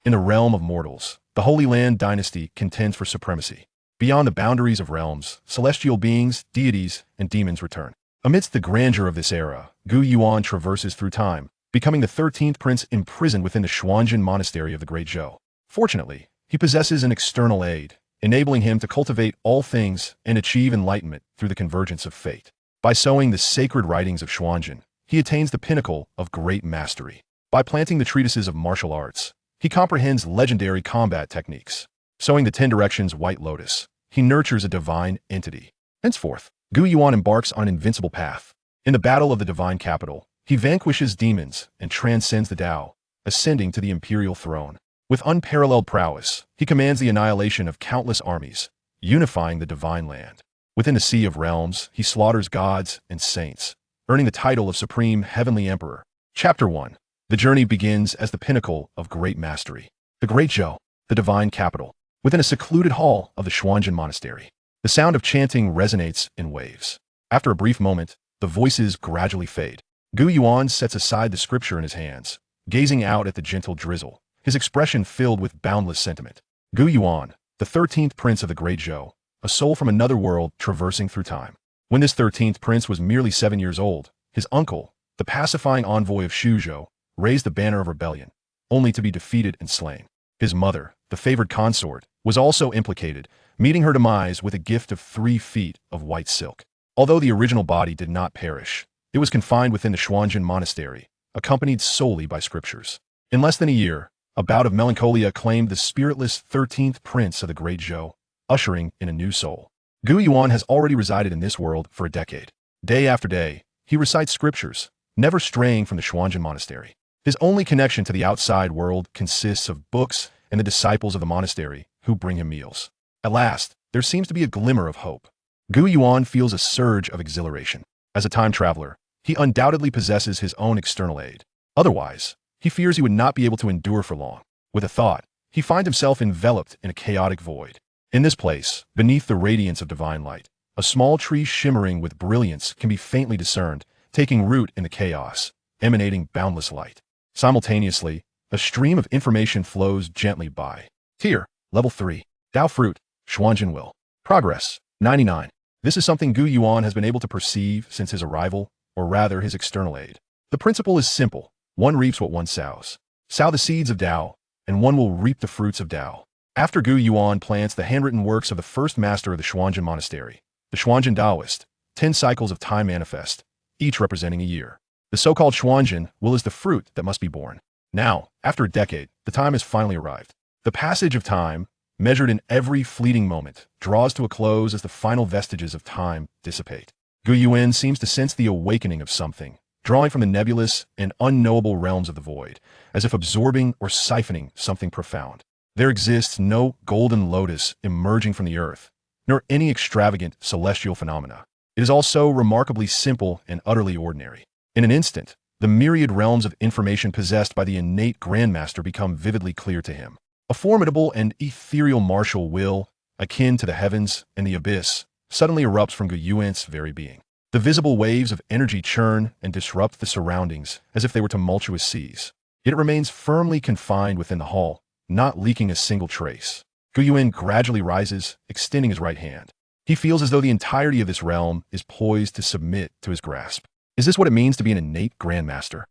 In the realm of mortals, the Holy Land dynasty contends for supremacy. Beyond the boundaries of realms, celestial beings, deities, and demons return. Amidst the grandeur of this era, Gu Yuan traverses through time, becoming the 13th prince imprisoned within the Xuan Zhen monastery of the Great Zhou. Fortunately, he possesses an external aid, enabling him to cultivate all things and achieve enlightenment through the convergence of fate. By sowing the sacred writings of Xuan Zhen, he attains the pinnacle of great mastery. By planting the treatises of martial arts, he comprehends legendary combat techniques. Sowing the 10 Directions White Lotus, he nurtures a divine entity. Henceforth, Gu Yuan embarks on an invincible path. In the battle of the divine capital, he vanquishes demons and transcends the Tao, ascending to the imperial throne. With unparalleled prowess, he commands the annihilation of countless armies, unifying the divine land. Within the Sea of Realms, he slaughters gods and saints, earning the title of Supreme Heavenly Emperor. Chapter 1. The journey begins as the pinnacle of great mastery. The Great Zhou, the divine capital. Within a secluded hall of the Xuan Zhen monastery, the sound of chanting resonates in waves. After a brief moment, the voices gradually fade. Gu Yuan sets aside the scripture in his hands, gazing out at the gentle drizzle, his expression filled with boundless sentiment. Gu Yuan, the 13th prince of the Great Zhou, a soul from another world traversing through time. When this 13th prince was merely 7 years old, his uncle, the pacifying envoy of Xuzhou, raised the banner of rebellion, only to be defeated and slain. His mother, the favored consort, was also implicated, meeting her demise with a gift of 3 feet of white silk. Although the original body did not perish, it was confined within the Xuan Zhen monastery, accompanied solely by scriptures. In less than a year, a bout of melancholia claimed the spiritless 13th prince of the Great Zhou, ushering in a new soul. Gu Yuan has already resided in this world for a decade. Day after day, he recites scriptures, never straying from the Xuan Zhen monastery. His only connection to the outside world consists of books and the disciples of the monastery who bring him meals. At last, there seems to be a glimmer of hope. Gu Yuan feels a surge of exhilaration. As a time traveler, he undoubtedly possesses his own external aid. Otherwise, he fears he would not be able to endure for long. With a thought, he finds himself enveloped in a chaotic void. In this place, beneath the radiance of divine light, a small tree shimmering with brilliance can be faintly discerned, taking root in the chaos, emanating boundless light. Simultaneously, a stream of information flows gently by. Tier, Level 3. Tao Fruit, Xuan Zhen Will. Progress, 99. This is something Gu Yuan has been able to perceive since his arrival, or rather his external aid. The principle is simple. One reaps what one sows. Sow the seeds of Tao, and one will reap the fruits of Tao. After Gu Yuan plants the handwritten works of the first master of the Xuan Zhen monastery, the Xuan Zhen Taoist, 10 cycles of time manifest, each representing a year. The so-called Xuan Zhen will is the fruit that must be born. Now, after a decade, the time has finally arrived. The passage of time, measured in every fleeting moment, draws to a close as the final vestiges of time dissipate. Gu Yuan seems to sense the awakening of something, drawing from the nebulous and unknowable realms of the void, as if absorbing or siphoning something profound. There exists no golden lotus emerging from the earth, nor any extravagant celestial phenomena. It is all so remarkably simple and utterly ordinary. In an instant, the myriad realms of information possessed by the innate Grandmaster become vividly clear to him. A formidable and ethereal martial will, akin to the heavens and the abyss, suddenly erupts from Gu Yuan's very being. The visible waves of energy churn and disrupt the surroundings as if they were tumultuous seas. Yet it remains firmly confined within the hall, not leaking a single trace. Gu Yuan gradually rises, extending his right hand. He feels as though the entirety of this realm is poised to submit to his grasp. Is this what it means to be an innate Grandmaster?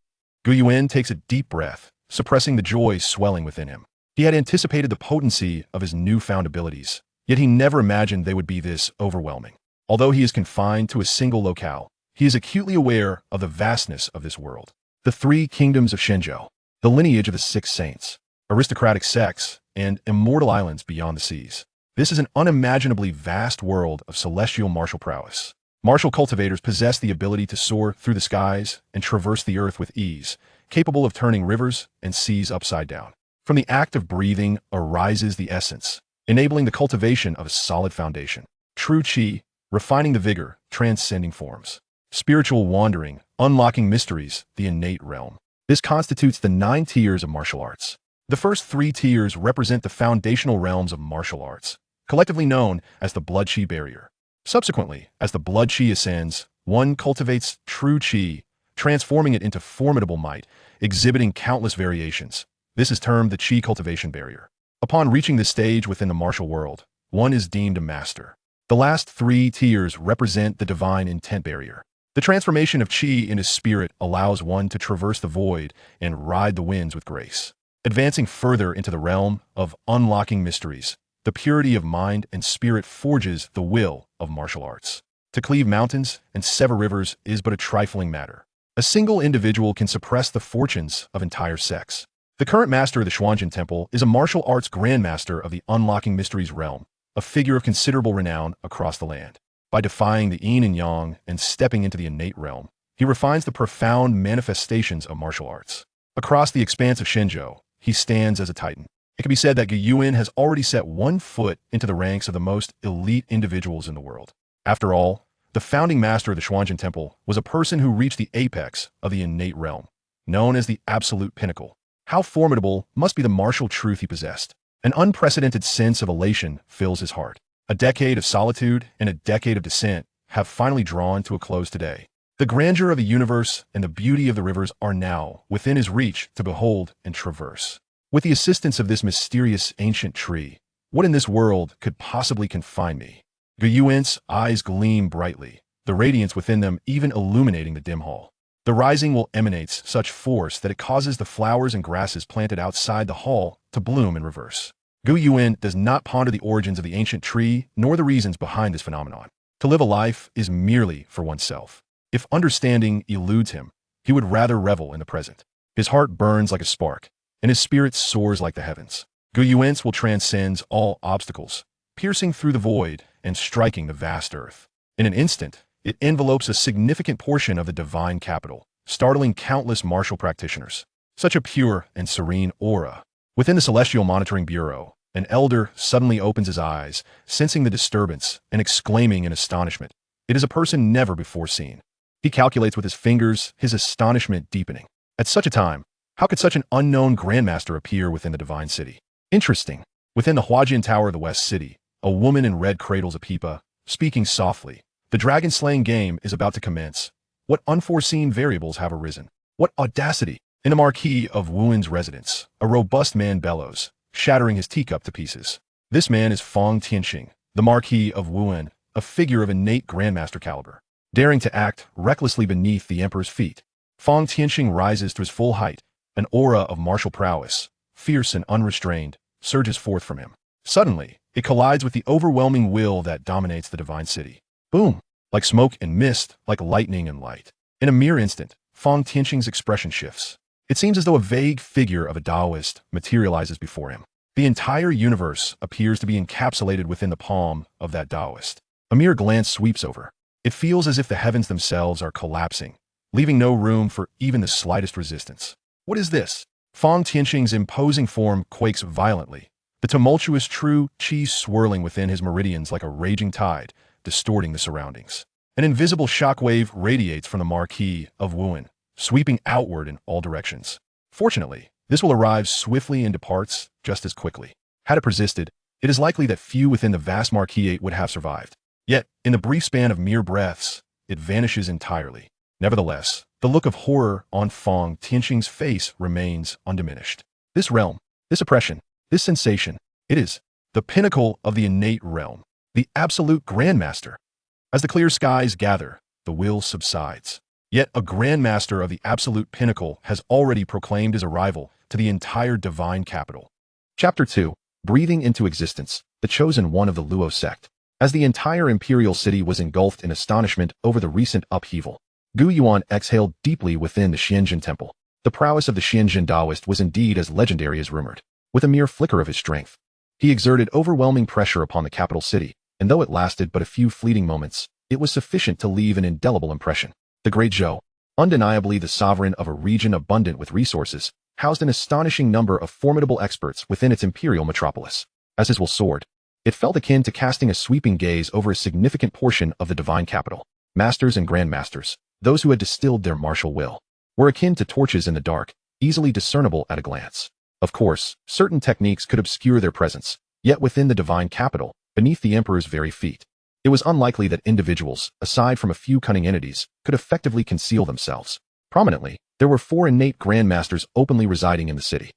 Gu Yuan takes a deep breath, suppressing the joy swelling within him. He had anticipated the potency of his newfound abilities, yet he never imagined they would be this overwhelming. Although he is confined to a single locale, he is acutely aware of the vastness of this world. The 3 kingdoms of Shenzhou, the lineage of the 6 saints, aristocratic sects, and immortal islands beyond the seas. This is an unimaginably vast world of celestial martial prowess. Martial cultivators possess the ability to soar through the skies and traverse the earth with ease, capable of turning rivers and seas upside down. From the act of breathing arises the essence, enabling the cultivation of a solid foundation. True Qi, refining the vigor, transcending forms. Spiritual wandering, unlocking mysteries, the innate realm. This constitutes the 9 tiers of martial arts. The first 3 tiers represent the foundational realms of martial arts, collectively known as the blood Qi barrier. Subsequently, as the blood Qi ascends, one cultivates true Qi, transforming it into formidable might, exhibiting countless variations, This is termed the Qi cultivation barrier. Upon reaching this stage within the martial world, one is deemed a master. The last 3 tiers represent the divine intent barrier. The transformation of Qi into spirit allows one to traverse the void and ride the winds with grace. Advancing further into the realm of unlocking mysteries, the purity of mind and spirit forges the will of martial arts. To cleave mountains and sever rivers is but a trifling matter. A single individual can suppress the fortunes of entire sects. The current master of the Xuan Zhen Temple is a martial arts grandmaster of the unlocking mysteries realm, a figure of considerable renown across the land. By defying the yin and yang and stepping into the innate realm, he refines the profound manifestations of martial arts. Across the expanse of Shenzhou, he stands as a titan. It can be said that Gu Yuan has already set one foot into the ranks of the most elite individuals in the world. After all, the founding master of the Xuan Zhen Temple was a person who reached the apex of the innate realm, known as the absolute pinnacle. How formidable must be the martial truth he possessed. An unprecedented sense of elation fills his heart. A decade of solitude and a decade of descent have finally drawn to a close today. The grandeur of the universe and the beauty of the rivers are now within his reach to behold and traverse. With the assistance of this mysterious ancient tree, what in this world could possibly confine me? Gu Yuan's eyes gleam brightly, the radiance within them even illuminating the dim hall. The rising will emanates such force that it causes the flowers and grasses planted outside the hall to bloom in reverse. Gu Yuan does not ponder the origins of the ancient tree nor the reasons behind this phenomenon. To live a life is merely for oneself. If understanding eludes him, he would rather revel in the present. His heart burns like a spark, and his spirit soars like the heavens. Gu Yuan's will transcends all obstacles, piercing through the void and striking the vast earth. In an instant, it envelopes a significant portion of the divine capital, startling countless martial practitioners. Such a pure and serene aura. Within the Celestial Monitoring Bureau, an elder suddenly opens his eyes, sensing the disturbance and exclaiming in astonishment. It is a person never before seen. He calculates with his fingers, his astonishment deepening. At such a time, how could such an unknown grandmaster appear within the divine city? Interesting. Within the Huajin Tower of the West City, a woman in red cradles a pipa, speaking softly. The dragon-slaying game is about to commence. What unforeseen variables have arisen? What audacity! In the Marquis of Wuan's residence, a robust man bellows, shattering his teacup to pieces. This man is Fang Tianxing, the Marquis of Wuan, a figure of innate grandmaster caliber. Daring to act recklessly beneath the emperor's feet, Fang Tianxing rises to his full height. An aura of martial prowess, fierce and unrestrained, surges forth from him. Suddenly, it collides with the overwhelming will that dominates the divine city. Boom! Like smoke and mist, like lightning and light. In a mere instant, Fang Tianxing's expression shifts. It seems as though a vague figure of a Taoist materializes before him. The entire universe appears to be encapsulated within the palm of that Taoist. A mere glance sweeps over. It feels as if the heavens themselves are collapsing, leaving no room for even the slightest resistance. What is this? Fang Tianxing's imposing form quakes violently, the tumultuous true qi swirling within his meridians like a raging tide, distorting the surroundings. An invisible shockwave radiates from the Marquis of Wuan, sweeping outward in all directions. Fortunately, this will arrive swiftly and departs just as quickly. Had it persisted, it is likely that few within the vast Marquis would have survived. Yet, in the brief span of mere breaths, it vanishes entirely. Nevertheless, the look of horror on Fang Tianxing's face remains undiminished. This realm, this oppression, this sensation, it is the pinnacle of the innate realm, the absolute grandmaster. As the clear skies gather, the will subsides. Yet a grandmaster of the absolute pinnacle has already proclaimed his arrival to the entire divine capital. Chapter 2. Breathing into existence, the chosen one of the Luo sect. As the entire imperial city was engulfed in astonishment over the recent upheaval, Gu Yuan exhaled deeply within the Xuan Zhen Temple. The prowess of the Xuan Zhen Taoist was indeed as legendary as rumored. With a mere flicker of his strength, he exerted overwhelming pressure upon the capital city, and though it lasted but a few fleeting moments, it was sufficient to leave an indelible impression. The Great Zhou, undeniably the sovereign of a region abundant with resources, housed an astonishing number of formidable experts within its imperial metropolis. As his will soared, it felt akin to casting a sweeping gaze over a significant portion of the divine capital. Masters and grandmasters, those who had distilled their martial will, were akin to torches in the dark, easily discernible at a glance. Of course, certain techniques could obscure their presence, yet within the divine capital, beneath the emperor's very feet, it was unlikely that individuals, aside from a few cunning entities, could effectively conceal themselves. Prominently, there were 4 innate grandmasters openly residing in the city.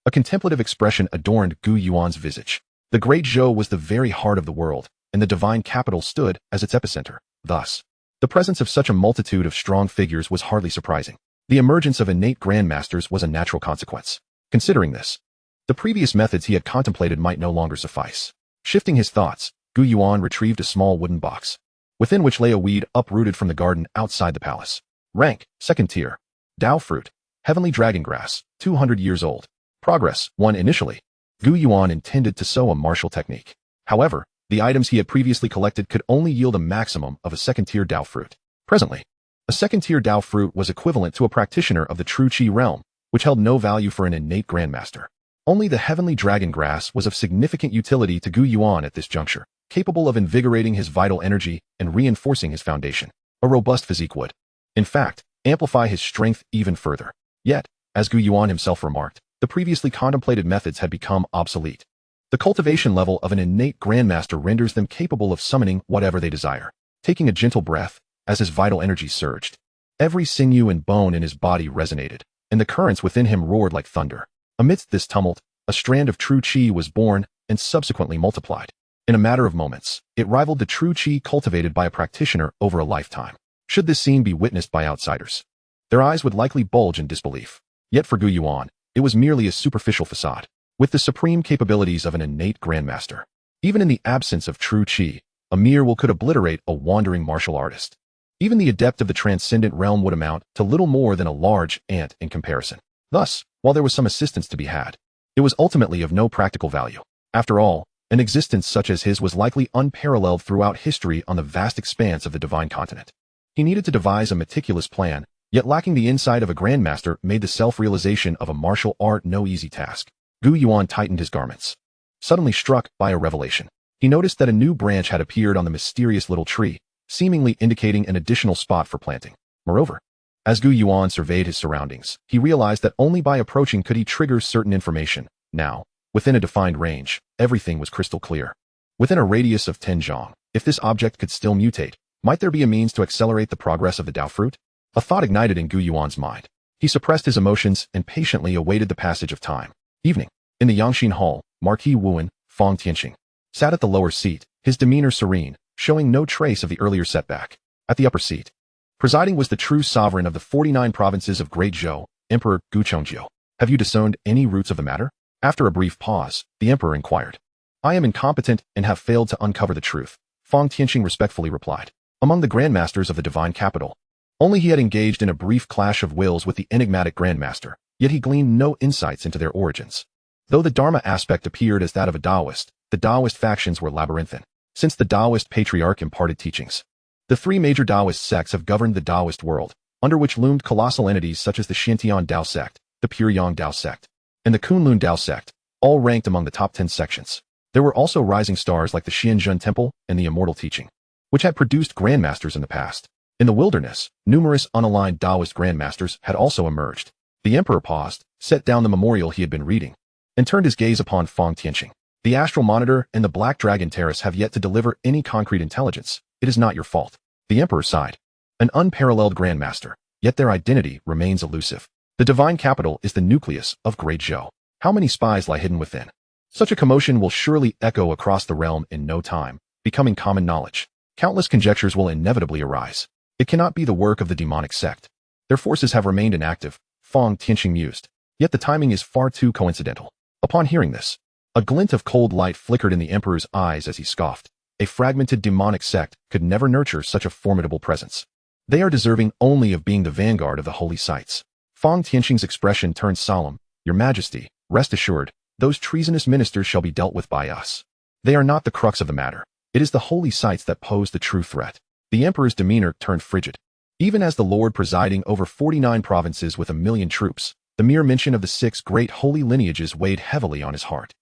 A contemplative expression adorned Gu Yuan's visage. The Great Zhou was the very heart of the world, and the divine capital stood as its epicenter. Thus, the presence of such a multitude of strong figures was hardly surprising. The emergence of innate grandmasters was a natural consequence. Considering this, the previous methods he had contemplated might no longer suffice. Shifting his thoughts, Gu Yuan retrieved a small wooden box, within which lay a weed uprooted from the garden outside the palace. Rank, 2nd tier. Dao fruit, heavenly dragon grass, 200 years old. Progress, 1 initially. Gu Yuan intended to sow a martial technique. However, the items he had previously collected could only yield a maximum of a 2nd tier Dao fruit. Presently, a 2nd tier Dao fruit was equivalent to a practitioner of the true Qi realm, which held no value for an innate grandmaster. Only the heavenly dragon grass was of significant utility to Gu Yuan at this juncture, capable of invigorating his vital energy and reinforcing his foundation. A robust physique would, in fact, amplify his strength even further. Yet, as Gu Yuan himself remarked, the previously contemplated methods had become obsolete. The cultivation level of an innate grandmaster renders them capable of summoning whatever they desire. Taking a gentle breath, as his vital energy surged, every sinew and bone in his body resonated, and the currents within him roared like thunder. Amidst this tumult, a strand of true Qi was born and subsequently multiplied. In a matter of moments, it rivaled the true Qi cultivated by a practitioner over a lifetime. Should this scene be witnessed by outsiders, their eyes would likely bulge in disbelief. Yet for Gu Yuan, it was merely a superficial facade. With the supreme capabilities of an innate grandmaster, even in the absence of true Qi, a mere will could obliterate a wandering martial artist. Even the adept of the transcendent realm would amount to little more than a large ant in comparison. Thus, while there was some assistance to be had, it was ultimately of no practical value. After all, an existence such as his was likely unparalleled throughout history on the vast expanse of the divine continent. He needed to devise a meticulous plan, yet lacking the insight of a grandmaster made the self-realization of a martial art no easy task. Gu Yuan tightened his garments, suddenly struck by a revelation. He noticed that a new branch had appeared on the mysterious little tree, seemingly indicating an additional spot for planting. Moreover, as Gu Yuan surveyed his surroundings, he realized that only by approaching could he trigger certain information. Now, within a defined range, everything was crystal clear. Within a radius of 10 zhang, if this object could still mutate, might there be a means to accelerate the progress of the Dao fruit? A thought ignited in Gu Yuan's mind. He suppressed his emotions and patiently awaited the passage of time. Evening. In the Yangxin Hall, Marquis Wen, Fang Tianqing, sat at the lower seat, his demeanor serene, showing no trace of the earlier setback. At the upper seat, presiding was the true sovereign of the 49 provinces of Great Zhou, Emperor Gu Chongzhou. Have you discerned any roots of the matter? After a brief pause, the emperor inquired. I am incompetent and have failed to uncover the truth, Fang Tianqing respectfully replied. Among the grandmasters of the divine capital, only he had engaged in a brief clash of wills with the enigmatic grandmaster, yet he gleaned no insights into their origins. Though the Dharma aspect appeared as that of a Taoist, the Taoist factions were labyrinthine. Since the Taoist patriarch imparted teachings, the 3 major Taoist sects have governed the Taoist world, under which loomed colossal entities such as the Xintian Dao sect, the Puryang Dao sect, and the Kunlun Dao sect, all ranked among the top 10 sections. There were also rising stars like the Xuan Zhen Temple and the Immortal Teaching, which had produced grandmasters in the past. In the wilderness, numerous unaligned Taoist grandmasters had also emerged. The emperor paused, set down the memorial he had been reading, and turned his gaze upon Fang Tianqing. The Astral Monitor and the Black Dragon Terrace have yet to deliver any concrete intelligence. It is not your fault. The emperor sighed. An unparalleled grandmaster, yet their identity remains elusive. The divine capital is the nucleus of Great Zhou. How many spies lie hidden within? Such a commotion will surely echo across the realm in no time, becoming common knowledge. Countless conjectures will inevitably arise. It cannot be the work of the demonic sect. Their forces have remained inactive, Fang Tianqing mused. Yet the timing is far too coincidental. Upon hearing this, a glint of cold light flickered in the emperor's eyes as he scoffed. A fragmented demonic sect could never nurture such a formidable presence. They are deserving only of being the vanguard of the holy sites. Fang Tianqing's expression turned solemn. Your Majesty, rest assured, those treasonous ministers shall be dealt with by us. They are not the crux of the matter. It is the holy sites that pose the true threat. The emperor's demeanor turned frigid. Even as the lord presiding over 49 provinces with 1 million troops, the mere mention of the 6 great holy lineages weighed heavily on his heart.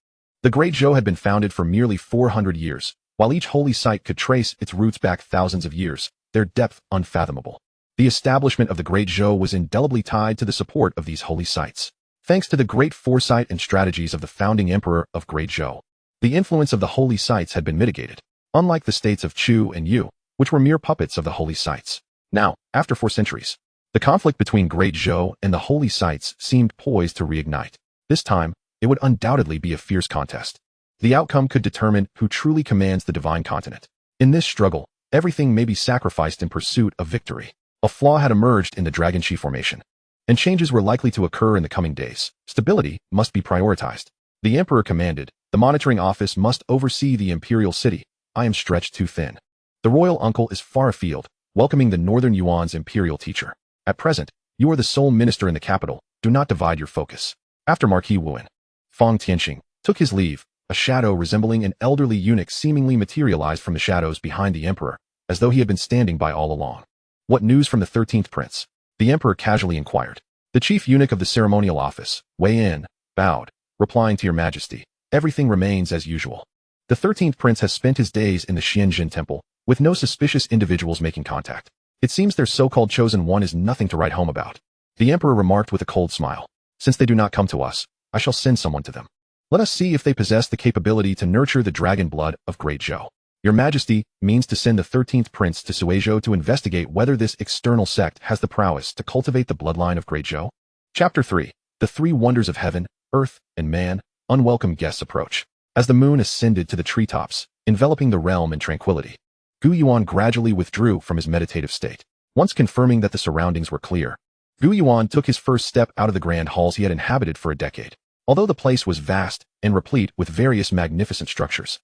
The Great Zhou had been founded for merely 400 years, while each holy site could trace its roots back thousands of years, their depth unfathomable. The establishment of the Great Zhou was indelibly tied to the support of these holy sites. Thanks to the great foresight and strategies of the founding emperor of Great Zhou, the influence of the holy sites had been mitigated, unlike the states of Chu and Yu, which were mere puppets of the holy sites. Now, after 4 centuries, the conflict between Great Zhou and the holy sites seemed poised to reignite. This time, it would undoubtedly be a fierce contest. The outcome could determine who truly commands the divine continent. In this struggle, everything may be sacrificed in pursuit of victory. A flaw had emerged in the Dragon Chi formation, and changes were likely to occur in the coming days. Stability must be prioritized. The Emperor commanded, the monitoring office must oversee the imperial city. I am stretched too thin. The royal uncle is far afield, welcoming the Northern Yuan's imperial teacher. At present, you are the sole minister in the capital. Do not divide your focus. After Marquis Wen, Fang Tianxing took his leave. A shadow resembling an elderly eunuch seemingly materialized from the shadows behind the emperor, as though he had been standing by all along. What news from the 13th prince? The emperor casually inquired. The chief eunuch of the ceremonial office, Wei Yin, bowed, replying to your majesty. Everything remains as usual. The 13th prince has spent his days in the Xuan Zhen Temple, with no suspicious individuals making contact. It seems their so-called chosen one is nothing to write home about. The emperor remarked with a cold smile. Since they do not come to us, I shall send someone to them. Let us see if they possess the capability to nurture the dragon blood of Great Zhou. Your Majesty means to send the 13th prince to Suizhou to investigate whether this external sect has the prowess to cultivate the bloodline of Great Zhou. Chapter 3. The Three Wonders of Heaven, Earth, and Man. Unwelcome guests approach. As the moon ascended to the treetops, enveloping the realm in tranquility, Gu Yuan gradually withdrew from his meditative state. Once confirming that the surroundings were clear, Gu Yuan took his first step out of the grand halls he had inhabited for a decade. Although the place was vast and replete with various magnificent structures,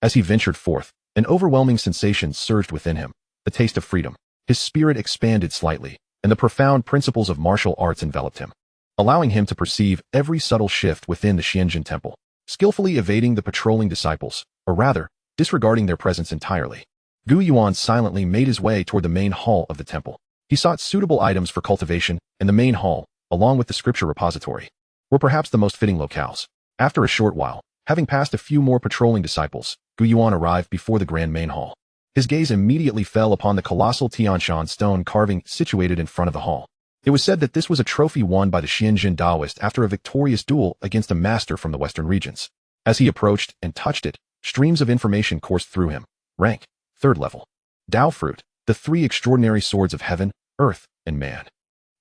as he ventured forth, an overwhelming sensation surged within him, the taste of freedom. His spirit expanded slightly, and the profound principles of martial arts enveloped him, allowing him to perceive every subtle shift within the Xuan Zhen Temple, skillfully evading the patrolling disciples, or rather, disregarding their presence entirely. Gu Yuan silently made his way toward the main hall of the temple. He sought suitable items for cultivation, and the main hall, along with the scripture repository, were perhaps the most fitting locales. After a short while, having passed a few more patrolling disciples, Gu Yuan arrived before the grand main hall. His gaze immediately fell upon the colossal Tianshan stone carving situated in front of the hall. It was said that this was a trophy won by the Xianjin Daoist after a victorious duel against a master from the western regions. As he approached and touched it, streams of information coursed through him. Rank, 3rd level. Dao fruit, the three extraordinary swords of heaven, earth, and man.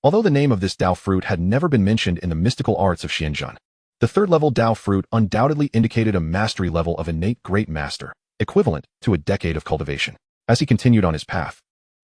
Although the name of this Dao fruit had never been mentioned in the mystical arts of Xianzhen, the 3rd level Dao fruit undoubtedly indicated a mastery level of innate great master, equivalent to a decade of cultivation. As he continued on his path,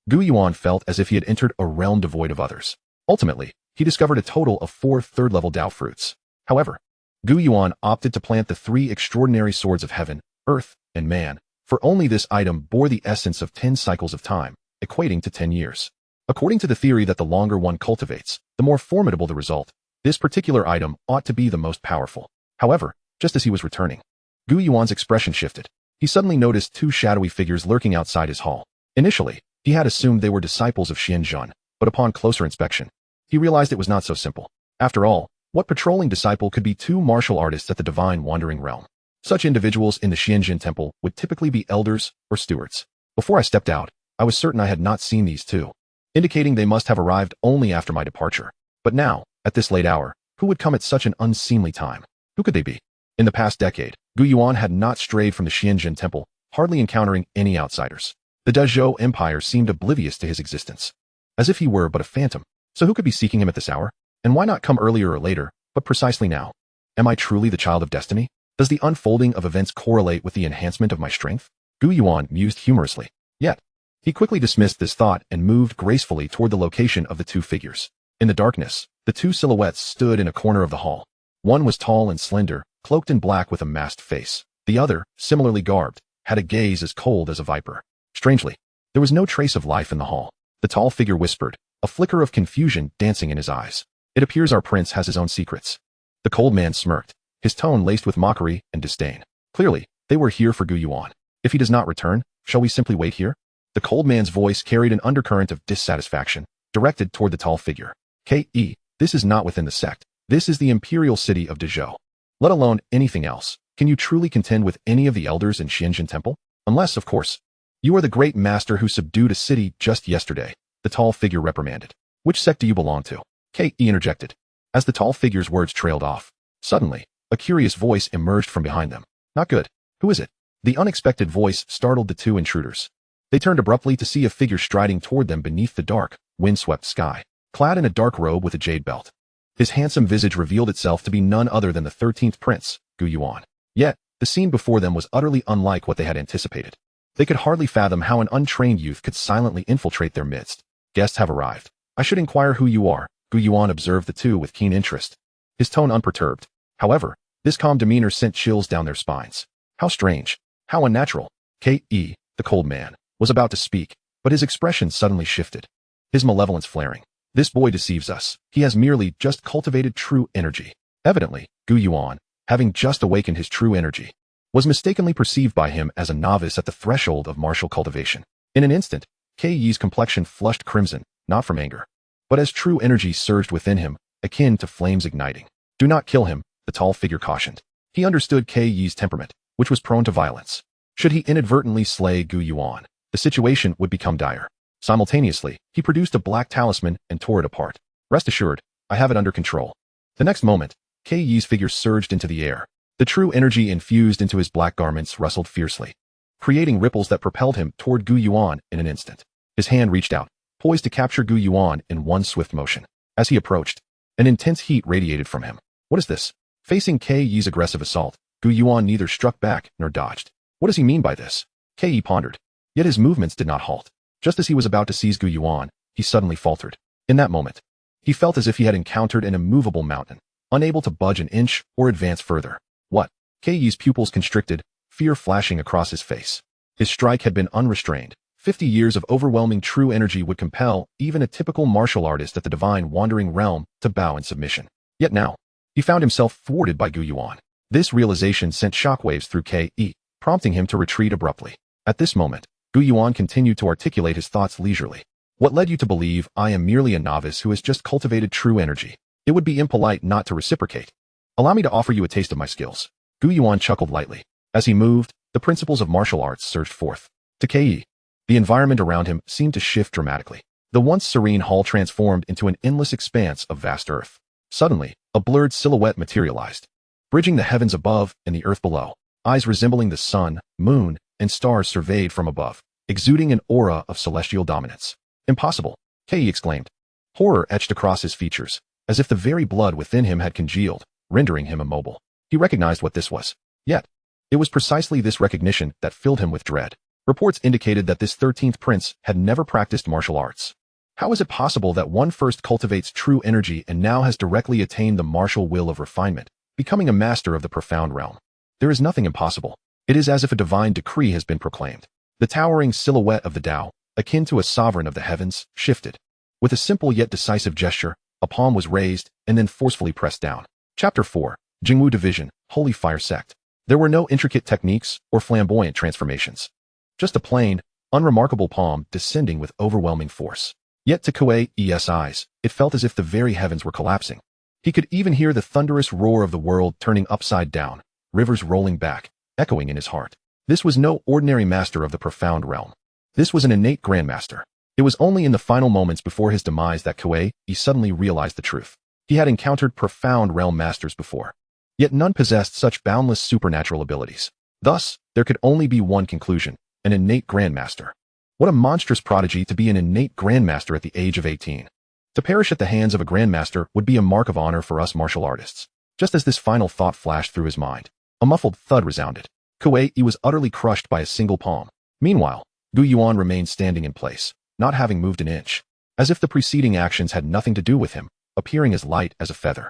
Gu Yuan felt as if he had entered a realm devoid of others. Ultimately, he discovered a total of 4 3rd level Dao fruits. However, Gu Yuan opted to plant the 3 extraordinary swords of heaven, earth, and man, for only this item bore the essence of 10 cycles of time, equating to 10 years. According to the theory that the longer one cultivates, the more formidable the result, this particular item ought to be the most powerful. However, just as he was returning, Gu Yuan's expression shifted. He suddenly noticed 2 shadowy figures lurking outside his hall. Initially, he had assumed they were disciples of Xianzhen, but upon closer inspection, he realized it was not so simple. After all, what patrolling disciple could be 2 martial artists at the divine wandering realm? Such individuals in the Xuan Temple would typically be elders or stewards. Before I stepped out, I was certain I had not seen these 2, indicating they must have arrived only after my departure. But now, at this late hour, who would come at such an unseemly time? Who could they be? In the past decade, Gu Yuan had not strayed from the Xianzhen Temple, hardly encountering any outsiders. The Dezhou Empire seemed oblivious to his existence, as if he were but a phantom. So who could be seeking him at this hour? And why not come earlier or later, but precisely now? Am I truly the child of destiny? Does the unfolding of events correlate with the enhancement of my strength? Gu Yuan mused humorously. Yet, he quickly dismissed this thought and moved gracefully toward the location of the 2 figures. In the darkness, the 2 silhouettes stood in a corner of the hall. One was tall and slender, cloaked in black with a masked face. The other, similarly garbed, had a gaze as cold as a viper. Strangely, there was no trace of life in the hall. The tall figure whispered, a flicker of confusion dancing in his eyes. It appears our prince has his own secrets. The cold man smirked, his tone laced with mockery and disdain. Clearly, they were here for Gu Yuan. If he does not return, shall we simply wait here? The cold man's voice carried an undercurrent of dissatisfaction, directed toward the tall figure. K.E., this is not within the sect. This is the imperial city of Dezhou. Let alone anything else. Can you truly contend with any of the elders in Xianzhen Temple? Unless, of course, you are the great master who subdued a city just yesterday, the tall figure reprimanded. Which sect do you belong to? K.E. interjected. As the tall figure's words trailed off, suddenly, a curious voice emerged from behind them. Not good. Who is it? The unexpected voice startled the 2 intruders. They turned abruptly to see a figure striding toward them beneath the dark, windswept sky, clad in a dark robe with a jade belt. His handsome visage revealed itself to be none other than the 13th prince, Gu Yuan. Yet, the scene before them was utterly unlike what they had anticipated. They could hardly fathom how an untrained youth could silently infiltrate their midst. Guests have arrived. I should inquire who you are, Gu Yuan observed the two with keen interest, his tone unperturbed. However, this calm demeanor sent chills down their spines. How strange. How unnatural. K.E., the cold man, was about to speak, but his expression suddenly shifted. His malevolence flaring. This boy deceives us. He has merely just cultivated true energy. Evidently, Gu Yuan, having just awakened his true energy, was mistakenly perceived by him as a novice at the threshold of martial cultivation. In an instant, K.E.'s complexion flushed crimson, not from anger, but as true energy surged within him, akin to flames igniting. Do not kill him, the tall figure cautioned. He understood K.E.'s temperament, which was prone to violence. Should he inadvertently slay Gu Yuan, the situation would become dire. Simultaneously, he produced a black talisman and tore it apart. Rest assured, I have it under control. The next moment, K.E.'s figure surged into the air. The true energy infused into his black garments rustled fiercely, creating ripples that propelled him toward Gu Yuan in an instant. His hand reached out, poised to capture Gu Yuan in one swift motion. As he approached, an intense heat radiated from him. What is this? Facing K.E.'s aggressive assault, Gu Yuan neither struck back nor dodged. What does he mean by this? K.E. pondered. Yet his movements did not halt. Just as he was about to seize Gu Yuan, he suddenly faltered. In that moment, he felt as if he had encountered an immovable mountain, unable to budge an inch or advance further. What? K.E.'s pupils constricted, fear flashing across his face. His strike had been unrestrained. 50 years of overwhelming true energy would compel even a typical martial artist at the divine wandering realm to bow in submission. Yet now, he found himself thwarted by Gu Yuan. This realization sent shockwaves through K.E., prompting him to retreat abruptly. At this moment, Gu Yuan continued to articulate his thoughts leisurely. What led you to believe I am merely a novice who has just cultivated true energy? It would be impolite not to reciprocate. Allow me to offer you a taste of my skills. Gu Yuan chuckled lightly. As he moved, the principles of martial arts surged forth. To K.E., the environment around him seemed to shift dramatically. The once serene hall transformed into an endless expanse of vast earth. Suddenly, a blurred silhouette materialized, bridging the heavens above and the earth below. Eyes resembling the sun, moon, and stars surveyed from above, exuding an aura of celestial dominance. Impossible, K.E. exclaimed. Horror etched across his features, as if the very blood within him had congealed, rendering him immobile. He recognized what this was. Yet, it was precisely this recognition that filled him with dread. Reports indicated that this 13th prince had never practiced martial arts. How is it possible that one first cultivates true energy and now has directly attained the martial will of refinement, becoming a master of the profound realm? There is nothing impossible. It is as if a divine decree has been proclaimed. The towering silhouette of the Tao, akin to a sovereign of the heavens, shifted. With a simple yet decisive gesture, a palm was raised and then forcefully pressed down. Chapter 4. Jingwu Division, Holy Fire Sect. There were no intricate techniques or flamboyant transformations. Just a plain, unremarkable palm descending with overwhelming force. Yet to Kuei-E's eyes, it felt as if the very heavens were collapsing. He could even hear the thunderous roar of the world turning upside down, rivers rolling back, echoing in his heart. This was no ordinary master of the profound realm. This was an innate Grandmaster. It was only in the final moments before his demise that Kuei-E suddenly realized the truth. He had encountered profound realm masters before, yet none possessed such boundless supernatural abilities. Thus, there could only be one conclusion: an innate Grandmaster. What a monstrous prodigy to be an innate Grandmaster at the age of 18. To perish at the hands of a Grandmaster would be a mark of honor for us martial artists. Just as this final thought flashed through his mind, a muffled thud resounded. Kuei-E was utterly crushed by a single palm. Meanwhile, Gu Yuan remained standing in place, not having moved an inch, as if the preceding actions had nothing to do with him, appearing as light as a feather.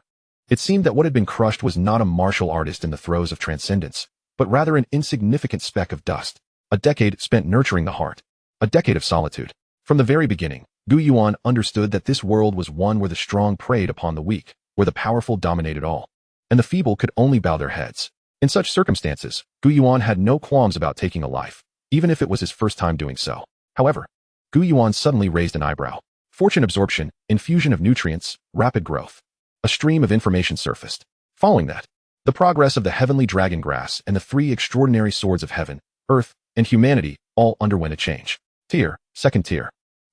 It seemed that what had been crushed was not a martial artist in the throes of transcendence, but rather an insignificant speck of dust. A decade spent nurturing the heart. A decade of solitude. From the very beginning, Gu Yuan understood that this world was one where the strong preyed upon the weak, where the powerful dominated all, and the feeble could only bow their heads. In such circumstances, Gu Yuan had no qualms about taking a life, even if it was his first time doing so. However, Gu Yuan suddenly raised an eyebrow. Fortune absorption, infusion of nutrients, rapid growth. A stream of information surfaced. Following that, the progress of the heavenly dragon grass and the three extraordinary swords of heaven, earth, and humanity all underwent a change. Tier, second tier.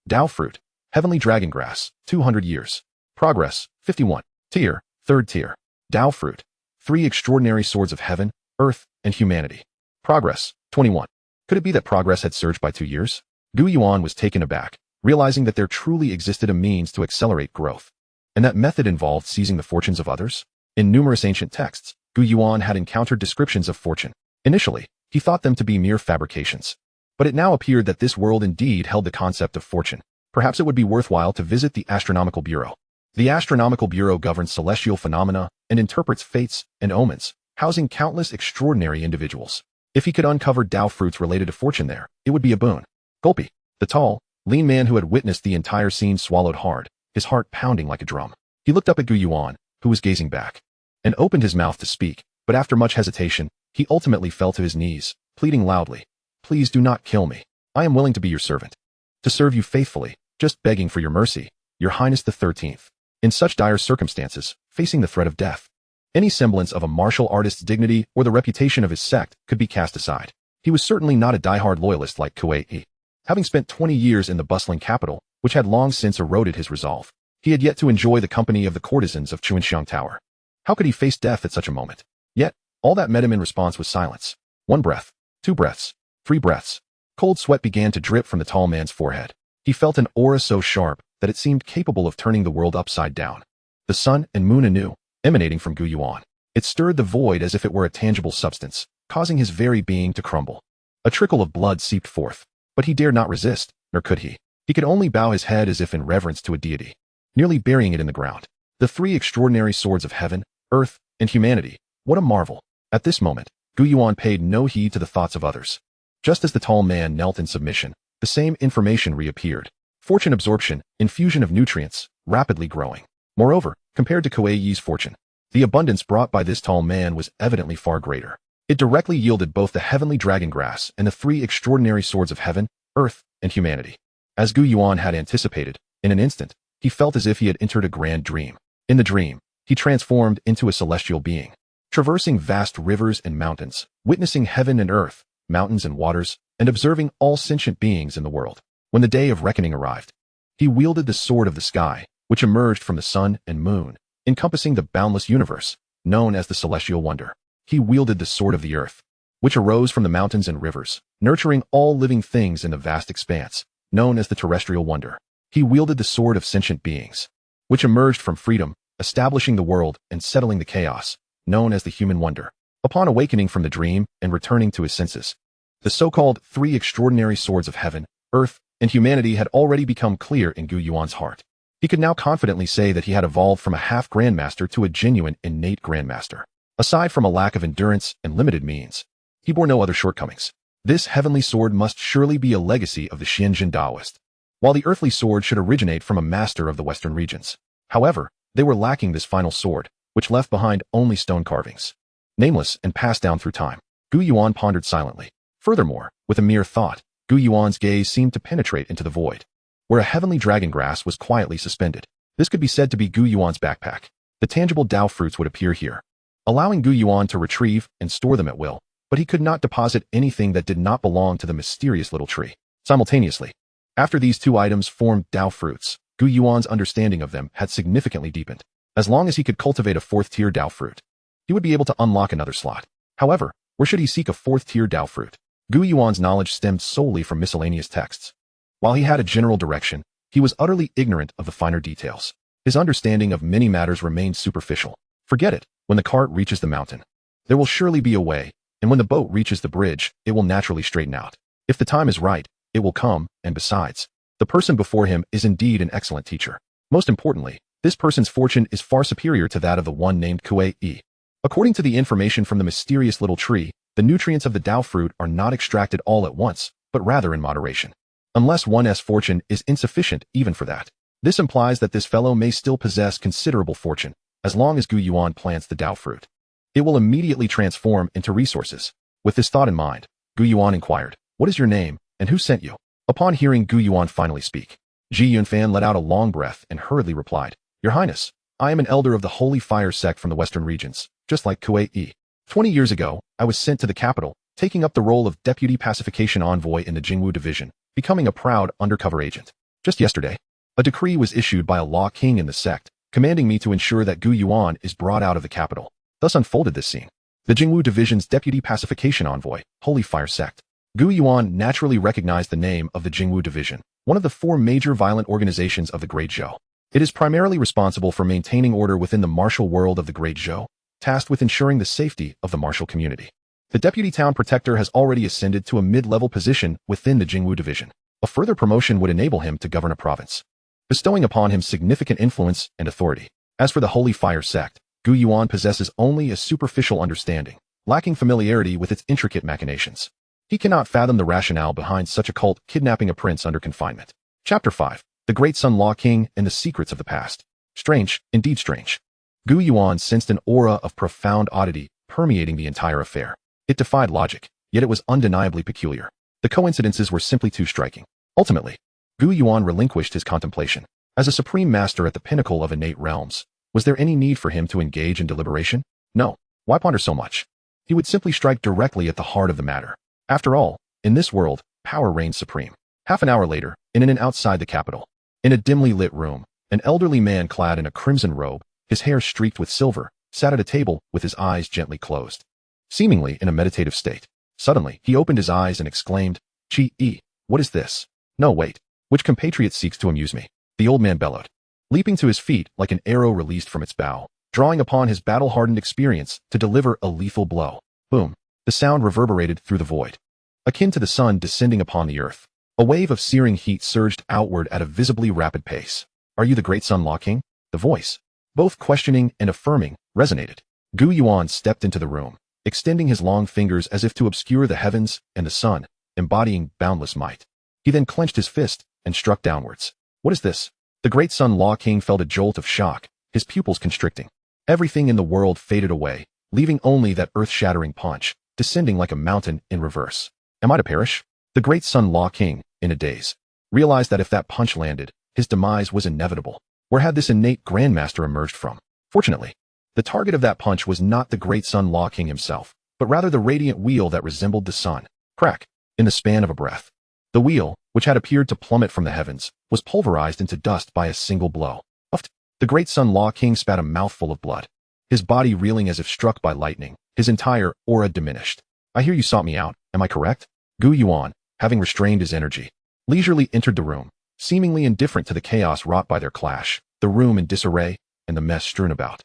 Tao fruit, heavenly dragon grass, 200 years. Progress, 51. Tier, third tier. Tao fruit, three extraordinary swords of heaven, earth, and humanity. Progress, 21. Could it be that progress had surged by 2 years? Gu Yuan was taken aback, realizing that there truly existed a means to accelerate growth. and that method involved seizing the fortunes of others? In numerous ancient texts, Gu Yuan had encountered descriptions of fortune. Initially, he thought them to be mere fabrications. But it now appeared that this world indeed held the concept of fortune. Perhaps it would be worthwhile to visit the Astronomical Bureau. The Astronomical Bureau governs celestial phenomena and interprets fates and omens, housing countless extraordinary individuals. If he could uncover Tao fruits related to fortune there, it would be a boon. Gulpy, the tall, lean man who had witnessed the entire scene, swallowed hard, his heart pounding like a drum. He looked up at Gu Yuan, who was gazing back, and opened his mouth to speak, but after much hesitation, he ultimately fell to his knees, pleading loudly, "Please do not kill me. I am willing to be your servant, to serve you faithfully, just begging for your mercy, Your Highness the 13th. In such dire circumstances, facing the threat of death, any semblance of a martial artist's dignity or the reputation of his sect could be cast aside. He was certainly not a die-hard loyalist like Kuei. Having spent 20 years in the bustling capital, which had long since eroded his resolve, he had yet to enjoy the company of the courtesans of Chuanxiang Tower. How could he face death at such a moment? Yet, all that met him in response was silence. 1 breath, 2 breaths, 3 breaths. Cold sweat began to drip from the tall man's forehead. He felt an aura so sharp that it seemed capable of turning the world upside down. The sun and moon anew, emanating from Gu Yuan. It stirred the void as if it were a tangible substance, causing his very being to crumble. A trickle of blood seeped forth, but he dared not resist, nor could he. He could only bow his head as if in reverence to a deity, nearly burying it in the ground. The 3 extraordinary swords of heaven, earth, and humanity. What a marvel! At this moment, Gu Yuan paid no heed to the thoughts of others. Just as the tall man knelt in submission, the same information reappeared. Fortune absorption, infusion of nutrients, rapidly growing. Moreover, compared to Kuei-Yi's fortune, the abundance brought by this tall man was evidently far greater. It directly yielded both the heavenly dragon grass and the 3 extraordinary swords of heaven, earth, and humanity. As Gu Yuan had anticipated, in an instant, he felt as if he had entered a grand dream. In the dream, he transformed into a celestial being, traversing vast rivers and mountains, witnessing heaven and earth, mountains and waters, and observing all sentient beings in the world. When the day of reckoning arrived, he wielded the sword of the sky, which emerged from the sun and moon, encompassing the boundless universe, known as the celestial wonder. He wielded the sword of the earth, which arose from the mountains and rivers, nurturing all living things in the vast expanse, known as the terrestrial wonder. He wielded the sword of sentient beings, which emerged from freedom, establishing the world and settling the chaos, known as the human wonder. Upon awakening from the dream and returning to his senses, the so-called 3 extraordinary swords of heaven, earth, and humanity had already become clear in Gu Yuan's heart. He could now confidently say that he had evolved from a half-Grandmaster to a genuine innate Grandmaster. Aside from a lack of endurance and limited means, he bore no other shortcomings. This heavenly sword must surely be a legacy of the Xianjin Taoist, while the earthly sword should originate from a master of the western regions. However, they were lacking this final sword, which left behind only stone carvings, nameless and passed down through time. Gu Yuan pondered silently. Furthermore, with a mere thought, Gu Yuan's gaze seemed to penetrate into the void, where a heavenly dragon grass was quietly suspended. This could be said to be Gu Yuan's backpack. The tangible Tao fruits would appear here, allowing Gu Yuan to retrieve and store them at will, but he could not deposit anything that did not belong to the mysterious little tree. Simultaneously, after these 2 items formed Tao fruits, Gu Yuan's understanding of them had significantly deepened. As long as he could cultivate a 4th-tier Tao fruit, he would be able to unlock another slot. However, where should he seek a 4th-tier Tao fruit? Gu Yuan's knowledge stemmed solely from miscellaneous texts. While he had a general direction, he was utterly ignorant of the finer details. His understanding of many matters remained superficial. Forget it. When the cart reaches the mountain, there will surely be a way, and when the boat reaches the bridge, it will naturally straighten out. If the time is right, it will come, and besides, the person before him is indeed an excellent teacher. Most importantly, this person's fortune is far superior to that of the one named Kuei. According to the information from the mysterious little tree, the nutrients of the Tao fruit are not extracted all at once, but rather in moderation. Unless one's fortune is insufficient even for that. This implies that this fellow may still possess considerable fortune, as long as Gu Yuan plants the Tao fruit. It will immediately transform into resources. With this thought in mind, Gu Yuan inquired, "What is your name, and who sent you?" Upon hearing Gu Yuan finally speak, Ji Yunfan let out a long breath and hurriedly replied, "Your Highness, I am an elder of the Holy Fire sect from the western regions, just like Kuei. 20 years ago, I was sent to the capital, taking up the role of Deputy Pacification Envoy in the Jingwu Division, becoming a proud undercover agent. Just yesterday, a decree was issued by a law king in the sect, commanding me to ensure that Gu Yuan is brought out of the capital." Thus unfolded this scene. The Jingwu Division's Deputy Pacification Envoy, Holy Fire Sect. Gu Yuan naturally recognized the name of the Jingwu Division, one of the 4 major violent organizations of the Grand Zhou. It is primarily responsible for maintaining order within the martial world of the Great Zhou, tasked with ensuring the safety of the martial community. The Deputy Town Protector has already ascended to a mid-level position within the Jingwu Division. A further promotion would enable him to govern a province, bestowing upon him significant influence and authority. As for the Holy Fire sect, Gu Yuan possesses only a superficial understanding, lacking familiarity with its intricate machinations. He cannot fathom the rationale behind such a cult kidnapping a prince under confinement. Chapter 5. The Great Sun Law King and the Secrets of the Past. Strange, indeed strange. Gu Yuan sensed an aura of profound oddity permeating the entire affair. It defied logic, yet it was undeniably peculiar. The coincidences were simply too striking. Ultimately, Gu Yuan relinquished his contemplation. As a supreme master at the pinnacle of innate realms, was there any need for him to engage in deliberation? No. Why ponder so much? He would simply strike directly at the heart of the matter. After all, in this world, power reigns supreme. Half an hour later, in and outside the capital, in a dimly lit room, an elderly man clad in a crimson robe, his hair streaked with silver, sat at a table with his eyes gently closed, seemingly in a meditative state. Suddenly, he opened his eyes and exclaimed, "Gee, what is this? No, wait. Which compatriot seeks to amuse me?" The old man bellowed, leaping to his feet like an arrow released from its bow, drawing upon his battle-hardened experience to deliver a lethal blow. Boom. The sound reverberated through the void, akin to the sun descending upon the earth. A wave of searing heat surged outward at a visibly rapid pace. "Are you the Great Sun Law King?" The voice, both questioning and affirming, resonated. Gu Yuan stepped into the room, extending his long fingers as if to obscure the heavens and the sun, embodying boundless might. He then clenched his fist and struck downwards. "What is this?" The Great Sun Law King felt a jolt of shock, his pupils constricting. Everything in the world faded away, leaving only that earth-shattering punch, descending like a mountain in reverse. "Am I to perish?" The Great Sun Law King, in a daze, realized that if that punch landed, his demise was inevitable. Where had this innate Grandmaster emerged from? Fortunately, the target of that punch was not the Great Sun Law King himself, but rather the radiant wheel that resembled the sun. Crack! In the span of a breath, the wheel, which had appeared to plummet from the heavens, was pulverized into dust by a single blow. Uft! The Great Sun Law King spat a mouthful of blood, his body reeling as if struck by lightning, his entire aura diminished. "I hear you sought me out, am I correct?" Gu Yuan, having restrained his energy, leisurely entered the room, seemingly indifferent to the chaos wrought by their clash, the room in disarray, and the mess strewn about.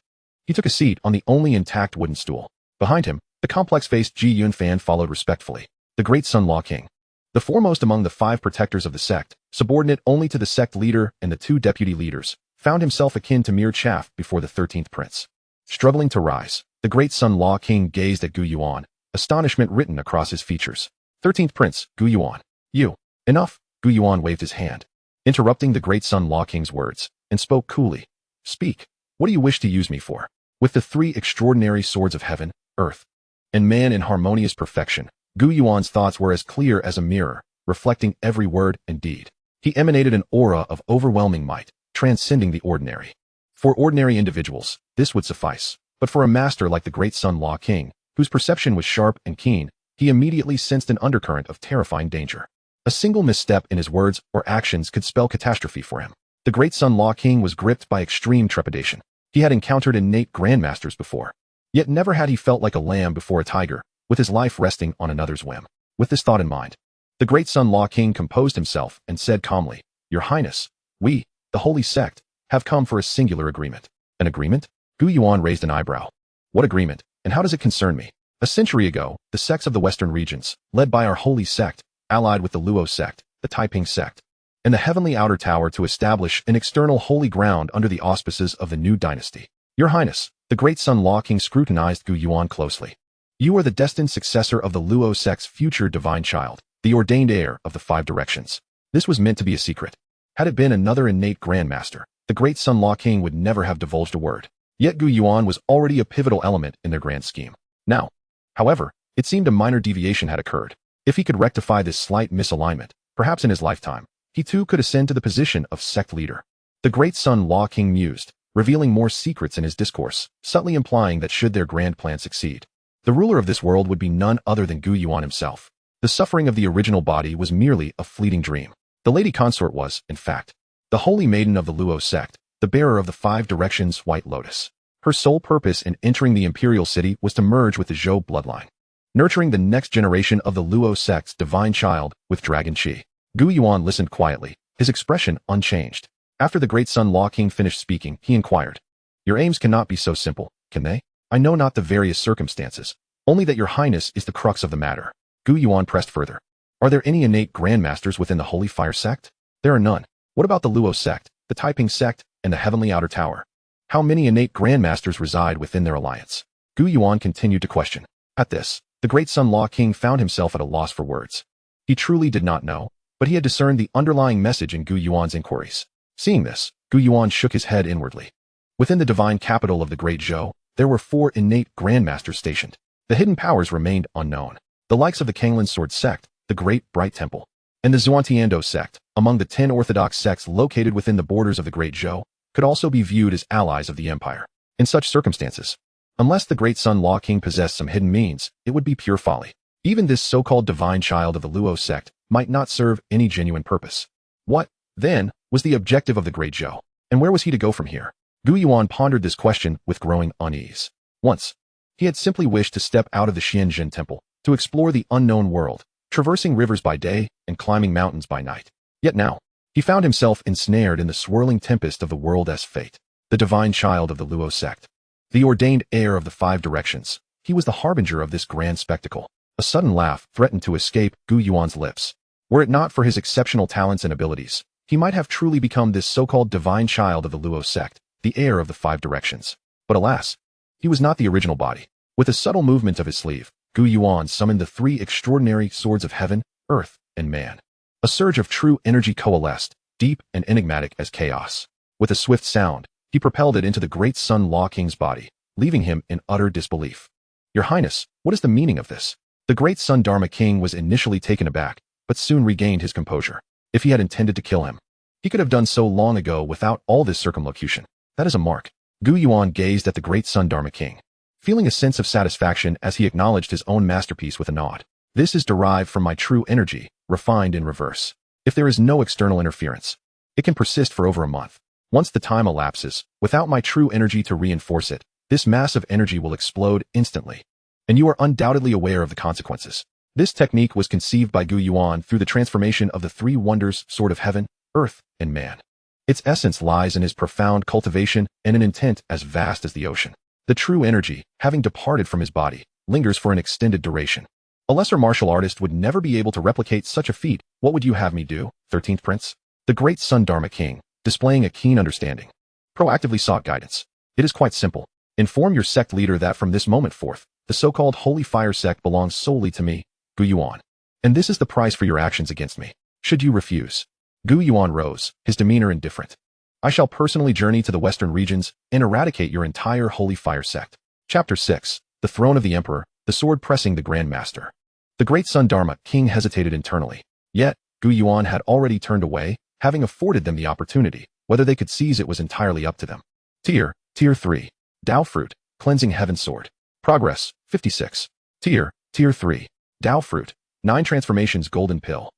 He took a seat on the only intact wooden stool. Behind him, the complex-faced Gu Yuan followed respectfully. The Great Sun Law King, the foremost among the 5 protectors of the sect, subordinate only to the sect leader and the 2 deputy leaders, found himself akin to mere chaff before the 13th prince. Struggling to rise, the Great Sun Law King gazed at Gu Yuan, astonishment written across his features. "13th prince, Gu Yuan. You." "Enough." Gu Yuan waved his hand, interrupting the Great Sun Law King's words, and spoke coolly. "Speak. What do you wish to use me for?" With the 3 extraordinary swords of heaven, earth, and man in harmonious perfection, Gu Yuan's thoughts were as clear as a mirror, reflecting every word and deed. He emanated an aura of overwhelming might, transcending the ordinary. For ordinary individuals, this would suffice, but for a master like the Great Sun Law King, whose perception was sharp and keen, he immediately sensed an undercurrent of terrifying danger. A single misstep in his words or actions could spell catastrophe for him. The Great Sun Law King was gripped by extreme trepidation. He had encountered innate grandmasters before, yet never had he felt like a lamb before a tiger, with his life resting on another's whim. With this thought in mind, the Great Sun Law King composed himself and said calmly, "Your Highness, we, the Holy Sect, have come for a singular agreement." "An agreement?" Gu Yuan raised an eyebrow. "What agreement, and how does it concern me?" "A century ago, the sects of the Western regions, led by our Holy Sect, allied with the Luo sect, the Taiping sect, and the Heavenly Outer Tower to establish an external holy ground under the auspices of the new dynasty. Your Highness," the Great Sun Law King scrutinized Gu Yuan closely. "You are the destined successor of the Luo sect's future divine child, the ordained heir of the 5 directions." This was meant to be a secret. Had it been another innate grandmaster, the Great Sun Law King would never have divulged a word. Yet Gu Yuan was already a pivotal element in their grand scheme. Now, however, it seemed a minor deviation had occurred. If he could rectify this slight misalignment, perhaps in his lifetime, he too could ascend to the position of sect leader. The Great Sun Law King mused, revealing more secrets in his discourse, subtly implying that should their grand plan succeed, the ruler of this world would be none other than Gu Yuan himself. The suffering of the original body was merely a fleeting dream. The lady consort was, in fact, the holy maiden of the Luo sect, the bearer of the 5 Directions White Lotus. Her sole purpose in entering the imperial city was to merge with the Zhou bloodline, nurturing the next generation of the Luo sect's divine child with dragon chi. Gu Yuan listened quietly, his expression unchanged. After the great Sun Law King finished speaking, he inquired, "Your aims cannot be so simple, can they? I know not the various circumstances, only that your highness is the crux of the matter." Gu Yuan pressed further. "Are there any innate grandmasters within the Holy Fire sect?" "There are none." "What about the Luo sect, the Taiping sect, and the Heavenly Outer Tower? How many innate grandmasters reside within their alliance?" Gu Yuan continued to question. At this, the great Sun Law King found himself at a loss for words. He truly did not know, but he had discerned the underlying message in Gu Yuan's inquiries. Seeing this, Gu Yuan shook his head inwardly. Within the divine capital of the Great Zhou, there were 4 innate grandmasters stationed. The hidden powers remained unknown. The likes of the Kanglan Sword sect, the Great Bright Temple, and the Xuantiando sect, among the 10 orthodox sects located within the borders of the Great Zhou, could also be viewed as allies of the empire. In such circumstances, unless the great Sun Law King possessed some hidden means, it would be pure folly. Even this so-called divine child of the Luo sect might not serve any genuine purpose. What, then, was the objective of the Great Zhou, and where was he to go from here? Gu Yuan pondered this question with growing unease. Once, he had simply wished to step out of the Xuan Zhen Temple, to explore the unknown world, traversing rivers by day and climbing mountains by night. Yet now, he found himself ensnared in the swirling tempest of the world's fate, the divine child of the Luo sect. The ordained heir of the 5 directions, he was the harbinger of this grand spectacle. A sudden laugh threatened to escape Gu Yuan's lips. Were it not for his exceptional talents and abilities, he might have truly become this so-called divine child of the Luo sect, the heir of the 5 directions. But alas, he was not the original body. With a subtle movement of his sleeve, Gu Yuan summoned the 3 extraordinary swords of heaven, earth, and man. A surge of true energy coalesced, deep and enigmatic as chaos. With a swift sound, he propelled it into the great Sun Law King's body, leaving him in utter disbelief. "Your Highness, what is the meaning of this?" The great Sun Dharma King was initially taken aback, but soon regained his composure. If he had intended to kill him, he could have done so long ago without all this circumlocution. That is a mark. Gu Yuan gazed at the great Sun Dharma King, feeling a sense of satisfaction as he acknowledged his own masterpiece with a nod. "This is derived from my true energy, refined in reverse. If there is no external interference, it can persist for over a month. Once the time elapses, without my true energy to reinforce it, this mass of energy will explode instantly. And you are undoubtedly aware of the consequences." This technique was conceived by Gu Yuan through the transformation of the 3 wonders, Sword of Heaven, Earth, and Man. Its essence lies in his profound cultivation and an intent as vast as the ocean. The true energy, having departed from his body, lingers for an extended duration. A lesser martial artist would never be able to replicate such a feat. "What would you have me do, 13th Prince?" The great Sun Dharma King, displaying a keen understanding, proactively sought guidance. "It is quite simple. Inform your sect leader that from this moment forth, the so-called Holy Fire sect belongs solely to me, Gu Yuan. And this is the price for your actions against me. Should you refuse?" Gu Yuan rose, his demeanor indifferent. "I shall personally journey to the western regions and eradicate your entire Holy Fire sect." Chapter 6. The Throne of the Emperor, the Sword Pressing the Grandmaster. The great Sun Dharma King hesitated internally. Yet, Gu Yuan had already turned away, having afforded them the opportunity. Whether they could seize it was entirely up to them. Tier 3. Dao Fruit, Cleansing Heaven Sword. Progress, 56. Tier 3. Dao Fruit, 9 Transformations Golden Pill.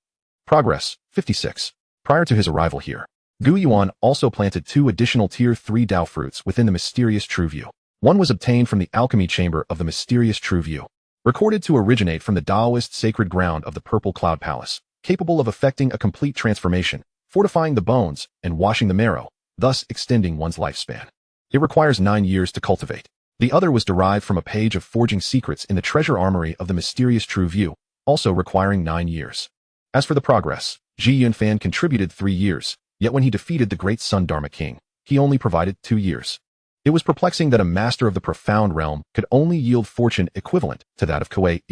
Progress, 56. Prior to his arrival here, Gu Yuan also planted 2 additional Tier 3 Dao Fruits within the mysterious True View. One was obtained from the alchemy chamber of the mysterious True View, recorded to originate from the Taoist sacred ground of the Purple Cloud Palace, capable of effecting a complete transformation, fortifying the bones, and washing the marrow, thus extending one's lifespan. It requires 9 years to cultivate. The other was derived from a page of forging secrets in the treasure armory of the mysterious True View, also requiring 9 years. As for the progress, Gu Yuan contributed 3 years, yet when he defeated the great Sun Dharma King, he only provided 2 years. It was perplexing that a master of the profound realm could only yield fortune equivalent to that of Kuei.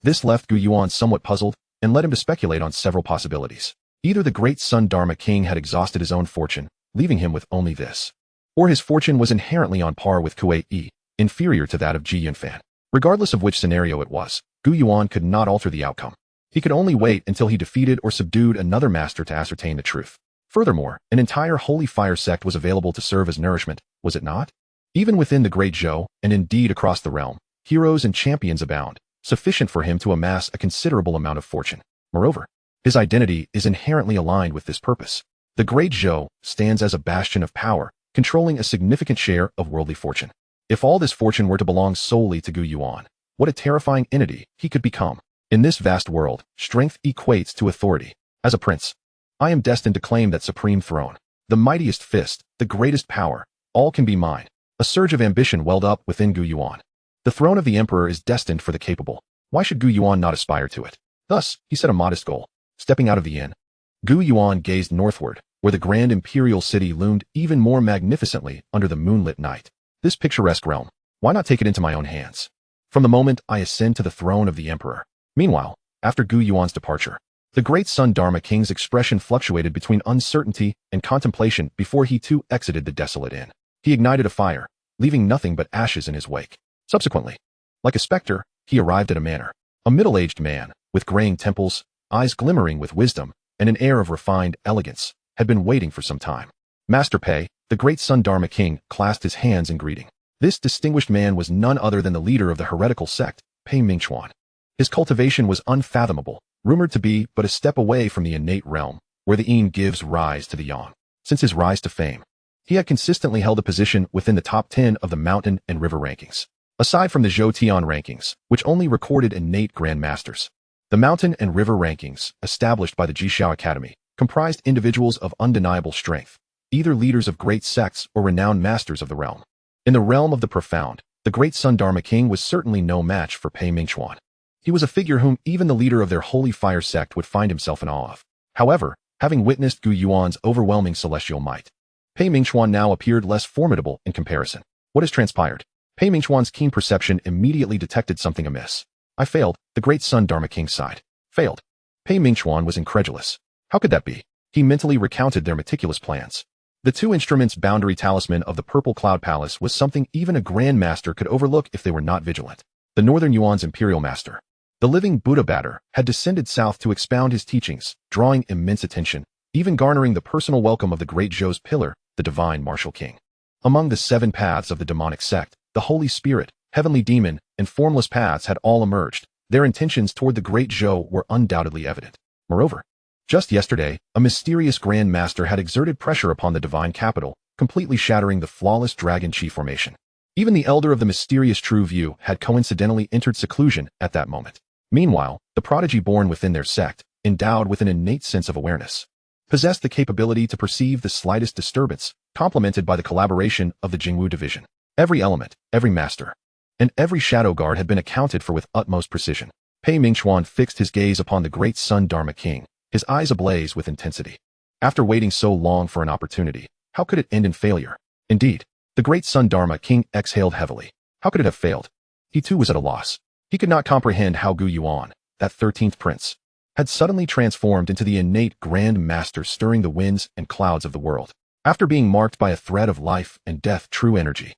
This left Gu Yuan somewhat puzzled and led him to speculate on several possibilities. Either the great Sun Dharma King had exhausted his own fortune, leaving him with only this, or his fortune was inherently on par with Kuei, inferior to that of Gu Yuan. Regardless of which scenario it was, Gu Yuan could not alter the outcome. He could only wait until he defeated or subdued another master to ascertain the truth. Furthermore, an entire Holy Fire sect was available to serve as nourishment, was it not? Even within the Great Zhou, and indeed across the realm, heroes and champions abound, sufficient for him to amass a considerable amount of fortune. Moreover, his identity is inherently aligned with this purpose. The Great Zhou stands as a bastion of power, controlling a significant share of worldly fortune. If all this fortune were to belong solely to Gu Yuan, what a terrifying entity he could become. In this vast world, strength equates to authority. As a prince, I am destined to claim that supreme throne. The mightiest fist, the greatest power, all can be mine. A surge of ambition welled up within Gu Yuan. The throne of the emperor is destined for the capable. Why should Gu Yuan not aspire to it? Thus, he set a modest goal. Stepping out of the inn, Gu Yuan gazed northward, where the grand imperial city loomed even more magnificently under the moonlit night. This picturesque realm, why not take it into my own hands? From the moment I ascend to the throne of the emperor. Meanwhile, after Gu Yuan's departure, the great Sun Dharma King's expression fluctuated between uncertainty and contemplation before he too exited the desolate inn. He ignited a fire, leaving nothing but ashes in his wake. Subsequently, like a specter, he arrived at a manor. A middle-aged man, with graying temples, eyes glimmering with wisdom, and an air of refined elegance, had been waiting for some time. Master Pei, the great Sun Dharma King, clasped his hands in greeting. This distinguished man was none other than the leader of the heretical sect, Pei Mingxuan. His cultivation was unfathomable, rumored to be but a step away from the innate realm, where the yin gives rise to the yang. Since his rise to fame, he had consistently held a position within the top 10 of the mountain and river rankings. Aside from the Zhou Tian rankings, which only recorded innate grandmasters, the mountain and river rankings, established by the Jishao Academy, comprised individuals of undeniable strength, either leaders of great sects or renowned masters of the realm. In the realm of the profound, the great Sun Dharma King was certainly no match for Pei Mingxuan. He was a figure whom even the leader of their holy fire sect would find himself in awe of. However, having witnessed Gu Yuan's overwhelming celestial might, Pei Mingxuan now appeared less formidable in comparison. What has transpired? Pei Mingxuan's keen perception immediately detected something amiss. I failed, the great Sun Dharma King sighed. Failed. Pei Mingxuan was incredulous. How could that be? He mentally recounted their meticulous plans. The two instruments boundary talisman of the Purple Cloud Palace was something even a Grandmaster could overlook if they were not vigilant. The Northern Yuan's Imperial Master, the living Buddha Batter, had descended south to expound his teachings, drawing immense attention, even garnering the personal welcome of the Great Zhou's pillar, the Divine Martial King. Among the 7 paths of the demonic sect, the Holy Spirit, Heavenly Demon, and Formless paths had all emerged. Their intentions toward the Great Zhou were undoubtedly evident. Moreover, just yesterday, a mysterious Grand Master had exerted pressure upon the divine capital, completely shattering the flawless Dragon Chi formation. Even the elder of the mysterious True View had coincidentally entered seclusion at that moment. Meanwhile, the prodigy born within their sect, endowed with an innate sense of awareness, possessed the capability to perceive the slightest disturbance, complemented by the collaboration of the Jingwu division. Every element, every master, and every shadow guard had been accounted for with utmost precision. Pei Mingxuan fixed his gaze upon the great Sun Dharma King, his eyes ablaze with intensity. After waiting so long for an opportunity, how could it end in failure? Indeed, the great Sun Dharma King exhaled heavily. How could it have failed? He too was at a loss. He could not comprehend how Gu Yuan, that 13th prince, had suddenly transformed into the innate Grand Master stirring the winds and clouds of the world. After being marked by a thread of life and death true energy,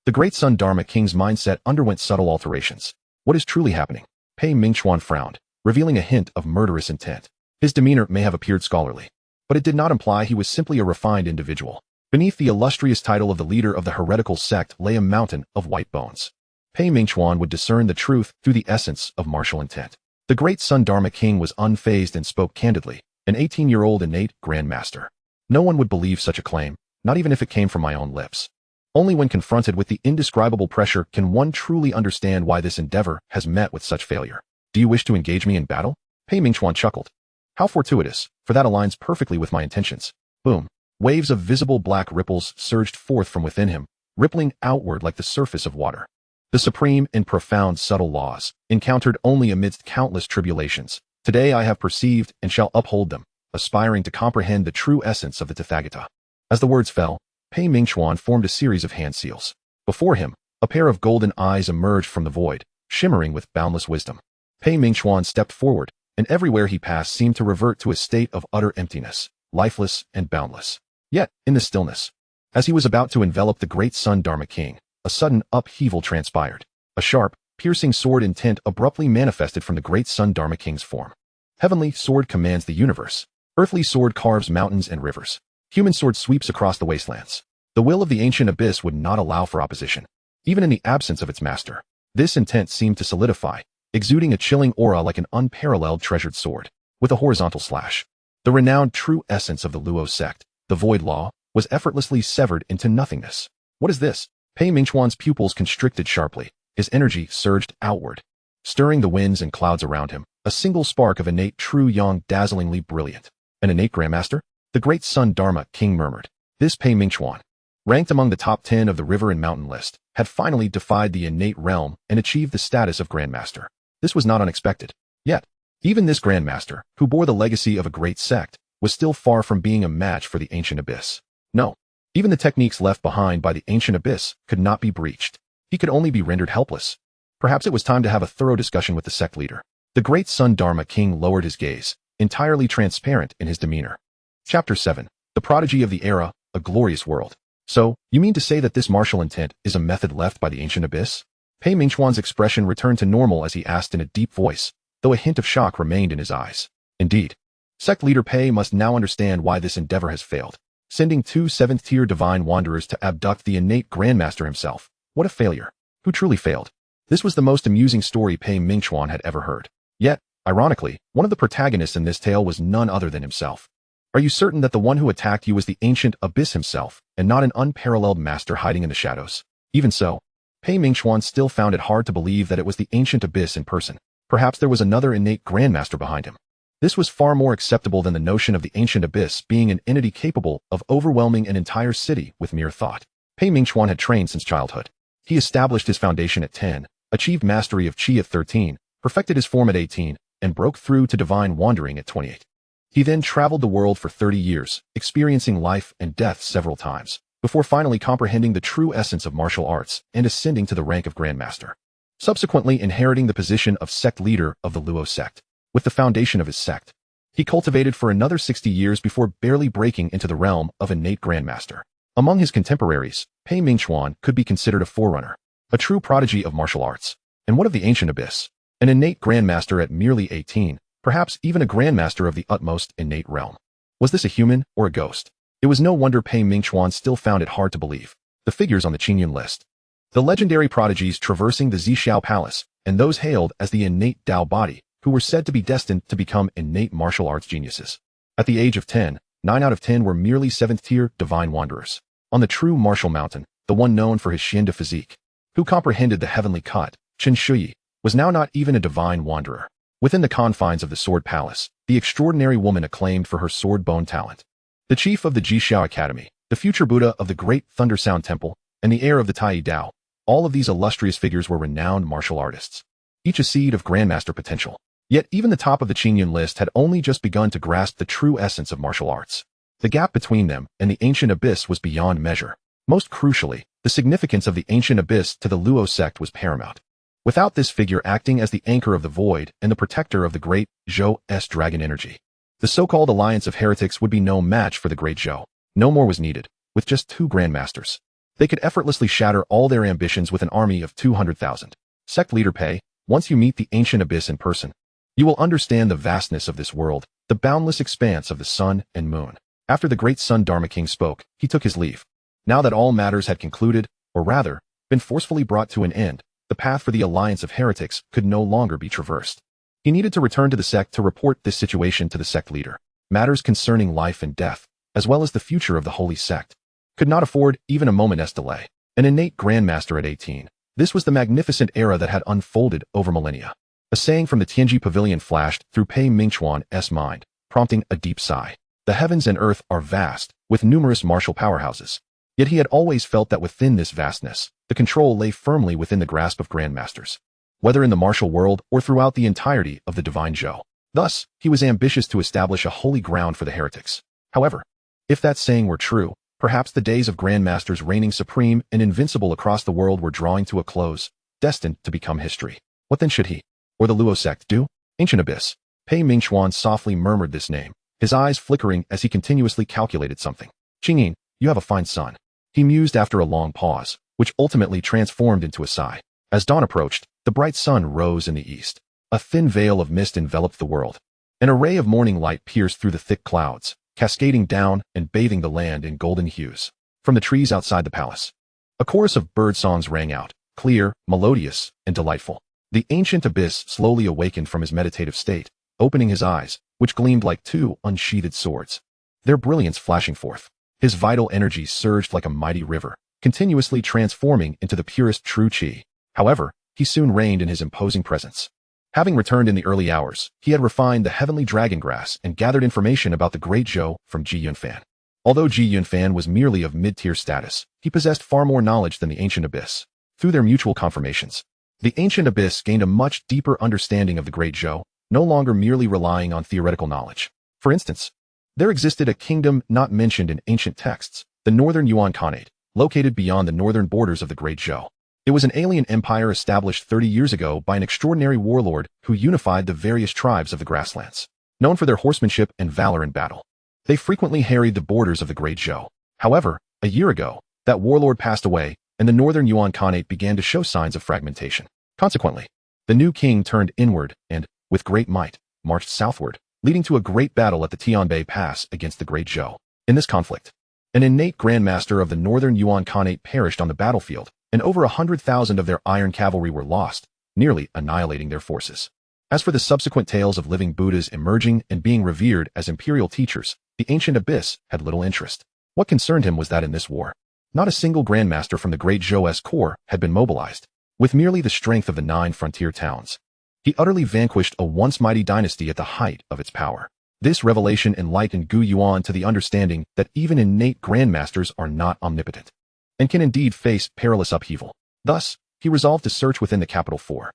the great Sun Dharma King's mindset underwent subtle alterations. What is truly happening? Pei Mingxuan frowned, revealing a hint of murderous intent. His demeanor may have appeared scholarly, but it did not imply he was simply a refined individual. Beneath the illustrious title of the leader of the heretical sect lay a mountain of white bones. Pei Mingxuan would discern the truth through the essence of martial intent. The great Sun Dharma King was unfazed and spoke candidly, an 18-year-old innate Grandmaster. No one would believe such a claim, not even if it came from my own lips. Only when confronted with the indescribable pressure can one truly understand why this endeavor has met with such failure. Do you wish to engage me in battle? Pei Mingxuan chuckled. How fortuitous, for that aligns perfectly with my intentions. Boom. Waves of visible black ripples surged forth from within him, rippling outward like the surface of water. The supreme and profound subtle laws, encountered only amidst countless tribulations, today I have perceived and shall uphold them, aspiring to comprehend the true essence of the Tathagata. As the words fell, Pei Mingxuan formed a series of hand seals. Before him, a pair of golden eyes emerged from the void, shimmering with boundless wisdom. Pei Mingxuan stepped forward, and everywhere he passed seemed to revert to a state of utter emptiness, lifeless and boundless. Yet, in the stillness, as he was about to envelop the great Sun Dharma King, a sudden upheaval transpired. A sharp, piercing sword intent abruptly manifested from the great Sun Dharma King's form. Heavenly sword commands the universe. Earthly sword carves mountains and rivers. Human sword sweeps across the wastelands. The will of the ancient abyss would not allow for opposition, even in the absence of its master. This intent seemed to solidify, exuding a chilling aura like an unparalleled treasured sword. With a horizontal slash, the renowned true essence of the Luo sect, the void law, was effortlessly severed into nothingness. What is this? Pei Mingxuan's pupils constricted sharply. His energy surged outward, stirring the winds and clouds around him, a single spark of innate true yang dazzlingly brilliant. An innate Grandmaster? The great Sun Dharma King murmured. This Pei Mingxuan, ranked among the top 10 of the river and mountain list, had finally defied the innate realm and achieved the status of Grandmaster. This was not unexpected. Yet, even this Grandmaster, who bore the legacy of a great sect, was still far from being a match for the ancient abyss. No, even the techniques left behind by the ancient abyss could not be breached. He could only be rendered helpless. Perhaps it was time to have a thorough discussion with the sect leader. The great Sun Dharma King lowered his gaze, entirely transparent in his demeanor. Chapter 7. The Prodigy of the Era, a Glorious World. So, you mean to say that this martial intent is a method left by the ancient abyss? Pei Mingxuan's expression returned to normal as he asked in a deep voice, though a hint of shock remained in his eyes. Indeed. Sect leader Pei must now understand why this endeavor has failed. Sending two 7th-tier divine wanderers to abduct the innate Grandmaster himself. What a failure. Who truly failed? This was the most amusing story Pei Mingxuan had ever heard. Yet, ironically, one of the protagonists in this tale was none other than himself. Are you certain that the one who attacked you was the ancient abyss himself, and not an unparalleled master hiding in the shadows? Even so, Pei Mingxuan still found it hard to believe that it was the ancient abyss in person. Perhaps there was another innate Grandmaster behind him. This was far more acceptable than the notion of the ancient abyss being an entity capable of overwhelming an entire city with mere thought. Pei Mingxuan had trained since childhood. He established his foundation at 10, achieved mastery of Qi at 13, perfected his form at 18, and broke through to divine wandering at 28. He then traveled the world for 30 years, experiencing life and death several times, before finally comprehending the true essence of martial arts and ascending to the rank of Grandmaster. Subsequently inheriting the position of sect leader of the Luo sect. With the foundation of his sect, he cultivated for another 60 years before barely breaking into the realm of innate Grandmaster. Among his contemporaries, Pei Mingxuan could be considered a forerunner, a true prodigy of martial arts. And what of the ancient abyss? An innate Grandmaster at merely 18, perhaps even a Grandmaster of the utmost innate realm. Was this a human or a ghost? It was no wonder Pei Mingxuan still found it hard to believe. The figures on the Qingyun list. The legendary prodigies traversing the Zhixiao Palace, and those hailed as the innate Dao body, who were said to be destined to become innate martial arts geniuses. At the age of 10, 9 out of 10 were merely 7th-tier divine wanderers. On the true martial mountain, the one known for his Xian de physique, who comprehended the heavenly cut, Chen Shuyi, was now not even a divine wanderer. Within the confines of the Sword Palace, the extraordinary woman acclaimed for her sword bone talent. The chief of the Jixiao Academy, the future Buddha of the Great Thunder Sound Temple, and the heir of the Tai Dao, all of these illustrious figures were renowned martial artists. Each a seed of Grandmaster potential. Yet even the top of the Qingyun list had only just begun to grasp the true essence of martial arts. The gap between them and the ancient abyss was beyond measure. Most crucially, the significance of the ancient abyss to the Luo sect was paramount. Without this figure acting as the anchor of the void and the protector of the great Zhou's dragon energy, the so-called alliance of heretics would be no match for the great Zhou. No more was needed. With just 2 Grandmasters, they could effortlessly shatter all their ambitions with an army of 200,000. Sect leader Pei, once you meet the ancient abyss in person, you will understand the vastness of this world, the boundless expanse of the sun and moon. After the great Sun Dharma King spoke, he took his leave. Now that all matters had concluded, or rather, been forcefully brought to an end, the path for the alliance of heretics could no longer be traversed. He needed to return to the sect to report this situation to the sect leader. Matters concerning life and death, as well as the future of the holy sect, could not afford even a moment's delay. An innate Grandmaster at 18. This was the magnificent era that had unfolded over millennia. A saying from the Tianji Pavilion flashed through Pei Mingxuan's mind, prompting a deep sigh. The heavens and earth are vast, with numerous martial powerhouses. Yet he had always felt that within this vastness, the control lay firmly within the grasp of Grandmasters, whether in the martial world or throughout the entirety of the divine Zhou. Thus, he was ambitious to establish a holy ground for the heretics. However, if that saying were true, perhaps the days of Grandmasters reigning supreme and invincible across the world were drawing to a close, destined to become history. What then should he, or the Luo sect, do? Ancient Abyss. Pei Mingxuan softly murmured this name, his eyes flickering as he continuously calculated something. Qingyin, you have a fine son. He mused after a long pause, which ultimately transformed into a sigh. As dawn approached, the bright sun rose in the east. A thin veil of mist enveloped the world. An array of morning light pierced through the thick clouds, cascading down and bathing the land in golden hues. From the trees outside the palace, a chorus of bird songs rang out, clear, melodious, and delightful. The ancient Abyss slowly awakened from his meditative state, opening his eyes, which gleamed like 2 unsheathed swords, their brilliance flashing forth. His vital energy surged like a mighty river, continuously transforming into the purest true qi. However, he soon reigned in his imposing presence. Having returned in the early hours, he had refined the heavenly dragon grass and gathered information about the great Zhou from Ji Yunfan. Although Gu Yuan was merely of mid-tier status, he possessed far more knowledge than the Ancient Abyss. Through their mutual confirmations, the Ancient Abyss gained a much deeper understanding of the Great Zhou, no longer merely relying on theoretical knowledge. For instance, there existed a kingdom not mentioned in ancient texts, the Northern Yuan Khanate, located beyond the northern borders of the Great Zhou. It was an alien empire established 30 years ago by an extraordinary warlord who unified the various tribes of the grasslands. Known for their horsemanship and valor in battle, they frequently harried the borders of the Great Zhou. However, a year ago, that warlord passed away, and the Northern Yuan Khanate began to show signs of fragmentation. Consequently, the new king turned inward and, with great might, marched southward, leading to a great battle at the Tianbei Pass against the Great Zhou. In this conflict, an innate Grandmaster of the Northern Yuan Khanate perished on the battlefield, and over 100,000 of their iron cavalry were lost, nearly annihilating their forces. As for the subsequent tales of living Buddhas emerging and being revered as imperial teachers, the Ancient Abyss had little interest. What concerned him was that in this war, not a single Grandmaster from the Great Zhou's core had been mobilized. With merely the strength of the 9 frontier towns, he utterly vanquished a once mighty dynasty at the height of its power. This revelation enlightened Gu Yuan to the understanding that even innate Grandmasters are not omnipotent, and can indeed face perilous upheaval. Thus, he resolved to search within the capital for.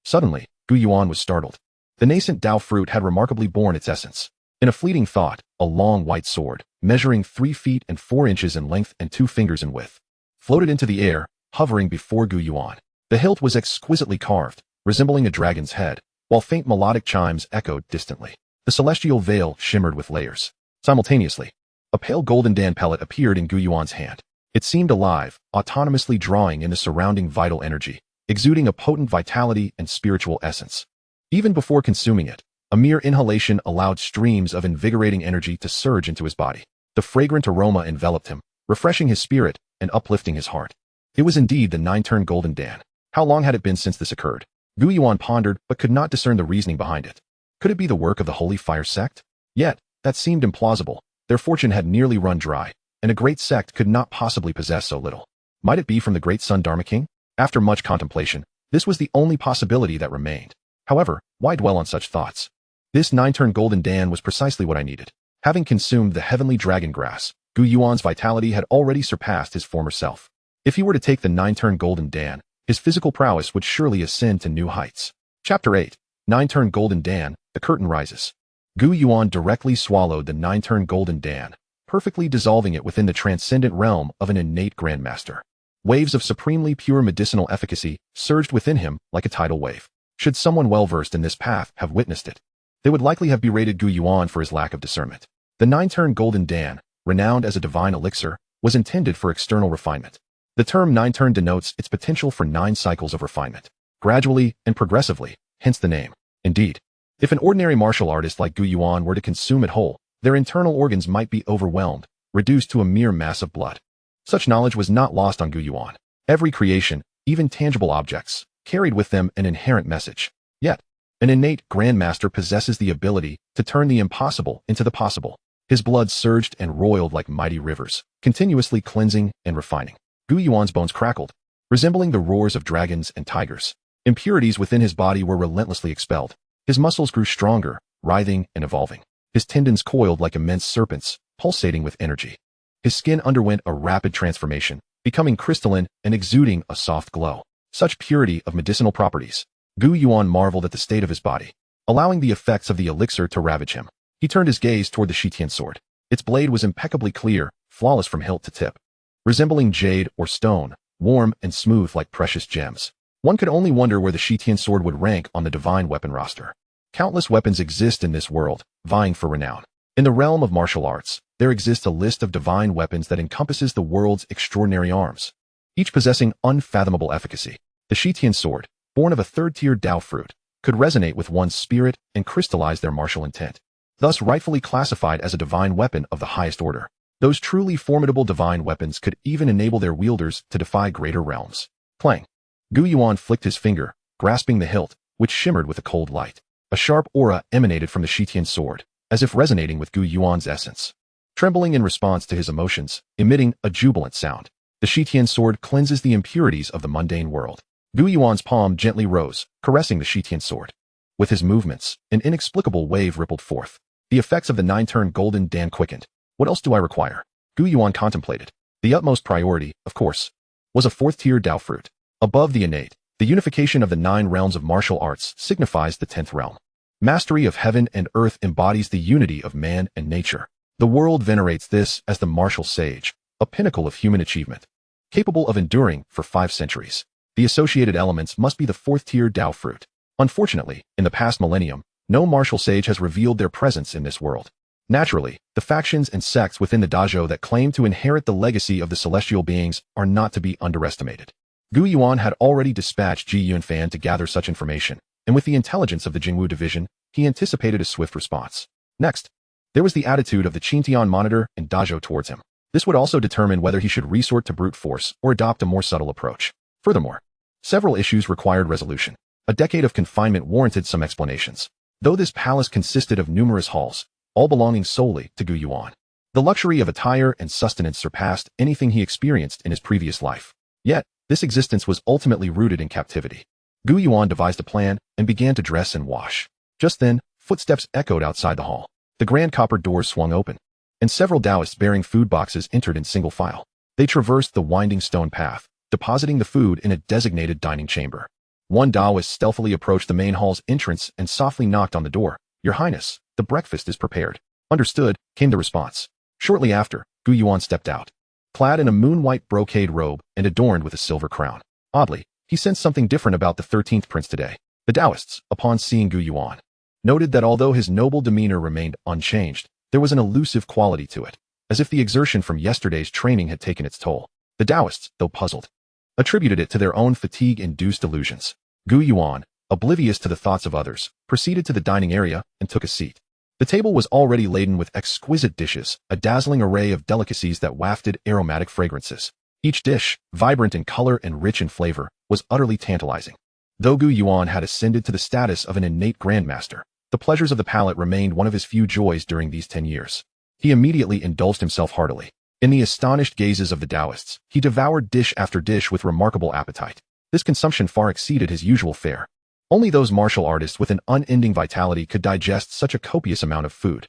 Suddenly, Gu Yuan was startled. The nascent Dao fruit had remarkably borne its essence. In a fleeting thought, a long white sword, measuring 3 feet and 4 inches in length and 2 fingers in width, floated into the air, hovering before Gu Yuan. The hilt was exquisitely carved, resembling a dragon's head, while faint melodic chimes echoed distantly. The celestial veil shimmered with layers. Simultaneously, a pale golden dan pellet appeared in Gu Yuan's hand. It seemed alive, autonomously drawing in the surrounding vital energy, exuding a potent vitality and spiritual essence. Even before consuming it, a mere inhalation allowed streams of invigorating energy to surge into his body. The fragrant aroma enveloped him, refreshing his spirit and uplifting his heart. It was indeed the 9-turn golden dan. How long had it been since this occurred? Gu Yuan pondered but could not discern the reasoning behind it. Could it be the work of the Holy Fire sect? Yet, that seemed implausible. Their fortune had nearly run dry, and a great sect could not possibly possess so little. Might it be from the great Sun Dharma King? After much contemplation, this was the only possibility that remained. However, why dwell on such thoughts? This 9-turn golden dan was precisely what I needed. Having consumed the heavenly dragon grass, Gu Yuan's vitality had already surpassed his former self. If he were to take the 9-turn golden dan, his physical prowess would surely ascend to new heights. Chapter 8. 9-turn golden dan, the curtain rises. Gu Yuan directly swallowed the 9-turn golden dan, perfectly dissolving it within the transcendent realm of an innate Grandmaster. Waves of supremely pure medicinal efficacy surged within him like a tidal wave. Should someone well-versed in this path have witnessed it, they would likely have berated Gu Yuan for his lack of discernment. The 9-turn golden dan, renowned as a divine elixir, was intended for external refinement. The term 9-turn denotes its potential for 9 cycles of refinement, gradually and progressively, hence the name. Indeed, if an ordinary martial artist like Gu Yuan were to consume it whole, their internal organs might be overwhelmed, reduced to a mere mass of blood. Such knowledge was not lost on Gu Yuan. Every creation, even tangible objects, carried with them an inherent message. Yet, an innate Grandmaster possesses the ability to turn the impossible into the possible. His blood surged and roiled like mighty rivers, continuously cleansing and refining. Gu Yuan's bones crackled, resembling the roars of dragons and tigers. Impurities within his body were relentlessly expelled. His muscles grew stronger, writhing and evolving. His tendons coiled like immense serpents, pulsating with energy. His skin underwent a rapid transformation, becoming crystalline and exuding a soft glow. Such purity of medicinal properties. Gu Yuan marveled at the state of his body, allowing the effects of the elixir to ravage him. He turned his gaze toward the Shitian sword. Its blade was impeccably clear, flawless from hilt to tip, resembling jade or stone, warm and smooth like precious gems. One could only wonder where the Shitian sword would rank on the divine weapon roster. Countless weapons exist in this world, vying for renown. In the realm of martial arts, there exists a list of divine weapons that encompasses the world's extraordinary arms, each possessing unfathomable efficacy. The Shitian sword, born of a 3rd-tier Dao fruit, could resonate with one's spirit and crystallize their martial intent, thus rightfully classified as a divine weapon of the highest order. Those truly formidable divine weapons could even enable their wielders to defy greater realms. Clang. Gu Yuan flicked his finger, grasping the hilt, which shimmered with a cold light. A sharp aura emanated from the Shitian sword, as if resonating with Gu Yuan's essence. Trembling in response to his emotions, emitting a jubilant sound, the Shitian sword cleanses the impurities of the mundane world. Gu Yuan's palm gently rose, caressing the Shitian sword. With his movements, an inexplicable wave rippled forth. The effects of the 9-turn golden dan quickened. What else do I require? Gu Yuan contemplated. The utmost priority, of course, was a fourth-tier Dao fruit. Above the innate, the unification of the 9 realms of martial arts signifies the 10th realm. Mastery of heaven and earth embodies the unity of man and nature. The world venerates this as the martial sage, a pinnacle of human achievement, capable of enduring for 5 centuries. The associated elements must be the 4th-tier Dao fruit. Unfortunately, in the past millennium, no martial sage has revealed their presence in this world. Naturally, the factions and sects within the Dazhou that claim to inherit the legacy of the celestial beings are not to be underestimated. Gu Yuan had already dispatched Ji Yunfan to gather such information, and with the intelligence of the Jingwu division, he anticipated a swift response. Next, there was the attitude of the Qintian monitor and Dazhou towards him. This would also determine whether he should resort to brute force or adopt a more subtle approach. Furthermore, several issues required resolution. A decade of confinement warranted some explanations. Though this palace consisted of numerous halls, all belonging solely to Gu Yuan, the luxury of attire and sustenance surpassed anything he experienced in his previous life. Yet, this existence was ultimately rooted in captivity. Gu Yuan devised a plan and began to dress and wash. Just then, footsteps echoed outside the hall. The grand copper doors swung open, and several Taoists bearing food boxes entered in single file. They traversed the winding stone path, depositing the food in a designated dining chamber. One Taoist stealthily approached the main hall's entrance and softly knocked on the door. "Your Highness, the breakfast is prepared." "Understood," came the response. Shortly after, Gu Yuan stepped out, clad in a moon-white brocade robe and adorned with a silver crown. Oddly, he sensed something different about the 13th prince today. The Taoists, upon seeing Gu Yuan, noted that although his noble demeanor remained unchanged, there was an elusive quality to it, as if the exertion from yesterday's training had taken its toll. The Taoists, though puzzled, attributed it to their own fatigue-induced illusions. Gu Yuan, oblivious to the thoughts of others, proceeded to the dining area and took a seat. The table was already laden with exquisite dishes, a dazzling array of delicacies that wafted aromatic fragrances. Each dish, vibrant in color and rich in flavor, was utterly tantalizing. Though Gu Yuan had ascended to the status of an innate Grandmaster, the pleasures of the palate remained one of his few joys during these 10 years. He immediately indulged himself heartily. In the astonished gazes of the Taoists, he devoured dish after dish with remarkable appetite. This consumption far exceeded his usual fare. Only those martial artists with an unending vitality could digest such a copious amount of food.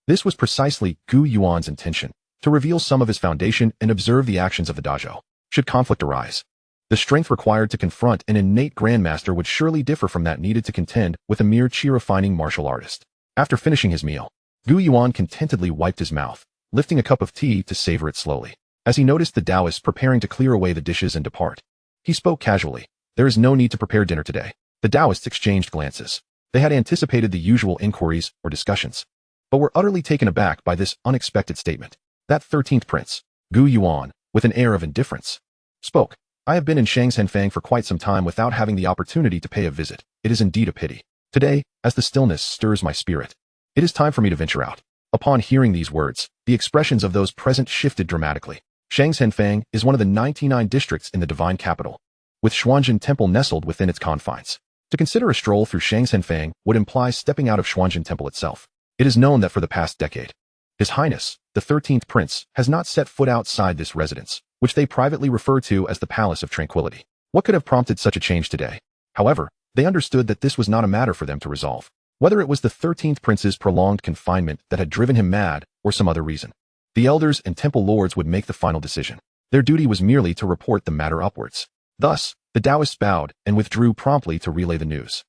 This was precisely Gu Yuan's intention, to reveal some of his foundation and observe the actions of the Dazhou. Should conflict arise, the strength required to confront an innate Grandmaster would surely differ from that needed to contend with a mere chi-refining martial artist. After finishing his meal, Gu Yuan contentedly wiped his mouth, lifting a cup of tea to savor it slowly. As he noticed the Taoists preparing to clear away the dishes and depart, he spoke casually. "There is no need to prepare dinner today." The Taoists exchanged glances. They had anticipated the usual inquiries or discussions, but were utterly taken aback by this unexpected statement. That 13th prince, Gu Yuan, with an air of indifference, spoke. "I have been in Shangshengfang for quite some time without having the opportunity to pay a visit. It is indeed a pity. Today, as the stillness stirs my spirit, it is time for me to venture out." Upon hearing these words, the expressions of those present shifted dramatically. Shangshengfang is one of the 99 districts in the divine capital, with Xuan Zhen Temple nestled within its confines. To consider a stroll through Shangshengfang would imply stepping out of Xuan Zhen Temple itself. It is known that for the past decade, His Highness, the 13th Prince, has not set foot outside this residence, which they privately refer to as the Palace of Tranquility. What could have prompted such a change today? However, they understood that this was not a matter for them to resolve. Whether it was the 13th Prince's prolonged confinement that had driven him mad or some other reason, the elders and temple lords would make the final decision. Their duty was merely to report the matter upwards. Thus, the Taoists bowed and withdrew promptly to relay the news.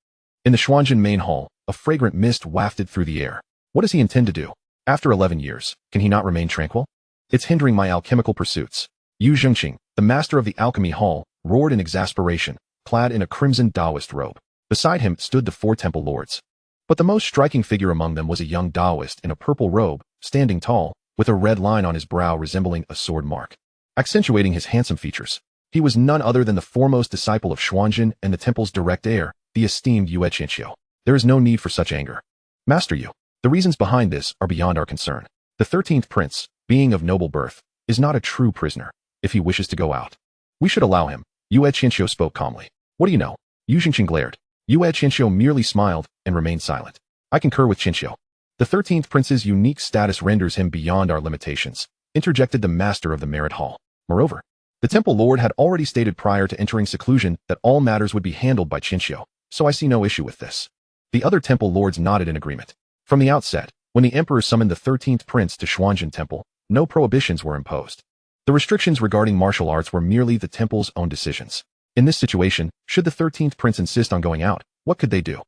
In the Xuanzhen main hall, a fragrant mist wafted through the air. What does he intend to do? After 11 years, can he not remain tranquil? It's hindering my alchemical pursuits. Yu Zhengqing, the master of the alchemy hall, roared in exasperation, clad in a crimson Taoist robe. Beside him stood the 4 temple lords. But the most striking figure among them was a young Taoist in a purple robe, standing tall, with a red line on his brow resembling a sword mark, accentuating his handsome features. He was none other than the foremost disciple of Xuanzhen and the temple's direct heir, the esteemed Yue Qianxiu. There is no need for such anger, Master Yu. The reasons behind this are beyond our concern. The 13th Prince, being of noble birth, is not a true prisoner. If he wishes to go out, we should allow him. Yue Qianxiu spoke calmly. What do you know? Yu Zhengqing glared. Yue Qianxiu merely smiled and remained silent. I concur with Qianxiu. The 13th Prince's unique status renders him beyond our limitations, interjected the master of the Merit Hall. Moreover, the temple lord had already stated prior to entering seclusion that all matters would be handled by Qianxiu, so I see no issue with this. The other temple lords nodded in agreement. From the outset, When the emperor summoned the 13th prince to Xuan Zhen Temple, no prohibitions were imposed. The restrictions regarding martial arts were merely the temple's own decisions. In this situation, should the 13th prince insist on going out, what could they do?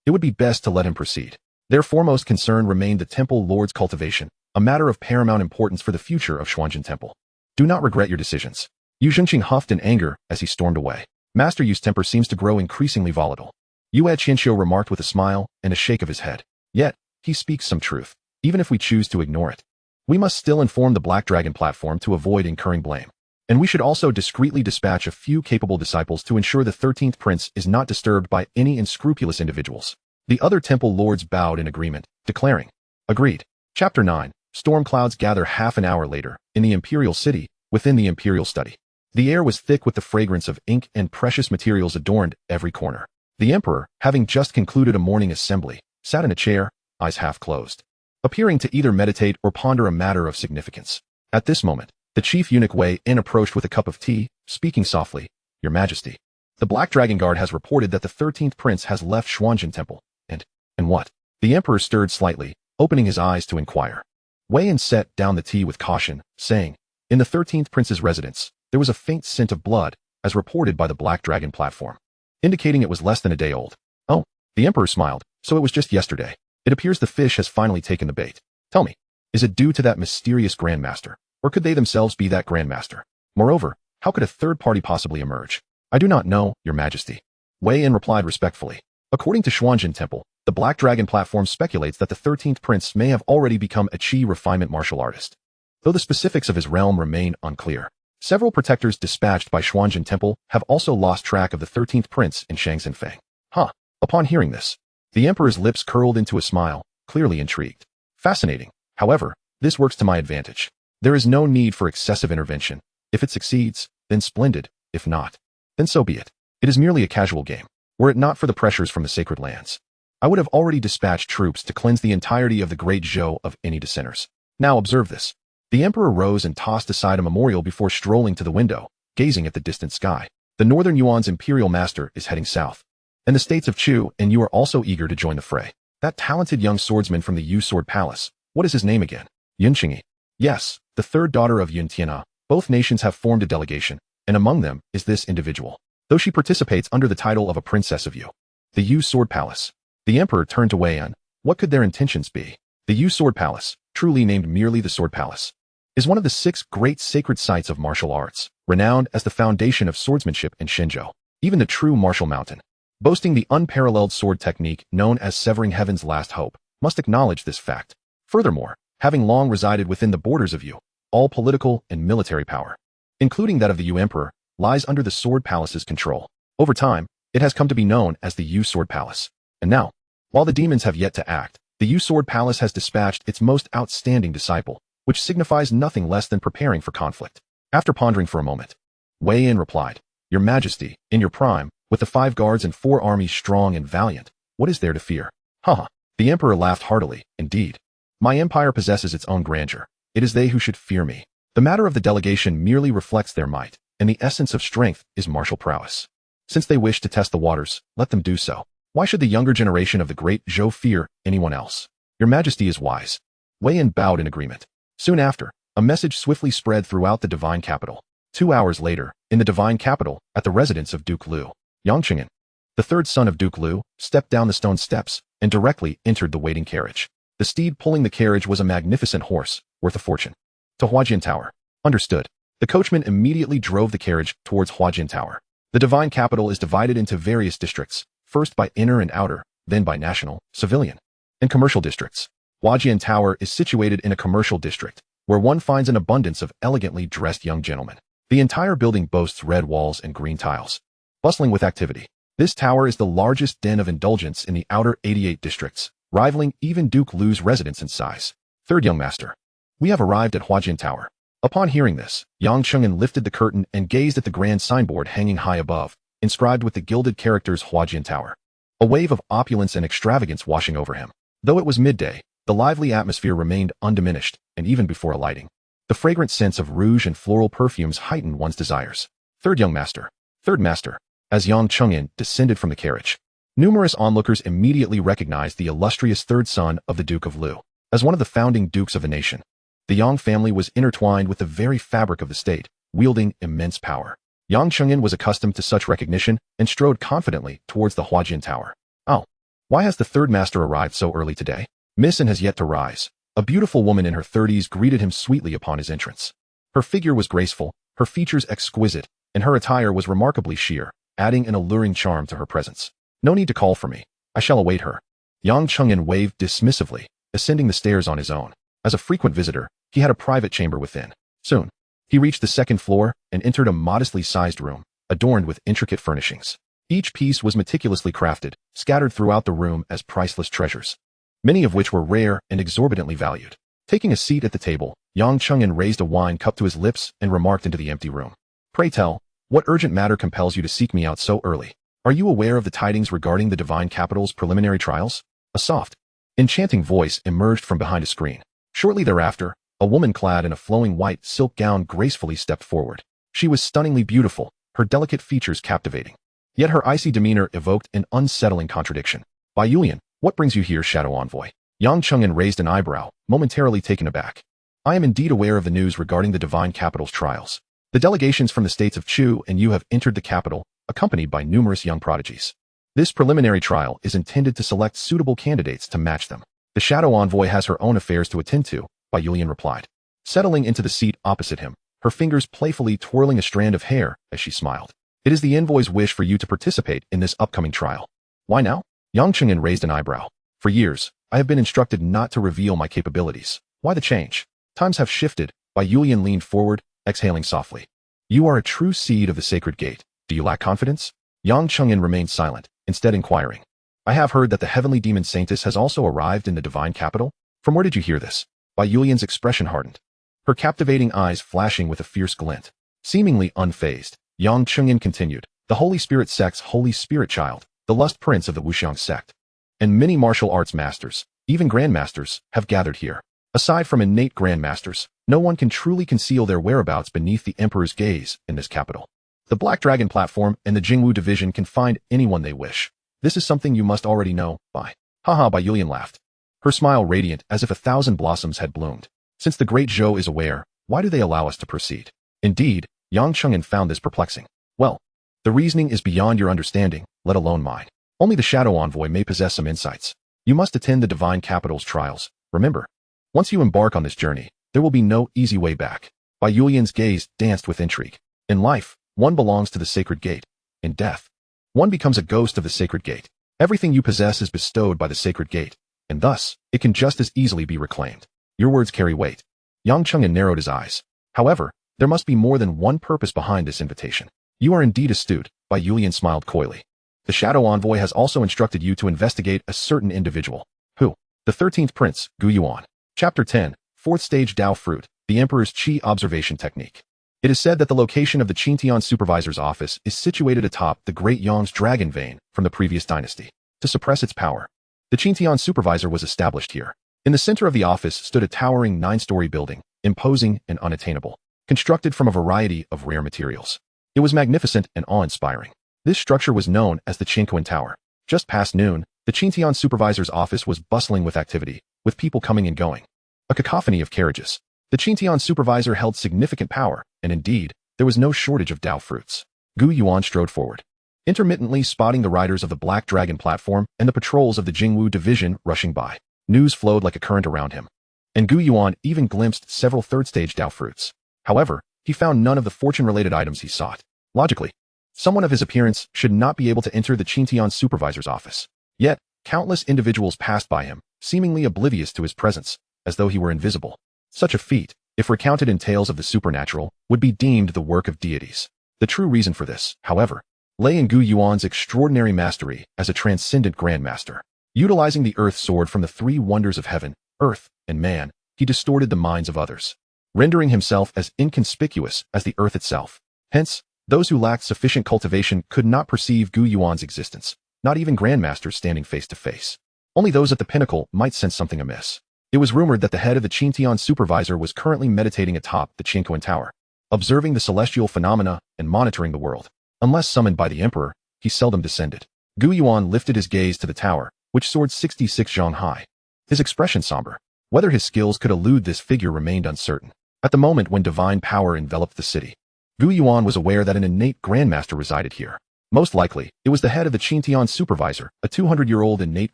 It would be best to let him proceed. Their foremost concern remained the temple lord's cultivation, a matter of paramount importance for the future of Xuan Zhen Temple. Do not regret your decisions. Yu Zhenqing huffed in anger as he stormed away. Master Yu's temper seems to grow increasingly volatile. Yue Qianxiu remarked with a smile and a shake of his head. Yet, he speaks some truth, even if we choose to ignore it. We must still inform the Black Dragon platform to avoid incurring blame. And we should also discreetly dispatch a few capable disciples to ensure the 13th prince is not disturbed by any unscrupulous individuals. The other temple lords bowed in agreement, declaring, "Agreed." Chapter 9. Storm clouds gather half an hour later, in the imperial city, within the imperial study. The air was thick with the fragrance of ink and precious materials adorned every corner. The emperor, having just concluded a morning assembly, sat in a chair, eyes half closed, appearing to either meditate or ponder a matter of significance. At this moment, the chief eunuch Wei In approached with a cup of tea, speaking softly, "Your Majesty, the Black Dragon Guard has reported that the 13th prince has left Xuan Zhen Temple, and what?" The emperor stirred slightly, opening his eyes to inquire. Wei In set down the tea with caution, saying, "In the 13th prince's residence, there was a faint scent of blood, as reported by the Black Dragon platform, indicating it was less than a day old." "Oh," the emperor smiled, "so it was just yesterday. It appears the fish has finally taken the bait. Tell me, is it due to that mysterious Grandmaster, or could they themselves be that Grandmaster? Moreover, how could a third party possibly emerge?" "I do not know, Your Majesty." Wei In replied respectfully. According to Xuan Zhen Temple, the Black Dragon platform speculates that the 13th prince may have already become a Qi refinement martial artist, though the specifics of his realm remain unclear. Several protectors dispatched by Xuan Zhen Temple have also lost track of the 13th prince in Shangxinfeng. Huh. Upon hearing this, the emperor's lips curled into a smile, clearly intrigued. Fascinating. However, this works to my advantage. There is no need for excessive intervention. If it succeeds, then splendid. If not, then so be it. It is merely a casual game. Were it not for the pressures from the sacred lands, I would have already dispatched troops to cleanse the entirety of the Great Zhou of any dissenters. Now observe this. The emperor rose and tossed aside a memorial before strolling to the window, gazing at the distant sky. The northern Yuan's imperial master is heading south, and the states of Chu and Yu are also eager to join the fray. That talented young swordsman from the Yu Sword Palace, what is his name again? Yun Qingyi. Yes, the third daughter of Yun Tian'e. Both nations have formed a delegation, and among them is this individual, though she participates under the title of a princess of Yu. The Yu Sword Palace. The emperor turned to Wei In. What could their intentions be? The Yu Sword Palace, truly named merely the Sword Palace, is one of the 6 great sacred sites of martial arts, renowned as the foundation of swordsmanship in Shenzhou, even the true martial mountain. Boasting the unparalleled sword technique known as Severing Heaven's Last Hope, must acknowledge this fact. Furthermore, having long resided within the borders of Yu, all political and military power, including that of the Yu Emperor, lies under the Sword Palace's control. Over time, it has come to be known as the Yu Sword Palace. And now, while the demons have yet to act, the Yu Sword Palace has dispatched its most outstanding disciple, which signifies nothing less than preparing for conflict. After pondering for a moment, Wei In replied, "Your Majesty, in your prime, with the 5 guards and 4 armies strong and valiant, what is there to fear?" Haha. The emperor laughed heartily. "Indeed. My empire possesses its own grandeur. It is they who should fear me. The matter of the delegation merely reflects their might, and the essence of strength is martial prowess. Since they wish to test the waters, let them do so. Why should the younger generation of the Great Zhou fear anyone else? Your Majesty is wise." Wei In bowed in agreement. Soon after, a message swiftly spread throughout the divine capital. 2 hours later, in the divine capital, at the residence of Duke Liu, Yang Qingyan, the third son of Duke Liu, stepped down the stone steps and directly entered the waiting carriage. The steed pulling the carriage was a magnificent horse, worth a fortune. To Huajian Tower. Understood. The coachman immediately drove the carriage towards Huajian Tower. The divine capital is divided into various districts, first by inner and outer, then by national, civilian, and commercial districts. Huajian Tower is situated in a commercial district, where one finds an abundance of elegantly dressed young gentlemen. The entire building boasts red walls and green tiles, bustling with activity. This tower is the largest den of indulgence in the outer 88 districts, rivaling even Duke Liu's residence in size. Third young master. We have arrived at Huajian Tower. Upon hearing this, Yang Cheng'an lifted the curtain and gazed at the grand signboard hanging high above, inscribed with the gilded characters Huajian Tower. A wave of opulence and extravagance washing over him. Though it was midday, the lively atmosphere remained undiminished, and even before alighting, the fragrant scents of rouge and floral perfumes heightened one's desires. Third young master. Third master. As Yang Cheng'an descended from the carriage, numerous onlookers immediately recognized the illustrious third son of the Duke of Liu. As one of the founding dukes of a nation, the Yang family was intertwined with the very fabric of the state, wielding immense power. Yang Cheng'an was accustomed to such recognition and strode confidently towards the Huajin Tower. Oh, why has the third master arrived so early today? Miss and has yet to rise. A beautiful woman in her 30s greeted him sweetly upon his entrance. Her figure was graceful, her features exquisite, and her attire was remarkably sheer, adding an alluring charm to her presence. No need to call for me. I shall await her. Yang Cheng'an waved dismissively, ascending the stairs on his own. As a frequent visitor, he had a private chamber within. Soon, he reached the second floor and entered a modestly sized room, adorned with intricate furnishings. Each piece was meticulously crafted, scattered throughout the room as priceless treasures, many of which were rare and exorbitantly valued. Taking a seat at the table, Yang Cheng'an raised a wine cup to his lips and remarked into the empty room. Pray tell, what urgent matter compels you to seek me out so early? Are you aware of the tidings regarding the divine capital's preliminary trials? A soft, enchanting voice emerged from behind a screen. Shortly thereafter, a woman clad in a flowing white silk gown gracefully stepped forward. She was stunningly beautiful, her delicate features captivating. Yet her icy demeanor evoked an unsettling contradiction. Bai Yulian, what brings you here, Shadow Envoy? Yang Cheng'an raised an eyebrow, momentarily taken aback. I am indeed aware of the news regarding the divine capital's trials. The delegations from the states of Chu and Yu have entered the capital, accompanied by numerous young prodigies. This preliminary trial is intended to select suitable candidates to match them. The Shadow Envoy has her own affairs to attend to, Bai Yulian replied. Settling into the seat opposite him, her fingers playfully twirling a strand of hair as she smiled. It is the envoy's wish for you to participate in this upcoming trial. Why now? Yang Cheng'an raised an eyebrow. For years, I have been instructed not to reveal my capabilities. Why the change? Times have shifted. Bai Yulian leaned forward, exhaling softly. You are a true seed of the Sacred Gate. Do you lack confidence? Yang Cheng'an remained silent, instead inquiring. I have heard that the heavenly demon Saintess has also arrived in the divine capital. From where did you hear this? Bai Yulian's expression hardened, her captivating eyes flashing with a fierce glint. Seemingly unfazed, Yang Cheng'an continued. The Holy Spirit sect's Holy Spirit child, the lust prince of the Wuxiang sect, and many martial arts masters, even grandmasters, have gathered here. Aside from innate grandmasters, no one can truly conceal their whereabouts beneath the emperor's gaze in this capital. The Black Dragon platform and the Jingwu division can find anyone they wish. This is something you must already know. Bai Yulian laughed, her smile radiant as if 1,000 blossoms had bloomed. Since the Great Zhou is aware, why do they allow us to proceed? Indeed, Yang Cheng'an found this perplexing. Well, the reasoning is beyond your understanding, let alone mine. Only the Shadow Envoy may possess some insights. You must attend the divine capital's trials. Remember, once you embark on this journey, there will be no easy way back. Bai Yulian's gaze danced with intrigue. In life, one belongs to the Sacred Gate. In death, one becomes a ghost of the Sacred Gate. Everything you possess is bestowed by the Sacred Gate, and thus, it can just as easily be reclaimed. Your words carry weight. Yang Cheng'an narrowed his eyes. However, there must be more than one purpose behind this invitation. You are indeed astute, Bai Yulian smiled coyly. The Shadow Envoy has also instructed you to investigate a certain individual. Who? The 13th Prince, Gu Yuan. Chapter 10, 4th Stage Dao Fruit, the Emperor's Qi Observation Technique. It is said that the location of the Qintian Supervisor's office is situated atop the Great Yang's dragon vein from the previous dynasty. To suppress its power, the Qintian Supervisor was established here. In the center of the office stood a towering 9-story building, imposing and unattainable, constructed from a variety of rare materials. It was magnificent and awe-inspiring. This structure was known as the Qinquan Tower. Just past noon, the Qintian Supervisor's office was bustling with activity, with people coming and going. A cacophony of carriages. The Qintian Supervisor held significant power, and indeed, there was no shortage of Dao fruits. Gu Yuan strode forward, intermittently spotting the riders of the Black Dragon platform and the patrols of the Jingwu division rushing by. News flowed like a current around him, and Gu Yuan even glimpsed several third-stage Dao fruits. However, he found none of the fortune-related items he sought. Logically, someone of his appearance should not be able to enter the Qintian Supervisor's office. Yet, countless individuals passed by him, seemingly oblivious to his presence, as though he were invisible. Such a feat, if recounted in tales of the supernatural, would be deemed the work of deities. The true reason for this, however, lay in Gu Yuan's extraordinary mastery as a transcendent grandmaster. Utilizing the earth sword from the 3 wonders of heaven, earth, and man, he distorted the minds of others, rendering himself as inconspicuous as the earth itself. Hence, those who lacked sufficient cultivation could not perceive Gu Yuan's existence, not even grandmasters standing face to face. Only those at the pinnacle might sense something amiss. It was rumored that the head of the Qintian Supervisor was currently meditating atop the Qinquan Tower, observing the celestial phenomena and monitoring the world. Unless summoned by the emperor, he seldom descended. Gu Yuan lifted his gaze to the tower, which soared 66 zhang high. His expression somber. Whether his skills could elude this figure remained uncertain. At the moment when divine power enveloped the city, Gu Yuan was aware that an innate Grandmaster resided here. Most likely, it was the head of the Qintian supervisor, a 200-year-old innate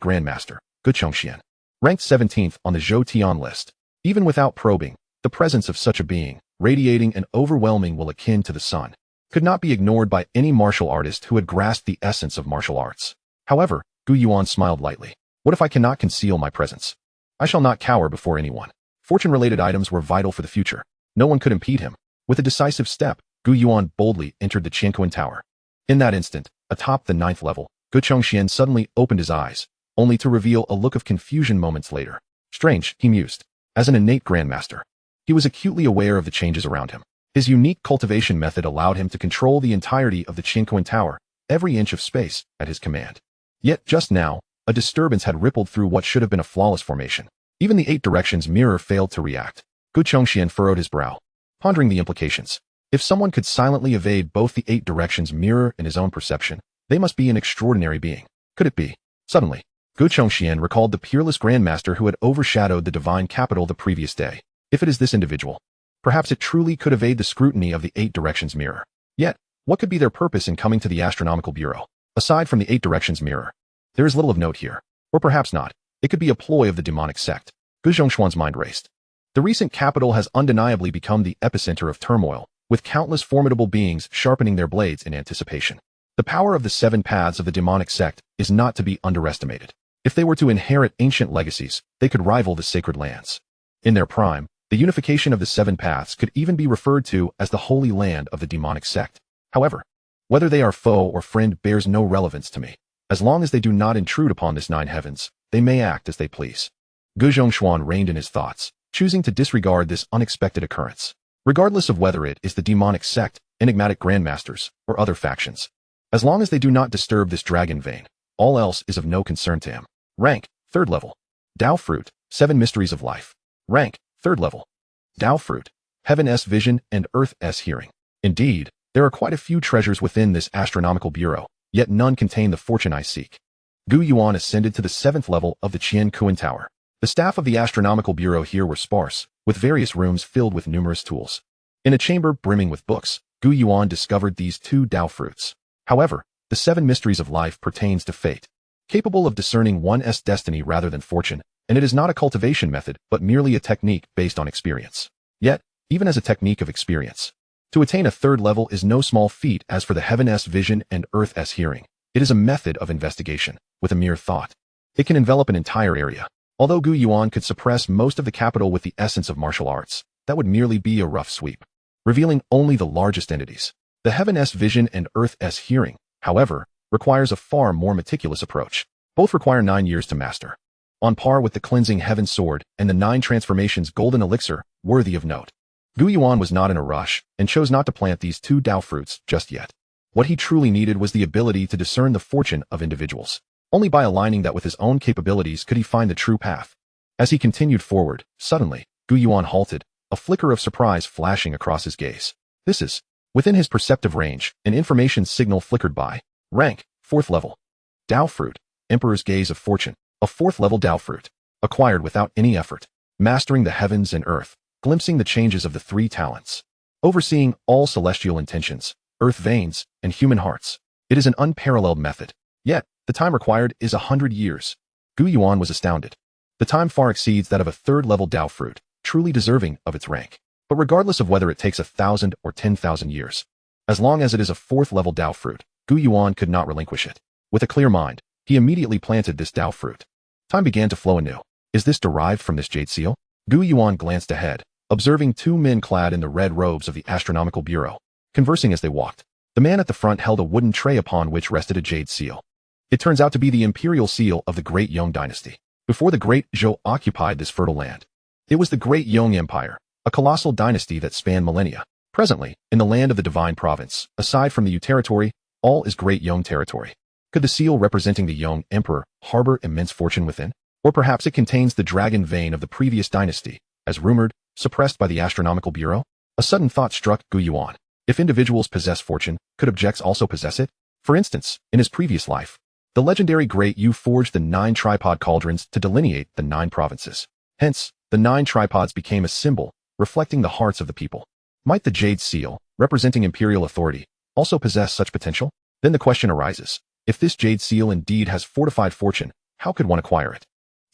Grandmaster, Gu Chongxian, ranked 17th on the Zhou Tian list. Even without probing, the presence of such a being, radiating an overwhelming will akin to the sun, could not be ignored by any martial artist who had grasped the essence of martial arts. However, Gu Yuan smiled lightly. What if I cannot conceal my presence? I shall not cower before anyone. Fortune-related items were vital for the future. No one could impede him. With a decisive step, Gu Yuan boldly entered the Qianquan Tower. In that instant, atop the 9th level, Gu Chongxian suddenly opened his eyes, only to reveal a look of confusion moments later. Strange, he mused. As an innate Grandmaster, he was acutely aware of the changes around him. His unique cultivation method allowed him to control the entirety of the Qianquan Tower, every inch of space at his command. Yet just now, a disturbance had rippled through what should have been a flawless formation. Even the 8 Directions mirror failed to react. Gu Chongxian furrowed his brow, pondering the implications. If someone could silently evade both the 8 Directions mirror and his own perception, they must be an extraordinary being. Could it be? Suddenly, Gu Chongxian recalled the peerless Grandmaster who had overshadowed the divine capital the previous day. If it is this individual, perhaps it truly could evade the scrutiny of the 8 Directions mirror. Yet, what could be their purpose in coming to the Astronomical Bureau? Aside from the 8 Directions mirror, there is little of note here. Or perhaps not. It could be a ploy of the demonic sect. Gu Zhongshuan's mind raced. The recent capital has undeniably become the epicenter of turmoil, with countless formidable beings sharpening their blades in anticipation. The power of the 7 paths of the demonic sect is not to be underestimated. If they were to inherit ancient legacies, they could rival the sacred lands. In their prime, the unification of the 7 paths could even be referred to as the holy land of the demonic sect. However, whether they are foe or friend bears no relevance to me. As long as they do not intrude upon this 9 heavens, they may act as they please. Gu Zhongshuan reined in his thoughts, choosing to disregard this unexpected occurrence. Regardless of whether it is the demonic sect, enigmatic grandmasters, or other factions. As long as they do not disturb this dragon vein, all else is of no concern to him. Rank, 3rd level. Dao Fruit, 7 Mysteries of Life. Rank, 3rd level. Dao Fruit, Heaven-S Vision and Earth-S Hearing. Indeed, there are quite a few treasures within this astronomical bureau, yet none contain the fortune I seek. Gu Yuan ascended to the 7th level of the Qianquan Tower. The staff of the astronomical bureau here were sparse, with various rooms filled with numerous tools. In a chamber brimming with books, Gu Yuan discovered these 2 Dao Fruits. However, the 7 Mysteries of Life pertains to fate, capable of discerning one's destiny rather than fortune, and it is not a cultivation method but merely a technique based on experience. Yet, even as a technique of experience, to attain a 3rd level is no small feat. As for the Heaven-S Vision and Earth-S Hearing, it is a method of investigation, with a mere thought. It can envelop an entire area. Although Gu Yuan could suppress most of the capital with the essence of martial arts, that would merely be a rough sweep, revealing only the largest entities. The Heaven-S Vision and Earth-S Hearing, however, requires a far more meticulous approach. Both require 9 years to master. On par with the Cleansing Heaven Sword and the 9 Transformations Golden Elixir, worthy of note. Gu Yuan was not in a rush, and chose not to plant these 2 Dao Fruits just yet. What he truly needed was the ability to discern the fortune of individuals. Only by aligning that with his own capabilities could he find the true path. As he continued forward, suddenly, Gu Yuan halted, a flicker of surprise flashing across his gaze. This is, within his perceptive range, an information signal flickered by. Rank, 4th level. Dao Fruit, Emperor's Gaze of Fortune, a 4th level Dao Fruit, acquired without any effort, mastering the heavens and earth, glimpsing the changes of the 3 talents, overseeing all celestial intentions, earth veins, and human hearts. It is an unparalleled method. Yet, the time required is 100 years. Gu Yuan was astounded. The time far exceeds that of a 3rd level Dao Fruit, truly deserving of its rank. But regardless of whether it takes 1,000 or 10,000 years, as long as it is a 4th level Dao Fruit, Gu Yuan could not relinquish it. With a clear mind, he immediately planted this Dao Fruit. Time began to flow anew. Is this derived from this jade seal? Gu Yuan glanced ahead, observing 2 men clad in the red robes of the Astronomical Bureau, conversing as they walked. The man at the front held a wooden tray upon which rested a jade seal. It turns out to be the imperial seal of the Great Yong Dynasty. Before the Great Zhou occupied this fertile land, it was the Great Yong Empire, a colossal dynasty that spanned millennia. Presently, in the land of the Divine Province, aside from the Yu territory, all is Great Yong territory. Could the seal representing the Yong Emperor harbor immense fortune within? Or perhaps it contains the dragon vein of the previous dynasty, as rumored, suppressed by the Astronomical Bureau? A sudden thought struck Gu Yuan. If individuals possess fortune, could objects also possess it? For instance, in his previous life, the legendary Great Yu forged the 9 tripod cauldrons to delineate the 9 provinces. Hence, the 9 tripods became a symbol, reflecting the hearts of the people. Might the Jade Seal, representing imperial authority, also possess such potential? Then the question arises, if this Jade Seal indeed has fortified fortune, how could one acquire it?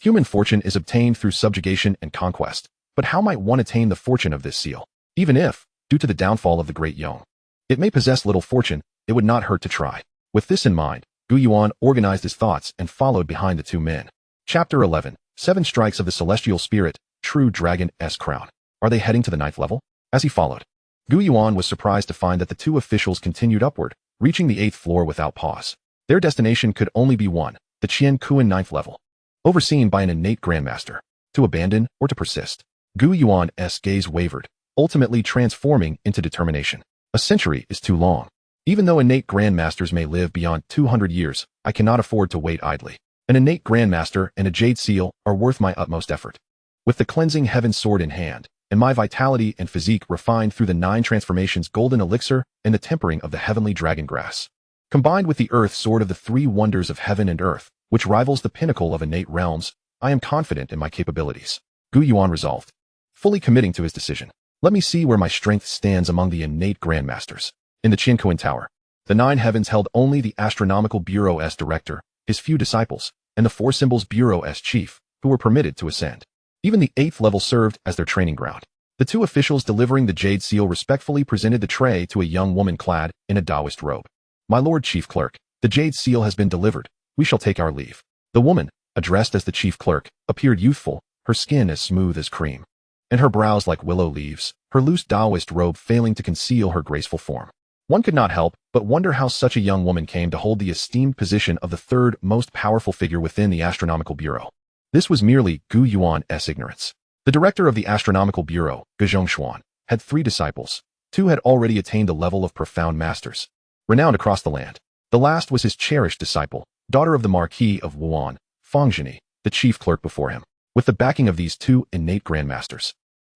Human fortune is obtained through subjugation and conquest, but how might one attain the fortune of this seal? Even if, due to the downfall of the Great Yang, it may possess little fortune, it would not hurt to try. With this in mind, Gu Yuan organized his thoughts and followed behind the 2 men. Chapter 11. 7 Strikes of the Celestial Spirit, True Dragon-S Crown. Are they heading to the 9th level? As he followed, Gu Yuan was surprised to find that the 2 officials continued upward, reaching the 8th floor without pause. Their destination could only be one, the Qian Kuan 9th level, overseen by an innate Grandmaster. To abandon or to persist? Gu Yuan's gaze wavered, ultimately transforming into determination. A century is too long. Even though innate Grandmasters may live beyond 200 years, I cannot afford to wait idly. An innate Grandmaster and a Jade Seal are worth my utmost effort. With the cleansing heaven sword in hand, and my vitality and physique refined through the 9 transformations golden elixir and the tempering of the heavenly dragon grass, combined with the earth sword of the 3 wonders of heaven and earth, which rivals the pinnacle of innate realms, I am confident in my capabilities. Gu Yuan resolved, fully committing to his decision. Let me see where my strength stands among the innate Grandmasters. In the Qiankuan Tower, the 9 heavens held only the Astronomical Bureau's director, his few disciples, and the 4 Symbols Bureau's chief, who were permitted to ascend. Even the 8th level served as their training ground. The 2 officials delivering the Jade Seal respectfully presented the tray to a young woman clad in a Taoist robe. My Lord Chief Clerk, the Jade Seal has been delivered. We shall take our leave. The woman, addressed as the Chief Clerk, appeared youthful, her skin as smooth as cream, and her brows like willow leaves, her loose Taoist robe failing to conceal her graceful form. One could not help but wonder how such a young woman came to hold the esteemed position of the 3rd most powerful figure within the Astronomical Bureau. This was merely Gu Yuan's ignorance. The director of the Astronomical Bureau, Xuan, had 3 disciples. 2 had already attained the level of profound masters, renowned across the land. The last was his cherished disciple, daughter of the Marquis of Wuan, Fangjini, the chief clerk before him, with the backing of these 2 innate Grandmasters.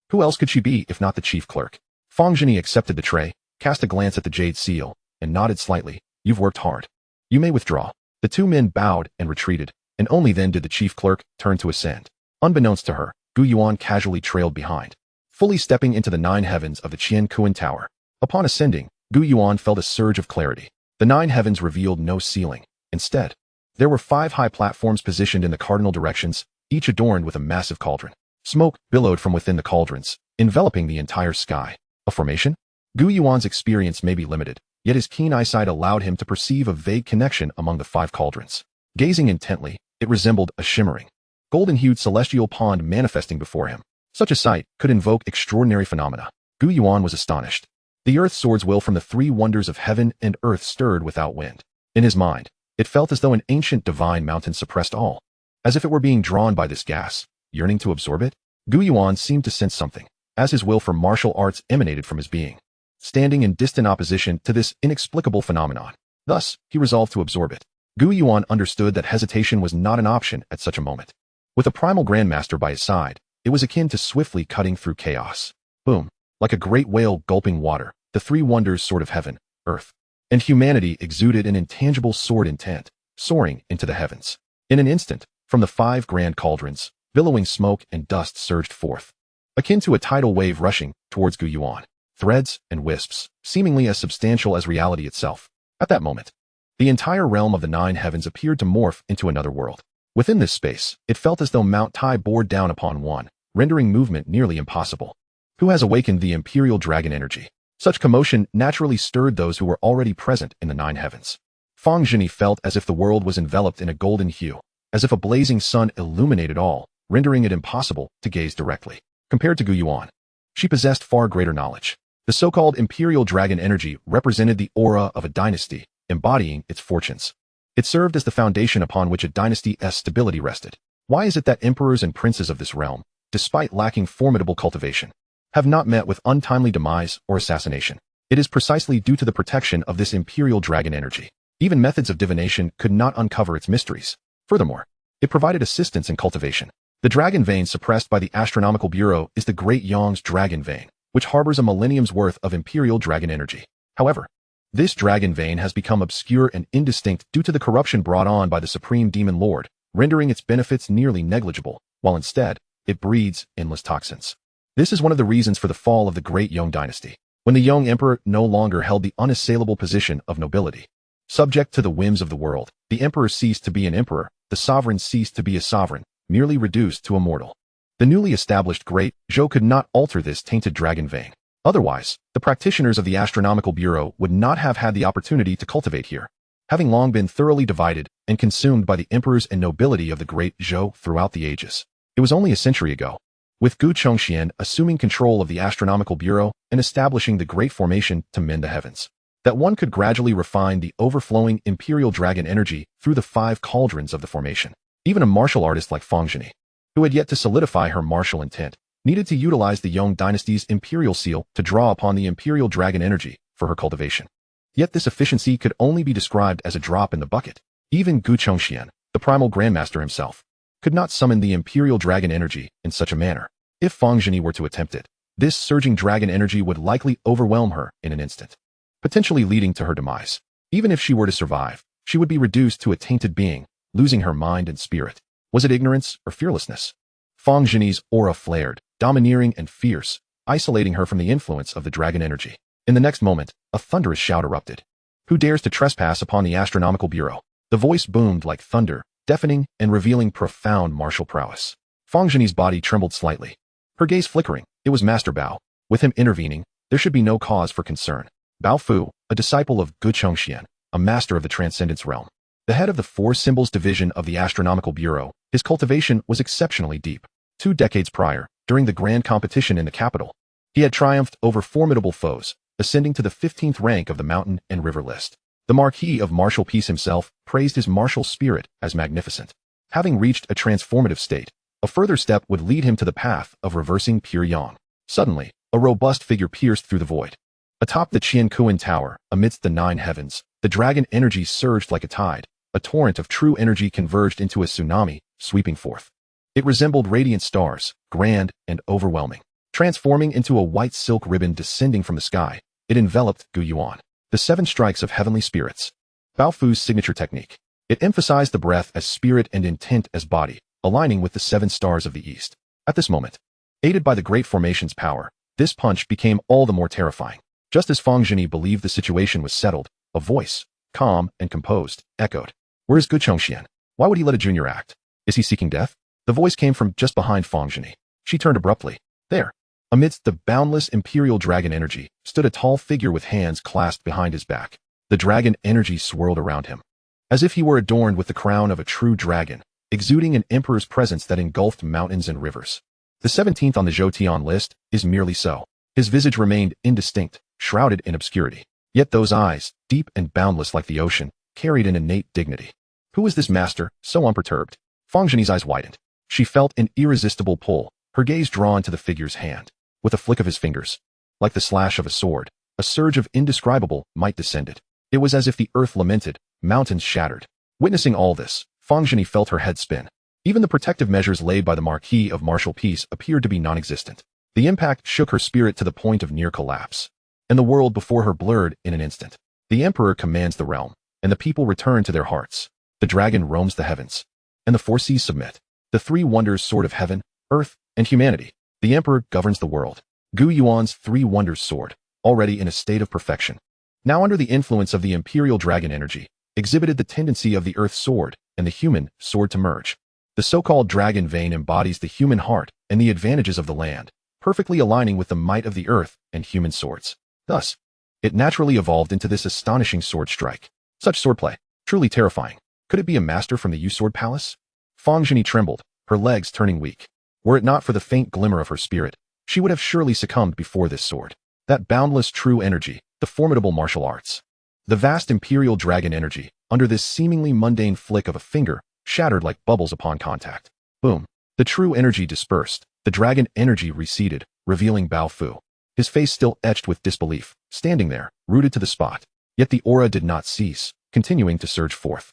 Who else could she be if not the chief clerk? Fangjini accepted the tray, cast a glance at the Jade Seal, and nodded slightly. You've worked hard. You may withdraw. The 2 men bowed and retreated, and only then did the chief clerk turn to ascend. Unbeknownst to her, Gu Yuan casually trailed behind, fully stepping into the 9 heavens of the Qian Kuan Tower. Upon ascending, Gu Yuan felt a surge of clarity. The 9 heavens revealed no ceiling. Instead, there were 5 high platforms positioned in the cardinal directions, each adorned with a massive cauldron. Smoke billowed from within the cauldrons, enveloping the entire sky. A formation? Gu Yuan's experience may be limited, yet his keen eyesight allowed him to perceive a vague connection among the 5 cauldrons. Gazing intently, it resembled a shimmering, golden-hued celestial pond manifesting before him. Such a sight could invoke extraordinary phenomena. Gu Yuan was astonished. The earth sword's will from the 3 wonders of heaven and earth stirred without wind. In his mind, it felt as though an ancient divine mountain suppressed all. As if it were being drawn by this gas, yearning to absorb it, Gu Yuan seemed to sense something, as his will for martial arts emanated from his being, standing in distant opposition to this inexplicable phenomenon. Thus, he resolved to absorb it. Gu Yuan understood that hesitation was not an option at such a moment. With a primal Grandmaster by his side, it was akin to swiftly cutting through chaos. Boom! Like a great whale gulping water, the 3 wonders sword of heaven, earth, and humanity exuded an intangible sword intent, soaring into the heavens. In an instant, from the 5 grand cauldrons, billowing smoke and dust surged forth, akin to a tidal wave rushing towards Gu Yuan. Threads and wisps, seemingly as substantial as reality itself. At that moment, the entire realm of the 9 heavens appeared to morph into another world. Within this space, it felt as though Mount Tai bore down upon one, rendering movement nearly impossible. Who has awakened the imperial dragon energy? Such commotion naturally stirred those who were already present in the 9 heavens. Fangjini felt as if the world was enveloped in a golden hue, as if a blazing sun illuminated all, rendering it impossible to gaze directly. Compared to Gu Yuan, she possessed far greater knowledge. The so-called imperial dragon energy represented the aura of a dynasty, embodying its fortunes. It served as the foundation upon which a dynasty's stability rested. Why is it that emperors and princes of this realm, despite lacking formidable cultivation, have not met with untimely demise or assassination? It is precisely due to the protection of this imperial dragon energy. Even methods of divination could not uncover its mysteries. Furthermore, it provided assistance in cultivation. The dragon vein suppressed by the Astronomical Bureau is the Great Yang's dragon vein, which harbors a millennium's worth of imperial dragon energy. However, this dragon vein has become obscure and indistinct due to the corruption brought on by the Supreme Demon Lord, rendering its benefits nearly negligible, while instead, it breeds endless toxins. This is one of the reasons for the fall of the Great Yong Dynasty, when the Yong Emperor no longer held the unassailable position of nobility. Subject to the whims of the world, the emperor ceased to be an emperor, the sovereign ceased to be a sovereign, merely reduced to a mortal. The newly established Great Zhou could not alter this tainted dragon vein. Otherwise, the practitioners of the Astronomical Bureau would not have had the opportunity to cultivate here, having long been thoroughly divided and consumed by the emperors and nobility of the Great Zhou throughout the ages. It was only a century ago, with Gu Chongxian assuming control of the Astronomical Bureau and establishing the Great Formation to mend the heavens, that one could gradually refine the overflowing imperial dragon energy through the 5 cauldrons of the formation. Even a martial artist like Fang Zheni, who had yet to solidify her martial intent, needed to utilize the Yong dynasty's imperial seal to draw upon the imperial dragon energy for her cultivation. Yet this efficiency could only be described as a drop in the bucket. Even Gu Chongxian, the primal Grandmaster himself, could not summon the imperial dragon energy in such a manner. If Fang Zheni were to attempt it, this surging dragon energy would likely overwhelm her in an instant, potentially leading to her demise. Even if she were to survive, she would be reduced to a tainted being, losing her mind and spirit. Was it ignorance or fearlessness? Fang Zheni's aura flared, domineering and fierce, isolating her from the influence of the dragon energy. In the next moment, a thunderous shout erupted. Who dares to trespass upon the Astronomical Bureau? The voice boomed like thunder, deafening and revealing profound martial prowess. Fang Zheni's body trembled slightly, her gaze flickering. It was Master Bao. With him intervening, there should be no cause for concern. Bao Fu, a disciple of Gu Chongxian, a master of the Transcendence realm, the head of the 4 symbols division of the Astronomical Bureau, his cultivation was exceptionally deep. 2 decades prior, during the grand competition in the capital, he had triumphed over formidable foes, ascending to the 15th rank of the mountain and river list. The Marquis of Martial Peace himself praised his martial spirit as magnificent. Having reached a transformative state, a further step would lead him to the path of reversing pure yang. Suddenly, a robust figure pierced through the void. Atop the Qiankuan Tower, amidst the 9 heavens, the dragon energy surged like a tide. A torrent of true energy converged into a tsunami, sweeping forth. It resembled radiant stars, grand and overwhelming. Transforming into a white silk ribbon descending from the sky, it enveloped Gu Yuan. The 7 strikes of heavenly spirits. Bao Fu's signature technique. It emphasized the breath as spirit and intent as body, aligning with the 7 stars of the east. At this moment, aided by the Great Formation's power, this punch became all the more terrifying. Just as Fang Zheni believed the situation was settled, a voice, calm and composed, echoed. Where is Gu Chongxian? Why would he let a junior act? Is he seeking death? The voice came from just behind Fang Zheni. She turned abruptly. There, amidst the boundless imperial dragon energy, stood a tall figure with hands clasped behind his back. The dragon energy swirled around him, as if he were adorned with the crown of a true dragon, exuding an emperor's presence that engulfed mountains and rivers. The 17th on the Zhoutian list is merely so. His visage remained indistinct, shrouded in obscurity. Yet those eyes, deep and boundless like the ocean, carried an innate dignity. Who was this master, so unperturbed? Fang Zheni's eyes widened. She felt an irresistible pull, her gaze drawn to the figure's hand. With a flick of his fingers, like the slash of a sword, a surge of indescribable might descended. It was as if the earth lamented, mountains shattered. Witnessing all this, Fang Zheni felt her head spin. Even the protective measures laid by the Marquis of Martial Peace appeared to be non-existent. The impact shook her spirit to the point of near collapse, and the world before her blurred in an instant. The emperor commands the realm, and the people return to their hearts. The dragon roams the heavens, and the 4 seas submit. The 3 wonders sword of heaven, earth, and humanity. The emperor governs the world. Gu Yuan's 3 wonders sword, already in a state of perfection, now under the influence of the imperial dragon energy, exhibited the tendency of the earth sword and the human sword to merge. The so-called dragon vein embodies the human heart and the advantages of the land, perfectly aligning with the might of the earth and human swords. Thus, it naturally evolved into this astonishing sword strike. Such swordplay, truly terrifying. Could it be a master from the Yu Sword Palace? Fang Zheni trembled, her legs turning weak. Were it not for the faint glimmer of her spirit, she would have surely succumbed before this sword. That boundless true energy, the formidable martial arts. The vast imperial dragon energy, under this seemingly mundane flick of a finger, shattered like bubbles upon contact. Boom. The true energy dispersed, the dragon energy receded, revealing Bao Fu. His face still etched with disbelief, standing there, rooted to the spot. Yet the aura did not cease, continuing to surge forth.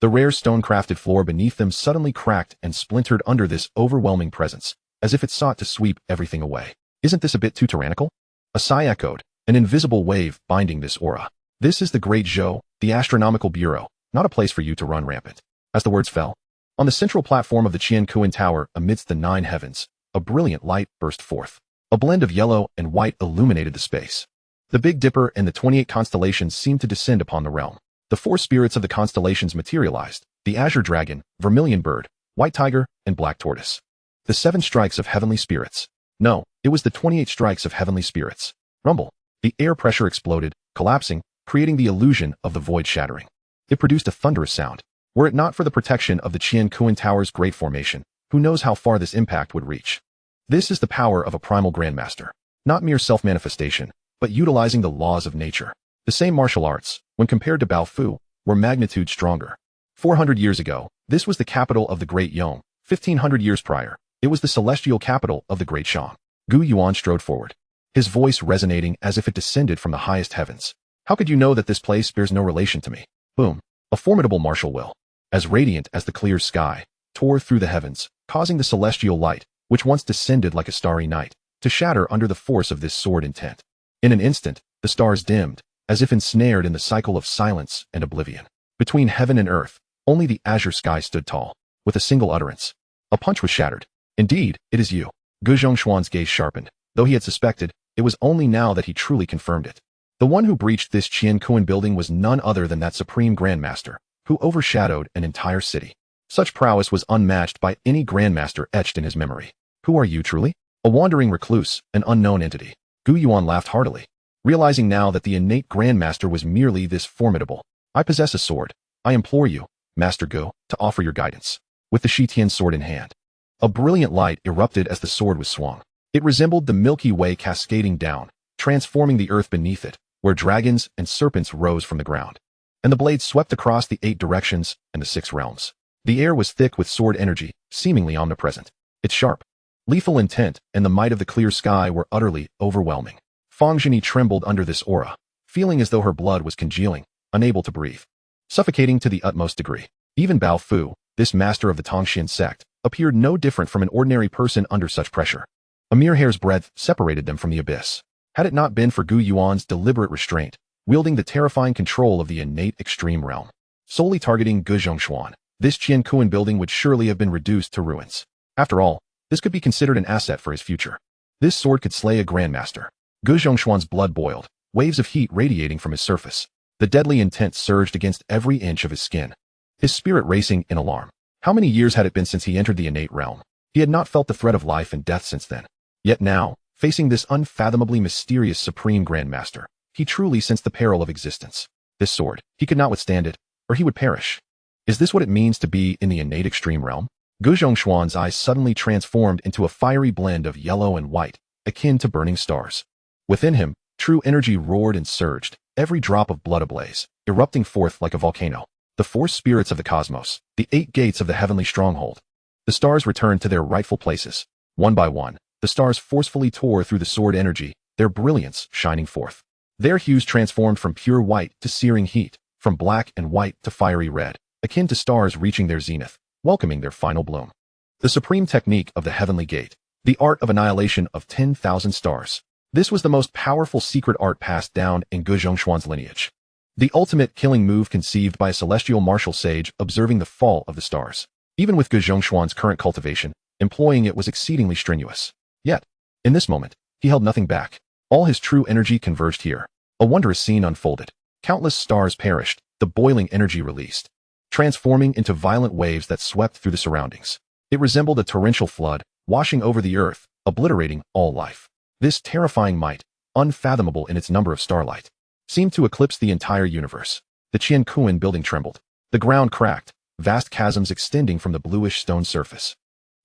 The rare stone-crafted floor beneath them suddenly cracked and splintered under this overwhelming presence, as if it sought to sweep everything away. Isn't this a bit too tyrannical? A sigh echoed, an invisible wave binding this aura. This is the Great Zhou, the Astronomical Bureau, not a place for you to run rampant. As the words fell, on the central platform of the Qiankuan Tower amidst the 9 heavens, a brilliant light burst forth. A blend of yellow and white illuminated the space. The Big Dipper and the 28 constellations seemed to descend upon the realm. The 4 spirits of the constellations materialized: the Azure Dragon, Vermilion Bird, White Tiger, and Black Tortoise. The 7 strikes of heavenly spirits. No, it was the 28 strikes of heavenly spirits. Rumble. The air pressure exploded, collapsing, creating the illusion of the void shattering. It produced a thunderous sound. Were it not for the protection of the Qian Kuan Tower's great formation, who knows how far this impact would reach. This is the power of a primal Grandmaster. Not mere self-manifestation, but utilizing the laws of nature. The same martial arts, when compared to Bao Fu, were magnitude stronger. 400 years ago, this was the capital of the Great Yong. 1500 years prior, it was the celestial capital of the Great Shang. Gu Yuan strode forward, his voice resonating as if it descended from the highest heavens. How could you know that this place bears no relation to me? Boom. A formidable martial will, as radiant as the clear sky, tore through the heavens, causing the celestial light, which once descended like a starry night, to shatter under the force of this sword intent. In an instant, the stars dimmed, as if ensnared in the cycle of silence and oblivion. Between heaven and earth, only the azure sky stood tall, with a single utterance. A punch was shattered. Indeed, it is you. Gu Zhongshuan's gaze sharpened. Though he had suspected, it was only now that he truly confirmed it. The one who breached this Qian Kuan building was none other than that supreme Grandmaster, who overshadowed an entire city. Such prowess was unmatched by any Grandmaster etched in his memory. Who are you truly? A wandering recluse, an unknown entity. Gu Yuan laughed heartily, realizing now that the innate Grandmaster was merely this formidable. I possess a sword. I implore you, Master Gu, to offer your guidance. With the Shitian sword in hand. A brilliant light erupted as the sword was swung. It resembled the Milky Way cascading down, transforming the earth beneath it, where dragons and serpents rose from the ground. And the blade swept across the 8 directions and the 6 realms. The air was thick with sword energy, seemingly omnipresent. Its sharp, lethal intent and the might of the clear sky were utterly overwhelming. Fang Zhini trembled under this aura, feeling as though her blood was congealing, unable to breathe. Suffocating to the utmost degree. Even Bao Fu, this master of the Tongxian sect, appeared no different from an ordinary person under such pressure. A mere hair's breadth separated them from the abyss. Had it not been for Gu Yuan's deliberate restraint, wielding the terrifying control of the innate extreme realm, solely targeting Gu Zhongshuan, this Qian Kuan building would surely have been reduced to ruins. After all, this could be considered an asset for his future. This sword could slay a Grandmaster. Gu Zhongshuan's blood boiled, waves of heat radiating from his surface. The deadly intent surged against every inch of his skin. His spirit racing in alarm. How many years had it been since he entered the innate realm? He had not felt the threat of life and death since then. Yet now, facing this unfathomably mysterious supreme Grandmaster, he truly sensed the peril of existence. This sword, he could not withstand it, or he would perish. Is this what it means to be in the innate extreme realm? Gu Zhongshuan's eyes suddenly transformed into a fiery blend of yellow and white, akin to burning stars. Within him, true energy roared and surged, every drop of blood ablaze, erupting forth like a volcano. The 4 spirits of the cosmos, the 8 gates of the heavenly stronghold. The stars returned to their rightful places. One by one, the stars forcefully tore through the sword energy, their brilliance shining forth. Their hues transformed from pure white to searing heat, from black and white to fiery red, akin to stars reaching their zenith, welcoming their final bloom. The supreme technique of the heavenly gate, the art of annihilation of 10,000 stars. This was the most powerful secret art passed down in Gu Zhongshuan's lineage. The ultimate killing move conceived by a celestial martial sage observing the fall of the stars. Even with Gu Zhongshuan's current cultivation, employing it was exceedingly strenuous. Yet, in this moment, he held nothing back. All his true energy converged here. A wondrous scene unfolded. Countless stars perished, the boiling energy released, transforming into violent waves that swept through the surroundings. It resembled a torrential flood, washing over the earth, obliterating all life. This terrifying might, unfathomable in its number of starlight, seemed to eclipse the entire universe. The Qian Kuan building trembled. The ground cracked, vast chasms extending from the bluish stone surface.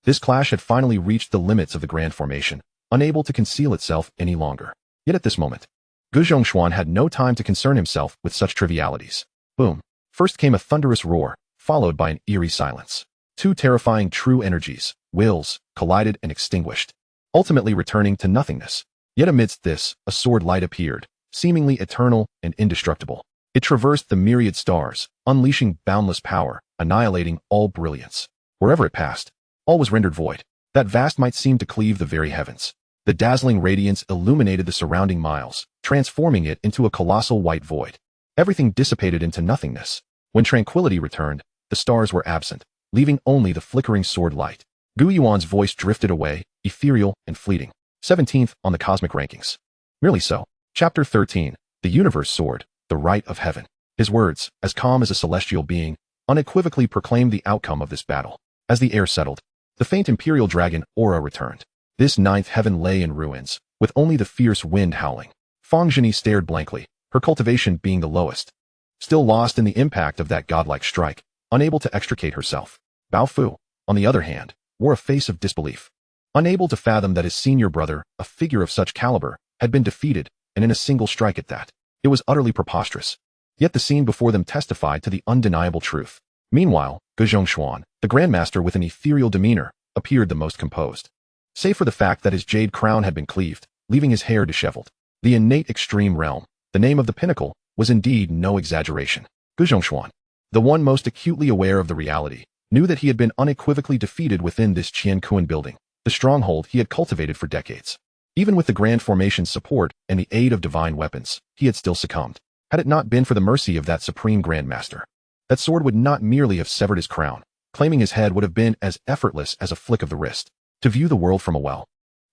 This clash had finally reached the limits of the grand formation, unable to conceal itself any longer. Yet at this moment, Gu Zhongshuan had no time to concern himself with such trivialities. Boom. First came a thunderous roar, followed by an eerie silence. 2 terrifying true energies, wills, collided and extinguished, ultimately returning to nothingness. Yet amidst this, a sword light appeared, seemingly eternal and indestructible. It traversed the myriad stars, unleashing boundless power, annihilating all brilliance. Wherever it passed, all was rendered void. That vast might seemed to cleave the very heavens. The dazzling radiance illuminated the surrounding miles, transforming it into a colossal white void. Everything dissipated into nothingness. When tranquility returned, the stars were absent, leaving only the flickering sword light. Gu Yuan's voice drifted away, ethereal, and fleeting. 17th on the cosmic rankings. Merely so. Chapter 13. The Universe Sword, the Right of Heaven. His words, as calm as a celestial being, unequivocally proclaimed the outcome of this battle. As the air settled, the faint imperial dragon aura returned. This ninth heaven lay in ruins, with only the fierce wind howling. Fang Zhini stared blankly, her cultivation being the lowest. Still lost in the impact of that godlike strike, unable to extricate herself. Bao Fu, on the other hand, wore a face of disbelief. Unable to fathom that his senior brother, a figure of such caliber, had been defeated, and in a single strike at that. It was utterly preposterous. Yet the scene before them testified to the undeniable truth. Meanwhile, Gu Yuan, the Grandmaster with an ethereal demeanor, appeared the most composed. Save for the fact that his jade crown had been cleaved, leaving his hair disheveled. The innate extreme realm, the name of the pinnacle, was indeed no exaggeration. Gu Yuan, the one most acutely aware of the reality, knew that he had been unequivocally defeated within this Qiankuan building, the stronghold he had cultivated for decades. Even with the Grand Formation's support and the aid of divine weapons, he had still succumbed. Had it not been for the mercy of that supreme Grandmaster, that sword would not merely have severed his crown, claiming his head would have been as effortless as a flick of the wrist. To view the world from a well.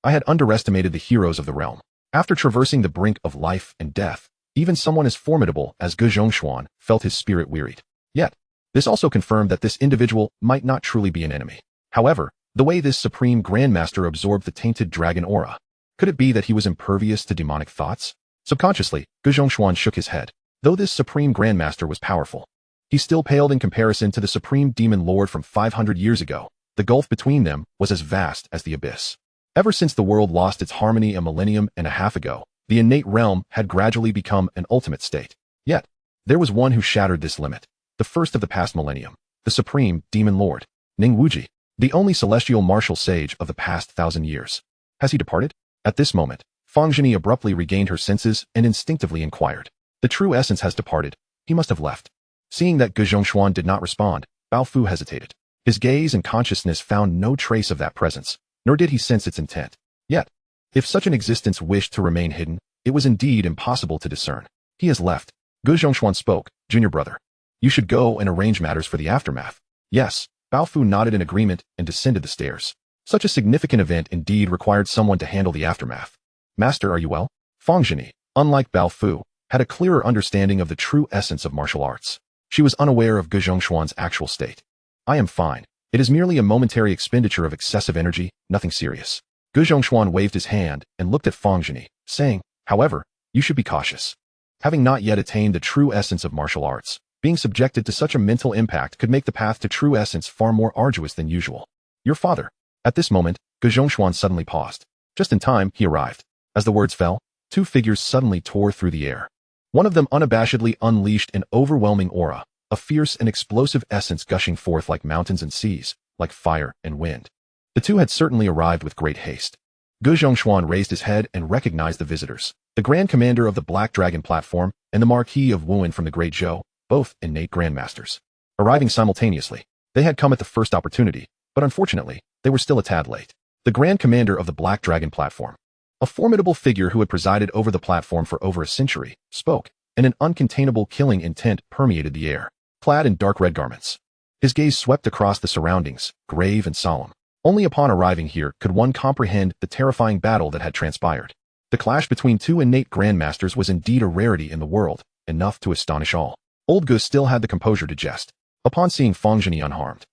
I had underestimated the heroes of the realm. After traversing the brink of life and death, even someone as formidable as Gu Yuan felt his spirit wearied. Yet, this also confirmed that this individual might not truly be an enemy. However, the way this supreme Grandmaster absorbed the tainted dragon aura, could it be that he was impervious to demonic thoughts? Subconsciously, Gu Yuan shook his head. Though this supreme Grandmaster was powerful, he still paled in comparison to the supreme demon lord from 500 years ago. The gulf between them was as vast as the abyss. Ever since the world lost its harmony a millennium and a half ago, the innate realm had gradually become an ultimate state. Yet, there was one who shattered this limit. The first of the past millennium, the supreme demon lord, Ning Wuji, the only celestial martial sage of the past 1,000 years. Has he departed? At this moment, Fang Zhini abruptly regained her senses and instinctively inquired. The true essence has departed. He must have left. Seeing that Gu Yuan did not respond, Bao Fu hesitated. His gaze and consciousness found no trace of that presence, nor did he sense its intent. Yet, if such an existence wished to remain hidden, it was indeed impossible to discern. He has left. Gu Yuan spoke. Junior brother. You should go and arrange matters for the aftermath. Yes. Bao Fu nodded in agreement and descended the stairs. Such a significant event indeed required someone to handle the aftermath. Master, are you well? Fang Zhini, unlike Bao Fu, had a clearer understanding of the true essence of martial arts. She was unaware of Gu Yuan's actual state. I am fine. It is merely a momentary expenditure of excessive energy, nothing serious. Gu Yuan waved his hand and looked at Fang Zhini, saying, however, you should be cautious. Having not yet attained the true essence of martial arts, being subjected to such a mental impact could make the path to true essence far more arduous than usual. Your father. At this moment, Gu Yuan suddenly paused. Just in time, he arrived. As the words fell, two figures suddenly tore through the air. One of them unabashedly unleashed an overwhelming aura, a fierce and explosive essence gushing forth like mountains and seas, like fire and wind. The two had certainly arrived with great haste. Gu Yuan raised his head and recognized the visitors, the Grand Commander of the Black Dragon platform and the Marquis of Wuan from the Great Zhou, both innate Grandmasters. Arriving simultaneously, they had come at the first opportunity, but unfortunately, they were still a tad late. The Grand Commander of the Black Dragon platform, a formidable figure who had presided over the platform for over a century, spoke, and an uncontainable killing intent permeated the air. Clad in dark red garments, his gaze swept across the surroundings, grave and solemn. Only upon arriving here could one comprehend the terrifying battle that had transpired. The clash between two innate Grandmasters was indeed a rarity in the world, enough to astonish all. Old Gu still had the composure to jest. Upon seeing Fang Zhini unharmed,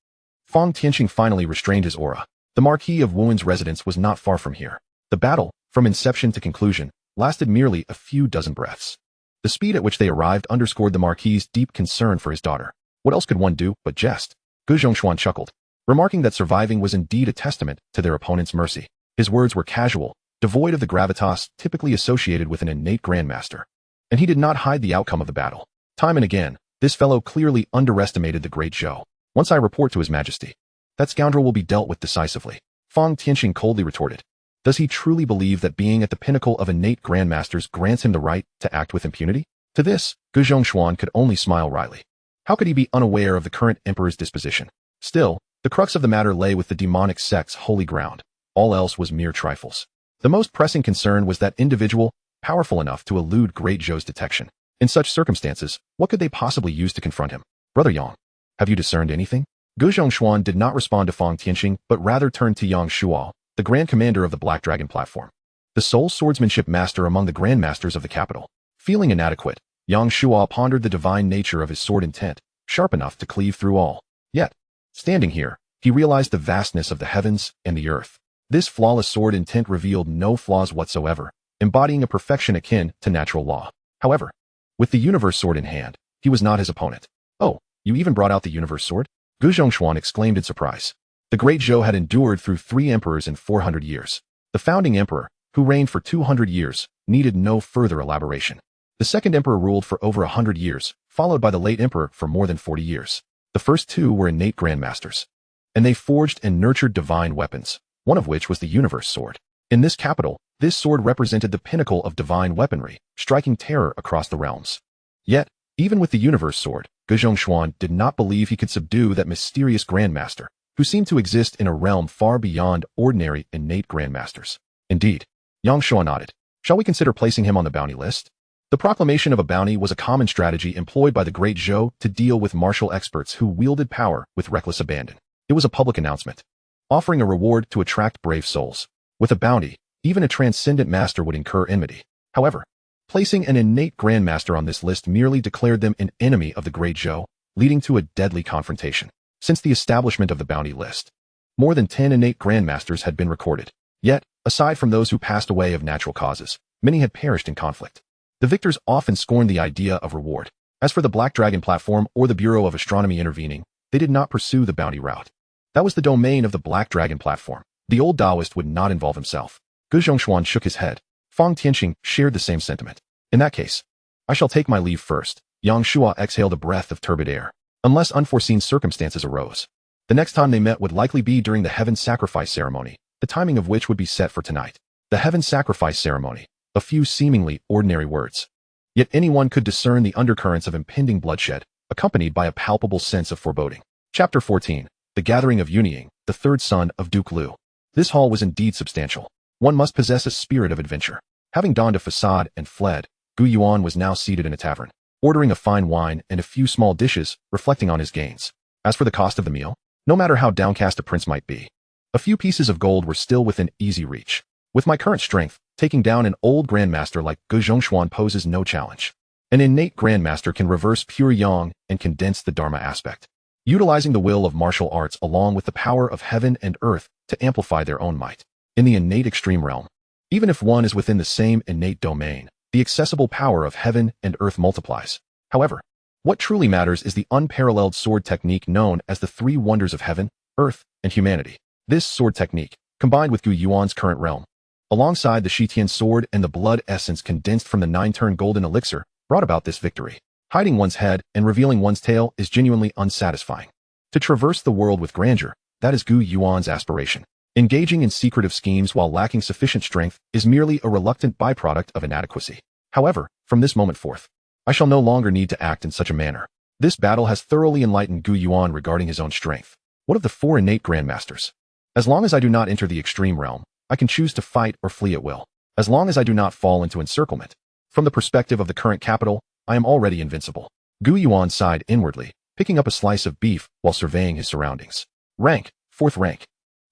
Fang Tianqing finally restrained his aura. The Marquis of Wuan's residence was not far from here. The battle, from inception to conclusion, lasted merely a few dozen breaths. The speed at which they arrived underscored the Marquis's deep concern for his daughter. What else could one do but jest? Gu Yuan chuckled, remarking that surviving was indeed a testament to their opponent's mercy. His words were casual, devoid of the gravitas typically associated with an innate Grandmaster. And he did not hide the outcome of the battle. Time and again, this fellow clearly underestimated the Great Zhou. Once I report to His Majesty, that scoundrel will be dealt with decisively. Fang Tianqing coldly retorted. Does he truly believe that being at the pinnacle of innate Grandmasters grants him the right to act with impunity? To this, Gu Yuan could only smile wryly. How could he be unaware of the current emperor's disposition? Still, the crux of the matter lay with the demonic sect's holy ground. All else was mere trifles. The most pressing concern was that individual, powerful enough to elude Great Zhou's detection. In such circumstances, what could they possibly use to confront him? Brother Yang, have you discerned anything? Gu Yuan did not respond to Fang Tianqing, but rather turned to Yang Shuo, the Grand Commander of the Black Dragon platform, the sole swordsmanship master among the Grandmasters of the capital. Feeling inadequate, Yang Shuo pondered the divine nature of his sword intent, sharp enough to cleave through all. Yet, standing here, he realized the vastness of the heavens and the earth. This flawless sword intent revealed no flaws whatsoever, embodying a perfection akin to natural law. However, with the universe sword in hand, he was not his opponent. "Oh, you even brought out the universe sword?" Gu Yuan exclaimed in surprise. The Great Zhou had endured through 3 emperors in 400 years. The founding emperor, who reigned for 200 years, needed no further elaboration. The second emperor ruled for over 100 years, followed by the late emperor for more than 40 years. The first 2 were innate grandmasters, and they forged and nurtured divine weapons, one of which was the universe sword. In this capital, this sword represented the pinnacle of divine weaponry, striking terror across the realms. Yet, even with the universe sword, Gu Yuan did not believe he could subdue that mysterious grandmaster, who seemed to exist in a realm far beyond ordinary innate grandmasters. Indeed, Yang Shuo nodded. Shall we consider placing him on the bounty list? The proclamation of a bounty was a common strategy employed by the Great Zhou to deal with martial experts who wielded power with reckless abandon. It was a public announcement, offering a reward to attract brave souls. With a bounty, even a transcendent master would incur enmity. However, placing an innate grandmaster on this list merely declared them an enemy of the Great Zhou, leading to a deadly confrontation. Since the establishment of the bounty list, more than 10 innate grandmasters had been recorded. Yet, aside from those who passed away of natural causes, many had perished in conflict. The victors often scorned the idea of reward. As for the Black Dragon platform or the Bureau of Astronomy intervening, they did not pursue the bounty route. That was the domain of the Black Dragon platform. The old Taoist would not involve himself. Gu Yuan shook his head. Fang Tianxing shared the same sentiment. In that case, I shall take my leave first. Yang Shuo exhaled a breath of turbid air. Unless unforeseen circumstances arose, the next time they met would likely be during the Heaven Sacrifice ceremony, the timing of which would be set for tonight. The Heaven Sacrifice ceremony, a few seemingly ordinary words. Yet anyone could discern the undercurrents of impending bloodshed, accompanied by a palpable sense of foreboding. Chapter 14. The Gathering of Yunying, the third son of Duke Liu. This hall was indeed substantial. One must possess a spirit of adventure. Having donned a facade and fled, Gu Yuan was now seated in a tavern, ordering a fine wine and a few small dishes, reflecting on his gains. As for the cost of the meal, no matter how downcast a prince might be, a few pieces of gold were still within easy reach. With my current strength, taking down an old grandmaster like Gu Yuan poses no challenge. An innate grandmaster can reverse pure yang and condense the Dharma aspect, utilizing the will of martial arts along with the power of heaven and earth to amplify their own might. In the innate extreme realm, even if one is within the same innate domain, the accessible power of heaven and earth multiplies. However, what truly matters is the unparalleled sword technique known as the 3 wonders of heaven, earth, and humanity. This sword technique, combined with Gu Yuan's current realm, alongside the Shitian sword and the blood essence condensed from the 9-turn golden elixir, brought about this victory. Hiding one's head and revealing one's tail is genuinely unsatisfying. To traverse the world with grandeur, that is Gu Yuan's aspiration. Engaging in secretive schemes while lacking sufficient strength is merely a reluctant byproduct of inadequacy. However, from this moment forth, I shall no longer need to act in such a manner. This battle has thoroughly enlightened Gu Yuan regarding his own strength. What of the 4 innate grandmasters? As long as I do not enter the extreme realm, I can choose to fight or flee at will. As long as I do not fall into encirclement. From the perspective of the current capital, I am already invincible. Gu Yuan sighed inwardly, picking up a slice of beef while surveying his surroundings. Rank, 4th rank.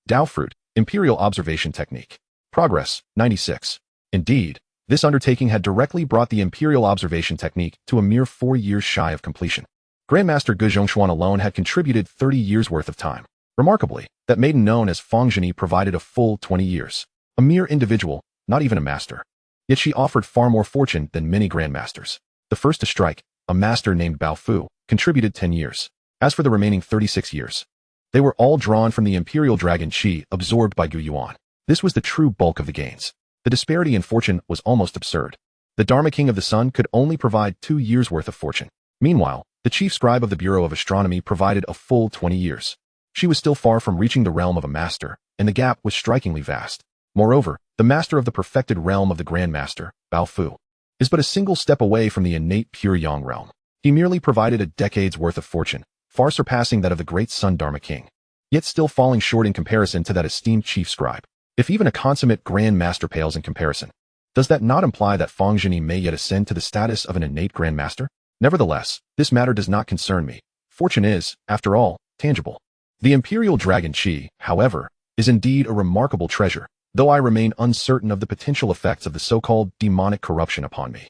Dao Fruit, Imperial Observation Technique. Progress, 96. Indeed, this undertaking had directly brought the Imperial Observation Technique to a mere 4 years shy of completion. Grandmaster Gu Yuan alone had contributed 30 years worth of time. Remarkably, that maiden known as Fang Zhini provided a full 20 years. A mere individual, not even a master. Yet she offered far more fortune than many grandmasters. The first to strike, a master named Bao Fu, contributed 10 years. As for the remaining 36 years, they were all drawn from the Imperial Dragon Qi absorbed by Gu Yuan. This was the true bulk of the gains. The disparity in fortune was almost absurd. The Dharma King of the Sun could only provide 2 years' worth of fortune. Meanwhile, the chief scribe of the Bureau of Astronomy provided a full 20 years. She was still far from reaching the realm of a master, and the gap was strikingly vast. Moreover, the master of the perfected realm of the Grandmaster, Bao Fu, is but a single step away from the innate pure yang realm. He merely provided a decade's worth of fortune, far surpassing that of the great Sun Dharma King, yet still falling short in comparison to that esteemed chief scribe. If even a consummate Grand Master pales in comparison, does that not imply that Fang Zhini may yet ascend to the status of an innate Grand Master? Nevertheless, this matter does not concern me. Fortune is, after all, tangible. The Imperial Dragon Qi, however, is indeed a remarkable treasure, though I remain uncertain of the potential effects of the so-called demonic corruption upon me.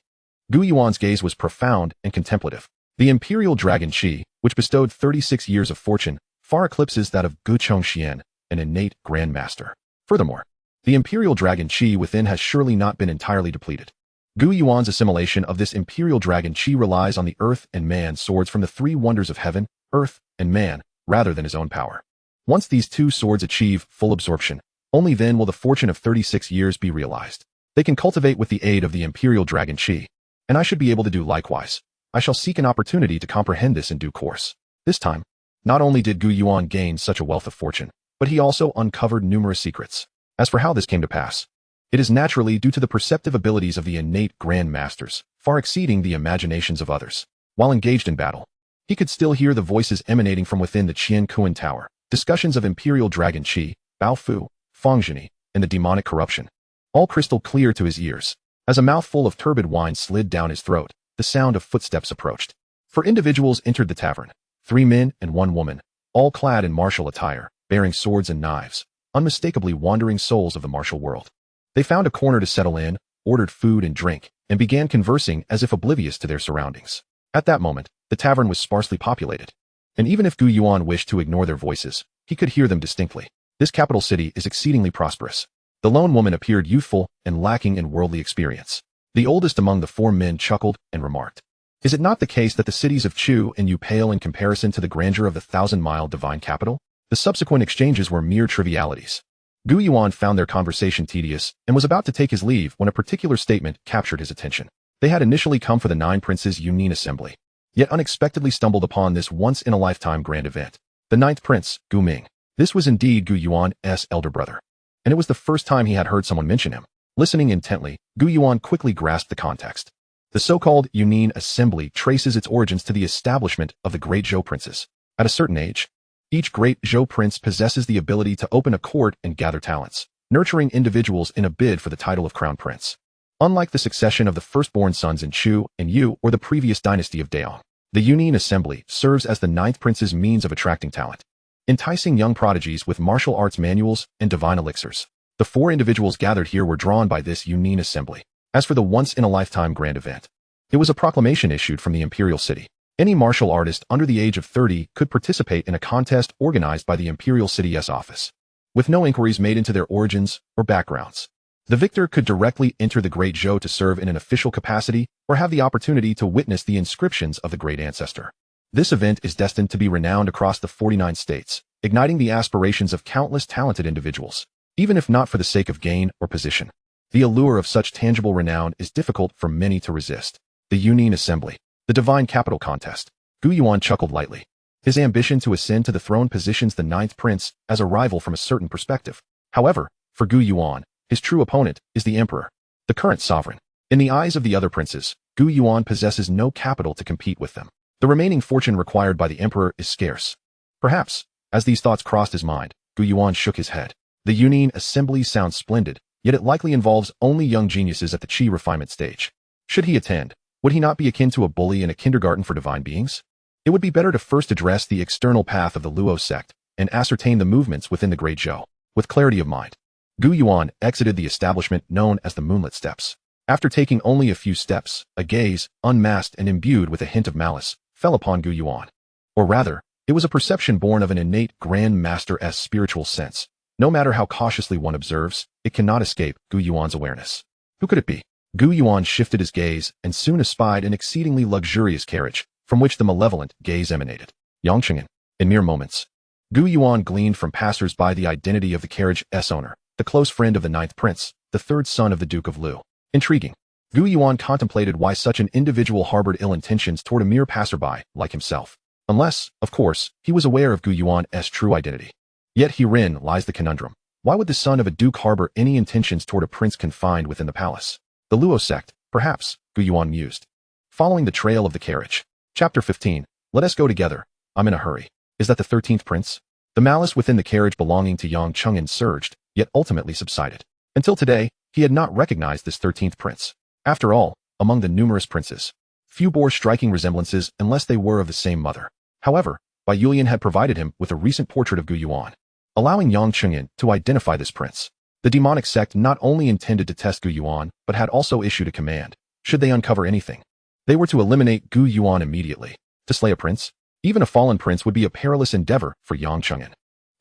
Gu Yuan's gaze was profound and contemplative. The imperial dragon Qi, which bestowed 36 years of fortune, far eclipses that of Gu Chongxian, an innate Grandmaster. Furthermore, the imperial dragon Qi within has surely not been entirely depleted. Gu Yuan's assimilation of this imperial dragon Qi relies on the earth and man swords from the three wonders of heaven, earth, and man, rather than his own power. Once these two swords achieve full absorption, only then will the fortune of 36 years be realized. They can cultivate with the aid of the imperial dragon Qi, and I should be able to do likewise. I shall seek an opportunity to comprehend this in due course. This time, not only did Gu Yuan gain such a wealth of fortune, but he also uncovered numerous secrets. As for how this came to pass, it is naturally due to the perceptive abilities of the innate Grandmasters, far exceeding the imaginations of others. While engaged in battle, he could still hear the voices emanating from within the Qian Kuan Tower, discussions of imperial dragon Qi, Bao Fu, Fengzhini, and the demonic corruption, all crystal clear to his ears. As a mouthful of turbid wine slid down his throat, the sound of footsteps approached. 4 individuals entered the tavern, 3 men and 1 woman, all clad in martial attire, bearing swords and knives, unmistakably wandering souls of the martial world. They found a corner to settle in, ordered food and drink, and began conversing as if oblivious to their surroundings. At that moment, the tavern was sparsely populated, and even if Gu Yuan wished to ignore their voices, he could hear them distinctly. This capital city is exceedingly prosperous. The lone woman appeared youthful and lacking in worldly experience. The oldest among the 4 men chuckled and remarked, "Is it not the case that the cities of Chu and Yu pale in comparison to the grandeur of the 1,000-mile divine capital?" The subsequent exchanges were mere trivialities. Gu Yuan found their conversation tedious and was about to take his leave when a particular statement captured his attention. They had initially come for the 9 Princes' Union Assembly, yet unexpectedly stumbled upon this once-in-a-lifetime grand event. The 9th Prince, Gu Ming. This was indeed Gu Yuan's elder brother, and it was the first time he had heard someone mention him. Listening intently, Gu Yuan quickly grasped the context. The so-called Union Assembly traces its origins to the establishment of the Great Zhou Princes. At a certain age, each Great Zhou Prince possesses the ability to open a court and gather talents, nurturing individuals in a bid for the title of Crown Prince. Unlike the succession of the firstborn sons in Chu and Yu or the previous dynasty of Daong, the Union Assembly serves as the 9th Prince's means of attracting talent, enticing young prodigies with martial arts manuals and divine elixirs. The 4 individuals gathered here were drawn by this Union Assembly. As for the once-in-a-lifetime grand event, it was a proclamation issued from the imperial city. Any martial artist under the age of 30 could participate in a contest organized by the imperial city's office, with no inquiries made into their origins or backgrounds. The victor could directly enter the Great Zhou to serve in an official capacity or have the opportunity to witness the inscriptions of the great ancestor. This event is destined to be renowned across the 49 states, igniting the aspirations of countless talented individuals, even if not for the sake of gain or position. The allure of such tangible renown is difficult for many to resist. The Union Assembly, the Divine Capital Contest. Gu Yuan chuckled lightly. His ambition to ascend to the throne positions the 9th Prince as a rival from a certain perspective. However, for Gu Yuan, his true opponent is the Emperor, the current sovereign. In the eyes of the other princes, Gu Yuan possesses no capital to compete with them. The remaining fortune required by the Emperor is scarce. Perhaps, as these thoughts crossed his mind, Gu Yuan shook his head. The Union Assembly sounds splendid, yet it likely involves only young geniuses at the Qi refinement stage. Should he attend, would he not be akin to a bully in a kindergarten for divine beings? It would be better to first address the external path of the Luo sect and ascertain the movements within the Great Zhou. With clarity of mind, Gu Yuan exited the establishment known as the Moonlit Steps. After taking only a few steps, a gaze, unmasked and imbued with a hint of malice, fell upon Gu Yuan. Or rather, it was a perception born of an innate Grandmaster-esque spiritual sense. No matter how cautiously one observes, it cannot escape Gu Yuan's awareness. Who could it be? Gu Yuan shifted his gaze and soon espied an exceedingly luxurious carriage, from which the malevolent gaze emanated. Yangchengin. In mere moments, Gu Yuan gleaned from passers-by the identity of the carriage's owner, the close friend of the 9th Prince, the 3rd son of the Duke of Lu. Intriguing. Gu Yuan contemplated why such an individual harbored ill intentions toward a mere passerby like himself. Unless, of course, he was aware of Gu Yuan's true identity. Yet herein lies the conundrum. Why would the son of a duke harbor any intentions toward a prince confined within the palace? The Luo sect, perhaps, Gu Yuan mused. Following the trail of the carriage. Chapter 15. Let us go together. I'm in a hurry. Is that the 13th prince? The malice within the carriage belonging to Yang Cheng'an surged, yet ultimately subsided. Until today, he had not recognized this 13th prince. After all, among the numerous princes, few bore striking resemblances unless they were of the same mother. However, Bai Yulian had provided him with a recent portrait of Gu Yuan. allowing Yang Chengyan to identify this prince. The demonic sect not only intended to test Gu Yuan, but had also issued a command. Should they uncover anything, they were to eliminate Gu Yuan immediately. To slay a prince, even a fallen prince, would be a perilous endeavor for Yang Chengyan.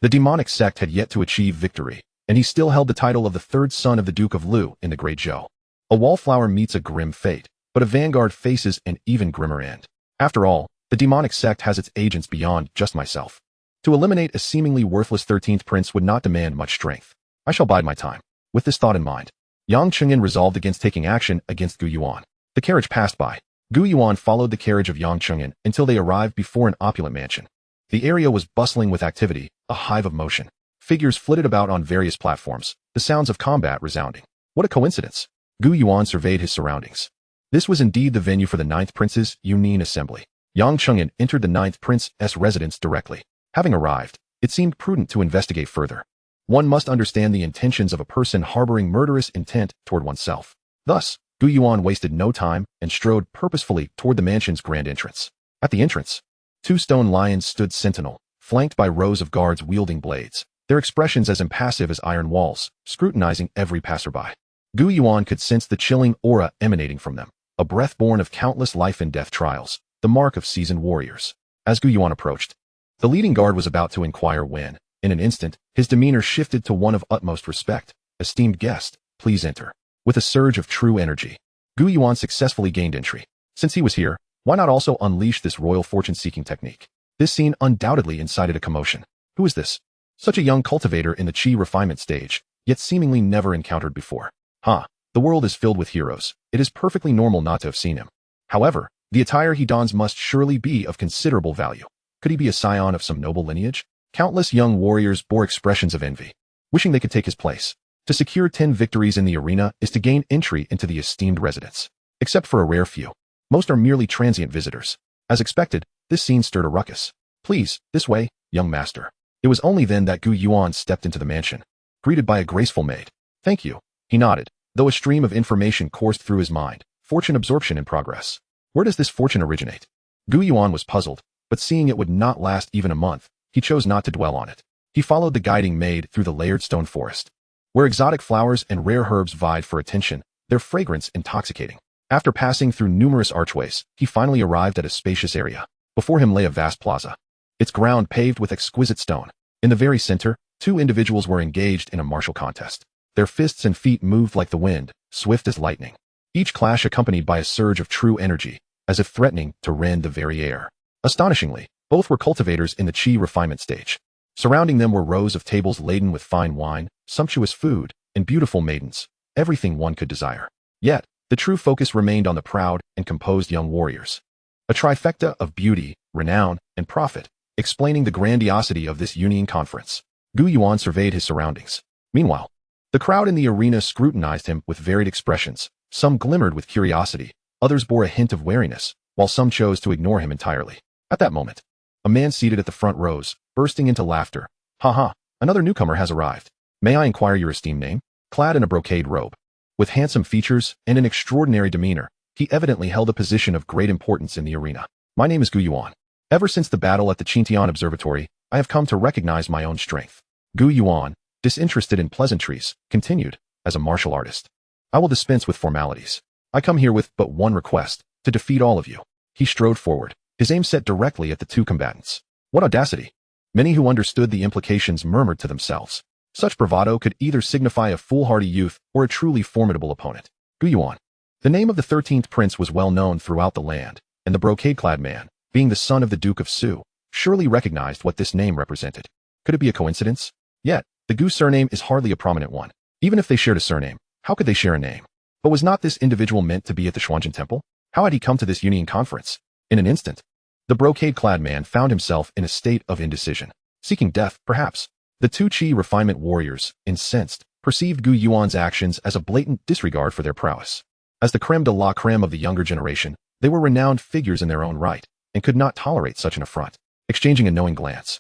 The demonic sect had yet to achieve victory, and he still held the title of the third son of the Duke of Lu in the Great Zhou. A wallflower meets a grim fate, but a vanguard faces an even grimmer end. After all, the demonic sect has its agents beyond just myself. To eliminate a seemingly worthless 13th prince would not demand much strength. I shall bide my time. With this thought in mind, Yang Chengyan resolved against taking action against Gu Yuan. The carriage passed by. Gu Yuan followed the carriage of Yang Chengyan until they arrived before an opulent mansion. The area was bustling with activity, a hive of motion. Figures flitted about on various platforms, the sounds of combat resounding. What a coincidence! Gu Yuan surveyed his surroundings. This was indeed the venue for the 9th Prince's Union Assembly. Yang Chengyan entered the 9th Prince's residence directly. Having arrived, it seemed prudent to investigate further. One must understand the intentions of a person harboring murderous intent toward oneself. Thus, Gu Yuan wasted no time and strode purposefully toward the mansion's grand entrance. At the entrance, 2 stone lions stood sentinel, flanked by rows of guards wielding blades, their expressions as impassive as iron walls, scrutinizing every passerby. Gu Yuan could sense the chilling aura emanating from them, a breath born of countless life and death trials, the mark of seasoned warriors. As Gu Yuan approached, the leading guard was about to inquire when, in an instant, his demeanor shifted to one of utmost respect. Esteemed guest, please enter. With a surge of true energy, Gu Yuan successfully gained entry. Since he was here, why not also unleash this royal fortune-seeking technique? This scene undoubtedly incited a commotion. Who is this? Such a young cultivator in the chi refinement stage, yet seemingly never encountered before. The world is filled with heroes. It is perfectly normal not to have seen him. However, the attire he dons must surely be of considerable value. Could he be a scion of some noble lineage? Countless young warriors bore expressions of envy, wishing they could take his place. To secure 10 victories in the arena is to gain entry into the esteemed residence. Except for a rare few, most are merely transient visitors. As expected, this scene stirred a ruckus. Please, this way, young master. It was only then that Gu Yuan stepped into the mansion, greeted by a graceful maid. Thank you. He nodded, though a stream of information coursed through his mind. Fortune absorption in progress. Where does this fortune originate? Gu Yuan was puzzled, but seeing it would not last even a month, he chose not to dwell on it. He followed the guiding maid through the layered stone forest, where exotic flowers and rare herbs vied for attention, their fragrance intoxicating. After passing through numerous archways, he finally arrived at a spacious area. Before him lay a vast plaza, its ground paved with exquisite stone. In the very center, 2 individuals were engaged in a martial contest. Their fists and feet moved like the wind, swift as lightning. Each clash accompanied by a surge of true energy, as if threatening to rend the very air. Astonishingly, both were cultivators in the chi refinement stage. Surrounding them were rows of tables laden with fine wine, sumptuous food, and beautiful maidens, everything one could desire. Yet, the true focus remained on the proud and composed young warriors. A trifecta of beauty, renown, and profit, explaining the grandiosity of this union conference. Gu Yuan surveyed his surroundings. Meanwhile, the crowd in the arena scrutinized him with varied expressions. Some glimmered with curiosity, others bore a hint of wariness, while some chose to ignore him entirely. At that moment, a man seated at the front rose, bursting into laughter. Another newcomer has arrived. May I inquire your esteemed name? Clad in a brocade robe, with handsome features and an extraordinary demeanor, he evidently held a position of great importance in the arena. My name is Gu Yuan. Ever since the battle at the Qintian Observatory, I have come to recognize my own strength. Gu Yuan, disinterested in pleasantries, continued, as a martial artist. I will dispense with formalities. I come here with but one request, to defeat all of you. He strode forward, his aim set directly at the 2 combatants. What audacity! Many who understood the implications murmured to themselves. Such bravado could either signify a foolhardy youth or a truly formidable opponent. Gu Yuan. The name of the 13th prince was well known throughout the land, and the brocade-clad man, being the son of the Duke of Su, surely recognized what this name represented. Could it be a coincidence? Yet, the Gu surname is hardly a prominent one. Even if they shared a surname, how could they share a name? But was not this individual meant to be at the Xuan Zhen Temple? How had he come to this union conference? In an instant, the brocade-clad man found himself in a state of indecision. Seeking death, perhaps. The 2 chi refinement warriors, incensed, perceived Gu Yuan's actions as a blatant disregard for their prowess. As the creme de la creme of the younger generation, they were renowned figures in their own right, and could not tolerate such an affront. Exchanging a knowing glance,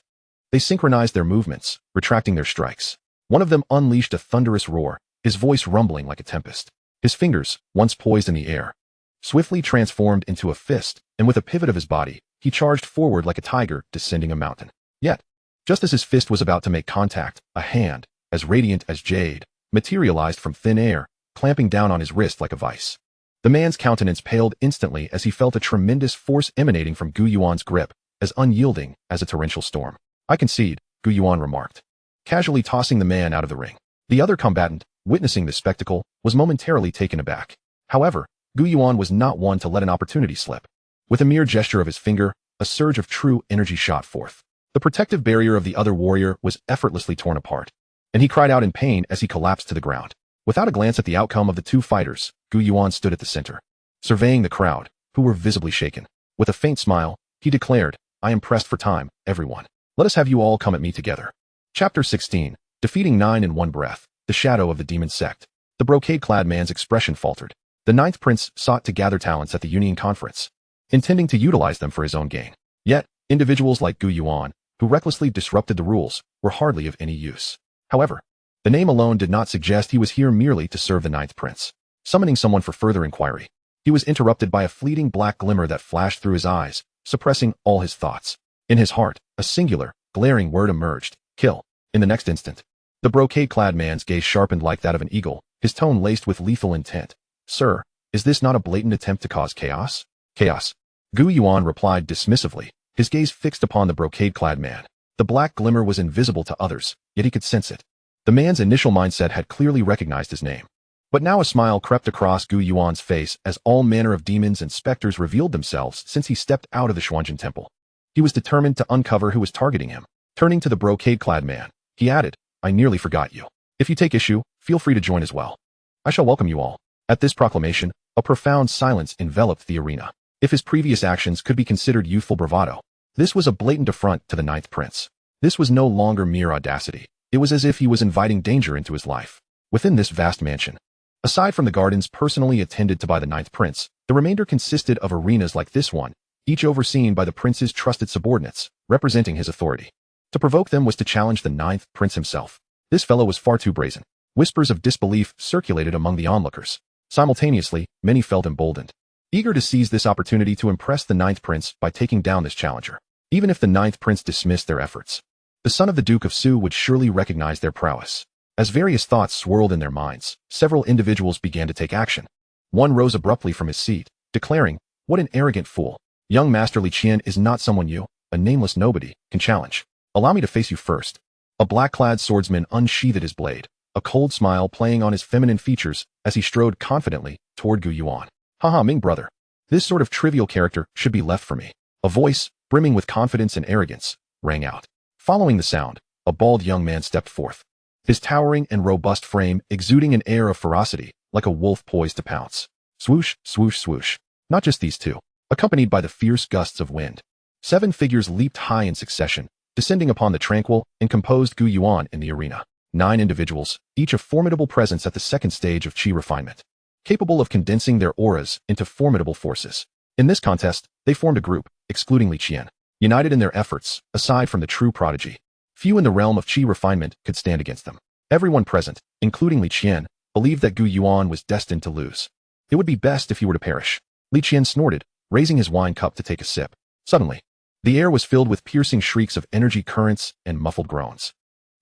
they synchronized their movements, retracting their strikes. One of them unleashed a thunderous roar, his voice rumbling like a tempest. His fingers, once poised in the air, swiftly transformed into a fist, and with a pivot of his body, he charged forward like a tiger descending a mountain. Yet, Just as his fist was about to make contact, a hand, as radiant as jade, materialized from thin air, clamping down on his wrist like a vice. The man's countenance paled instantly as he felt a tremendous force emanating from Gu Yuan's grip, as unyielding as a torrential storm. I concede, Gu Yuan remarked, casually tossing the man out of the ring. The other combatant, witnessing this spectacle, was momentarily taken aback. However, Gu Yuan was not one to let an opportunity slip. With a mere gesture of his finger, a surge of true energy shot forth. The protective barrier of the other warrior was effortlessly torn apart, and he cried out in pain as he collapsed to the ground. Without a glance at the outcome of the two fighters, Gu Yuan stood at the center, surveying the crowd, who were visibly shaken. With a faint smile, he declared, I am pressed for time, everyone. Let us have you all come at me together. Chapter 16, Defeating 9 in One Breath, The Shadow of the Demon Sect. The brocade-clad man's expression faltered. The ninth prince sought to gather talents at the Union Conference, intending to utilize them for his own gain. Yet, individuals like Gu Yuan, who recklessly disrupted the rules, were hardly of any use. However, the name alone did not suggest he was here merely to serve the ninth prince. Summoning someone for further inquiry, he was interrupted by a fleeting black glimmer that flashed through his eyes, suppressing all his thoughts. In his heart, a singular, glaring word emerged, kill. In the next instant, the brocade-clad man's gaze sharpened like that of an eagle, his tone laced with lethal intent. Sir, is this not a blatant attempt to cause chaos? Chaos. Gu Yuan replied dismissively, his gaze fixed upon the brocade-clad man. The black glimmer was invisible to others, yet he could sense it. The man's initial mindset had clearly recognized his name. But now a smile crept across Gu Yuan's face as all manner of demons and specters revealed themselves since he stepped out of the Xuan Zhen Temple. He was determined to uncover who was targeting him. Turning to the brocade-clad man, he added, I nearly forgot you. If you take issue, feel free to join as well. I shall welcome you all. At this proclamation, a profound silence enveloped the arena. If his previous actions could be considered youthful bravado, this was a blatant affront to the ninth prince. This was no longer mere audacity. It was as if he was inviting danger into his life. Within this vast mansion, aside from the gardens personally attended to by the ninth prince, the remainder consisted of arenas like this one, each overseen by the prince's trusted subordinates, representing his authority. To provoke them was to challenge the ninth prince himself. This fellow was far too brazen. Whispers of disbelief circulated among the onlookers. Simultaneously, many felt emboldened, eager to seize this opportunity to impress the ninth prince by taking down this challenger. Even if the ninth prince dismissed their efforts, the son of the Duke of Zhou would surely recognize their prowess. As various thoughts swirled in their minds, several individuals began to take action. One rose abruptly from his seat, declaring, what an arrogant fool. Young Master Li Qian is not someone you, a nameless nobody, can challenge. Allow me to face you first. A black-clad swordsman unsheathed his blade, a cold smile playing on his feminine features as he strode confidently toward Gu Yuan. Haha, Ming brother. This sort of trivial character should be left for me. A voice, brimming with confidence and arrogance, rang out. Following the sound, a bald young man stepped forth, his towering and robust frame exuding an air of ferocity, like a wolf poised to pounce. Swoosh, swoosh, swoosh. Not just these two, accompanied by the fierce gusts of wind. 7 figures leaped high in succession, descending upon the tranquil and composed Gu Yuan in the arena. 9 individuals, each a formidable presence at the second stage of chi refinement, capable of condensing their auras into formidable forces. In this contest, they formed a group, excluding Li Qian, united in their efforts, aside from the true prodigy. Few in the realm of chi refinement could stand against them. Everyone present, including Li Qian, believed that Gu Yuan was destined to lose. It would be best if he were to perish. Li Qian snorted, raising his wine cup to take a sip. Suddenly, the air was filled with piercing shrieks of energy currents and muffled groans.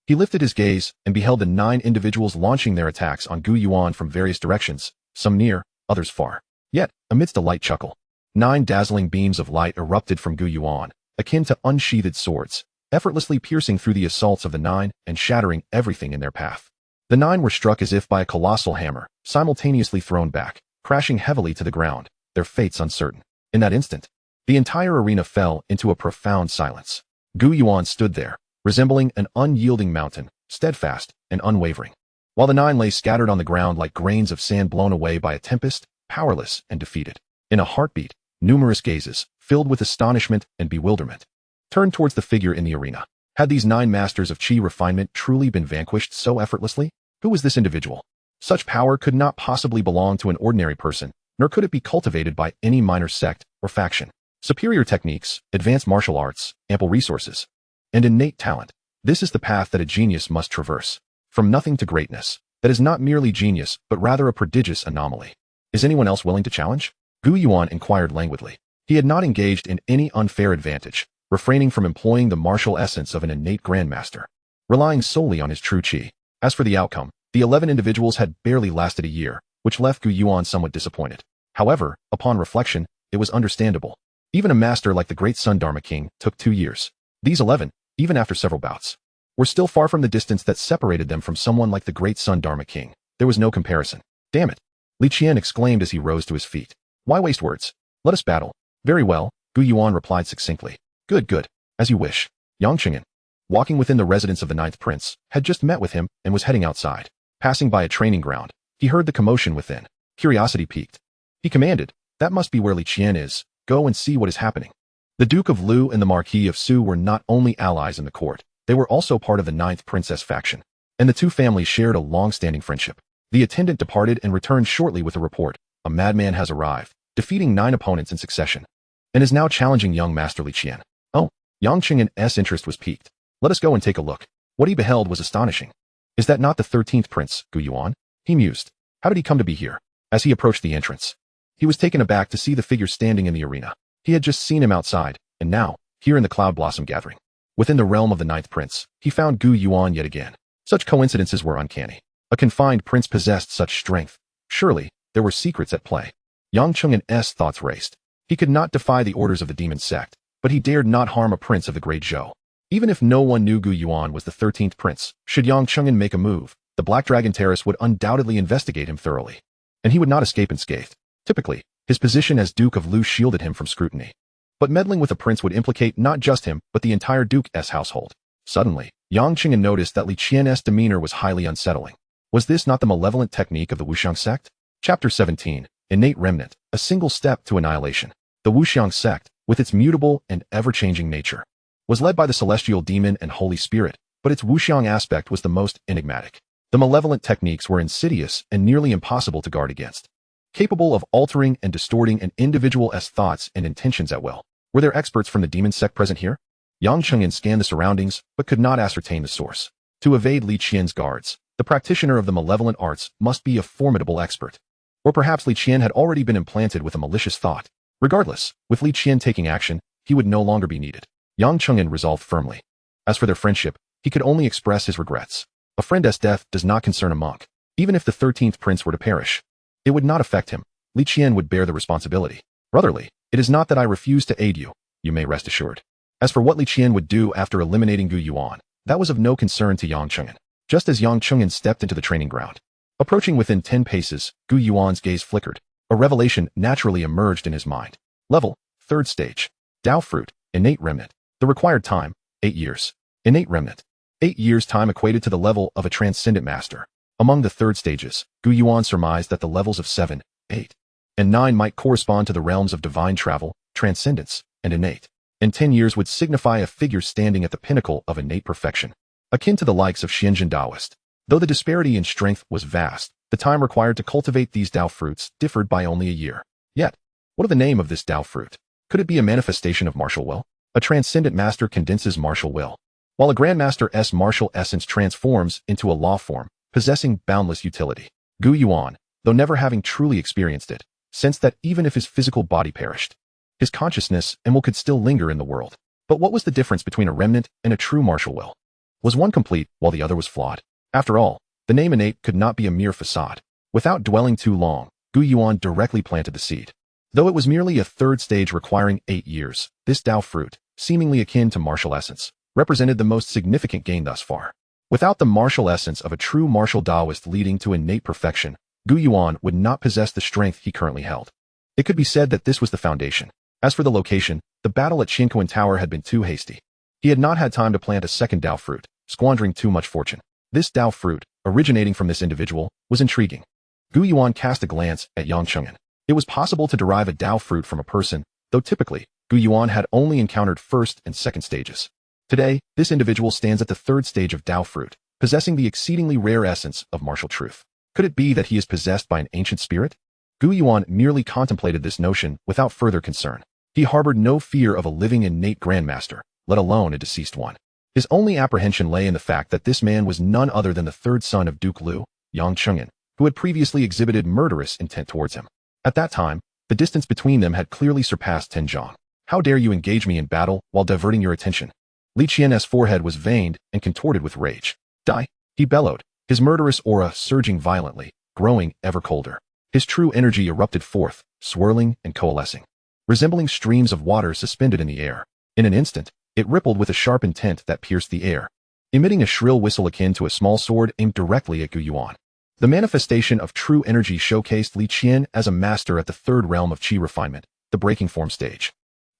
He lifted his gaze and beheld the 9 individuals launching their attacks on Gu Yuan from various directions, some near, others far. Yet, amidst a light chuckle, 9 dazzling beams of light erupted from Gu Yuan, akin to unsheathed swords, effortlessly piercing through the assaults of the 9 and shattering everything in their path. The 9 were struck as if by a colossal hammer, simultaneously thrown back, crashing heavily to the ground, their fates uncertain. In that instant, the entire arena fell into a profound silence. Gu Yuan stood there, resembling an unyielding mountain, steadfast and unwavering, while the 9 lay scattered on the ground like grains of sand blown away by a tempest, powerless and defeated. In a heartbeat, numerous gazes, filled with astonishment and bewilderment, turned towards the figure in the arena. Had these 9 masters of chi refinement truly been vanquished so effortlessly? Who was this individual? Such power could not possibly belong to an ordinary person, nor could it be cultivated by any minor sect or faction. Superior techniques, advanced martial arts, ample resources, and innate talent. This is the path that a genius must traverse. From nothing to greatness. That is not merely genius, but rather a prodigious anomaly. Is anyone else willing to challenge? Gu Yuan inquired languidly. He had not engaged in any unfair advantage, refraining from employing the martial essence of an innate Grandmaster, relying solely on his true chi. As for the outcome, the 11 individuals had barely lasted a year, which left Gu Yuan somewhat disappointed. However, upon reflection, it was understandable. Even a master like the great Sun Dharma King took 2 years. These 11, even after several bouts, were still far from the distance that separated them from someone like the great Sun Dharma King. There was no comparison. Damn it! Li Qian exclaimed as he rose to his feet. Why waste words? Let us battle. Very well, Gu Yuan replied succinctly. Good, good. As you wish. Yang Cheng'an, walking within the residence of the 9th prince, had just met with him and was heading outside. Passing by a training ground, he heard the commotion within. Curiosity piqued. He commanded, that must be where Li Qian is. Go and see what is happening. The Duke of Lu and the Marquis of Su were not only allies in the court, they were also part of the 9th princess faction, and the two families shared a long-standing friendship. The attendant departed and returned shortly with a report. A madman has arrived, defeating 9 opponents in succession, and is now challenging young Master Li Qian. Oh, Yang Cheng'an's interest was piqued. Let us go and take a look. What he beheld was astonishing. Is that not the 13th prince, Gu Yuan? He mused. How did he come to be here? As he approached the entrance, he was taken aback to see the figure standing in the arena. He had just seen him outside, and now, here in the Cloud Blossom Gathering, within the realm of the 9th prince, he found Gu Yuan yet again. Such coincidences were uncanny. A confined prince possessed such strength. Surely, there were secrets at play. Yang Cheng'an's thoughts raced. He could not defy the orders of the demon sect, but he dared not harm a prince of the Great Zhou. Even if no one knew Gu Yuan was the 13th prince, should Yang Cheng'an make a move, the Black Dragon Terrace would undoubtedly investigate him thoroughly, and he would not escape unscathed. Typically, his position as Duke of Lu shielded him from scrutiny. But meddling with a prince would implicate not just him, but the entire Duke's household. Suddenly, Yang Cheng'an noticed that Li Qian's demeanor was highly unsettling. Was this not the malevolent technique of the Wuxiang sect? Chapter 17, Innate Remnant, a single step to annihilation. The Wuxiang sect, with its mutable and ever-changing nature, was led by the celestial demon and Holy Spirit, but its Wuxiang aspect was the most enigmatic. The malevolent techniques were insidious and nearly impossible to guard against, capable of altering and distorting an individual's thoughts and intentions at will. Were there experts from the demon sect present here? Yang Cheng'an scanned the surroundings, but could not ascertain the source. To evade Li Qian's guards, the practitioner of the malevolent arts must be a formidable expert. Or perhaps Li Qian had already been implanted with a malicious thought. Regardless, with Li Qian taking action, he would no longer be needed. Yang Cheng'an resolved firmly. As for their friendship, he could only express his regrets. A friend's death does not concern a monk. Even if the 13th prince were to perish, it would not affect him. Li Qian would bear the responsibility. Brotherly, it is not that I refuse to aid you, you may rest assured. As for what Li Qian would do after eliminating Gu Yuan, that was of no concern to Yang Cheng'an. Just as Yang Cheng'an stepped into the training ground, approaching within 10 paces, Gu Yuan's gaze flickered. A revelation naturally emerged in his mind. Level, 3rd stage. Dao Fruit, Innate Remnant. The required time, 8 years. Innate Remnant. 8 years time equated to the level of a transcendent master. Among the 3rd stages, Gu Yuan surmised that the levels of 7, 8, and 9 might correspond to the realms of divine travel, transcendence, and innate. And 10 years would signify a figure standing at the pinnacle of innate perfection, akin to the likes of Xianzhen Taoist. Though the disparity in strength was vast, the time required to cultivate these Dao fruits differed by only a year. Yet, what of the name of this Dao fruit? Could it be a manifestation of martial will? A transcendent master condenses martial will, while a Grandmaster's martial essence transforms into a law form, possessing boundless utility. Gu Yuan, though never having truly experienced it, sensed that even if his physical body perished, his consciousness and will could still linger in the world. But what was the difference between a remnant and a true martial will? Was one complete while the other was flawed? After all, the name innate could not be a mere facade. Without dwelling too long, Gu Yuan directly planted the seed. Though it was merely a 3rd stage requiring 8 years, this Dao fruit, seemingly akin to martial essence, represented the most significant gain thus far. Without the martial essence of a true martial Taoist leading to innate perfection, Gu Yuan would not possess the strength he currently held. It could be said that this was the foundation. As for the location, the battle at Qiankuan Tower had been too hasty. He had not had time to plant a second Dao fruit, squandering too much fortune. This Dao fruit, originating from this individual, was intriguing. Gu Yuan cast a glance at Yang Cheng'an. It was possible to derive a Dao fruit from a person, though typically, Gu Yuan had only encountered 1st and 2nd stages. Today, this individual stands at the 3rd stage of Dao fruit, possessing the exceedingly rare essence of martial truth. Could it be that he is possessed by an ancient spirit? Gu Yuan merely contemplated this notion without further concern. He harbored no fear of a living innate Grandmaster, let alone a deceased one. His only apprehension lay in the fact that this man was none other than the 3rd son of Duke Lu, Yang Cheng'an, who had previously exhibited murderous intent towards him. At that time, the distance between them had clearly surpassed 10 zhang. How dare you engage me in battle while diverting your attention? Li Qian's forehead was veined and contorted with rage. Die! He bellowed, his murderous aura surging violently, growing ever colder. His true energy erupted forth, swirling and coalescing, resembling streams of water suspended in the air. In an instant, it rippled with a sharp intent that pierced the air, emitting a shrill whistle akin to a small sword aimed directly at Gu Yuan. The manifestation of true energy showcased Li Qian as a master at the third realm of qi refinement, the breaking form stage.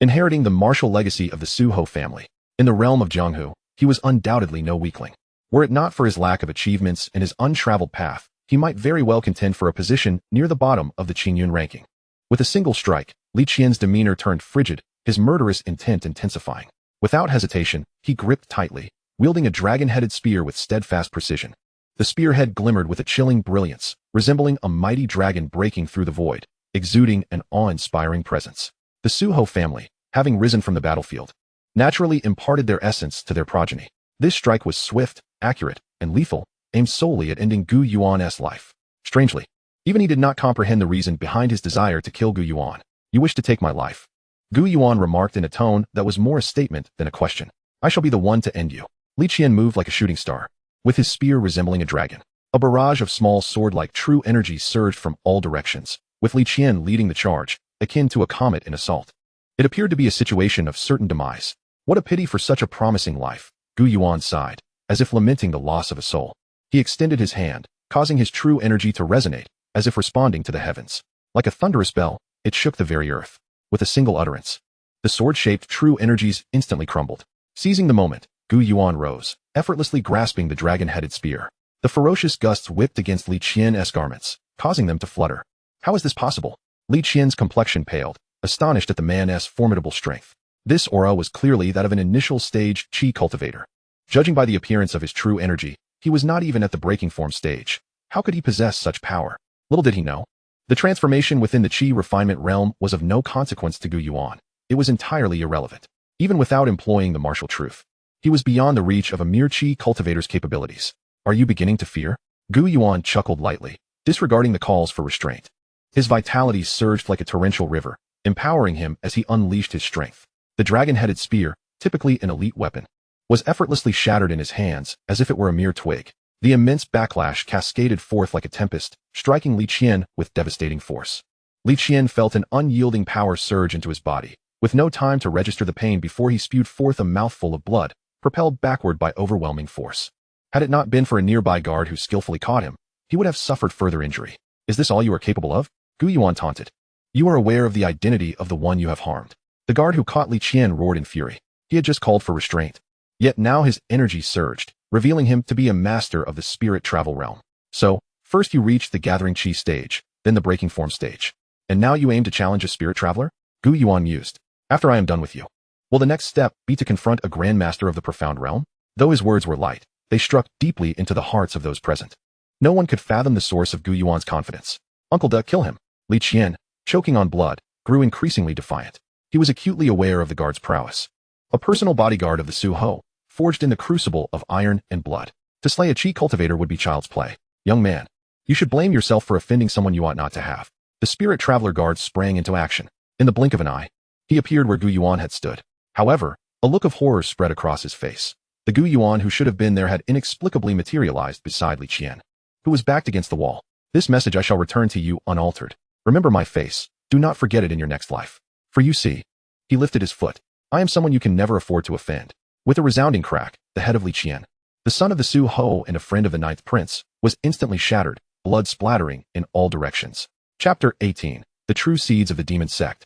Inheriting the martial legacy of the Suho family, in the realm of Zhanghu, he was undoubtedly no weakling. Were it not for his lack of achievements and his untraveled path, he might very well contend for a position near the bottom of the Qingyun ranking. With a single strike, Li Qian's demeanor turned frigid, his murderous intent intensifying. Without hesitation, he gripped tightly, wielding a dragon-headed spear with steadfast precision. The spearhead glimmered with a chilling brilliance, resembling a mighty dragon breaking through the void, exuding an awe-inspiring presence. The Suho family, having risen from the battlefield, naturally imparted their essence to their progeny. This strike was swift, accurate, and lethal, aimed solely at ending Gu Yuan's life. Strangely, even he did not comprehend the reason behind his desire to kill Gu Yuan. You wish to take my life? Gu Yuan remarked in a tone that was more a statement than a question. I shall be the one to end you. Li Qian moved like a shooting star, with his spear resembling a dragon. A barrage of small sword-like true energy surged from all directions, with Li Qian leading the charge, akin to a comet in assault. It appeared to be a situation of certain demise. What a pity for such a promising life, Gu Yuan sighed, as if lamenting the loss of a soul. He extended his hand, causing his true energy to resonate, as if responding to the heavens. Like a thunderous bell, it shook the very earth. With a single utterance, the sword-shaped true energies instantly crumbled. Seizing the moment, Gu Yuan rose, effortlessly grasping the dragon-headed spear. The ferocious gusts whipped against Li Qian's garments, causing them to flutter. How is this possible? Li Qian's complexion paled, astonished at the man's formidable strength. This aura was clearly that of an initial stage qi cultivator. Judging by the appearance of his true energy, he was not even at the breaking form stage. How could he possess such power? Little did he know. The transformation within the qi refinement realm was of no consequence to Gu Yuan. It was entirely irrelevant. Even without employing the martial truth, he was beyond the reach of a mere qi cultivator's capabilities. Are you beginning to fear? Gu Yuan chuckled lightly, disregarding the calls for restraint. His vitality surged like a torrential river, empowering him as he unleashed his strength. The dragon-headed spear, typically an elite weapon, was effortlessly shattered in his hands as if it were a mere twig. The immense backlash cascaded forth like a tempest, striking Li Qian with devastating force. Li Qian felt an unyielding power surge into his body, with no time to register the pain before he spewed forth a mouthful of blood, propelled backward by overwhelming force. Had it not been for a nearby guard who skillfully caught him, he would have suffered further injury. Is this all you are capable of? Gu Yuan taunted. You are aware of the identity of the one you have harmed. The guard who caught Li Qian roared in fury. He had just called for restraint. Yet now his energy surged, revealing him to be a master of the spirit travel realm. So, first you reached the gathering qi stage, then the breaking form stage. And now you aim to challenge a spirit traveler? Gu Yuan mused. After I am done with you, will the next step be to confront a Grandmaster of the profound realm? Though his words were light, they struck deeply into the hearts of those present. No one could fathom the source of Gu Yuan's confidence. Uncle Da, kill him. Li Qian, choking on blood, grew increasingly defiant. He was acutely aware of the guard's prowess. A personal bodyguard of the Suho, forged in the crucible of iron and blood. To slay a qi cultivator would be child's play. Young man, you should blame yourself for offending someone you ought not to have. The spirit traveler guard sprang into action. In the blink of an eye, he appeared where Gu Yuan had stood. However, a look of horror spread across his face. The Gu Yuan who should have been there had inexplicably materialized beside Li Qian, who was backed against the wall. This message I shall return to you unaltered. Remember my face. Do not forget it in your next life. For you see, he lifted his foot. I am someone you can never afford to offend. With a resounding crack, the head of Li Qian, the son of the Su Ho and a friend of the ninth prince, was instantly shattered, blood splattering in all directions. Chapter 18. The True Seeds of the Demon Sect.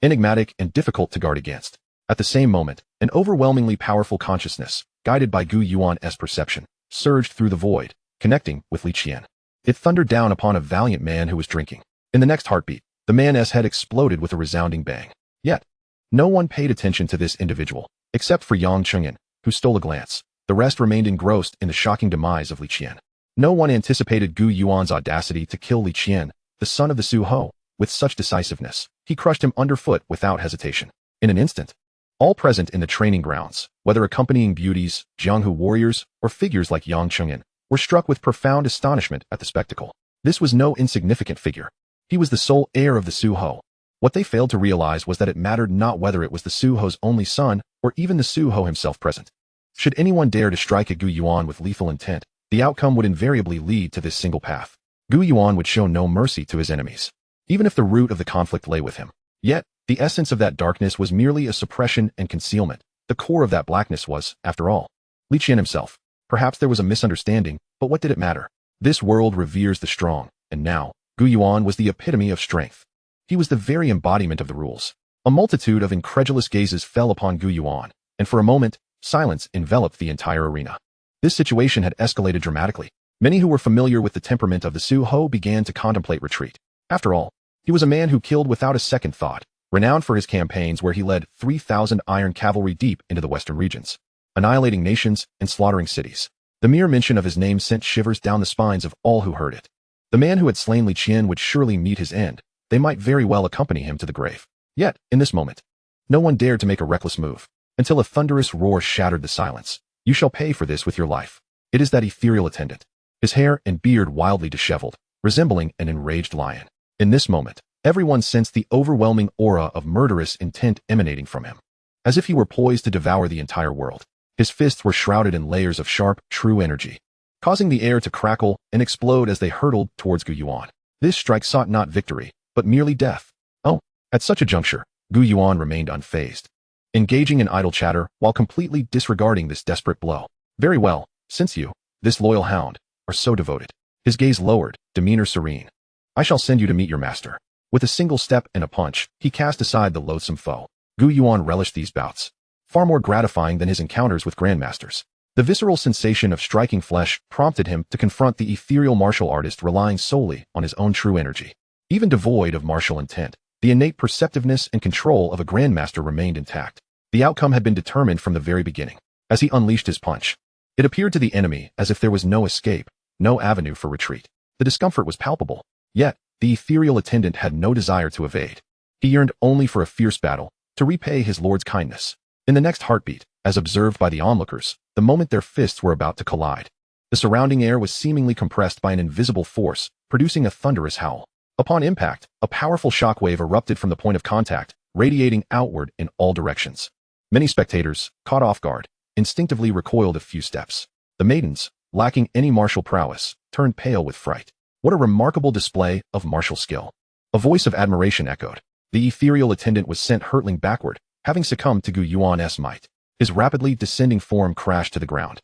Enigmatic and difficult to guard against. At the same moment, an overwhelmingly powerful consciousness, guided by Gu Yuan's perception, surged through the void, connecting with Li Qian. It thundered down upon a valiant man who was drinking. In the next heartbeat, the man's head exploded with a resounding bang. Yet, no one paid attention to this individual, except for Yang Chengyan, who stole a glance. The rest remained engrossed in the shocking demise of Li Qian. No one anticipated Gu Yuan's audacity to kill Li Qian, the son of the Su Ho, with such decisiveness. He crushed him underfoot without hesitation. In an instant, all present in the training grounds, whether accompanying beauties, Jianghu warriors, or figures like Yang Chengyan, were struck with profound astonishment at the spectacle. This was no insignificant figure. He was the sole heir of the Su Ho, What they failed to realize was that it mattered not whether it was the Su-Ho's only son or even the Su-Ho himself present. Should anyone dare to strike at Gu Yuan with lethal intent, the outcome would invariably lead to this single path. Gu Yuan would show no mercy to his enemies, even if the root of the conflict lay with him. Yet, the essence of that darkness was merely a suppression and concealment. The core of that blackness was, after all, Li Qian himself. Perhaps there was a misunderstanding, but what did it matter? This world reveres the strong, and now, Gu Yuan was the epitome of strength. He was the very embodiment of the rules. A multitude of incredulous gazes fell upon Gu Yuan, and for a moment, silence enveloped the entire arena. This situation had escalated dramatically. Many who were familiar with the temperament of the Su-Ho began to contemplate retreat. After all, he was a man who killed without a second thought, renowned for his campaigns where he led 3,000 iron cavalry deep into the western regions, annihilating nations and slaughtering cities. The mere mention of his name sent shivers down the spines of all who heard it. The man who had slain Li Qian would surely meet his end. They might very well accompany him to the grave. Yet, in this moment, no one dared to make a reckless move, until a thunderous roar shattered the silence. You shall pay for this with your life. It is that ethereal attendant, his hair and beard wildly disheveled, resembling an enraged lion. In this moment, everyone sensed the overwhelming aura of murderous intent emanating from him, as if he were poised to devour the entire world. His fists were shrouded in layers of sharp, true energy, causing the air to crackle and explode as they hurtled towards Gu Yuan. This strike sought not victory, but merely death. Oh, at such a juncture, Gu Yuan remained unfazed, engaging in idle chatter while completely disregarding this desperate blow. Very well, since you, this loyal hound, are so devoted. His gaze lowered, demeanor serene. I shall send you to meet your master. With a single step and a punch, he cast aside the loathsome foe. Gu Yuan relished these bouts, far more gratifying than his encounters with grandmasters. The visceral sensation of striking flesh prompted him to confront the ethereal martial artist relying solely on his own true energy. Even devoid of martial intent, the innate perceptiveness and control of a grandmaster remained intact. The outcome had been determined from the very beginning. As he unleashed his punch, it appeared to the enemy as if there was no escape, no avenue for retreat. The discomfort was palpable. Yet, the ethereal attendant had no desire to evade. He yearned only for a fierce battle, to repay his lord's kindness. In the next heartbeat, as observed by the onlookers, the moment their fists were about to collide, the surrounding air was seemingly compressed by an invisible force, producing a thunderous howl. Upon impact, a powerful shockwave erupted from the point of contact, radiating outward in all directions. Many spectators, caught off guard, instinctively recoiled a few steps. The maidens, lacking any martial prowess, turned pale with fright. What a remarkable display of martial skill. A voice of admiration echoed. The ethereal attendant was sent hurtling backward, having succumbed to Gu Yuan's might. His rapidly descending form crashed to the ground,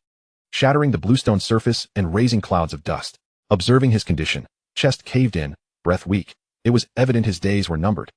shattering the bluestone surface and raising clouds of dust. Observing his condition, chest caved in, breath weak, it was evident his days were numbered.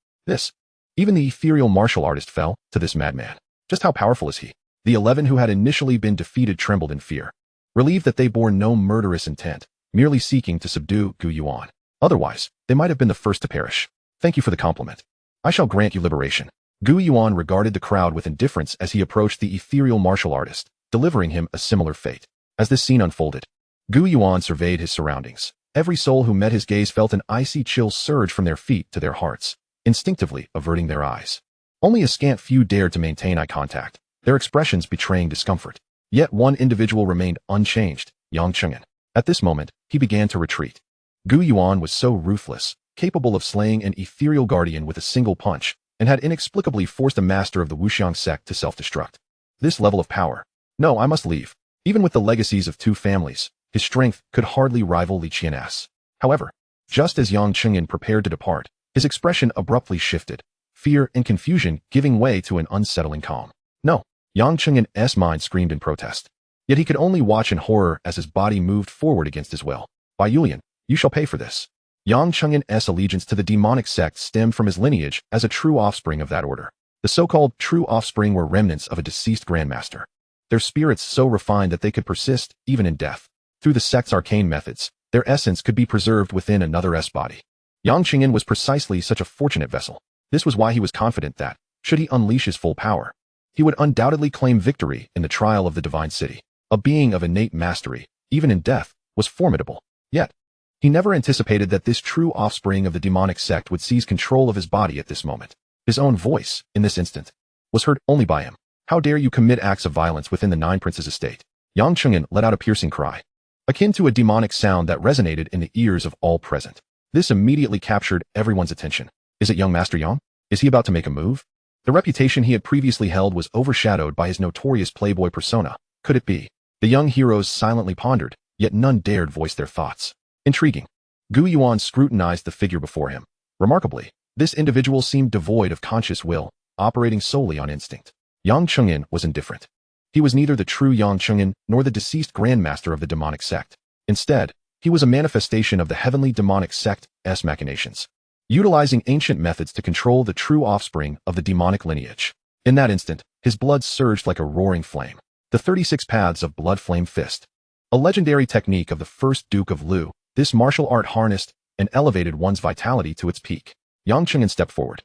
Even the ethereal martial artist fell to this madman. Just how powerful is he? The 11 who had initially been defeated trembled in fear, relieved that they bore no murderous intent, merely seeking to subdue Gu Yuan. Otherwise, they might have been the first to perish. Thank you for the compliment. I shall grant you liberation. Gu Yuan regarded the crowd with indifference as he approached the ethereal martial artist, delivering him a similar fate. As this scene unfolded, Gu Yuan surveyed his surroundings. Every soul who met his gaze felt an icy chill surge from their feet to their hearts, instinctively averting their eyes. Only a scant few dared to maintain eye contact, their expressions betraying discomfort. Yet one individual remained unchanged, Yang Cheng'an. At this moment, he began to retreat. Gu Yuan was so ruthless, capable of slaying an ethereal guardian with a single punch, and had inexplicably forced a master of the Wuxiang sect to self-destruct. This level of power. No, I must leave. Even with the legacies of 2 families, his strength could hardly rival Li Qian's. However, just as Yang Cheng'an prepared to depart, his expression abruptly shifted, fear and confusion giving way to an unsettling calm. No, Yang Cheng'an's mind screamed in protest. Yet he could only watch in horror as his body moved forward against his will. Bai Yulian, you shall pay for this. Yang Cheng'an's allegiance to the demonic sect stemmed from his lineage as a true offspring of that order. The so-called true offspring were remnants of a deceased grandmaster. Their spirits so refined that they could persist even in death. Through the sect's arcane methods, their essence could be preserved within another's body. Yang Cheng'an was precisely such a fortunate vessel. This was why he was confident that, should he unleash his full power, he would undoubtedly claim victory in the trial of the divine city. A being of innate mastery, even in death, was formidable. Yet, he never anticipated that this true offspring of the demonic sect would seize control of his body at this moment. His own voice, in this instant, was heard only by him. How dare you commit acts of violence within the 9 princes' estate? Yang Cheng'an let out a piercing cry, akin to a demonic sound that resonated in the ears of all present. This immediately captured everyone's attention. Is it young Master Yang? Is he about to make a move? The reputation he had previously held was overshadowed by his notorious playboy persona. Could it be? The young heroes silently pondered, yet none dared voice their thoughts. Intriguing. Gu Yuan scrutinized the figure before him. Remarkably, this individual seemed devoid of conscious will, operating solely on instinct. Yang Cheng'an was indifferent. He was neither the true Yang Cheng'an nor the deceased Grandmaster of the demonic sect. Instead, he was a manifestation of the heavenly demonic sect's machinations, utilizing ancient methods to control the true offspring of the demonic lineage. In that instant, his blood surged like a roaring flame. The 36 Paths of Blood Flame Fist. A legendary technique of the first Duke of Lu, this martial art harnessed and elevated one's vitality to its peak. Yang Cheng'an stepped forward.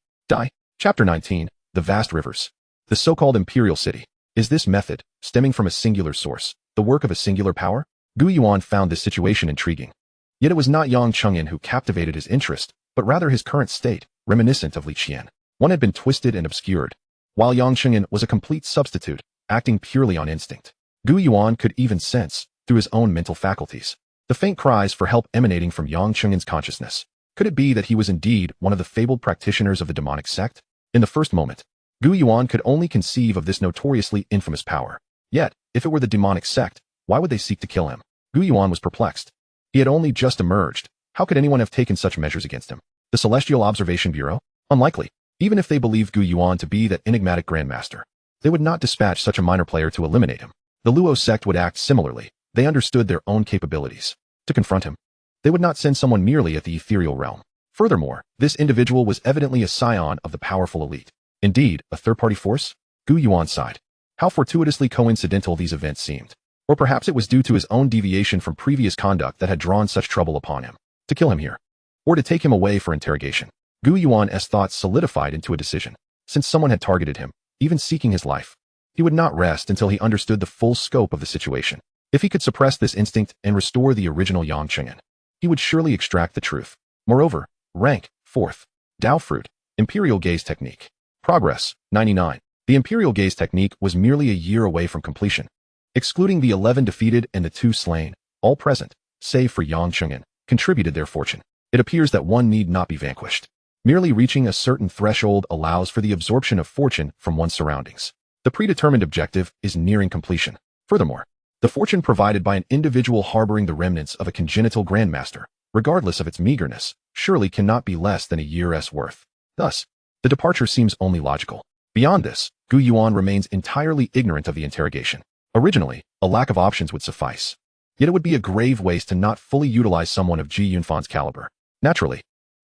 Chapter 19, The Vast Rivers. The so-called Imperial City. Is this method, stemming from a singular source, the work of a singular power? Gu Yuan found this situation intriguing. Yet it was not Yang Cheng'an who captivated his interest, but rather his current state, reminiscent of Li Qian. One had been twisted and obscured, while Yang Cheng'an was a complete substitute, acting purely on instinct. Gu Yuan could even sense, through his own mental faculties, the faint cries for help emanating from Yang Cheng'an's consciousness. Could it be that he was indeed one of the fabled practitioners of the demonic sect? In the first moment, Gu Yuan could only conceive of this notoriously infamous power. Yet, if it were the demonic sect, why would they seek to kill him? Gu Yuan was perplexed. He had only just emerged. How could anyone have taken such measures against him? The Celestial Observation Bureau? Unlikely. Even if they believed Gu Yuan to be that enigmatic Grandmaster, they would not dispatch such a minor player to eliminate him. The Luo sect would act similarly. They understood their own capabilities. To confront him, they would not send someone merely at the ethereal realm. Furthermore, this individual was evidently a scion of the powerful elite. Indeed, a third-party force? Gu Yuan sighed. How fortuitously coincidental these events seemed. Or perhaps it was due to his own deviation from previous conduct that had drawn such trouble upon him. To kill him here, or to take him away for interrogation. Gu Yuan's thoughts solidified into a decision. Since someone had targeted him, even seeking his life, he would not rest until he understood the full scope of the situation. If he could suppress this instinct and restore the original Yang Cheng'an, he would surely extract the truth. Moreover, rank, 4th, Dao Fruit, Imperial Gaze Technique. Progress, 99. The Imperial Gaze Technique was merely a year away from completion. Excluding the 11 defeated and the 2 slain, all present, save for Yang Cheng'an, contributed their fortune. It appears that one need not be vanquished. Merely reaching a certain threshold allows for the absorption of fortune from one's surroundings. The predetermined objective is nearing completion. Furthermore, the fortune provided by an individual harboring the remnants of a congenital Grandmaster, regardless of its meagerness, surely cannot be less than a year's worth. Thus, the departure seems only logical. Beyond this, Gu Yuan remains entirely ignorant of the interrogation. Originally, a lack of options would suffice. Yet it would be a grave waste to not fully utilize someone of Gu Yuan's caliber. Naturally,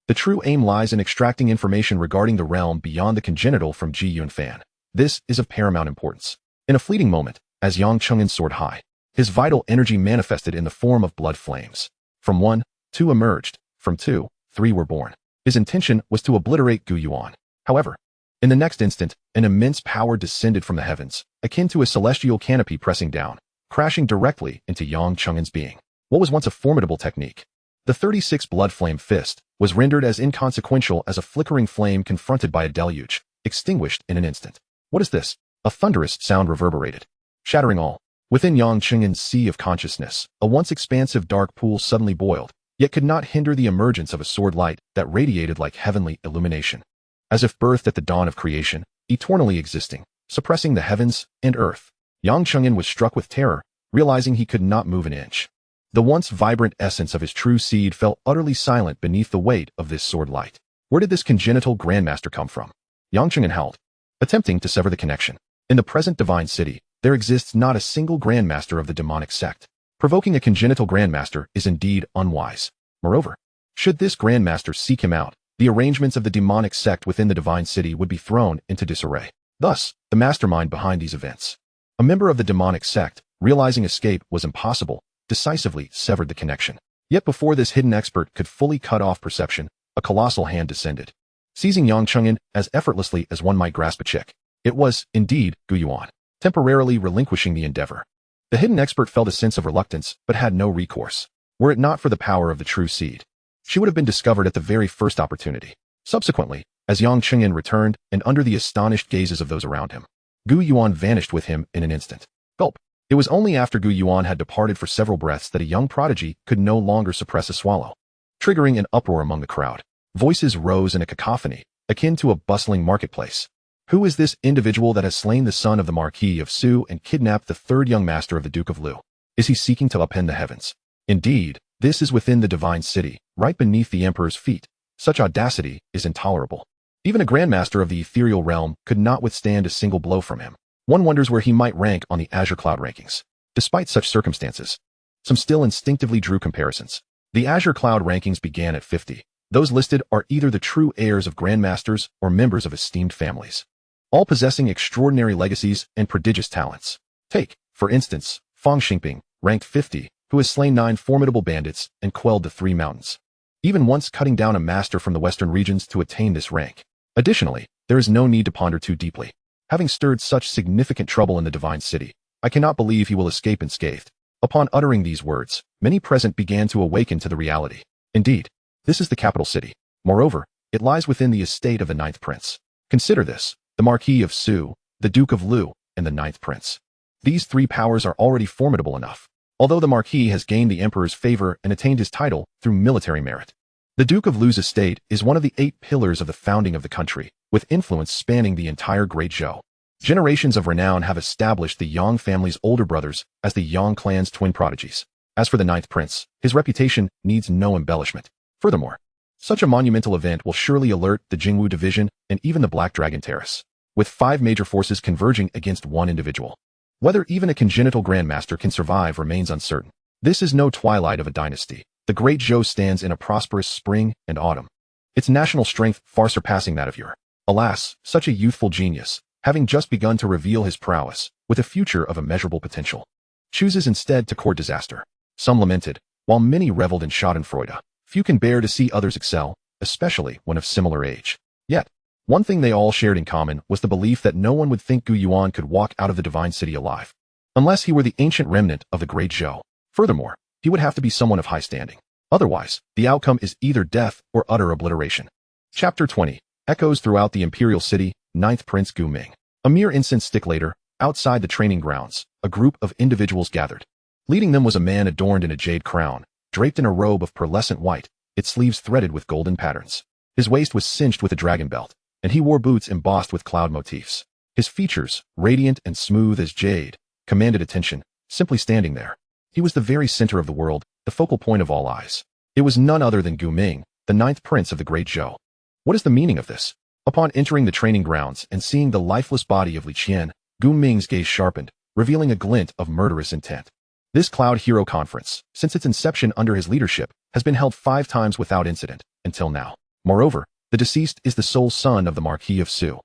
the true aim lies in extracting information regarding the realm beyond the congenital from Gu Yuan. This is of paramount importance. In a fleeting moment, as Yang Cheng'an soared high, his vital energy manifested in the form of blood flames. From 1, 2 emerged. From 2, 3 were born. His intention was to obliterate Gu Yuan. However, in the next instant, an immense power descended from the heavens, akin to a celestial canopy pressing down, crashing directly into Yang Cheng'an's being. What was once a formidable technique, the 36 Blood Flame Fist, was rendered as inconsequential as a flickering flame confronted by a deluge, extinguished in an instant. What is this? A thunderous sound reverberated, shattering all. Within Yang Cheng'an's sea of consciousness, a once expansive dark pool suddenly boiled, yet could not hinder the emergence of a sword light that radiated like heavenly illumination. As if birthed at the dawn of creation, eternally existing, suppressing the heavens and earth. Yang Cheng'an was struck with terror, realizing he could not move an inch. The once vibrant essence of his true seed fell utterly silent beneath the weight of this sword light. Where did this congenital Grandmaster come from? Yang Cheng'an howled, attempting to sever the connection. In the present divine city, there exists not a single Grandmaster of the demonic sect. Provoking a congenital Grandmaster is indeed unwise. Moreover, should this Grandmaster seek him out, the arrangements of the demonic sect within the divine city would be thrown into disarray. Thus, the mastermind behind these events, a member of the demonic sect, realizing escape was impossible, decisively severed the connection. Yet before this hidden expert could fully cut off perception, a colossal hand descended, seizing Yang Cheng'an as effortlessly as one might grasp a chick. It was, indeed, Gu Yuan, temporarily relinquishing the endeavor. The hidden expert felt a sense of reluctance, but had no recourse. Were it not for the power of the true seed, she would have been discovered at the very first opportunity. Subsequently, as Yang Cheng'an returned, and under the astonished gazes of those around him, Gu Yuan vanished with him in an instant. Gulp. It was only after Gu Yuan had departed for several breaths that a young prodigy could no longer suppress a swallow, triggering an uproar among the crowd. Voices rose in a cacophony, akin to a bustling marketplace. Who is this individual that has slain the son of the Marquis of Zhou and kidnapped the third young master of the Duke of Lu? Is he seeking to upend the heavens? Indeed, this is within the divine city, right beneath the emperor's feet. Such audacity is intolerable. Even a Grandmaster of the ethereal realm could not withstand a single blow from him. One wonders where he might rank on the Azure Cloud rankings. Despite such circumstances, some still instinctively drew comparisons. The Azure Cloud rankings began at 50. Those listed are either the true heirs of Grandmasters or members of esteemed families, all possessing extraordinary legacies and prodigious talents. Take, for instance, Fang Xingping, ranked 50, who has slain 9 formidable bandits and quelled the 3 mountains, even once cutting down a master from the western regions to attain this rank. Additionally, there is no need to ponder too deeply. Having stirred such significant trouble in the divine city, I cannot believe he will escape unscathed. Upon uttering these words, many present began to awaken to the reality. Indeed, this is the capital city. Moreover, it lies within the estate of the 9th prince. Consider this: the Marquis of Zhou, the Duke of Lu, and the 9th prince. These 3 powers are already formidable enough, although the Marquis has gained the emperor's favor and attained his title through military merit. The Duke of Lu's estate is one of the 8 pillars of the founding of the country, with influence spanning the entire Great Zhou. Generations of renown have established the Yang family's older brothers as the Yang clan's twin prodigies. As for the 9th prince, his reputation needs no embellishment. Furthermore, such a monumental event will surely alert the Jingwu division and even the Black Dragon Terrace, with 5 major forces converging against one individual. Whether even a congenital Grandmaster can survive remains uncertain. This is no twilight of a dynasty. The Great Zhou stands in a prosperous spring and autumn, its national strength far surpassing that of Europe. Alas, such a youthful genius, having just begun to reveal his prowess, with a future of immeasurable potential, chooses instead to court disaster. Some lamented, while many reveled in schadenfreude. Few can bear to see others excel, especially when of similar age. Yet, one thing they all shared in common was the belief that no one would think Gu Yuan could walk out of the divine city alive, unless he were the ancient remnant of the Great Zhou. Furthermore, he would have to be someone of high standing. Otherwise, the outcome is either death or utter obliteration. Chapter 20. Echoes throughout the imperial city, 9th Prince Gu Ming. A mere incense stick later, outside the training grounds, a group of individuals gathered. Leading them was a man adorned in a jade crown, draped in a robe of pearlescent white, its sleeves threaded with golden patterns. His waist was cinched with a dragon belt, and he wore boots embossed with cloud motifs. His features, radiant and smooth as jade, commanded attention. Simply standing there, he was the very center of the world, the focal point of all eyes. It was none other than Gu Ming, the 9th prince of the Great Zhou. What is the meaning of this? Upon entering the training grounds and seeing the lifeless body of Li Qian, Gu Ming's gaze sharpened, revealing a glint of murderous intent. This Cloud Hero Conference, since its inception under his leadership, has been held 5 times without incident, until now. Moreover, the deceased is the sole son of the Marquis of Zhou.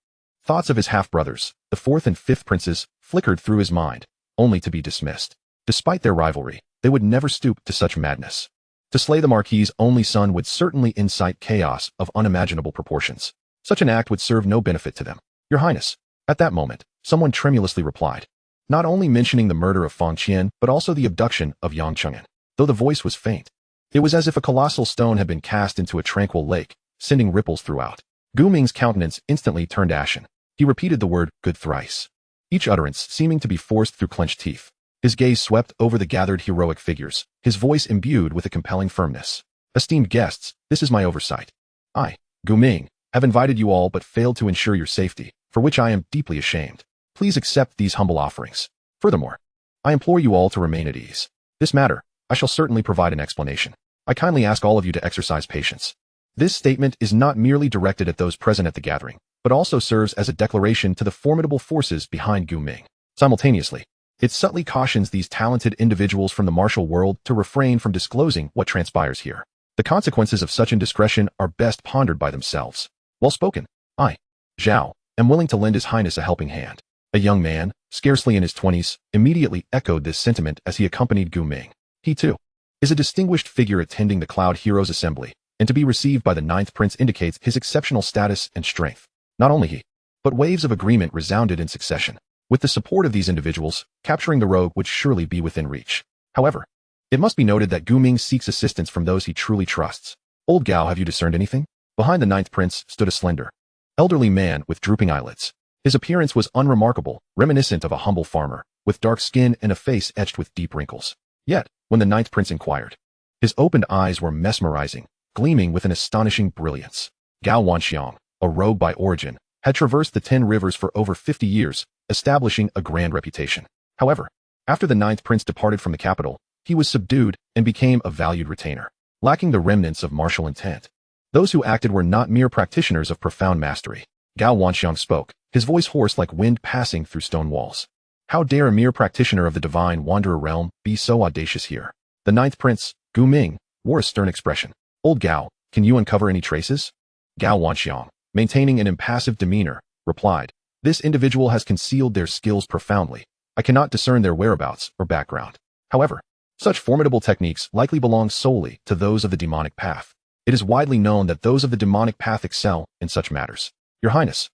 Thoughts of his half-brothers, the 4th and 5th princes, flickered through his mind, only to be dismissed. Despite their rivalry, they would never stoop to such madness. To slay the Marquis's only son would certainly incite chaos of unimaginable proportions. Such an act would serve no benefit to them. Your Highness. At that moment, someone tremulously replied, not only mentioning the murder of Fang Qian, but also the abduction of Yang Cheng'an. Though the voice was faint, it was as if a colossal stone had been cast into a tranquil lake, sending ripples throughout. Gu Ming's countenance instantly turned ashen. He repeated the word good thrice, each utterance seeming to be forced through clenched teeth. His gaze swept over the gathered heroic figures, his voice imbued with a compelling firmness. Esteemed guests, this is my oversight. I, Gu Ming, have invited you all but failed to ensure your safety, for which I am deeply ashamed. Please accept these humble offerings. Furthermore, I implore you all to remain at ease. This matter, I shall certainly provide an explanation. I kindly ask all of you to exercise patience. This statement is not merely directed at those present at the gathering, but also serves as a declaration to the formidable forces behind Gu Ming. Simultaneously, it subtly cautions these talented individuals from the martial world to refrain from disclosing what transpires here. The consequences of such indiscretion are best pondered by themselves. Well spoken. I, Zhao, am willing to lend His Highness a helping hand. A young man, scarcely in his 20s, immediately echoed this sentiment as he accompanied Gu Ming. He, too, is a distinguished figure attending the Cloud Heroes Assembly, and to be received by the 9th Prince indicates his exceptional status and strength. Not only he, but waves of agreement resounded in succession. With the support of these individuals, capturing the rogue would surely be within reach. However, it must be noted that Gu Ming seeks assistance from those he truly trusts. Old Gao, have you discerned anything? Behind the 9th Prince stood a slender, elderly man with drooping eyelids. His appearance was unremarkable, reminiscent of a humble farmer, with dark skin and a face etched with deep wrinkles. Yet, when the 9th Prince inquired, his opened eyes were mesmerizing, gleaming with an astonishing brilliance. Gao Wanxiang, a rogue by origin, had traversed the 10 rivers for over 50 years, establishing a grand reputation. However, after the ninth prince departed from the capital, he was subdued and became a valued retainer, lacking the remnants of martial intent. Those who acted were not mere practitioners of profound mastery. Gu Yuan spoke, his voice hoarse like wind passing through stone walls. How dare a mere practitioner of the divine wanderer realm be so audacious here? The ninth prince, Gu Ming, wore a stern expression. Old Gao, can you uncover any traces? Gu Yuan, maintaining an impassive demeanor, replied, this individual has concealed their skills profoundly. I cannot discern their whereabouts or background. However, such formidable techniques likely belong solely to those of the demonic path. It is widely known that those of the demonic path excel in such matters. Your Highness,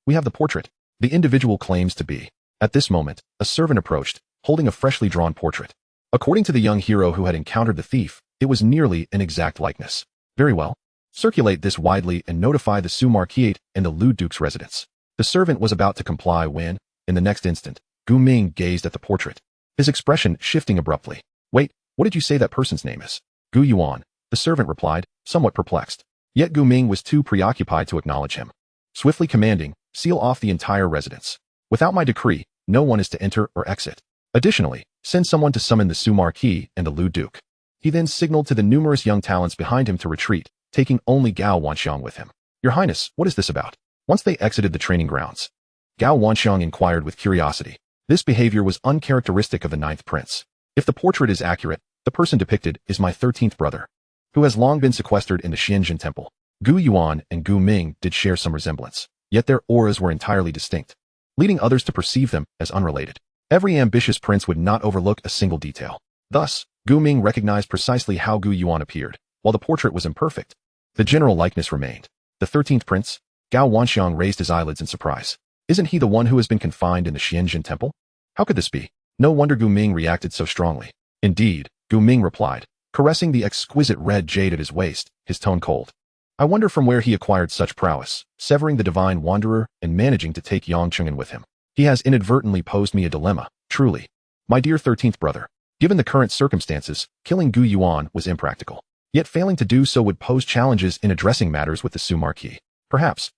we have the portrait. The individual claims to be. At this moment, a servant approached, holding a freshly drawn portrait. According to the young hero who had encountered the thief, it was nearly an exact likeness. Very well. Circulate this widely and notify the Martial and the Lu Duke's residence. The servant was about to comply when, in the next instant, Gu Ming gazed at the portrait, his expression shifting abruptly. Wait, what did you say that person's name is? Gu Yuan, the servant replied, somewhat perplexed. Yet Gu Ming was too preoccupied to acknowledge him. Swiftly commanding, seal off the entire residence. Without my decree, no one is to enter or exit. Additionally, send someone to summon the Martial and the Lu Duke. He then signaled to the numerous young talents behind him to retreat, taking only Gu Yuan with him. Your Highness, what is this about? Once they exited the training grounds, Gu Yuan inquired with curiosity. This behavior was uncharacteristic of the ninth prince. If the portrait is accurate, the person depicted is my 13th brother, who has long been sequestered in the Xuan Zhen Temple. Gu Yuan and Gu Ming did share some resemblance, yet their auras were entirely distinct, leading others to perceive them as unrelated. Every ambitious prince would not overlook a single detail. Thus, Gu Ming recognized precisely how Gu Yuan appeared, while the portrait was imperfect. The general likeness remained. The 13th prince, Gu Yuan raised his eyelids in surprise. Isn't he the one who has been confined in the Xuan Zhen Temple? How could this be? No wonder Gu Ming reacted so strongly. Indeed, Gu Ming replied, caressing the exquisite red jade at his waist, his tone cold. I wonder from where he acquired such prowess, severing the divine wanderer and managing to take Yangchungen with him. He has inadvertently posed me a dilemma, truly. My dear 13th brother, given the current circumstances, killing Gu Yuan was impractical. Yet failing to do so would pose challenges in addressing matters with the Martial. Perhaps.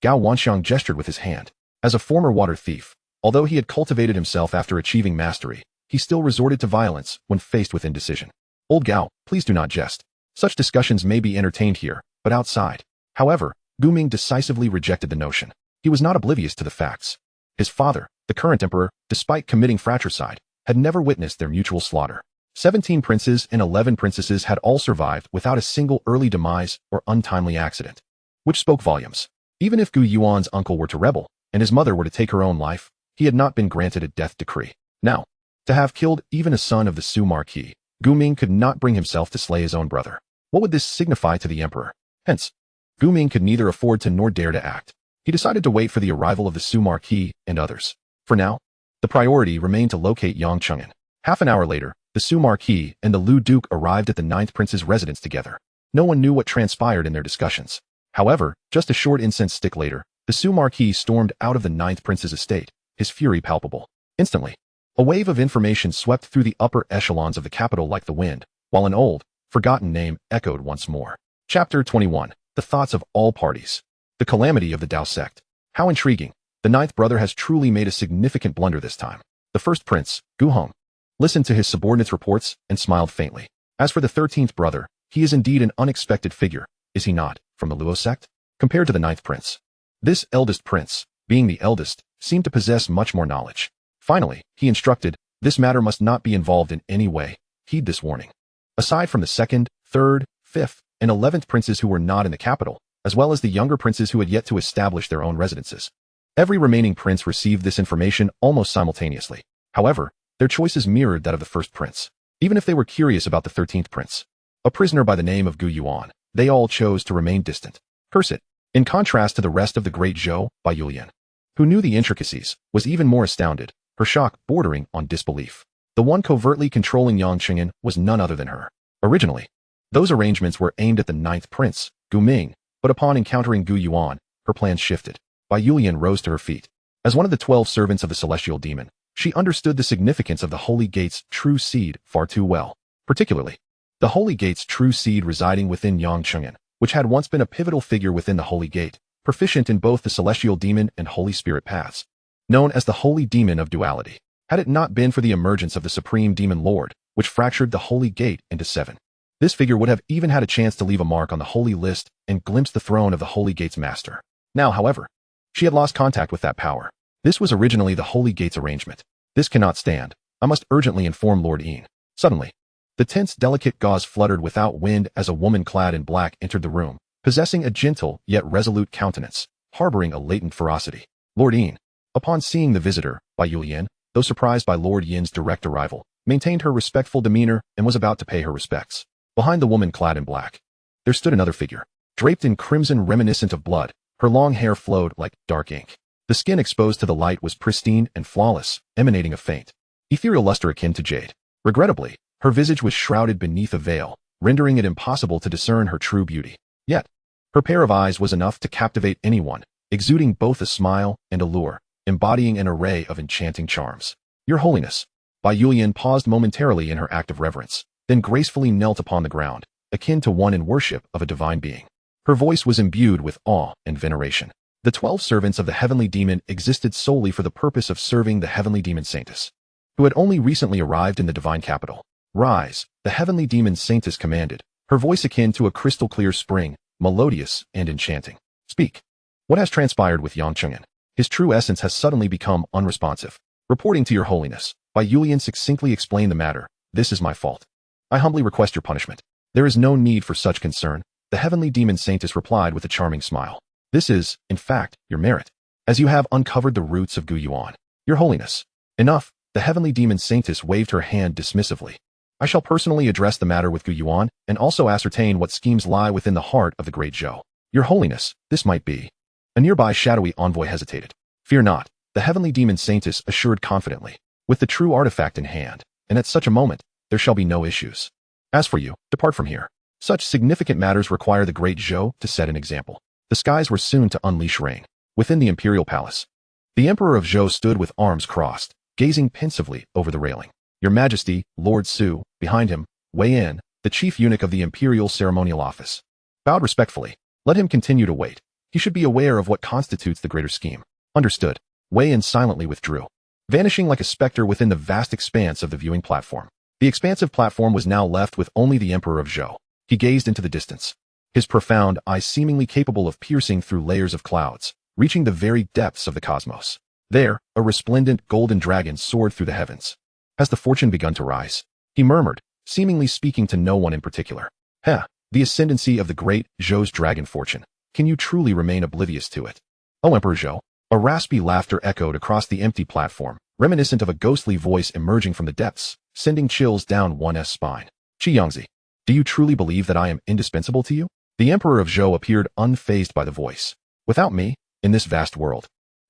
Gu Yuan gestured with his hand. As a former water thief, although he had cultivated himself after achieving mastery, he still resorted to violence when faced with indecision. Old Gao, please do not jest. Such discussions may be entertained here, but outside. However, Gu Ming decisively rejected the notion. He was not oblivious to the facts. His father, the current emperor, despite committing fratricide, had never witnessed their mutual slaughter. 17 princes and 11 princesses had all survived without a single early demise or untimely accident, which spoke volumes. Even if Gu Yuan's uncle were to rebel, and his mother were to take her own life, he had not been granted a death decree. Now, to have killed even a son of the Martial, Gu Ming could not bring himself to slay his own brother. What would this signify to the emperor? Hence, Gu Ming could neither afford to nor dare to act. He decided to wait for the arrival of the Martial and others. For now, the priority remained to locate Yangchungen. Half an hour later, the Martial and the Lu Duke arrived at the ninth prince's residence together. No one knew what transpired in their discussions. However, just a short incense stick later, the Martial stormed out of the ninth prince's estate, his fury palpable. Instantly, a wave of information swept through the upper echelons of the capital like the wind, while an old, forgotten name echoed once more. Chapter 21. The Thoughts of All Parties. The Calamity of the Dao Sect. How intriguing. The ninth brother has truly made a significant blunder this time. The first prince, Gu Hong, listened to his subordinates' reports and smiled faintly. As for the 13th brother, he is indeed an unexpected figure, is he not, from the Luo sect? Compared to the ninth prince. This eldest prince, being the eldest, seemed to possess much more knowledge. Finally, he instructed, this matter must not be involved in any way. Heed this warning. Aside from the second, third, fifth, and 11th princes who were not in the capital, as well as the younger princes who had yet to establish their own residences, every remaining prince received this information almost simultaneously. However, their choices mirrored that of the first prince. Even if they were curious about the 13th prince, a prisoner by the name of Gu Yuan, they all chose to remain distant. Curse it. In contrast to the rest of the Great Zhou, by Yulian, who knew the intricacies, was even more astounded, her shock bordering on disbelief. The one covertly controlling Yangchungen was none other than her. Originally, those arrangements were aimed at the ninth prince, Gu Ming, but upon encountering Gu Yuan, her plans shifted. Bai Yulian rose to her feet. As one of the 12 servants of the celestial demon, she understood the significance of the Holy Gate's true seed far too well. Particularly, the Holy Gate's true seed residing within Yangchungen, which had once been a pivotal figure within the Holy Gate, proficient in both the celestial demon and Holy Spirit paths, known as the Holy Demon of Duality. Had it not been for the emergence of the Supreme Demon Lord, which fractured the Holy Gate into 7, this figure would have even had a chance to leave a mark on the Holy List and glimpse the throne of the Holy Gate's master. Now, however, she had lost contact with that power. This was originally the Holy Gate's arrangement. This cannot stand. I must urgently inform Lord Ian. Suddenly, the tent's delicate gauze fluttered without wind as a woman clad in black entered the room, possessing a gentle yet resolute countenance, harboring a latent ferocity. Lord Ian, upon seeing the visitor, Bai Yulian, though surprised by Lord Yin's direct arrival, maintained her respectful demeanor and was about to pay her respects. Behind the woman clad in black, there stood another figure, draped in crimson reminiscent of blood. Her long hair flowed like dark ink. The skin exposed to the light was pristine and flawless, emanating a faint, ethereal luster akin to jade. Regrettably, her visage was shrouded beneath a veil, rendering it impossible to discern her true beauty. Yet, her pair of eyes was enough to captivate anyone, exuding both a smile and allure, embodying an array of enchanting charms. Your Holiness. Bai Yulian paused momentarily in her act of reverence, then gracefully knelt upon the ground, akin to one in worship of a divine being. Her voice was imbued with awe and veneration. The 12 servants of the heavenly demon existed solely for the purpose of serving the heavenly demon Saintess, who had only recently arrived in the divine capital. Rise, the heavenly demon Saintess commanded, her voice akin to a crystal-clear spring, melodious and enchanting. Speak. What has transpired with Yang Cheng'an? His true essence has suddenly become unresponsive. Reporting to your Holiness, Bai Yulian succinctly explained the matter. This is my fault. I humbly request your punishment. There is no need for such concern, the heavenly demon Saintess replied with a charming smile. This is, in fact, your merit, as you have uncovered the roots of Gu Yuan. Your Holiness. Enough, the heavenly demon Saintess waved her hand dismissively. I shall personally address the matter with Gu Yuan and also ascertain what schemes lie within the heart of the great Zhou. Your Holiness, this might be. A nearby shadowy envoy hesitated. Fear not, the heavenly demon Saintess assured confidently, with the true artifact in hand, and at such a moment, there shall be no issues. As for you, depart from here. Such significant matters require the great Zhou to set an example. The skies were soon to unleash rain. Within the imperial palace, the Emperor of Zhou stood with arms crossed, gazing pensively over the railing. Your Majesty, Lord Su, behind him, Wei Yan, the chief eunuch of the imperial ceremonial office, bowed respectfully. Let him continue to wait. He should be aware of what constitutes the greater scheme. Understood. Wei Yan silently withdrew, vanishing like a specter within the vast expanse of the viewing platform. The expansive platform was now left with only the Emperor of Zhou. He gazed into the distance, his profound eyes seemingly capable of piercing through layers of clouds, reaching the very depths of the cosmos. There, a resplendent golden dragon soared through the heavens. Has the fortune begun to rise? He murmured, seemingly speaking to no one in particular. The ascendancy of the great Zhou's dragon fortune. Can you truly remain oblivious to it? Oh, Emperor Zhou. A raspy laughter echoed across the empty platform, reminiscent of a ghostly voice emerging from the depths, sending chills down one's spine. Qi Yangzi, do you truly believe that I am indispensable to you? The Emperor of Zhou appeared unfazed by the voice. Without me, in this vast world,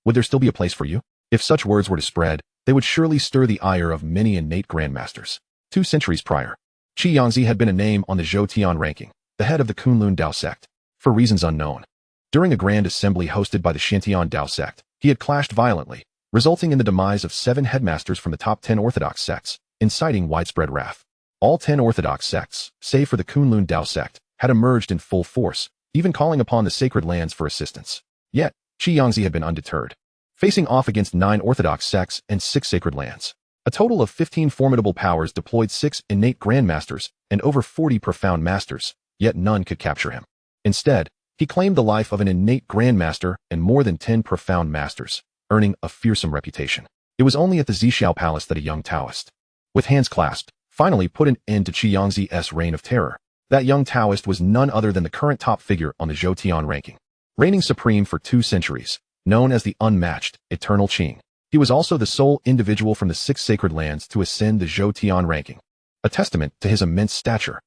would there still be a place for you? If such words were to spread, they would surely stir the ire of many innate grandmasters. 2 centuries prior, Qi Yangzi had been a name on the Zhou Tian ranking, the head of the Kunlun Dao sect. For reasons unknown, during a grand assembly hosted by the Xintian Dao sect, he had clashed violently, resulting in the demise of 7 headmasters from the top 10 orthodox sects, inciting widespread wrath. All 10 orthodox sects, save for the Kunlun Dao sect, had emerged in full force, even calling upon the sacred lands for assistance. Yet, Qi Yangzi had been undeterred, facing off against 9 orthodox sects and 6 sacred lands. A total of 15 formidable powers deployed 6 innate grandmasters and over 40 profound masters, yet none could capture him. Instead, he claimed the life of an innate grandmaster and more than 10 profound masters, earning a fearsome reputation. It was only at the Zixiao Palace that a young Taoist, with hands clasped, finally put an end to Qi Yangzi's reign of terror. That young Taoist was none other than the current top figure on the Zhou Tian ranking, reigning supreme for 2 centuries, known as the unmatched, eternal Qing. He was also the sole individual from the 6 sacred lands to ascend the Zhou Tian ranking, a testament to his immense stature.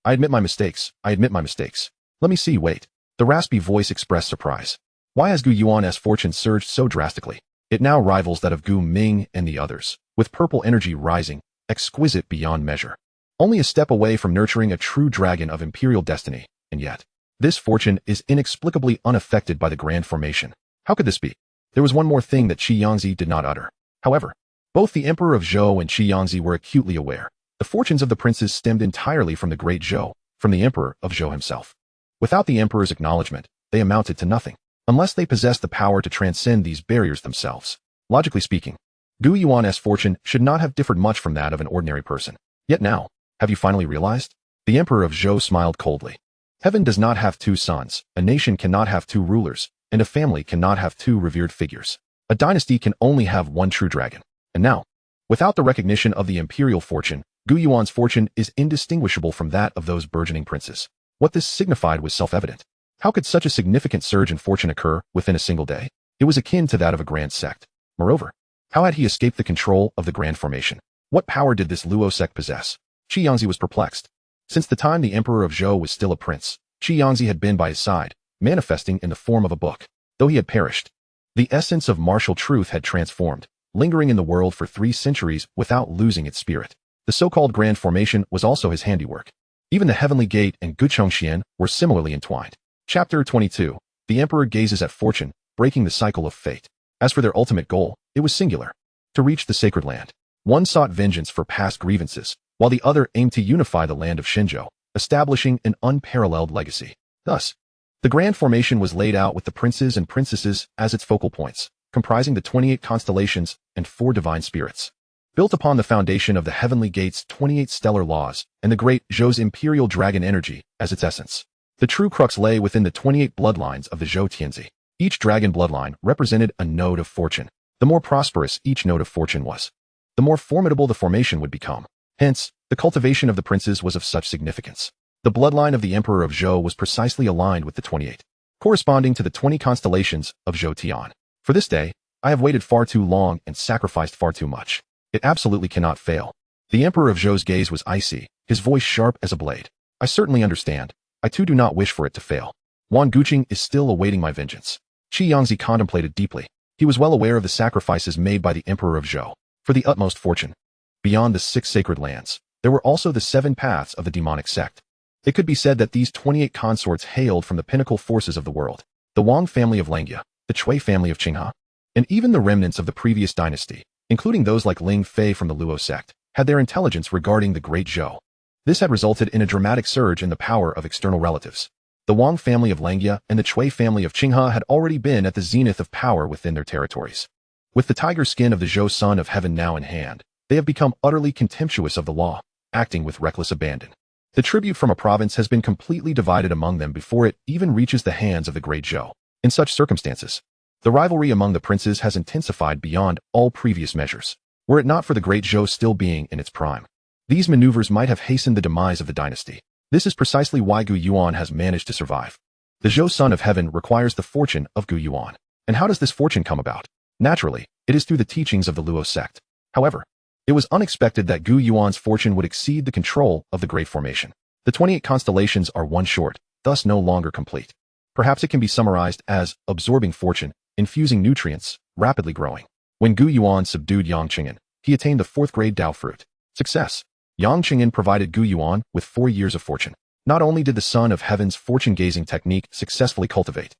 I admit my mistakes. Let me see, wait. The raspy voice expressed surprise. Why has Gu Yuan's fortune surged so drastically? It now rivals that of Gu Ming and the others, with purple energy rising, exquisite beyond measure. Only a step away from nurturing a true dragon of imperial destiny, and yet, this fortune is inexplicably unaffected by the grand formation. How could this be? There was one more thing that Qi Yangzi did not utter. However, both the Emperor of Zhou and Qi Yangzi were acutely aware. The fortunes of the princes stemmed entirely from the great Zhou, from the Emperor of Zhou himself. Without the Emperor's acknowledgement, they amounted to nothing. unless they possess the power to transcend these barriers themselves. Logically speaking, Gu Yuan's fortune should not have differed much from that of an ordinary person. Yet now, have you finally realized? The Emperor of Zhou smiled coldly. Heaven does not have two sons, a nation cannot have two rulers, and a family cannot have two revered figures. A dynasty can only have one true dragon. And now, without the recognition of the imperial fortune, Gu Yuan's fortune is indistinguishable from that of those burgeoning princes. What this signified was self-evident. How could such a significant surge in fortune occur within a single day? It was akin to that of a grand sect. Moreover, how had he escaped the control of the grand formation? What power did this Luo sect possess? Yangzi was perplexed. Since the time the Emperor of Zhou was still a prince, Yangzi had been by his side, manifesting in the form of a book. Though he had perished, the essence of martial truth had transformed, lingering in the world for 3 centuries without losing its spirit. The so-called grand formation was also his handiwork. Even the Heavenly Gate and Guchongxian were similarly entwined. Chapter 22. The Emperor gazes at fortune, breaking the cycle of fate. As for their ultimate goal, it was singular. To reach the Sacred Land. One sought vengeance for past grievances, while the other aimed to unify the land of Xinzhou, establishing an unparalleled legacy. Thus, the grand formation was laid out with the princes and princesses as its focal points, comprising the 28 constellations and 4 divine spirits. Built upon the foundation of the Heavenly Gate's 28 stellar laws and the great Zhou's imperial dragon energy as its essence. The true crux lay within the 28 bloodlines of the Zhou Tianzi. Each dragon bloodline represented a node of fortune. The more prosperous each node of fortune was, the more formidable the formation would become. Hence, the cultivation of the princes was of such significance. The bloodline of the Emperor of Zhou was precisely aligned with the 28, corresponding to the 20 constellations of Zhou Tian. For this day, I have waited far too long and sacrificed far too much. It absolutely cannot fail. The Emperor of Zhou's gaze was icy, his voice sharp as a blade. I certainly understand. I too do not wish for it to fail. Wan Guqing is still awaiting my vengeance. Yangzi contemplated deeply. He was well aware of the sacrifices made by the Emperor of Zhou for the utmost fortune. Beyond the 6 sacred lands, there were also the 7 paths of the demonic sect. It could be said that these 28 consorts hailed from the pinnacle forces of the world, the Wang family of Langya, the Cui family of Qinghe, and even the remnants of the previous dynasty, including those like Ling Fei from the Luo sect, had their intelligence regarding the Great Zhou. This had resulted in a dramatic surge in the power of external relatives. The Wang family of Langya and the Cui family of Qinghe had already been at the zenith of power within their territories. With the tiger skin of the Zhou Son of Heaven now in hand, they have become utterly contemptuous of the law, acting with reckless abandon. The tribute from a province has been completely divided among them before it even reaches the hands of the Great Zhou. In such circumstances, the rivalry among the princes has intensified beyond all previous measures. Were it not for the Great Zhou still being in its prime, these maneuvers might have hastened the demise of the dynasty. This is precisely why Gu Yuan has managed to survive. The Zhou Son of Heaven requires the fortune of Gu Yuan. And how does this fortune come about? Naturally, it is through the teachings of the Luo sect. However, it was unexpected that Gu Yuan's fortune would exceed the control of the Great Formation. The 28 constellations are one short, thus no longer complete. Perhaps it can be summarized as absorbing fortune, infusing nutrients, rapidly growing. When Gu Yuan subdued Yang Qing'an, he attained the 4th grade Dao fruit. Success. Yang Qing'an provided Gu Yuan with 4 years of fortune. Not only did the Son of Heaven's fortune-gazing technique successfully cultivate,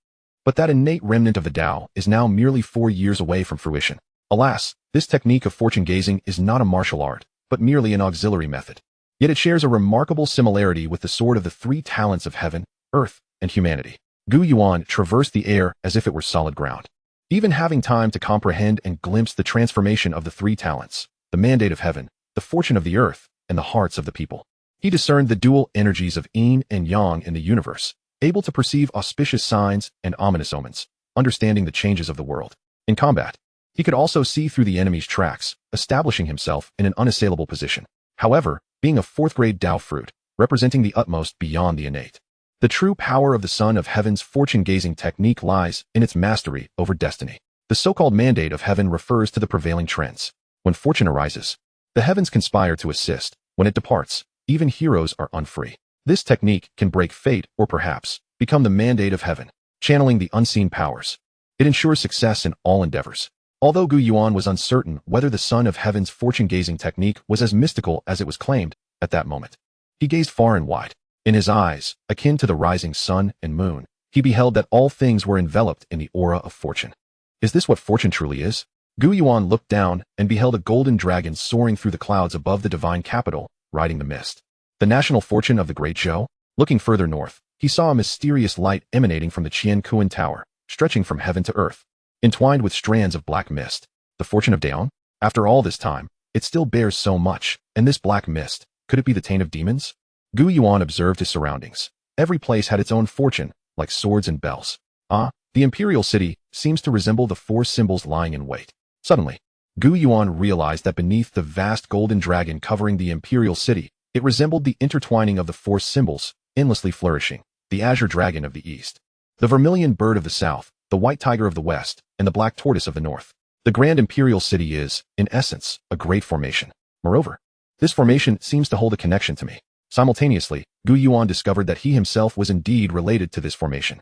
but that innate remnant of the Tao is now merely 4 years away from fruition. Alas, this technique of fortune-gazing is not a martial art, but merely an auxiliary method. Yet it shares a remarkable similarity with the sword of the 3 talents of heaven, earth, and humanity. Gu Yuan traversed the air as if it were solid ground. Even having time to comprehend and glimpse the transformation of the 3 talents, the mandate of heaven, the fortune of the earth, and the hearts of the people. He discerned the dual energies of yin and yang in the universe, able to perceive auspicious signs and ominous omens, understanding the changes of the world. In combat, he could also see through the enemy's tracks, establishing himself in an unassailable position. However, being a 4th grade Tao fruit, representing the utmost beyond the innate. The true power of the Son of Heaven's fortune-gazing technique lies in its mastery over destiny. The so-called mandate of heaven refers to the prevailing trends. When fortune arises, the heavens conspire to assist. When it departs, even heroes are unfree. This technique can break fate or perhaps become the mandate of heaven, channeling the unseen powers. It ensures success in all endeavors. Although Gu Yuan was uncertain whether the Son of Heaven's fortune-gazing technique was as mystical as it was claimed at that moment, he gazed far and wide. In his eyes, akin to the rising sun and moon, he beheld that all things were enveloped in the aura of fortune. Is this what fortune truly is? Gu Yuan looked down and beheld a golden dragon soaring through the clouds above the divine capital, riding the mist. The national fortune of the Great Zhou? Looking further north, he saw a mysterious light emanating from the Qian Kuan Tower, stretching from heaven to earth, entwined with strands of black mist. The fortune of Daon? After all this time, it still bears so much, and this black mist, could it be the taint of demons? Gu Yuan observed his surroundings. Every place had its own fortune, like swords and bells. The imperial city seems to resemble the four symbols lying in wait. Suddenly, Gu Yuan realized that beneath the vast golden dragon covering the imperial city, it resembled the intertwining of the four symbols, endlessly flourishing, the azure dragon of the east, the vermilion bird of the south, the white tiger of the west, and the black tortoise of the north. The grand imperial city is, in essence, a great formation. Moreover, this formation seems to hold a connection to me. Simultaneously, Gu Yuan discovered that he himself was indeed related to this formation.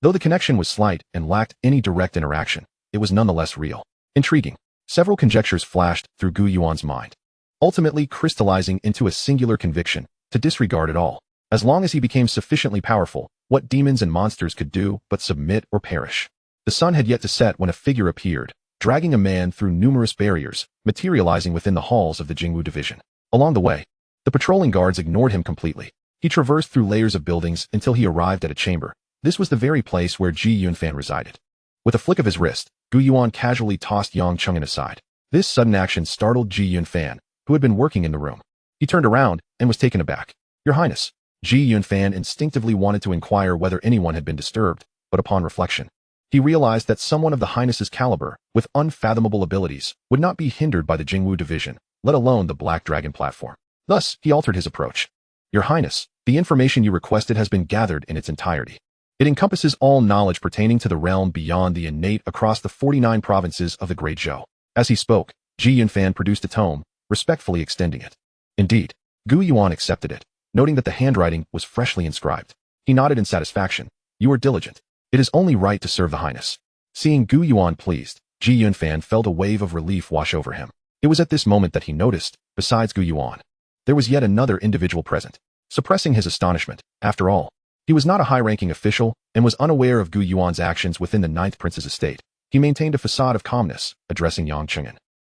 Though the connection was slight and lacked any direct interaction, it was nonetheless real. Intriguing. Several conjectures flashed through Gu Yuan's mind, ultimately crystallizing into a singular conviction to disregard it all. As long as he became sufficiently powerful, what demons and monsters could do but submit or perish. The sun had yet to set when a figure appeared, dragging a man through numerous barriers, materializing within the halls of the Jingwu division. Along the way, the patrolling guards ignored him completely. He traversed through layers of buildings until he arrived at a chamber. This was the very place where Ji Yunfan resided. With a flick of his wrist, Gu Yuan casually tossed Yang Cheng'an aside. This sudden action startled Ji Yunfan, who had been working in the room. He turned around and was taken aback. "Your Highness." Ji Yunfan instinctively wanted to inquire whether anyone had been disturbed, but upon reflection, he realized that someone of the Highness's caliber, with unfathomable abilities, would not be hindered by the Jingwu division, let alone the Black Dragon platform. Thus, he altered his approach. "Your Highness, the information you requested has been gathered in its entirety. It encompasses all knowledge pertaining to the realm beyond the innate across the 49 provinces of the Great Zhou." As he spoke, Ji Yunfan produced a tome, respectfully extending it. Indeed, Gu Yuan accepted it, noting that the handwriting was freshly inscribed. He nodded in satisfaction. "You are diligent. It is only right to serve the Highness." Seeing Gu Yuan pleased, Ji Yunfan felt a wave of relief wash over him. It was at this moment that he noticed, besides Gu Yuan, there was yet another individual present. Suppressing his astonishment, after all, he was not a high-ranking official and was unaware of Gu Yuan's actions within the 9th Prince's estate. He maintained a facade of calmness, addressing Yang Cheng'an,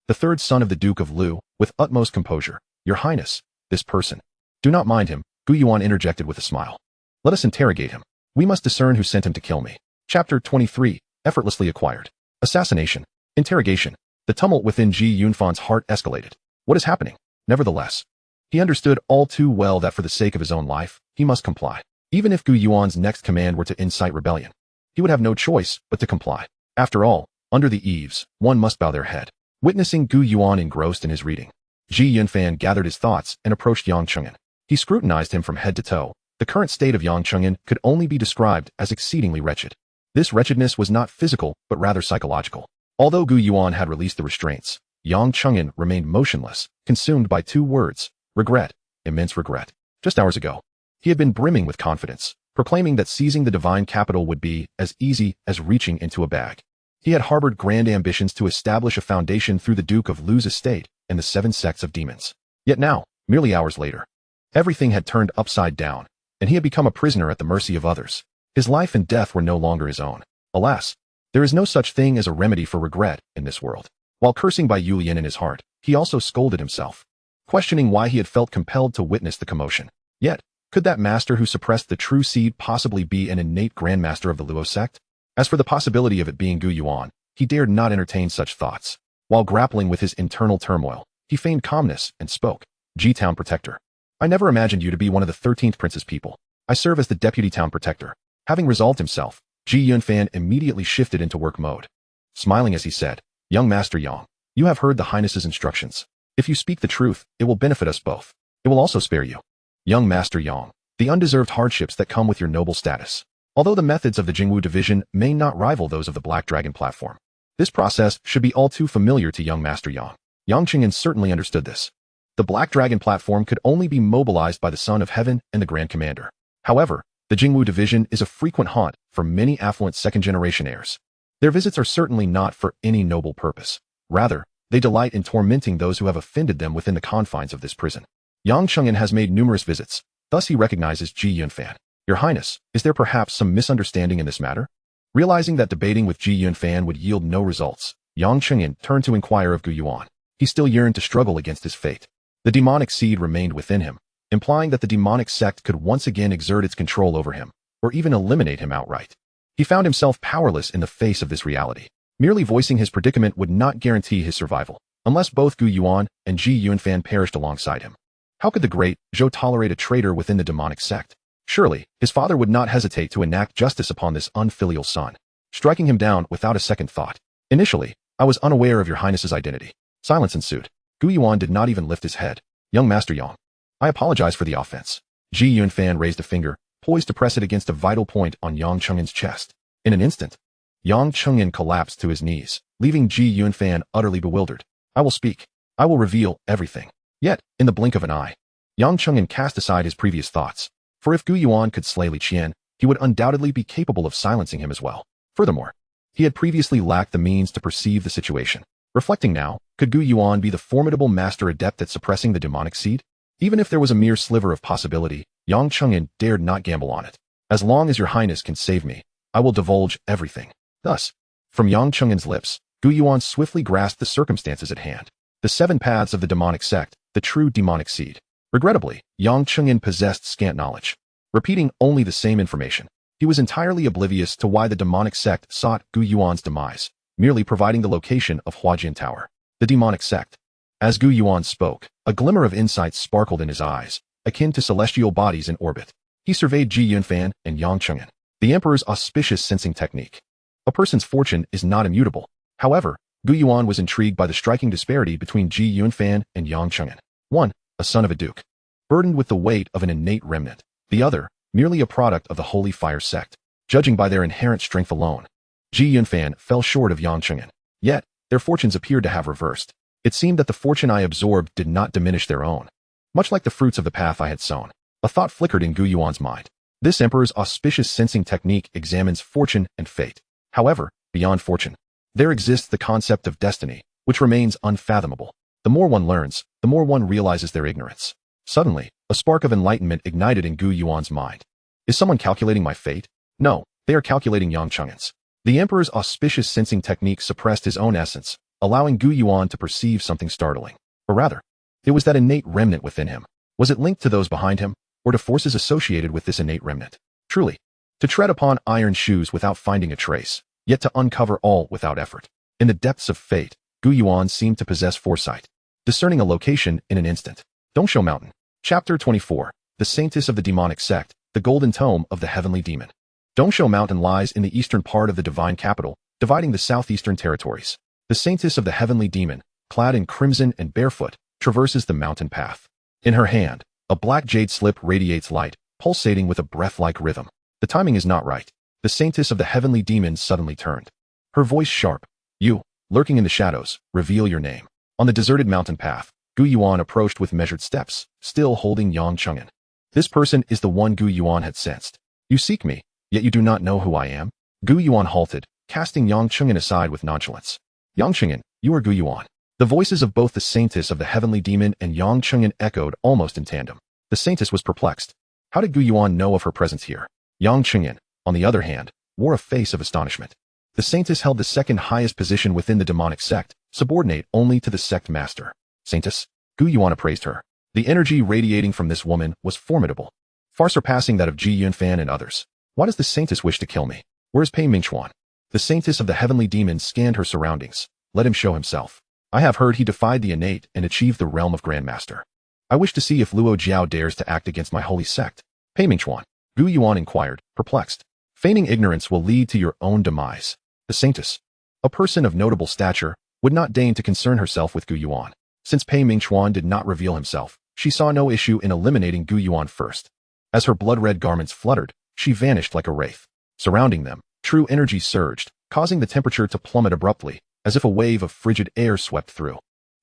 the third son of the Duke of Lu, with utmost composure. "Your Highness, this person." "Do not mind him," Gu Yuan interjected with a smile. "Let us interrogate him. We must discern who sent him to kill me." Chapter 23, Effortlessly Acquired. Assassination. Interrogation. The tumult within Ji Yunfan's heart escalated. What is happening? Nevertheless, he understood all too well that for the sake of his own life, he must comply. Even if Gu Yuan's next command were to incite rebellion, he would have no choice but to comply. After all, under the eaves, one must bow their head. Witnessing Gu Yuan engrossed in his reading, Ji Yunfan gathered his thoughts and approached Yang Cheng'an. He scrutinized him from head to toe. The current state of Yang Cheng'an could only be described as exceedingly wretched. This wretchedness was not physical, but rather psychological. Although Gu Yuan had released the restraints, Yang Cheng'an remained motionless, consumed by two words: regret, immense regret. Just hours ago, he had been brimming with confidence, proclaiming that seizing the divine capital would be as easy as reaching into a bag. He had harbored grand ambitions to establish a foundation through the Duke of Lu's estate and the 7 sects of demons. Yet now, merely hours later, everything had turned upside down, and he had become a prisoner at the mercy of others. His life and death were no longer his own. Alas, there is no such thing as a remedy for regret in this world. While cursing Bai Yulian in his heart, he also scolded himself, questioning why he had felt compelled to witness the commotion. Yet, could that master who suppressed the true seed possibly be an innate Grandmaster of the Luo sect? As for the possibility of it being Gu Yuan, he dared not entertain such thoughts. While grappling with his internal turmoil, he feigned calmness and spoke. "G-Town Protector. I never imagined you to be one of the 13th Prince's people. I serve as the Deputy Town Protector." Having resolved himself, Ji Yunfan immediately shifted into work mode. Smiling as he said, "Young Master Yang, you have heard the Highness's instructions. If you speak the truth, it will benefit us both. It will also spare you, Young Master Yang, the undeserved hardships that come with your noble status. Although the methods of the Jingwu division may not rival those of the Black Dragon platform, this process should be all too familiar to Young Master Yang." Yang Cheng'an certainly understood this. The Black Dragon platform could only be mobilized by the Son of Heaven and the Grand Commander. However, the Jingwu division is a frequent haunt for many affluent second-generation heirs. Their visits are certainly not for any noble purpose. Rather, they delight in tormenting those who have offended them within the confines of this prison. Yang Cheng'an has made numerous visits, thus he recognizes Ji Yunfan. "Your Highness, is there perhaps some misunderstanding in this matter?" Realizing that debating with Ji Yunfan would yield no results, Yang Cheng'an turned to inquire of Gu Yuan. He still yearned to struggle against his fate. The demonic seed remained within him, implying that the demonic sect could once again exert its control over him, or even eliminate him outright. He found himself powerless in the face of this reality. Merely voicing his predicament would not guarantee his survival, unless both Gu Yuan and Gu Yuan perished alongside him. How could the great Zhou tolerate a traitor within the demonic sect? Surely, his father would not hesitate to enact justice upon this unfilial son, striking him down without a second thought. Initially, I was unaware of your highness's identity. Silence ensued. Gu Yuan did not even lift his head. Young Master Yang, I apologize for the offense. Gu Yuan raised a finger, poised to press it against a vital point on Yang Chengyan's chest. In an instant, Yang Chengyan collapsed to his knees, leaving Gu Yuan utterly bewildered. I will speak. I will reveal everything. Yet, in the blink of an eye, Yang Chengyan cast aside his previous thoughts. For if Gu Yuan could slay Li Qian, he would undoubtedly be capable of silencing him as well. Furthermore, he had previously lacked the means to perceive the situation. Reflecting now, could Gu Yuan be the formidable master adept at suppressing the demonic seed? Even if there was a mere sliver of possibility, Yang Chengyan dared not gamble on it. As long as your highness can save me, I will divulge everything. Thus, from Yang Chengyan's lips, Gu Yuan swiftly grasped the circumstances at hand. The 7 paths of the demonic sect, the true demonic seed. Regrettably, Yang Chengyan possessed scant knowledge. Repeating only the same information, he was entirely oblivious to why the demonic sect sought Gu Yuan's demise, merely providing the location of Huajian Tower. The demonic sect. As Gu Yuan spoke, a glimmer of insight sparkled in his eyes, akin to celestial bodies in orbit. He surveyed Gu Yuan and Yang Chengyan. The emperor's auspicious sensing technique. A person's fortune is not immutable. However, Gu Yuan was intrigued by the striking disparity between Gu Yuan and Yang Chengyan. One, a son of a duke, burdened with the weight of an innate remnant. The other, merely a product of the Holy Fire sect. Judging by their inherent strength alone, Gu Yuan fell short of Yang Chengyan. Yet, their fortunes appeared to have reversed. It seemed that the fortune I absorbed did not diminish their own. Much like the fruits of the path I had sown, a thought flickered in Gu Yuan's mind. This emperor's auspicious sensing technique examines fortune and fate. However, beyond fortune, there exists the concept of destiny, which remains unfathomable. The more one learns, the more one realizes their ignorance. Suddenly, a spark of enlightenment ignited in Gu Yuan's mind. Is someone calculating my fate? No, they are calculating Yang Chengyan's. The emperor's auspicious sensing technique suppressed his own essence, allowing Gu Yuan to perceive something startling. Or rather, it was that innate remnant within him. Was it linked to those behind him, or to forces associated with this innate remnant? Truly, to tread upon iron shoes without finding a trace, yet to uncover all without effort. In the depths of fate, Gu Yuan seemed to possess foresight, discerning a location in an instant. Dongsho Mountain. Chapter 24. The Saintess of the Demonic Sect, the Golden Tome of the Heavenly Demon. Dongsho Mountain lies in the eastern part of the divine capital, dividing the southeastern territories. The Saintess of the Heavenly Demon, clad in crimson and barefoot, traverses the mountain path. In her hand, a black jade slip radiates light, pulsating with a breath-like rhythm. The timing is not right. The Saintess of the Heavenly Demon suddenly turned. Her voice sharp. You, lurking in the shadows, reveal your name. On the deserted mountain path, Gu Yuan approached with measured steps, still holding Yang Chengyan. This person is the one Gu Yuan had sensed. You seek me, yet you do not know who I am? Gu Yuan halted, casting Yang Chengyan aside with nonchalance. Yang Chengyan, you are Gu Yuan. The voices of both the Saintess of the Heavenly Demon and Yang Chengyan echoed almost in tandem. The Saintess was perplexed. How did Gu Yuan know of her presence here? Yang Chengyan, on the other hand, wore a face of astonishment. The Saintess held the second highest position within the demonic sect, subordinate only to the sect master. Saintess? Gu Yuan appraised her. The energy radiating from this woman was formidable, far surpassing that of Gu Yuan and others. Why does the Saintess wish to kill me? Where is Pei Mingchuan? The Saintess of the Heavenly Demon scanned her surroundings. Let him show himself. I have heard he defied the innate and achieved the realm of Grandmaster. I wish to see if Luo Jiao dares to act against my holy sect. Pei Mingchuan? Gu Yuan inquired, perplexed. Feigning ignorance will lead to your own demise. The Saintess, a person of notable stature, would not deign to concern herself with Gu Yuan. Since Pei Mingchuan did not reveal himself, she saw no issue in eliminating Gu Yuan first. As her blood-red garments fluttered, she vanished like a wraith. Surrounding them, true energy surged, causing the temperature to plummet abruptly, as if a wave of frigid air swept through.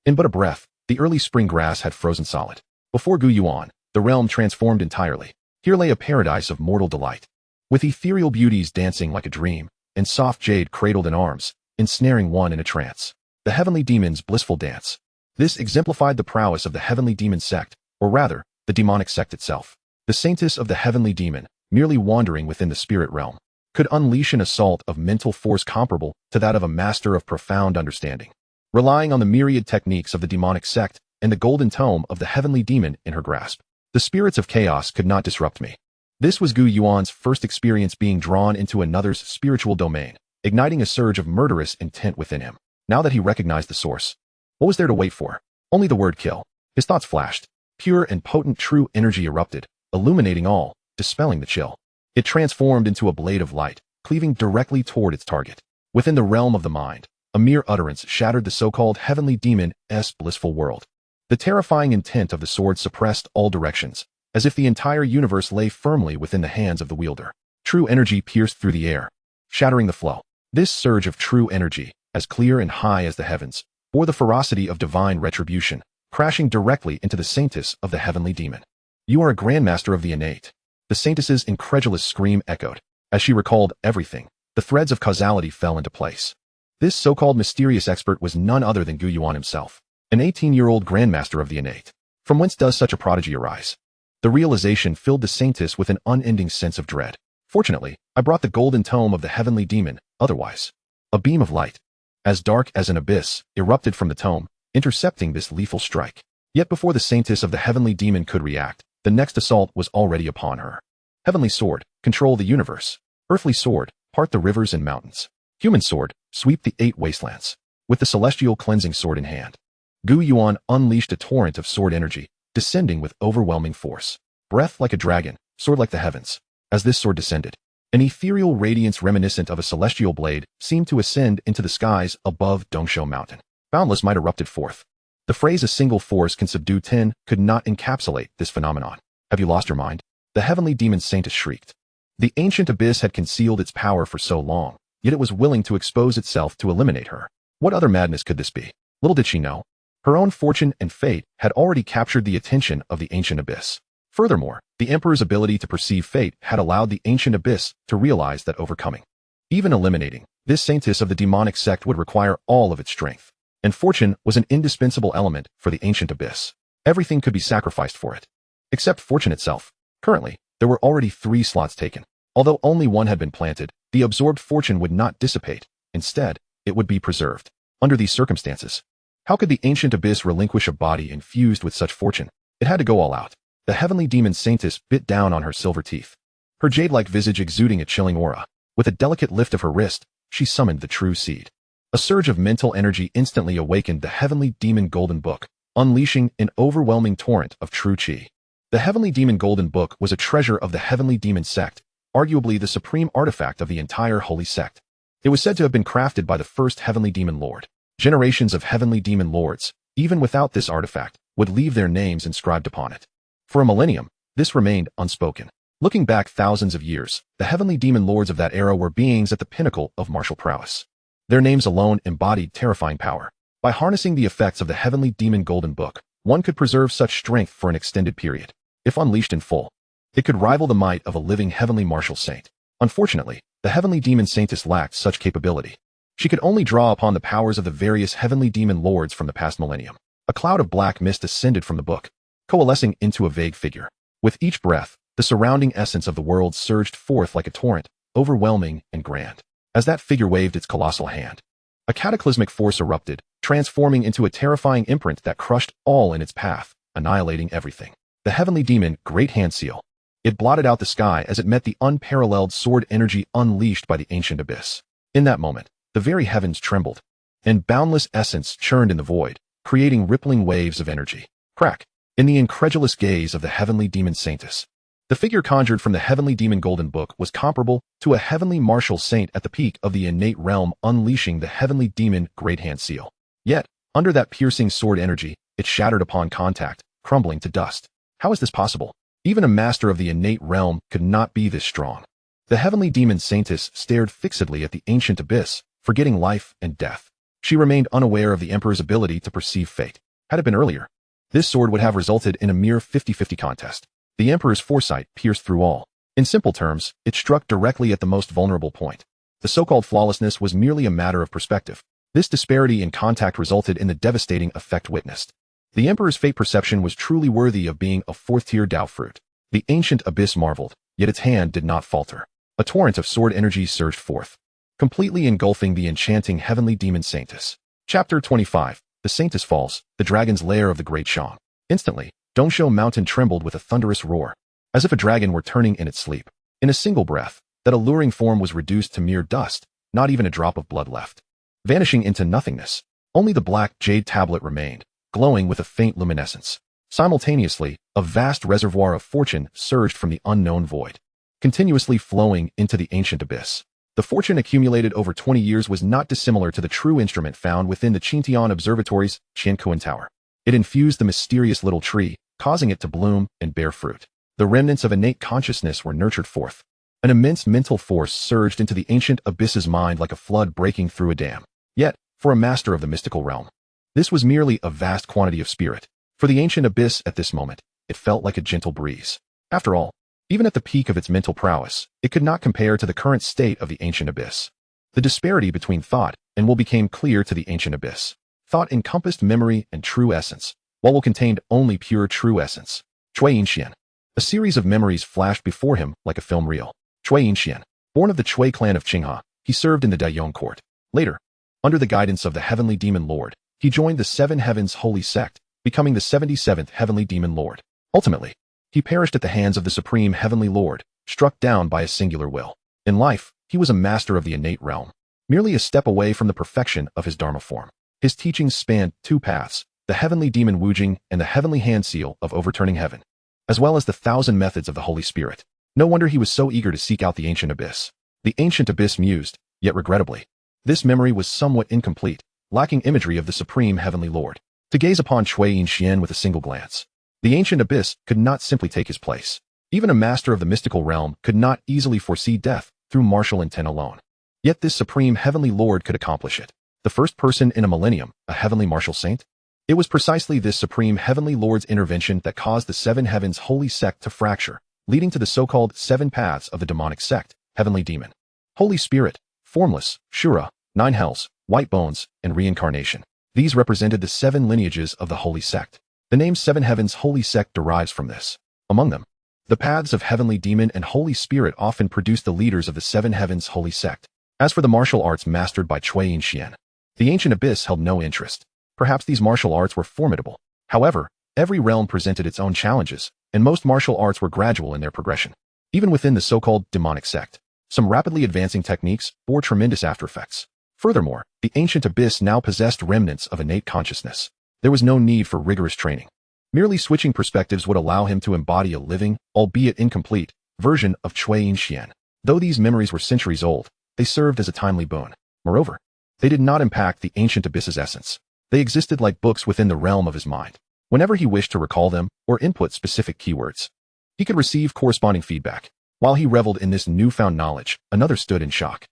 In but a breath, the early spring grass had frozen solid. Before Gu Yuan, the realm transformed entirely. Here lay a paradise of mortal delight, with ethereal beauties dancing like a dream, and soft jade cradled in arms, ensnaring one in a trance. The Heavenly Demon's blissful dance. This exemplified the prowess of the Heavenly Demon sect, or rather, the demonic sect itself. The Saintess of the Heavenly Demon, merely wandering within the spirit realm, could unleash an assault of mental force comparable to that of a master of profound understanding. Relying on the myriad techniques of the demonic sect and the golden tome of the Heavenly Demon in her grasp, the spirits of chaos could not disrupt me. This was Gu Yuan's first experience being drawn into another's spiritual domain, igniting a surge of murderous intent within him. Now that he recognized the source, what was there to wait for? Only the word kill. His thoughts flashed. Pure and potent true energy erupted, illuminating all, dispelling the chill. It transformed into a blade of light, cleaving directly toward its target. Within the realm of the mind, a mere utterance shattered the so-called heavenly demon's blissful world. The terrifying intent of the sword suppressed all directions, as if the entire universe lay firmly within the hands of the wielder. True energy pierced through the air, shattering the flow. This surge of true energy, as clear and high as the heavens, bore the ferocity of divine retribution, crashing directly into the saintess of the heavenly demon. You are a grandmaster of the innate. The saintess's incredulous scream echoed. As she recalled everything, the threads of causality fell into place. This so-called mysterious expert was none other than Gu Yuan himself, an 18-year-old grandmaster of the innate. From whence does such a prodigy arise? The realization filled the saintess with an unending sense of dread. Fortunately, I brought the golden tome of the heavenly demon, otherwise. A beam of light, as dark as an abyss, erupted from the tome, intercepting this lethal strike. Yet before the saintess of the heavenly demon could react, the next assault was already upon her. Heavenly sword, control the universe. Earthly sword, part the rivers and mountains. Human sword, sweep the 8 wastelands. With the celestial cleansing sword in hand, Gu Yuan unleashed a torrent of sword energy, descending with overwhelming force. Breath like a dragon, sword like the heavens. As this sword descended, an ethereal radiance reminiscent of a celestial blade seemed to ascend into the skies above Dongshou Mountain. Boundless might erupted forth. The phrase "a single force can subdue 10" could not encapsulate this phenomenon. Have you lost your mind? The heavenly demon saintess shrieked. The ancient abyss had concealed its power for so long, yet it was willing to expose itself to eliminate her. What other madness could this be? Little did she know, her own fortune and fate had already captured the attention of the ancient abyss. Furthermore, the emperor's ability to perceive fate had allowed the ancient abyss to realize that overcoming, even eliminating, this saintess of the demonic sect would require all of its strength. And fortune was an indispensable element for the ancient abyss. Everything could be sacrificed for it, except fortune itself. Currently, there were already 3 slots taken. Although only one had been planted, the absorbed fortune would not dissipate. Instead, it would be preserved. Under these circumstances, how could the ancient abyss relinquish a body infused with such fortune? It had to go all out. The heavenly demon saintess bit down on her silver teeth, her jade-like visage exuding a chilling aura. With a delicate lift of her wrist, she summoned the true seed. A surge of mental energy instantly awakened the heavenly demon golden book, unleashing an overwhelming torrent of true chi. The heavenly demon golden book was a treasure of the heavenly demon sect, arguably the supreme artifact of the entire holy sect. It was said to have been crafted by the first heavenly demon lord. Generations of heavenly demon lords, even without this artifact, would leave their names inscribed upon it. For a millennium, this remained unspoken. Looking back thousands of years, the heavenly demon lords of that era were beings at the pinnacle of martial prowess. Their names alone embodied terrifying power. By harnessing the effects of the heavenly demon golden book, one could preserve such strength for an extended period. If unleashed in full, it could rival the might of a living heavenly martial saint. Unfortunately, the heavenly demon saintess lacked such capability. She could only draw upon the powers of the various heavenly demon lords from the past millennium. A cloud of black mist ascended from the book, coalescing into a vague figure. With each breath, the surrounding essence of the world surged forth like a torrent, overwhelming and grand. As that figure waved its colossal hand, a cataclysmic force erupted, transforming into a terrifying imprint that crushed all in its path, annihilating everything. The heavenly demon Great Hand Seal. It blotted out the sky as it met the unparalleled sword energy unleashed by the ancient abyss. In that moment, the very heavens trembled, and boundless essence churned in the void, creating rippling waves of energy. Crack! In the incredulous gaze of the heavenly demon saintess, the figure conjured from the heavenly demon golden book was comparable to a heavenly martial saint at the peak of the innate realm unleashing the heavenly demon Great Hand Seal. Yet, under that piercing sword energy, it shattered upon contact, crumbling to dust. How is this possible? Even a master of the innate realm could not be this strong. The heavenly demon saintess stared fixedly at the ancient abyss, forgetting life and death. She remained unaware of the emperor's ability to perceive fate. Had it been earlier, this sword would have resulted in a mere 50-50 contest. The emperor's foresight pierced through all. In simple terms, it struck directly at the most vulnerable point. The so-called flawlessness was merely a matter of perspective. This disparity in contact resulted in the devastating effect witnessed. The emperor's fate perception was truly worthy of being a 4th-tier Dao fruit. The ancient abyss marveled, yet its hand did not falter. A torrent of sword energy surged forth, completely engulfing the enchanting heavenly demon saintess. Chapter 25. The Saintess Falls, the dragon's lair of the Great Shang. Instantly, Dongshou Mountain trembled with a thunderous roar. as if a dragon were turning in its sleep. In a single breath, that alluring form was reduced to mere dust, not even a drop of blood left. Vanishing into nothingness, only the black jade tablet remained, glowing with a faint luminescence. Simultaneously, a vast reservoir of fortune surged from the unknown void, continuously flowing into the ancient abyss. The fortune accumulated over 20 years was not dissimilar to the true instrument found within the Qingtian Observatory's Qiankuan Tower. It infused the mysterious little tree, causing it to bloom and bear fruit. The remnants of innate consciousness were nurtured forth. An immense mental force surged into the ancient abyss's mind like a flood breaking through a dam. Yet, for a master of the mystical realm, this was merely a vast quantity of spirit. For the ancient abyss at this moment, it felt like a gentle breeze. After all, even at the peak of its mental prowess, it could not compare to the current state of the ancient abyss. The disparity between thought and will became clear to the ancient abyss. Thought encompassed memory and true essence, while will contained only pure true essence. Cui Yinxian. A series of memories flashed before him like a film reel. Cui Yinxian. Born of the Cui clan of Qinghe, he served in the Daiyong court. Later, under the guidance of the Heavenly Demon Lord, he joined the Seven Heavens Holy Sect, becoming the 77th Heavenly Demon Lord. Ultimately, he perished at the hands of the Supreme Heavenly Lord, struck down by a singular will. In life, he was a master of the innate realm, merely a step away from the perfection of his Dharma form. His teachings spanned two paths, the Heavenly Demon Wujing and the Heavenly Hand Seal of overturning heaven, as well as the 1,000 methods of the Holy Spirit. No wonder he was so eager to seek out the ancient abyss. The ancient abyss mused, yet regrettably, this memory was somewhat incomplete, lacking imagery of the Supreme Heavenly Lord. To gaze upon Cui Yinxian with a single glance, the ancient abyss could not simply take his place. Even a master of the mystical realm could not easily foresee death through martial intent alone. Yet this Supreme Heavenly Lord could accomplish it. The first person in a millennium, a heavenly martial saint? It was precisely this Supreme Heavenly Lord's intervention that caused the Seven Heavens Holy Sect to fracture, leading to the so-called Seven Paths of the demonic sect, Heavenly Demon, Holy Spirit, Formless, Shura, Nine Hells, White Bones, and Reincarnation. These represented the 7 lineages of the Holy Sect. The name Seven Heavens Holy Sect derives from this. Among them, the paths of Heavenly Demon and Holy Spirit often produce the leaders of the Seven Heavens Holy Sect. As for the martial arts mastered by Cui Yinxian, the ancient abyss held no interest. Perhaps these martial arts were formidable. However, every realm presented its own challenges, and most martial arts were gradual in their progression. Even within the so-called demonic sect, some rapidly advancing techniques bore tremendous aftereffects. Furthermore, the ancient abyss now possessed remnants of innate consciousness. There was no need for rigorous training. Merely switching perspectives would allow him to embody a living, albeit incomplete, version of Cui Yinxian. Though these memories were centuries old, they served as a timely boon. Moreover, they did not impact the ancient abyss's essence. They existed like books within the realm of his mind. Whenever he wished to recall them or input specific keywords, he could receive corresponding feedback. While he reveled in this newfound knowledge, another stood in shock.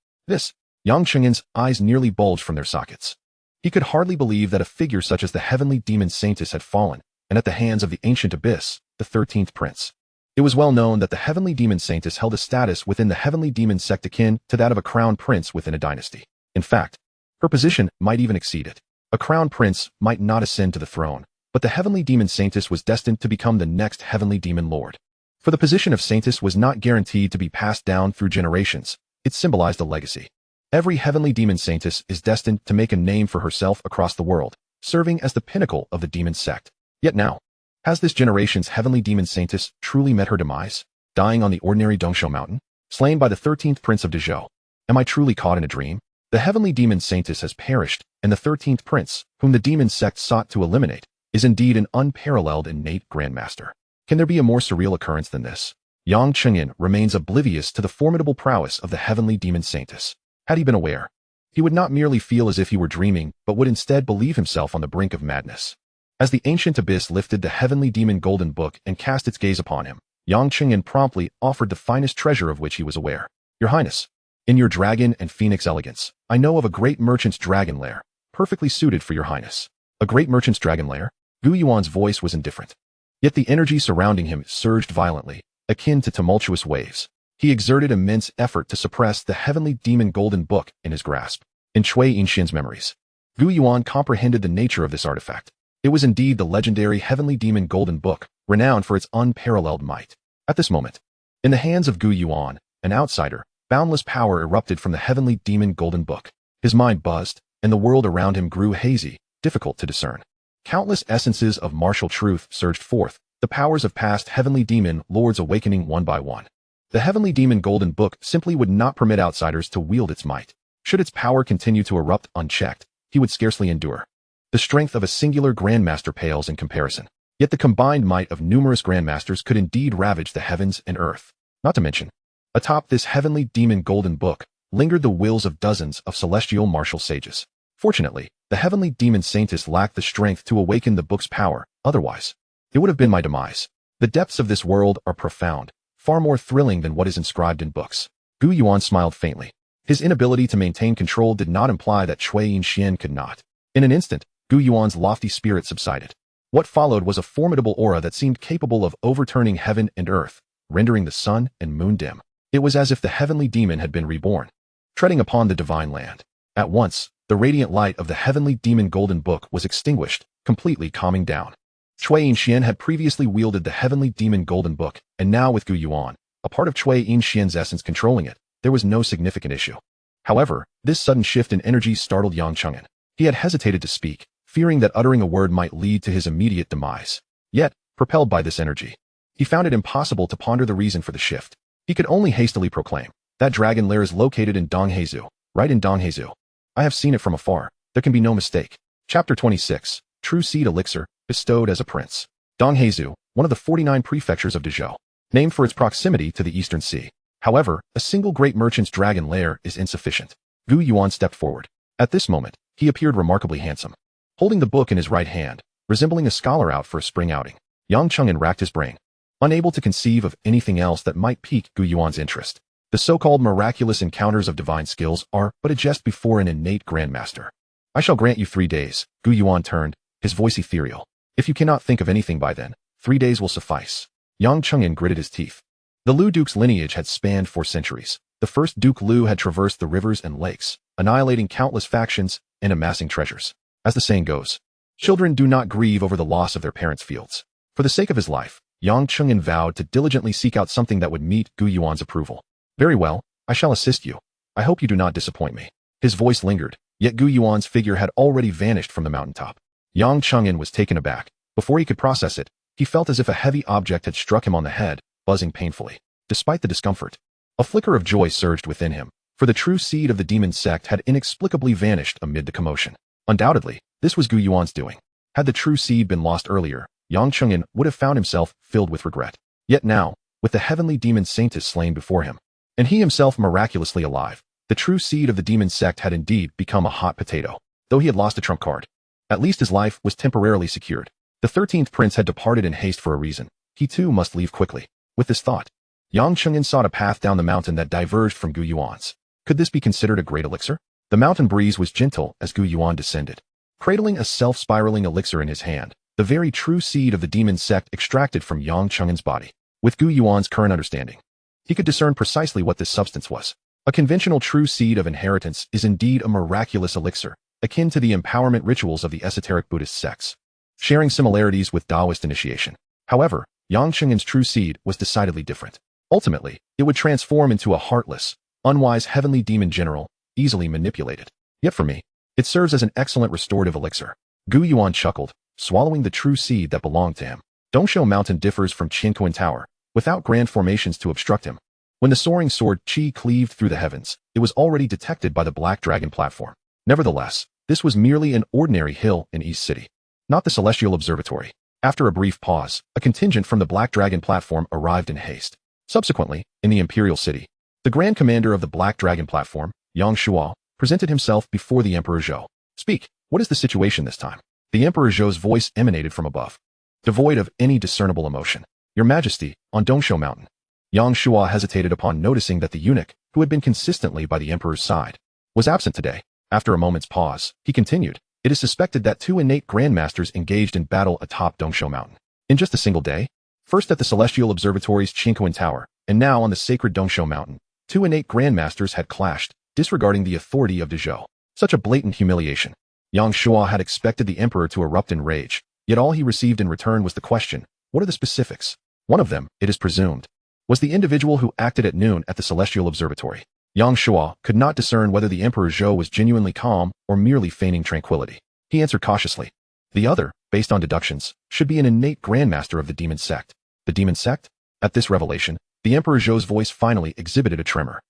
Yang Cheng'en's eyes nearly bulged from their sockets. He could hardly believe that a figure such as the Heavenly Demon Saintess had fallen, and at the hands of the ancient abyss, the 13th Prince. It was well known that the Heavenly Demon Saintess held a status within the Heavenly Demon sect akin to that of a crown prince within a dynasty. In fact, her position might even exceed it. A crown prince might not ascend to the throne, but the Heavenly Demon Saintess was destined to become the next Heavenly Demon Lord. For the position of Saintess was not guaranteed to be passed down through generations. It symbolized a legacy. Every Heavenly Demon Saintess is destined to make a name for herself across the world, serving as the pinnacle of the demon sect. Yet now, has this generation's Heavenly Demon Saintess truly met her demise, dying on the ordinary Dongshou mountain, slain by the 13th Prince of Dezhou? Am I truly caught in a dream? The Heavenly Demon Saintess has perished, and the 13th Prince, whom the demon sect sought to eliminate, is indeed an unparalleled innate Grandmaster. Can there be a more surreal occurrence than this? Yang Cheng'en remains oblivious to the formidable prowess of the Heavenly Demon Saintess. Had he been aware, he would not merely feel as if he were dreaming, but would instead believe himself on the brink of madness. As the ancient abyss lifted the Heavenly Demon Golden Book and cast its gaze upon him, Yang Cheng'en promptly offered the finest treasure of which he was aware. Your Highness, in your dragon and phoenix elegance, I know of a great merchant's dragon lair, perfectly suited for your Highness. A great merchant's dragon lair? Gu Yuan's voice was indifferent. Yet the energy surrounding him surged violently, akin to tumultuous waves. He exerted immense effort to suppress the Heavenly Demon Golden Book in his grasp. In Cui Yinxian's memories, Gu Yuan comprehended the nature of this artifact. It was indeed the legendary Heavenly Demon Golden Book, renowned for its unparalleled might. At this moment, in the hands of Gu Yuan, an outsider, boundless power erupted from the Heavenly Demon Golden Book. His mind buzzed, and the world around him grew hazy, difficult to discern. Countless essences of martial truth surged forth, the powers of past heavenly demon lords awakening one by one. The heavenly demon golden book simply would not permit outsiders to wield its might. Should its power continue to erupt unchecked, he would scarcely endure. The strength of a singular Grandmaster pales in comparison. Yet the combined might of numerous Grandmasters could indeed ravage the heavens and earth. Not to mention, atop this heavenly demon golden book lingered the wills of dozens of celestial martial sages. Fortunately, the heavenly demon saintess lacked the strength to awaken the book's power, otherwise, it would have been my demise. The depths of this world are profound, far more thrilling than what is inscribed in books. Gu Yuan smiled faintly. His inability to maintain control did not imply that Cui Yin could not. In an instant, Gu Yuan's lofty spirit subsided. What followed was a formidable aura that seemed capable of overturning heaven and earth, rendering the sun and moon dim. It was as if the heavenly demon had been reborn, treading upon the divine land. At once, the radiant light of the heavenly demon golden book was extinguished, completely calming down. Cui Yin had previously wielded the heavenly demon golden book, and now with Gu Yuan, a part of Cui Yin's essence controlling it, there was no significant issue. However, this sudden shift in energy startled Yang Cheng'an. He had hesitated to speak, fearing that uttering a word might lead to his immediate demise. Yet, propelled by this energy, he found it impossible to ponder the reason for the shift. He could only hastily proclaim, "That dragon lair is located in Donghezhou, right in Donghezhou. I have seen it from afar. There can be no mistake." Chapter 26, True Seed Elixir, bestowed as a prince. Donghezhou, one of the 49 prefectures of Dezhou, named for its proximity to the Eastern Sea. However, a single great merchant's dragon lair is insufficient. Gu Yuan stepped forward. At this moment, he appeared remarkably handsome. Holding the book in his right hand, resembling a scholar out for a spring outing, Yang Cheng'an racked his brain, unable to conceive of anything else that might pique Gu Yuan's interest. The so-called miraculous encounters of divine skills are but a jest before an innate Grandmaster. "I shall grant you 3 days." Gu Yuan turned, his voice ethereal. "If you cannot think of anything by then, 3 days will suffice." Yang Cheng'an gritted his teeth. The Lu Duke's lineage had spanned 4 centuries. The first Duke Lu had traversed the rivers and lakes, annihilating countless factions and amassing treasures. As the saying goes, children do not grieve over the loss of their parents' fields. For the sake of his life, Yang Cheng'an vowed to diligently seek out something that would meet Gu Yuan's approval. "Very well, I shall assist you. I hope you do not disappoint me." His voice lingered, yet Gu Yuan's figure had already vanished from the mountaintop. Yang Cheng'an was taken aback. Before he could process it, he felt as if a heavy object had struck him on the head, buzzing painfully. Despite the discomfort, a flicker of joy surged within him, for the true seed of the demon sect had inexplicably vanished amid the commotion. Undoubtedly, this was Gu Yuan's doing. Had the true seed been lost earlier, Yang Cheng'an would have found himself filled with regret. Yet now, with the heavenly demon saintess slain before him, and he himself miraculously alive, the true seed of the demon sect had indeed become a hot potato. Though he had lost a trump card, at least his life was temporarily secured. The 13th prince had departed in haste for a reason. He too must leave quickly. With this thought, Yang Cheng'an sought a path down the mountain that diverged from Gu Yuan's. Could this be considered a great elixir? The mountain breeze was gentle as Gu Yuan descended, cradling a self-spiraling elixir in his hand, the very true seed of the demon sect extracted from Yang Cheng'an's body. With Gu Yuan's current understanding, he could discern precisely what this substance was. A conventional true seed of inheritance is indeed a miraculous elixir, akin to the empowerment rituals of the esoteric Buddhist sects, sharing similarities with Taoist initiation. However, Yang Cheng'an's true seed was decidedly different. Ultimately, it would transform into a heartless, unwise heavenly demon general, easily manipulated. Yet for me, it serves as an excellent restorative elixir. Gu Yuan chuckled, swallowing the true seed that belonged to him. Dongshou Mountain differs from Qinkuan Tower, without grand formations to obstruct him. When the soaring sword Qi cleaved through the heavens, it was already detected by the Black Dragon platform. Nevertheless, this was merely an ordinary hill in East City, not the Celestial Observatory. After a brief pause, a contingent from the Black Dragon platform arrived in haste. Subsequently, in the Imperial City, the Grand Commander of the Black Dragon platform, Yang Shuo, presented himself before the Emperor Zhou. "Speak, what is the situation this time?" The Emperor Zhou's voice emanated from above, devoid of any discernible emotion. "Your Majesty, on Dongshou Mountain." Yang Shuo hesitated upon noticing that the eunuch, who had been consistently by the Emperor's side, was absent today. After a moment's pause, he continued, "It is suspected that 2 innate Grandmasters engaged in battle atop Dongshou Mountain. In just a single day? First at the Celestial Observatory's Qinkuan Tower, and now on the sacred Dongshou Mountain, 2 innate Grandmasters had clashed, disregarding the authority of Dezhou. Such a blatant humiliation. Yang Shuo had expected the Emperor to erupt in rage, yet all he received in return was the question, what are the specifics? One of them, it is presumed, was the individual who acted at noon at the Celestial Observatory. Yang Shuo could not discern whether the Emperor Zhou was genuinely calm or merely feigning tranquility. He answered cautiously. The other, based on deductions, should be an innate Grandmaster of the demon sect. The demon sect? At this revelation, the Emperor Zhou's voice finally exhibited a tremor.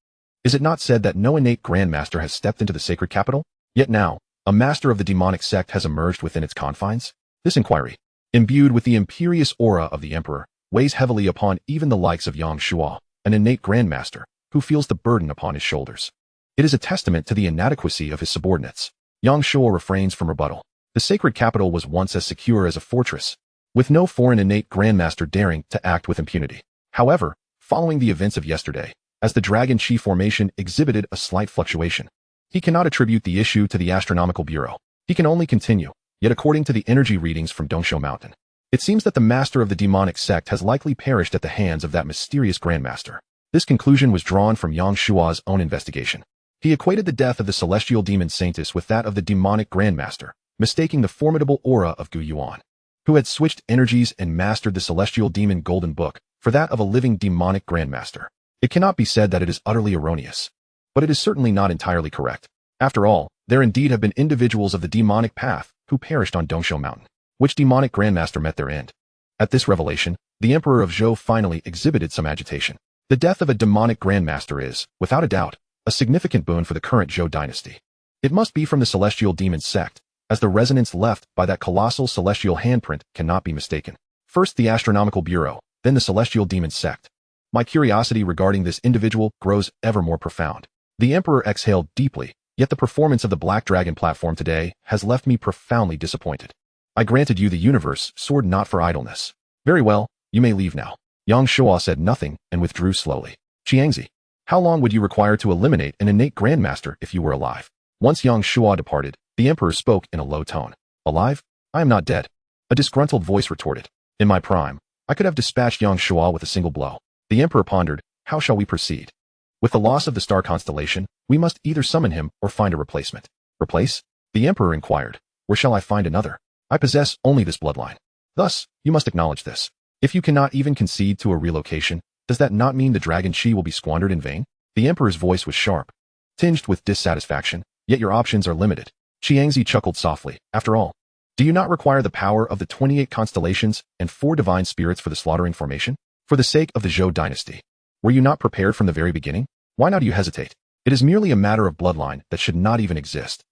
Is it not said that no innate Grandmaster has stepped into the sacred capital? Yet now, a master of the demonic sect has emerged within its confines? This inquiry, imbued with the imperious aura of the Emperor, weighs heavily upon even the likes of Yang Shuo, an innate Grandmaster, who feels the burden upon his shoulders. It is a testament to the inadequacy of his subordinates. Yang Shuo refrains from rebuttal. The sacred capital was once as secure as a fortress, with no foreign innate Grandmaster daring to act with impunity. However, following the events of yesterday, as the Dragon Chi formation exhibited a slight fluctuation, he cannot attribute the issue to the Astronomical Bureau. He can only continue, yet according to the energy readings from Dongsho Mountain, it seems that the master of the demonic sect has likely perished at the hands of that mysterious Grandmaster. This conclusion was drawn from Yang Shuo's own investigation. He equated the death of the celestial demon Saintus with that of the demonic Grandmaster, mistaking the formidable aura of Gu Yuan, who had switched energies and mastered the celestial demon Golden Book, for that of a living demonic Grandmaster. It cannot be said that it is utterly erroneous, but it is certainly not entirely correct. After all, there indeed have been individuals of the demonic path who perished on Dongsho Mountain. Which demonic Grandmaster met their end? At this revelation, the Emperor of Zhou finally exhibited some agitation. The death of a demonic Grandmaster is, without a doubt, a significant boon for the current Zhou dynasty. It must be from the celestial demon sect, as the resonance left by that colossal celestial handprint cannot be mistaken. First the Astronomical Bureau, then the celestial demon sect. My curiosity regarding this individual grows ever more profound. The Emperor exhaled deeply, yet the performance of the Black Dragon platform today has left me profoundly disappointed. I granted you the universe sword not for idleness. Very well, you may leave now. Yang Shuo said nothing and withdrew slowly. Qiangzi, how long would you require to eliminate an innate Grandmaster if you were alive? Once Yang Shuo departed, the Emperor spoke in a low tone. Alive? I am not dead. A disgruntled voice retorted. In my prime, I could have dispatched Yang Shuo with a single blow. The Emperor pondered, how shall we proceed? With the loss of the star constellation, we must either summon him or find a replacement. Replace? The Emperor inquired. Where shall I find another? I possess only this bloodline. Thus, you must acknowledge this. If you cannot even concede to a relocation, does that not mean the Dragon Chi will be squandered in vain? The Emperor's voice was sharp, tinged with dissatisfaction, yet your options are limited. Qiangzi chuckled softly. After all, do you not require the power of the 28 constellations and 4 divine spirits for the slaughtering formation? For the sake of the Zhou dynasty, were you not prepared from the very beginning? Why now do you hesitate? It is merely a matter of bloodline that should not even exist.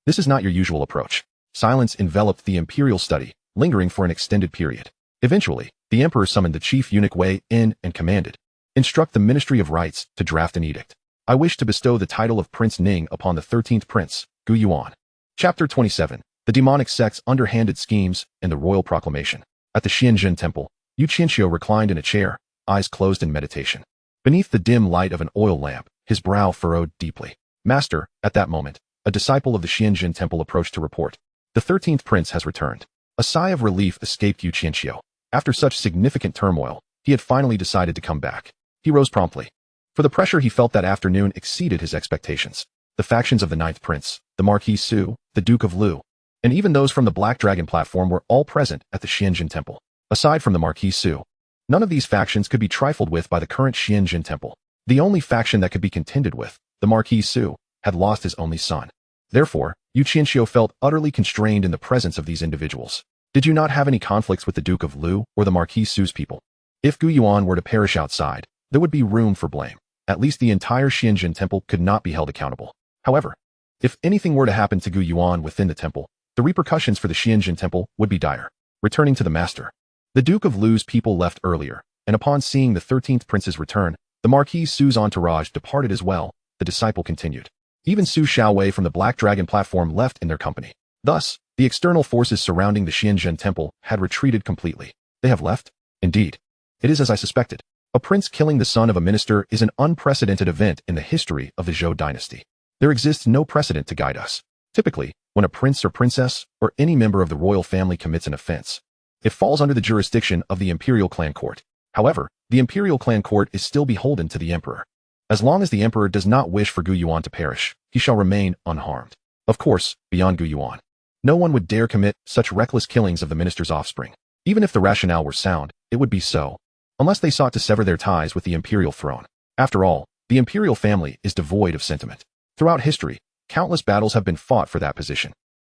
This is not your usual approach. Silence enveloped the imperial study, lingering for an extended period. Eventually, the Emperor summoned the chief eunuch Wei in and commanded, instruct the Ministry of Rites to draft an edict. I wish to bestow the title of Prince Ning upon the 13th Prince, Gu Yuan. Chapter 27. The Demonic Sect's Underhanded Schemes and the Royal Proclamation. At the Xuan Zhen Temple, Yu Qianxiu reclined in a chair, eyes closed in meditation. Beneath the dim light of an oil lamp, his brow furrowed deeply. Master, at that moment, a disciple of the Xuan Zhen Temple approached to report. The 13th Prince has returned. A sigh of relief escaped Yu Qianxiu. After such significant turmoil, he had finally decided to come back. He rose promptly. For the pressure he felt that afternoon exceeded his expectations. The factions of the 9th Prince, the Marquis Su, the Duke of Lu, and even those from the Black Dragon platform were all present at the Xuan Zhen Temple. Aside from the Marquis Su, none of these factions could be trifled with by the current Xuan Zhen Temple. The only faction that could be contended with, the Marquis Su, had lost his only son. Therefore, Yu Qianxiu felt utterly constrained in the presence of these individuals. Did you not have any conflicts with the Duke of Lu or the Marquis Su's people? If Gu Yuan were to perish outside, there would be room for blame. At least the entire Xuan Zhen Temple could not be held accountable. However, if anything were to happen to Gu Yuan within the temple, the repercussions for the Xuan Zhen Temple would be dire. Returning to the master. The Duke of Lu's people left earlier, and upon seeing the 13th Prince's return, the Marquis Su's entourage departed as well. The disciple continued. Even Su Xiaowei from the Black Dragon platform left in their company. Thus, the external forces surrounding the Xuan Zhen Temple had retreated completely. They have left? Indeed. It is as I suspected. A prince killing the son of a minister is an unprecedented event in the history of the Zhou dynasty. There exists no precedent to guide us. Typically, when a prince or princess or any member of the royal family commits an offense, it falls under the jurisdiction of the imperial clan court. However, the imperial clan court is still beholden to the emperor. As long as the emperor does not wish for Gu Yuan to perish, he shall remain unharmed. Of course, beyond Gu Yuan, no one would dare commit such reckless killings of the minister's offspring. Even if the rationale were sound, it would be so, unless they sought to sever their ties with the imperial throne. After all, the imperial family is devoid of sentiment. Throughout history, countless battles have been fought for that position.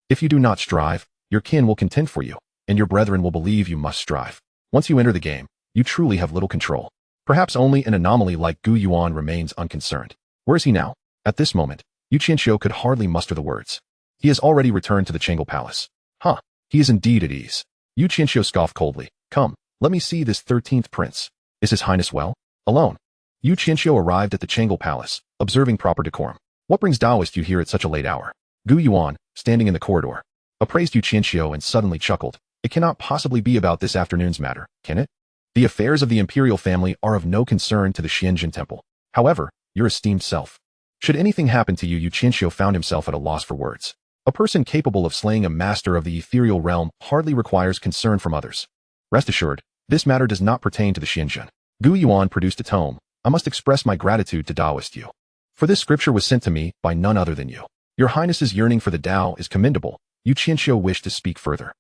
If you do not strive, your kin will contend for you. and your brethren will believe you must strive. Once you enter the game, you truly have little control. Perhaps only an anomaly like Gu Yuan remains unconcerned. Where is he now? At this moment, Yu Qianxiu could hardly muster the words. He has already returned to the Chang'e Palace. Huh. He is indeed at ease. Yu Qianxiu scoffed coldly. Come, let me see this 13th prince. Is his highness well? Alone. Yu Qianxiu arrived at the Chang'e Palace, observing proper decorum. What brings Taoist you here at such a late hour? Gu Yuan, standing in the corridor, appraised Yu Qianxiu and suddenly chuckled. It cannot possibly be about this afternoon's matter, can it? The affairs of the imperial family are of no concern to the Xuan Zhen Temple. However, your esteemed self. Should anything happen to you, Yu Qianxiu found himself at a loss for words. A person capable of slaying a master of the ethereal realm hardly requires concern from others. Rest assured, this matter does not pertain to the Xianzhen. Gu Yuan produced a tome. I must express my gratitude to Taoist you. For this scripture was sent to me by none other than you. Your highness's yearning for the Tao is commendable. Yu Qianxiu wished to speak further.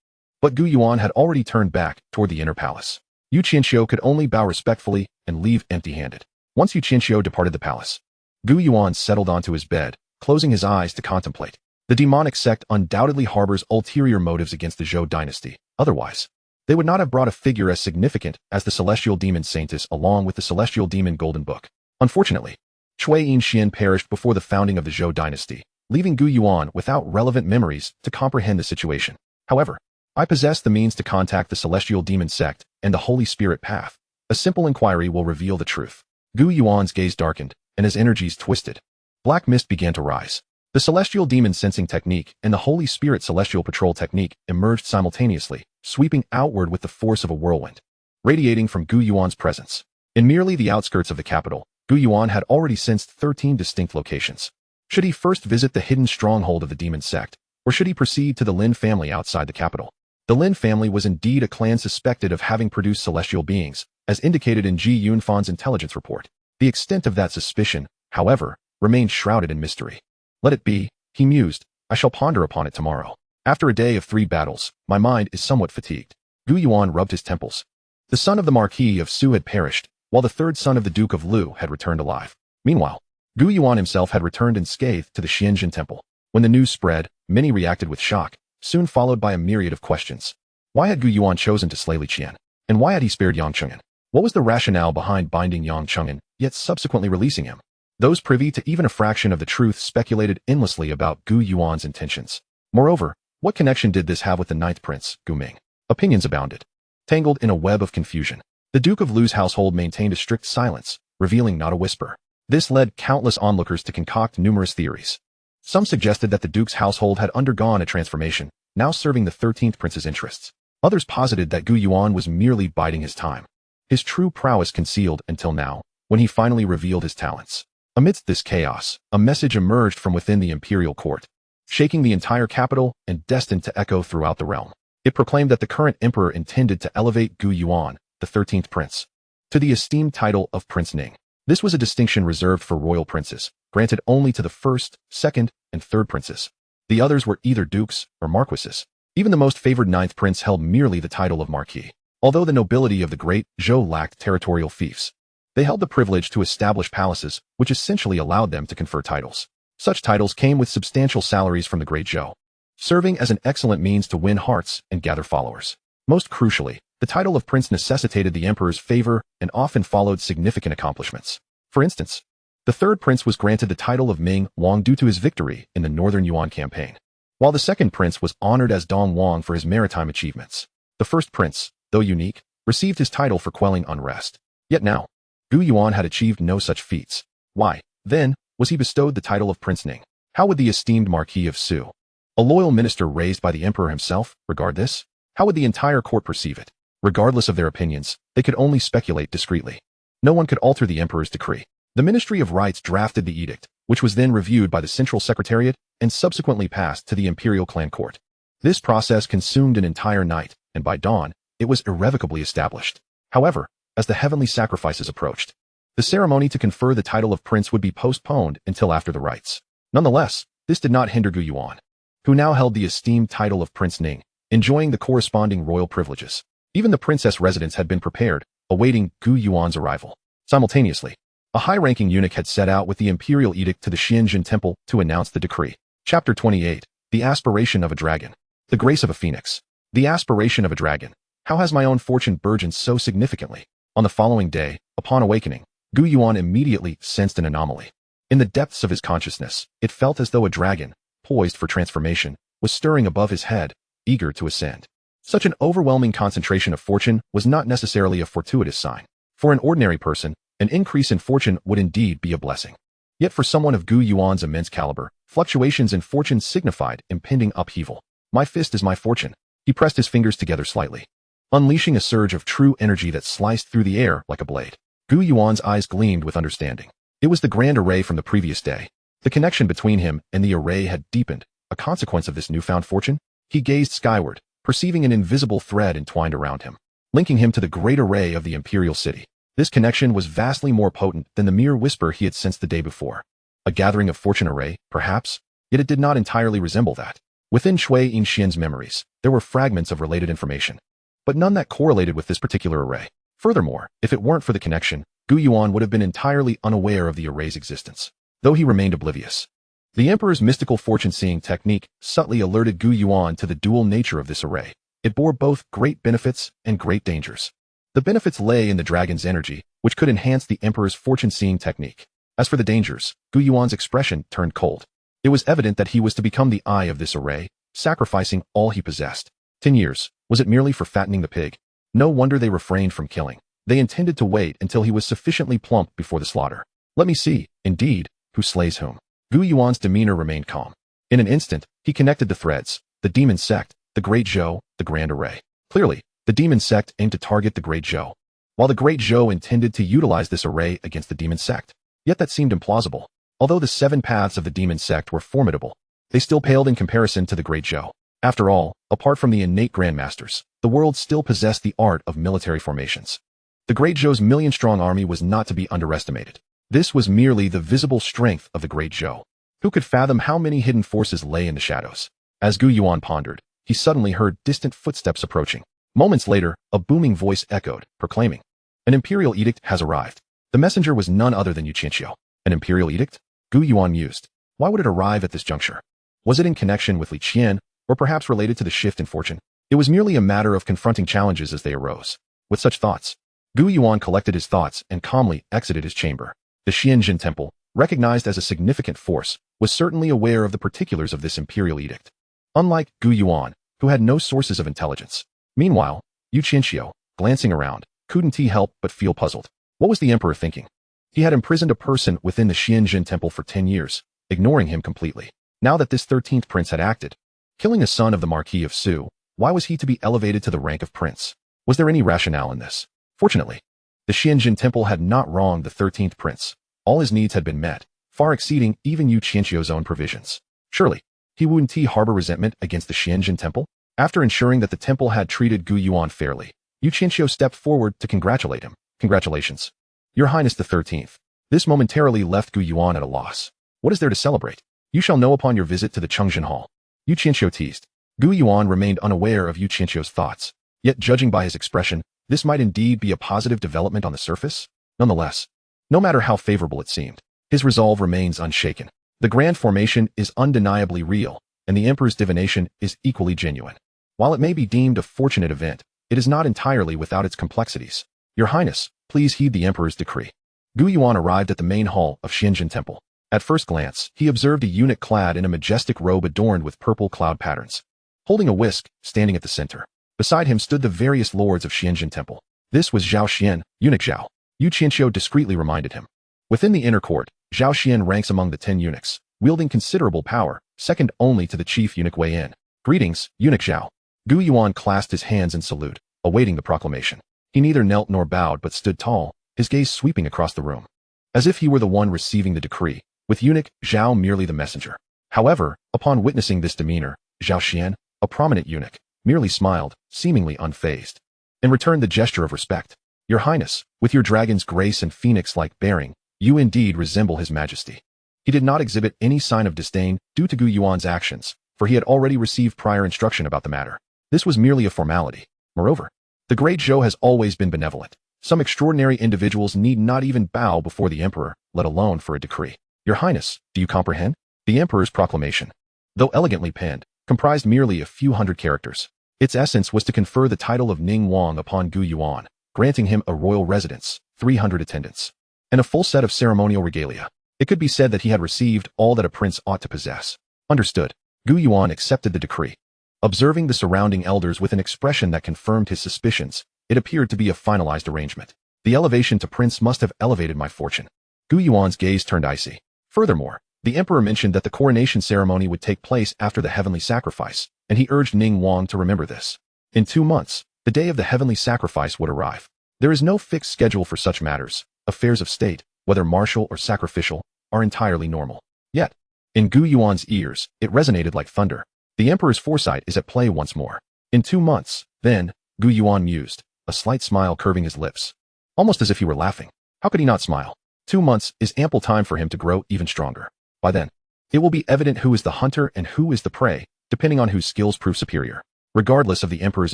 But Gu Yuan had already turned back toward the inner palace. Yu Qianxiu could only bow respectfully and leave empty-handed. Once Yu Qianxiu departed the palace, Gu Yuan settled onto his bed, closing his eyes to contemplate. The demonic sect undoubtedly harbors ulterior motives against the Zhou dynasty. Otherwise, they would not have brought a figure as significant as the celestial demon Saintis along with the celestial demon Golden Book. Unfortunately, Cui Yinxian perished before the founding of the Zhou dynasty, leaving Gu Yuan without relevant memories to comprehend the situation. However, I possess the means to contact the celestial demon sect and the Holy Spirit path. A simple inquiry will reveal the truth. Gu Yuan's gaze darkened, and his energies twisted. Black mist began to rise. The celestial demon sensing technique and the Holy Spirit celestial patrol technique emerged simultaneously, sweeping outward with the force of a whirlwind, radiating from Gu Yuan's presence. In merely the outskirts of the capital, Gu Yuan had already sensed 13 distinct locations. Should he first visit the hidden stronghold of the demon sect, or should he proceed to the Lin family outside the capital? The Lin family was indeed a clan suspected of having produced celestial beings, as indicated in Ji Yunfan's intelligence report. The extent of that suspicion, however, remained shrouded in mystery. Let it be, he mused. I shall ponder upon it tomorrow. After a day of 3 battles, my mind is somewhat fatigued. Gu Yuan rubbed his temples. The son of the Marquis of Su had perished, while the third son of the Duke of Lu had returned alive. Meanwhile, Gu Yuan himself had returned unscathed to the Xuan Zhen Temple. When the news spread, many reacted with shock, soon followed by a myriad of questions. Why had Gu Yuan chosen to slay Li Qian? And why had he spared Yang Cheng'an? What was the rationale behind binding Yang Cheng'an, yet subsequently releasing him? Those privy to even a fraction of the truth speculated endlessly about Gu Yuan's intentions. Moreover, what connection did this have with the 9th prince, Gu Ming? Opinions abounded. Tangled in a web of confusion, the Duke of Lu's household maintained a strict silence, revealing not a whisper. This led countless onlookers to concoct numerous theories. Some suggested that the Duke's household had undergone a transformation, now serving the 13th prince's interests. Others posited that Gu Yuan was merely biding his time, his true prowess concealed until now, when he finally revealed his talents. Amidst this chaos, a message emerged from within the imperial court, shaking the entire capital and destined to echo throughout the realm. It proclaimed that the current emperor intended to elevate Gu Yuan, the 13th prince, to the esteemed title of Prince Ning. This was a distinction reserved for royal princes, granted only to the 1st, 2nd, and 3rd princes. The others were either dukes or marquises. Even the most favored 9th prince held merely the title of marquis. Although the nobility of the Great Zhou lacked territorial fiefs, they held the privilege to establish palaces, which essentially allowed them to confer titles. Such titles came with substantial salaries from the Great Zhou, serving as an excellent means to win hearts and gather followers. Most crucially, the title of prince necessitated the emperor's favor and often followed significant accomplishments. For instance, the 3rd prince was granted the title of Ming Wang due to his victory in the Northern Yuan campaign, while the 2nd prince was honored as Dong Wang for his maritime achievements. The 1st prince, though unique, received his title for quelling unrest. Yet now, Gu Yuan had achieved no such feats. Why, then, was he bestowed the title of Prince Ning? How would the esteemed Marquis of Su, a loyal minister raised by the emperor himself, regard this? How would the entire court perceive it? Regardless of their opinions, they could only speculate discreetly. No one could alter the emperor's decree. The Ministry of Rites drafted the edict, which was then reviewed by the Central Secretariat and subsequently passed to the Imperial Clan Court. This process consumed an entire night, and by dawn, it was irrevocably established. However, as the heavenly sacrifices approached, the ceremony to confer the title of prince would be postponed until after the rites. Nonetheless, this did not hinder Gu Yuan, who now held the esteemed title of Prince Ning, enjoying the corresponding royal privileges. Even the princess residence had been prepared, awaiting Gu Yuan's arrival. Simultaneously, a high-ranking eunuch had set out with the imperial edict to the Xuan Zhen Temple to announce the decree. Chapter 28, The Aspiration of a Dragon. The Grace of a Phoenix. The aspiration of a dragon. How has my own fortune burgeoned so significantly? On the following day, upon awakening, Gu Yuan immediately sensed an anomaly. In the depths of his consciousness, it felt as though a dragon, poised for transformation, was stirring above his head, eager to ascend. Such an overwhelming concentration of fortune was not necessarily a fortuitous sign. For an ordinary person, an increase in fortune would indeed be a blessing. Yet for someone of Gu Yuan's immense caliber, fluctuations in fortune signified impending upheaval. My fist is my fortune. He pressed his fingers together slightly, unleashing a surge of true energy that sliced through the air like a blade. Gu Yuan's eyes gleamed with understanding. It was the grand array from the previous day. The connection between him and the array had deepened, a consequence of this newfound fortune. He gazed skyward, perceiving an invisible thread entwined around him, linking him to the great array of the imperial city. This connection was vastly more potent than the mere whisper he had sensed the day before. A gathering of fortune array, perhaps? Yet it did not entirely resemble that. Within Shui Yinxian's memories, there were fragments of related information, but none that correlated with this particular array. Furthermore, if it weren't for the connection, Gu Yuan would have been entirely unaware of the array's existence, though he remained oblivious. The Emperor's mystical fortune-seeing technique subtly alerted Gu Yuan to the dual nature of this array. It bore both great benefits and great dangers. The benefits lay in the dragon's energy, which could enhance the Emperor's fortune-seeing technique. As for the dangers, Gu Yuan's expression turned cold. It was evident that he was to become the eye of this array, sacrificing all he possessed. 10 years. Was it merely for fattening the pig? No wonder they refrained from killing. They intended to wait until he was sufficiently plump before the slaughter. Let me see, indeed, who slays whom. Gu Yuan's demeanor remained calm. In an instant, he connected the threads: the demon sect, the Great Zhou, the Grand Array. Clearly, the demon sect aimed to target the Great Zhou, while the Great Zhou intended to utilize this array against the demon sect. Yet that seemed implausible. Although the 7 paths of the demon sect were formidable, they still paled in comparison to the Great Zhou. After all, apart from the innate Grandmasters, the world still possessed the art of military formations. The Great Zhou's million-strong army was not to be underestimated. This was merely the visible strength of the Great Zhou. Who could fathom how many hidden forces lay in the shadows? As Gu Yuan pondered, he suddenly heard distant footsteps approaching. Moments later, a booming voice echoed, proclaiming, "An imperial edict has arrived." The messenger was none other than Yu Qianxiu. An imperial edict? Gu Yuan mused. Why would it arrive at this juncture? Was it in connection with Li Qian, or perhaps related to the shift in fortune? It was merely a matter of confronting challenges as they arose. With such thoughts, Gu Yuan collected his thoughts and calmly exited his chamber. The Xuan Zhen Temple, recognized as a significant force, was certainly aware of the particulars of this imperial edict, unlike Gu Yuan, who had no sources of intelligence. Meanwhile, Yu Qianxiu, glancing around, couldn't he help but feel puzzled. What was the emperor thinking? He had imprisoned a person within the Xuan Zhen Temple for 10 years, ignoring him completely. Now that this 13th prince had acted, killing a son of the Marquis of Su, why was he to be elevated to the rank of prince? Was there any rationale in this? Fortunately, the Xuan Zhen Temple had not wronged the 13th prince. All his needs had been met, far exceeding even Yu Qianxiu's own provisions. Surely, he wouldn't harbor resentment against the Xuan Zhen Temple? After ensuring that the temple had treated Gu Yuan fairly, Yu Qianxiu stepped forward to congratulate him. Congratulations, Your Highness the 13th. This momentarily left Gu Yuan at a loss. What is there to celebrate? You shall know upon your visit to the Chengzhen Hall. Yu Qianxiu teased. Gu Yuan remained unaware of Yu Qianxiu's thoughts, yet judging by his expression, this might indeed be a positive development on the surface. Nonetheless, no matter how favorable it seemed, his resolve remains unshaken. The grand formation is undeniably real, and the emperor's divination is equally genuine. While it may be deemed a fortunate event, it is not entirely without its complexities. Your Highness, please heed the emperor's decree. Gu Yuan arrived at the main hall of Xuan Zhen Temple. At first glance, he observed a eunuch clad in a majestic robe adorned with purple cloud patterns, holding a whisk, standing at the center. Beside him stood the various lords of Xuan Zhen Temple. This was Zhao Xian, eunuch Zhao. Yu Qianxiu discreetly reminded him. Within the inner court, Zhao Xian ranks among the 10 eunuchs, wielding considerable power, second only to the chief eunuch Wei Yin. Greetings, eunuch Zhao. Gu Yuan clasped his hands in salute, awaiting the proclamation. He neither knelt nor bowed but stood tall, his gaze sweeping across the room, as if he were the one receiving the decree, with eunuch Zhao merely the messenger. However, upon witnessing this demeanor, Zhao Xian, a prominent eunuch, merely smiled, seemingly unfazed, and returned the gesture of respect. Your Highness, with your dragon's grace and phoenix-like bearing, you indeed resemble His Majesty. He did not exhibit any sign of disdain due to Gu Yuan's actions, for he had already received prior instruction about the matter. This was merely a formality. Moreover, the Great Zhou has always been benevolent. Some extraordinary individuals need not even bow before the emperor, let alone for a decree. Your Highness, do you comprehend? The emperor's proclamation, though elegantly penned, comprised merely a few hundred characters. Its essence was to confer the title of Ning Wang upon Gu Yuan, granting him a royal residence, 300 attendants, and a full set of ceremonial regalia. It could be said that he had received all that a prince ought to possess. Understood. Gu Yuan accepted the decree. Observing the surrounding elders with an expression that confirmed his suspicions, it appeared to be a finalized arrangement. The elevation to prince must have elevated my fortune. Gu Yuan's gaze turned icy. Furthermore, the emperor mentioned that the coronation ceremony would take place after the heavenly sacrifice, and he urged Ning Wang to remember this. In 2 months, the day of the heavenly sacrifice would arrive. There is no fixed schedule for such matters. Affairs of state, whether martial or sacrificial, are entirely normal. Yet, in Gu Yuan's ears, it resonated like thunder. The emperor's foresight is at play once more. In 2 months, then, Gu Yuan mused, a slight smile curving his lips. Almost as if he were laughing. How could he not smile? 2 months is ample time for him to grow even stronger. By then, it will be evident who is the hunter and who is the prey, depending on whose skills prove superior. Regardless of the emperor's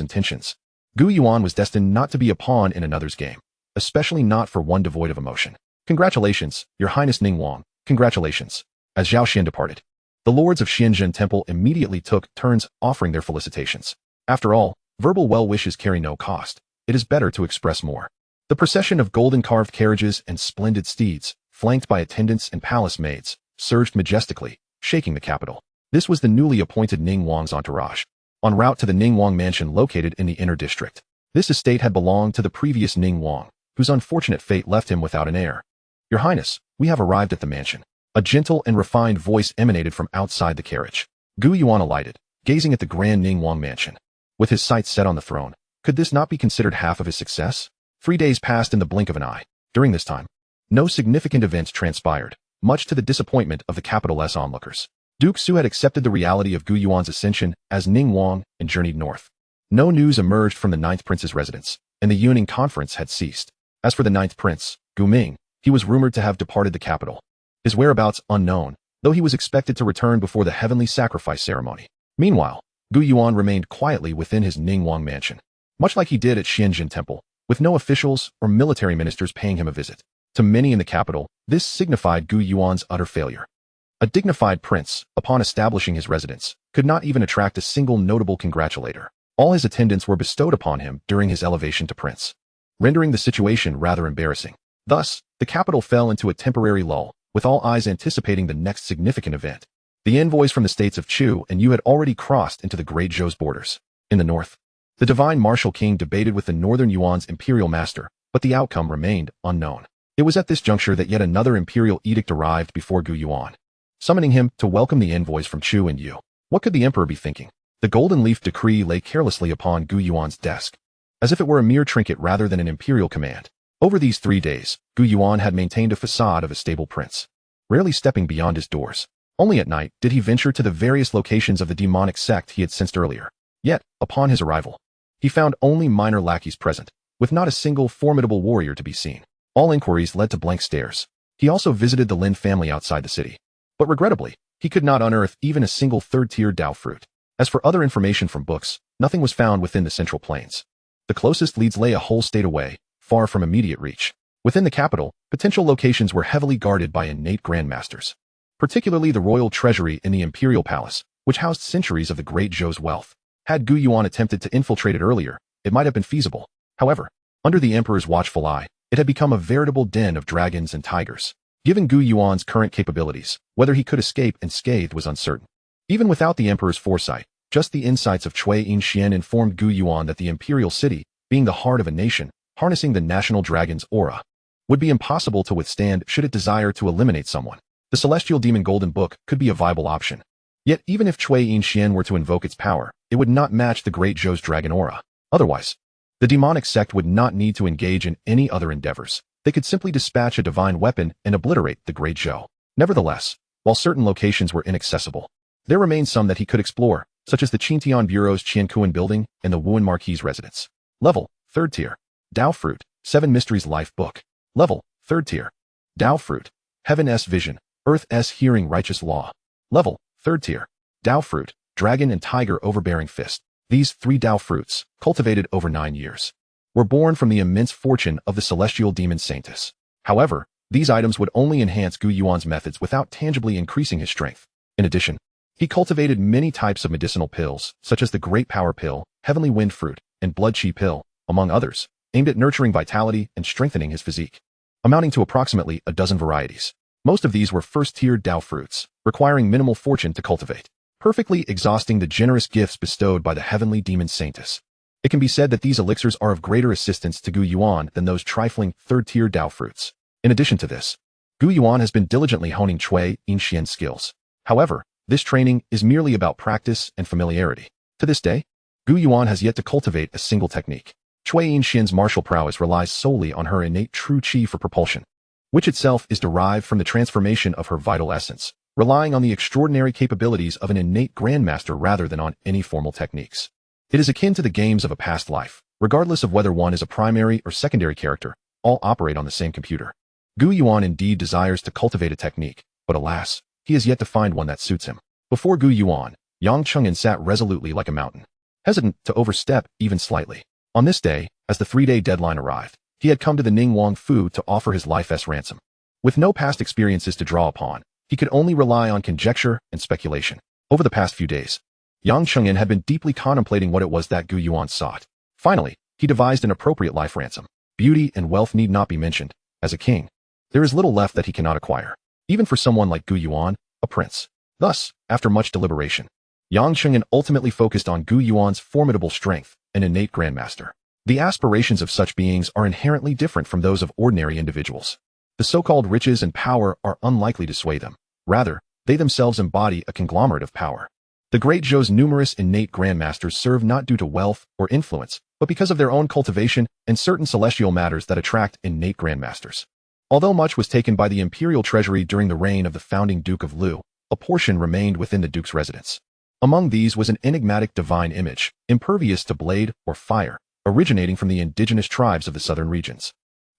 intentions, Gu Yuan was destined not to be a pawn in another's game, especially not for one devoid of emotion. Congratulations, Your Highness Ning Wang, congratulations. As Zhao Xian departed, the lords of Xuan Zhen Temple immediately took turns offering their felicitations. After all, verbal well wishes carry no cost. It is better to express more. The procession of golden carved carriages and splendid steeds, flanked by attendants and palace maids, surged majestically, shaking the capital. This was the newly appointed Ning Wang's entourage, en route to the Ning Wang mansion located in the inner district. This estate had belonged to the previous Ning Wang, whose unfortunate fate left him without an heir. Your Highness, we have arrived at the mansion. A gentle and refined voice emanated from outside the carriage. Gu Yuan alighted, gazing at the grand Ning Wang mansion. With his sights set on the throne, could this not be considered half of his success? 3 days passed in the blink of an eye. During this time, no significant events transpired, much to the disappointment of the capital's onlookers. Duke Su had accepted the reality of Gu Yuan's ascension as Ning Wang and journeyed north. No news emerged from the 9th prince's residence, and the Yuning conference had ceased. As for the 9th prince, Gu Ming, he was rumored to have departed the capital. His whereabouts unknown, though he was expected to return before the heavenly sacrifice ceremony. Meanwhile, Gu Yuan remained quietly within his Ning Wang mansion, much like he did at Xuan Zhen Temple, with no officials or military ministers paying him a visit. To many in the capital, this signified Gu Yuan's utter failure. A dignified prince, upon establishing his residence, could not even attract a single notable congratulator. All his attendants were bestowed upon him during his elevation to prince, rendering the situation rather embarrassing. Thus, the capital fell into a temporary lull, with all eyes anticipating the next significant event. The envoys from the states of Chu and Yu had already crossed into the Great Zhou's borders. In the north, the divine martial king debated with the northern Yuan's imperial master, but the outcome remained unknown. It was at this juncture that yet another imperial edict arrived before Gu Yuan, summoning him to welcome the envoys from Chu and Yu. What could the emperor be thinking? The golden leaf decree lay carelessly upon Gu Yuan's desk, as if it were a mere trinket rather than an imperial command. Over these 3 days, Gu Yuan had maintained a facade of a stable prince, rarely stepping beyond his doors. Only at night did he venture to the various locations of the demonic sect he had sensed earlier. Yet, upon his arrival, he found only minor lackeys present, with not a single formidable warrior to be seen. All inquiries led to blank stares. He also visited the Lin family outside the city, but regrettably, he could not unearth even a single third-tier Dao fruit. As for other information from books, nothing was found within the Central Plains. The closest leads lay a whole state away, far from immediate reach. Within the capital, potential locations were heavily guarded by innate grandmasters, particularly the royal treasury in the imperial palace, which housed centuries of the Great Zhou's wealth. Had Gu Yuan attempted to infiltrate it earlier, it might have been feasible. However, under the emperor's watchful eye, it had become a veritable den of dragons and tigers. Given Gu Yuan's current capabilities, whether he could escape unscathed was uncertain. Even without the emperor's foresight, just the insights of Cui Yin informed Gu Yuan that the imperial city, being the heart of a nation, harnessing the national dragon's aura, would be impossible to withstand should it desire to eliminate someone. The celestial demon golden book could be a viable option. Yet even if Cui Yin were to invoke its power, it would not match the Great Zhou's dragon aura. Otherwise, the demonic sect would not need to engage in any other endeavors. They could simply dispatch a divine weapon and obliterate the Great Zhou. Nevertheless, while certain locations were inaccessible, there remained some that he could explore, such as the Qintian Bureau's Qiankuan building and the Wuan Marquis residence. Level, 3rd tier. Dao Fruit, 7 Mysteries Life Book. Level, 3rd tier. Dao Fruit, Heaven S Vision, Earth S Hearing Righteous Law. Level, 3rd tier. Dao Fruit, Dragon and Tiger Overbearing Fist. These 3 Dao fruits, cultivated over 9 years, were born from the immense fortune of the celestial demon Saintus. However, these items would only enhance Gu Yuan's methods without tangibly increasing his strength. In addition, he cultivated many types of medicinal pills, such as the Great Power Pill heavenly wind fruit, and blood chi pill, among others, aimed at nurturing vitality and strengthening his physique, amounting to approximately a dozen varieties. Most of these were first-tier Dao fruits, requiring minimal fortune to cultivate, perfectly exhausting the generous gifts bestowed by the heavenly demon saintess. It can be said that these elixirs are of greater assistance to Gu Yuan than those trifling third-tier Dao fruits. In addition to this, Gu Yuan has been diligently honing Chui Yinxian skills. However, this training is merely about practice and familiarity. To this day, Gu Yuan has yet to cultivate a single technique. Chui Yinxian's martial prowess relies solely on her innate true qi for propulsion, which itself is derived from the transformation of her vital essence, relying on the extraordinary capabilities of an innate grandmaster rather than on any formal techniques. It is akin to the games of a past life. Regardless of whether one is a primary or secondary character, all operate on the same computer. Gu Yuan indeed desires to cultivate a technique, but alas, he has yet to find one that suits him. Before Gu Yuan, Yang Chengyan sat resolutely like a mountain, hesitant to overstep even slightly. On this day, as the 3-day deadline arrived, he had come to the Ningguang Fu to offer his life's ransom. With no past experiences to draw upon, he could only rely on conjecture and speculation. Over the past few days, Yang Chengyan had been deeply contemplating what it was that Gu Yuan sought. Finally, he devised an appropriate life ransom. Beauty and wealth need not be mentioned. As a king, there is little left that he cannot acquire, even for someone like Gu Yuan, a prince. Thus, after much deliberation, Yang Chengyan ultimately focused on Gu Yuan's formidable strength and innate grandmaster. The aspirations of such beings are inherently different from those of ordinary individuals. The so-called riches and power are unlikely to sway them. Rather, they themselves embody a conglomerate of power. The Great Zhou's numerous innate grandmasters serve not due to wealth or influence, but because of their own cultivation and certain celestial matters that attract innate grandmasters. Although much was taken by the imperial treasury during the reign of the founding Duke of Lu, a portion remained within the Duke's residence. Among these was an enigmatic divine image, impervious to blade or fire, originating from the indigenous tribes of the southern regions.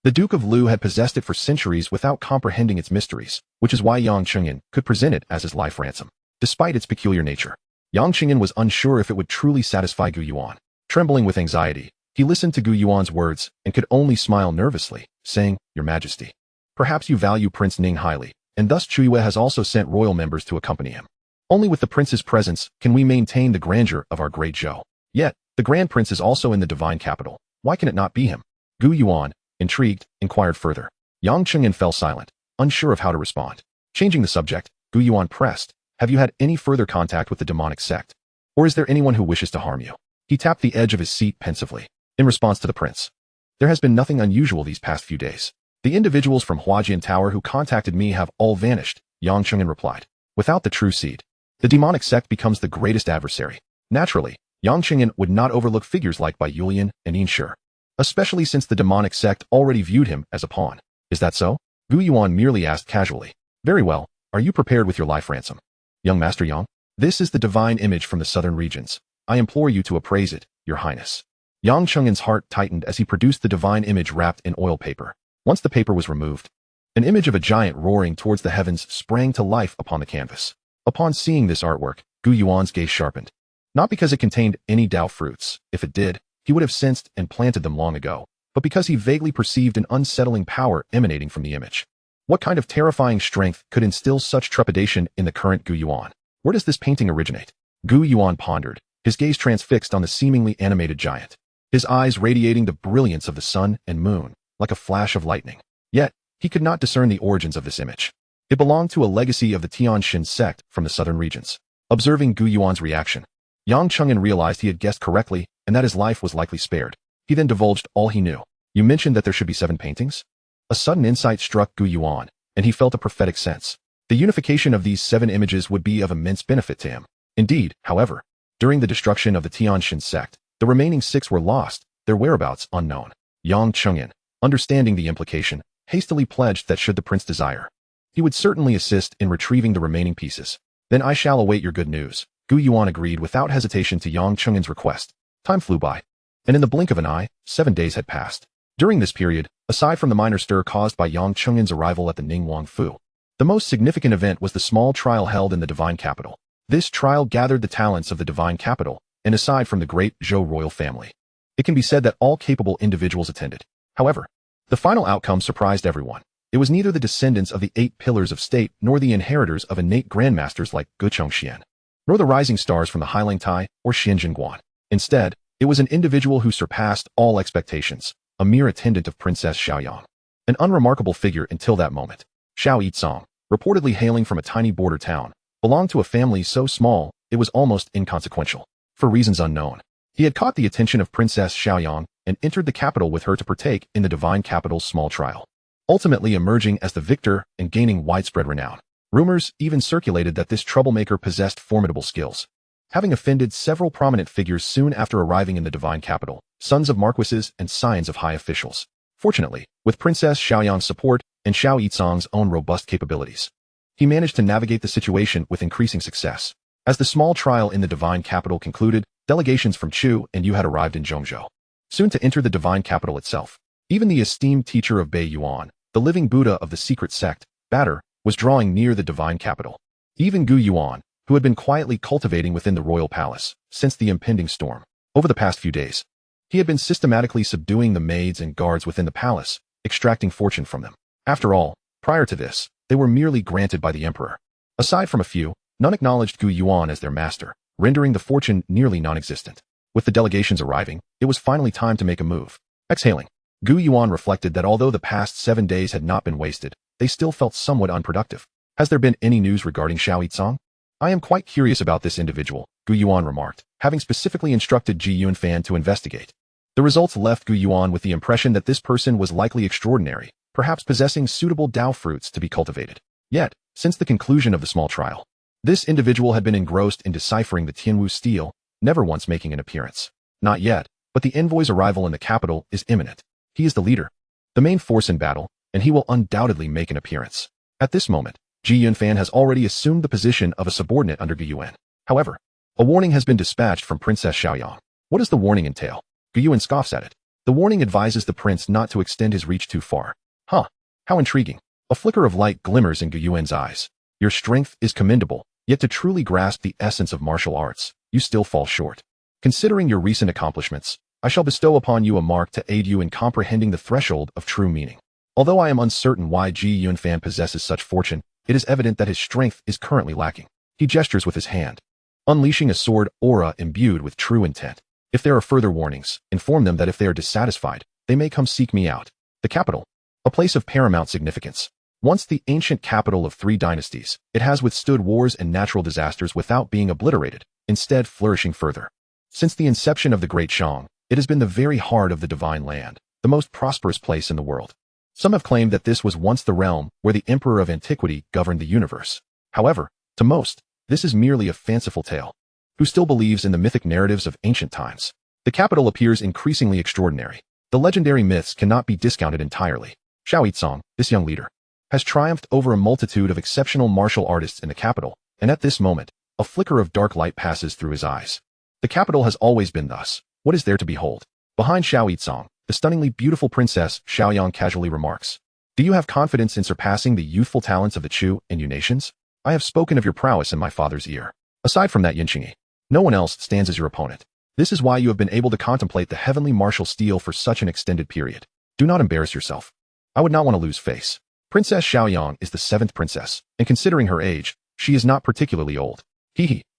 The Duke of Lu had possessed it for centuries without comprehending its mysteries, which is why Yang Chengyan could present it as his life ransom. Despite its peculiar nature, Yang Chengyan was unsure if it would truly satisfy Gu Yuan. Trembling with anxiety, he listened to Gu Yuan's words and could only smile nervously, saying, "Your Majesty, perhaps you value Prince Ning highly, and thus Chui has also sent royal members to accompany him. Only with the prince's presence can we maintain the grandeur of our great Zhou. Yet, the Grand Prince is also in the divine capital. Why can it not be him?" Gu Yuan, intrigued, inquired further. Yang Chengyan fell silent, unsure of how to respond. Changing the subject, Gu Yuan pressed, "Have you had any further contact with the demonic sect? Or is there anyone who wishes to harm you?" He tapped the edge of his seat pensively. In response to the prince, "There has been nothing unusual these past few days. The individuals from Huajian Tower who contacted me have all vanished," Yang Chengyan replied. Without the true seed, the demonic sect becomes the greatest adversary. Naturally, Yang Chengyan would not overlook figures like Bai Yulian and Yinshi, especially since the demonic sect already viewed him as a pawn. "Is that so?" Gu Yuan merely asked casually. "Very well. Are you prepared with your life ransom?" "Young Master Yang, this is the divine image from the southern regions. I implore you to appraise it, Your Highness." Yang Chengyan's heart tightened as he produced the divine image wrapped in oil paper. Once the paper was removed, an image of a giant roaring towards the heavens sprang to life upon the canvas. Upon seeing this artwork, Gu Yuan's gaze sharpened. Not because it contained any Dao fruits. If it did, he would have sensed and planted them long ago, but because he vaguely perceived an unsettling power emanating from the image. What kind of terrifying strength could instill such trepidation in the current Gu Yuan? Where does this painting originate? Gu Yuan pondered, his gaze transfixed on the seemingly animated giant, his eyes radiating the brilliance of the sun and moon, like a flash of lightning. Yet, he could not discern the origins of this image. It belonged to a legacy of the Tianxin sect from the southern regions. Observing Gu Yuan's reaction, Yang Chengyan realized he had guessed correctly and that his life was likely spared. He then divulged all he knew. "You mentioned that there should be 7 paintings?" A sudden insight struck Gu Yuan, and he felt a prophetic sense. The unification of these 7 images would be of immense benefit to him. Indeed, however, during the destruction of the Tianxin sect, the remaining 6 were lost, their whereabouts unknown. Yang Chengyan, understanding the implication, hastily pledged that should the prince desire, he would certainly assist in retrieving the remaining pieces. "Then I shall await your good news." Gu Yuan agreed without hesitation to Yang Chengyan's request. Time flew by, and in the blink of an eye, 7 days had passed. During this period, aside from the minor stir caused by Yang Chengyan's arrival at the Ningguang Fu, the most significant event was the small trial held in the divine capital. This trial gathered the talents of the divine capital, and aside from the great Zhou royal family, it can be said that all capable individuals attended. However, the final outcome surprised everyone. It was neither the descendants of the 8 pillars of state nor the inheritors of innate grandmasters like Gu Chongxian, nor the rising stars from the Hailang Tai or Xianjin Guan. Instead, It was an individual who surpassed all expectations, a mere attendant of Princess Xiaoyang. An unremarkable figure until that moment. Xiao Yitsong, reportedly hailing from a tiny border town, belonged to a family so small it was almost inconsequential. For reasons unknown, he had caught the attention of Princess Xiaoyang and entered the capital with her to partake in the divine capital's small trial, ultimately emerging as the victor and gaining widespread renown. Rumors even circulated that this troublemaker possessed formidable skills, having offended several prominent figures soon after arriving in the divine capital, sons of marquises and scions of high officials. Fortunately, with Princess Xiaoyang's support and Xiao Yitsong's own robust capabilities, he managed to navigate the situation with increasing success. As the small trial in the divine capital concluded, delegations from Chu and Yu had arrived in Zhongzhou, soon to enter the divine capital itself. Even the esteemed teacher of Gu Yuan, the living Buddha of the secret sect, Batter, was drawing near the divine capital. Even Gu Yuan, who had been quietly cultivating within the royal palace since the impending storm. Over the past few days, he had been systematically subduing the maids and guards within the palace, extracting fortune from them. After all, prior to this, they were merely granted by the emperor. Aside from a few, none acknowledged Gu Yuan as their master, rendering the fortune nearly non-existent. With the delegations arriving, it was finally time to make a move. Exhaling, Gu Yuan reflected that although the past 7 days had not been wasted, they still felt somewhat unproductive. Has there been any news regarding Xiao Yitsong? I am quite curious about this individual, Gu Yuan remarked, having specifically instructed Ji Yunfan to investigate. The results left Gu Yuan with the impression that this person was likely extraordinary, perhaps possessing suitable Dao fruits to be cultivated. Yet, since the conclusion of the small trial, this individual had been engrossed in deciphering the Tianwu stele, never once making an appearance. Not yet, but the envoy's arrival in the capital is imminent. He is the leader, the main force in battle, and he will undoubtedly make an appearance. At this moment, Ji Yunfan has already assumed the position of a subordinate under Gu Yuan. However, a warning has been dispatched from Princess Xiaoyang. What does the warning entail? Gu Yuan scoffs at it. The warning advises the prince not to extend his reach too far. Huh. How intriguing. A flicker of light glimmers in Gu Yuan's eyes. Your strength is commendable, yet to truly grasp the essence of martial arts, you still fall short. Considering your recent accomplishments, I shall bestow upon you a mark to aid you in comprehending the threshold of true meaning. Although I am uncertain why Ji Yunfan possesses such fortune, it is evident that his strength is currently lacking. He gestures with his hand, unleashing a sword aura imbued with true intent. If there are further warnings, inform them that if they are dissatisfied, they may come seek me out. The capital, a place of paramount significance. Once the ancient capital of 3 dynasties, it has withstood wars and natural disasters without being obliterated, instead flourishing further. Since the inception of the Great Shang, it has been the very heart of the divine land, the most prosperous place in the world. Some have claimed that this was once the realm where the emperor of antiquity governed the universe. However, to most, this is merely a fanciful tale. Who still believes in the mythic narratives of ancient times? The capital appears increasingly extraordinary. The legendary myths cannot be discounted entirely. Xiao Yitsong, this young leader, has triumphed over a multitude of exceptional martial artists in the capital, and at this moment, a flicker of dark light passes through his eyes. The capital has always been thus. What is there to behold? Behind Xiao Yitsong, the stunningly beautiful princess Xiaoyang casually remarks, do you have confidence in surpassing the youthful talents of the Chu and Yu nations? I have spoken of your prowess in my father's ear. Aside from that Yinqingi, no one else stands as your opponent. This is why you have been able to contemplate the heavenly martial stele for such an extended period. Do not embarrass yourself. I would not want to lose face. Princess Xiaoyang is the 7th princess, and considering her age, she is not particularly old.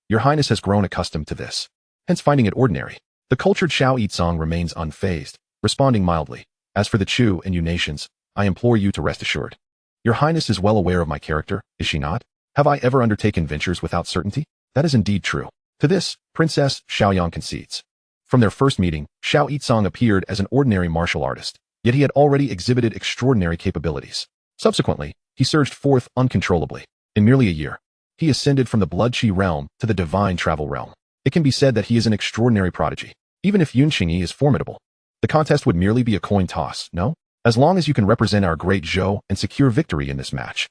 Your highness has grown accustomed to this, hence finding it ordinary. The cultured Xiao Yitsong remains unfazed, responding mildly. As for the Chu and Yu nations, I implore you to rest assured. Your highness is well aware of my character, is she not? Have I ever undertaken ventures without certainty? That is indeed true. To this, Princess Xiaoyang concedes. From their first meeting, Xiao Yitsong appeared as an ordinary martial artist, yet he had already exhibited extraordinary capabilities. Subsequently, he surged forth uncontrollably. In merely a year, he ascended from the blood qi realm to the divine travel realm. It can be said that he is an extraordinary prodigy. Even if Yunqingi is formidable, the contest would merely be a coin toss, no? As long as you can represent our great Zhou and secure victory in this match.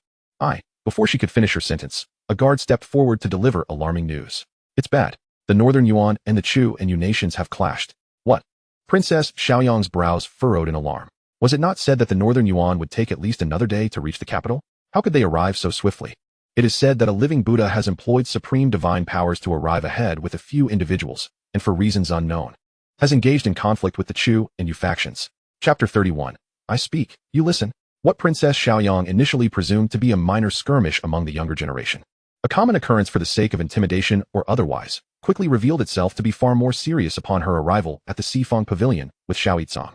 Before she could finish her sentence, a guard stepped forward to deliver alarming news. It's bad. The Northern Yuan and the Chu and Yu nations have clashed. What? Princess Xiaoyang's brows furrowed in alarm. Was it not said that the Northern Yuan would take at least another day to reach the capital? How could they arrive so swiftly? It is said that a living Buddha has employed supreme divine powers to arrive ahead with a few individuals, and for reasons unknown, has engaged in conflict with the Chu and Yu factions. Chapter 31. I speak, you listen. What Princess Xiaoyang initially presumed to be a minor skirmish among the younger generation. A common occurrence for the sake of intimidation or otherwise, quickly revealed itself to be far more serious upon her arrival at the Sifang Pavilion with Xiao Yitsong.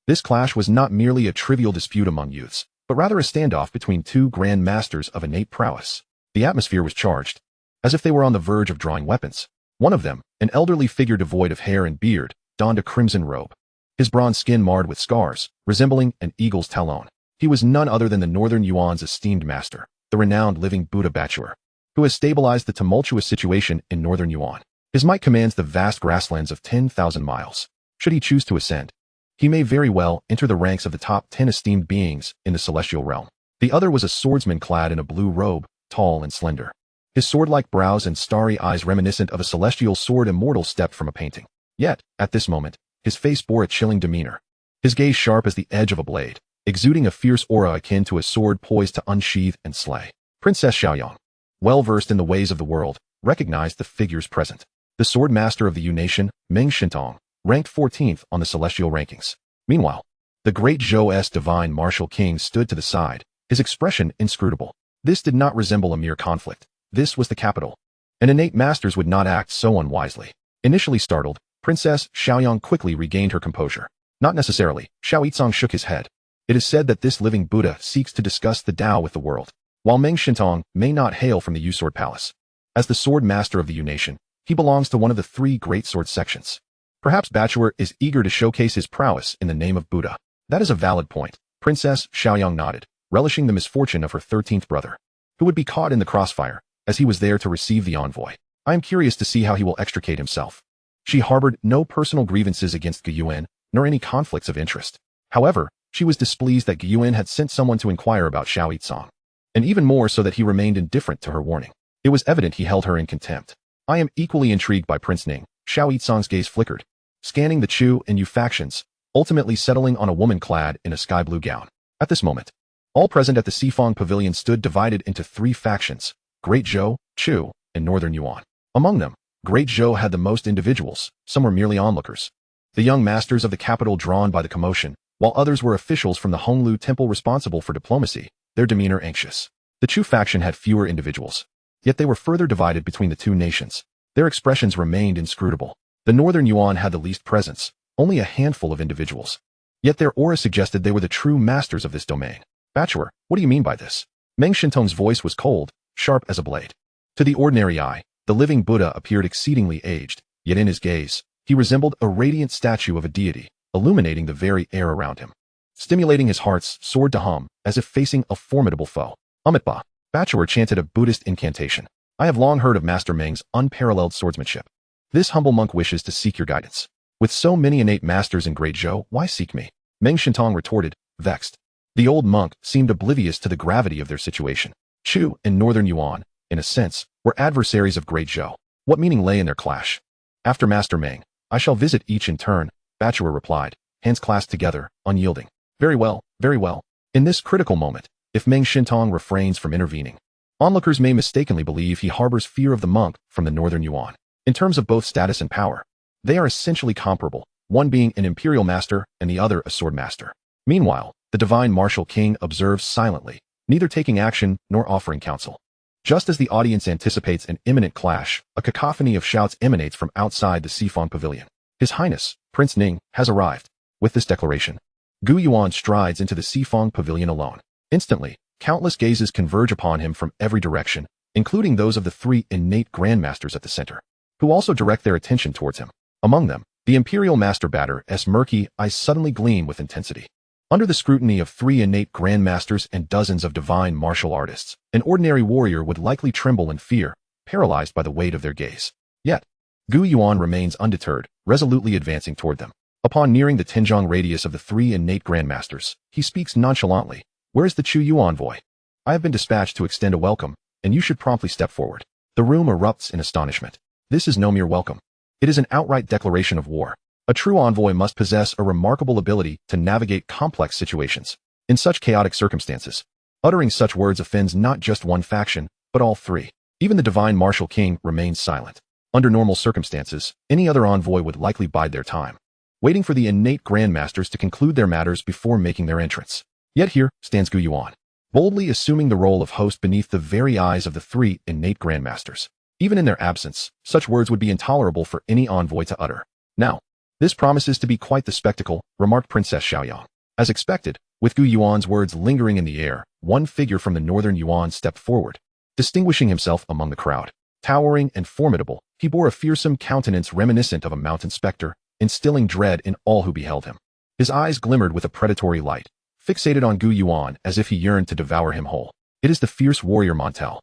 This clash was not merely a trivial dispute among youths, but rather a standoff between two grand masters of innate prowess. The atmosphere was charged, as if they were on the verge of drawing weapons. One of them, an elderly figure devoid of hair and beard, donned a crimson robe, his bronze skin marred with scars, resembling an eagle's talon. He was none other than the Northern Yuan's esteemed master, the renowned living Buddha Batuer, who has stabilized the tumultuous situation in Northern Yuan. His might commands the vast grasslands of 10,000 miles. Should he choose to ascend, he may very well enter the ranks of the top 10 esteemed beings in the celestial realm. The other was a swordsman clad in a blue robe, tall and slender. His sword-like brows and starry eyes reminiscent of a celestial sword immortal stepped from a painting. Yet, at this moment, his face bore a chilling demeanor. His gaze sharp as the edge of a blade, exuding a fierce aura akin to a sword poised to unsheathe and slay. Princess Xiaoyang, well-versed in the ways of the world, recognized the figures present. The sword master of the Yu nation, Meng Shintong, ranked 14th on the celestial rankings. Meanwhile, the great Zhou's divine martial king stood to the side, his expression inscrutable. This did not resemble a mere conflict. This was the capital. And innate masters would not act so unwisely. Initially startled, Princess Xiaoyang quickly regained her composure. Not necessarily. Xiao Yitsong shook his head. It is said that this living Buddha seeks to discuss the Tao with the world. While Meng Shintong may not hail from the Yu Sword Palace, as the sword master of the Yu nation, he belongs to one of the three great sword sections. Perhaps Batuer is eager to showcase his prowess in the name of Buddha. That is a valid point. Princess Xiaoyang nodded, relishing the misfortune of her 13th brother, who would be caught in the crossfire, as he was there to receive the envoy. I am curious to see how he will extricate himself. She harbored no personal grievances against Gu Yuan, nor any conflicts of interest. However, she was displeased that Gu Yuan had sent someone to inquire about Xiao Yitsong, and even more so that he remained indifferent to her warning. It was evident he held her in contempt. I am equally intrigued by Prince Ning. Xiao Yitsong's gaze flickered, scanning the Chu and Yu factions, ultimately settling on a woman clad in a sky-blue gown. At this moment, all present at the Sifang Pavilion stood divided into three factions: Great Zhou, Chu, and Northern Yuan. Among them, Great Zhou had the most individuals, some were merely onlookers, the young masters of the capital drawn by the commotion, while others were officials from the Honglu Temple responsible for diplomacy, their demeanor anxious. The Chu faction had fewer individuals, yet they were further divided between the two nations. Their expressions remained inscrutable. The Northern Yuan had the least presence, only a handful of individuals. Yet their aura suggested they were the true masters of this domain. Batuer, what do you mean by this? Meng Shintong's voice was cold, sharp as a blade. To the ordinary eye, the living Buddha appeared exceedingly aged, yet in his gaze, he resembled a radiant statue of a deity, illuminating the very air around him, stimulating his heart's sword to hum, as if facing a formidable foe. Amitba. Batuer chanted a Buddhist incantation. I have long heard of Master Meng's unparalleled swordsmanship. This humble monk wishes to seek your guidance. With so many innate masters in Great Zhou, why seek me? Meng Shintong retorted, vexed. The old monk seemed oblivious to the gravity of their situation. Chu and Northern Yuan, in a sense, were adversaries of Great Zhou. What meaning lay in their clash? After Master Meng, I shall visit each in turn, Batuer replied, hands clasped together, unyielding. Very well, very well. In this critical moment, if Meng Shintong refrains from intervening, onlookers may mistakenly believe he harbors fear of the monk from the Northern Yuan. In terms of both status and power, they are essentially comparable, one being an imperial master and the other a sword master. Meanwhile, the divine martial king observes silently, neither taking action nor offering counsel. Just as the audience anticipates an imminent clash, a cacophony of shouts emanates from outside the Sifang Pavilion. His Highness, Prince Ning, has arrived. With this declaration, Gu Yuan strides into the Sifang Pavilion alone. Instantly, countless gazes converge upon him from every direction, including those of the three innate grandmasters at the center, who also direct their attention towards him. Among them, the Imperial Master Batter's murky eyes suddenly gleam with intensity. Under the scrutiny of three innate grandmasters and dozens of divine martial artists, an ordinary warrior would likely tremble in fear, paralyzed by the weight of their gaze. Yet, Gu Yuan remains undeterred, resolutely advancing toward them. Upon nearing the Tianzhong radius of the three innate grandmasters, he speaks nonchalantly. Where is the Chu Yu envoy? I have been dispatched to extend a welcome, and you should promptly step forward. The room erupts in astonishment. This is no mere welcome. It is an outright declaration of war. A true envoy must possess a remarkable ability to navigate complex situations. In such chaotic circumstances, uttering such words offends not just one faction, but all three. Even the divine martial king remains silent. Under normal circumstances, any other envoy would likely bide their time, waiting for the innate grandmasters to conclude their matters before making their entrance. Yet here stands Gu Yuan, boldly assuming the role of host beneath the very eyes of the three innate grandmasters. Even in their absence, such words would be intolerable for any envoy to utter. Now, this promises to be quite the spectacle, remarked Princess Xiaoyang. As expected, with Gu Yuan's words lingering in the air, one figure from the northern Yuan stepped forward, distinguishing himself among the crowd. Towering and formidable, he bore a fearsome countenance reminiscent of a mountain specter, instilling dread in all who beheld him. His eyes glimmered with a predatory light, fixated on Gu Yuan as if he yearned to devour him whole. It is the fierce warrior Montel,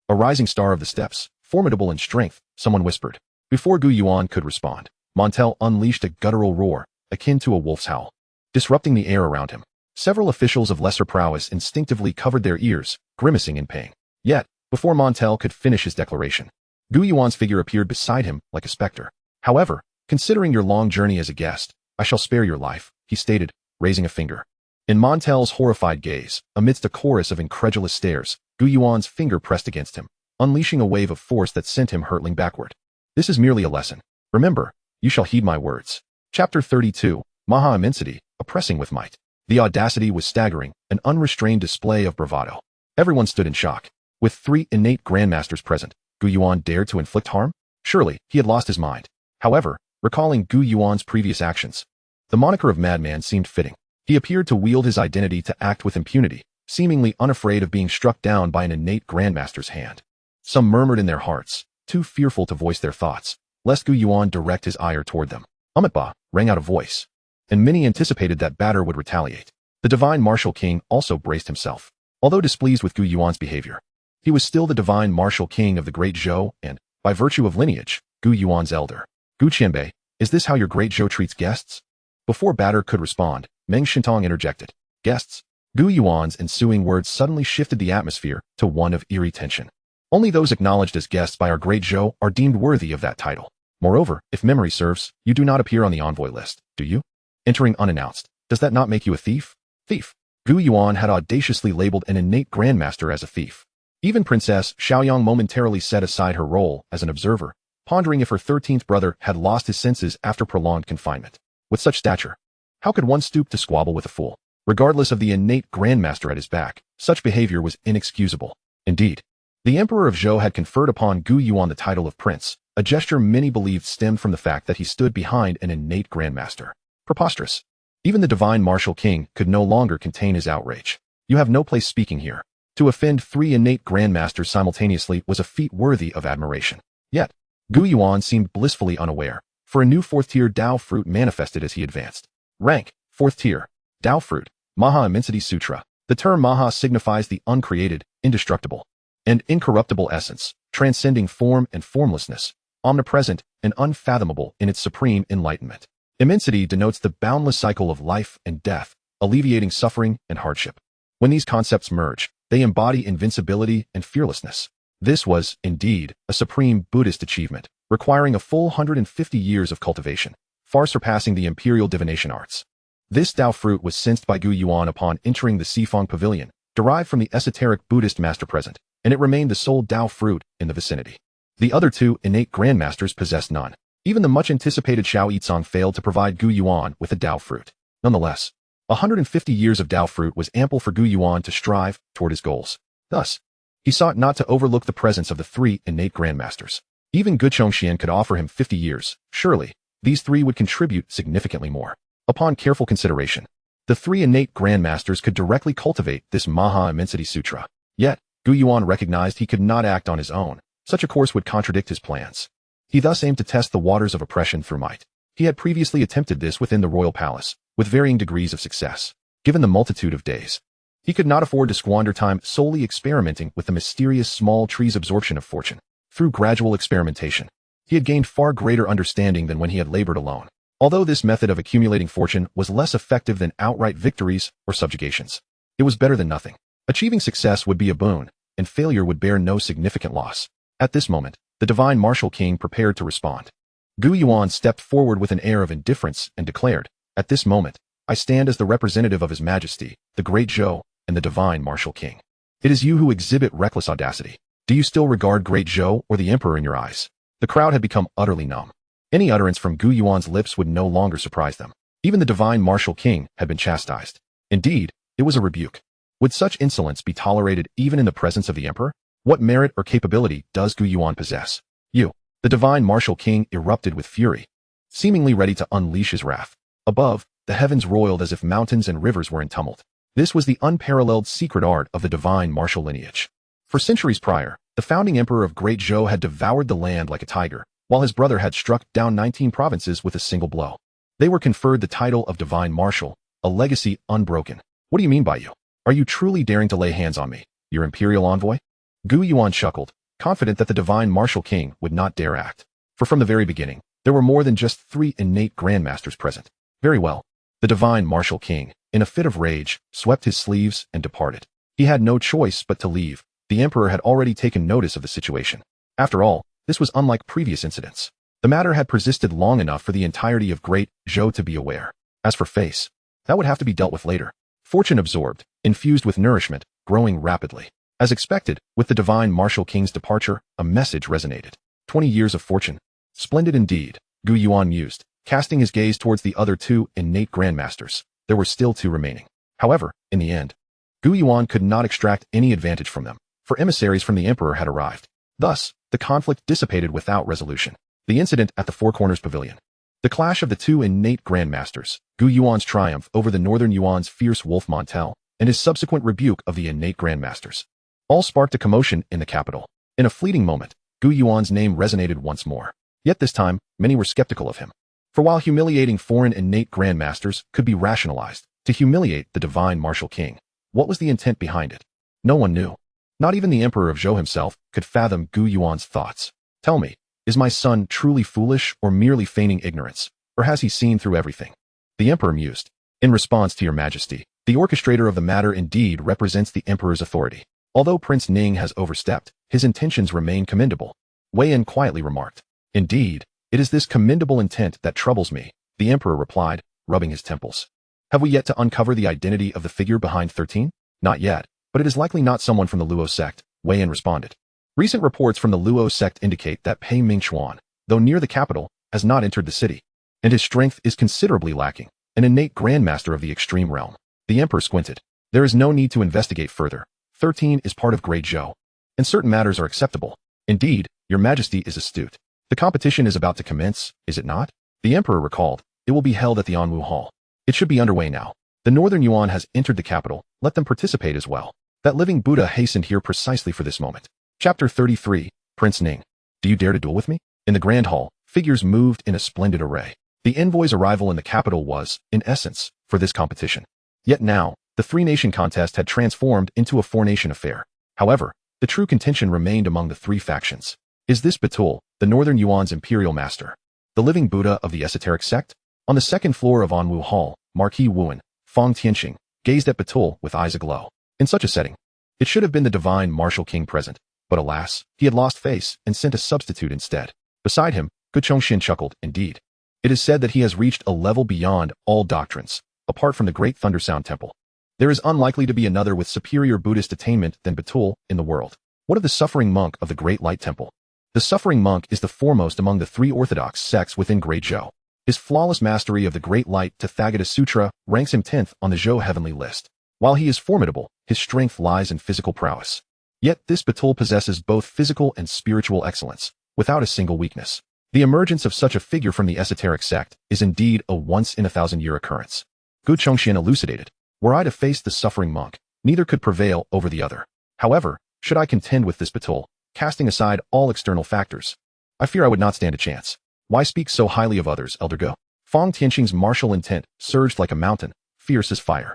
a rising star of the steppes, formidable in strength, someone whispered. Before Gu Yuan could respond, Montel unleashed a guttural roar, akin to a wolf's howl, disrupting the air around him. Several officials of lesser prowess instinctively covered their ears, grimacing in pain. Yet, before Montel could finish his declaration, Gu Yuan's figure appeared beside him like a specter. However, considering your long journey as a guest, I shall spare your life, he stated, raising a finger. In Montel's horrified gaze, amidst a chorus of incredulous stares, Gu Yuan's finger pressed against him, unleashing a wave of force that sent him hurtling backward. This is merely a lesson. Remember, you shall heed my words. Chapter 32, Maha Immensity, Oppressing with Might. The audacity was staggering, an unrestrained display of bravado. Everyone stood in shock. With 3 innate grandmasters present, Gu Yuan dared to inflict harm? Surely, he had lost his mind. However, recalling Gu Yuan's previous actions, the moniker of madman seemed fitting. He appeared to wield his identity to act with impunity, seemingly unafraid of being struck down by an innate grandmaster's hand. Some murmured in their hearts, too fearful to voice their thoughts, lest Gu Yuan direct his ire toward them. Amitba, rang out a voice, and many anticipated that Batter would retaliate. The divine martial king also braced himself. Although displeased with Gu Yuan's behavior, he was still the divine martial king of the Great Zhou and, by virtue of lineage, Gu Yuan's elder. Gu Qianbei, is this how your Great Zhou treats guests? Before Batter could respond, Meng Shintong interjected. Guests? Gu Yuan's ensuing words suddenly shifted the atmosphere to one of eerie tension. Only those acknowledged as guests by our Great Zhou are deemed worthy of that title. Moreover, if memory serves, you do not appear on the envoy list, do you? Entering unannounced, does that not make you a thief? Thief. Gu Yuan had audaciously labeled an innate grandmaster as a thief. Even Princess Xiaoyang momentarily set aside her role as an observer, pondering if her 13th brother had lost his senses after prolonged confinement. With such stature, how could one stoop to squabble with a fool? Regardless of the innate grandmaster at his back, such behavior was inexcusable. Indeed, the Emperor of Zhou had conferred upon Gu Yuan the title of prince, a gesture many believed stemmed from the fact that he stood behind an innate grandmaster. Preposterous. Even the divine martial king could no longer contain his outrage. You have no place speaking here. To offend 3 innate grandmasters simultaneously was a feat worthy of admiration. Yet, Gu Yuan seemed blissfully unaware, for a new 4th tier Dao fruit manifested as he advanced. Rank, 4th tier, Dao fruit, Maha Immensity Sutra. The term Maha signifies the uncreated, indestructible, and incorruptible essence, transcending form and formlessness, omnipresent and unfathomable in its supreme enlightenment. Immensity denotes the boundless cycle of life and death, alleviating suffering and hardship. When these concepts merge, they embody invincibility and fearlessness. This was, indeed, a supreme Buddhist achievement, requiring a full 150 years of cultivation, far surpassing the imperial divination arts. This Dao fruit was sensed by Gu Yuan upon entering the Sifang Pavilion, derived from the esoteric Buddhist master present, and it remained the sole Dao fruit in the vicinity. The other 2 innate grandmasters possessed none. Even the much-anticipated Xiao Yizong failed to provide Gu Yuan with a Dao fruit. Nonetheless, 150 years of Dao fruit was ample for Gu Yuan to strive toward his goals. Thus, he sought not to overlook the presence of the 3 innate grandmasters. Even Gu Chongxian could offer him 50 years. Surely, these 3 would contribute significantly more. Upon careful consideration, the 3 innate grandmasters could directly cultivate this Maha Immensity Sutra. Yet, Gu Yuan recognized he could not act on his own. Such a course would contradict his plans. He thus aimed to test the waters of oppression through might. He had previously attempted this within the royal palace, with varying degrees of success. Given the multitude of days, he could not afford to squander time solely experimenting with the mysterious small tree's absorption of fortune. Through gradual experimentation, he had gained far greater understanding than when he had labored alone. Although this method of accumulating fortune was less effective than outright victories or subjugations, it was better than nothing. Achieving success would be a boon, and failure would bear no significant loss. At this moment, the divine martial king prepared to respond. Gu Yuan stepped forward with an air of indifference and declared, "At this moment, I stand as the representative of His Majesty, the Great Zhou, and the divine martial king. It is you who exhibit reckless audacity. Do you still regard Great Zhou or the Emperor in your eyes?" The crowd had become utterly numb. Any utterance from Gu Yuan's lips would no longer surprise them. Even the divine martial king had been chastised. Indeed, it was a rebuke. Would such insolence be tolerated even in the presence of the Emperor? What merit or capability does Gu Yuan possess? You, the divine martial king, erupted with fury, seemingly ready to unleash his wrath. Above, the heavens roiled as if mountains and rivers were in tumult. This was the unparalleled secret art of the divine martial lineage. For centuries prior, the founding emperor of Great Zhou had devoured the land like a tiger, while his brother had struck down 19 provinces with a single blow. They were conferred the title of divine martial, a legacy unbroken. What do you mean by you? Are you truly daring to lay hands on me, your imperial envoy? Gu Yuan chuckled, confident that the divine martial king would not dare act. For from the very beginning, there were more than just 3 innate grandmasters present. Very well. The divine martial king, in a fit of rage, swept his sleeves and departed. He had no choice but to leave. The emperor had already taken notice of the situation. After all, this was unlike previous incidents. The matter had persisted long enough for the entirety of Great Zhou to be aware. As for face, that would have to be dealt with later. Fortune absorbed, infused with nourishment, growing rapidly. As expected, with the divine martial king's departure, a message resonated. 20 years of fortune. Splendid indeed, Gu Yuan mused, casting his gaze towards the other 2 innate grandmasters. There were still 2 remaining. However, in the end, Gu Yuan could not extract any advantage from them, for emissaries from the emperor had arrived. Thus, the conflict dissipated without resolution. The incident at the Four Corners Pavilion. The clash of the 2 innate grandmasters, Gu Yuan's triumph over the Northern Yuan's fierce Wolf Montel, and his subsequent rebuke of the innate grandmasters, all sparked a commotion in the capital. In a fleeting moment, Gu Yuan's name resonated once more. Yet this time, many were skeptical of him. For while humiliating foreign innate grandmasters could be rationalized, to humiliate the divine martial king, what was the intent behind it? No one knew. Not even the emperor of Zhou himself could fathom Gu Yuan's thoughts. Tell me, is my son truly foolish or merely feigning ignorance, or has he seen through everything? The emperor mused. In response to your majesty, the orchestrator of the matter indeed represents the emperor's authority. Although Prince Ning has overstepped, his intentions remain commendable. Wei Yan quietly remarked. Indeed, it is this commendable intent that troubles me, the emperor replied, rubbing his temples. Have we yet to uncover the identity of the figure behind 13? Not yet, but it is likely not someone from the Luo sect, Wei Yan responded. Recent reports from the Luo sect indicate that Pei Mingxuan, though near the capital, has not entered the city, and his strength is considerably lacking, an innate grandmaster of the extreme realm. The emperor squinted. There is no need to investigate further. 13 is part of Great Zhou, and certain matters are acceptable. Indeed, your majesty is astute. The competition is about to commence, is it not? The emperor recalled. It will be held at the Anwu Hall. It should be underway now. The Northern Yuan has entered the capital. Let them participate as well. That living Buddha hastened here precisely for this moment. Chapter 33, Prince Ning. Do you dare to duel with me? In the Grand Hall, figures moved in a splendid array. The envoy's arrival in the capital was, in essence, for this competition. Yet now, the 3-nation contest had transformed into a 4-nation affair. However, the true contention remained among the 3 factions. Is this Batul, the Northern Yuan's imperial master, the living Buddha of the esoteric sect? On the 2nd floor of Anwu Hall, Marquis Wuan, Fang Tianxing, gazed at Batul with eyes aglow. In such a setting, it should have been the divine martial king present, but alas, he had lost face and sent a substitute instead. Beside him, Gu Chongxian chuckled. Indeed, it is said that he has reached a level beyond all doctrines, apart from the great Thundersound Temple. There is unlikely to be another with superior Buddhist attainment than Batul in the world. What of the suffering monk of the Great Light Temple? The suffering monk is the foremost among the 3 orthodox sects within Great Zhou. His flawless mastery of the Great Light Tathagata Sutra ranks him 10th on the Zhou heavenly list. While he is formidable, his strength lies in physical prowess. Yet this Batul possesses both physical and spiritual excellence, without a single weakness. The emergence of such a figure from the esoteric sect is indeed a once-in-a-thousand-year occurrence. Gu Chongxian elucidated. Were I to face the suffering monk, neither could prevail over the other. However, should I contend with this Batul, casting aside all external factors, I fear I would not stand a chance. Why speak so highly of others, Elder Go? Fang Tianxing's martial intent surged like a mountain, fierce as fire.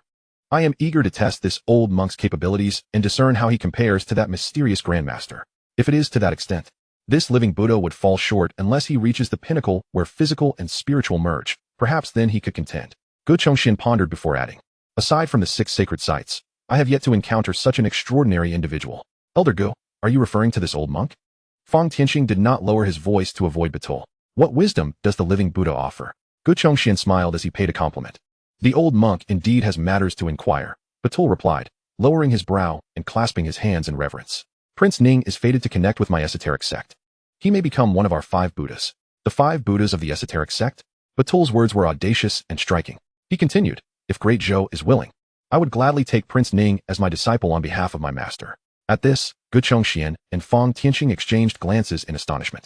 I am eager to test this old monk's capabilities and discern how he compares to that mysterious grandmaster. If it is to that extent, this living Buddha would fall short unless he reaches the pinnacle where physical and spiritual merge. Perhaps then he could contend. Gu Chongxian pondered before adding. Aside from the 6 sacred sites, I have yet to encounter such an extraordinary individual. Elder Gu, are you referring to this old monk? Fang Tianxing did not lower his voice to avoid Batul. What wisdom does the living Buddha offer? Gu Chongxian smiled as he paid a compliment. The old monk indeed has matters to inquire, Batul replied, lowering his brow and clasping his hands in reverence. Prince Ning is fated to connect with my esoteric sect. He may become one of our 5 Buddhas. The 5 Buddhas of the esoteric sect? Batul's words were audacious and striking. He continued, if Great Zhou is willing, I would gladly take Prince Ning as my disciple on behalf of my master. At this, Gu Chongxian and Fang Tianxing exchanged glances in astonishment.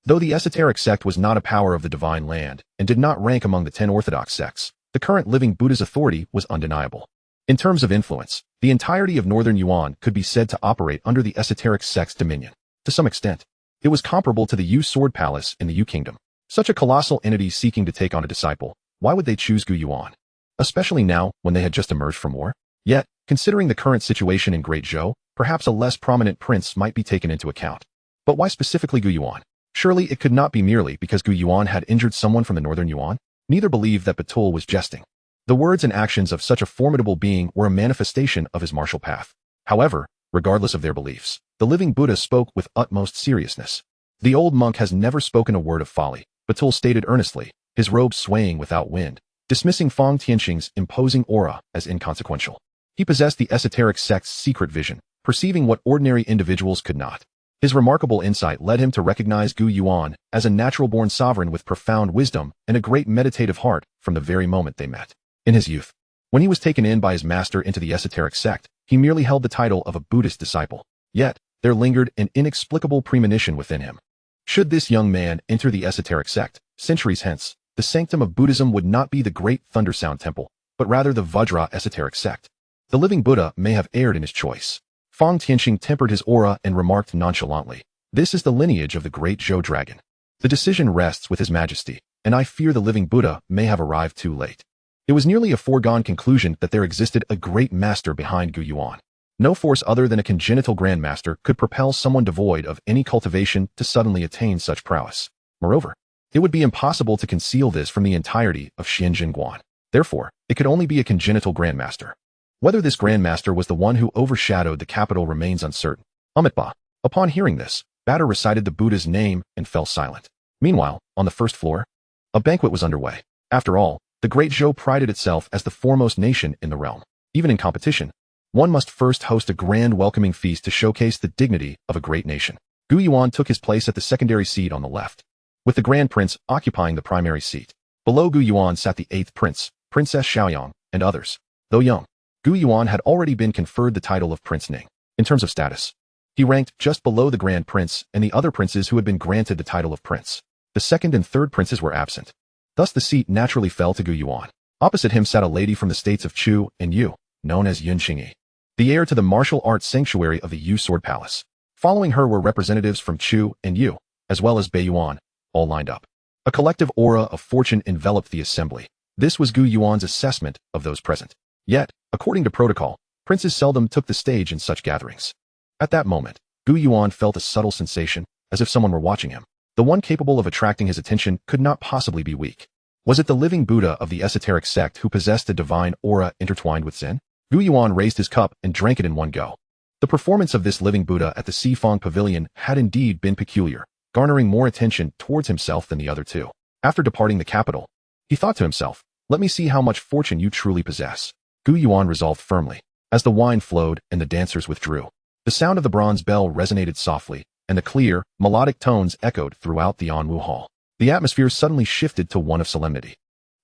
Though the esoteric sect was not a power of the divine land and did not rank among the 10 orthodox sects, the current living Buddha's authority was undeniable. In terms of influence, the entirety of northern Yuan could be said to operate under the esoteric sect's dominion. To some extent, it was comparable to the Yu Sword Palace in the Yu Kingdom. Such a colossal entity seeking to take on a disciple, why would they choose Gu Yuan? Especially now, when they had just emerged from war? Yet, considering the current situation in Great Zhou, perhaps a less prominent prince might be taken into account. But why specifically Gu Yuan? Surely it could not be merely because Gu Yuan had injured someone from the northern Yuan? Neither believed that Batul was jesting. The words and actions of such a formidable being were a manifestation of his martial path. However, regardless of their beliefs, the living Buddha spoke with utmost seriousness. The old monk has never spoken a word of folly, Batul stated earnestly, his robe swaying without wind, dismissing Fang Tianxing's imposing aura as inconsequential. He possessed the esoteric sect's secret vision, perceiving what ordinary individuals could not. His remarkable insight led him to recognize Gu Yuan as a natural-born sovereign with profound wisdom and a great meditative heart from the very moment they met. In his youth, when he was taken in by his master into the esoteric sect, he merely held the title of a Buddhist disciple. Yet, there lingered an inexplicable premonition within him. Should this young man enter the esoteric sect, centuries hence, the sanctum of Buddhism would not be the great Thundersound Temple, but rather the Vajra esoteric sect. The living Buddha may have erred in his choice. Fang Tianxing tempered his aura and remarked nonchalantly, "This is the lineage of the great Zhou dragon. The decision rests with His Majesty, and I fear the living Buddha may have arrived too late." It was nearly a foregone conclusion that there existed a great master behind Gu Yuan. No force other than a congenital Grandmaster could propel someone devoid of any cultivation to suddenly attain such prowess. Moreover, it would be impossible to conceal this from the entirety of Xianjin Guan. Therefore, it could only be a congenital Grandmaster. Whether this Grandmaster was the one who overshadowed the capital remains uncertain. Amitabha. Upon hearing this, Batter recited the Buddha's name and fell silent. Meanwhile, on the first floor, a banquet was underway. After all, the Great Zhou prided itself as the foremost nation in the realm. Even in competition, one must first host a grand welcoming feast to showcase the dignity of a great nation. Gu Yuan took his place at the secondary seat on the left, with the Grand Prince occupying the primary seat. Below Gu Yuan sat the 8th Prince, Princess Xiaoyang, and others. Though young, Gu Yuan had already been conferred the title of Prince Ning. In terms of status, he ranked just below the Grand Prince and the other princes who had been granted the title of Prince. The 2nd and 3rd princes were absent. Thus the seat naturally fell to Gu Yuan. Opposite him sat a lady from the states of Chu and Yu, known as Yun Qingyi, the heir to the martial arts sanctuary of the Yu Sword Palace. Following her were representatives from Chu and Yu, as well as Bei Yuan, all lined up. A collective aura of fortune enveloped the assembly. This was Gu Yuan's assessment of those present. Yet, according to protocol, princes seldom took the stage in such gatherings. At that moment, Gu Yuan felt a subtle sensation, as if someone were watching him. The one capable of attracting his attention could not possibly be weak. Was it the living Buddha of the esoteric sect who possessed a divine aura intertwined with Zen? Gu Yuan raised his cup and drank it in one go. The performance of this living Buddha at the Sifang Pavilion had indeed been peculiar, garnering more attention towards himself than the other two. After departing the capital, he thought to himself, "Let me see how much fortune you truly possess." Gu Yuan resolved firmly. As the wine flowed and the dancers withdrew, the sound of the bronze bell resonated softly, and the clear, melodic tones echoed throughout the Anwu Hall. The atmosphere suddenly shifted to one of solemnity.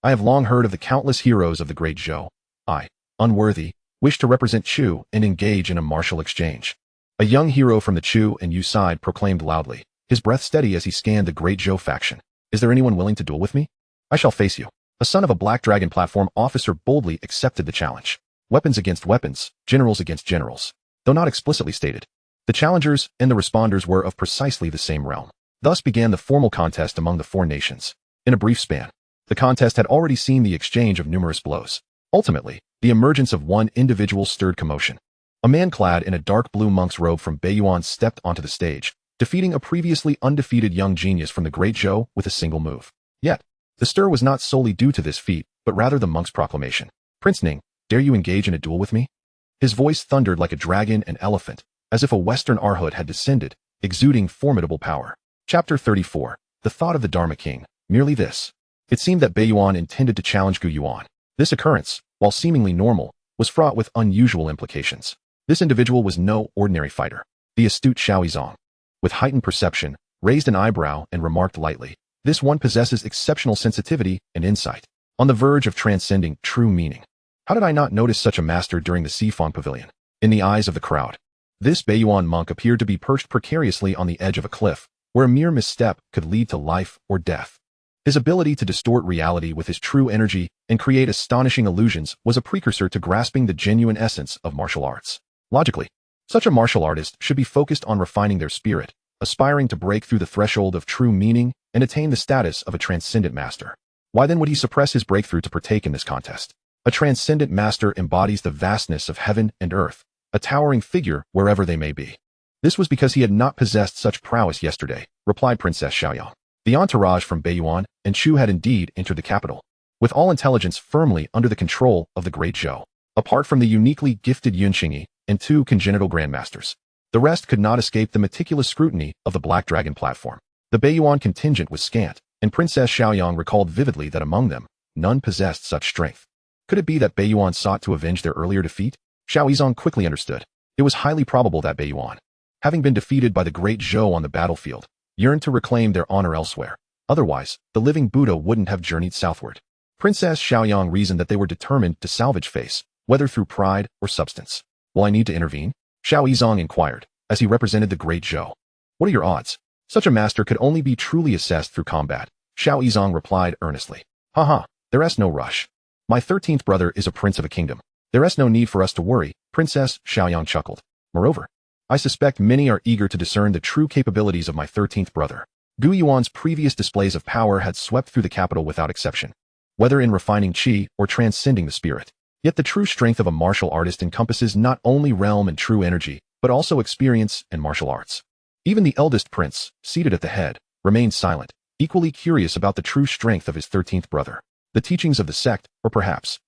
I have long heard of the countless heroes of the Great Zhou. I, unworthy, wish to represent Chu and engage in a martial exchange. A young hero from the Chu and Yu side proclaimed loudly, his breath steady as he scanned the Great Zhou faction. "Is there anyone willing to duel with me? I shall face you." A son of a Black Dragon platform officer boldly accepted the challenge. Weapons against weapons, generals against generals. Though not explicitly stated, the challengers and the responders were of precisely the same realm. Thus began the formal contest among the 4 nations. In a brief span, the contest had already seen the exchange of numerous blows. Ultimately, the emergence of one individual stirred commotion. A man clad in a dark blue monk's robe from Bei Yuan stepped onto the stage, defeating a previously undefeated young genius from the Great Zhou with a single move. Yet, the stir was not solely due to this feat, but rather the monk's proclamation. "Prince Ning, dare you engage in a duel with me?" His voice thundered like a dragon and elephant, as if a Western Arhut had descended, exuding formidable power. Chapter 34. The Thought of the Dharma King. Merely this. It seemed that Bei Yuan intended to challenge Gu Yuan. This occurrence, while seemingly normal, was fraught with unusual implications. This individual was no ordinary fighter. The astute Xiaoyizong, with heightened perception, raised an eyebrow and remarked lightly, "This one possesses exceptional sensitivity and insight, on the verge of transcending true meaning. How did I not notice such a master during the Sifang Pavilion?" In the eyes of the crowd, this Bei Yuan monk appeared to be perched precariously on the edge of a cliff, where a mere misstep could lead to life or death. His ability to distort reality with his true energy and create astonishing illusions was a precursor to grasping the genuine essence of martial arts. Logically, such a martial artist should be focused on refining their spirit, aspiring to break through the threshold of true meaning and attain the status of a transcendent master. Why then would he suppress his breakthrough to partake in this contest? A transcendent master embodies the vastness of heaven and earth, a towering figure wherever they may be. This was because he had not possessed such prowess yesterday, replied Princess Xiaoyang. The entourage from Gu Yuan and Chu had indeed entered the capital, with all intelligence firmly under the control of the Great Zhou. Apart from the uniquely gifted Yunqingyi and 2 congenital grandmasters, the rest could not escape the meticulous scrutiny of the Black Dragon platform. The Baiyuan contingent was scant, and Princess Xiaoyang recalled vividly that among them, none possessed such strength. Could it be that Baiyuan sought to avenge their earlier defeat? Xiao Yizong quickly understood. It was highly probable that Baiyuan, having been defeated by the Great Zhou on the battlefield, yearned to reclaim their honor elsewhere. Otherwise, the living Buddha wouldn't have journeyed southward. Princess Xiaoyang reasoned that they were determined to salvage face, whether through pride or substance. Will I need to intervene? Xiao Yizong inquired, as he represented the Great Zhou. What are your odds? Such a master could only be truly assessed through combat. Xiao Yizong replied earnestly. Haha, there's no rush. My 13th brother is a prince of a kingdom. There's no need for us to worry, Princess Xiaoyang chuckled. Moreover, I suspect many are eager to discern the true capabilities of my 13th brother. Gu Yuan's previous displays of power had swept through the capital without exception, whether in refining qi or transcending the spirit. Yet the true strength of a martial artist encompasses not only realm and true energy, but also experience and martial arts. Even the eldest prince, seated at the head, remained silent, equally curious about the true strength of his 13th brother. The teachings of the sect, or perhaps.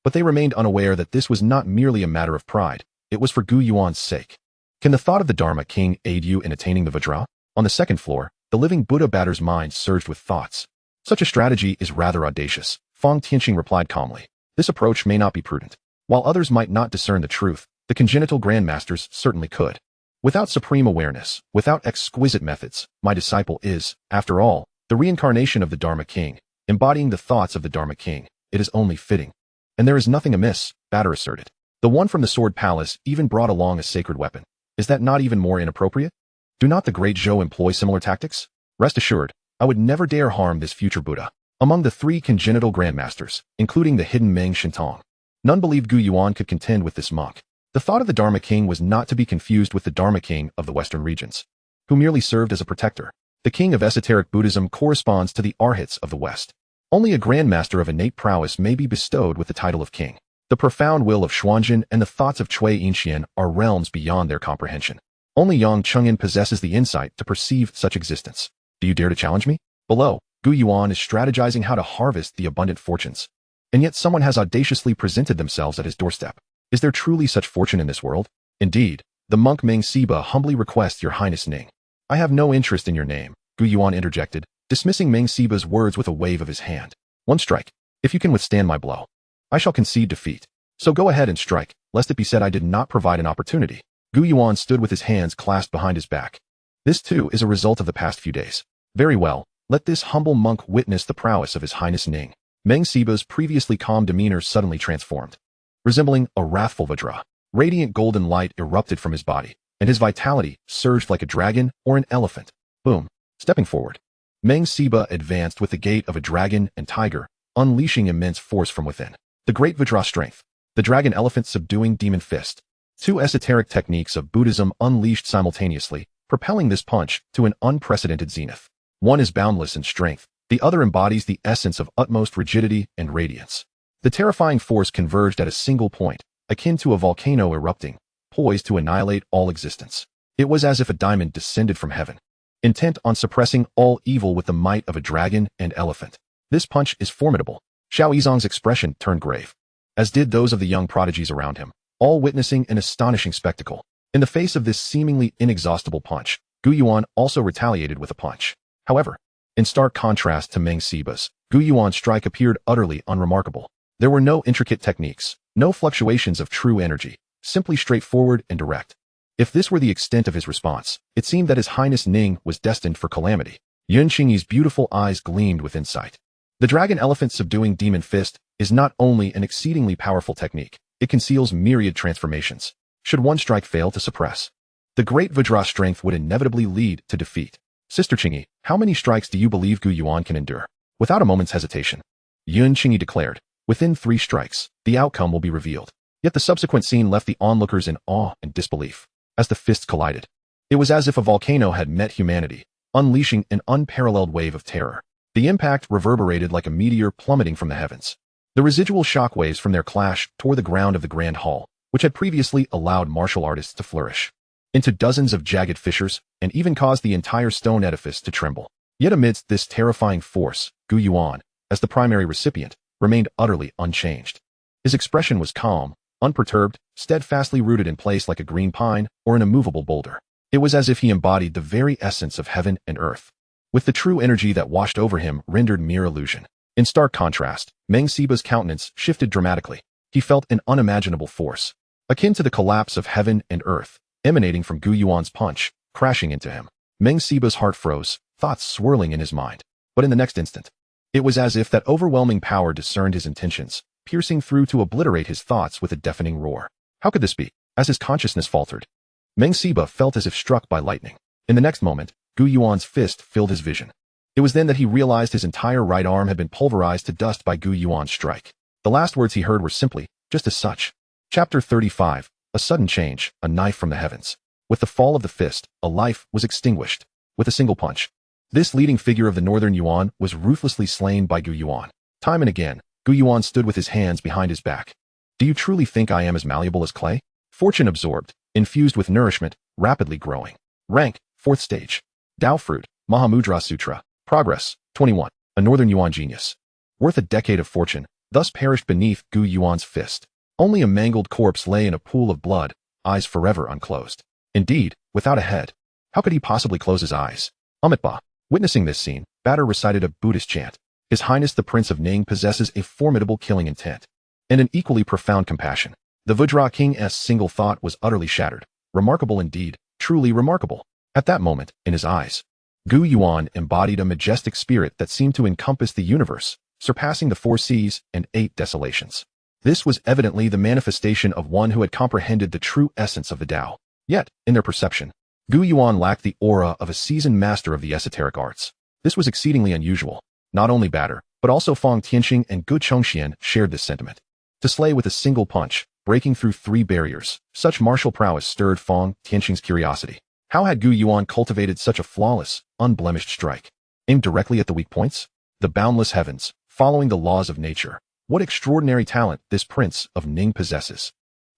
But they remained unaware that this was not merely a matter of pride, it was for Gu Yuan's sake. Can the thought of the Dharma King aid you in attaining the Vajra? On the second floor, the living Buddha Batter's mind surged with thoughts. Such a strategy is rather audacious, Fang Tianqing replied calmly. This approach may not be prudent. While others might not discern the truth, the congenital grandmasters certainly could. Without supreme awareness, without exquisite methods, my disciple is, after all, the reincarnation of the Dharma King, embodying the thoughts of the Dharma King. It is only fitting. And there is nothing amiss, Batter asserted. The one from the Sword Palace even brought along a sacred weapon. Is that not even more inappropriate? Do not the Great Zhou employ similar tactics? Rest assured, I would never dare harm this future Buddha. Among the 3 congenital grandmasters, including the hidden Meng Shintong, none believed Gu Yuan could contend with this monk. The thought of the Dharma King was not to be confused with the Dharma King of the Western regions, who merely served as a protector. The king of esoteric Buddhism corresponds to the arhats of the West. Only a grandmaster of innate prowess may be bestowed with the title of king. The profound will of Xuan Zhen and the thoughts of Cui Yinxian are realms beyond their comprehension. Only Yang Chengyan possesses the insight to perceive such existence. Do you dare to challenge me? Below, Gu Yuan is strategizing how to harvest the abundant fortunes. And yet someone has audaciously presented themselves at his doorstep. Is there truly such fortune in this world? Indeed, the monk Meng Siba humbly requests your highness Ning. I have no interest in your name, Gu Yuan interjected, dismissing Meng Siba's words with a wave of his hand. One strike. If you can withstand my blow, I shall concede defeat. So go ahead and strike, lest it be said I did not provide an opportunity. Gu Yuan stood with his hands clasped behind his back. This too is a result of the past few days. Very well, let this humble monk witness the prowess of his highness Ning. Meng Siba's previously calm demeanor suddenly transformed. Resembling a wrathful Vajra, radiant golden light erupted from his body, and his vitality surged like a dragon or an elephant. Boom. Stepping forward, Meng Siba advanced with the gait of a dragon and tiger, unleashing immense force from within. The great Vajra strength, the dragon elephant subduing demon fist. 2 esoteric techniques of Buddhism unleashed simultaneously, propelling this punch to an unprecedented zenith. One is boundless in strength, the other embodies the essence of utmost rigidity and radiance. The terrifying force converged at a single point, akin to a volcano erupting, poised to annihilate all existence. It was as if a diamond descended from heaven, intent on suppressing all evil with the might of a dragon and elephant. This punch is formidable. Xiao Yizong's expression turned grave, as did those of the young prodigies around him, all witnessing an astonishing spectacle. In the face of this seemingly inexhaustible punch, Gu Yuan also retaliated with a punch. However, in stark contrast to Meng Siba's, Gu Yuan's strike appeared utterly unremarkable. There were no intricate techniques, no fluctuations of true energy, simply straightforward and direct. If this were the extent of his response, it seemed that his highness Ning was destined for calamity. Yun Qingyi's beautiful eyes gleamed with insight. The dragon elephant subduing demon fist is not only an exceedingly powerful technique, it conceals myriad transformations. Should one strike fail to suppress, the great Vajra strength would inevitably lead to defeat. Sister Qingyi, how many strikes do you believe Gu Yuan can endure? Without a moment's hesitation, Yun Qingyi declared, within 3 strikes, the outcome will be revealed. Yet the subsequent scene left the onlookers in awe and disbelief. As the fists collided, it was as if a volcano had met humanity, unleashing an unparalleled wave of terror. The impact reverberated like a meteor plummeting from the heavens. The residual shockwaves from their clash tore the ground of the grand hall, which had previously allowed martial artists to flourish, into dozens of jagged fissures, and even caused the entire stone edifice to tremble. Yet amidst this terrifying force, Gu Yuan, as the primary recipient, remained utterly unchanged. His expression was calm, unperturbed, steadfastly rooted in place like a green pine or an immovable boulder. It was as if he embodied the very essence of heaven and earth, with the true energy that washed over him rendered mere illusion. In stark contrast, Meng Siba's countenance shifted dramatically. He felt an unimaginable force, akin to the collapse of heaven and earth, emanating from Gu Yuan's punch, crashing into him. Meng Siba's heart froze, thoughts swirling in his mind. But in the next instant, it was as if that overwhelming power discerned his intentions, piercing through to obliterate his thoughts with a deafening roar. How could this be? As his consciousness faltered, Meng Siba felt as if struck by lightning. In the next moment, Gu Yuan's fist filled his vision. It was then that he realized his entire right arm had been pulverized to dust by Gu Yuan's strike. The last words he heard were simply, just as such. Chapter 35, A Sudden Change, A Knife from the Heavens. With the fall of the fist, a life was extinguished. With a single punch, this leading figure of the Northern Yuan was ruthlessly slain by Gu Yuan. Time and again, Gu Yuan stood with his hands behind his back. Do you truly think I am as malleable as clay? Fortune absorbed, infused with nourishment, rapidly growing. Rank, 4th stage. Dao fruit, Mahamudra Sutra. Progress, 21. A Northern Yuan genius. Worth a decade of fortune, thus perished beneath Gu Yuan's fist. Only a mangled corpse lay in a pool of blood, eyes forever unclosed. Indeed, without a head. How could he possibly close his eyes? Amitabha. Witnessing this scene, Batter recited a Buddhist chant. His Highness the Prince of Ning possesses a formidable killing intent, and an equally profound compassion. The Vajra King's single thought was utterly shattered. Remarkable indeed, truly remarkable. At that moment, in his eyes, Gu Yuan embodied a majestic spirit that seemed to encompass the universe, surpassing the 4 seas and 8 desolations. This was evidently the manifestation of one who had comprehended the true essence of the Tao. Yet, in their perception, Gu Yuan lacked the aura of a seasoned master of the esoteric arts. This was exceedingly unusual. Not only Batter, but also Fang Tianqing and Gu Chongxian shared this sentiment. To slay with a single punch, breaking through 3 barriers, such martial prowess stirred Fang Tianqing's curiosity. How had Gu Yuan cultivated such a flawless, unblemished strike? Aimed directly at the weak points? The boundless heavens, following the laws of nature. What extraordinary talent this prince of Ning possesses.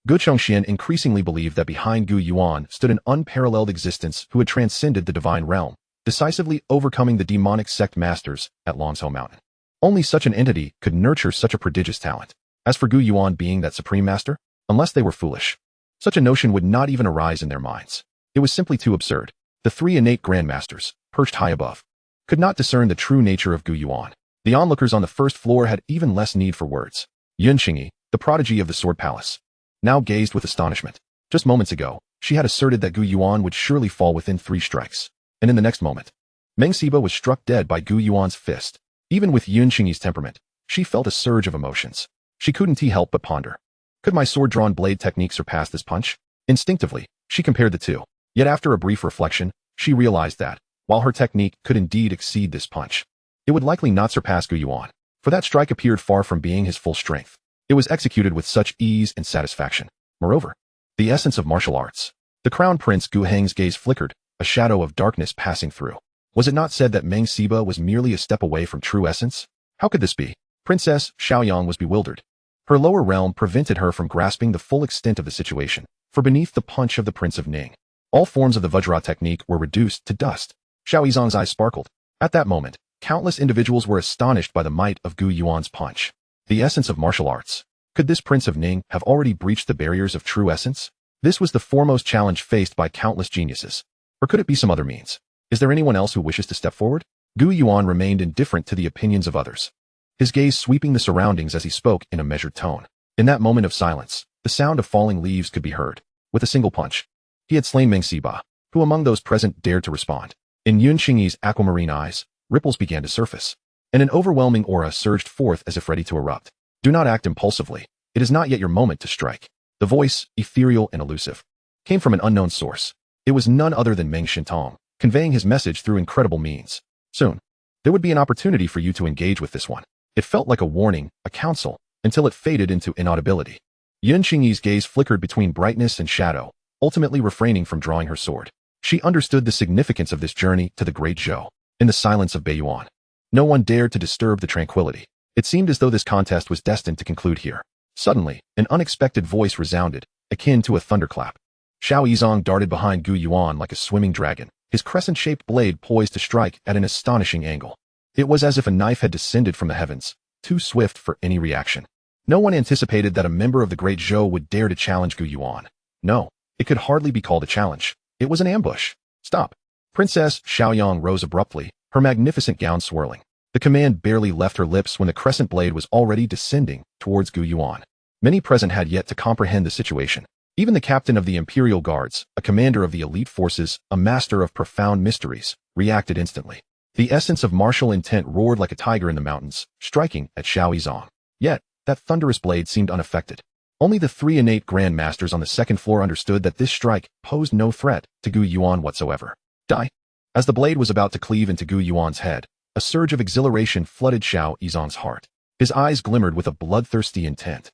Gu Chongxian increasingly believed that behind Gu Yuan stood an unparalleled existence who had transcended the divine realm, decisively overcoming the demonic sect masters at Longzhou Mountain. Only such an entity could nurture such a prodigious talent. As for Gu Yuan being that supreme master, unless they were foolish, such a notion would not even arise in their minds. It was simply too absurd. The 3 innate grandmasters, perched high above, could not discern the true nature of Gu Yuan. The onlookers on the first floor had even less need for words. Yun Qingyi, the prodigy of the Sword Palace, now gazed with astonishment. Just moments ago, she had asserted that Gu Yuan would surely fall within 3 strikes. And in the next moment, Meng Siba was struck dead by Gu Yuan's fist. Even with Yun Qingyi's temperament, she felt a surge of emotions. She couldn't help but ponder. Could my sword-drawn blade technique surpass this punch? Instinctively, she compared the two. Yet after a brief reflection, she realized that, while her technique could indeed exceed this punch, it would likely not surpass Gu Yuan, for that strike appeared far from being his full strength. It was executed with such ease and satisfaction. Moreover, the essence of martial arts. The crown prince Gu Heng's gaze flickered, a shadow of darkness passing through. Was it not said that Meng Siba was merely a step away from true essence? How could this be? Princess Xiaoyang was bewildered. Her lower realm prevented her from grasping the full extent of the situation, for beneath the punch of the Prince of Ning, all forms of the Vajra technique were reduced to dust. Xiaoyang's eyes sparkled. At that moment, countless individuals were astonished by the might of Gu Yuan's punch. The essence of martial arts. Could this Prince of Ning have already breached the barriers of true essence? This was the foremost challenge faced by countless geniuses. Or could it be some other means? Is there anyone else who wishes to step forward? Gu Yuan remained indifferent to the opinions of others, his gaze sweeping the surroundings as he spoke in a measured tone. In that moment of silence, the sound of falling leaves could be heard. With a single punch, he had slain Meng Siba, who among those present dared to respond. In Yun Qingyi's aquamarine eyes, ripples began to surface, and an overwhelming aura surged forth as if ready to erupt. Do not act impulsively. It is not yet your moment to strike. The voice, ethereal and elusive, came from an unknown source. It was none other than Meng Shintong, conveying his message through incredible means. Soon, there would be an opportunity for you to engage with this one. It felt like a warning, a counsel, until it faded into inaudibility. Yun Qingyi's gaze flickered between brightness and shadow, ultimately refraining from drawing her sword. She understood the significance of this journey to the Great Zhou. In the silence of Beiyuan, no one dared to disturb the tranquility. It seemed as though this contest was destined to conclude here. Suddenly, an unexpected voice resounded, akin to a thunderclap. Xiao Yizong darted behind Gu Yuan like a swimming dragon, his crescent-shaped blade poised to strike at an astonishing angle. It was as if a knife had descended from the heavens, too swift for any reaction. No one anticipated that a member of the Great Zhou would dare to challenge Gu Yuan. No, it could hardly be called a challenge. It was an ambush. Stop. Princess Xiaoyang rose abruptly, her magnificent gown swirling. The command barely left her lips when the crescent blade was already descending towards Gu Yuan. Many present had yet to comprehend the situation. Even the captain of the Imperial Guards, a commander of the elite forces, a master of profound mysteries, reacted instantly. The essence of martial intent roared like a tiger in the mountains, striking at Xiao Yizong. Yet, that thunderous blade seemed unaffected. Only the three innate Grandmasters on the second floor understood that this strike posed no threat to Gu Yuan whatsoever. Die! As the blade was about to cleave into Gu Yuan's head, a surge of exhilaration flooded Xiao Yizong's heart. His eyes glimmered with a bloodthirsty intent.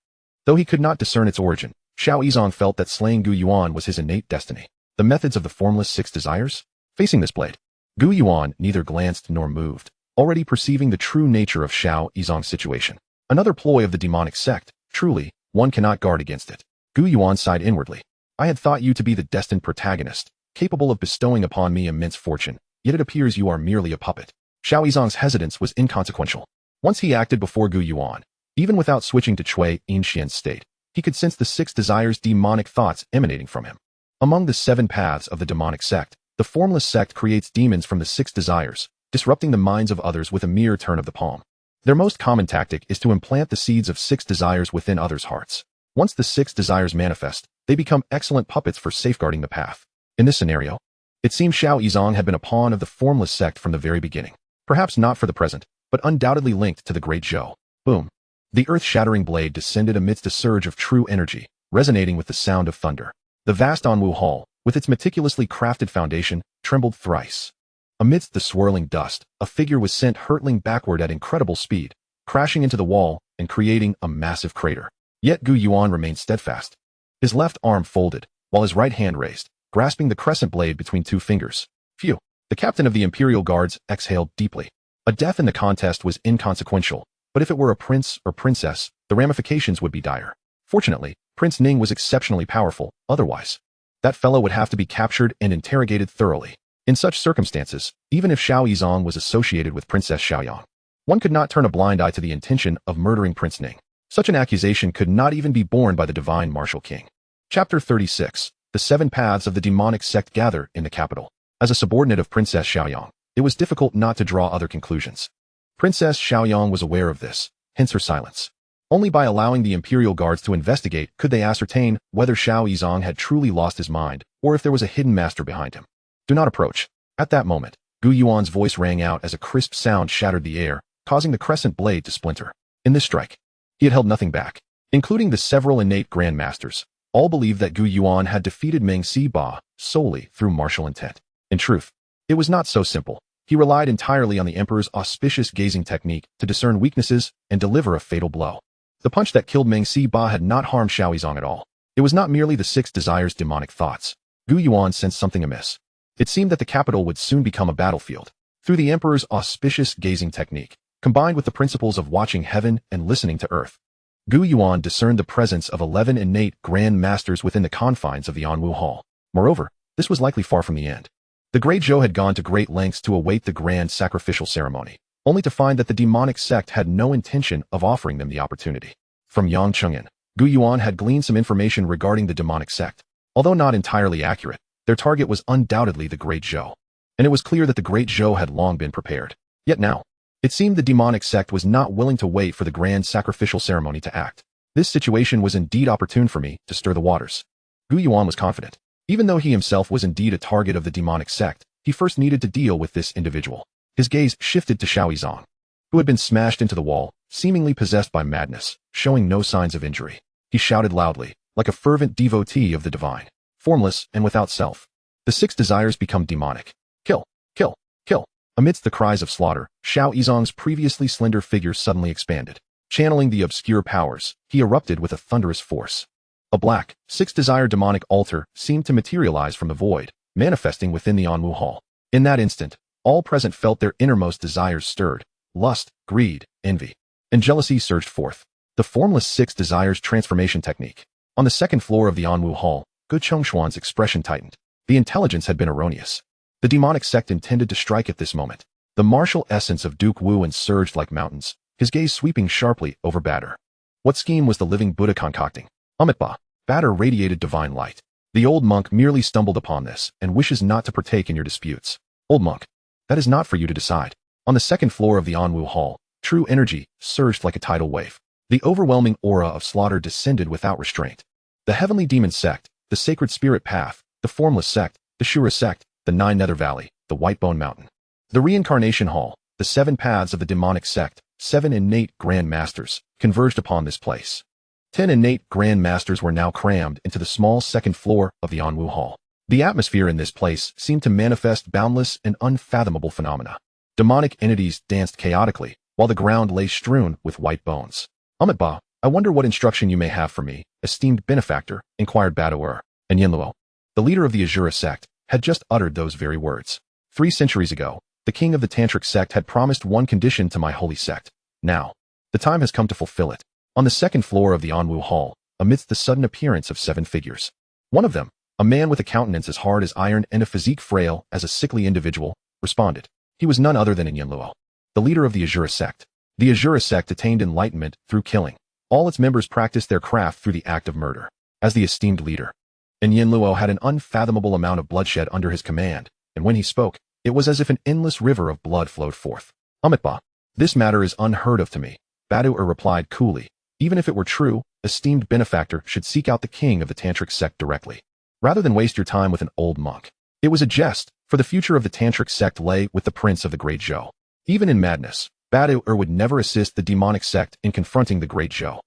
Though he could not discern its origin, Xiao Yizong felt that slaying Gu Yuan was his innate destiny. The methods of the formless six desires? Facing this blade, Gu Yuan neither glanced nor moved, already perceiving the true nature of Xiao Yizong's situation. Another ploy of the demonic sect, truly, one cannot guard against it. Gu Yuan sighed inwardly. I had thought you to be the destined protagonist, capable of bestowing upon me immense fortune, yet it appears you are merely a puppet. Xiao Yizong's hesitance was inconsequential. Once he acted before Gu Yuan, even without switching to Cui Yinxian's state, he could sense the six desires' demonic thoughts emanating from him. Among the 7 paths of the demonic sect, the formless sect creates demons from the 6 desires, disrupting the minds of others with a mere turn of the palm. Their most common tactic is to implant the seeds of 6 desires within others' hearts. Once the 6 desires manifest, they become excellent puppets for safeguarding the path. In this scenario, it seems Xiao Yizong had been a pawn of the formless sect from the very beginning. Perhaps not for the present, but undoubtedly linked to the Great Zhou. Boom. The earth-shattering blade descended amidst a surge of true energy, resonating with the sound of thunder. The vast Anwu Hall, with its meticulously crafted foundation, trembled thrice. Amidst the swirling dust, a figure was sent hurtling backward at incredible speed, crashing into the wall and creating a massive crater. Yet Gu Yuan remained steadfast. His left arm folded, while his right hand raised, grasping the crescent blade between 2 fingers. Phew! The captain of the Imperial Guards exhaled deeply. A death in the contest was inconsequential, but if it were a prince or princess, the ramifications would be dire. Fortunately, Prince Ning was exceptionally powerful, otherwise, that fellow would have to be captured and interrogated thoroughly. In such circumstances, even if Xiao Yizong was associated with Princess Xiaoyang, one could not turn a blind eye to the intention of murdering Prince Ning. Such an accusation could not even be borne by the divine martial king. Chapter 36. The 7 paths of the demonic sect gather in the capital. As a subordinate of Princess Xiaoyang, it was difficult not to draw other conclusions. Princess Xiaoyang was aware of this, hence her silence. Only by allowing the Imperial Guards to investigate could they ascertain whether Xiao Yizong had truly lost his mind, or if there was a hidden master behind him. Do not approach. At that moment, Gu Yuan's voice rang out as a crisp sound shattered the air, causing the crescent blade to splinter. In this strike, he had held nothing back, including the several innate Grandmasters. All believed that Gu Yuan had defeated Meng Si Ba solely through martial intent. In truth, it was not so simple. He relied entirely on the Emperor's auspicious gazing technique to discern weaknesses and deliver a fatal blow. The punch that killed Meng Si Ba had not harmed Xiao Yizong at all. It was not merely the 6 desires' demonic thoughts. Gu Yuan sensed something amiss. It seemed that the capital would soon become a battlefield. Through the Emperor's auspicious gazing technique, combined with the principles of watching heaven and listening to earth, Gu Yuan discerned the presence of 11 innate Grand Masters within the confines of the Anwu Hall. Moreover, this was likely far from the end. The Great Zhou had gone to great lengths to await the grand sacrificial ceremony, only to find that the demonic sect had no intention of offering them the opportunity. From Yang Cheng'an, Gu Yuan had gleaned some information regarding the demonic sect. Although not entirely accurate, their target was undoubtedly the Great Zhou, and it was clear that the Great Zhou had long been prepared. Yet now, it seemed the demonic sect was not willing to wait for the grand sacrificial ceremony to act. This situation was indeed opportune for me to stir the waters. Gu Yuan was confident. Even though he himself was indeed a target of the demonic sect, he first needed to deal with this individual. His gaze shifted to Xiao Yizong, who had been smashed into the wall, seemingly possessed by madness, showing no signs of injury. He shouted loudly, like a fervent devotee of the divine, formless and without self. The 6 desires become demonic. Kill! Kill! Kill! Amidst the cries of slaughter, Xiao Yizong's previously slender figure suddenly expanded. Channeling the obscure powers, he erupted with a thunderous force. A black, six-desire demonic altar seemed to materialize from the void, manifesting within the Anwu Hall. In that instant, all present felt their innermost desires stirred. Lust, greed, envy, and jealousy surged forth. The formless six desires transformation technique. On the second floor of the Anwu Hall, Gu Chuan's expression tightened. The intelligence had been erroneous. The demonic sect intended to strike at this moment. The martial essence of Duke Wu surged like mountains, his gaze sweeping sharply over Batter. What scheme was the living Buddha concocting? Amitabha. Batter radiated divine light. The old monk merely stumbled upon this and wishes not to partake in your disputes. Old monk. That is not for you to decide. On the second floor of the Anwu Hall, true energy surged like a tidal wave. The overwhelming aura of slaughter descended without restraint. The heavenly demon sect, the sacred spirit path, the formless sect, the Shura sect, the Nine Nether Valley, the Whitebone Mountain. The reincarnation hall, the seven paths of the demonic sect, seven innate Grandmasters, converged upon this place. 10 innate Grandmasters were now crammed into the small second floor of the Anwu Hall. The atmosphere in this place seemed to manifest boundless and unfathomable phenomena. Demonic entities danced chaotically, while the ground lay strewn with white bones. Amitabha, I wonder what instruction you may have for me, esteemed benefactor, inquired Badoer. And Yinluo, the leader of the Azura sect, had just uttered those very words. 3 centuries ago, the king of the Tantric sect had promised one condition to my holy sect. Now, the time has come to fulfill it. On the second floor of the Anwu Hall, amidst the sudden appearance of 7 figures. One of them, a man with a countenance as hard as iron and a physique frail as a sickly individual, responded. He was none other than Yinluo, the leader of the Azura sect. The Azura sect attained enlightenment through killing. All its members practiced their craft through the act of murder. As the esteemed leader, Yinluo had an unfathomable amount of bloodshed under his command, and when he spoke, it was as if an endless river of blood flowed forth. Amitabha, this matter is unheard of to me, Badoer replied coolly. Even if it were true, esteemed benefactor should seek out the king of the Tantric sect directly, rather than waste your time with an old monk. It was a jest, for the future of the Tantric sect lay with the prince of the Great Zhou. Even in madness, Badoer would never assist the demonic sect in confronting the Great Zhou.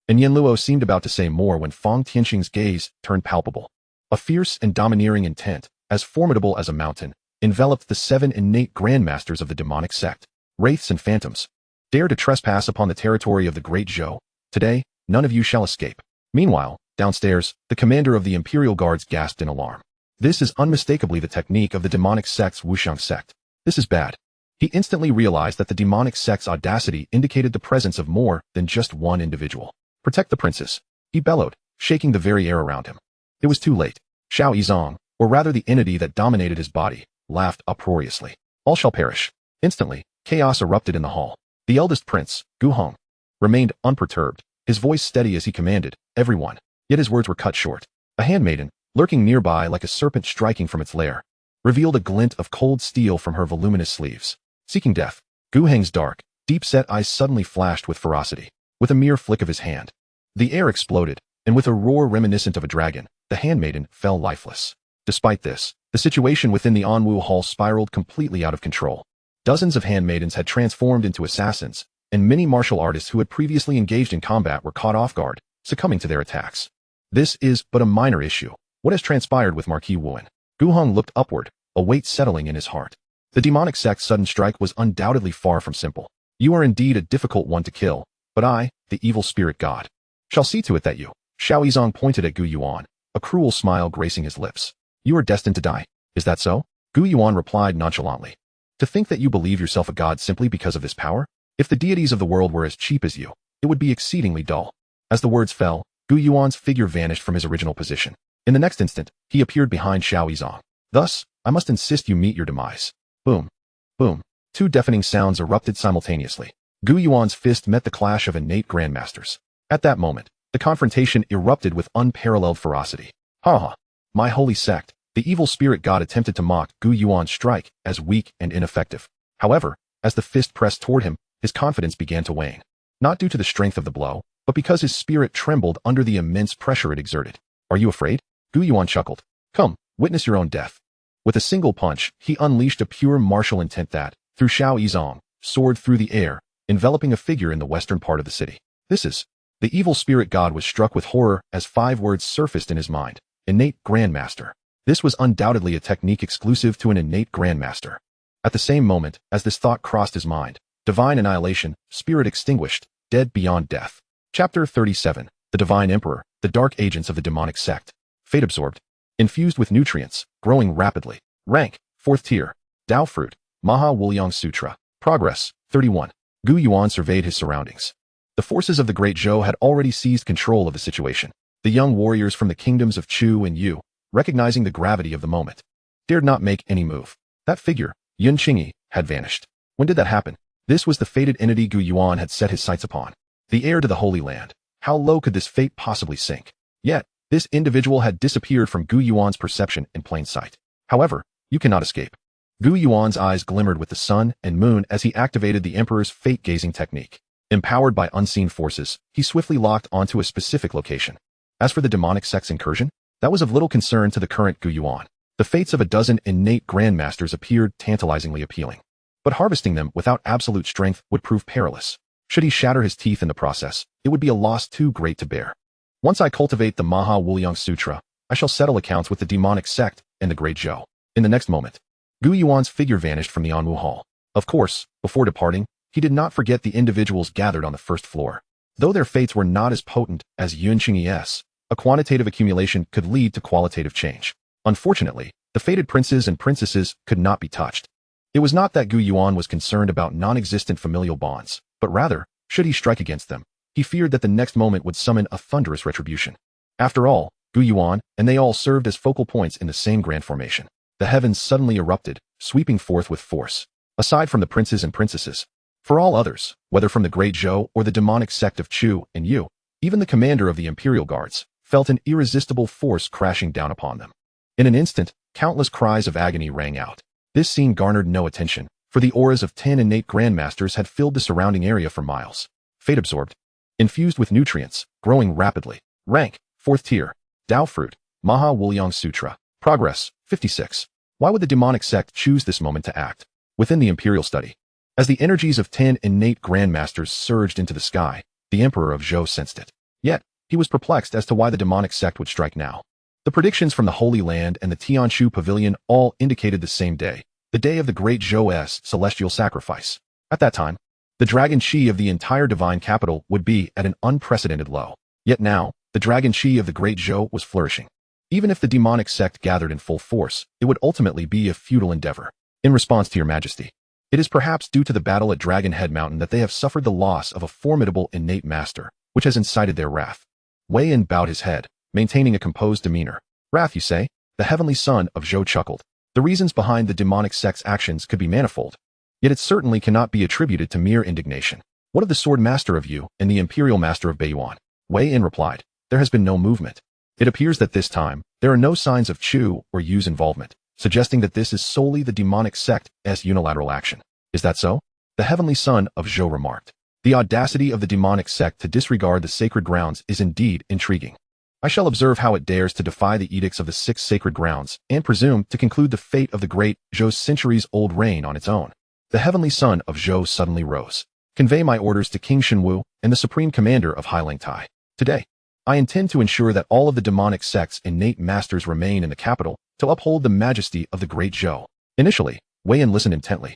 And Yinluo seemed about to say more when Fang Tianqing's gaze turned palpable. A fierce and domineering intent, as formidable as a mountain, enveloped the 7 innate Grandmasters of the demonic sect. Wraiths and phantoms, dare to trespass upon the territory of the Great Zhou. Today, none of you shall escape. Meanwhile, downstairs, the commander of the Imperial Guards gasped in alarm. This is unmistakably the technique of the demonic sect's Wuxiang sect. This is bad. He instantly realized that the demonic sect's audacity indicated the presence of more than just one individual. Protect the princess, he bellowed, shaking the very air around him. It was too late. Xiao Yizong, or rather the entity that dominated his body, laughed uproariously. All shall perish. Instantly, chaos erupted in the hall. The eldest prince, Gu Hong, remained unperturbed, his voice steady as he commanded, everyone. Yet his words were cut short. A handmaiden, lurking nearby like a serpent striking from its lair, revealed a glint of cold steel from her voluminous sleeves. Seeking death, Gu Hong's dark, deep-set eyes suddenly flashed with ferocity. With a mere flick of his hand, the air exploded, and with a roar reminiscent of a dragon, the handmaiden fell lifeless. Despite this, the situation within the Anwu Hall spiraled completely out of control. Dozens of handmaidens had transformed into assassins, and many martial artists who had previously engaged in combat were caught off guard, succumbing to their attacks. This is but a minor issue. What has transpired with Marquis Wuan? Gu Hong looked upward, a weight settling in his heart. The demonic sect's sudden strike was undoubtedly far from simple. You are indeed a difficult one to kill, but I, the evil spirit god, shall see to it that you. Xiao Yizong pointed at Gu Yuan, a cruel smile gracing his lips. You are destined to die. Is that so? Gu Yuan replied nonchalantly. To think that you believe yourself a god simply because of this power? If the deities of the world were as cheap as you, it would be exceedingly dull. As the words fell, Gu Yuan's figure vanished from his original position. In the next instant, he appeared behind Xiao Yizong. Thus, I must insist you meet your demise. Boom. Boom. 2 deafening sounds erupted simultaneously. Gu Yuan's fist met the clash of innate Grandmasters. At that moment, the confrontation erupted with unparalleled ferocity. Ha! My holy sect, the evil spirit god attempted to mock Gu Yuan's strike as weak and ineffective. However, as the fist pressed toward him, his confidence began to wane. Not due to the strength of the blow, but because his spirit trembled under the immense pressure it exerted. Are you afraid? Gu Yuan chuckled. Come, witness your own death. With a single punch, he unleashed a pure martial intent that, through Xiao Yizong, soared through the air, enveloping a figure in the western part of the city. This is. The evil spirit god was struck with horror as 5 words surfaced in his mind. Innate Grandmaster. This was undoubtedly a technique exclusive to an innate Grandmaster. At the same moment, as this thought crossed his mind, divine annihilation, spirit extinguished, dead beyond death. Chapter 37. The Divine Emperor, the Dark Agents of the Demonic Sect. Fate absorbed. Infused with nutrients, growing rapidly. Rank, 4th tier. Tao fruit, Manhwaedit. Progress, 31. Gu Yuan surveyed his surroundings. The forces of the Great Zhou had already seized control of the situation. The young warriors from the kingdoms of Chu and Yu, recognizing the gravity of the moment, dared not make any move. That figure, Yun Qingyi, had vanished. When did that happen? This was the fated entity Gu Yuan had set his sights upon. The heir to the Holy Land. How low could this fate possibly sink? Yet, this individual had disappeared from Gu Yuan's perception in plain sight. However, you cannot escape. Gu Yuan's eyes glimmered with the sun and moon as he activated the Emperor's fate-gazing technique. Empowered by unseen forces, he swiftly locked onto a specific location. As for the demonic sect's incursion, that was of little concern to the current Gu Yuan. The fates of a dozen innate Grandmasters appeared tantalizingly appealing. But harvesting them without absolute strength would prove perilous. Should he shatter his teeth in the process, it would be a loss too great to bear. Once I cultivate the Manhwaedit, I shall settle accounts with the demonic sect and the Great Zhou. In the next moment, Gu Yuan's figure vanished from the Anwu Hall. Of course, before departing, he did not forget the individuals gathered on the first floor. Though their fates were not as potent as Yun Qingyi's, a quantitative accumulation could lead to qualitative change. Unfortunately, the fated princes and princesses could not be touched. It was not that Gu Yuan was concerned about non-existent familial bonds, but rather, should he strike against them, he feared that the next moment would summon a thunderous retribution. After all, Gu Yuan and they all served as focal points in the same grand formation. The heavens suddenly erupted, sweeping forth with force. Aside from the princes and princesses, for all others, whether from the Great Zhou or the demonic sect of Chu and Yu, even the commander of the Imperial Guards, felt an irresistible force crashing down upon them. In an instant, countless cries of agony rang out. This scene garnered no attention, for the auras of 10 innate Grandmasters had filled the surrounding area for miles. Fate absorbed. Infused with nutrients, growing rapidly. Rank, 4th tier. Tao fruit, Manhwaedit. Progress, 56. Why would the demonic sect choose this moment to act? Within the Imperial study, as the energies of 10 innate Grandmasters surged into the sky, the Emperor of Zhou sensed it. Yet, he was perplexed as to why the demonic sect would strike now. The predictions from the Holy Land and the Tianshu Pavilion all indicated the same day, the day of the Great Zhou's celestial sacrifice. At that time, the dragon chi of the entire divine capital would be at an unprecedented low. Yet now, the dragon chi of the Great Zhou was flourishing. Even if the demonic sect gathered in full force, it would ultimately be a futile endeavor. In response to your majesty, it is perhaps due to the battle at Dragon Head Mountain that they have suffered the loss of a formidable innate master, which has incited their wrath. Wei Yin bowed his head, maintaining a composed demeanor. Wrath, you say? The heavenly son of Zhou chuckled. The reasons behind the demonic sect's actions could be manifold, yet it certainly cannot be attributed to mere indignation. What of the sword master of Yu and the imperial master of Beiyuan? Wei Yin replied. There has been no movement. It appears that this time, there are no signs of Chu or Yu's involvement, suggesting that this is solely the demonic sect's unilateral action. Is that so? The heavenly son of Zhou remarked. The audacity of the demonic sect to disregard the sacred grounds is indeed intriguing. I shall observe how it dares to defy the edicts of the 6 sacred grounds and presume to conclude the fate of the great Zhou's centuries-old reign on its own. The heavenly son of Zhou suddenly rose. Convey my orders to King Shenwu and the supreme commander of Hailangtai. Today, I intend to ensure that all of the demonic sect's innate masters remain in the capital to uphold the majesty of the Great Zhou. Initially, Wei Yin listened intently.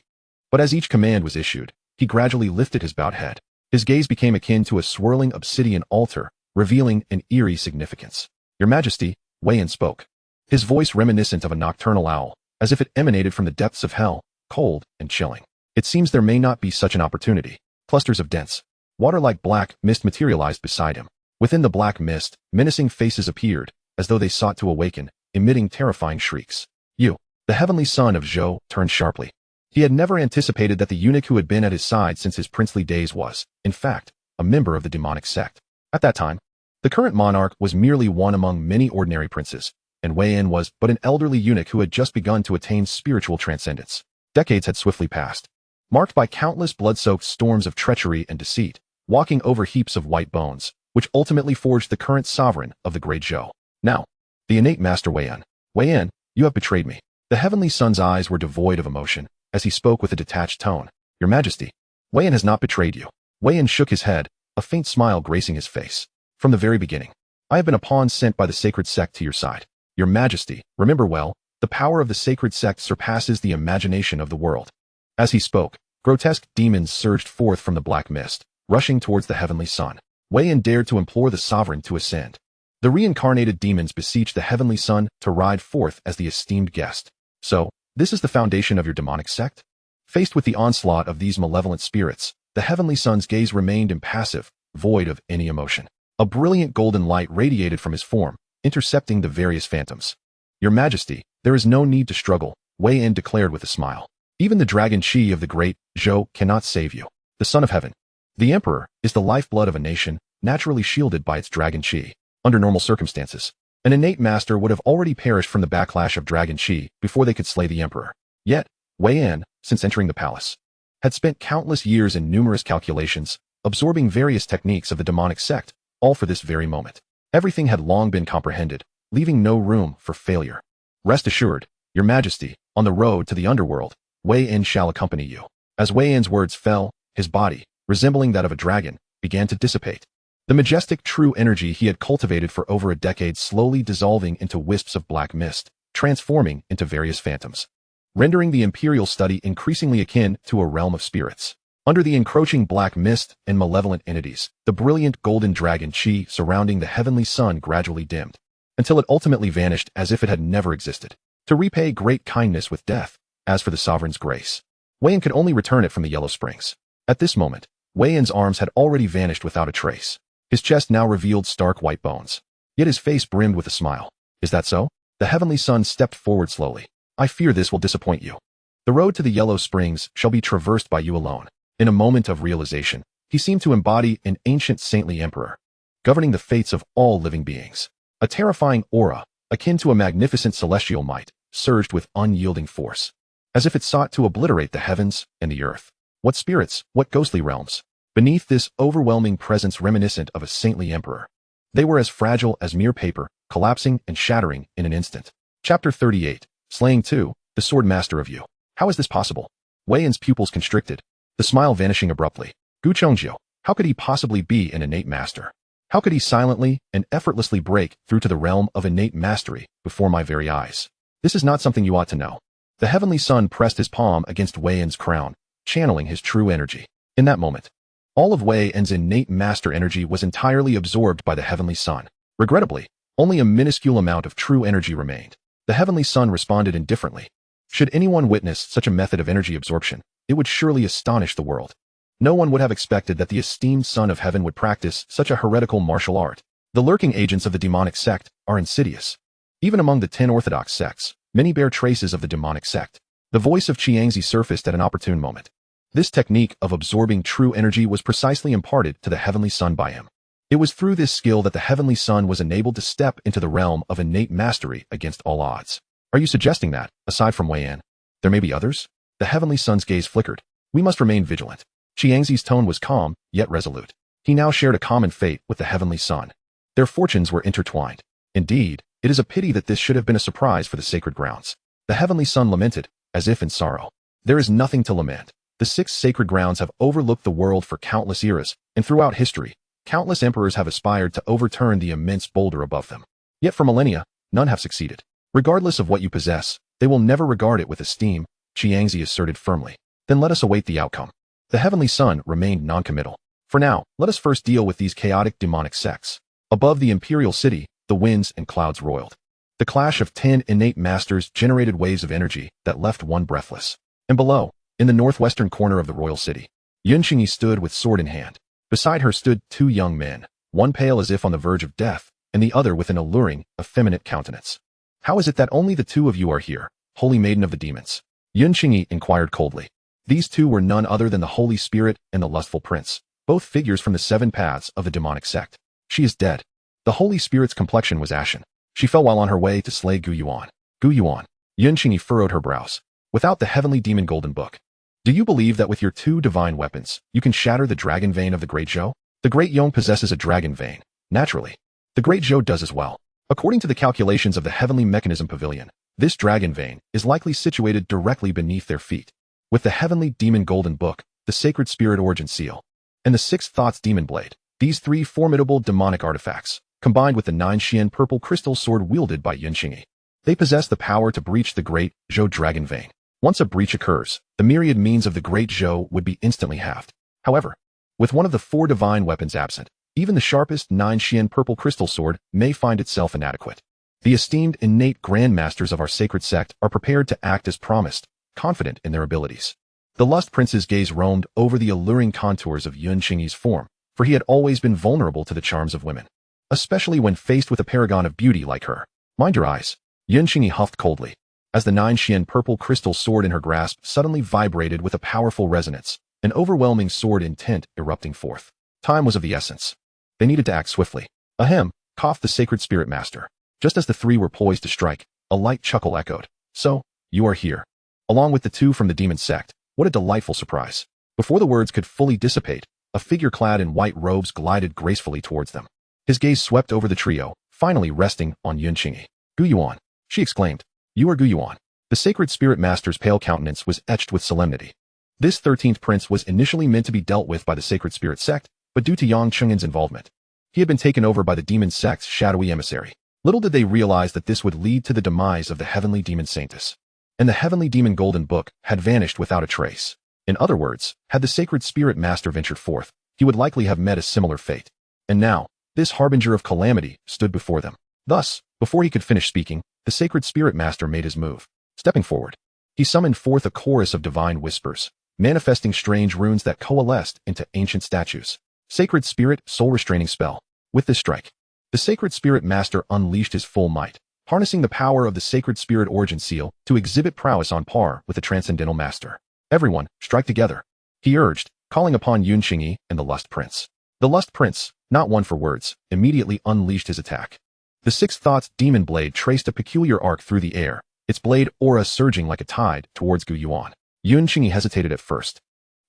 But as each command was issued, he gradually lifted his bowed head. His gaze became akin to a swirling obsidian altar, revealing an eerie significance. Your Majesty, Wei Yin spoke. His voice reminiscent of a nocturnal owl, as if it emanated from the depths of hell, cold and chilling. It seems there may not be such an opportunity. Clusters of dense, water-like black mist materialized beside him. Within the black mist, menacing faces appeared, as though they sought to awaken, emitting terrifying shrieks. You, the heavenly son of Zhou, turned sharply. He had never anticipated that the eunuch who had been at his side since his princely days was, in fact, a member of the demonic sect. At that time, the current monarch was merely one among many ordinary princes, and Wei Yin was but an elderly eunuch who had just begun to attain spiritual transcendence. Decades had swiftly passed, marked by countless blood-soaked storms of treachery and deceit, walking over heaps of white bones, which ultimately forged the current sovereign of the Great Zhou. Now, the innate master Wei Yin, you have betrayed me. The heavenly son's eyes were devoid of emotion, as he spoke with a detached tone. Your Majesty, Wei Yin has not betrayed you. Wei Yin shook his head, a faint smile gracing his face. From the very beginning, I have been a pawn sent by the sacred sect to your side. Your Majesty, remember well, the power of the sacred sect surpasses the imagination of the world. As he spoke, grotesque demons surged forth from the black mist, rushing towards the heavenly sun. Wei Yan dared to implore the sovereign to ascend. The reincarnated demons beseeched the heavenly sun to ride forth as the esteemed guest. So, this is the foundation of your demonic sect? Faced with the onslaught of these malevolent spirits, the heavenly sun's gaze remained impassive, void of any emotion. A brilliant golden light radiated from his form, intercepting the various phantoms. Your Majesty, there is no need to struggle, Wei Yan declared with a smile. Even the dragon Qi of the Great Zhou cannot save you. The Son of Heaven, the Emperor, is the lifeblood of a nation, naturally shielded by its dragon Qi. Under normal circumstances, an innate master would have already perished from the backlash of dragon Qi before they could slay the Emperor. Yet, Wei Yan, since entering the palace, had spent countless years in numerous calculations, absorbing various techniques of the demonic sect, all for this very moment. Everything had long been comprehended, leaving no room for failure. Rest assured, Your Majesty, on the road to the underworld, Wei Yan shall accompany you. As Wei Yan's words fell, his body, resembling that of a dragon, began to dissipate. The majestic true energy he had cultivated for over a decade slowly dissolving into wisps of black mist, transforming into various phantoms, rendering the imperial study increasingly akin to a realm of spirits. Under the encroaching black mist and malevolent entities, the brilliant golden dragon Qi surrounding the heavenly sun gradually dimmed, until it ultimately vanished as if it had never existed. To repay great kindness with death, as for the sovereign's grace, Wei Yan could only return it from the Yellow Springs. At this moment, Wei Yan's arms had already vanished without a trace. His chest now revealed stark white bones. Yet his face brimmed with a smile. Is that so? The heavenly sun stepped forward slowly. I fear this will disappoint you. The road to the Yellow Springs shall be traversed by you alone. In a moment of realization, he seemed to embody an ancient saintly emperor, governing the fates of all living beings. A terrifying aura, akin to a magnificent celestial might, surged with unyielding force, as if it sought to obliterate the heavens and the earth. What spirits, what ghostly realms? Beneath this overwhelming presence reminiscent of a saintly emperor, they were as fragile as mere paper, collapsing and shattering in an instant. Chapter 38, Slaying 2, the Sword Master of You. How is this possible? Wei Yan's pupils constricted, the smile vanishing abruptly. Gu Chongjiu, how could he possibly be an innate master? How could he silently and effortlessly break through to the realm of innate mastery before my very eyes? This is not something you ought to know. The heavenly sun pressed his palm against Wei Yan's crown, channeling his true energy. In that moment, all of Wei Yan's innate master energy was entirely absorbed by the heavenly sun. Regrettably, only a minuscule amount of true energy remained. The heavenly sun responded indifferently. Should anyone witness such a method of energy absorption, it would surely astonish the world. No one would have expected that the esteemed Son of Heaven would practice such a heretical martial art. The lurking agents of the demonic sect are insidious. Even among the 10 orthodox sects, many bear traces of the demonic sect. The voice of Qiangzi surfaced at an opportune moment. This technique of absorbing true energy was precisely imparted to the heavenly sun by him. It was through this skill that the heavenly sun was enabled to step into the realm of innate mastery against all odds. Are you suggesting that, aside from Wei Yan, there may be others? The heavenly sun's gaze flickered. We must remain vigilant. Qiangzi's tone was calm, yet resolute. He now shared a common fate with the heavenly sun. Their fortunes were intertwined. Indeed, it is a pity that this should have been a surprise for the sacred grounds. The heavenly sun lamented, as if in sorrow. There is nothing to lament. The 6 sacred grounds have overlooked the world for countless eras, and throughout history, countless emperors have aspired to overturn the immense boulder above them. Yet for millennia, none have succeeded. Regardless of what you possess, they will never regard it with esteem, Qiangzi asserted firmly. Then let us await the outcome. The heavenly sun remained noncommittal. For now, let us first deal with these chaotic demonic sects. Above the imperial city, the winds and clouds roiled. The clash of 10 innate masters generated waves of energy that left one breathless. And below, in the northwestern corner of the royal city, Yunqingyi stood with sword in hand. Beside her stood 2 young men, one pale as if on the verge of death, and the other with an alluring, effeminate countenance. How is it that only the 2 of you are here, holy maiden of the demons? Yunqingyi inquired coldly. These 2 were none other than the Holy Spirit and the Lustful Prince, both figures from the 7 paths of the demonic sect. She is dead. The Holy Spirit's complexion was ashen. She fell while on her way to slay Gu Yuan. Gu Yuan. Yunqingyi furrowed her brows. Without the heavenly demon golden book, do you believe that with your 2 divine weapons, you can shatter the dragon vein of the Great Zhou? The Great Yong possesses a dragon vein. Naturally, the Great Zhou does as well. According to the calculations of the Heavenly Mechanism Pavilion, this dragon vein is likely situated directly beneath their feet. With the heavenly demon golden book, the sacred spirit origin seal, and the 6th thoughts demon blade, these 3 formidable demonic artifacts, combined with the 9 Xian purple crystal sword wielded by Yunqingyi. They possess the power to breach the Great Zhou dragon vein. Once a breach occurs, the myriad means of the Great Zhou would be instantly halved. However, with one of the 4 divine weapons absent, even the sharpest 9 Xian purple crystal sword may find itself inadequate. The esteemed innate grandmasters of our sacred sect are prepared to act as promised, confident in their abilities. The Lust Prince's gaze roamed over the alluring contours of Yunqingyi's form, for he had always been vulnerable to the charms of women, especially when faced with a paragon of beauty like her. Mind your eyes, Yunqingyi huffed coldly, as the 9 Xian purple crystal sword in her grasp suddenly vibrated with a powerful resonance, an overwhelming sword intent erupting forth. Time was of the essence. They needed to act swiftly. Ahem, coughed the Sacred Spirit Master. Just as the 3 were poised to strike, a light chuckle echoed. So, you are here. Along with the 2 from the demon sect. What a delightful surprise. Before the words could fully dissipate, a figure clad in white robes glided gracefully towards them. His gaze swept over the trio, finally resting on Yunqingyi. Gu Yuan, she exclaimed. You are Gu Yuan. The Sacred Spirit Master's pale countenance was etched with solemnity. This 13th prince was initially meant to be dealt with by the Sacred Spirit sect, but due to Yang Chungin's involvement, he had been taken over by the demon sect's shadowy emissary. Little did they realize that this would lead to the demise of the heavenly demon saintess. And the heavenly demon golden book had vanished without a trace. In other words, had the Sacred Spirit Master ventured forth, he would likely have met a similar fate. And now, this harbinger of calamity stood before them. Thus, before he could finish speaking, the Sacred Spirit Master made his move. Stepping forward, he summoned forth a chorus of divine whispers, manifesting strange runes that coalesced into ancient statues. Sacred Spirit Soul Restraining Spell. With this strike, the Sacred Spirit Master unleashed his full might, harnessing the power of the Sacred Spirit Origin Seal to exhibit prowess on par with the Transcendental Master. Everyone, strike together, he urged, calling upon Yunqingyi and the Lust Prince. The Lust Prince, not one for words, immediately unleashed his attack. The Sixth Thought's demon blade traced a peculiar arc through the air, its blade aura surging like a tide towards Gu Yuan. Yunqingyi hesitated at first,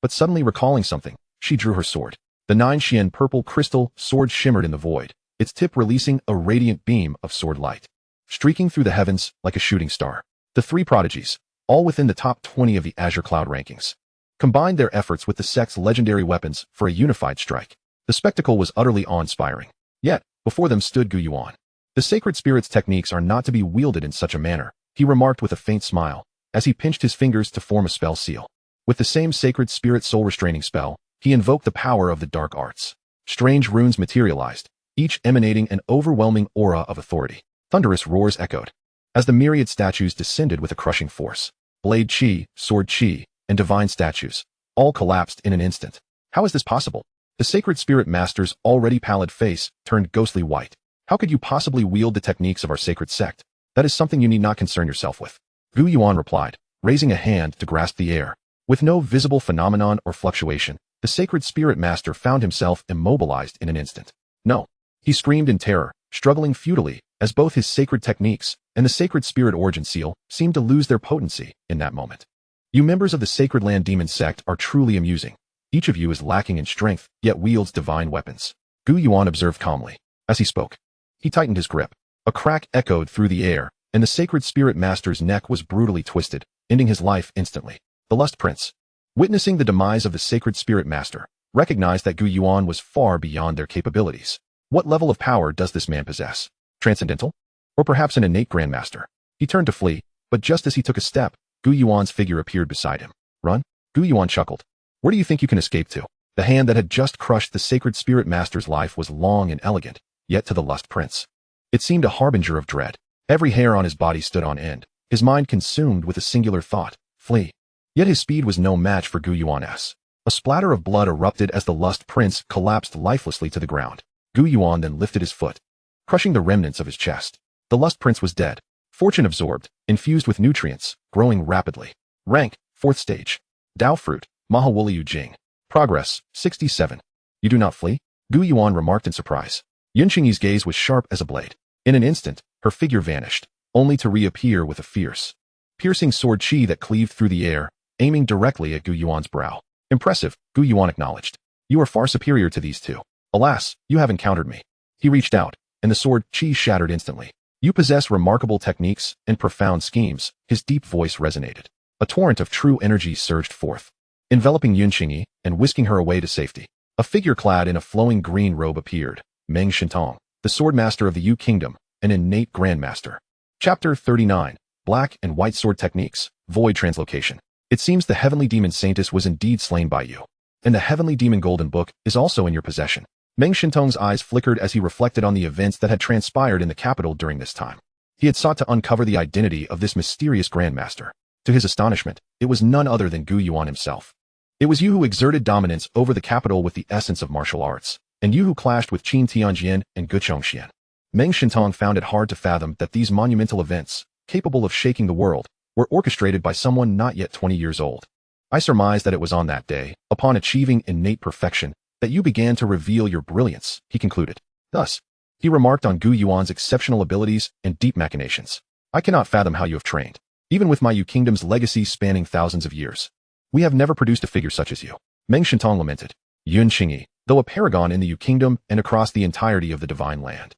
but suddenly recalling something, she drew her sword. The 9 Xian purple crystal sword shimmered in the void, its tip releasing a radiant beam of sword light, streaking through the heavens like a shooting star. The 3 prodigies, all within the top 20 of the Azure Cloud rankings, combined their efforts with the sect's legendary weapons for a unified strike. The spectacle was utterly awe-inspiring. Yet, before them stood Gu Yuan. The Sacred Spirit's techniques are not to be wielded in such a manner, he remarked with a faint smile, as he pinched his fingers to form a spell seal. With the same Sacred Spirit Soul Restraining spell, he invoked the power of the dark arts. Strange runes materialized, each emanating an overwhelming aura of authority. Thunderous roars echoed, as the myriad statues descended with a crushing force. Blade chi, sword chi, and divine statues, all collapsed in an instant. How is this possible? The Sacred Spirit Master's already pallid face turned ghostly white. How could you possibly wield the techniques of our sacred sect? That is something you need not concern yourself with. Gu Yuan replied, raising a hand to grasp the air. With no visible phenomenon or fluctuation, the Sacred Spirit Master found himself immobilized in an instant. No, he screamed in terror, struggling futilely, as both his sacred techniques and the Sacred Spirit Origin Seal seemed to lose their potency in that moment. You members of the Sacred Land Demon sect are truly amusing. Each of you is lacking in strength, yet wields divine weapons. Gu Yuan observed calmly. As he spoke, he tightened his grip. A crack echoed through the air, and the Sacred Spirit Master's neck was brutally twisted, ending his life instantly. The Lust Prince, witnessing the demise of the Sacred Spirit Master, recognized that Gu Yuan was far beyond their capabilities. What level of power does this man possess? Transcendental? Or perhaps an innate Grandmaster? He turned to flee, but just as he took a step, Gu Yuan's figure appeared beside him. Run? Gu Yuan chuckled. Where do you think you can escape to? The hand that had just crushed the Sacred Spirit Master's life was long and elegant, yet to the Lust Prince, it seemed a harbinger of dread. Every hair on his body stood on end, his mind consumed with a singular thought, flee. Yet his speed was no match for Gu Yuan's. A splatter of blood erupted as the Lust Prince collapsed lifelessly to the ground. Gu Yuan then lifted his foot, crushing the remnants of his chest. The Lust Prince was dead, fortune absorbed, infused with nutrients, growing rapidly. Rank, 4th stage. Dao Fruit, Manhwaedit. Progress, 67. You do not flee? Gu Yuan remarked in surprise. Yunqingyi's gaze was sharp as a blade. In an instant, her figure vanished, only to reappear with a fierce, piercing sword chi that cleaved through the air, aiming directly at Gu Yuan's brow. Impressive, Gu Yuan acknowledged. You are far superior to these two. Alas, you have encountered me. He reached out, and the sword chi shattered instantly. You possess remarkable techniques and profound schemes, his deep voice resonated. A torrent of true energy surged forth, enveloping Yunqingyi and whisking her away to safety. A figure clad in a flowing green robe appeared, Meng Shintong, the Sword Master of the Yu Kingdom, an innate Grandmaster. Chapter 39, Black and White Sword Techniques, Void Translocation. It seems the heavenly demon Saintus was indeed slain by you, and the heavenly demon Golden Book is also in your possession. Meng Shintong's eyes flickered as he reflected on the events that had transpired in the capital during this time. He had sought to uncover the identity of this mysterious Grandmaster. To his astonishment, it was none other than Gu Yuan himself. It was you who exerted dominance over the capital with the essence of martial arts, and you who clashed with Qin Tianjian and Gu Chongxian. Meng Shintong found it hard to fathom that these monumental events, capable of shaking the world, were orchestrated by someone not yet 20 years old. I surmise that it was on that day, upon achieving innate perfection, that you began to reveal your brilliance, he concluded. Thus, he remarked on Gu Yuan's exceptional abilities and deep machinations. I cannot fathom how you have trained. Even with my Yu Kingdom's legacy spanning thousands of years, we have never produced a figure such as you. Meng Shintong lamented. Yun Qingyi, though a paragon in the Yu Kingdom and across the entirety of the divine land,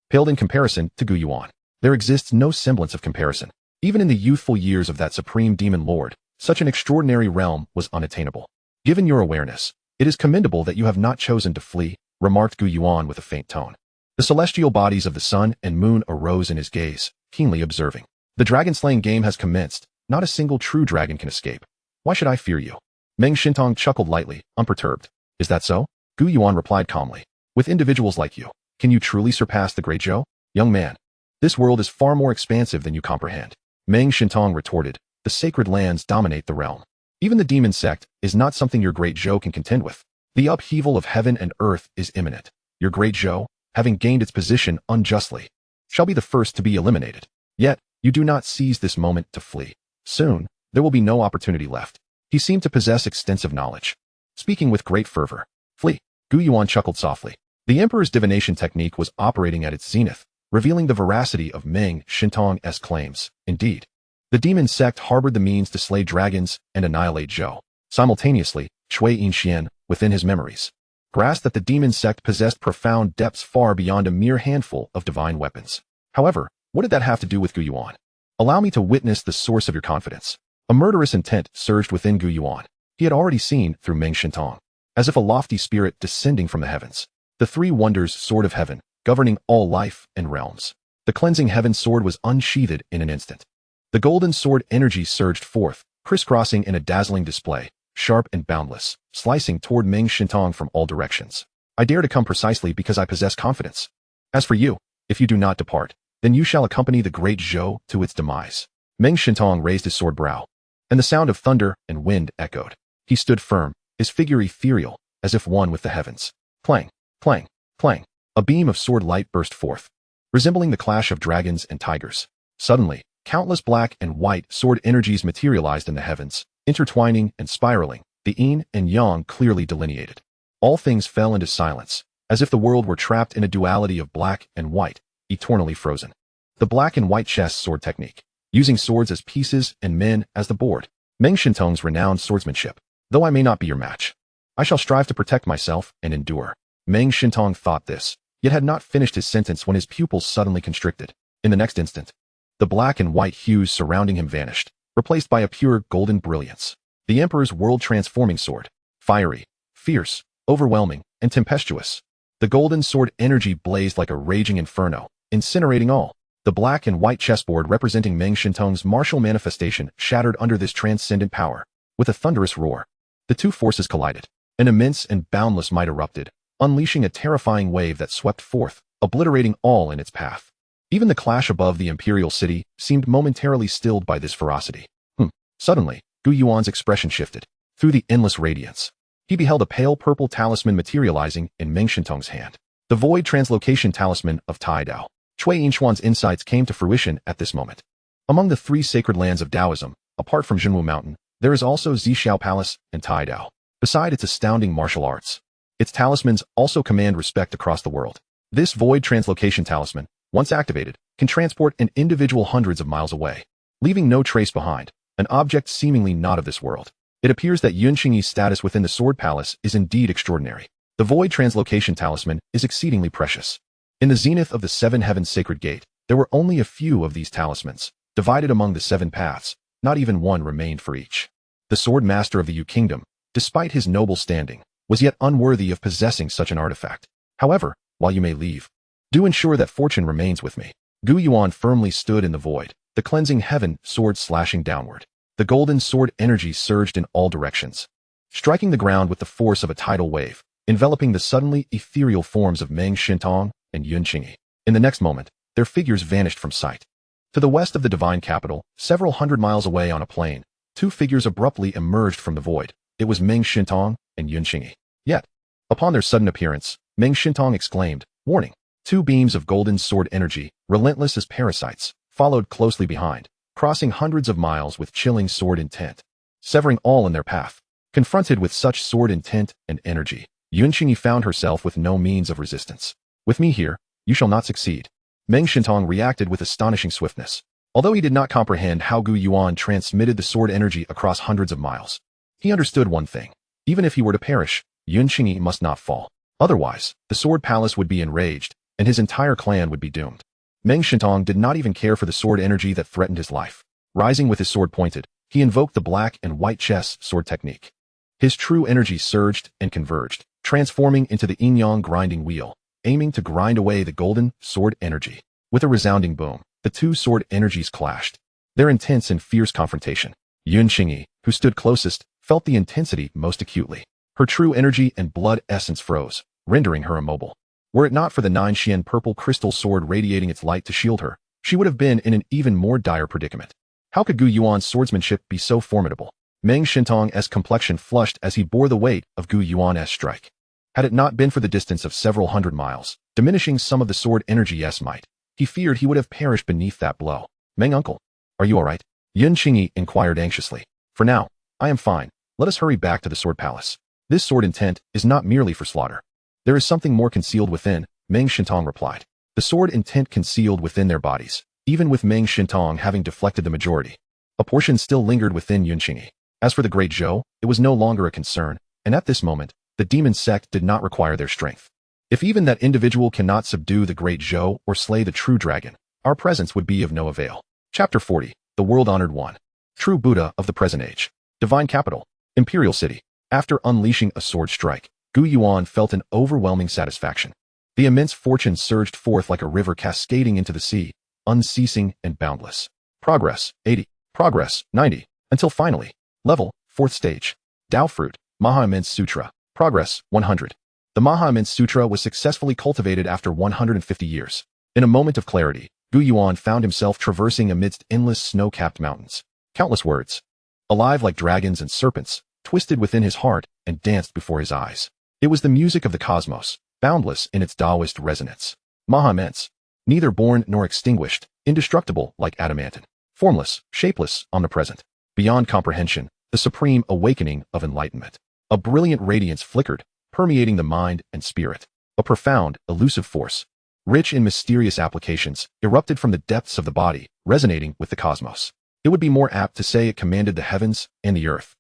paled in comparison to Gu Yuan. There exists no semblance of comparison. Even in the youthful years of that supreme demon lord, such an extraordinary realm was unattainable. Given your awareness, it is commendable that you have not chosen to flee, remarked Gu Yuan with a faint tone. The celestial bodies of the sun and moon arose in his gaze, keenly observing. The dragon-slaying game has commenced. Not a single true dragon can escape. Why should I fear you? Meng Shintong chuckled lightly, unperturbed. Is that so? Gu Yuan replied calmly. With individuals like you, can you truly surpass the Great Zhou? Young man, this world is far more expansive than you comprehend. Meng Shintong retorted. The sacred lands dominate the realm. Even the demon sect is not something your Great Zhou can contend with. The upheaval of heaven and earth is imminent. Your Great Zhou, having gained its position unjustly, shall be the first to be eliminated. Yet, you do not seize this moment to flee. Soon, there will be no opportunity left. He seemed to possess extensive knowledge. Speaking with great fervor. Flee. Gu Yuan chuckled softly. The Emperor's divination technique was operating at its zenith, revealing the veracity of Meng Shintong's claims. Indeed, the demon sect harbored the means to slay dragons and annihilate Zhou. Simultaneously, Cui Yinxian, within his memories, grasped that the demon sect possessed profound depths far beyond a mere handful of divine weapons. However, what did that have to do with Gu Yuan? Allow me to witness the source of your confidence. A murderous intent surged within Gu Yuan. He had already seen through Meng Shintong, as if a lofty spirit descending from the heavens. The three wonders sword of heaven, governing all life and realms. The cleansing heaven sword was unsheathed in an instant. The golden sword energy surged forth, crisscrossing in a dazzling display, sharp and boundless, slicing toward Meng Shintong from all directions. I dare to come precisely because I possess confidence. As for you, if you do not depart, then you shall accompany the Great Zhou to its demise. Meng Shintong raised his sword brow, and the sound of thunder and wind echoed. He stood firm, his figure ethereal, as if one with the heavens. Clang, clang, clang. A beam of sword light burst forth, resembling the clash of dragons and tigers. Suddenly, countless black and white sword energies materialized in the heavens, intertwining and spiraling, the yin and yang clearly delineated. All things fell into silence, as if the world were trapped in a duality of black and white, eternally frozen. The black and white chess sword technique, using swords as pieces and men as the board. Meng Shintong's renowned swordsmanship. Though I may not be your match, I shall strive to protect myself and endure. Meng Shintong thought this, yet had not finished his sentence when his pupils suddenly constricted. In the next instant, the black and white hues surrounding him vanished, replaced by a pure golden brilliance. The Emperor's world-transforming sword. Fiery, fierce, overwhelming, and tempestuous. The golden sword energy blazed like a raging inferno, incinerating all. The black and white chessboard representing Meng Shintong's martial manifestation shattered under this transcendent power. With a thunderous roar, the two forces collided. An immense and boundless might erupted, unleashing a terrifying wave that swept forth, obliterating all in its path. Even the clash above the imperial city seemed momentarily stilled by this ferocity. Suddenly, Gu Yuan's expression shifted. Through the endless radiance, he beheld a pale purple talisman materializing in Meng Shintong's hand. The void translocation talisman of Tai Dao. Cui Yinxuan's insights came to fruition at this moment. Among the three sacred lands of Taoism, apart from Zhenwu Mountain, there is also Zixiao Palace and Tai Dao. Beside its astounding martial arts, its talismans also command respect across the world. This void translocation talisman, once activated, can transport an individual hundreds of miles away, leaving no trace behind, an object seemingly not of this world. It appears that Yun Qingyi's status within the Sword Palace is indeed extraordinary. The void translocation talisman is exceedingly precious. In the zenith of the Seven Heavens Sacred Gate, there were only a few of these talismans, divided among the seven paths. Not even one remained for each. The Sword Master of the Yu Kingdom, despite his noble standing, was yet unworthy of possessing such an artifact. However, while you may leave, Do ensure that fortune remains with me. Gu Yuan firmly stood in the void, the cleansing heaven sword slashing downward. The golden sword energy surged in all directions, striking the ground with the force of a tidal wave, enveloping the suddenly ethereal forms of Meng Shintong and Yun Qingyi. In the next moment, their figures vanished from sight. To the west of the divine capital, several hundred miles away on a plain, two figures abruptly emerged from the void. It was Meng Shintong and Yun Qingyi. Yet, upon their sudden appearance, Meng Shintong exclaimed, "Warning!" Two beams of golden sword energy, relentless as parasites, followed closely behind, crossing hundreds of miles with chilling sword intent, severing all in their path. Confronted with such sword intent and energy, Yun Qingyi found herself with no means of resistance. "With me here, you shall not succeed." Meng Shintong reacted with astonishing swiftness. Although he did not comprehend how Gu Yuan transmitted the sword energy across hundreds of miles, he understood one thing. Even if he were to perish, Yun Qingyi must not fall. Otherwise, the sword palace would be enraged, and his entire clan would be doomed. Meng Shintong did not even care for the sword energy that threatened his life. Rising with his sword pointed, he invoked the black and white chess sword technique. His true energy surged and converged, transforming into the yin-yang grinding wheel, aiming to grind away the golden sword energy. With a resounding boom, the two sword energies clashed, their intense and fierce confrontation. Yun Qingyi, who stood closest, felt the intensity most acutely. Her true energy and blood essence froze, rendering her immobile. Were it not for the 9 Xian purple crystal sword radiating its light to shield her, she would have been in an even more dire predicament. How could Gu Yuan's swordsmanship be so formidable? Meng Shintong's complexion flushed as he bore the weight of Gu Yuan's strike. Had it not been for the distance of several hundred miles, diminishing some of the sword energy's might, he feared he would have perished beneath that blow. "Meng uncle, are you all right?" Yun Qingyi inquired anxiously. "For now, I am fine. Let us hurry back to the sword palace. This sword intent is not merely for slaughter. There is something more concealed within," Meng Shintong replied. The sword intent concealed within their bodies, even with Meng Shintong having deflected the majority. A portion still lingered within Yun Qingyi. As for the Great Zhou, it was no longer a concern, and at this moment, the demon sect did not require their strength. If even that individual cannot subdue the Great Zhou or slay the true dragon, our presence would be of no avail. Chapter 40, The World-Honored One. True Buddha of the Present Age. Divine Capital. Imperial City. After unleashing a sword strike, Gu Yuan felt an overwhelming satisfaction. The immense fortune surged forth like a river cascading into the sea, unceasing and boundless. Progress, 80. Progress, 90. Until finally, level, 4th stage. Tao Fruit, Maha Immense Sutra. Progress, 100. The Maha Immense Sutra was successfully cultivated after 150 years. In a moment of clarity, Gu Yuan found himself traversing amidst endless snow-capped mountains. Countless words, alive like dragons and serpents, twisted within his heart and danced before his eyes. It was the music of the cosmos, boundless in its Taoist resonance. Maha Immense, neither born nor extinguished, indestructible like adamantine, formless, shapeless, omnipresent. Beyond comprehension, the supreme awakening of enlightenment. A brilliant radiance flickered, permeating the mind and spirit. A profound, elusive force, rich in mysterious applications, erupted from the depths of the body, resonating with the cosmos. It would be more apt to say it commanded the heavens and the earth.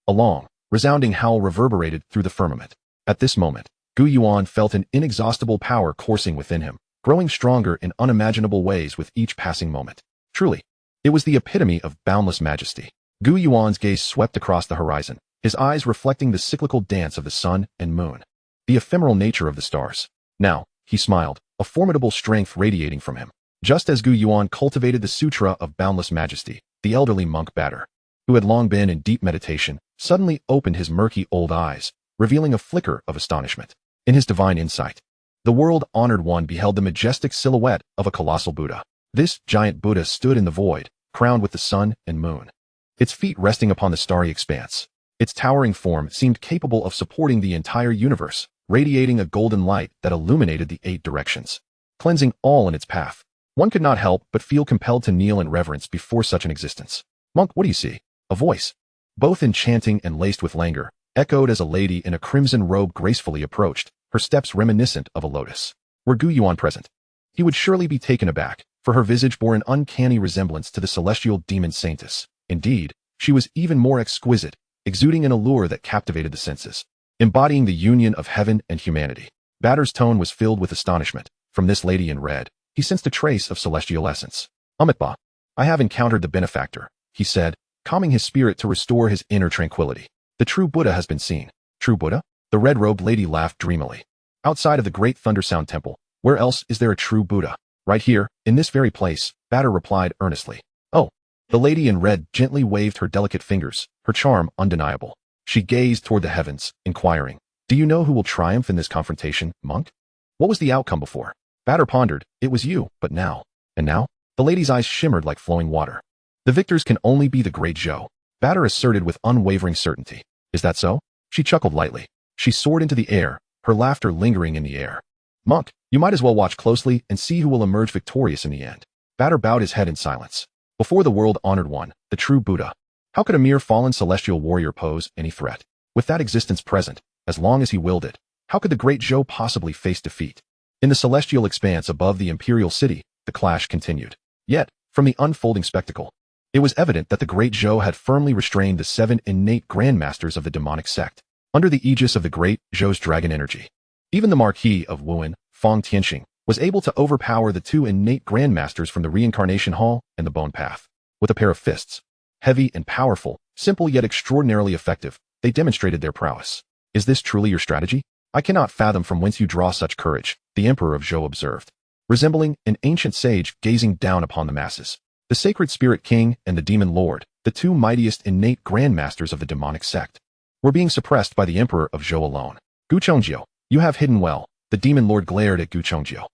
A long, resounding howl reverberated through the firmament. At this moment, Gu Yuan felt an inexhaustible power coursing within him, growing stronger in unimaginable ways with each passing moment. Truly, it was the epitome of boundless majesty. Gu Yuan's gaze swept across the horizon, his eyes reflecting the cyclical dance of the sun and moon, the ephemeral nature of the stars. Now, he smiled, a formidable strength radiating from him. Just as Gu Yuan cultivated the Sutra of Boundless Majesty, the elderly monk Batter, who had long been in deep meditation, suddenly opened his murky old eyes, revealing a flicker of astonishment. In his divine insight, the world-honored one beheld the majestic silhouette of a colossal Buddha. This giant Buddha stood in the void, crowned with the sun and moon, its feet resting upon the starry expanse. Its towering form seemed capable of supporting the entire universe, radiating a golden light that illuminated the 8 directions, cleansing all in its path. One could not help but feel compelled to kneel in reverence before such an existence. "Monk, what do you see?" A voice, both enchanting and laced with languor, echoed as a lady in a crimson robe gracefully approached, her steps reminiscent of a lotus. Were Gu Yuan present, he would surely be taken aback, for her visage bore an uncanny resemblance to the celestial demon saintess. Indeed, she was even more exquisite, exuding an allure that captivated the senses, embodying the union of heaven and humanity. Batter's tone was filled with astonishment. From this lady in red, he sensed a trace of celestial essence. "Amitabha, I have encountered the benefactor," he said, calming his spirit to restore his inner tranquility. "The true Buddha has been seen." "True Buddha?" The red-robed lady laughed dreamily. Outside of the great Thundersound Temple, Where else is there a true Buddha? Right here, in this very place, Batter replied earnestly. Oh. The lady in red gently waved her delicate fingers, her charm undeniable. She gazed toward the heavens, inquiring, do you know who will triumph in this confrontation, monk? What was the outcome before? Batter pondered, it was you, but now. And now? The lady's eyes shimmered like flowing water. The victors can only be the Great Zhou. Batter asserted with unwavering certainty. Is that so? She chuckled lightly. She soared into the air, her laughter lingering in the air. Monk, you might as well watch closely and see who will emerge victorious in the end. Batter bowed his head in silence. Before the world-honored one, the true Buddha. How could a mere fallen celestial warrior pose any threat? With that existence present, as long as he willed it, how could the Great Zhou possibly face defeat? In the celestial expanse above the imperial city, the clash continued. Yet, from the unfolding spectacle, it was evident that the Great Zhou had firmly restrained the 7 innate grandmasters of the demonic sect, under the aegis of the Great Zhou's dragon energy. Even the Marquis of Wuhan, Fang Tianxing, was able to overpower the 2 innate grandmasters from the reincarnation hall and the bone path. With a pair of fists, heavy and powerful, simple yet extraordinarily effective, they demonstrated their prowess. Is this truly your strategy? I cannot fathom from whence you draw such courage, the Emperor of Zhou observed, resembling an ancient sage gazing down upon the masses. The Sacred Spirit King and the Demon Lord, the 2 mightiest innate grandmasters of the demonic sect, were being suppressed by the Emperor of Zhou alone. Gu Chongjiu, you have hidden well. The Demon Lord glared at Gu Chongjiu.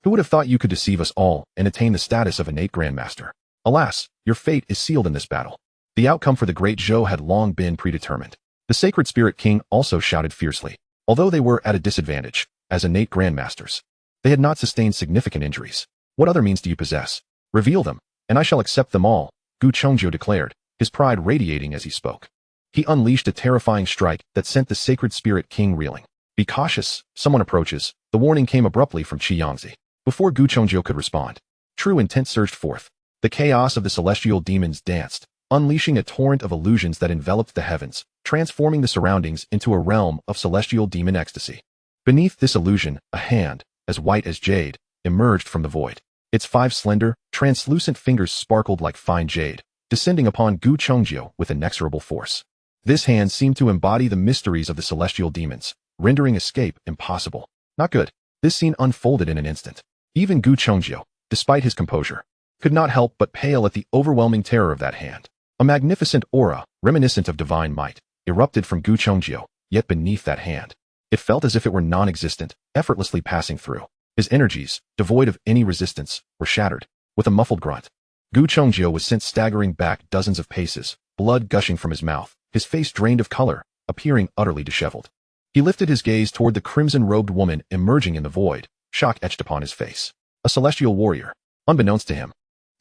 Who would have thought you could deceive us all and attain the status of innate grandmaster? Alas, your fate is sealed in this battle. The outcome for the Great Zhou had long been predetermined. The Sacred Spirit King also shouted fiercely. Although they were at a disadvantage, as innate grandmasters, they had not sustained significant injuries. What other means do you possess? Reveal them, and I shall accept them all, Gu Chongjiu declared, his pride radiating as he spoke. He unleashed a terrifying strike that sent the Sacred Spirit King reeling. Be cautious, someone approaches. The warning came abruptly from Qi Yangzi. Before Gu Chongjiu could respond, true intent surged forth. The chaos of the celestial demons danced, unleashing a torrent of illusions that enveloped the heavens, transforming the surroundings into a realm of celestial demon ecstasy. Beneath this illusion, a hand, as white as jade, emerged from the void. Its 5 slender, translucent fingers sparkled like fine jade, descending upon Gu Chongjiu with inexorable force. This hand seemed to embody the mysteries of the celestial demons, rendering escape impossible. Not good. This scene unfolded in an instant. Even Gu Chongjiu, despite his composure, could not help but pale at the overwhelming terror of that hand. A magnificent aura, reminiscent of divine might, erupted from Gu Chongjiu, yet beneath that hand, it felt as if it were non-existent, effortlessly passing through. His energies, devoid of any resistance, were shattered. With a muffled grunt, Gu Chongjiu was sent staggering back dozens of paces, blood gushing from his mouth, his face drained of color, appearing utterly disheveled. He lifted his gaze toward the crimson-robed woman emerging in the void, shock etched upon his face. A celestial warrior, unbeknownst to him.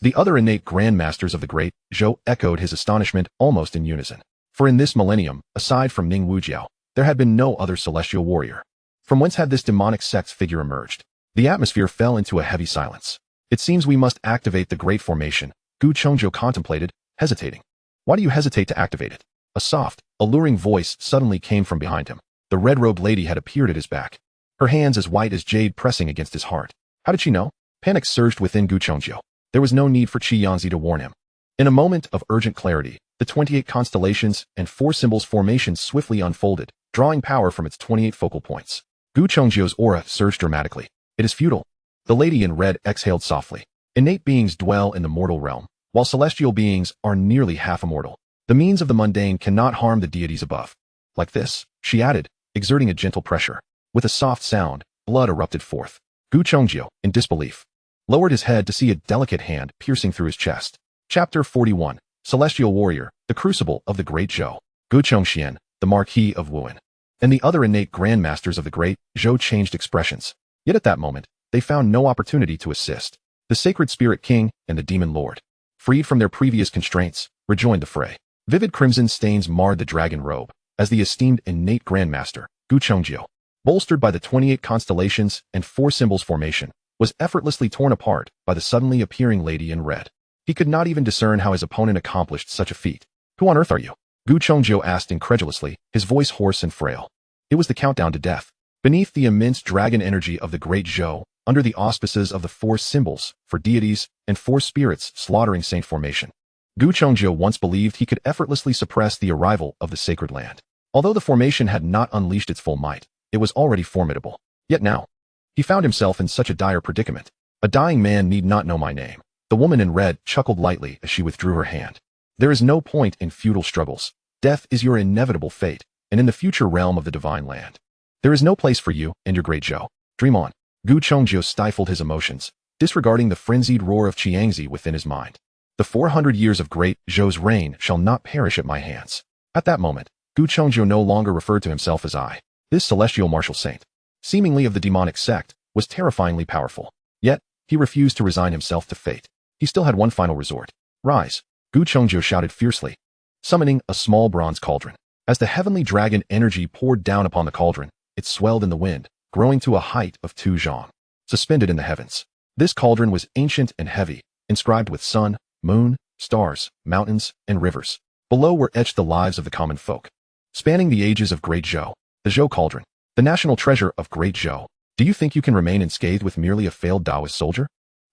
The other innate grandmasters of the Great Zhou echoed his astonishment almost in unison. For in this millennium, aside from Ning Wujiao, there had been no other celestial warrior. From whence had this demonic sect's figure emerged? The atmosphere fell into a heavy silence. It seems we must activate the Great Formation, Gu Chongjiu contemplated, hesitating. Why do you hesitate to activate it? A soft, alluring voice suddenly came from behind him. The red-robed lady had appeared at his back, her hands as white as jade pressing against his heart. How did she know? Panic surged within Gu Chongjiu. There was no need for Qi Yangzi to warn him. In a moment of urgent clarity, the 28 constellations and 4 symbols formation swiftly unfolded, drawing power from its 28 focal points. Gu Chongjiu's aura surged dramatically. It is futile. The lady in red exhaled softly. Innate beings dwell in the mortal realm, while celestial beings are nearly half immortal. The means of the mundane cannot harm the deities above. Like this, she added, exerting a gentle pressure. With a soft sound, blood erupted forth. Gu Chongjiu, in disbelief, lowered his head to see a delicate hand piercing through his chest. Chapter 41. Celestial Warrior, the Crucible of the Great Zhou. Gu Chongxian, the Marquis of Wuhan, and the other innate grandmasters of the Great Zhou changed expressions. Yet at that moment, they found no opportunity to assist. The Sacred Spirit King and the Demon Lord, freed from their previous constraints, rejoined the fray. Vivid crimson stains marred the dragon robe, as the esteemed innate grandmaster, Gu Chongjiu, bolstered by the 28 constellations and 4 symbols formation, was effortlessly torn apart by the suddenly appearing lady in red. He could not even discern how his opponent accomplished such a feat. Who on earth are you? Gu Chongjiu asked incredulously, his voice hoarse and frail. It was the countdown to death. Beneath the immense dragon energy of the Great Zhou, under the auspices of the 4 symbols, for deities, and 4 spirits slaughtering saint formation, Gu Chongjiu once believed he could effortlessly suppress the arrival of the sacred land. Although the formation had not unleashed its full might, it was already formidable. Yet now, He found himself in such a dire predicament. A dying man need not know my name. The woman in red chuckled lightly as she withdrew her hand. There is no point in futile struggles. Death is your inevitable fate, and in the future realm of the divine land, there is no place for you and your great Zhou. Dream on. Gu Chongzhou stifled his emotions, disregarding the frenzied roar of Qiangzi within his mind. The 400 years of great Zhou's reign shall not perish at my hands. At that moment, Gu Chongzhou no longer referred to himself as I. This celestial martial saint, seemingly of the demonic sect, was terrifyingly powerful. Yet, he refused to resign himself to fate. He still had one final resort. Rise! Gu Chongzhou shouted fiercely, summoning a small bronze cauldron. As the heavenly dragon energy poured down upon the cauldron, it swelled in the wind, growing to a height of 2 zhang, suspended in the heavens. This cauldron was ancient and heavy, inscribed with sun, moon, stars, mountains, and rivers. Below were etched the lives of the common folk, spanning the ages of Great Zhou. The Zhou Cauldron, the national treasure of Great Zhou. Do you think you can remain unscathed with merely a failed Taoist soldier?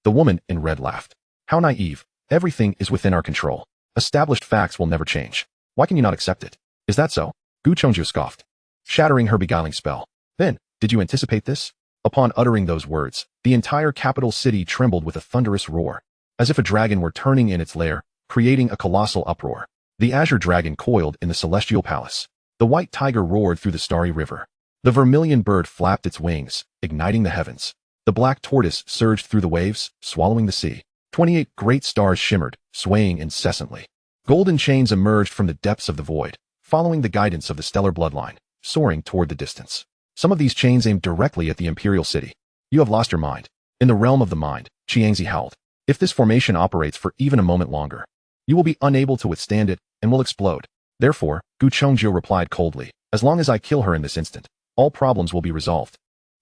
The woman in red laughed. How naive. Everything is within our control. Established facts will never change. Why can you not accept it? Is that so? Gu Chongzhou scoffed, shattering her beguiling spell. Then, did you anticipate this? Upon uttering those words, the entire capital city trembled with a thunderous roar, as if a dragon were turning in its lair, creating a colossal uproar. The azure dragon coiled in the celestial palace. The white tiger roared through the starry river. The vermilion bird flapped its wings, igniting the heavens. The black tortoise surged through the waves, swallowing the sea. 28 great stars shimmered, swaying incessantly. Golden chains emerged from the depths of the void, following the guidance of the stellar bloodline, soaring toward the distance. Some of these chains aimed directly at the imperial city. You have lost your mind. In the realm of the mind, Qiangzi howled. If this formation operates for even a moment longer, you will be unable to withstand it and will explode. Therefore, Gu Chongzhou replied coldly, as long as I kill her in this instant, all problems will be resolved.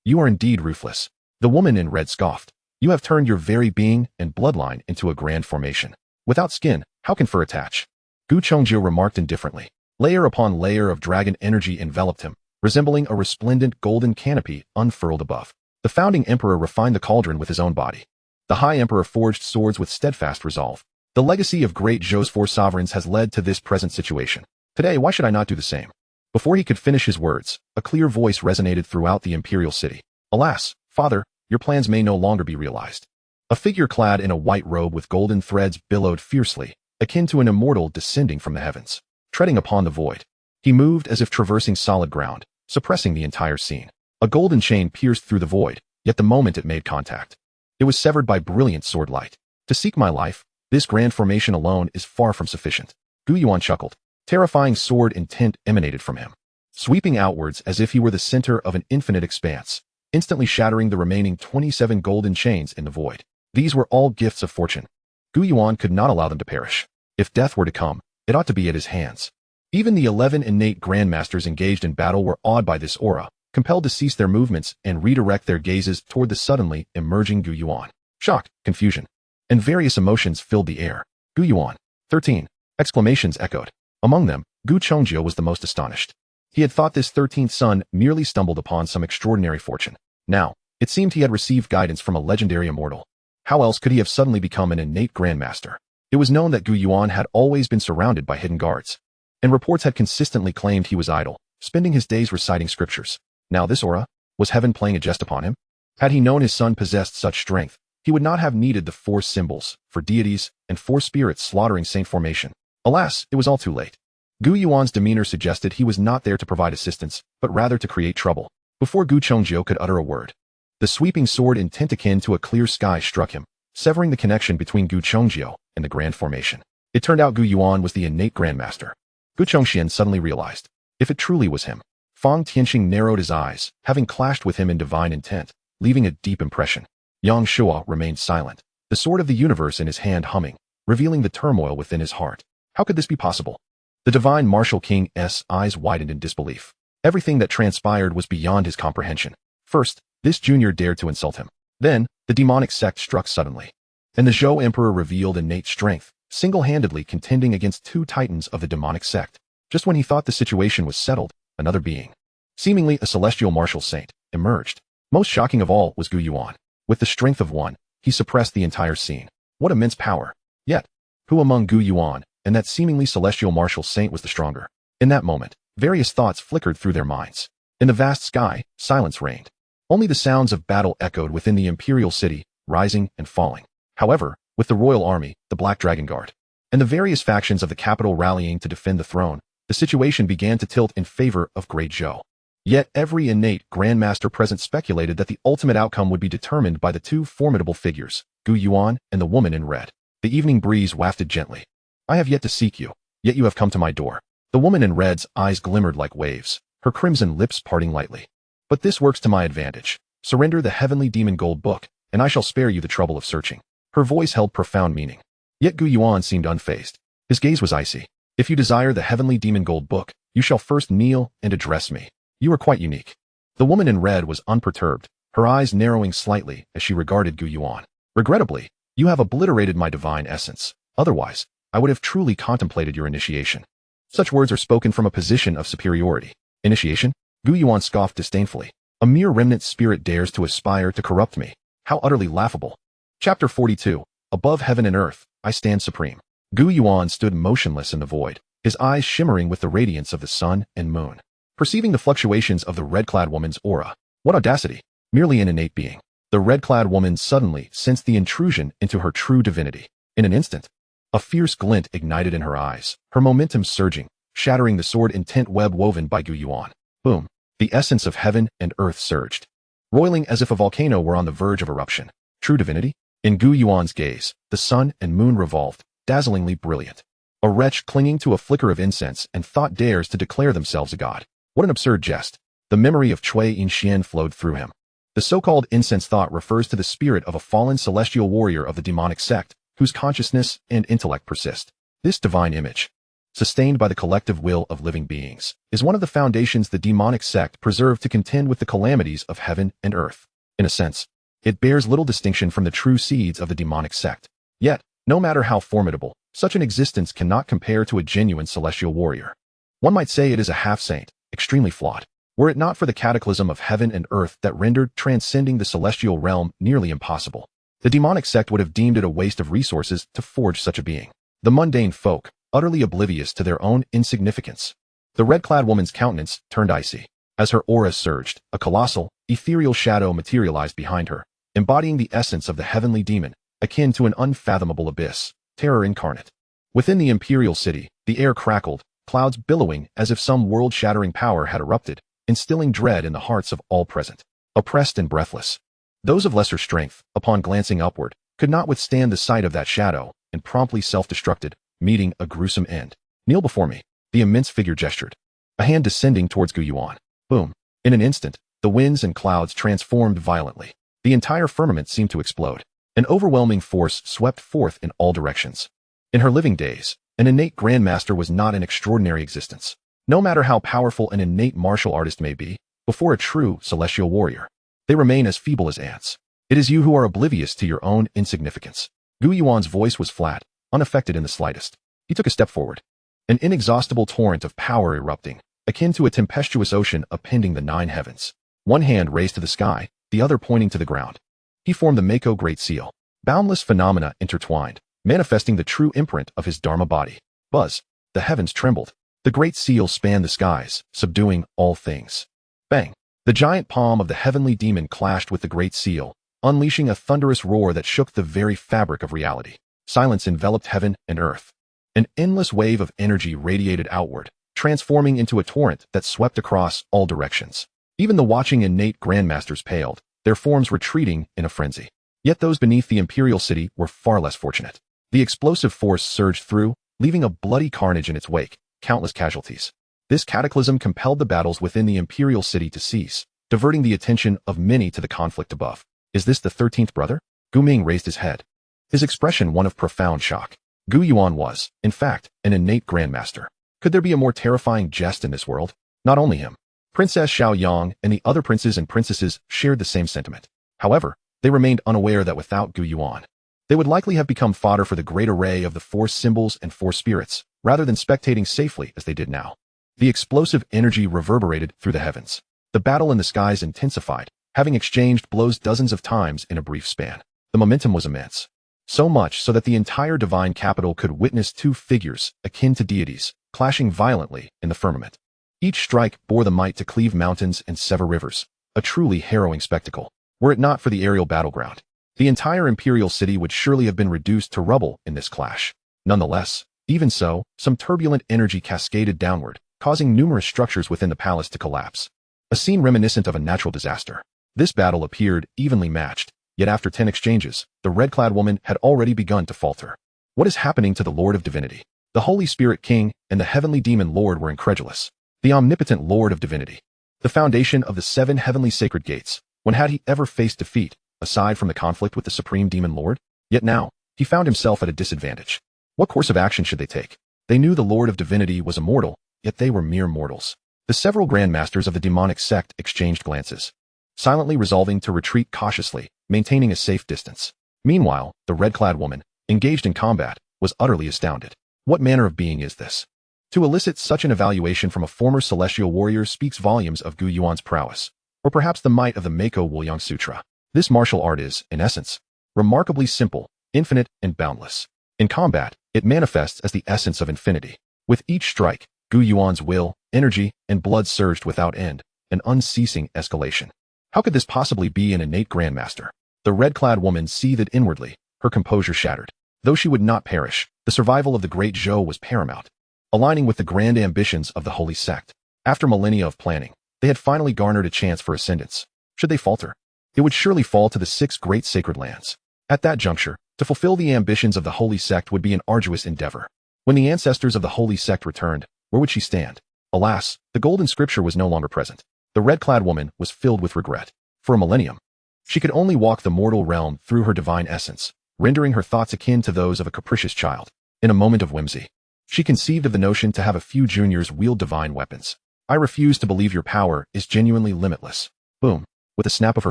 You are indeed ruthless. The woman in red scoffed. You have turned your very being and bloodline into a grand formation. Without skin, how can fur attach? Gu Chongzhou remarked indifferently. Layer upon layer of dragon energy enveloped him, resembling a resplendent golden canopy unfurled above. The founding emperor refined the cauldron with his own body. The high emperor forged swords with steadfast resolve. The legacy of great Zhou's 4 sovereigns has led to this present situation. Today, why should I not do the same? Before he could finish his words, a clear voice resonated throughout the imperial city. Alas, father, your plans may no longer be realized. A figure clad in a white robe with golden threads billowed fiercely, akin to an immortal descending from the heavens. Treading upon the void, he moved as if traversing solid ground, suppressing the entire scene. A golden chain pierced through the void, yet the moment it made contact, it was severed by brilliant sword light. To seek my life, this grand formation alone is far from sufficient. Gu Yuan chuckled. Terrifying sword intent emanated from him, sweeping outwards as if he were the center of an infinite expanse, instantly shattering the remaining 27 golden chains in the void. These were all gifts of fortune. Gu Yuan could not allow them to perish. If death were to come, it ought to be at his hands. Even the 11 innate grandmasters engaged in battle were awed by this aura, compelled to cease their movements and redirect their gazes toward the suddenly emerging Gu Yuan. Shock, confusion, and various emotions filled the air. Gu Yuan. 13. Exclamations echoed. Among them, Gu Chongzhou was the most astonished. He had thought this 13th son merely stumbled upon some extraordinary fortune. Now, it seemed he had received guidance from a legendary immortal. How else could he have suddenly become an innate grandmaster? It was known that Gu Yuan had always been surrounded by hidden guards, and reports had consistently claimed he was idle, spending his days reciting scriptures. Now this aura, was heaven playing a jest upon him? Had he known his son possessed such strength, he would not have needed the 4 symbols for deities and 4 spirits slaughtering saint formation. Alas, it was all too late. Gu Yuan's demeanor suggested he was not there to provide assistance, but rather to create trouble. Before Gu Chongzhou could utter a word, the sweeping sword intent akin to a clear sky struck him, severing the connection between Gu Chongzhou and the grand formation. It turned out Gu Yuan was the innate grandmaster. Gu Chongxian suddenly realized, if it truly was him. Fang Tianxing narrowed his eyes, having clashed with him in divine intent, leaving a deep impression. Yang Shua remained silent, the sword of the universe in his hand humming, revealing the turmoil within his heart. How could this be possible? The divine martial king's eyes widened in disbelief. Everything that transpired was beyond his comprehension. First, this junior dared to insult him. Then, the demonic sect struck suddenly, and the Zhou emperor revealed innate strength, single-handedly contending against 2 titans of the demonic sect. Just when he thought the situation was settled, another being, seemingly a celestial martial saint, emerged. Most shocking of all was Gu Yuan. With the strength of one, he suppressed the entire scene. What immense power! Yet, who among Gu Yuan and that seemingly celestial martial saint was the stronger? In that moment, various thoughts flickered through their minds. In the vast sky, silence reigned. Only the sounds of battle echoed within the imperial city, rising and falling. However, with the royal army, the Black Dragon Guard, and the various factions of the capital rallying to defend the throne, the situation began to tilt in favor of Grand Zhou. Yet every innate Grandmaster present speculated that the ultimate outcome would be determined by the two formidable figures, Gu Yuan and the woman in red. The evening breeze wafted gently. I have yet to seek you, yet you have come to my door. The woman in red's eyes glimmered like waves, her crimson lips parting lightly. But this works to my advantage. Surrender the heavenly demon gold book, and I shall spare you the trouble of searching. Her voice held profound meaning. Yet Gu Yuan seemed unfazed. His gaze was icy. If you desire the heavenly demon gold book, you shall first kneel and address me. You are quite unique. The woman in red was unperturbed, her eyes narrowing slightly as she regarded Gu Yuan. Regrettably, you have obliterated my divine essence. Otherwise, I would have truly contemplated your initiation. Such words are spoken from a position of superiority. Initiation? Gu Yuan scoffed disdainfully. A mere remnant spirit dares to aspire to corrupt me. How utterly laughable. Chapter 42. Above heaven and earth, I stand supreme. Gu Yuan stood motionless in the void, his eyes shimmering with the radiance of the sun and moon. Perceiving the fluctuations of the red-clad woman's aura. What audacity! Merely an innate being. The red-clad woman suddenly sensed the intrusion into her true divinity. In an instant, a fierce glint ignited in her eyes, her momentum surging, shattering the sword-intent web woven by Gu Yuan. Boom! The essence of heaven and earth surged, roiling as if a volcano were on the verge of eruption. True divinity? In Gu Yuan's gaze, the sun and moon revolved, dazzlingly brilliant. A wretch clinging to a flicker of incense and thought dares to declare themselves a god. What an absurd jest. The memory of Cui Yin flowed through him. The so-called incense thought refers to the spirit of a fallen celestial warrior of the demonic sect, whose consciousness and intellect persist. This divine image, sustained by the collective will of living beings, is one of the foundations the demonic sect preserved to contend with the calamities of heaven and earth. In a sense, it bears little distinction from the true seeds of the demonic sect. Yet, no matter how formidable, such an existence cannot compare to a genuine celestial warrior. One might say it is a half-saint, extremely flawed, were it not for the cataclysm of heaven and earth that rendered transcending the celestial realm nearly impossible. The demonic sect would have deemed it a waste of resources to forge such a being. The mundane folk, utterly oblivious to their own insignificance. The red-clad woman's countenance turned icy. As her aura surged, a colossal, ethereal shadow materialized behind her, embodying the essence of the heavenly demon, akin to an unfathomable abyss, terror incarnate. Within the imperial city, the air crackled, clouds billowing as if some world-shattering power had erupted, instilling dread in the hearts of all present. Oppressed and breathless, those of lesser strength, upon glancing upward, could not withstand the sight of that shadow, and promptly self-destructed, meeting a gruesome end. Kneel before me, the immense figure gestured, a hand descending towards Gu Yuan. Boom! In an instant, the winds and clouds transformed violently. The entire firmament seemed to explode. An overwhelming force swept forth in all directions. In her living days, an innate Grandmaster was not an extraordinary existence. No matter how powerful an innate martial artist may be, before a true celestial warrior, they remain as feeble as ants. It is you who are oblivious to your own insignificance. Gu Yuan's voice was flat, unaffected in the slightest. He took a step forward. An inexhaustible torrent of power erupting, akin to a tempestuous ocean upending the 9 heavens. One hand raised to the sky, the other pointing to the ground. He formed the Mako Great Seal. Boundless phenomena intertwined, manifesting the true imprint of his Dharma body. Buzz! The heavens trembled. The Great Seal spanned the skies, subduing all things. Bang! The giant palm of the heavenly demon clashed with the Great Seal, unleashing a thunderous roar that shook the very fabric of reality. Silence enveloped heaven and earth. An endless wave of energy radiated outward, transforming into a torrent that swept across all directions. Even the watching innate Grandmasters paled, their forms retreating in a frenzy. Yet those beneath the imperial city were far less fortunate. The explosive force surged through, leaving a bloody carnage in its wake, countless casualties. This cataclysm compelled the battles within the imperial city to cease, diverting the attention of many to the conflict above. Is this the 13th brother? Gu Ming raised his head, his expression one of profound shock. Gu Yuan was, in fact, an innate Grandmaster. Could there be a more terrifying jest in this world? Not only him. Princess Xiaoyang and the other princes and princesses shared the same sentiment. However, they remained unaware that without Gu Yuan, they would likely have become fodder for the great array of the 4 symbols and 4 spirits, rather than spectating safely as they did now. The explosive energy reverberated through the heavens. The battle in the skies intensified, having exchanged blows dozens of times in a brief span. The momentum was immense. So much so that the entire divine capital could witness 2 figures, akin to deities, clashing violently in the firmament. Each strike bore the might to cleave mountains and sever rivers. a truly harrowing spectacle. Were it not for the aerial battleground, the entire imperial city would surely have been reduced to rubble in this clash. Nonetheless, even so, some turbulent energy cascaded downward, causing numerous structures within the palace to collapse. A scene reminiscent of a natural disaster. This battle appeared evenly matched, yet after 10 exchanges, the red-clad woman had already begun to falter. What is happening to the Lord of Divinity? The Holy Spirit King and the Heavenly Demon Lord were incredulous. The omnipotent Lord of Divinity, the foundation of the 7 heavenly sacred gates, when had he ever faced defeat, aside from the conflict with the Supreme Demon Lord? Yet now, he found himself at a disadvantage. What course of action should they take? They knew the Lord of Divinity was immortal, yet they were mere mortals. The several Grandmasters of the demonic sect exchanged glances, silently resolving to retreat cautiously, maintaining a safe distance. Meanwhile, the red-clad woman, engaged in combat, was utterly astounded. What manner of being is this? To elicit such an evaluation from a former celestial warrior speaks volumes of Gu Yuan's prowess, or perhaps the might of the Mako Wuliang Sutra. This martial art is, in essence, remarkably simple, infinite, and boundless. In combat, it manifests as the essence of infinity. With each strike, Gu Yuan's will, energy, and blood surged without end, an unceasing escalation. How could this possibly be an innate Grandmaster? The red-clad woman seethed inwardly, her composure shattered. Though she would not perish, the survival of the Great Zhou was paramount. Aligning with the grand ambitions of the holy sect, after millennia of planning, they had finally garnered a chance for ascendance. Should they falter, it would surely fall to the 6 great sacred lands. At that juncture, to fulfill the ambitions of the holy sect would be an arduous endeavor. When the ancestors of the holy sect returned, where would she stand? Alas, the golden scripture was no longer present. The red-clad woman was filled with regret. For a millennium, she could only walk the mortal realm through her divine essence, rendering her thoughts akin to those of a capricious child. In a moment of whimsy, she conceived of the notion to have a few juniors wield divine weapons. I refuse to believe your power is genuinely limitless. Boom. With a snap of her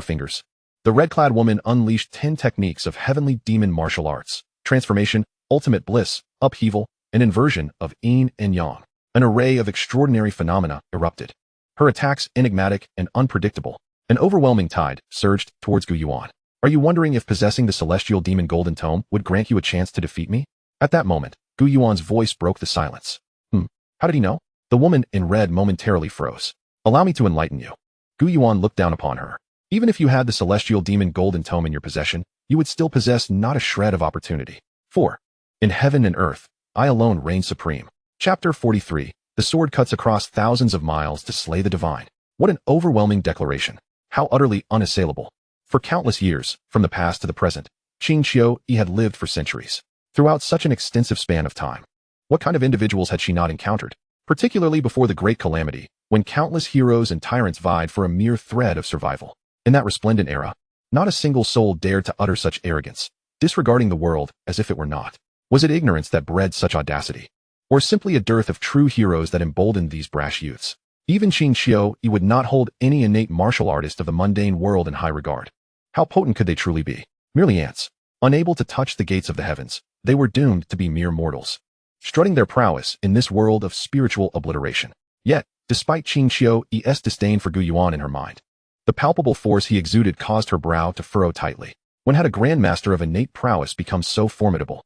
fingers, the red-clad woman unleashed 10 techniques of heavenly demon martial arts: transformation, ultimate bliss, upheaval, and inversion of yin and yang. An array of extraordinary phenomena erupted. Her attacks enigmatic and unpredictable. An overwhelming tide surged towards Gu Yuan. Are you wondering if possessing the celestial demon golden tome would grant you a chance to defeat me? At that moment, Gu Yuan's voice broke the silence. How did he know? The woman in red momentarily froze. Allow me to enlighten you. Gu Yuan looked down upon her. Even if you had the celestial demon golden tome in your possession, you would still possess not a shred of opportunity. 4. In heaven and earth, I alone reign supreme. Chapter 43. The sword cuts across thousands of miles to slay the divine. What an overwhelming declaration. How utterly unassailable. For countless years, from the past to the present, Qin Qiu had lived for centuries. Throughout such an extensive span of time, what kind of individuals had she not encountered? Particularly before the Great Calamity, when countless heroes and tyrants vied for a mere thread of survival. In that resplendent era, not a single soul dared to utter such arrogance, disregarding the world as if it were not. Was it ignorance that bred such audacity? Or simply a dearth of true heroes that emboldened these brash youths? Even Qin Qiu would not hold any innate martial artist of the mundane world in high regard. How potent could they truly be? Merely ants. Unable to touch the gates of the heavens, they were doomed to be mere mortals, strutting their prowess in this world of spiritual obliteration. Yet, despite Qin Qiu's disdain for Gu Yuan in her mind, the palpable force he exuded caused her brow to furrow tightly. When had a Grandmaster of innate prowess become so formidable?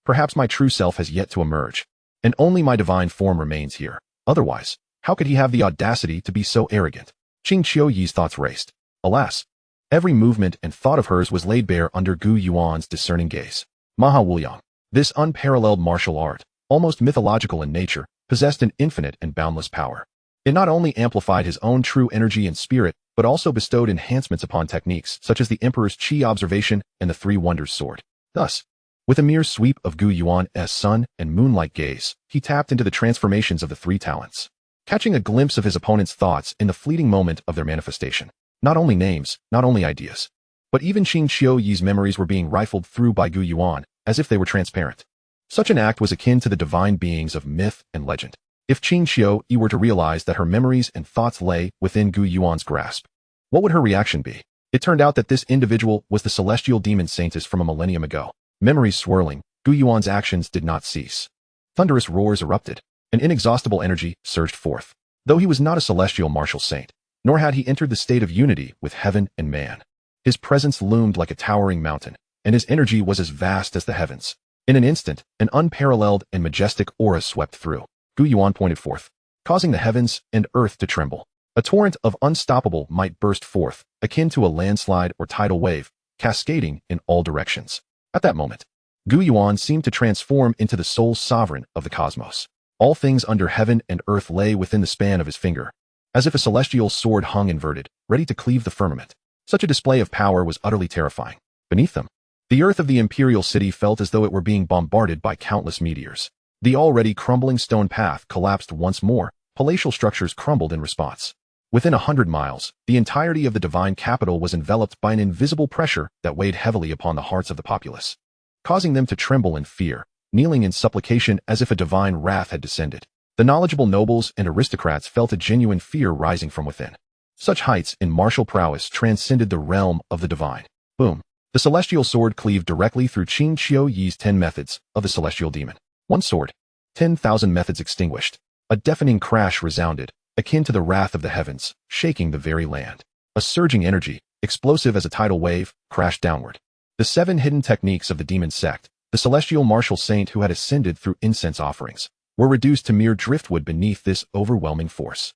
Perhaps my true self has yet to emerge, and only my divine form remains here. Otherwise, how could he have the audacity to be so arrogant? Qin Qiu's thoughts raced. Alas, every movement and thought of hers was laid bare under Gu Yuan's discerning gaze. Manhwaedit. This unparalleled martial art, almost mythological in nature, possessed an infinite and boundless power. It not only amplified his own true energy and spirit, but also bestowed enhancements upon techniques such as the Emperor's Qi observation and the Three Wonders sword. Thus, with a mere sweep of Gu Yuan's sun and moon-like gaze, he tapped into the transformations of the 3 talents, catching a glimpse of his opponent's thoughts in the fleeting moment of their manifestation. Not only names, not only ideas, but even Qin Qiu's memories were being rifled through by Gu Yuan, as if they were transparent. Such an act was akin to the divine beings of myth and legend. If Qin Qiu were to realize that her memories and thoughts lay within Gu Yuan's grasp, what would her reaction be? It turned out that this individual was the celestial demon saintess from a millennium ago. Memories swirling, Gu Yuan's actions did not cease. Thunderous roars erupted. An inexhaustible energy surged forth. Though he was not a celestial martial saint, nor had he entered the state of unity with heaven and man, his presence loomed like a towering mountain, and his energy was as vast as the heavens. In an instant, an unparalleled and majestic aura swept through. Gu Yuan pointed forth, causing the heavens and earth to tremble. A torrent of unstoppable might burst forth, akin to a landslide or tidal wave, cascading in all directions. At that moment, Gu Yuan seemed to transform into the sole sovereign of the cosmos. All things under heaven and earth lay within the span of his finger, as if a celestial sword hung inverted, ready to cleave the firmament. Such a display of power was utterly terrifying. Beneath them, the earth of the imperial city felt as though it were being bombarded by countless meteors. The already crumbling stone path collapsed once more, palatial structures crumbled in response. Within 100 miles, the entirety of the divine capital was enveloped by an invisible pressure that weighed heavily upon the hearts of the populace, causing them to tremble in fear, kneeling in supplication as if a divine wrath had descended. The knowledgeable nobles and aristocrats felt a genuine fear rising from within. Such heights in martial prowess transcended the realm of the divine. Boom. The celestial sword cleaved directly through Qin Qiu Yi's 10 methods of the celestial demon. One sword, 10,000 methods extinguished. A deafening crash resounded, akin to the wrath of the heavens, shaking the very land. A surging energy, explosive as a tidal wave, crashed downward. The 7 hidden techniques of the demon sect, the celestial martial saint who had ascended through incense offerings, were reduced to mere driftwood beneath this overwhelming force.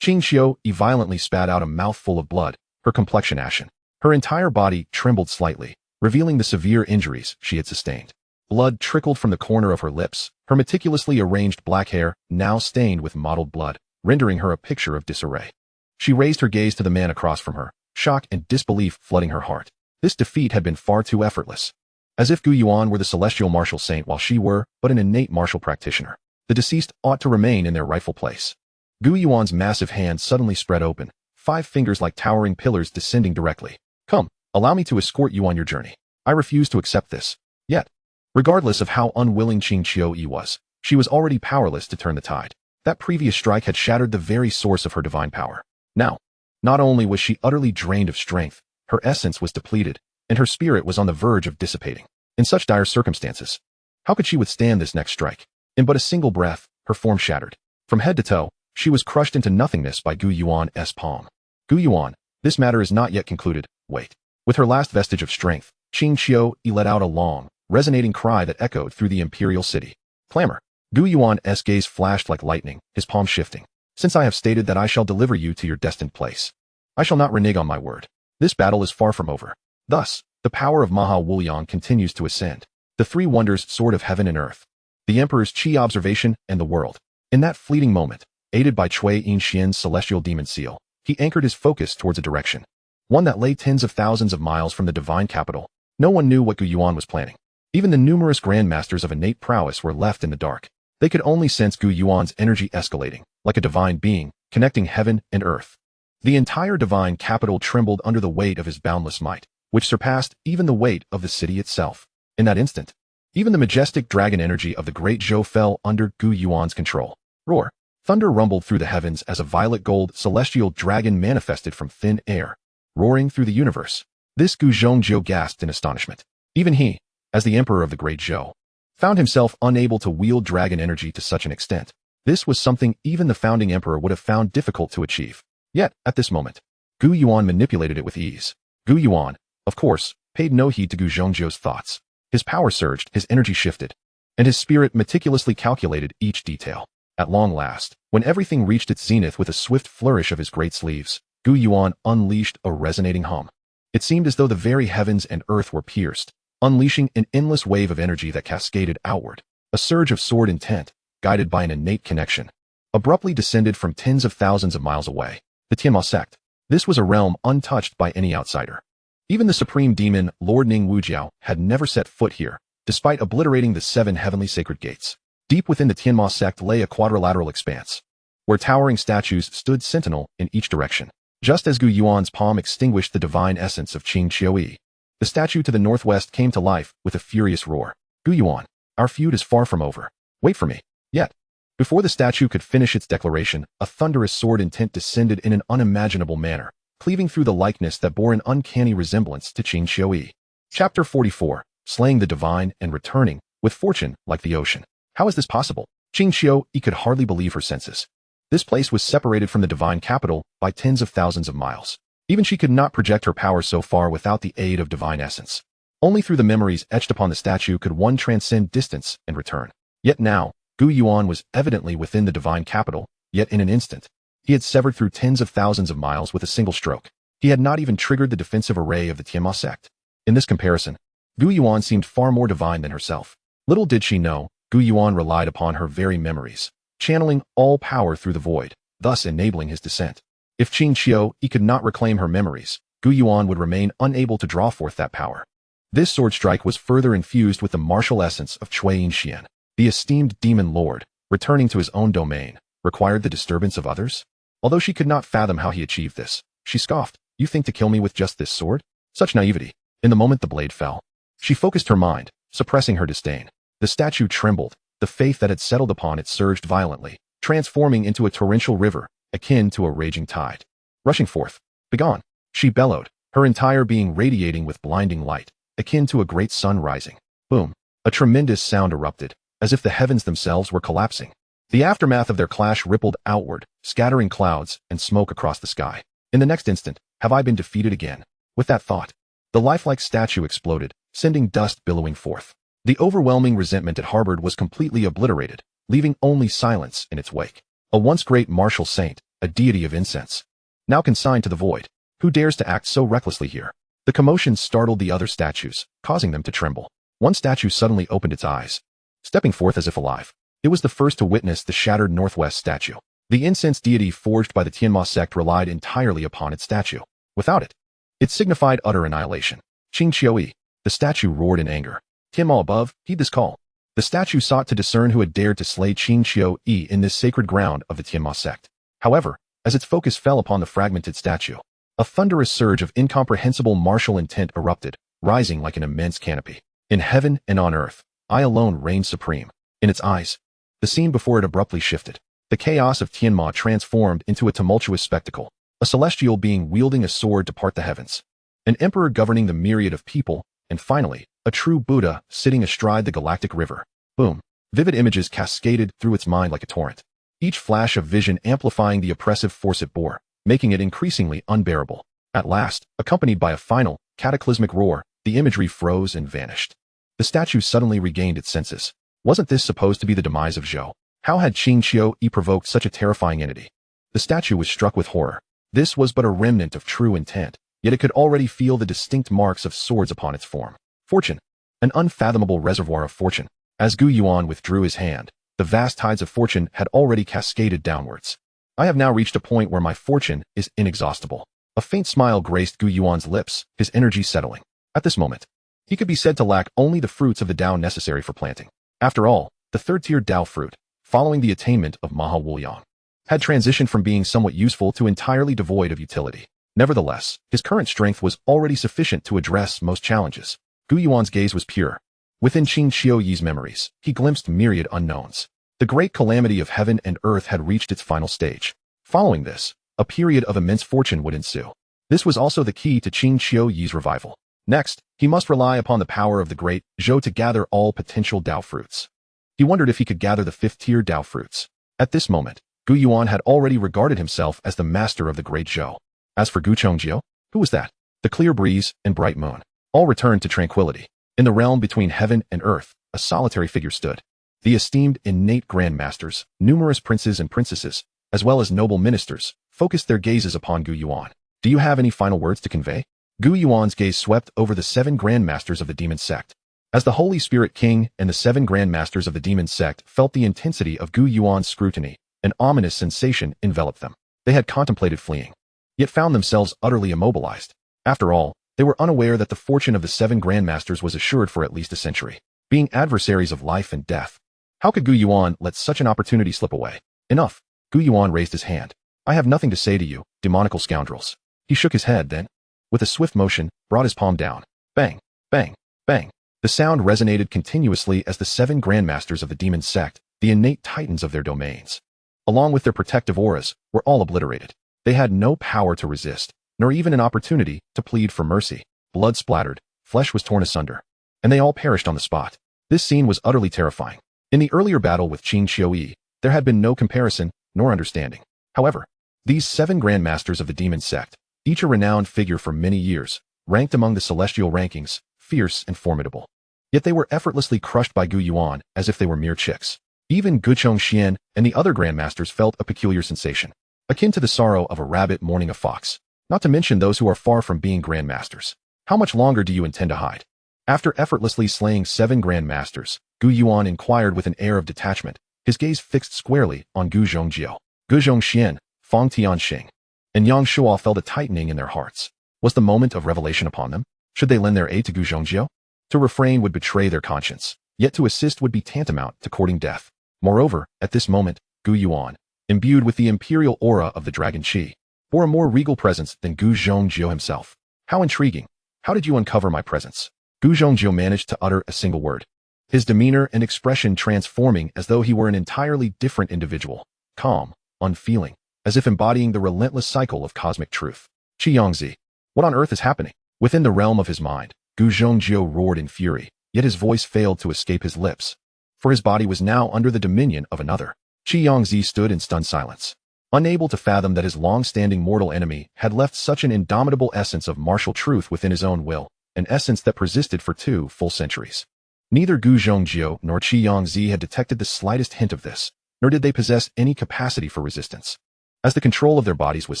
Qin Qiu Yi violently spat out a mouthful of blood, her complexion ashen. Her entire body trembled slightly, revealing the severe injuries she had sustained. Blood trickled from the corner of her lips, her meticulously arranged black hair now stained with mottled blood, rendering her a picture of disarray. She raised her gaze to the man across from her, shock and disbelief flooding her heart. This defeat had been far too effortless. As if Gu Yuan were the celestial martial saint while she were but an innate martial practitioner. The deceased ought to remain in their rightful place. Gu Yuan's massive hand suddenly spread open, 5 fingers like towering pillars descending directly. Come, allow me to escort you on your journey. I refuse to accept this. Yet, regardless of how unwilling Qin Qiu Yi was, she was already powerless to turn the tide. That previous strike had shattered the very source of her divine power. Now, not only was she utterly drained of strength, her essence was depleted, and her spirit was on the verge of dissipating. In such dire circumstances, how could she withstand this next strike? In but a single breath, her form shattered. From head to toe, she was crushed into nothingness by Gu Yuan's palm. Gu Yuan, this matter is not yet concluded. Wait. With her last vestige of strength, Qin Qiu Yi let out a long, resonating cry that echoed through the imperial city. Clamor. Gu Yuan's gaze flashed like lightning, his palm shifting. Since I have stated that I shall deliver you to your destined place, I shall not renege on my word. This battle is far from over. Thus, the power of Manhwaedit continues to ascend. The 3 wonders, sword of heaven and earth, the emperor's Qi observation, and the world. In that fleeting moment, aided by Cui Yin-Xian's celestial demon seal, he anchored his focus towards a direction, one that lay tens of thousands of miles from the divine capital. No one knew what Gu Yuan was planning. Even the numerous grandmasters of innate prowess were left in the dark. They could only sense Gu Yuan's energy escalating, like a divine being, connecting heaven and earth. The entire divine capital trembled under the weight of his boundless might, which surpassed even the weight of the city itself. In that instant, even the majestic dragon energy of the Great Zhou fell under Gu Yuan's control. Roar. Thunder rumbled through the heavens as a violet gold celestial dragon manifested from thin air, roaring through the universe. This Gu Zhongjiu gasped in astonishment. Even he, as the emperor of the Great Zhou, found himself unable to wield dragon energy to such an extent. This was something even the founding emperor would have found difficult to achieve. Yet, at this moment, Gu Yuan manipulated it with ease. Gu Yuan, of course, paid no heed to Gu Zhongjiu's thoughts. His power surged, his energy shifted, and his spirit meticulously calculated each detail. At long last, when everything reached its zenith with a swift flourish of his great sleeves, Gu Yuan unleashed a resonating hum. It seemed as though the very heavens and earth were pierced, unleashing an endless wave of energy that cascaded outward. A surge of sword intent, guided by an innate connection, abruptly descended from tens of thousands of miles away. The Tianma sect. This was a realm untouched by any outsider. Even the supreme demon, Lord Ning Wujiao, had never set foot here, despite obliterating the 7 heavenly sacred gates. Deep within the Tianma sect lay a quadrilateral expanse, where towering statues stood sentinel in each direction. Just as Gu Yuan's palm extinguished the divine essence of Qin Qiu Yi, the statue to the northwest came to life with a furious roar. Gu Yuan, our feud is far from over. Wait for me. Yet, before the statue could finish its declaration, a thunderous sword intent descended in an unimaginable manner, cleaving through the likeness that bore an uncanny resemblance to Qin Qiu Yi. Chapter 44, Slaying the Divine and Returning, with Fortune like the Ocean. How is this possible? Qin Qiu Yi could hardly believe her senses. This place was separated from the divine capital by tens of thousands of miles. Even she could not project her power so far without the aid of divine essence. Only through the memories etched upon the statue could one transcend distance and return. Yet now, Gu Yuan was evidently within the divine capital, yet in an instant, He had severed through tens of thousands of miles with a single stroke. He had not even triggered the defensive array of the Tianma sect. In this comparison, Gu Yuan seemed far more divine than herself. Little did she know, Gu Yuan relied upon her very memories, channeling all power through the void, thus enabling his descent. If Qing Qiu Yi could not reclaim her memories, Gu Yuan would remain unable to draw forth that power. This sword strike was further infused with the martial essence of Cui Yin, the esteemed demon lord, returning to his own domain, required the disturbance of others? Although she could not fathom how he achieved this, she scoffed, "You think to kill me with just this sword?" Such naivety. In the moment the blade fell, she focused her mind, suppressing her disdain. The statue trembled, the faith that had settled upon it surged violently, transforming into a torrential river, akin to a raging tide. Rushing forth, "Begone!" she bellowed, her entire being radiating with blinding light, akin to a great sun rising. Boom! A tremendous sound erupted, as if the heavens themselves were collapsing. The aftermath of their clash rippled outward, scattering clouds and smoke across the sky. In the next instant, have I been defeated again? With that thought, the lifelike statue exploded, sending dust billowing forth. The overwhelming resentment it harbored was completely obliterated, leaving only silence in its wake. A once great martial saint, a deity of incense, now consigned to the void. Who dares to act so recklessly here? The commotion startled the other statues, causing them to tremble. One statue suddenly opened its eyes, stepping forth as if alive. It was the first to witness the shattered Northwest statue. The incense deity forged by the Tianma sect relied entirely upon its statue. Without it, it signified utter annihilation. Qing Qiu Yi, the statue roared in anger. Tianma above, heed this call. The statue sought to discern who had dared to slay Qing Qiu Yi in this sacred ground of the Tianma sect. However, as its focus fell upon the fragmented statue, a thunderous surge of incomprehensible martial intent erupted, rising like an immense canopy. In heaven and on earth, I alone reigned supreme. In its eyes, the scene before it abruptly shifted. The chaos of Tianma transformed into a tumultuous spectacle, a celestial being wielding a sword to part the heavens, an emperor governing the myriad of people, and finally, a true Buddha sitting astride the galactic river. Boom! Vivid images cascaded through its mind like a torrent, each flash of vision amplifying the oppressive force it bore, making it increasingly unbearable. At last, accompanied by a final, cataclysmic roar, the imagery froze and vanished. The statue suddenly regained its senses. Wasn't this supposed to be the demise of Zhou? How had Qing Qiu Yi provoked such a terrifying entity? The statue was struck with horror. This was but a remnant of true intent, yet it could already feel the distinct marks of swords upon its form. Fortune. An unfathomable reservoir of fortune. As Gu Yuan withdrew his hand, the vast tides of fortune had already cascaded downwards. I have now reached a point where my fortune is inexhaustible. A faint smile graced Gu Yuan's lips, his energy settling. At this moment, he could be said to lack only the fruits of the Tao necessary for planting. After all, the third-tier Tao fruit, following the attainment of Manhwaedit, had transitioned from being somewhat useful to entirely devoid of utility. Nevertheless, his current strength was already sufficient to address most challenges. Gu Yuan's gaze was pure. Within Qing Qiu Yi's memories, he glimpsed myriad unknowns. The great calamity of heaven and earth had reached its final stage. Following this, a period of immense fortune would ensue. This was also the key to Qing Qiu Yi's revival. Next, he must rely upon the power of the great Zhou to gather all potential Tao fruits. He wondered if he could gather the fifth-tier Tao fruits. At this moment, Gu Yuan had already regarded himself as the master of the great Zhou. As for Gu Chongjiu, who was that? The clear breeze and bright moon. All returned to tranquility. In the realm between heaven and earth, a solitary figure stood. The esteemed innate grandmasters, numerous princes and princesses, as well as noble ministers, focused their gazes upon Gu Yuan. Do you have any final words to convey? Gu Yuan's gaze swept over the 7 grandmasters of the demon sect. As the Holy Spirit King and the 7 grandmasters of the demon sect felt the intensity of Gu Yuan's scrutiny, an ominous sensation enveloped them. They had contemplated fleeing, yet found themselves utterly immobilized. After all, they were unaware that the fortune of the 7 grandmasters was assured for at least a century. Being adversaries of life and death, how could Gu Yuan let such an opportunity slip away? Enough. Gu Yuan raised his hand. I have nothing to say to you, demonical scoundrels. He shook his head then, with a swift motion, brought his palm down. Bang, bang, bang. The sound resonated continuously as the 7 grandmasters of the demon sect, the innate titans of their domains, along with their protective auras, were all obliterated. They had no power to resist, nor even an opportunity to plead for mercy. Blood splattered, flesh was torn asunder, and they all perished on the spot. This scene was utterly terrifying. In the earlier battle with Qing Qiu Yi, there had been no comparison, nor understanding. However, these 7 grandmasters of the demon sect, each a renowned figure for many years, ranked among the celestial rankings, fierce and formidable. Yet they were effortlessly crushed by Gu Yuan as if they were mere chicks. Even Gu Chongxian and the other grandmasters felt a peculiar sensation. akin to the sorrow of a rabbit mourning a fox, not to mention those who are far from being grandmasters. How much longer do you intend to hide? After effortlessly slaying 7 grandmasters, Gu Yuan inquired with an air of detachment, his gaze fixed squarely on Gu Zhongjiu, Gu Zhongxian, Fang Tianxing, and Yang Shuo felt a tightening in their hearts. Was the moment of revelation upon them? Should they lend their aid to Gu Zhongjiu? To refrain would betray their conscience, yet to assist would be tantamount to courting death. Moreover, at this moment, Gu Yuan, imbued with the imperial aura of the dragon Qi, bore a more regal presence than Gu Zhongjiu himself. How intriguing! How did you uncover my presence? Gu Zhongjiu managed to utter a single word, his demeanor and expression transforming as though he were an entirely different individual, calm, unfeeling, as if embodying the relentless cycle of cosmic truth. Qi Yangzi, what on earth is happening? Within the realm of his mind, Gu Zhongjiu roared in fury, yet his voice failed to escape his lips, for his body was now under the dominion of another. Qi Yangzi stood in stunned silence, unable to fathom that his long-standing mortal enemy had left such an indomitable essence of martial truth within his own will, an essence that persisted for 2 full centuries. Neither Gu Zhongjiu nor Qi Yangzi had detected the slightest hint of this, nor did they possess any capacity for resistance. As the control of their bodies was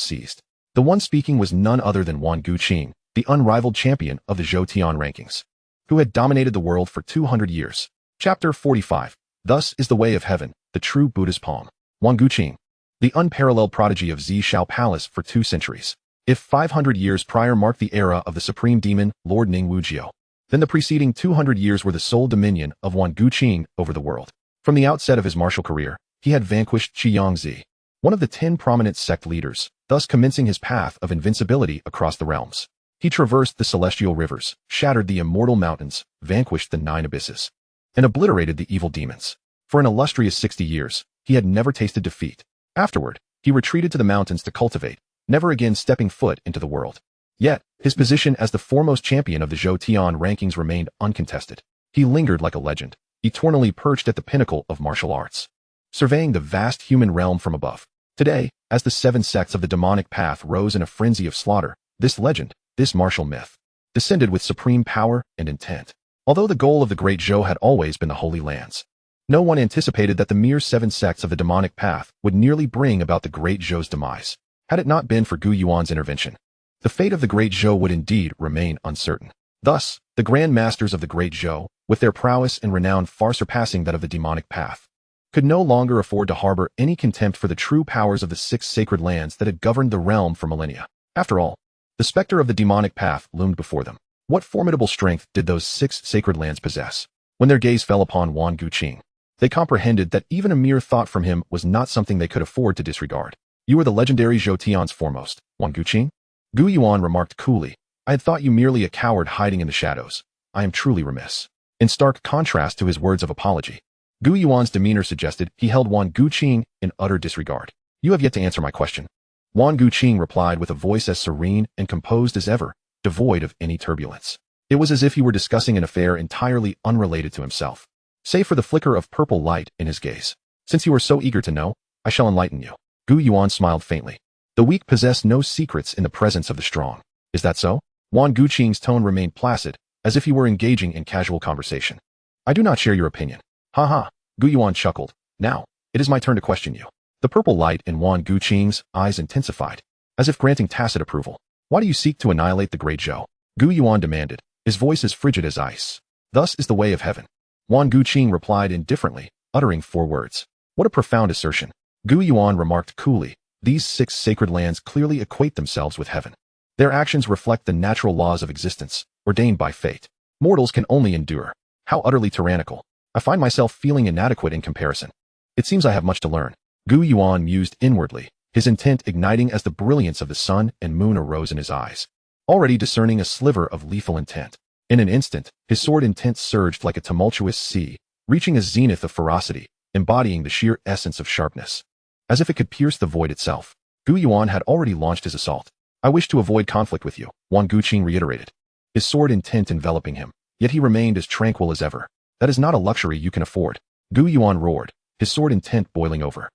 seized, the one speaking was none other than Wan Guqing, the unrivaled champion of the Zhou Tian rankings, who had dominated the world for 200 years. Chapter 45. Thus is the way of heaven, the true Buddha's palm. Wan Guqing, the unparalleled prodigy of Zishao Palace for 2 centuries. If 500 years prior marked the era of the supreme demon, Lord Ning Wujiu, then the preceding 200 years were the sole dominion of Wan Guqing over the world. From the outset of his martial career, he had vanquished Qi Yangzi, one of the 10 prominent sect leaders, thus commencing his path of invincibility across the realms. He traversed the celestial rivers, shattered the immortal mountains, vanquished the 9 abysses, and obliterated the evil demons. For an illustrious 60 years, he had never tasted defeat. Afterward, he retreated to the mountains to cultivate, never again stepping foot into the world. Yet, his position as the foremost champion of the Zhou Tian rankings remained uncontested. He lingered like a legend, eternally perched at the pinnacle of martial arts, surveying the vast human realm from above. Today, as the 7 sects of the demonic path rose in a frenzy of slaughter, this legend, this martial myth, descended with supreme power and intent. Although the goal of the Great Zhou had always been the Holy Lands, no one anticipated that the mere 7 sects of the demonic path would nearly bring about the Great Zhou's demise. Had it not been for Gu Yuan's intervention, the fate of the Great Zhou would indeed remain uncertain. Thus, the Grandmasters of the Great Zhou, with their prowess and renown far surpassing that of the demonic path, could no longer afford to harbor any contempt for the true powers of the 6 sacred lands that had governed the realm for millennia. After all, the specter of the demonic path loomed before them. What formidable strength did those 6 sacred lands possess? When their gaze fell upon Wan Guqing, they comprehended that even a mere thought from him was not something they could afford to disregard. You are the legendary Zhou Tian's foremost, Wan Guqing? Gu Yuan remarked coolly, I had thought you merely a coward hiding in the shadows. I am truly remiss. In stark contrast to his words of apology, Gu Yuan's demeanor suggested he held Wan Guqing in utter disregard. You have yet to answer my question. Wan Guqing replied with a voice as serene and composed as ever, devoid of any turbulence. It was as if he were discussing an affair entirely unrelated to himself, save for the flicker of purple light in his gaze. Since you are so eager to know, I shall enlighten you. Gu Yuan smiled faintly. The weak possess no secrets in the presence of the strong. Is that so? Wan Guqing's tone remained placid, as if he were engaging in casual conversation. I do not share your opinion. Ha ha, Gu Yuan chuckled. Now, it is my turn to question you. The purple light in Wan Guqing's eyes intensified, as if granting tacit approval. Why do you seek to annihilate the Great Zhou? Gu Yuan demanded, his voice as frigid as ice. Thus is the way of heaven. Wan Guqing replied indifferently, uttering 4 words. What a profound assertion. Gu Yuan remarked coolly, these 6 sacred lands clearly equate themselves with heaven. Their actions reflect the natural laws of existence, ordained by fate. Mortals can only endure. How utterly tyrannical. I find myself feeling inadequate in comparison. It seems I have much to learn. Gu Yuan mused inwardly, his intent igniting as the brilliance of the sun and moon arose in his eyes, already discerning a sliver of lethal intent. In an instant, his sword intent surged like a tumultuous sea, reaching a zenith of ferocity, embodying the sheer essence of sharpness. As if it could pierce the void itself, Gu Yuan had already launched his assault. I wish to avoid conflict with you, Wan Guqing reiterated, his sword intent enveloping him, yet he remained as tranquil as ever. That is not a luxury you can afford. Gu Yuan roared, his sword intent boiling over,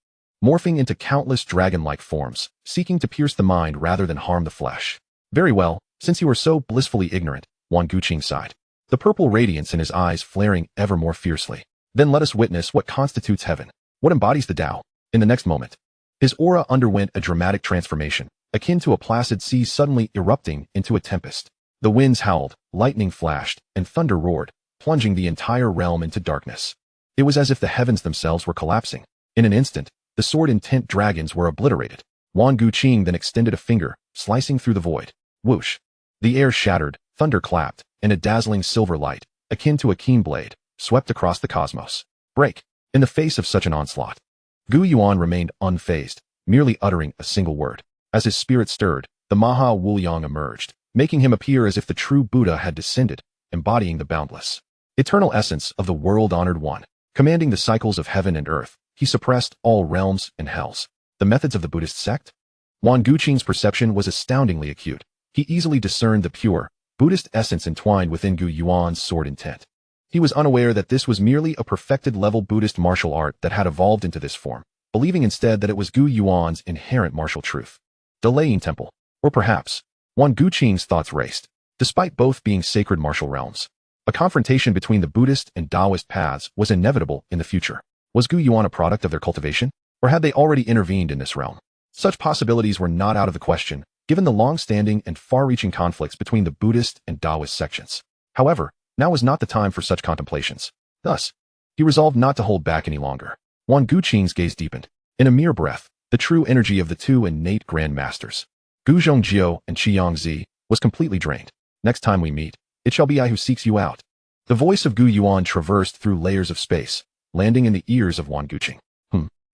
morphing into countless dragon-like forms, seeking to pierce the mind rather than harm the flesh. Very well, since you are so blissfully ignorant, Wan Guqing sighed, the purple radiance in his eyes flaring ever more fiercely. Then let us witness what constitutes heaven, what embodies the Tao. In the next moment, His aura underwent a dramatic transformation, akin to a placid sea suddenly erupting into a tempest. The winds howled, lightning flashed, and thunder roared, plunging the entire realm into darkness. It was as if the heavens themselves were collapsing. In an instant, the sword-intent dragons were obliterated. Wan Guqing then extended a finger, slicing through the void. Whoosh! The air shattered, thunder clapped, and a dazzling silver light, akin to a keen blade, swept across the cosmos. Break! In the face of such an onslaught, Gu Yuan remained unfazed, merely uttering a single word. As his spirit stirred, the Manhwaedit emerged, making him appear as if the true Buddha had descended, embodying the boundless, eternal essence of the world-honored one. Commanding the cycles of heaven and earth, he suppressed all realms and hells. The methods of the Buddhist sect? Wan Guqing's perception was astoundingly acute. He easily discerned the pure, Buddhist essence entwined within Gu Yuan's sword intent. He was unaware that this was merely a perfected-level Buddhist martial art that had evolved into this form, believing instead that it was Gu Yuan's inherent martial truth. Delaying Temple. Or perhaps, Wan Guqing's thoughts raced. Despite both being sacred martial realms, a confrontation between the Buddhist and Taoist paths was inevitable in the future. Was Gu Yuan a product of their cultivation, or had they already intervened in this realm? Such possibilities were not out of the question, given the long-standing and far-reaching conflicts between the Buddhist and Taoist sections. However, now was not the time for such contemplations. Thus, he resolved not to hold back any longer. Wan Guqing's gaze deepened. In a mere breath, the true energy of the two innate Grandmasters, Gu Zhongjiu and Qiangzi, was completely drained. Next time we meet, it shall be I who seeks you out. The voice of Gu Yuan traversed through layers of space, landing in the ears of Wan Guqing.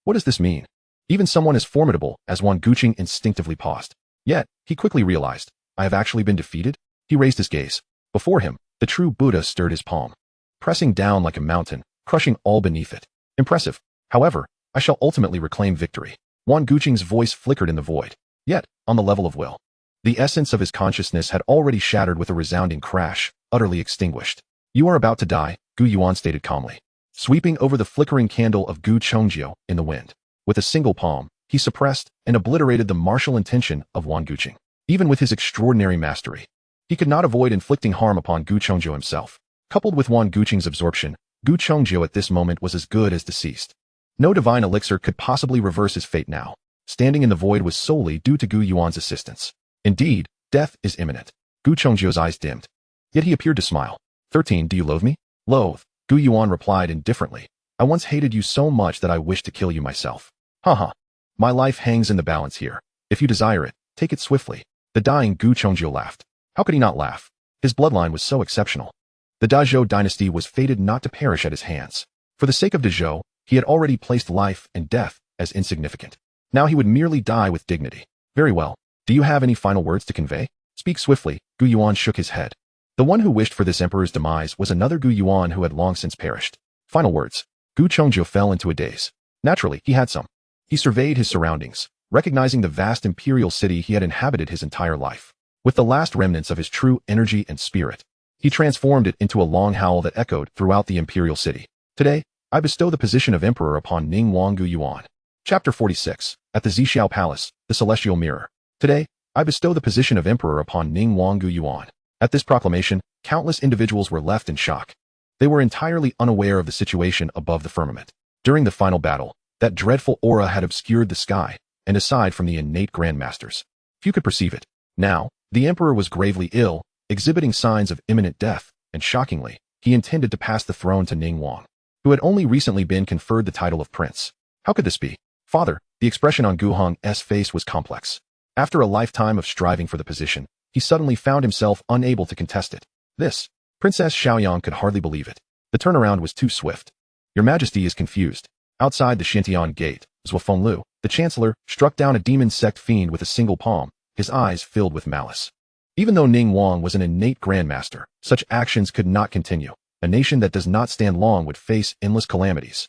What does this mean? Even someone as formidable as Wan Guqing instinctively paused. Yet, he quickly realized, I have actually been defeated? He raised his gaze. Before him, the true Buddha stirred his palm, pressing down like a mountain, crushing all beneath it. Impressive. However, I shall ultimately reclaim victory. Wan Guqing's voice flickered in the void. Yet, on the level of will, the essence of his consciousness had already shattered with a resounding crash, utterly extinguished. You are about to die, Gu Yuan stated calmly, sweeping over the flickering candle of Gu Chongjiu in the wind. With a single palm, he suppressed and obliterated the martial intention of Wan Guqing. Even with his extraordinary mastery, he could not avoid inflicting harm upon Gu Chongjiu himself. Coupled with Wan Guqing's absorption, Gu Chongjiu at this moment was as good as deceased. No divine elixir could possibly reverse his fate now. Standing in the void was solely due to Gu Yuan's assistance. Indeed, death is imminent. Gu Chongjiu's eyes dimmed. Yet he appeared to smile. 13, do you loathe me? Loathe, Gu Yuan replied indifferently. I once hated you so much that I wished to kill you myself. Haha. My life hangs in the balance here. If you desire it, take it swiftly. The dying Gu Chongjiu laughed. How could he not laugh? His bloodline was so exceptional. The Dazhou dynasty was fated not to perish at his hands. For the sake of Dazhou, he had already placed life and death as insignificant. Now he would merely die with dignity. Very well. Do you have any final words to convey? Speak swiftly, Gu Yuan shook his head. The one who wished for this emperor's demise was another Gu Yuan who had long since perished. Final words. Gu Chongjiu fell into a daze. Naturally, he had some. He surveyed his surroundings, recognizing the vast imperial city he had inhabited his entire life. With the last remnants of his true energy and spirit, he transformed it into a long howl that echoed throughout the imperial city. Today, I bestow the position of emperor upon Ning Wang Gu Yuan. Chapter 46. At the Zixiao Palace, the Celestial Mirror. Today, I bestow the position of emperor upon Ning Wang Gu Yuan. At this proclamation, countless individuals were left in shock. They were entirely unaware of the situation above the firmament. During the final battle, that dreadful aura had obscured the sky, and aside from the innate Grandmasters, few could perceive it. Now, the emperor was gravely ill, exhibiting signs of imminent death, and shockingly, he intended to pass the throne to Ning Wang, who had only recently been conferred the title of prince. How could this be? Father, the expression on Gu Hong's face was complex. After a lifetime of striving for the position, he suddenly found himself unable to contest it. This, Princess Xiaoyang could hardly believe it. The turnaround was too swift. Your Majesty is confused. Outside the Xintian gate, Zhuofenglu, the chancellor, struck down a demon sect fiend with a single palm, his eyes filled with malice. Even though Ning Wang was an innate grandmaster, such actions could not continue. A nation that does not stand long would face endless calamities.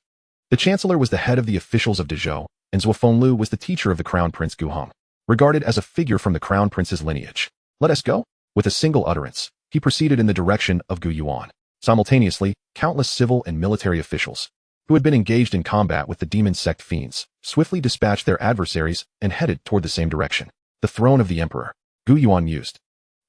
The chancellor was the head of the officials of Dazhou, and Zhuofenglu was the teacher of the crown prince Gu Hong, regarded as a figure from the crown prince's lineage. Let us go. With a single utterance, he proceeded in the direction of Gu Yuan. Simultaneously, countless civil and military officials, who had been engaged in combat with the demon sect fiends, swiftly dispatched their adversaries and headed toward the same direction. The throne of the emperor. Gu Yuan mused.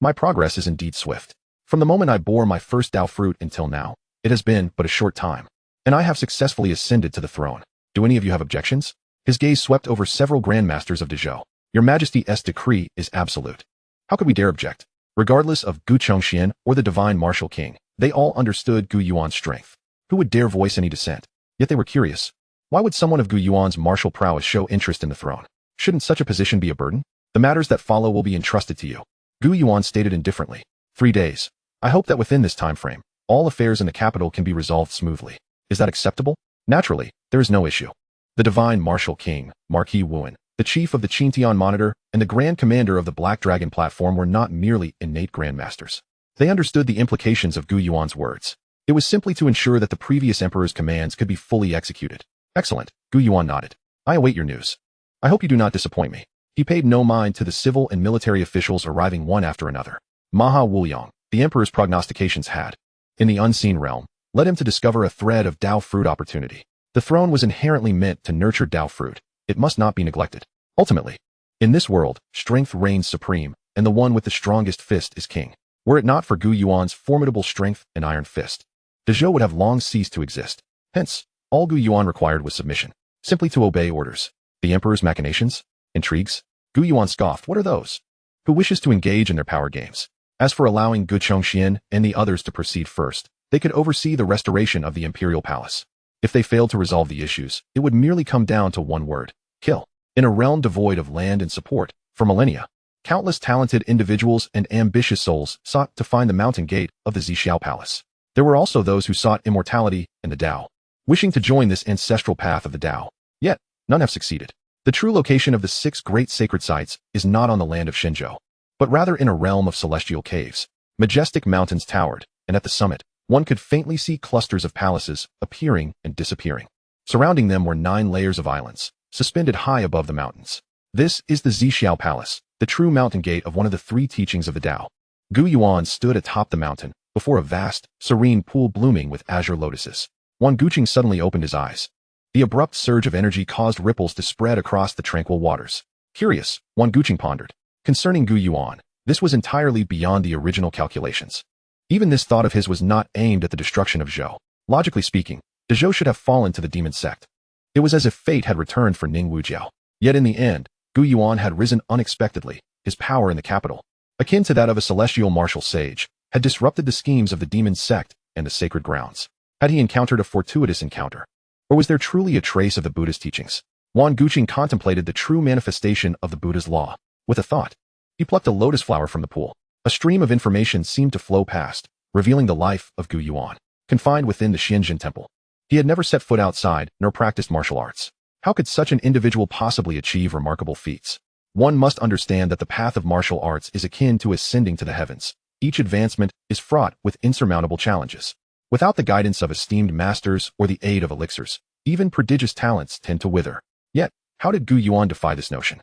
My progress is indeed swift. From the moment I bore my first Dao fruit until now, it has been but a short time, and I have successfully ascended to the throne. Do any of you have objections? His gaze swept over several grandmasters of Zhou. Your Majesty's decree is absolute. How could we dare object? Regardless of Gu Chongxian or the divine martial king, they all understood Gu Yuan's strength. Who would dare voice any dissent? Yet they were curious. Why would someone of Gu Yuan's martial prowess show interest in the throne? Shouldn't such a position be a burden? The matters that follow will be entrusted to you. Gu Yuan stated indifferently. 3 days. I hope that within this time frame, all affairs in the capital can be resolved smoothly. Is that acceptable? Naturally, there is no issue. The divine martial king, Marquis Wuan, the chief of the Qintian Monitor, and the grand commander of the Black Dragon platform were not merely innate grandmasters. They understood the implications of Gu Yuan's words. It was simply to ensure that the previous emperor's commands could be fully executed. Excellent, Gu Yuan nodded. I await your news. I hope you do not disappoint me. He paid no mind to the civil and military officials arriving one after another. Manhwaedit, the emperor's prognostications had, in the unseen realm, led him to discover a thread of Dao fruit opportunity. The throne was inherently meant to nurture Dao fruit. It must not be neglected. Ultimately, in this world, strength reigns supreme, and the one with the strongest fist is king. Were it not for Gu Yuan's formidable strength and iron fist, Zhou would have long ceased to exist. Hence, all Gu Yuan required was submission, simply to obey orders. The emperor's machinations? Intrigues? Gu Yuan scoffed. What are those? Who wishes to engage in their power games? As for allowing Gu Chongxian and the others to proceed first, they could oversee the restoration of the imperial palace. If they failed to resolve the issues, it would merely come down to one word: kill. In a realm devoid of land and support, for millennia, countless talented individuals and ambitious souls sought to find the mountain gate of the Zixiao Palace. There were also those who sought immortality and the Dao, wishing to join this ancestral path of the Dao. Yet, none have succeeded. The true location of the 6 great sacred sites is not on the land of Shenzhou, but rather in a realm of celestial caves. Majestic mountains towered, and at the summit, one could faintly see clusters of palaces appearing and disappearing. Surrounding them were 9 layers of islands, suspended high above the mountains. This is the Zixiao Palace, the true mountain gate of one of the 3 teachings of the Dao. Gu Yuan stood atop the mountain, before a vast, serene pool blooming with azure lotuses. Wan Guqing suddenly opened his eyes. The abrupt surge of energy caused ripples to spread across the tranquil waters. Curious, Wan Guqing pondered. Concerning Gu Yuan, this was entirely beyond the original calculations. Even this thought of his was not aimed at the destruction of Zhou. Logically speaking, Zhou should have fallen to the demon sect. It was as if fate had returned for Ning Wujiao. Yet in the end, Gu Yuan had risen unexpectedly. His power in the capital, akin to that of a celestial martial sage, had disrupted the schemes of the demon sect and the sacred grounds. Had he encountered a fortuitous encounter? Or was there truly a trace of the Buddha's teachings? Wan Guqing contemplated the true manifestation of the Buddha's law. With a thought, he plucked a lotus flower from the pool. A stream of information seemed to flow past, revealing the life of Gu Yuan, confined within the Xuan Zhen Temple. He had never set foot outside, nor practiced martial arts. How could such an individual possibly achieve remarkable feats? One must understand that the path of martial arts is akin to ascending to the heavens. Each advancement is fraught with insurmountable challenges. Without the guidance of esteemed masters or the aid of elixirs, even prodigious talents tend to wither. Yet, how did Gu Yuan defy this notion?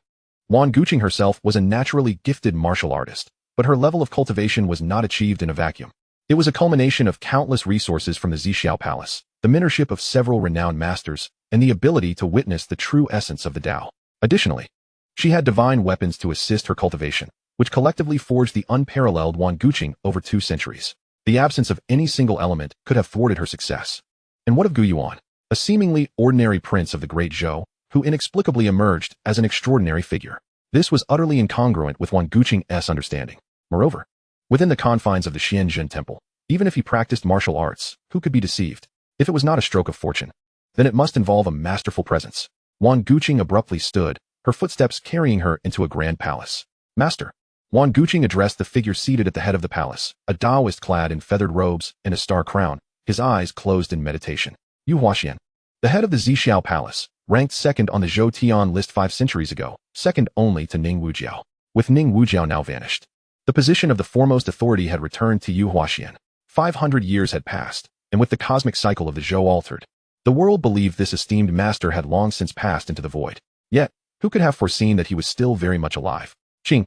Wan Guqing herself was a naturally gifted martial artist, but her level of cultivation was not achieved in a vacuum. It was a culmination of countless resources from the Zixiao Palace, the mentorship of several renowned masters, and the ability to witness the true essence of the Dao. Additionally, she had divine weapons to assist her cultivation, which collectively forged the unparalleled Wan Guqing over 2 centuries. The absence of any single element could have thwarted her success. And what of Gu Yuan, a seemingly ordinary prince of the Great Zhou, who inexplicably emerged as an extraordinary figure? This was utterly incongruent with Wan Guqing's understanding. Moreover, within the confines of the Xuan Zhen Temple, even if he practiced martial arts, who could be deceived? If it was not a stroke of fortune, then it must involve a masterful presence. Wan Guqing abruptly stood, her footsteps carrying her into a grand palace. Master. Wan Guqing addressed the figure seated at the head of the palace, a Taoist clad in feathered robes and a star crown, his eyes closed in meditation. Yu Huaxian, the head of the Zixiao Palace, ranked second on the Zhou Tian list 5 centuries ago, second only to Ning Wujiao. With Ning Wujiao now vanished, the position of the foremost authority had returned to Yu Huaxian. 500 years had passed, and with the cosmic cycle of the Zhou altered, the world believed this esteemed master had long since passed into the void. Yet, who could have foreseen that he was still very much alive? Qing,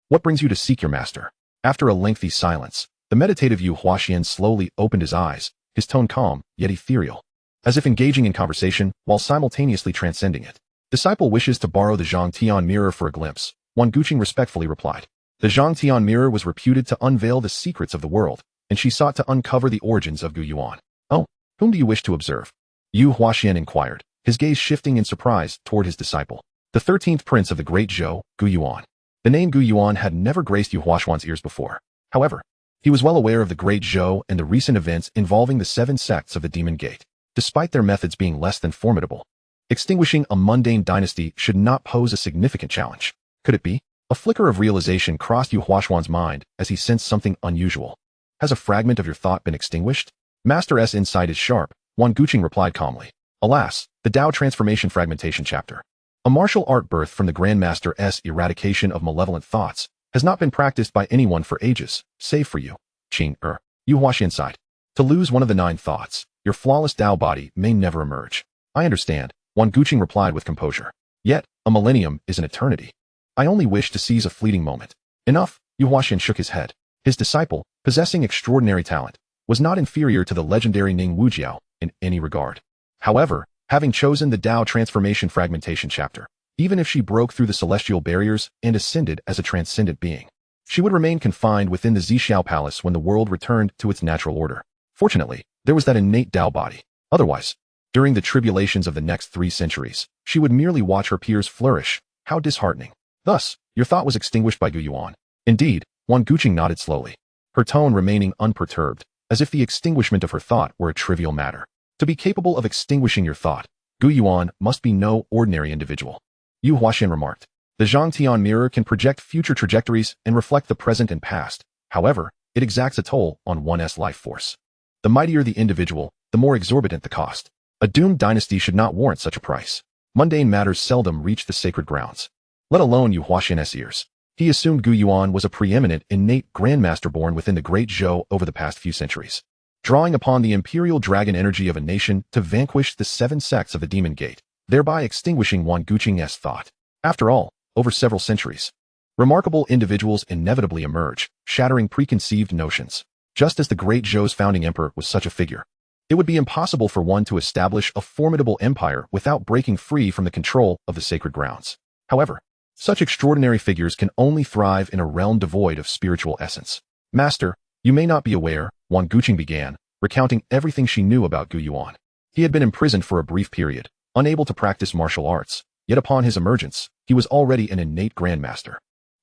what brings you to seek your master? After a lengthy silence, the meditative Yu Huaxian slowly opened his eyes, his tone calm, yet ethereal, as if engaging in conversation while simultaneously transcending it. Disciple wishes to borrow the Zhangtian mirror for a glimpse, Wan Guqing respectfully replied. The Zhangtian mirror was reputed to unveil the secrets of the world, and she sought to uncover the origins of Gu Yuan. Oh, whom do you wish to observe? Yu Huaxian inquired, his gaze shifting in surprise toward his disciple, the 13th prince of the Great Zhou, Gu Yuan. The name Gu Yuan had never graced Yu Huashuan's ears before. However, he was well aware of the Great Zhou and the recent events involving the 7 sects of the Demon Gate. Despite their methods being less than formidable, extinguishing a mundane dynasty should not pose a significant challenge. Could it be? A flicker of realization crossed Yu Huashuan's mind as he sensed something unusual. Has a fragment of your thought been extinguished? Master's insight is sharp, Wan Guqing replied calmly. Alas, the Tao Transformation Fragmentation chapter, a martial art birthed from the Grandmaster's eradication of malevolent thoughts, has not been practiced by anyone for ages, save for you. Yu Huaxian sighed. To lose one of the 9 thoughts, your flawless Tao body may never emerge. I understand, Wan Guqing replied with composure. Yet, a millennium is an eternity. I only wish to seize a fleeting moment. Enough, Yu Huaxian shook his head. His disciple, possessing extraordinary talent, was not inferior to the legendary Ning Wujiao in any regard. However, having chosen the Tao Transformation Fragmentation chapter, even if she broke through the celestial barriers and ascended as a transcendent being, she would remain confined within the Zixiao Palace when the world returned to its natural order. Fortunately, there was that innate Tao body. Otherwise, during the tribulations of the next 3 centuries, she would merely watch her peers flourish. How disheartening. Thus, your thought was extinguished by Gu Yuan. Indeed, Wan Guqing nodded slowly, her tone remaining unperturbed, as if the extinguishment of her thought were a trivial matter. To be capable of extinguishing your thought, Gu Yuan must be no ordinary individual. Yu Huaxian remarked. The Zhangtian mirror can project future trajectories and reflect the present and past. However, it exacts a toll on one's life force. The mightier the individual, the more exorbitant the cost. A doomed dynasty should not warrant such a price. Mundane matters seldom reach the sacred grounds, let alone Yu Huaxian's ears. He assumed Gu Yuan was a preeminent, innate grandmaster born within the Great Zhou over the past few centuries, drawing upon the imperial dragon energy of a nation to vanquish the 7 sects of the Demon Gate, thereby extinguishing Wan Guqing's thought. After all, over several centuries, remarkable individuals inevitably emerge, shattering preconceived notions. Just as the Great Zhou's founding emperor was such a figure, it would be impossible for one to establish a formidable empire without breaking free from the control of the sacred grounds. However, such extraordinary figures can only thrive in a realm devoid of spiritual essence. Master, you may not be aware, Wan Guqing began, recounting everything she knew about Gu Yuan. He had been imprisoned for a brief period, unable to practice martial arts, yet upon his emergence, he was already an innate grandmaster,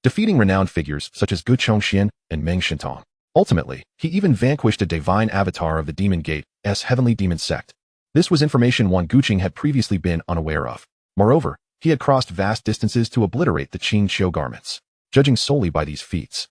defeating renowned figures such as Gu Chongxian and Meng Shintong. Ultimately, he even vanquished a divine avatar of the Demon Gate's heavenly demon sect. This was information Wan Guqing had previously been unaware of. Moreover, he had crossed vast distances to obliterate the Qing Qiu garments. Judging solely by these feats,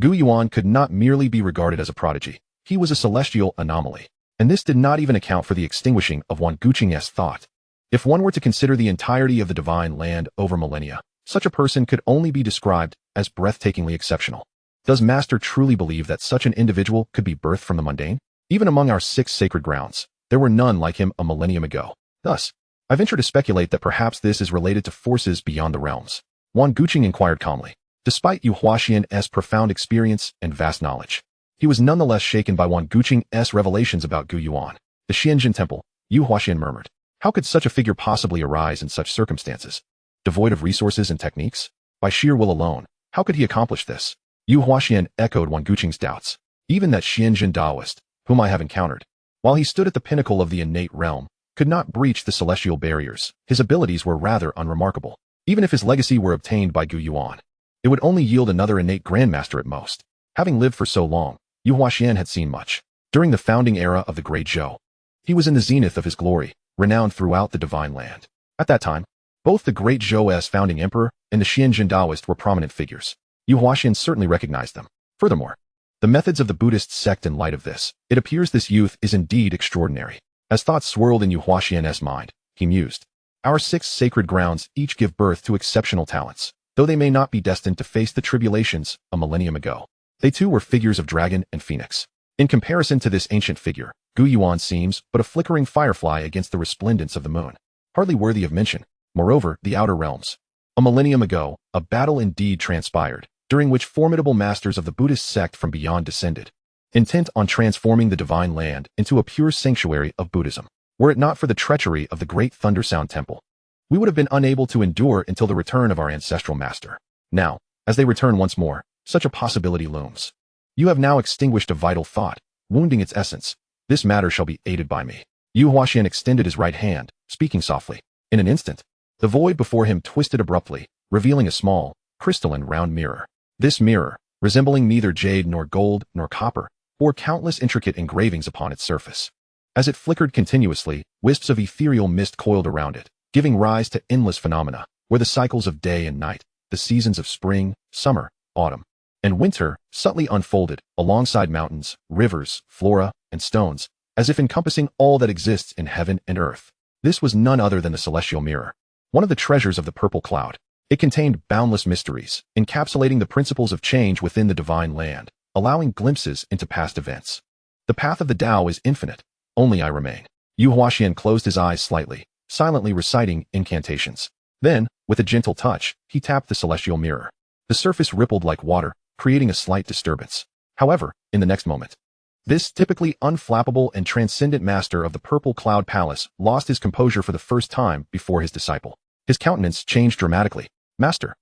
Gu Yuan could not merely be regarded as a prodigy. He was a celestial anomaly. And this did not even account for the extinguishing of Wan Guqing's thought. If one were to consider the entirety of the divine land over millennia, such a person could only be described as breathtakingly exceptional. Does Master truly believe that such an individual could be birthed from the mundane? Even among our 6 sacred grounds, there were none like him a millennium ago. Thus, I venture to speculate that perhaps this is related to forces beyond the realms. Wan Guqing inquired calmly. Despite Yu Huaxian's profound experience and vast knowledge, he was nonetheless shaken by Wan Guqing's revelations about Gu Yuan. The Xuan Zhen Temple, Yu Huaxian murmured. How could such a figure possibly arise in such circumstances? Devoid of resources and techniques? By sheer will alone, how could he accomplish this? Yu Huaxian echoed Wan Guqing's doubts. Even that Xuan Zhen Taoist, whom I have encountered, while he stood at the pinnacle of the innate realm, could not breach the celestial barriers. His abilities were rather unremarkable. Even if his legacy were obtained by Gu Yuan, it would only yield another innate grandmaster at most. Having lived for so long, Yu Huaxian had seen much. During the founding era of the Great Zhou, he was in the zenith of his glory, renowned throughout the divine land. At that time, both the Great Zhou's founding emperor and the Xuan Zhen Taoist were prominent figures. Yu Huaxian certainly recognized them. Furthermore, the methods of the Buddhist sect in light of this, it appears this youth is indeed extraordinary. As thoughts swirled in Yu Huaxian's mind, he mused. Our 6 sacred grounds each give birth to exceptional talents, though they may not be destined to face the tribulations a millennium ago. They too were figures of dragon and phoenix. In comparison to this ancient figure, Gu Yuan seems but a flickering firefly against the resplendence of the moon. Hardly worthy of mention. Moreover, the outer realms. A millennium ago, a battle indeed transpired, during which formidable masters of the Buddhist sect from beyond descended, intent on transforming the divine land into a pure sanctuary of Buddhism. Were it not for the treachery of the great Xuan Temple, we would have been unable to endure until the return of our ancestral master. Now, as they return once more, such a possibility looms. You have now extinguished a vital thought, wounding its essence. This matter shall be aided by me. Yu Huaxian extended his right hand, speaking softly. In an instant, the void before him twisted abruptly, revealing a small, crystalline round mirror. This mirror, resembling neither jade nor gold nor copper, bore countless intricate engravings upon its surface. As it flickered continuously, wisps of ethereal mist coiled around it, giving rise to endless phenomena, where the cycles of day and night, the seasons of spring, summer, autumn, and winter subtly unfolded alongside mountains, rivers, flora, and stones, as if encompassing all that exists in heaven and earth. This was none other than the celestial mirror, one of the treasures of the purple cloud. It contained boundless mysteries, encapsulating the principles of change within the divine land, allowing glimpses into past events. The path of the Tao is infinite. Only I remain. Yu Huaxian closed his eyes slightly, silently reciting incantations. Then, with a gentle touch, he tapped the celestial mirror. The surface rippled like water, creating a slight disturbance. However, in the next moment, this typically unflappable and transcendent master of the Purple Cloud Palace lost his composure for the first time before his disciple. His countenance changed dramatically. Master.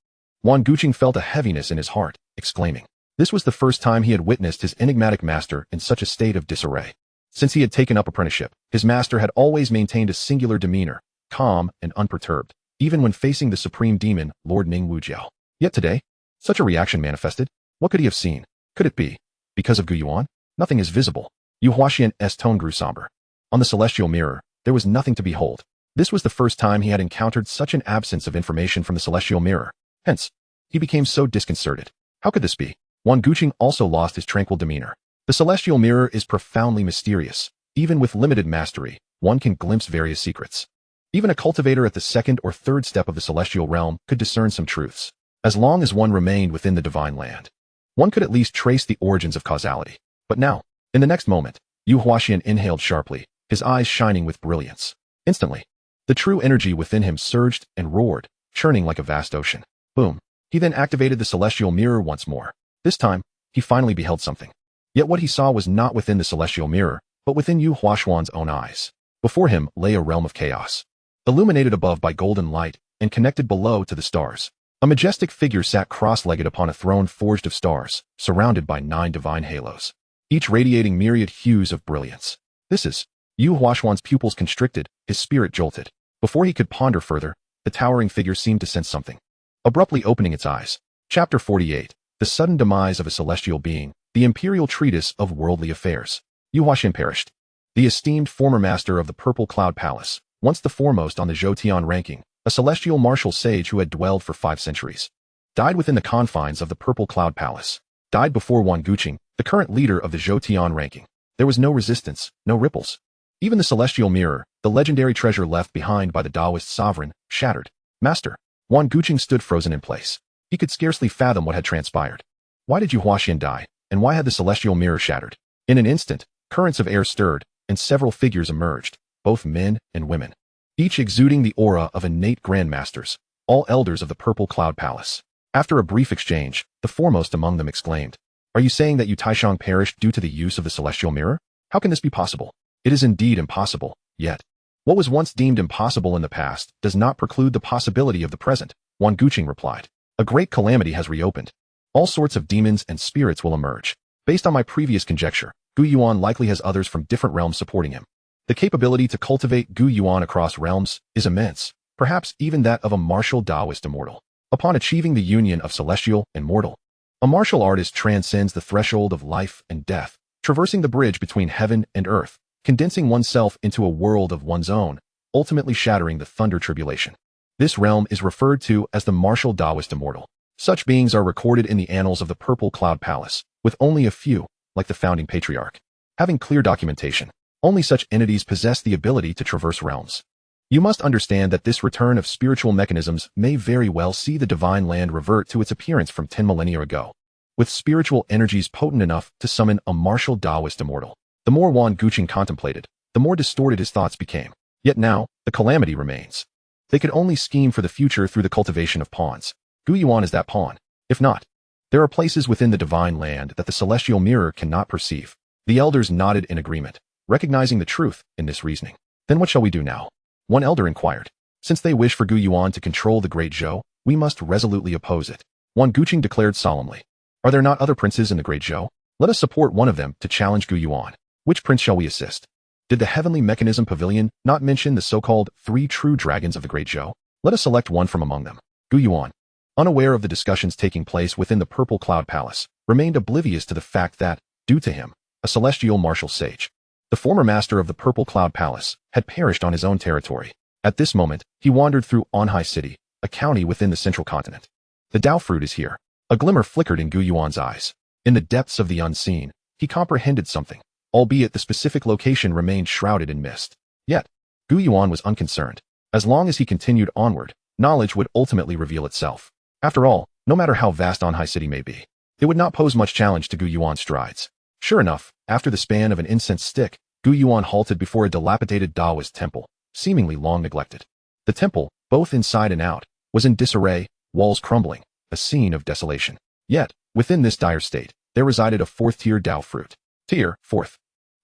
Wang Guqing felt a heaviness in his heart, exclaiming. This was the first time he had witnessed his enigmatic master in such a state of disarray. Since he had taken up apprenticeship, his master had always maintained a singular demeanor, calm and unperturbed, even when facing the supreme demon, Lord Ning Wujiao. Yet today, such a reaction manifested. What could he have seen? Could it be because of Gu Yuan? Nothing is visible. Yu Huaxian's tone grew somber. On the celestial mirror, there was nothing to behold. This was the first time he had encountered such an absence of information from the celestial mirror. Hence, he became so disconcerted. How could this be? Wang Guqing also lost his tranquil demeanor. The celestial mirror is profoundly mysterious. Even with limited mastery, one can glimpse various secrets. Even a cultivator at the second or third step of the celestial realm could discern some truths. As long as one remained within the divine land, one could at least trace the origins of causality. But now, in the next moment, Yu Huaxian inhaled sharply, his eyes shining with brilliance. Instantly, the true energy within him surged and roared, churning like a vast ocean. Boom. He then activated the celestial mirror once more. This time, he finally beheld something. Yet what he saw was not within the celestial mirror, but within Yu Huaxian's own eyes. Before him lay a realm of chaos, illuminated above by golden light and connected below to the stars. A majestic figure sat cross-legged upon a throne forged of stars, surrounded by 9 divine halos, each radiating myriad hues of brilliance. This is. Yu Huaxian's pupils constricted, his spirit jolted. Before he could ponder further, the towering figure seemed to sense something. Abruptly opening its eyes. Chapter 48. The sudden demise of a celestial being, the imperial treatise of worldly affairs. Yu Huaxian perished. The esteemed former master of the Purple Cloud Palace, once the foremost on the Zhoutian ranking, a celestial martial sage who had dwelled for 5 centuries, died within the confines of the Purple Cloud Palace. Died before Wang Guqing, the current leader of the Zhoutian ranking. There was no resistance, no ripples. Even the celestial mirror, the legendary treasure left behind by the Taoist sovereign, shattered. Master. Wang Guqing stood frozen in place. He could scarcely fathom what had transpired. Why did Yu Huaxian die, and why had the celestial mirror shattered? In an instant, currents of air stirred, and several figures emerged, both men and women, each exuding the aura of innate grandmasters, all elders of the Purple Cloud Palace. After a brief exchange, the foremost among them exclaimed, "Are you saying that Yu Taishang perished due to the use of the celestial mirror? How can this be possible?" It is indeed impossible, yet. What was once deemed impossible in the past does not preclude the possibility of the present, Wang Guqing replied. A great calamity has reopened. All sorts of demons and spirits will emerge. Based on my previous conjecture, Gu Yuan likely has others from different realms supporting him. The capability to cultivate Gu Yuan across realms is immense, perhaps even that of a martial Taoist immortal. Upon achieving the union of celestial and mortal, a martial artist transcends the threshold of life and death, traversing the bridge between heaven and earth, condensing oneself into a world of one's own, ultimately shattering the thunder tribulation. This realm is referred to as the martial Taoist immortal. Such beings are recorded in the annals of the Purple Cloud Palace, with only a few, like the founding patriarch, having clear documentation. Only such entities possess the ability to traverse realms. You must understand that this return of spiritual mechanisms may very well see the divine land revert to its appearance from 10 millennia ago, with spiritual energies potent enough to summon a martial Taoist immortal. The more Wang Guqing contemplated, the more distorted his thoughts became. Yet now, the calamity remains. They could only scheme for the future through the cultivation of pawns. Gu Yuan is that pawn. If not, there are places within the divine land that the celestial mirror cannot perceive. The elders nodded in agreement, recognizing the truth in this reasoning. Then what shall we do now? One elder inquired. Since they wish for Gu Yuan to control the Great Zhou, we must resolutely oppose it. Wang Guqing declared solemnly. Are there not other princes in the Great Zhou? Let us support one of them to challenge Gu Yuan. Which prince shall we assist? Did the Heavenly Mechanism Pavilion not mention the so-called 3 true dragons of the Great Zhou? Let us select one from among them. Gu Yuan, unaware of the discussions taking place within the Purple Cloud Palace, remained oblivious to the fact that, due to him, a celestial martial sage, the former master of the Purple Cloud Palace, had perished on his own territory. At this moment, he wandered through Anhai City, a county within the central continent. The Dao fruit is here. A glimmer flickered in Gu Yuan's eyes. In the depths of the unseen, he comprehended something, albeit the specific location remained shrouded in mist. Yet, Gu Yuan was unconcerned. As long as he continued onward, knowledge would ultimately reveal itself. After all, no matter how vast Anhai City may be, it would not pose much challenge to Gu Yuan's strides. Sure enough, after the span of an incense stick, Gu Yuan halted before a dilapidated Taoist temple, seemingly long neglected. The temple, both inside and out, was in disarray, walls crumbling, a scene of desolation. Yet, within this dire state, there resided a 4th-tier Dao fruit. Tier 4th.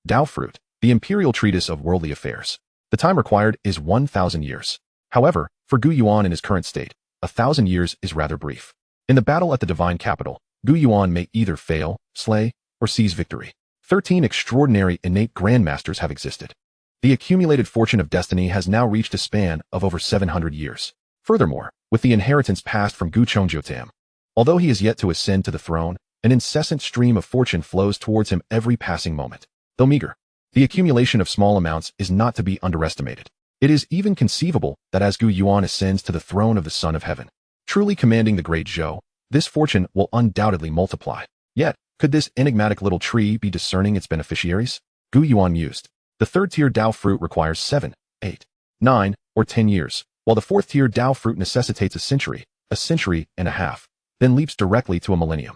Dao fruit, the imperial treatise of worldly affairs. The time required is 1,000 years. However, for Gu Yuan in his current state, 1,000 years is rather brief. In the battle at the divine capital, Gu Yuan may either fail, slay, or seize victory. 13 extraordinary innate grandmasters have existed. The accumulated fortune of destiny has now reached a span of over 700 years. Furthermore, with the inheritance passed from Gu Chongzhou to him, although he is yet to ascend to the throne, an incessant stream of fortune flows towards him every passing moment. Though meager, the accumulation of small amounts is not to be underestimated. It is even conceivable that as Gu Yuan ascends to the throne of the Son of Heaven, truly commanding the Great Zhou, this fortune will undoubtedly multiply. Yet, could this enigmatic little tree be discerning its beneficiaries? Gu Yuan mused. The 3rd-tier Dao fruit requires 7, 8, 9, or 10 years, while the 4th-tier Dao fruit necessitates a century and a half, then leaps directly to a millennium.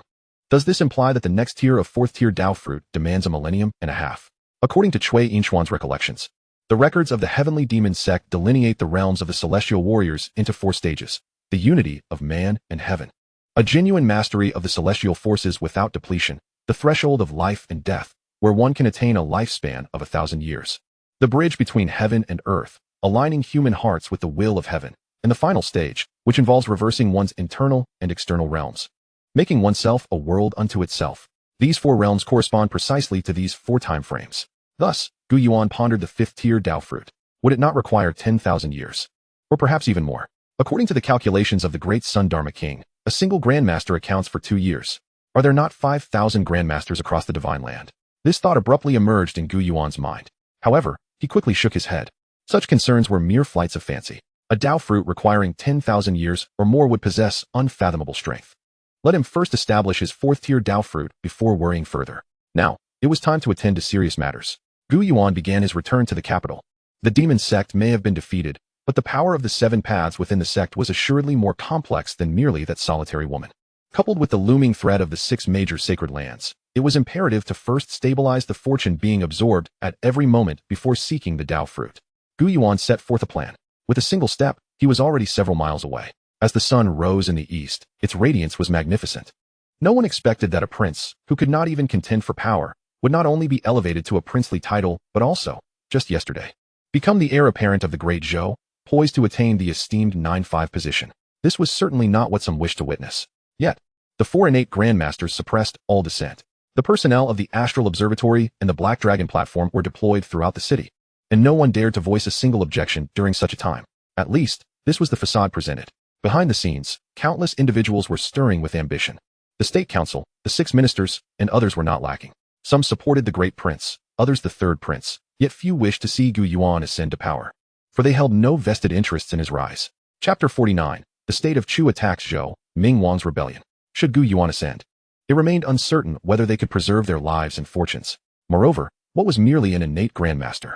Does this imply that the next tier of 4th-tier Dao fruit demands a millennium and a half? According to Cui Yinxuan's recollections, the records of the Heavenly Demon sect delineate the realms of the celestial warriors into 4 stages: the unity of man and heaven, a genuine mastery of the celestial forces without depletion, the threshold of life and death, where one can attain a lifespan of 1,000 years, the bridge between heaven and earth, aligning human hearts with the will of heaven, and the final stage, which involves reversing one's internal and external realms, making oneself a world unto itself. These 4 realms correspond precisely to these 4 time frames. Thus, Gu Yuan pondered the 5th-tier Dao fruit. Would it not require 10,000 years? Or perhaps even more? According to the calculations of the great Sun Dharma King, a single Grandmaster accounts for 2 years. Are there not 5,000 Grandmasters across the Divine Land? This thought abruptly emerged in Gu Yuan's mind. However, he quickly shook his head. Such concerns were mere flights of fancy. A Dao fruit requiring 10,000 years or more would possess unfathomable strength. Let him first establish his 4th-tier Dao fruit before worrying further. Now, it was time to attend to serious matters. Gu Yuan began his return to the capital. The demon sect may have been defeated, but the power of the 7 paths within the sect was assuredly more complex than merely that solitary woman. Coupled with the looming threat of the 6 major sacred lands, it was imperative to first stabilize the fortune being absorbed at every moment before seeking the Dao fruit. Gu Yuan set forth a plan. With a single step, he was already several miles away. As the sun rose in the east, its radiance was magnificent. No one expected that a prince, who could not even contend for power, would not only be elevated to a princely title, but also, just yesterday, become the heir apparent of the Great Zhou, poised to attain the esteemed 9-5 position. This was certainly not what some wished to witness. Yet, the 4 innate grandmasters suppressed all dissent. The personnel of the Astral Observatory and the Black Dragon platform were deployed throughout the city, and no one dared to voice a single objection during such a time. At least, this was the facade presented. Behind the scenes, countless individuals were stirring with ambition. The State Council, the 6 ministers, and others were not lacking. Some supported the Great Prince, others the Third Prince, yet few wished to see Gu Yuan ascend to power, for they held no vested interests in his rise. Chapter 49. The State of Chu attacks Zhou, Ming Wang's rebellion. Should Gu Yuan ascend? It remained uncertain whether they could preserve their lives and fortunes. Moreover, what was merely an innate grandmaster?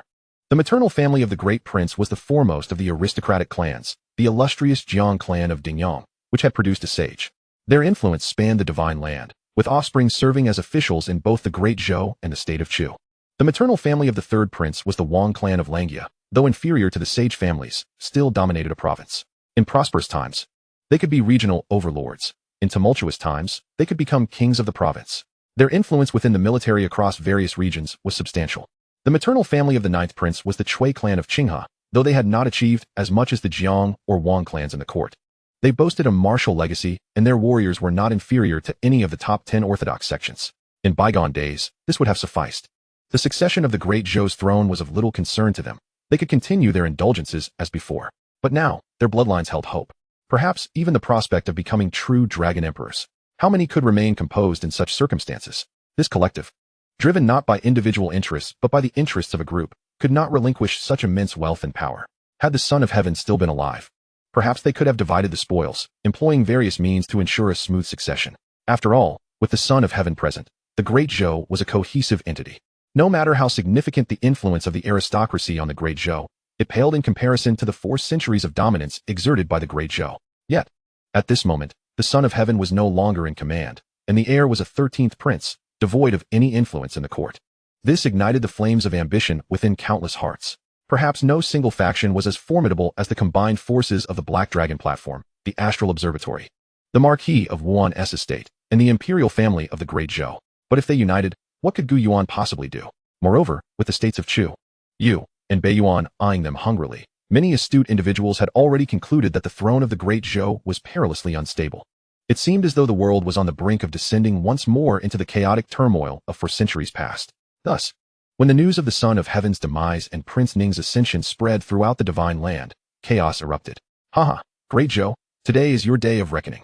The maternal family of the Great Prince was the foremost of the aristocratic clans, the illustrious Jiang clan of Dingyang, which had produced a sage. Their influence spanned the Divine Land, with offspring serving as officials in both the Great Zhou and the state of Chu. The maternal family of the Third Prince was the Wang clan of Langia, though inferior to the sage families, still dominated a province. In prosperous times, they could be regional overlords. In tumultuous times, they could become kings of the province. Their influence within the military across various regions was substantial. The maternal family of the Ninth Prince was the Chui clan of Qinghe, though they had not achieved as much as the Jiang or Wang clans in the court. They boasted a martial legacy, and their warriors were not inferior to any of the top 10 orthodox sections. In bygone days, this would have sufficed. The succession of the Great Zhou's throne was of little concern to them. They could continue their indulgences as before. But now, their bloodlines held hope. Perhaps even the prospect of becoming true dragon emperors. How many could remain composed in such circumstances? This collective, driven not by individual interests but by the interests of a group, could not relinquish such immense wealth and power. Had the Son of Heaven still been alive, perhaps they could have divided the spoils, employing various means to ensure a smooth succession. After all, with the Son of Heaven present, the Great Zhou was a cohesive entity. No matter how significant the influence of the aristocracy on the Great Zhou, it paled in comparison to the 4 centuries of dominance exerted by the Great Zhou. Yet, at this moment, the Son of Heaven was no longer in command, and the heir was a 13th prince, devoid of any influence in the court. This ignited the flames of ambition within countless hearts. Perhaps no single faction was as formidable as the combined forces of the Black Dragon platform, the Astral Observatory, the Marquis of Wuan's estate, and the imperial family of the Great Zhou. But if they united, what could Gu Yuan possibly do? Moreover, with the states of Chu, Yu, and Beiyuan eyeing them hungrily, many astute individuals had already concluded that the throne of the Great Zhou was perilously unstable. It seemed as though the world was on the brink of descending once more into the chaotic turmoil of 4 centuries past. Thus, when the news of the Son of Heaven's demise and Prince Ning's ascension spread throughout the divine land, chaos erupted. Haha, Great Zhou, today is your day of reckoning.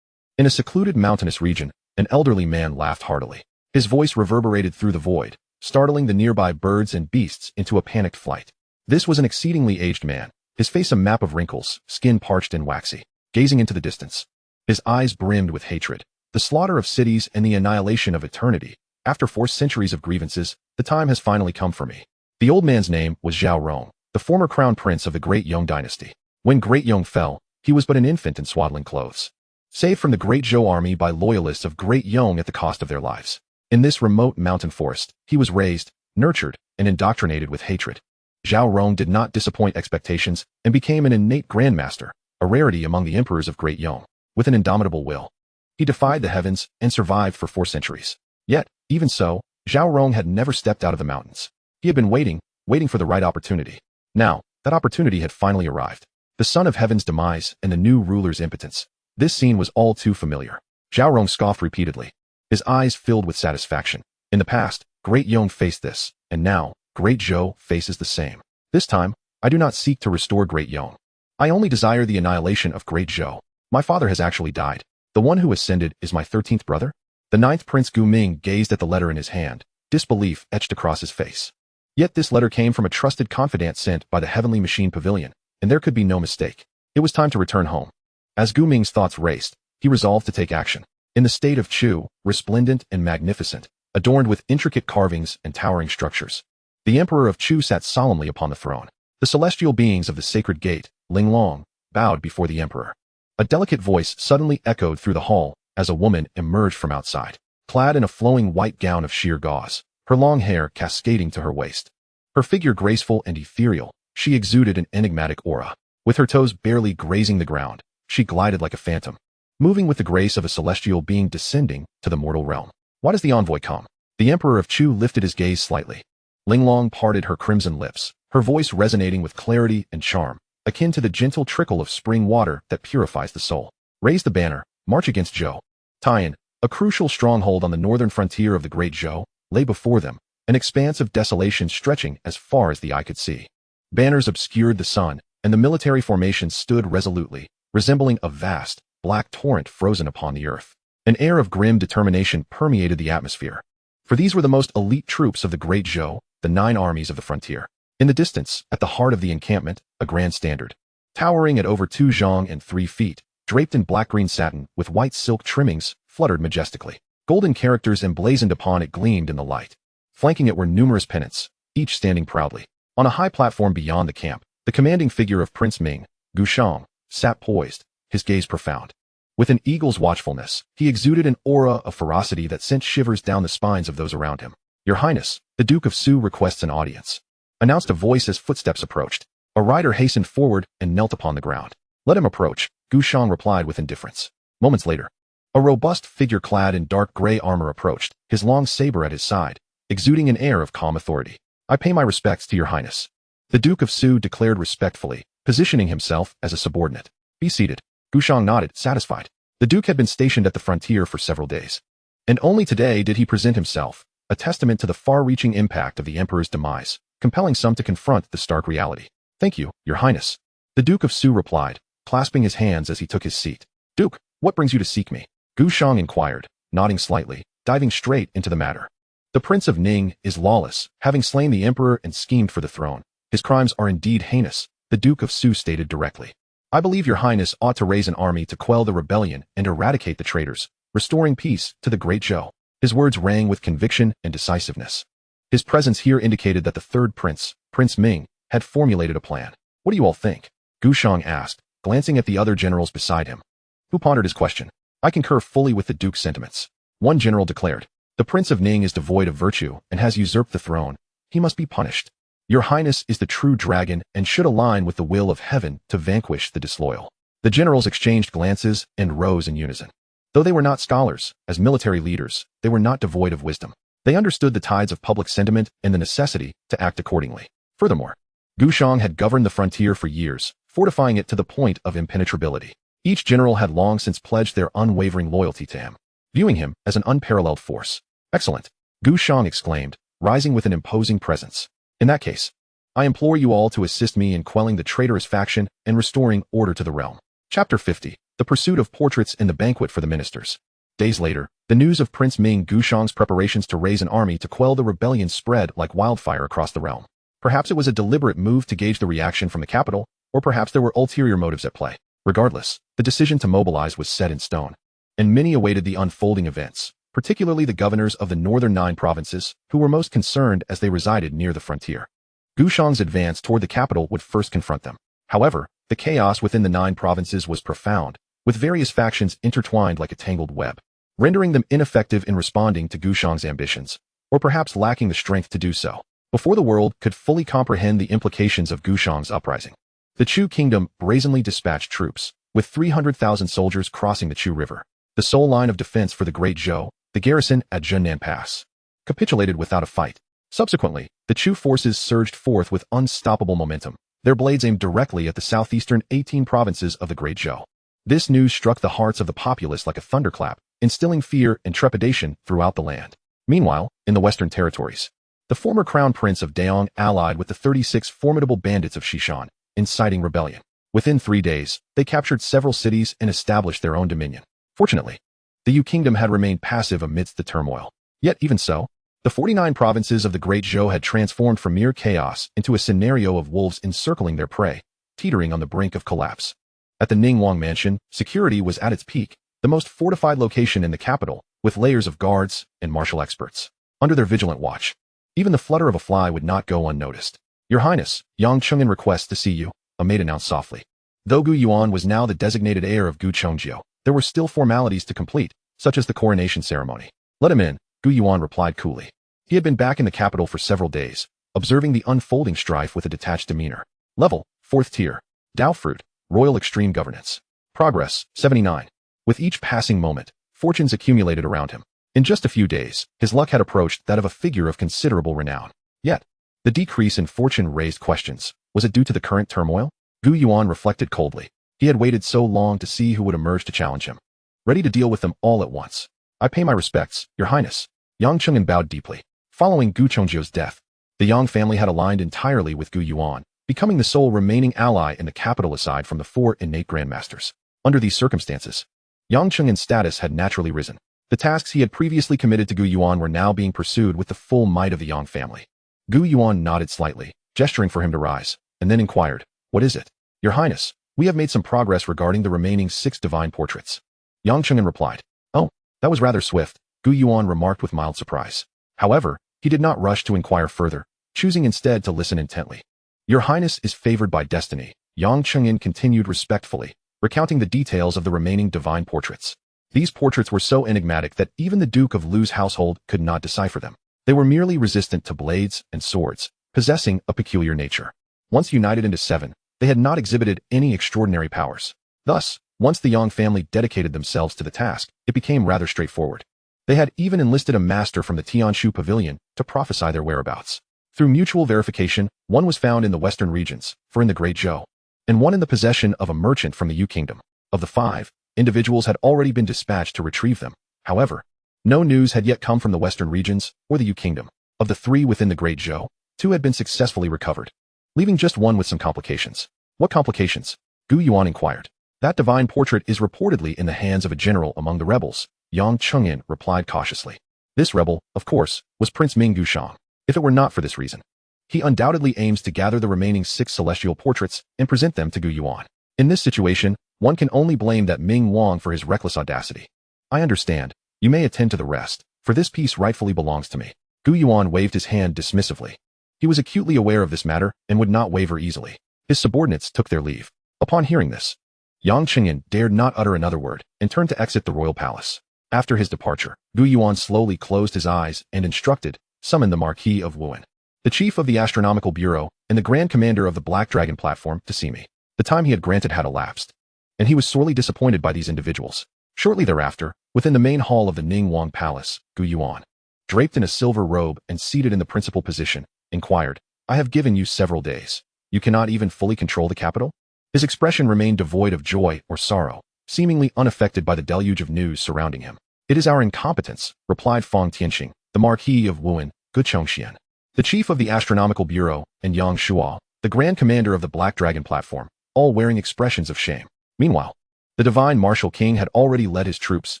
In a secluded mountainous region, an elderly man laughed heartily. His voice reverberated through the void, startling the nearby birds and beasts into a panicked flight. This was an exceedingly aged man, his face a map of wrinkles, skin parched and waxy, gazing into the distance. His eyes brimmed with hatred. The slaughter of cities and the annihilation of eternity. After 4 centuries of grievances, the time has finally come for me. The old man's name was Zhao Rong, the former crown prince of the Great Yong dynasty. When Great Yong fell, he was but an infant in swaddling clothes, saved from the Great Zhou army by loyalists of Great Yong at the cost of their lives. In this remote mountain forest, he was raised, nurtured, and indoctrinated with hatred. Zhao Rong did not disappoint expectations and became an innate Grandmaster, a rarity among the emperors of Great Yong. With an indomitable will, he defied the heavens and survived for 4 centuries. Yet, even so, Zhao Rong had never stepped out of the mountains. He had been waiting for the right opportunity. Now, that opportunity had finally arrived. The Son of Heaven's demise and the new ruler's impotence. This scene was all too familiar. Zhao Rong scoffed repeatedly, his eyes filled with satisfaction. In the past, Great Yong faced this, and now, Great Zhou faces the same. This time, I do not seek to restore Great Yong. I only desire the annihilation of Great Zhou. My father has actually died. The one who ascended is my 13th brother? The 9th Prince Gu Ming gazed at the letter in his hand, disbelief etched across his face. Yet this letter came from a trusted confidant sent by the Heavenly Machine Pavilion, and there could be no mistake. It was time to return home. As Gu Ming's thoughts raced, he resolved to take action. In the state of Chu, resplendent and magnificent, adorned with intricate carvings and towering structures, the Emperor of Chu sat solemnly upon the throne. The celestial beings of the Sacred Gate, Ling Long, bowed before the Emperor. A delicate voice suddenly echoed through the hall as a woman emerged from outside, clad in a flowing white gown of sheer gauze, her long hair cascading to her waist. Her figure graceful and ethereal, she exuded an enigmatic aura. With her toes barely grazing the ground, she glided like a phantom, moving with the grace of a celestial being descending to the mortal realm. Why does the envoy come? The Emperor of Chu lifted his gaze slightly. Ling Long parted her crimson lips, her voice resonating with clarity and charm, akin to the gentle trickle of spring water that purifies the soul. Raise the banner, march against Zhou. Tian, a crucial stronghold on the northern frontier of the Great Zhou, lay before them, an expanse of desolation stretching as far as the eye could see. Banners obscured the sun, and the military formation stood resolutely, resembling a vast, black torrent frozen upon the earth. An air of grim determination permeated the atmosphere. For these were the most elite troops of the Great Zhou, the 9 armies of the frontier. In the distance, at the heart of the encampment, a grand standard, towering at over 2 zhang and 3 feet, draped in black-green satin with white silk trimmings, fluttered majestically. Golden characters emblazoned upon it gleamed in the light. Flanking it were numerous pennants, each standing proudly. On a high platform beyond the camp, the commanding figure of Prince Ming, Gu Shang, sat poised, his gaze profound. With an eagle's watchfulness, he exuded an aura of ferocity that sent shivers down the spines of those around him. Your Highness, the Duke of Su requests an audience, announced a voice as footsteps approached. A rider hastened forward and knelt upon the ground. Let him approach, Gu Shang replied with indifference. Moments later, a robust figure clad in dark gray armor approached, his long saber at his side, exuding an air of calm authority. I pay my respects to your Highness. The Duke of Su declared respectfully, positioning himself as a subordinate. Be seated. Gu Shang nodded, satisfied. The Duke had been stationed at the frontier for several days, and only today did he present himself, a testament to the far-reaching impact of the emperor's demise, compelling some to confront the stark reality. "Thank you, Your Highness," the Duke of Zhou replied, clasping his hands as he took his seat. "Duke, what brings you to seek me?" Gu Shang inquired, nodding slightly, diving straight into the matter. "The Prince of Ning is lawless, having slain the emperor and schemed for the throne. His crimes are indeed heinous," the Duke of Zhou stated directly. "I believe Your Highness ought to raise an army to quell the rebellion and eradicate the traitors, restoring peace to the Great Zhou." His words rang with conviction and decisiveness. His presence here indicated that the third prince, Prince Ming, had formulated a plan. "What do you all think?" Gu Shang asked, glancing at the other generals beside him. Who pondered his question. "I concur fully with the Duke's sentiments," one general declared. "The Prince of Ning is devoid of virtue and has usurped the throne. He must be punished. Your Highness is the true dragon and should align with the will of heaven to vanquish the disloyal." The generals exchanged glances and rose in unison. Though they were not scholars, as military leaders, they were not devoid of wisdom. They understood the tides of public sentiment and the necessity to act accordingly. Furthermore, Gu Shang had governed the frontier for years, fortifying it to the point of impenetrability. Each general had long since pledged their unwavering loyalty to him, viewing him as an unparalleled force. "Excellent," Gu Shang exclaimed, rising with an imposing presence. "In that case, I implore you all to assist me in quelling the traitorous faction and restoring order to the realm." Chapter 50. The Pursuit of Portraits and the Banquet for the Ministers. Days later, the news of Prince Ming Gu Shang's preparations to raise an army to quell the rebellion spread like wildfire across the realm. Perhaps it was a deliberate move to gauge the reaction from the capital, or perhaps there were ulterior motives at play. Regardless, the decision to mobilize was set in stone, and many awaited the unfolding events, particularly the governors of the northern 9 provinces, who were most concerned as they resided near the frontier. Gu Shang's advance toward the capital would first confront them. However, the chaos within the 9 provinces was profound, with various factions intertwined like a tangled web, rendering them ineffective in responding to Gu Shang's ambitions, or perhaps lacking the strength to do so. Before the world could fully comprehend the implications of Gu Shang's uprising, the Chu kingdom brazenly dispatched troops, with 300,000 soldiers crossing the Chu River, the sole line of defense for the Great Zhou. The garrison at Zhennan Pass capitulated without a fight. Subsequently, the Chu forces surged forth with unstoppable momentum, their blades aimed directly at the southeastern 18 provinces of the Great Zhou. This news struck the hearts of the populace like a thunderclap, instilling fear and trepidation throughout the land. Meanwhile, in the western territories, the former crown prince of Daong allied with the 36 formidable bandits of Xishan, inciting rebellion. Within 3 days, they captured several cities and established their own dominion. Fortunately, the Yu kingdom had remained passive amidst the turmoil. Yet even so, the 49 provinces of the Great Zhou had transformed from mere chaos into a scenario of wolves encircling their prey, teetering on the brink of collapse. At the Ningguang mansion, security was at its peak, the most fortified location in the capital, with layers of guards and martial experts under their vigilant watch. Even the flutter of a fly would not go unnoticed. "Your Highness, Yang Cheng'an requests to see you," a maid announced softly. Though Gu Yuan was now the designated heir of Gu Chongjiu, there were still formalities to complete, such as the coronation ceremony. "Let him in," Gu Yuan replied coolly. He had been back in the capital for several days, observing the unfolding strife with a detached demeanor. Level, 4th tier. Dao Fruit, Royal Extreme Governance. Progress, 79. With each passing moment, fortunes accumulated around him. In just a few days, his luck had approached that of a figure of considerable renown. Yet, the decrease in fortune raised questions. Was it due to the current turmoil? Gu Yuan reflected coldly. He had waited so long to see who would emerge to challenge him, ready to deal with them all at once. "I pay my respects, Your Highness." Yang Cheng'an bowed deeply. Following Gu Chongjiu's death, the Yang family had aligned entirely with Gu Yuan, becoming the sole remaining ally in the capital aside from the 4 innate Grandmasters. Under these circumstances, Yang Cheng'an's status had naturally risen. The tasks he had previously committed to Gu Yuan were now being pursued with the full might of the Yang family. Gu Yuan nodded slightly, gesturing for him to rise, and then inquired, "What is it?" "Your Highness, we have made some progress regarding the remaining 6 divine portraits." Yang Cheng'an replied. "Oh, that was rather swift," Gu Yuan remarked with mild surprise. However, he did not rush to inquire further, choosing instead to listen intently. "Your Highness is favored by destiny," Yang Cheng'an continued respectfully, recounting the details of the remaining divine portraits. These portraits were so enigmatic that even the Duke of Lu's household could not decipher them. They were merely resistant to blades and swords, possessing a peculiar nature. Once united into 7, they had not exhibited any extraordinary powers. Thus, once the Yang family dedicated themselves to the task, it became rather straightforward. They had even enlisted a master from the Tianshu Pavilion to prophesy their whereabouts. Through mutual verification, one was found in the western regions, for in the Great Zhou, and one in the possession of a merchant from the Yu kingdom. Of the 5, individuals had already been dispatched to retrieve them. However, No news had yet come from the western regions or the Yu Kingdom. Of the three within the Great Zhou, two had been successfully recovered, leaving just one with some complications. What complications? Gu Yuan inquired. That divine portrait is reportedly in the hands of a general among the rebels, Yang Chengyan replied cautiously. This rebel, of course, was Prince Ming Gushang. If it were not for this reason, he undoubtedly aims to gather the remaining 6 celestial portraits and present them to Gu Yuan. In this situation, one can only blame that Ming Wang for his reckless audacity. I understand. You may attend to the rest, for this piece rightfully belongs to me. Gu Yuan waved his hand dismissively. He was acutely aware of this matter and would not waver easily. His subordinates took their leave. Upon hearing this, Yang Chengyan dared not utter another word and turned to exit the royal palace. After his departure, Gu Yuan slowly closed his eyes and instructed, summon the Marquis of Wuhan, the chief of the Astronomical Bureau and the Grand Commander of the Black Dragon platform, to see me. The time he had granted had elapsed, and he was sorely disappointed by these individuals. Shortly thereafter, within the main hall of the Ningguang Palace, Gu Yuan, draped in a silver robe and seated in the principal position, inquired, I have given you several days. You cannot even fully control the capital? His expression remained devoid of joy or sorrow, seemingly unaffected by the deluge of news surrounding him. It is our incompetence, replied Fang Tianxing, the Marquis of Wuhan, Gu Chongxian, the chief of the Astronomical Bureau, and Yang Shuo, the Grand Commander of the Black Dragon platform, all wearing expressions of shame. Meanwhile, the divine martial king had already led his troops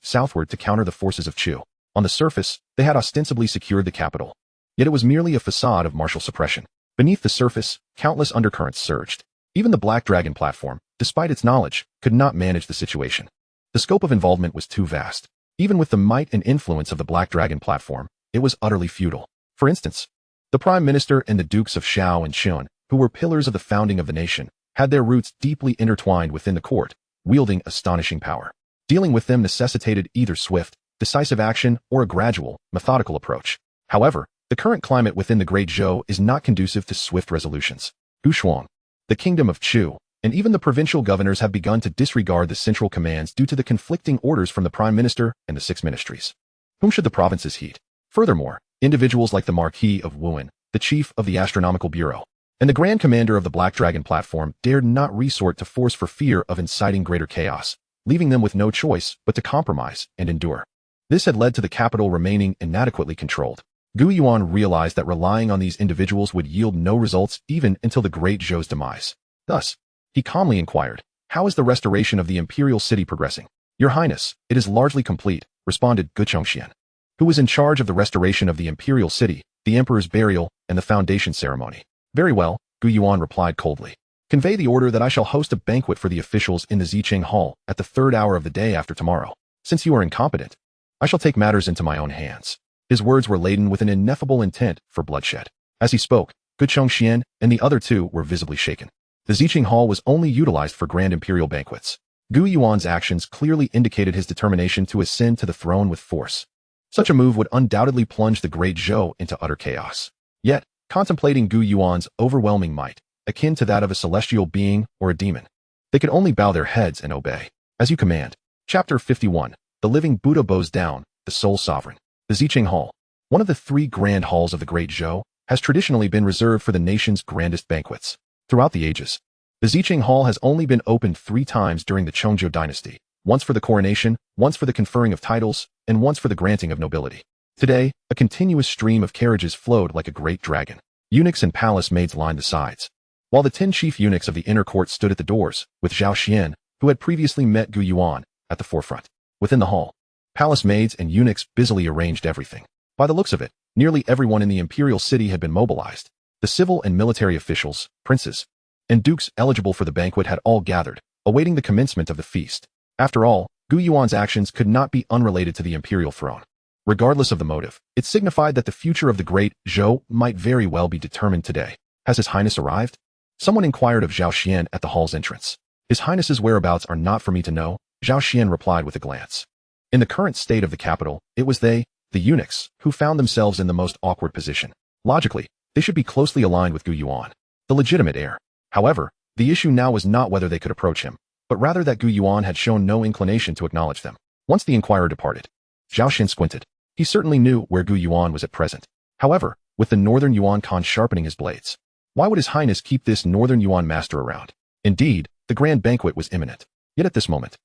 southward to counter the forces of Chu. On the surface, they had ostensibly secured the capital. Yet it was merely a facade of martial suppression. Beneath the surface, countless undercurrents surged. Even the Black Dragon platform, despite its knowledge, could not manage the situation. The scope of involvement was too vast. Even with the might and influence of the Black Dragon platform, it was utterly futile. For instance, the Prime Minister and the Dukes of Shao and Xun, who were pillars of the founding of the nation, had their roots deeply intertwined within the court, wielding astonishing power. Dealing with them necessitated either swift, decisive action or a gradual, methodical approach. However, the current climate within the Great Zhou is not conducive to swift resolutions. Gushuang, the kingdom of Chu, and even the provincial governors have begun to disregard the central commands due to the conflicting orders from the Prime Minister and the 6 ministries. Whom should the provinces heed? Furthermore, individuals like the Marquis of Wuhan, the chief of the Astronomical Bureau, and the Grand Commander of the Black Dragon platform dared not resort to force for fear of inciting greater chaos, leaving them with no choice but to compromise and endure. This had led to the capital remaining inadequately controlled. Gu Yuan realized that relying on these individuals would yield no results even until the Great Zhou's demise. Thus, he calmly inquired, how is the restoration of the imperial city progressing? Your Highness, it is largely complete, responded Gu Chongxian, who was in charge of the restoration of the imperial city, the emperor's burial, and the foundation ceremony. Very well, Gu Yuan replied coldly. Convey the order that I shall host a banquet for the officials in the Zicheng Hall at the 3rd hour of the day after tomorrow. Since you are incompetent, I shall take matters into my own hands. His words were laden with an ineffable intent for bloodshed. As he spoke, Gu Chongxian and the other two were visibly shaken. The Zicheng Hall was only utilized for grand imperial banquets. Gu Yuan's actions clearly indicated his determination to ascend to the throne with force. Such a move would undoubtedly plunge the Great Zhou into utter chaos. Yet, contemplating Gu Yuan's overwhelming might, akin to that of a celestial being or a demon, they could only bow their heads and obey. As you command. Chapter 51. The living Buddha bows down, the sole sovereign. The Zicheng Hall, one of the 3 grand halls of the Great Zhou, has traditionally been reserved for the nation's grandest banquets. Throughout the ages, the Zicheng Hall has only been opened 3 times during the Chongzhou dynasty, once for the coronation, once for the conferring of titles, and once for the granting of nobility. Today, a continuous stream of carriages flowed like a great dragon. Eunuchs and palace maids lined the sides, while the 10 chief eunuchs of the inner court stood at the doors, with Zhao Xian, who had previously met Gu Yuan, at the forefront. Within the hall, palace maids and eunuchs busily arranged everything. By the looks of it, nearly everyone in the imperial city had been mobilized. The civil and military officials, princes, and dukes eligible for the banquet had all gathered, awaiting the commencement of the feast. After all, Gu Yuan's actions could not be unrelated to the imperial throne. Regardless of the motive, it signified that the future of the Great Zhou might very well be determined today. Has His Highness arrived? Someone inquired of Zhao Xian at the hall's entrance. His Highness's whereabouts are not for me to know, Zhao Xian replied with a glance. In the current state of the capital, it was they, the eunuchs, who found themselves in the most awkward position. Logically, they should be closely aligned with Gu Yuan, the legitimate heir. However, the issue now was not whether they could approach him, but rather that Gu Yuan had shown no inclination to acknowledge them. Once the inquirer departed, Zhao Xian squinted. He certainly knew where Gu Yuan was at present. However, with the Northern Yuan Khan sharpening his blades, why would His Highness keep this Northern Yuan master around? Indeed, the grand banquet was imminent. Yet at this moment,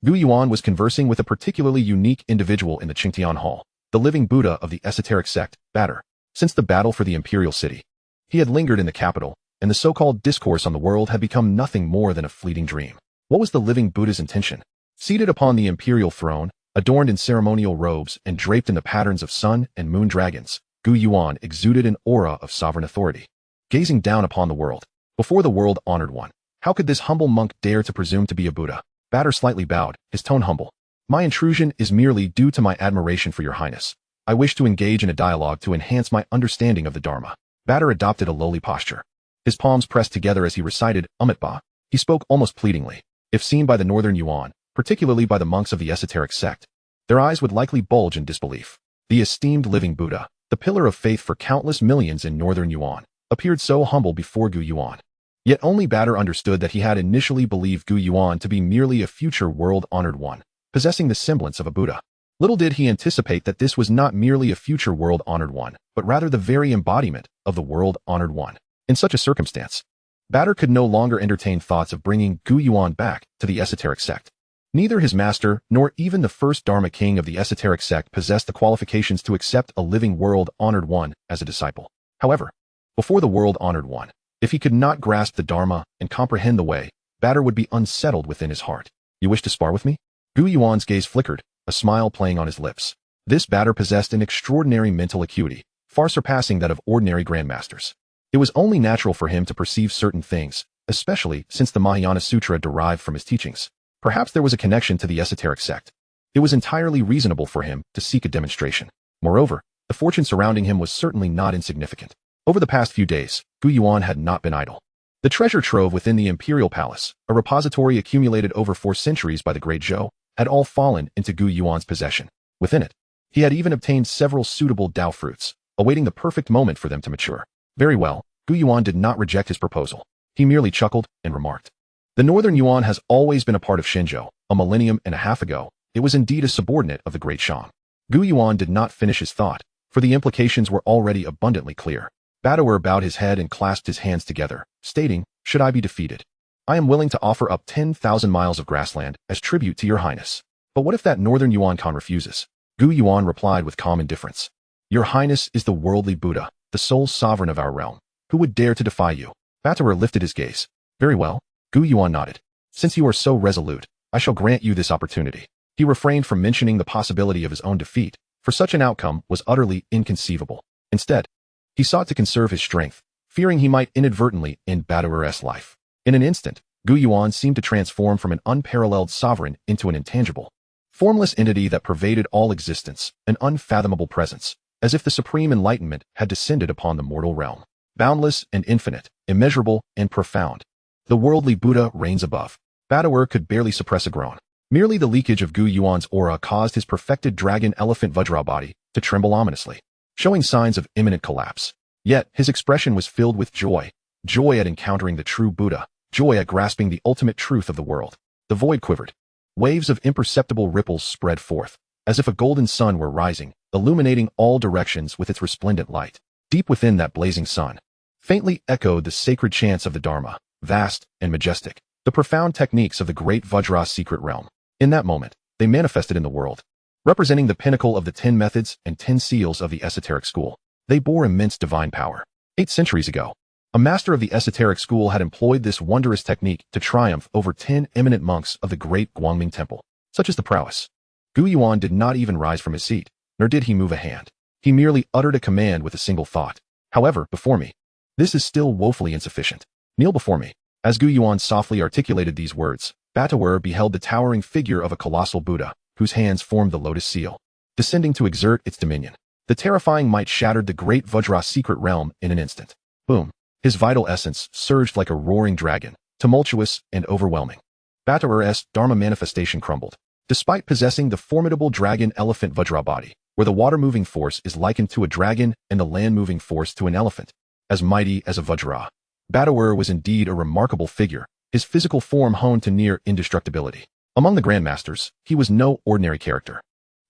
Gu Yuan was conversing with a particularly unique individual in the Qingtian Hall, the living Buddha of the esoteric sect, Batter. Since the battle for the imperial city, he had lingered in the capital, and the so-called discourse on the world had become nothing more than a fleeting dream. What was the living Buddha's intention? Seated upon the imperial throne, adorned in ceremonial robes and draped in the patterns of sun and moon dragons, Gu Yuan exuded an aura of sovereign authority. Gazing down upon the world, before the world-honored one, how could this humble monk dare to presume to be a Buddha? Batter slightly bowed, his tone humble. My intrusion is merely due to my admiration for your highness. I wish to engage in a dialogue to enhance my understanding of the Dharma. Batter adopted a lowly posture. His palms pressed together as he recited Amitabha. He spoke almost pleadingly. If seen by the northern Yuan, particularly by the monks of the esoteric sect, their eyes would likely bulge in disbelief. The esteemed living Buddha, the pillar of faith for countless millions in northern Yuan, appeared so humble before Gu Yuan. Yet only Batter understood that he had initially believed Gu Yuan to be merely a future world-honored one, possessing the semblance of a Buddha. Little did he anticipate that this was not merely a future world-honored one, but rather the very embodiment of the world-honored one. In such a circumstance, Batter could no longer entertain thoughts of bringing Gu Yuan back to the esoteric sect. Neither his master nor even the first Dharma king of the esoteric sect possessed the qualifications to accept a living world-honored one as a disciple. However, before the world-honored one, if he could not grasp the Dharma and comprehend the way, Batter would be unsettled within his heart. You wish to spar with me? Gu Yuan's gaze flickered, a smile playing on his lips. This Batter possessed an extraordinary mental acuity, far surpassing that of ordinary grandmasters. It was only natural for him to perceive certain things, especially since the Mahayana Sutra derived from his teachings. Perhaps there was a connection to the esoteric sect. It was entirely reasonable for him to seek a demonstration. Moreover, the fortune surrounding him was certainly not insignificant. Over the past few days, Gu Yuan had not been idle. The treasure trove within the imperial palace, a repository accumulated over 4 centuries by the Great Zhou, had all fallen into Gu Yuan's possession. Within it, he had even obtained several suitable Dao fruits, awaiting the perfect moment for them to mature. Very well, Gu Yuan did not reject his proposal. He merely chuckled and remarked, the northern Yuan has always been a part of Shenzhou. A millennium and a half ago, it was indeed a subordinate of the Great Shang. Gu Yuan did not finish his thought, for the implications were already abundantly clear. Batter bowed his head and clasped his hands together, stating, should I be defeated, I am willing to offer up 10,000 miles of grassland as tribute to your highness. But what if that northern Yuan Khan refuses? Gu Yuan replied with calm indifference. Your highness is the worldly Buddha, the sole sovereign of our realm. Who would dare to defy you? Batter lifted his gaze. Very well. Gu Yuan nodded. Since you are so resolute, I shall grant you this opportunity. He refrained from mentioning the possibility of his own defeat, for such an outcome was utterly inconceivable. Instead, he sought to conserve his strength, fearing he might inadvertently end Batter's life. In an instant, Gu Yuan seemed to transform from an unparalleled sovereign into an intangible, formless entity that pervaded all existence, an unfathomable presence, as if the supreme enlightenment had descended upon the mortal realm. Boundless and infinite, immeasurable and profound, the worldly Buddha reigns above. Batter could barely suppress a groan. Merely the leakage of Gu Yuan's aura caused his perfected dragon elephant Vajra body to tremble ominously, showing signs of imminent collapse. Yet, his expression was filled with joy. Joy at encountering the true Buddha. Joy at grasping the ultimate truth of the world. The void quivered. Waves of imperceptible ripples spread forth, as if a golden sun were rising, illuminating all directions with its resplendent light. Deep within that blazing sun, faintly echoed the sacred chants of the Dharma, vast and majestic, the profound techniques of the great Vajra secret realm. In that moment, they manifested in the world, representing the pinnacle of the 10 methods and 10 seals of the esoteric school. They bore immense divine power. 8 centuries ago, a master of the esoteric school had employed this wondrous technique to triumph over 10 eminent monks of the great Guangming Temple. Such is the prowess. Gu Yuan did not even rise from his seat, nor did he move a hand. He merely uttered a command with a single thought. However, before me. This is still woefully insufficient. Kneel before me. As Gu Yuan softly articulated these words, Batter beheld the towering figure of a colossal Buddha, whose hands formed the lotus seal, descending to exert its dominion. The terrifying might shattered the great Vajra secret realm in an instant. Boom. His vital essence surged like a roaring dragon, tumultuous and overwhelming. Batter's Dharma manifestation crumbled. Despite possessing the formidable dragon elephant Vajra body, where the water-moving force is likened to a dragon and the land-moving force to an elephant, as mighty as a Vajra, Batter was indeed a remarkable figure, his physical form honed to near indestructibility. Among the grandmasters, he was no ordinary character.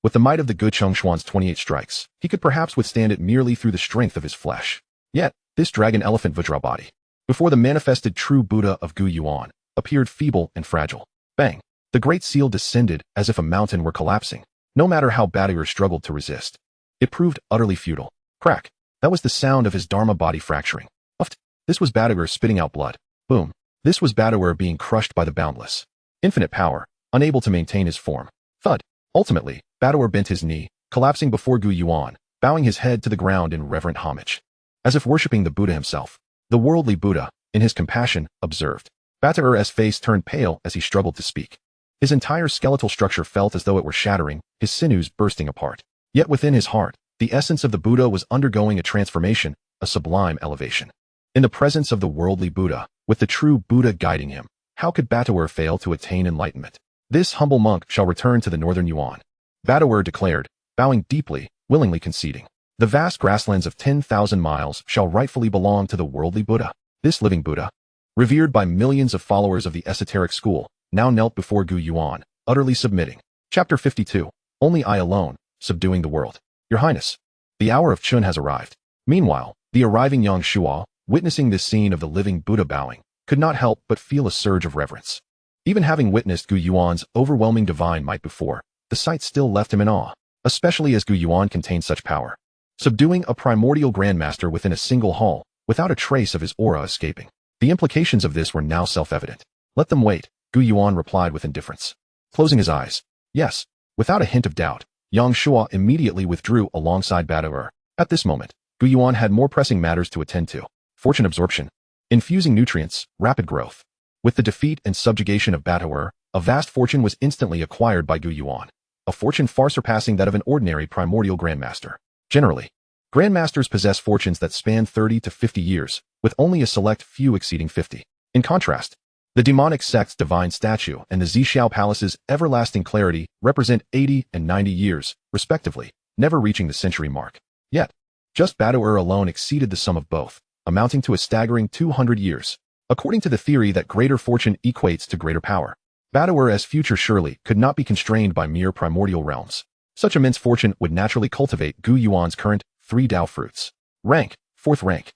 With the might of the Gucheng Xuan's 28 strikes, he could perhaps withstand it merely through the strength of his flesh. Yet, this dragon elephant Vajra body, before the manifested true Buddha of Gu Yuan, appeared feeble and fragile. Bang! The Great Seal descended as if a mountain were collapsing, no matter how Badawer struggled to resist. It proved utterly futile. Crack. That was the sound of his Dharma body fracturing. Uft. This was Badawer spitting out blood. Boom. This was Badawer being crushed by the boundless. Infinite power, unable to maintain his form. Thud. Ultimately, Badawer bent his knee, collapsing before Gu Yuan, bowing his head to the ground in reverent homage. As if worshipping the Buddha himself. The worldly Buddha, in his compassion, observed. Badawer's face turned pale as he struggled to speak. His entire skeletal structure felt as though it were shattering, his sinews bursting apart. Yet within his heart, the essence of the Buddha was undergoing a transformation, a sublime elevation. In the presence of the worldly Buddha, with the true Buddha guiding him, how could Badawer fail to attain enlightenment? This humble monk shall return to the northern Yuan. Badawer declared, bowing deeply, willingly conceding. The vast grasslands of 10,000 miles shall rightfully belong to the worldly Buddha. This living Buddha, revered by millions of followers of the esoteric school, now knelt before Gu Yuan, utterly submitting. Chapter 52. Only I alone, subduing the world. Your Highness, the hour of Chun has arrived. Meanwhile, the arriving young Shuo, witnessing this scene of the living Buddha bowing, could not help but feel a surge of reverence. Even having witnessed Gu Yuan's overwhelming divine might before, the sight still left him in awe, especially as Gu Yuan contained such power. Subduing a primordial Grandmaster within a single hall, without a trace of his aura escaping. The implications of this were now self-evident. Let them wait, Gu Yuan replied with indifference. Closing his eyes. Yes, without a hint of doubt, young Shuo immediately withdrew alongside Badawer. At this moment, Gu Yuan had more pressing matters to attend to. Fortune absorption. Infusing nutrients, rapid growth. With the defeat and subjugation of Badawer, a vast fortune was instantly acquired by Gu Yuan. A fortune far surpassing that of an ordinary primordial Grandmaster. Generally, Grandmasters possess fortunes that span 30 to 50 years, with only a select few exceeding 50. In contrast, the demonic sect's divine statue and the Zhixiao Palace's everlasting clarity represent 80 and 90 years, respectively, never reaching the century mark. Yet, just Badawer alone exceeded the sum of both, amounting to a staggering 200 years. According to the theory that greater fortune equates to greater power, Badawer's future surely could not be constrained by mere primordial realms. Such immense fortune would naturally cultivate Gu Yuan's current 3 Dao fruits. Rank, 4th rank.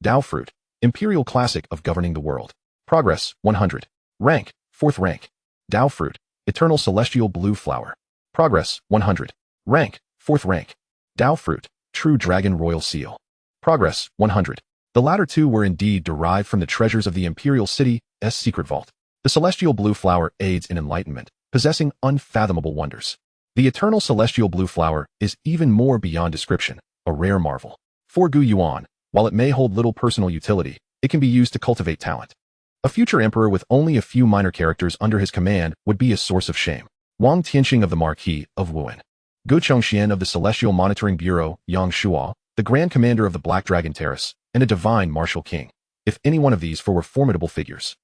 Dao fruit, imperial classic of governing the world. Progress, 100. Rank, 4th rank. Dao fruit, eternal celestial blue flower. Progress, 100. Rank, 4th rank. Dao fruit, true dragon royal seal. Progress, 100. The latter two were indeed derived from the treasures of the imperial city's secret vault. The celestial blue flower aids in enlightenment, possessing unfathomable wonders. The eternal celestial blue flower is even more beyond description, a rare marvel. For Gu Yuan, while it may hold little personal utility, it can be used to cultivate talent. A future emperor with only a few minor characters under his command would be a source of shame. Wang Tianxing of the Marquis of Wuhan. Gu Chongxian of the Celestial Monitoring Bureau, Yang Shuo, the Grand Commander of the Black Dragon Terrace, and a divine martial king. If any one of these four were formidable figures,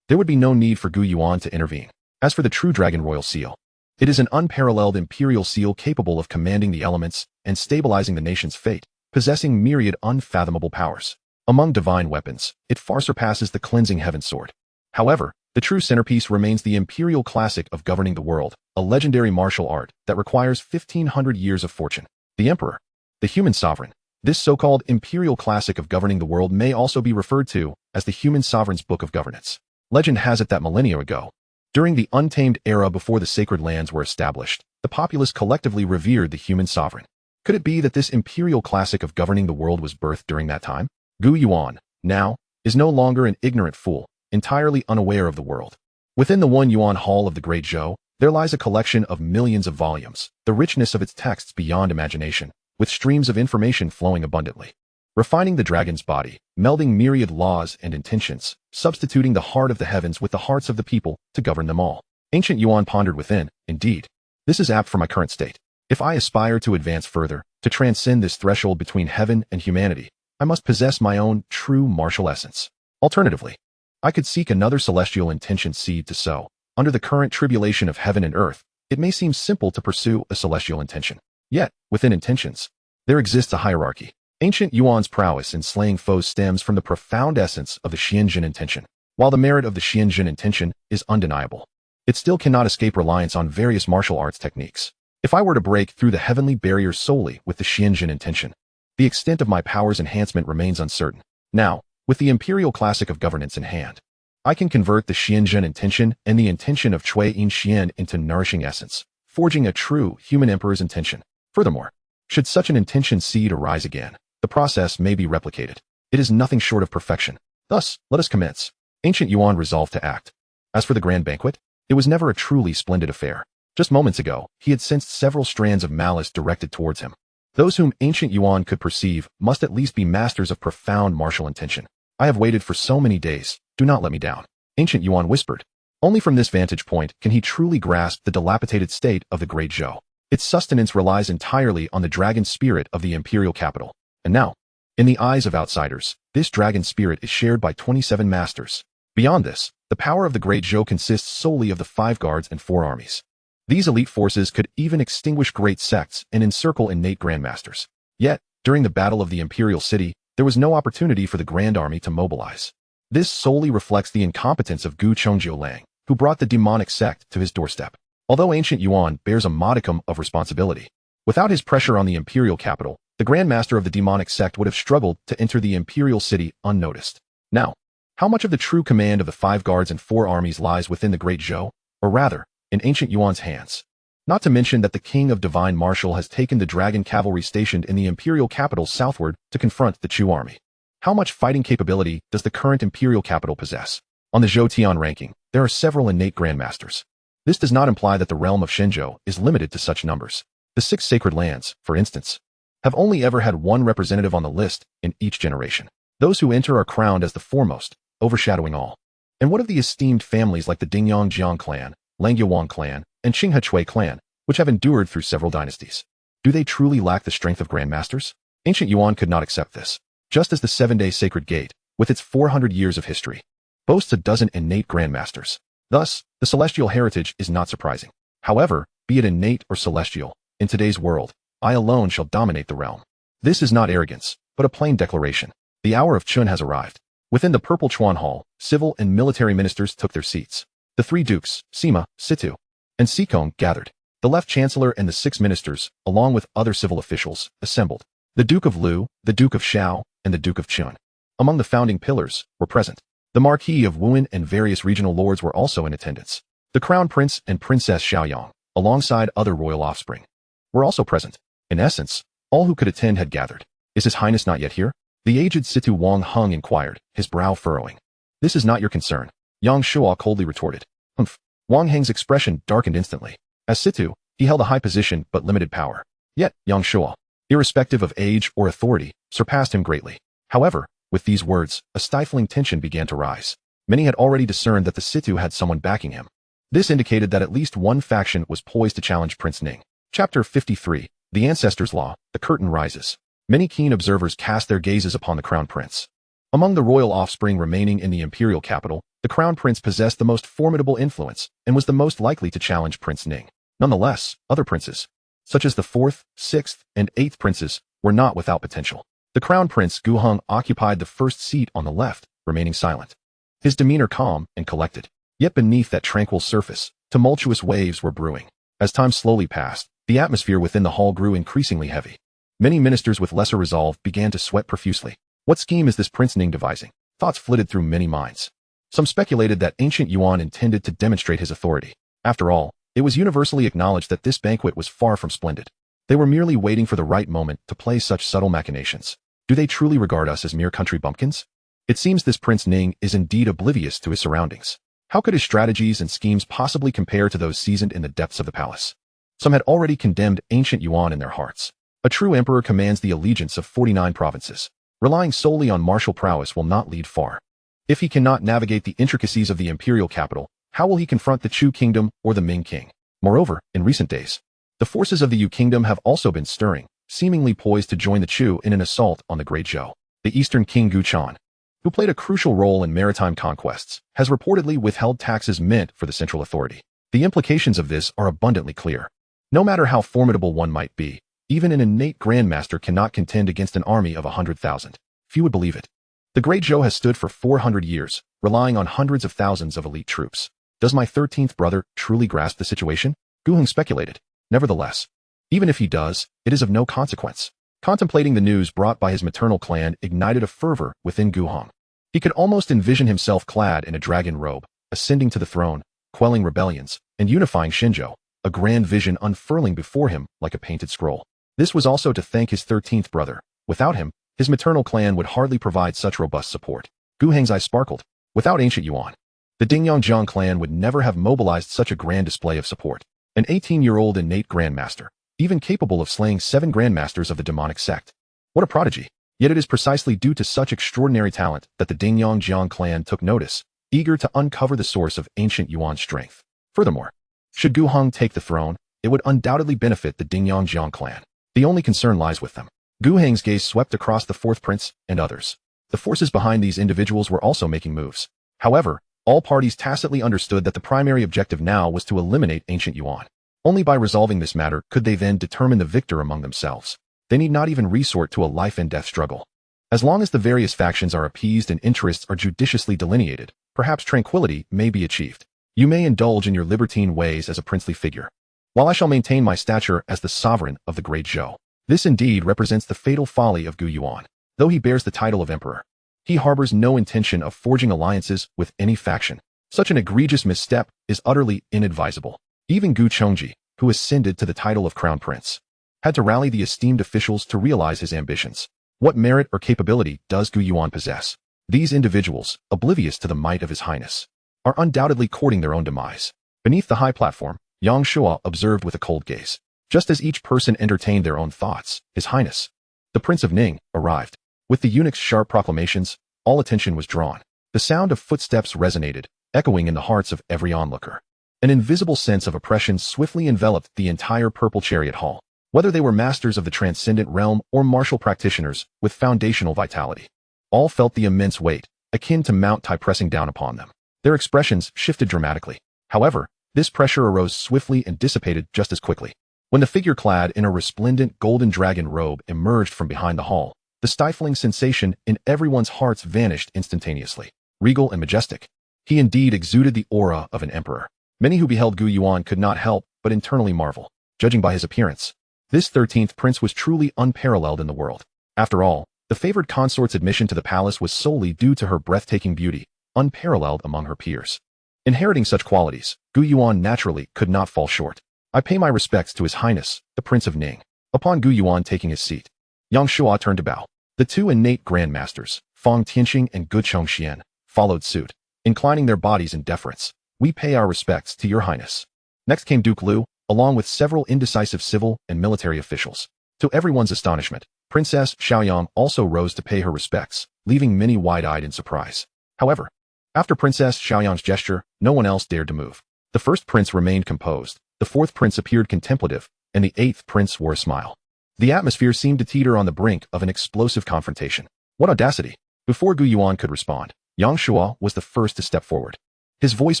there would be no need for Gu Yuan to intervene. As for the true Dragon Royal Seal, it is an unparalleled imperial seal capable of commanding the elements and stabilizing the nation's fate, possessing myriad unfathomable powers. Among divine weapons, it far surpasses the cleansing heaven sword. However, the true centerpiece remains the imperial classic of governing the world, a legendary martial art that requires 1,500 years of fortune. The Emperor, the human sovereign. This so-called imperial classic of governing the world may also be referred to as the human sovereign's book of governance. Legend has it that millennia ago, during the untamed era before the sacred lands were established, the populace collectively revered the human sovereign. Could it be that this imperial classic of governing the world was birthed during that time? Gu Yuan, now, is no longer an ignorant fool, entirely unaware of the world. Within the 1 Yuan Hall of the Great Zhou, there lies a collection of millions of volumes, the richness of its texts beyond imagination, with streams of information flowing abundantly. Refining the dragon's body, melding myriad laws and intentions, substituting the heart of the heavens with the hearts of the people to govern them all. Ancient Yuan pondered within, indeed. This is apt for my current state. If I aspire to advance further, to transcend this threshold between heaven and humanity, I must possess my own true martial essence. Alternatively, I could seek another celestial intention seed to sow. Under the current tribulation of heaven and earth, it may seem simple to pursue a celestial intention. Yet, within intentions, there exists a hierarchy. Ancient Yuan's prowess in slaying foes stems from the profound essence of the Xuan Zhen intention. While the merit of the Xuan Zhen intention is undeniable, it still cannot escape reliance on various martial arts techniques. If I were to break through the heavenly barrier solely with the Xuan Zhen intention, the extent of my power's enhancement remains uncertain. Now, with the imperial classic of governance in hand, I can convert the Xianzhen intention and the intention of Cui Yin Xian into nourishing essence, forging a true human emperor's intention. Furthermore, should such an intention seed arise again, the process may be replicated. It is nothing short of perfection. Thus, let us commence. Ancient Yuan resolved to act. As for the grand banquet, it was never a truly splendid affair. Just moments ago, he had sensed several strands of malice directed towards him. Those whom Ancient Yuan could perceive must at least be masters of profound martial intention. I have waited for so many days. Do not let me down. Ancient Yuan whispered. Only from this vantage point can he truly grasp the dilapidated state of the Great Zhou. Its sustenance relies entirely on the dragon spirit of the imperial capital. And now, in the eyes of outsiders, this dragon spirit is shared by 27 masters. Beyond this, the power of the Great Zhou consists solely of the 5 guards and 4 armies. These elite forces could even extinguish great sects and encircle innate grandmasters. Yet, during the battle of the imperial city, there was no opportunity for the grand army to mobilize. This solely reflects the incompetence of Gu Chongjiu, who brought the demonic sect to his doorstep. Although Ancient Yuan bears a modicum of responsibility, without his pressure on the imperial capital, the Grandmaster of the demonic sect would have struggled to enter the imperial city unnoticed. Now, how much of the true command of the 5 guards and 4 armies lies within the Great Zhou, or rather, in Ancient Yuan's hands? Not to mention that the King of Divine Martial has taken the dragon cavalry stationed in the imperial capital southward to confront the Chu army. How much fighting capability does the current imperial capital possess? On the Zhou Tian ranking, there are several innate grandmasters. This does not imply that the realm of Shenzhou is limited to such numbers. The 6 sacred lands, for instance, have only ever had one representative on the list in each generation. Those who enter are crowned as the foremost, overshadowing all. And what of the esteemed families like the Dingyang Jiang clan, Langyuan clan, and Qinghe Chui clan, which have endured through several dynasties? Do they truly lack the strength of grandmasters? Ancient Yuan could not accept this. Just as the 7-day sacred gate, with its 400 years of history, boasts a dozen innate grandmasters. Thus, the celestial heritage is not surprising. However, be it innate or celestial, in today's world, I alone shall dominate the realm. This is not arrogance, but a plain declaration. The hour of Chun has arrived. Within the Purple Chuan Hall, civil and military ministers took their seats. The 3 dukes, Sima, Situ, and Sikong, gathered. The left chancellor and the 6 ministers, along with other civil officials, assembled. The Duke of Lu, the Duke of Shao, and the Duke of Chun, among the founding pillars, were present. The Marquis of Wuan and various regional lords were also in attendance. The Crown Prince and Princess Xiaoyang, alongside other royal offspring, were also present. In essence, all who could attend had gathered. Is His Highness not yet here? The aged Situ Wang Hung inquired, his brow furrowing. This is not your concern, Yang Shuo coldly retorted. Humph. Wang Heng's expression darkened instantly. As Situ, he held a high position but limited power. Yet, Yang Shuo, irrespective of age or authority, surpassed him greatly. However, with these words, a stifling tension began to rise. Many had already discerned that the Situ had someone backing him. This indicated that at least one faction was poised to challenge Prince Ning. Chapter 53. The Ancestors' Law. The curtain rises. Many keen observers cast their gazes upon the Crown Prince. Among the royal offspring remaining in the imperial capital, the Crown Prince possessed the most formidable influence and was the most likely to challenge Prince Ning. Nonetheless, other princes, such as the 4th, 6th, and 8th princes, were not without potential. The Crown Prince Gu Heng occupied the first seat on the left, remaining silent. His demeanor calm and collected. Yet beneath that tranquil surface, tumultuous waves were brewing. As time slowly passed, the atmosphere within the hall grew increasingly heavy. Many ministers with lesser resolve began to sweat profusely. What scheme is this Prince Ning devising? Thoughts flitted through many minds. Some speculated that Ancient Yuan intended to demonstrate his authority. After all, it was universally acknowledged that this banquet was far from splendid. They were merely waiting for the right moment to play such subtle machinations. Do they truly regard us as mere country bumpkins? It seems this Prince Ning is indeed oblivious to his surroundings. How could his strategies and schemes possibly compare to those seasoned in the depths of the palace? Some had already condemned Ancient Yuan in their hearts. A true emperor commands the allegiance of 49 provinces. Relying solely on martial prowess will not lead far. If he cannot navigate the intricacies of the imperial capital, how will he confront the Chu kingdom or the Ming king? Moreover, in recent days, the forces of the Yu kingdom have also been stirring, seemingly poised to join the Chu in an assault on the Great Zhou. The eastern king Gu Chan, who played a crucial role in maritime conquests, has reportedly withheld taxes meant for the central authority. The implications of this are abundantly clear. No matter how formidable one might be, even an innate grandmaster cannot contend against an army of 100,000. Few would believe it. The Great Zhou has stood for 400 years, relying on hundreds of thousands of elite troops. Does my 13th brother truly grasp the situation? Gu Heng speculated. Nevertheless, even if he does, it is of no consequence. Contemplating the news brought by his maternal clan ignited a fervor within Gu Heng. He could almost envision himself clad in a dragon robe, ascending to the throne, quelling rebellions, and unifying Xinzhou, a grand vision unfurling before him like a painted scroll. This was also to thank his 13th brother. Without him, his maternal clan would hardly provide such robust support. Gu Heng's eyes sparkled. Without ancient Yuan, the Dingyangjiang clan would never have mobilized such a grand display of support. An 18-year-old innate Grandmaster, even capable of slaying 7 Grandmasters of the demonic sect. What a prodigy! Yet it is precisely due to such extraordinary talent that the Dingyangjiang clan took notice, eager to uncover the source of ancient Yuan's strength. Furthermore, should Gu Heng take the throne, it would undoubtedly benefit the Dingyangjiang clan. The only concern lies with them. Gu Heng's gaze swept across the 4th prince and others. The forces behind these individuals were also making moves. However, all parties tacitly understood that the primary objective now was to eliminate ancient Yuan. Only by resolving this matter could they then determine the victor among themselves. They need not even resort to a life-and-death struggle. As long as the various factions are appeased and interests are judiciously delineated, perhaps tranquility may be achieved. You may indulge in your libertine ways as a princely figure, while I shall maintain my stature as the sovereign of the Great Zhou. This indeed represents the fatal folly of Gu Yuan. Though he bears the title of emperor, he harbors no intention of forging alliances with any faction. Such an egregious misstep is utterly inadvisable. Even Gu Chongji, who ascended to the title of crown prince, had to rally the esteemed officials to realize his ambitions. What merit or capability does Gu Yuan possess? These individuals, oblivious to the might of his highness, are undoubtedly courting their own demise. Beneath the high platform, Yang Shua observed with a cold gaze. Just as each person entertained their own thoughts, his highness, the Prince of Ning, arrived. With the eunuch's sharp proclamations, all attention was drawn. The sound of footsteps resonated, echoing in the hearts of every onlooker. An invisible sense of oppression swiftly enveloped the entire purple chariot hall. Whether they were masters of the transcendent realm or martial practitioners with foundational vitality, all felt the immense weight, akin to Mount Tai pressing down upon them. Their expressions shifted dramatically. However, this pressure arose swiftly and dissipated just as quickly. When the figure clad in a resplendent golden dragon robe emerged from behind the hall, the stifling sensation in everyone's hearts vanished instantaneously. Regal and majestic, he indeed exuded the aura of an emperor. Many who beheld Gu Yuan could not help but internally marvel. Judging by his appearance, this 13th prince was truly unparalleled in the world. After all, the favored consort's admission to the palace was solely due to her breathtaking beauty, unparalleled among her peers. Inheriting such qualities, Gu Yuan naturally could not fall short. I pay my respects to His Highness, the Prince of Ning. Upon Gu Yuan taking his seat, Yang Shua turned to bow. The 2 innate grandmasters, Fang Tianxing and Gu Chongxian, followed suit, inclining their bodies in deference. We pay our respects to your highness. Next came Duke Liu, along with several indecisive civil and military officials. To everyone's astonishment, Princess Xiaoyang also rose to pay her respects, leaving many wide-eyed in surprise. However, after Princess Xiaoyang's gesture, no one else dared to move. The 1st prince remained composed, the 4th prince appeared contemplative, and the 8th prince wore a smile. The atmosphere seemed to teeter on the brink of an explosive confrontation. What audacity! Before Gu Yuan could respond, Yang Shua was the first to step forward, his voice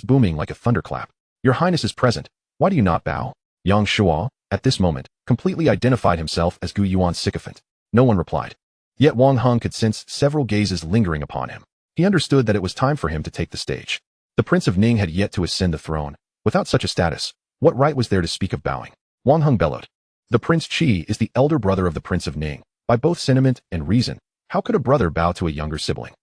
booming like a thunderclap. Your Highness is present. Why do you not bow? Yang Shua, at this moment, completely identified himself as Gu Yuan's sycophant. No one replied. Yet Wang Heng could sense several gazes lingering upon him. He understood that it was time for him to take the stage. The Prince of Ning had yet to ascend the throne. Without such a status, what right was there to speak of bowing? Wang Heng bellowed. The Prince Qi is the elder brother of the Prince of Ning. By both sentiment and reason, how could a brother bow to a younger sibling?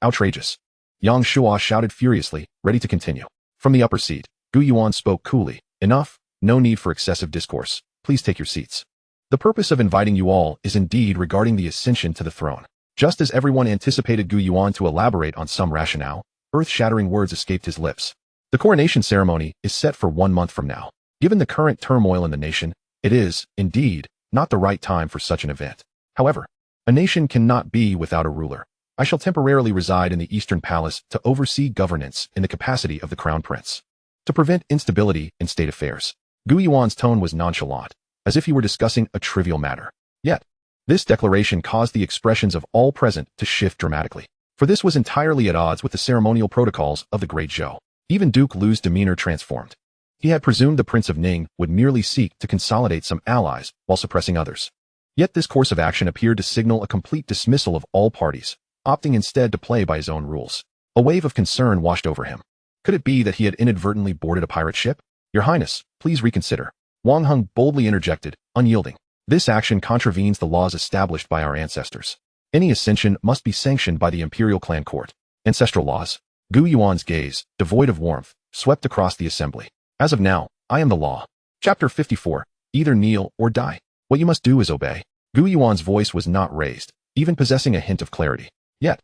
Outrageous. Yang Shua shouted furiously, ready to continue. From the upper seat, Gu Yuan spoke coolly. Enough, no need for excessive discourse. Please take your seats. The purpose of inviting you all is indeed regarding the ascension to the throne. Just as everyone anticipated Gu Yuan to elaborate on some rationale, earth-shattering words escaped his lips. The coronation ceremony is set for 1 month from now. Given the current turmoil in the nation, it is, indeed, not the right time for such an event. However, a nation cannot be without a ruler. I shall temporarily reside in the Eastern Palace to oversee governance in the capacity of the Crown Prince, to prevent instability in state affairs. Gu Yuan's tone was nonchalant, as if he were discussing a trivial matter. Yet, this declaration caused the expressions of all present to shift dramatically, for this was entirely at odds with the ceremonial protocols of the Great Zhou. Even Duke Liu's demeanor transformed. He had presumed the Prince of Ning would merely seek to consolidate some allies while suppressing others. Yet this course of action appeared to signal a complete dismissal of all parties, opting instead to play by his own rules. A wave of concern washed over him. Could it be that he had inadvertently boarded a pirate ship? Your Highness, please reconsider. Wang Heng boldly interjected, unyielding. This action contravenes the laws established by our ancestors. Any ascension must be sanctioned by the imperial clan court. Ancestral laws. Gu Yuan's gaze, devoid of warmth, swept across the assembly. As of now, I am the law. Chapter 54. Either kneel or die. What you must do is obey. Gu Yuan's voice was not raised, even possessing a hint of clarity. Yet,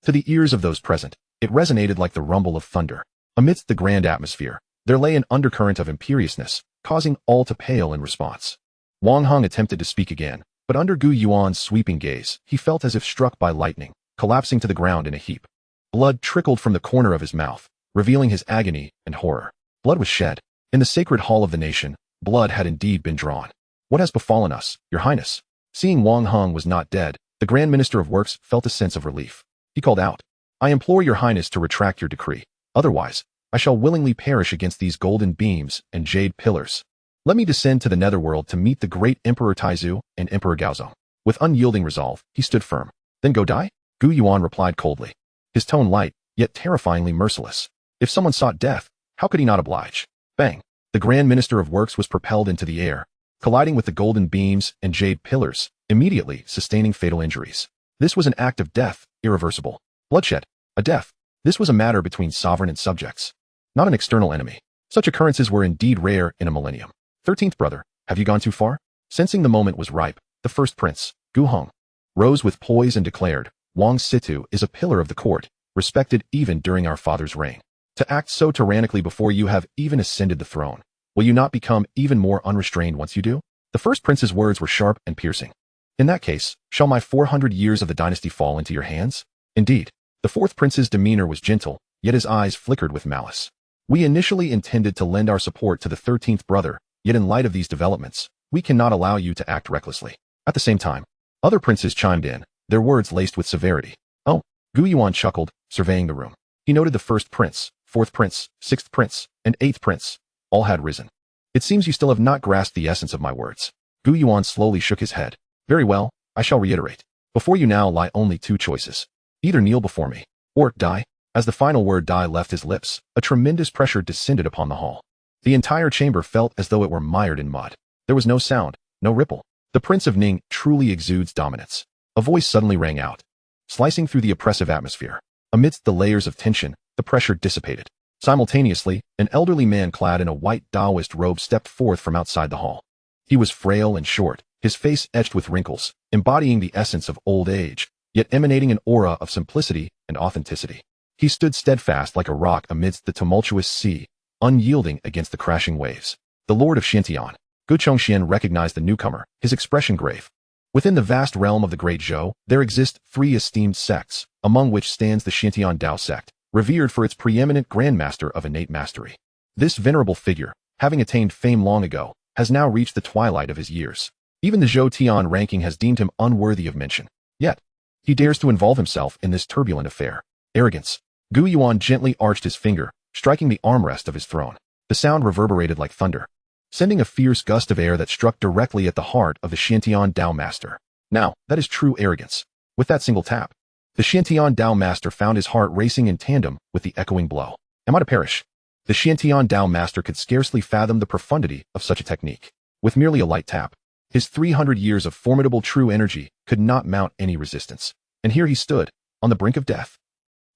to the ears of those present, it resonated like the rumble of thunder. Amidst the grand atmosphere, there lay an undercurrent of imperiousness, causing all to pale in response. Wang Heng attempted to speak again, but under Gu Yuan's sweeping gaze, he felt as if struck by lightning, collapsing to the ground in a heap. Blood trickled from the corner of his mouth, revealing his agony and horror. Blood was shed. In the sacred hall of the nation, blood had indeed been drawn. What has befallen us, Your Highness? Seeing Wang Heng was not dead, the Grand Minister of Works felt a sense of relief. He called out, I implore Your Highness to retract your decree. Otherwise, I shall willingly perish against these golden beams and jade pillars. Let me descend to the netherworld to meet the great Emperor Taizu and Emperor Gaozong. With unyielding resolve, he stood firm. Then go die? Gu Yuan replied coldly, his tone light, yet terrifyingly merciless. If someone sought death, how could he not oblige? Bang! The Grand Minister of Works was propelled into the air, colliding with the golden beams and jade pillars, immediately sustaining fatal injuries. This was an act of death, irreversible. Bloodshed. A death. This was a matter between sovereign and subjects, not an external enemy. Such occurrences were indeed rare in a millennium. 13th brother, have you gone too far? Sensing the moment was ripe, the first prince, Gu Heng, rose with poise and declared, Wang Situ is a pillar of the court, respected even during our father's reign. To act so tyrannically before you have even ascended the throne, will you not become even more unrestrained once you do? The first prince's words were sharp and piercing. In that case, shall my 400 years of the dynasty fall into your hands? Indeed, the fourth prince's demeanor was gentle, yet his eyes flickered with malice. We initially intended to lend our support to the 13th brother, yet in light of these developments, we cannot allow you to act recklessly. At the same time, other princes chimed in, their words laced with severity. Oh, Gu Yuan chuckled, surveying the room. He noted the first prince, fourth prince, sixth prince, and eighth prince. All had risen. It seems you still have not grasped the essence of my words. Gu Yuan slowly shook his head. Very well, I shall reiterate. Before you now lie only two choices. Either kneel before me, or die. As the final word die left his lips, a tremendous pressure descended upon the hall. The entire chamber felt as though it were mired in mud. There was no sound, no ripple. The Prince of Ning truly exudes dominance. A voice suddenly rang out, slicing through the oppressive atmosphere. Amidst the layers of tension, the pressure dissipated. Simultaneously, an elderly man clad in a white Taoist robe stepped forth from outside the hall. He was frail and short, his face etched with wrinkles, embodying the essence of old age, yet emanating an aura of simplicity and authenticity. He stood steadfast like a rock amidst the tumultuous sea, unyielding against the crashing waves. The Lord of Xiantian. Gu Chongxian recognized the newcomer, his expression grave. Within the vast realm of the Great Zhou, there exist 3 esteemed sects, among which stands the Xiantian Dao sect, revered for its preeminent Grandmaster of innate mastery. This venerable figure, having attained fame long ago, has now reached the twilight of his years. Even the Zhou Tian ranking has deemed him unworthy of mention. Yet, he dares to involve himself in this turbulent affair. Arrogance. Gu Yuan gently arched his finger, striking the armrest of his throne. The sound reverberated like thunder, sending a fierce gust of air that struck directly at the heart of the Xiantian Dao Master. Now, that is true arrogance. With that single tap, the Xiantian Dao Master found his heart racing in tandem with the echoing blow. Am I to perish? The Xiantian Dao Master could scarcely fathom the profundity of such a technique. With merely a light tap, his 300 years of formidable true energy could not mount any resistance. And here he stood, on the brink of death.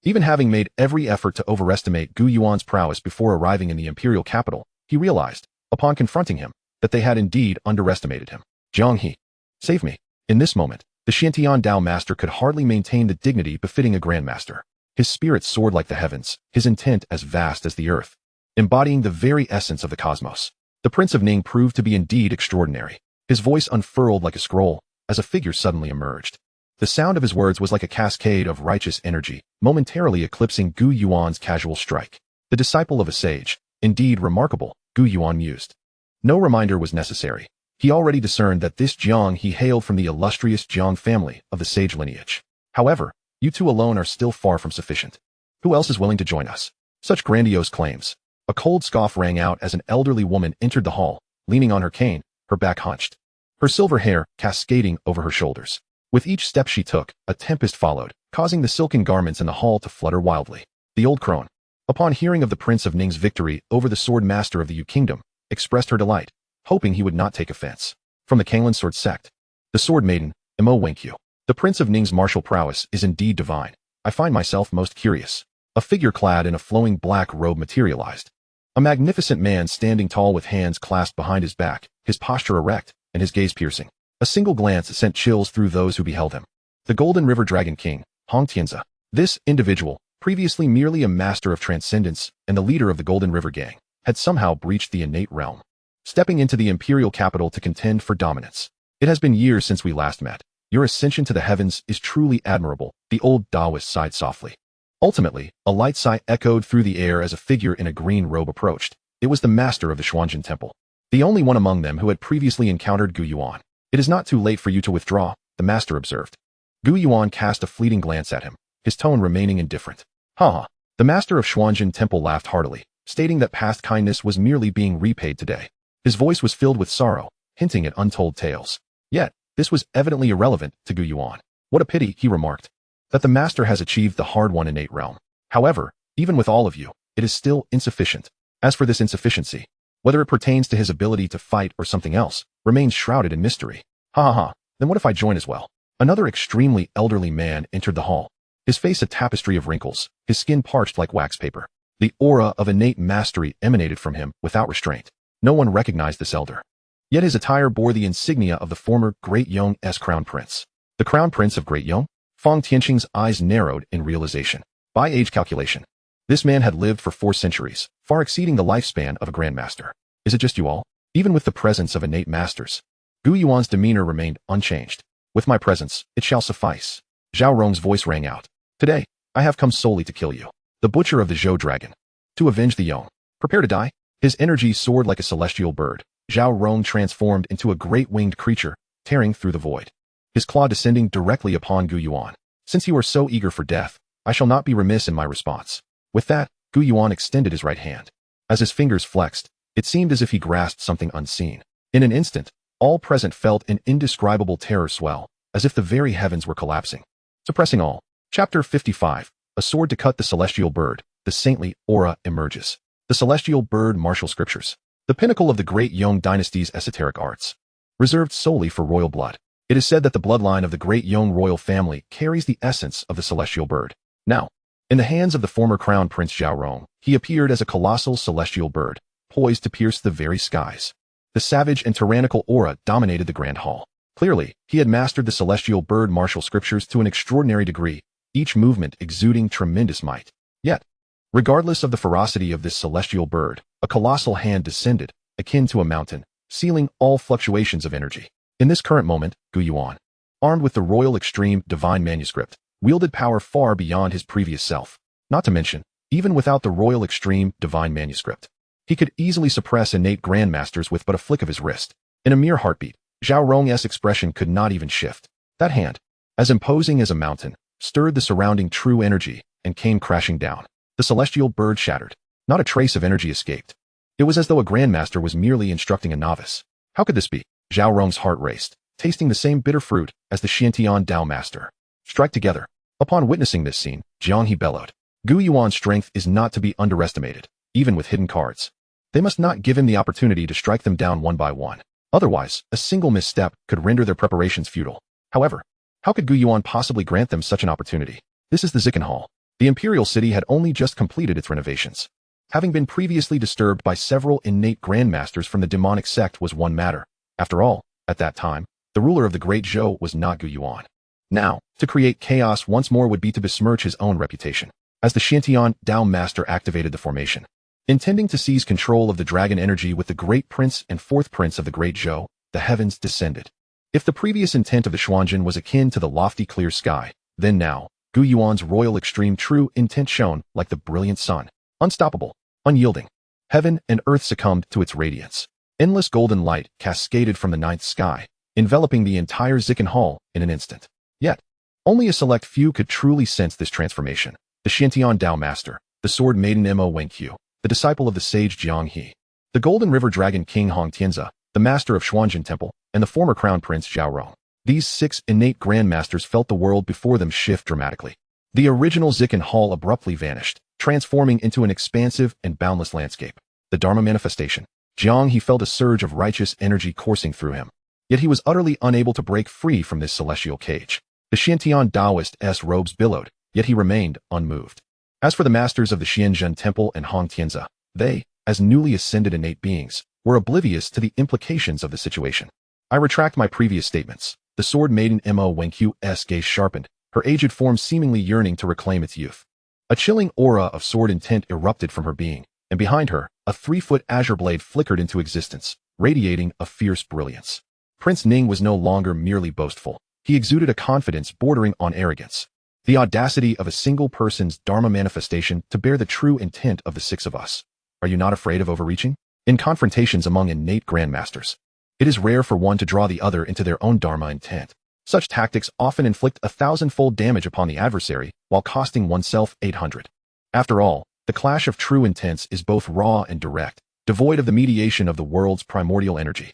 Even having made every effort to overestimate Gu Yuan's prowess before arriving in the imperial capital, he realized, upon confronting him, that they had indeed underestimated him. Jiang He, save me. In this moment, the Xiantian Dao Master could hardly maintain the dignity befitting a Grandmaster. His spirit soared like the heavens, his intent as vast as the earth, embodying the very essence of the cosmos. The Prince of Ning proved to be indeed extraordinary. His voice unfurled like a scroll, as a figure suddenly emerged. The sound of his words was like a cascade of righteous energy, momentarily eclipsing Gu Yuan's casual strike. The disciple of a sage, indeed remarkable, Gu Yuan mused. No reminder was necessary. He already discerned that this Jiang He hailed from the illustrious Jiang family of the sage lineage. However, you two alone are still far from sufficient. Who else is willing to join us? Such grandiose claims. A cold scoff rang out as an elderly woman entered the hall, leaning on her cane, her back hunched, her silver hair cascading over her shoulders. With each step she took, a tempest followed, causing the silken garments in the hall to flutter wildly. The old crone, upon hearing of the Prince of Ning's victory over the sword master of the Yu Kingdom, expressed her delight, hoping he would not take offense. From the Kanglan Sword sect, the sword maiden, Mo Wenkyu. The Prince of Ning's martial prowess is indeed divine. I find myself most curious. A figure clad in a flowing black robe materialized. A magnificent man standing tall with hands clasped behind his back, his posture erect, and his gaze piercing. A single glance sent chills through those who beheld him. The Golden River Dragon King, Hong Tianzi. This individual, previously merely a master of transcendence and the leader of the Golden River Gang, had somehow breached the innate realm, stepping into the imperial capital to contend for dominance. It has been years since we last met. Your ascension to the heavens is truly admirable, the old Taoist sighed softly. Ultimately, a light sigh echoed through the air as a figure in a green robe approached. It was the master of the Xuan Zhen Temple, the only one among them who had previously encountered Gu Yuan. It is not too late for you to withdraw, the master observed. Gu Yuan cast a fleeting glance at him, his tone remaining indifferent. Ha! The master of Xuan Zhen Temple laughed heartily, stating that past kindness was merely being repaid today. His voice was filled with sorrow, hinting at untold tales. Yet, this was evidently irrelevant to Gu Yuan. What a pity, he remarked, that the master has achieved the hard-won innate realm. However, even with all of you, it is still insufficient. As for this insufficiency, whether it pertains to his ability to fight or something else, remains shrouded in mystery. Ha ha ha, then what if I join as well? Another extremely elderly man entered the hall, his face a tapestry of wrinkles, his skin parched like wax paper. The aura of innate mastery emanated from him without restraint. No one recognized this elder. Yet his attire bore the insignia of the former Great Yong's crown prince. The crown prince of Great Yong? Fang Tianqing's eyes narrowed in realization. By age calculation, this man had lived for 4 centuries, far exceeding the lifespan of a grandmaster. Is it just you all? Even with the presence of innate masters, Gu Yuan's demeanor remained unchanged. With my presence, it shall suffice. Zhao Rong's voice rang out. Today, I have come solely to kill you, the butcher of the Zhou dragon. To avenge the Yong. Prepare to die. His energy soared like a celestial bird. Zhao Rong transformed into a great winged creature, tearing through the void, his claw descending directly upon Gu Yuan. Since you are so eager for death, I shall not be remiss in my response. With that, Gu Yuan extended his right hand. As his fingers flexed, it seemed as if he grasped something unseen. In an instant, all present felt an indescribable terror swell, as if the very heavens were collapsing. Suppressing all. Chapter 55. A sword to cut the celestial bird. The saintly aura emerges. The celestial bird martial scriptures. The pinnacle of the Great Yong dynasty's esoteric arts. Reserved solely for royal blood. It is said that the bloodline of the Great Yong royal family carries the essence of the celestial bird. Now, in the hands of the former crown prince Zhao Rong, he appeared as a colossal celestial bird, poised to pierce the very skies. The savage and tyrannical aura dominated the grand hall. Clearly, he had mastered the celestial bird martial scriptures to an extraordinary degree, each movement exuding tremendous might. Yet, regardless of the ferocity of this celestial bird, a colossal hand descended, akin to a mountain, sealing all fluctuations of energy. In this current moment, Gu Yuan, armed with the Royal Extreme Divine Manuscript, wielded power far beyond his previous self. Not to mention, even without the Royal Extreme Divine Manuscript, he could easily suppress innate grandmasters with but a flick of his wrist. In a mere heartbeat, Zhao Rong's expression could not even shift. That hand, as imposing as a mountain, stirred the surrounding true energy and came crashing down. The celestial bird shattered. Not a trace of energy escaped. It was as though a grandmaster was merely instructing a novice. How could this be? Zhao Rong's heart raced, tasting the same bitter fruit as the Xiantian Dao master. Strike together. Upon witnessing this scene, Jiang he bellowed. Gu Yuan's strength is not to be underestimated, even with hidden cards. They must not give him the opportunity to strike them down one by one. Otherwise, a single misstep could render their preparations futile. However, how could Gu Yuan possibly grant them such an opportunity? This is the Zikan Hall. The imperial city had only just completed its renovations. Having been previously disturbed by several innate grandmasters from the demonic sect was one matter. After all, at that time, the ruler of the Great Zhou was not Gu Yuan. Now, to create chaos once more would be to besmirch his own reputation. As the Xiantian Dao master activated the formation, intending to seize control of the dragon energy with the great prince and 4th prince of the Great Zhou, the heavens descended. If the previous intent of the Xuanzhen was akin to the lofty clear sky, then now, Gu Yuan's royal extreme true intent shone like the brilliant sun. Unstoppable, unyielding. Heaven and earth succumbed to its radiance. Endless golden light cascaded from the 9th sky, enveloping the entire Zikan Hall in an instant. Yet, only a select few could truly sense this transformation. The Xiantian Dao master, the sword maiden Mo Wenqiu, the disciple of the sage Jiang He, the Golden River Dragon King Hong Tianzi, the master of Xuan Zhen Temple, and the former crown prince Zhao Rong. These 6 innate grandmasters felt the world before them shift dramatically. The original Zikan Hall abruptly vanished, transforming into an expansive and boundless landscape. The Dharma manifestation. Jiang He felt a surge of righteous energy coursing through him. Yet he was utterly unable to break free from this celestial cage. The Xiantian Taoist robes billowed, yet he remained unmoved. As for the masters of the Xuan Zhen Temple and Hongtianzi, they, as newly ascended innate beings, were oblivious to the implications of the situation. I retract my previous statements. The sword maiden Mo Wenqiu's gaze sharpened, her aged form seemingly yearning to reclaim its youth. A chilling aura of sword intent erupted from her being, and behind her, a 3-foot azure blade flickered into existence, radiating a fierce brilliance. Prince Ning was no longer merely boastful. He exuded a confidence bordering on arrogance. The audacity of a single person's dharma manifestation to bear the true intent of the 6 of us. Are you not afraid of overreaching? In confrontations among innate grandmasters, it is rare for one to draw the other into their own dharma intent. Such tactics often inflict 1,000-fold damage upon the adversary while costing oneself 800. After all, the clash of true intents is both raw and direct, devoid of the mediation of the world's primordial energy.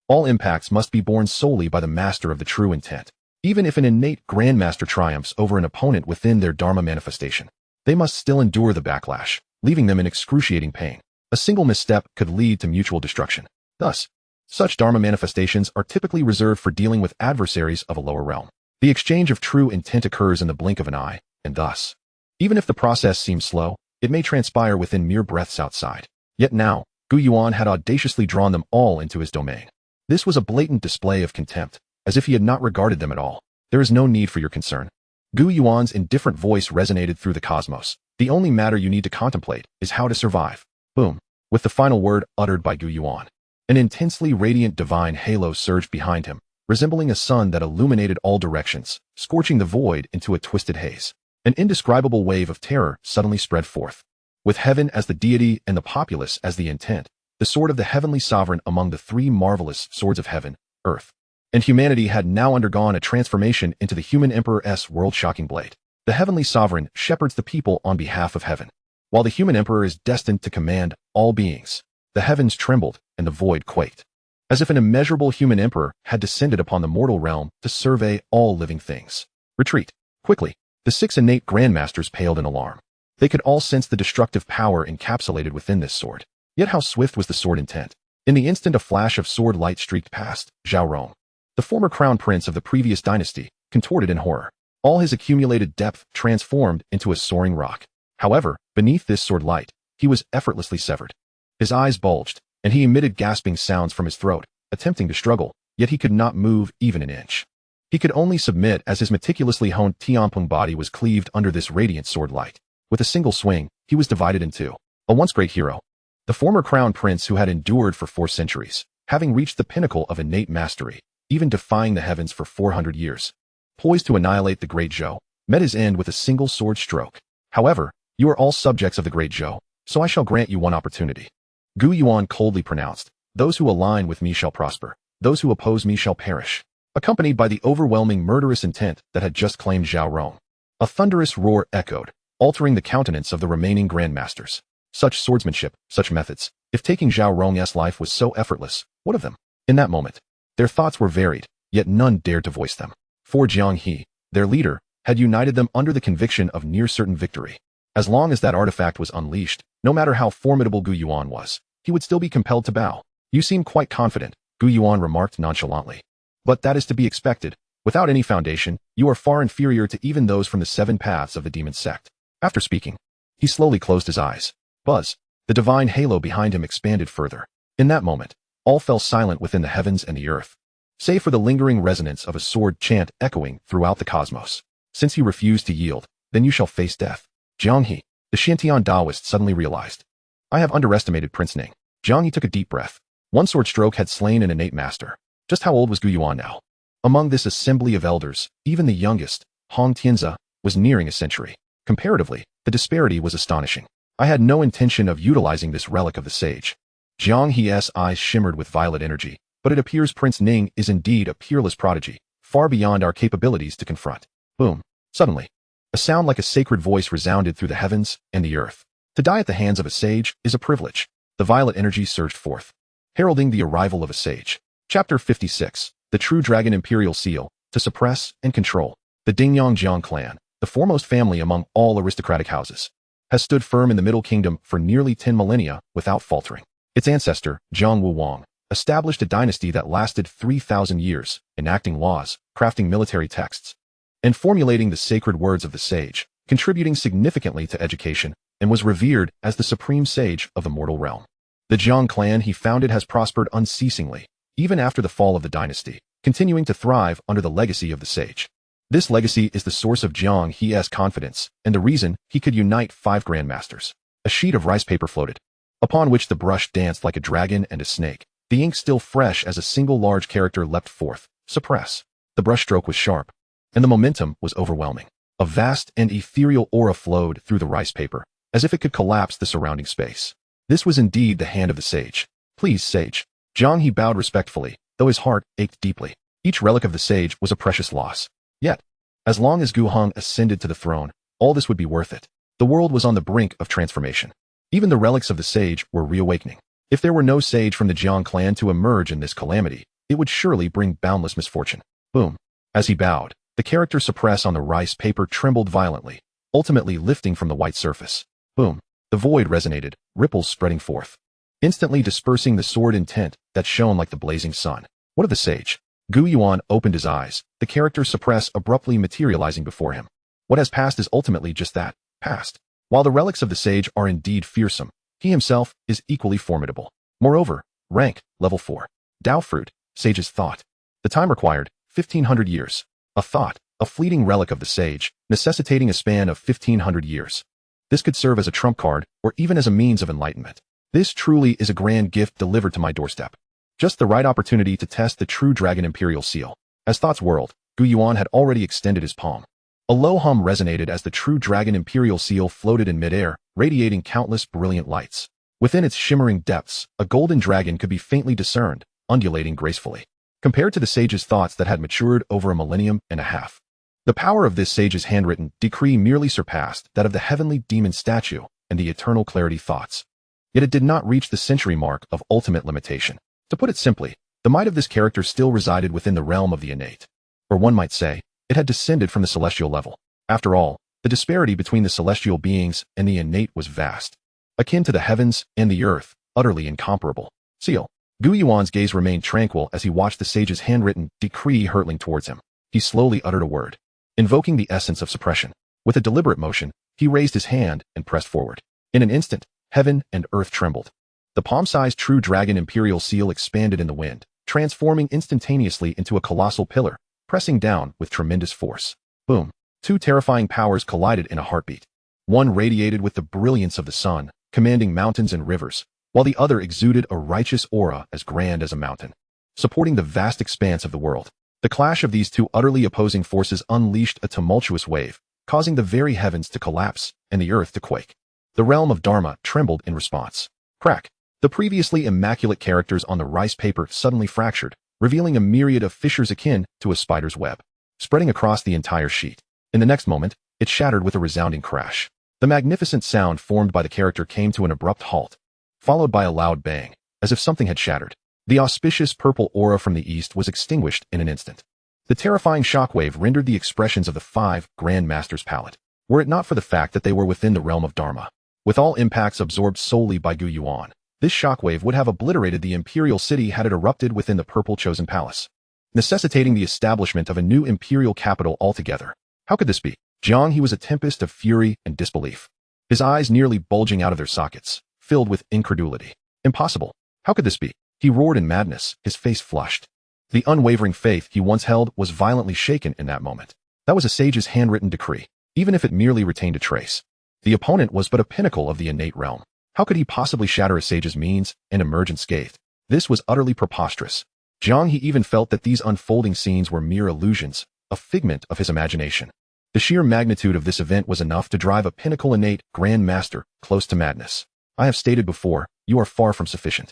All impacts must be borne solely by the master of the true intent. Even if an innate grandmaster triumphs over an opponent within their dharma manifestation, they must still endure the backlash, leaving them in excruciating pain. A single misstep could lead to mutual destruction. Thus, such dharma manifestations are typically reserved for dealing with adversaries of a lower realm. The exchange of true intent occurs in the blink of an eye, and thus, even if the process seems slow, it may transpire within mere breaths outside. Yet now, Gu Yuan had audaciously drawn them all into his domain. This was a blatant display of contempt, as if he had not regarded them at all. There is no need for your concern. Gu Yuan's indifferent voice resonated through the cosmos. The only matter you need to contemplate is how to survive. Boom. With the final word uttered by Gu Yuan, an intensely radiant divine halo surged behind him, resembling a sun that illuminated all directions, scorching the void into a twisted haze. An indescribable wave of terror suddenly spread forth. With heaven as the deity and the populace as the intent, the sword of the heavenly sovereign among the 3 marvelous swords of heaven, earth, and humanity had now undergone a transformation into the human emperor's world-shocking blade. The heavenly sovereign shepherds the people on behalf of heaven, while the human emperor is destined to command all beings. The heavens trembled, and the void quaked, as if an immeasurable human emperor had descended upon the mortal realm to survey all living things. Retreat. Quickly, the 6 innate grandmasters paled in alarm. They could all sense the destructive power encapsulated within this sword. Yet how swift was the sword intent? In the instant a flash of sword light streaked past, Zhao Rong, the former crown prince of the previous dynasty, contorted in horror. All his accumulated depth transformed into a soaring rock. However, beneath this sword light, he was effortlessly severed. His eyes bulged, and he emitted gasping sounds from his throat, attempting to struggle, yet he could not move even an inch. He could only submit as his meticulously honed Tianpeng body was cleaved under this radiant sword light. With a single swing, he was divided in 2. A once great hero, the former crown prince who had endured for 4 centuries, having reached the pinnacle of innate mastery, even defying the heavens for 400 years, poised to annihilate the Great Zhou, met his end with a single sword stroke. However, you are all subjects of the Great Zhou, so I shall grant you one opportunity. Gu Yuan coldly pronounced, "Those who align with me shall prosper, those who oppose me shall perish," accompanied by the overwhelming murderous intent that had just claimed Zhao Rong. A thunderous roar echoed, altering the countenance of the remaining grandmasters. Such swordsmanship, such methods. If taking Zhao Rong's life was so effortless, what of them? In that moment, their thoughts were varied, yet none dared to voice them. For Jiang He, their leader, had united them under the conviction of near-certain victory. As long as that artifact was unleashed, no matter how formidable Gu Yuan was, he would still be compelled to bow. "You seem quite confident," Gu Yuan remarked nonchalantly. "But that is to be expected. Without any foundation, you are far inferior to even those from the 7 paths of the demon sect." After speaking, he slowly closed his eyes. Buzz. The divine halo behind him expanded further. In that moment, all fell silent within the heavens and the earth, save for the lingering resonance of a sword chant echoing throughout the cosmos. "Since you refuse to yield, then you shall face death." Jiang He, the Shantian Taoist, suddenly realized. "I have underestimated Prince Ning." Jiang He took a deep breath. One sword stroke had slain an innate master. Just how old was Gu Yuan now? Among this assembly of elders, even the youngest, Hongtianzi, was nearing a century. Comparatively, the disparity was astonishing. I had no intention of utilizing this relic of the sage. Jiang He's eyes shimmered with violet energy, but it appears Prince Ning is indeed a peerless prodigy, far beyond our capabilities to confront. Boom. Suddenly, a sound like a sacred voice resounded through the heavens and the earth. To die at the hands of a sage is a privilege. The violet energy surged forth, heralding the arrival of a sage. Chapter 56. The True Dragon Imperial Seal. To suppress and control. The Dingyang Jiang clan, the foremost family among all aristocratic houses, has stood firm in the Middle Kingdom for nearly 10 millennia without faltering. Its ancestor, Zhang Wuwang, established a dynasty that lasted 3,000 years, enacting laws, crafting military texts, and formulating the sacred words of the sage, contributing significantly to education, and was revered as the supreme sage of the mortal realm. The Zhang clan he founded has prospered unceasingly, even after the fall of the dynasty, continuing to thrive under the legacy of the sage. This legacy is the source of Zhang He's confidence, and the reason he could unite 5 grandmasters. A sheet of rice paper floated, upon which the brush danced like a dragon and a snake, the ink still fresh as a single large character leapt forth, suppress. The brushstroke was sharp, and the momentum was overwhelming. A vast and ethereal aura flowed through the rice paper, as if it could collapse the surrounding space. This was indeed the hand of the sage. Please, sage. Zhang He bowed respectfully, though his heart ached deeply. Each relic of the sage was a precious loss. Yet, as long as Gu Heng ascended to the throne, all this would be worth it. The world was on the brink of transformation. Even the relics of the sage were reawakening. If there were no sage from the Zhang clan to emerge in this calamity, it would surely bring boundless misfortune. Boom. As he bowed, the character suppress on the rice paper trembled violently, ultimately lifting from the white surface. Boom. The void resonated, ripples spreading forth, instantly dispersing the sword intent that shone like the blazing sun. What of the sage? Gu Yuan opened his eyes, the character suppress abruptly materializing before him. What has passed is ultimately just that, past. While the relics of the sage are indeed fearsome, he himself is equally formidable. Moreover, rank, level 4. Dao fruit, sage's thought. The time required, 1500 years. A thought, a fleeting relic of the sage, necessitating a span of 1500 years. This could serve as a trump card, or even as a means of enlightenment. This truly is a grand gift delivered to my doorstep. Just the right opportunity to test the true Dragon Imperial Seal. As thoughts whirled, Gu Yuan had already extended his palm. A low hum resonated as the true Dragon Imperial Seal floated in midair, radiating countless brilliant lights. Within its shimmering depths, a golden dragon could be faintly discerned, undulating gracefully. Compared to the sage's thoughts that had matured over a millennium and a half, the power of this sage's handwritten decree merely surpassed that of the heavenly demon statue and the eternal clarity thoughts. Yet it did not reach the century mark of ultimate limitation. To put it simply, the might of this character still resided within the realm of the innate. Or one might say, it had descended from the celestial level. After all, the disparity between the celestial beings and the innate was vast, akin to the heavens and the earth, utterly incomparable. Seal. Gu Yuan's gaze remained tranquil as he watched the sage's handwritten decree hurtling towards him. He slowly uttered a word, invoking the essence of suppression. With a deliberate motion, he raised his hand and pressed forward. In an instant, heaven and earth trembled. The palm-sized true Dragon Imperial Seal expanded in the wind, transforming instantaneously into a colossal pillar, pressing down with tremendous force. Boom. 2 terrifying powers collided in a heartbeat. One radiated with the brilliance of the sun, commanding mountains and rivers, while the other exuded a righteous aura as grand as a mountain, supporting the vast expanse of the world. The clash of these 2 utterly opposing forces unleashed a tumultuous wave, causing the very heavens to collapse and the earth to quake. The realm of Dharma trembled in response. Crack. The previously immaculate characters on the rice paper suddenly fractured, revealing a myriad of fissures akin to a spider's web, spreading across the entire sheet. In the next moment, it shattered with a resounding crash. The magnificent sound formed by the character came to an abrupt halt, followed by a loud bang, as if something had shattered. The auspicious purple aura from the east was extinguished in an instant. The terrifying shockwave rendered the expressions of the 5 Grandmasters pallid, were it not for the fact that they were within the realm of Dharma. With all impacts absorbed solely by Gu Yuan, this shockwave would have obliterated the imperial city had it erupted within the purple chosen palace, necessitating the establishment of a new imperial capital altogether. How could this be? Zhang He was a tempest of fury and disbelief, his eyes nearly bulging out of their sockets, filled with incredulity. Impossible. How could this be? He roared in madness, his face flushed. The unwavering faith he once held was violently shaken in that moment. That was a sage's handwritten decree, even if it merely retained a trace. The opponent was but a pinnacle of the innate realm. How could he possibly shatter a sage's means and emerge unscathed? This was utterly preposterous. Zhang He even felt that these unfolding scenes were mere illusions, a figment of his imagination. The sheer magnitude of this event was enough to drive a pinnacle innate Grandmaster close to madness. I have stated before, you are far from sufficient.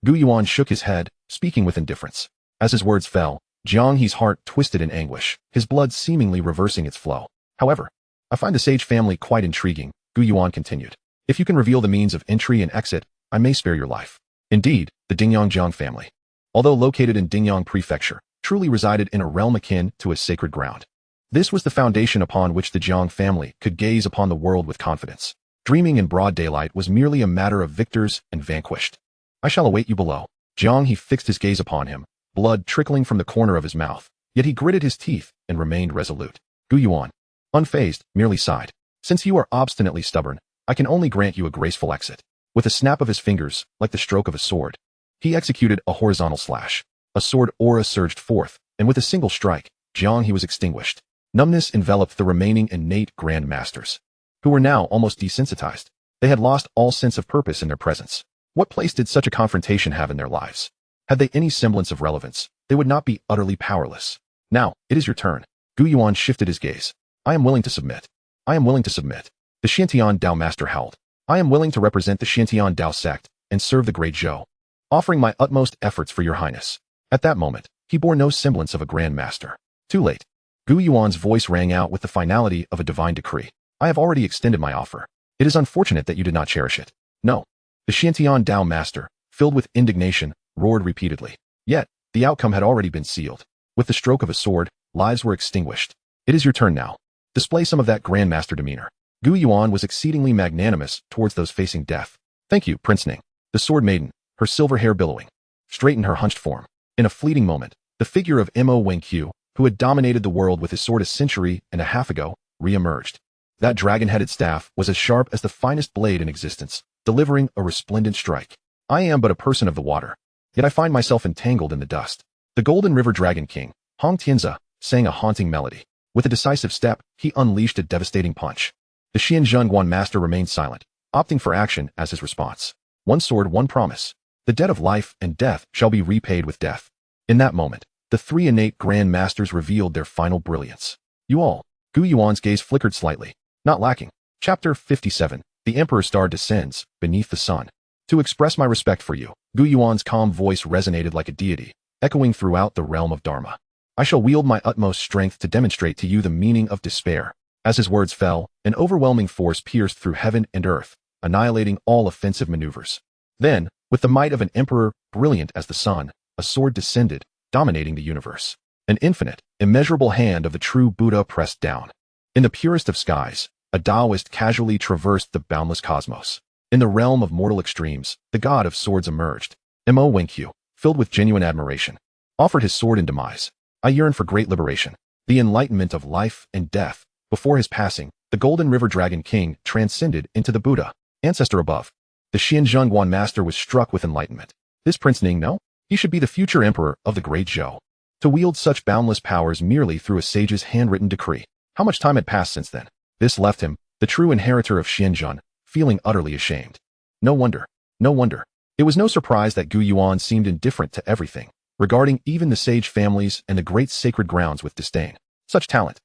Gu Yuan shook his head, speaking with indifference. As his words fell, Zhang He's heart twisted in anguish, his blood seemingly reversing its flow. However, I find the sage family quite intriguing, Gu Yuan continued. If you can reveal the means of entry and exit, I may spare your life. Indeed, the Dingyang Zhang family, although located in Dingyang Prefecture, truly resided in a realm akin to a sacred ground. This was the foundation upon which the Zhang family could gaze upon the world with confidence. Dreaming in broad daylight was merely a matter of victors and vanquished. I shall await you below. Zhang He fixed his gaze upon him, blood trickling from the corner of his mouth, yet he gritted his teeth and remained resolute. Gu Yuan, unfazed, merely sighed. Since you are obstinately stubborn, I can only grant you a graceful exit. With a snap of his fingers, like the stroke of a sword, he executed a horizontal slash. A sword aura surged forth, and with a single strike, Jiang He was extinguished. Numbness enveloped the remaining innate Grandmasters, who were now almost desensitized. They had lost all sense of purpose in their presence. What place did such a confrontation have in their lives? Had they any semblance of relevance, they would not be utterly powerless. Now, it is your turn. Gu Yuan shifted his gaze. I am willing to submit. I am willing to submit. The Xiantian Dao master howled. I am willing to represent the Xiantian Dao sect and serve the Great Zhou, offering my utmost efforts for your highness. At that moment, he bore no semblance of a Grandmaster. Too late. Gu Yuan's voice rang out with the finality of a divine decree. I have already extended my offer. It is unfortunate that you did not cherish it. No. The Xiantian Dao master, filled with indignation, roared repeatedly. Yet, the outcome had already been sealed. With the stroke of a sword, lives were extinguished. It is your turn now. Display some of that Grandmaster demeanor. Gu Yuan was exceedingly magnanimous towards those facing death. Thank you, Prince Ning. The sword maiden, her silver hair billowing, straightened her hunched form. In a fleeting moment, the figure of Mo Wenqiu, who had dominated the world with his sword a century and a half ago, re-emerged. That dragon-headed staff was as sharp as the finest blade in existence, delivering a resplendent strike. I am but a person of the water, yet I find myself entangled in the dust. The Golden River Dragon King, Hong Tianzi, sang a haunting melody. With a decisive step, he unleashed a devastating punch. The Xianzhen Guan master remained silent, opting for action as his response. One sword, one promise. The debt of life and death shall be repaid with death. In that moment, the three innate Grand Masters revealed their final brilliance. You all. Gu Yuan's gaze flickered slightly. Not lacking. Chapter 57. The Emperor's Star descends, beneath the sun. To express my respect for you, Gu Yuan's calm voice resonated like a deity, echoing throughout the realm of Dharma. I shall wield my utmost strength to demonstrate to you the meaning of despair. As his words fell, an overwhelming force pierced through heaven and earth, annihilating all offensive maneuvers. Then, with the might of an emperor, brilliant as the sun, a sword descended, dominating the universe. An infinite, immeasurable hand of the true Buddha pressed down. In the purest of skies, a Taoist casually traversed the boundless cosmos. In the realm of mortal extremes, the god of swords emerged. Mo Wenqiu, filled with genuine admiration, offered his sword in demise. I yearn for great liberation, the enlightenment of life and death. Before his passing, the Golden River Dragon King transcended into the Buddha, ancestor above. The Xianzhen Guan master was struck with enlightenment. This Prince Ning, no? He should be the future emperor of the Great Zhou. To wield such boundless powers merely through a sage's handwritten decree. How much time had passed since then? This left him, the true inheritor of Xianzhen, feeling utterly ashamed. No wonder. No wonder. It was no surprise that Gu Yuan seemed indifferent to everything, regarding even the sage families and the great sacred grounds with disdain. Such talent,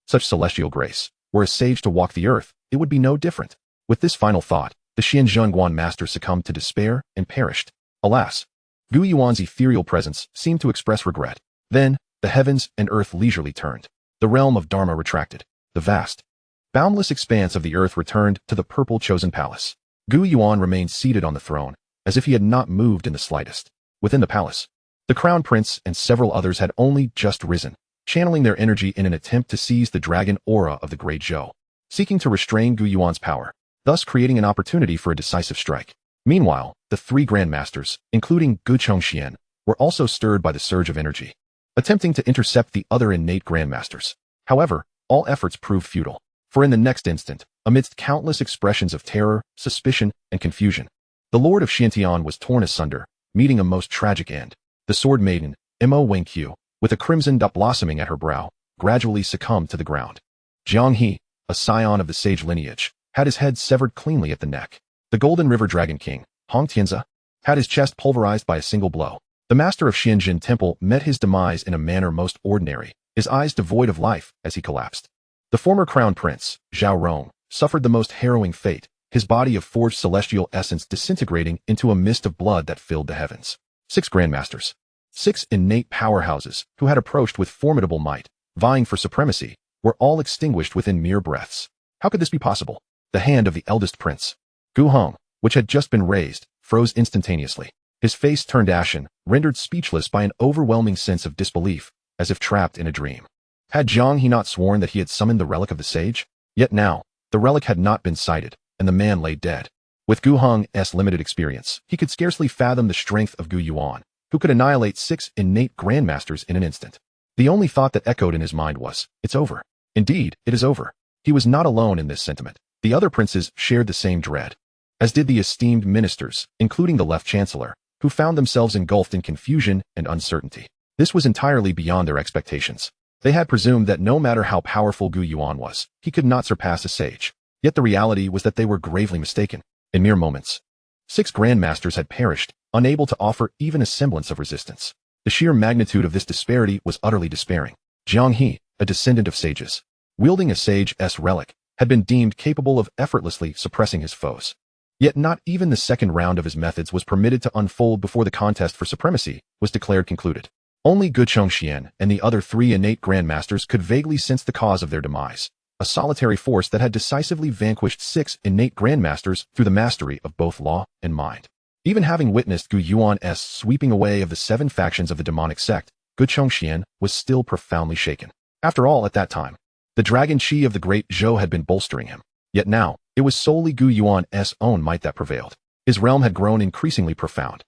such celestial grace. Were a sage to walk the earth, it would be no different. With this final thought, the Xianzhen Guan master succumbed to despair and perished. Alas! Gu Yuan's ethereal presence seemed to express regret. Then, the heavens and earth leisurely turned. The realm of Dharma retracted. The vast, boundless expanse of the earth returned to the purple chosen palace. Gu Yuan remained seated on the throne, as if he had not moved in the slightest. Within the palace, the crown prince and several others had only just risen, channeling their energy in an attempt to seize the dragon aura of the Great Zhou, seeking to restrain Gu Yuan's power, thus creating an opportunity for a decisive strike. Meanwhile, the three Grandmasters, including Gu Chongxian, were also stirred by the surge of energy, attempting to intercept the other innate Grandmasters. However, all efforts proved futile, for in the next instant, amidst countless expressions of terror, suspicion, and confusion, the Lord of Xiantian was torn asunder, meeting a most tragic end. The sword maiden, Mo Wenqiu, with a crimson dot blossoming at her brow, gradually succumbed to the ground. Jiang He, a scion of the sage lineage, had his head severed cleanly at the neck. The Golden River Dragon King, Hong Tianzi, had his chest pulverized by a single blow. The master of Xuan Zhen Temple met his demise in a manner most ordinary, his eyes devoid of life as he collapsed. The former crown prince, Zhao Rong, suffered the most harrowing fate, his body of forged celestial essence disintegrating into a mist of blood that filled the heavens. 6 Grandmasters. 6 innate powerhouses, who had approached with formidable might, vying for supremacy, were all extinguished within mere breaths. How could this be possible? The hand of the eldest prince, Gu Hong, which had just been raised, froze instantaneously. His face turned ashen, rendered speechless by an overwhelming sense of disbelief, as if trapped in a dream. Had Jiang He not sworn that he had summoned the relic of the sage? Yet now, the relic had not been sighted, and the man lay dead. With Gu Hong's limited experience, he could scarcely fathom the strength of Gu Yuan, who could annihilate 6 innate Grandmasters in an instant. The only thought that echoed in his mind was, it's over. Indeed, it is over. He was not alone in this sentiment. The other princes shared the same dread, as did the esteemed ministers, including the left chancellor, who found themselves engulfed in confusion and uncertainty. This was entirely beyond their expectations. They had presumed that no matter how powerful Gu Yuan was, he could not surpass a sage. Yet the reality was that they were gravely mistaken. In mere moments, 6 grandmasters had perished, unable to offer even a semblance of resistance. The sheer magnitude of this disparity was utterly despairing. Jiang He, a descendant of sages, wielding a sage's relic, had been deemed capable of effortlessly suppressing his foes. Yet not even the second round of his methods was permitted to unfold before the contest for supremacy was declared concluded. Only Gu Chongxian and the other 3 innate grandmasters could vaguely sense the cause of their demise, a solitary force that had decisively vanquished 6 innate grandmasters through the mastery of both law and mind. Even having witnessed Gu Yuan's sweeping away of the 7 factions of the demonic sect, Gu Chongxian was still profoundly shaken. After all, at that time, the dragon chi of the Great Zhou had been bolstering him. Yet now, it was solely Gu Yuan's own might that prevailed. His realm had grown increasingly profound.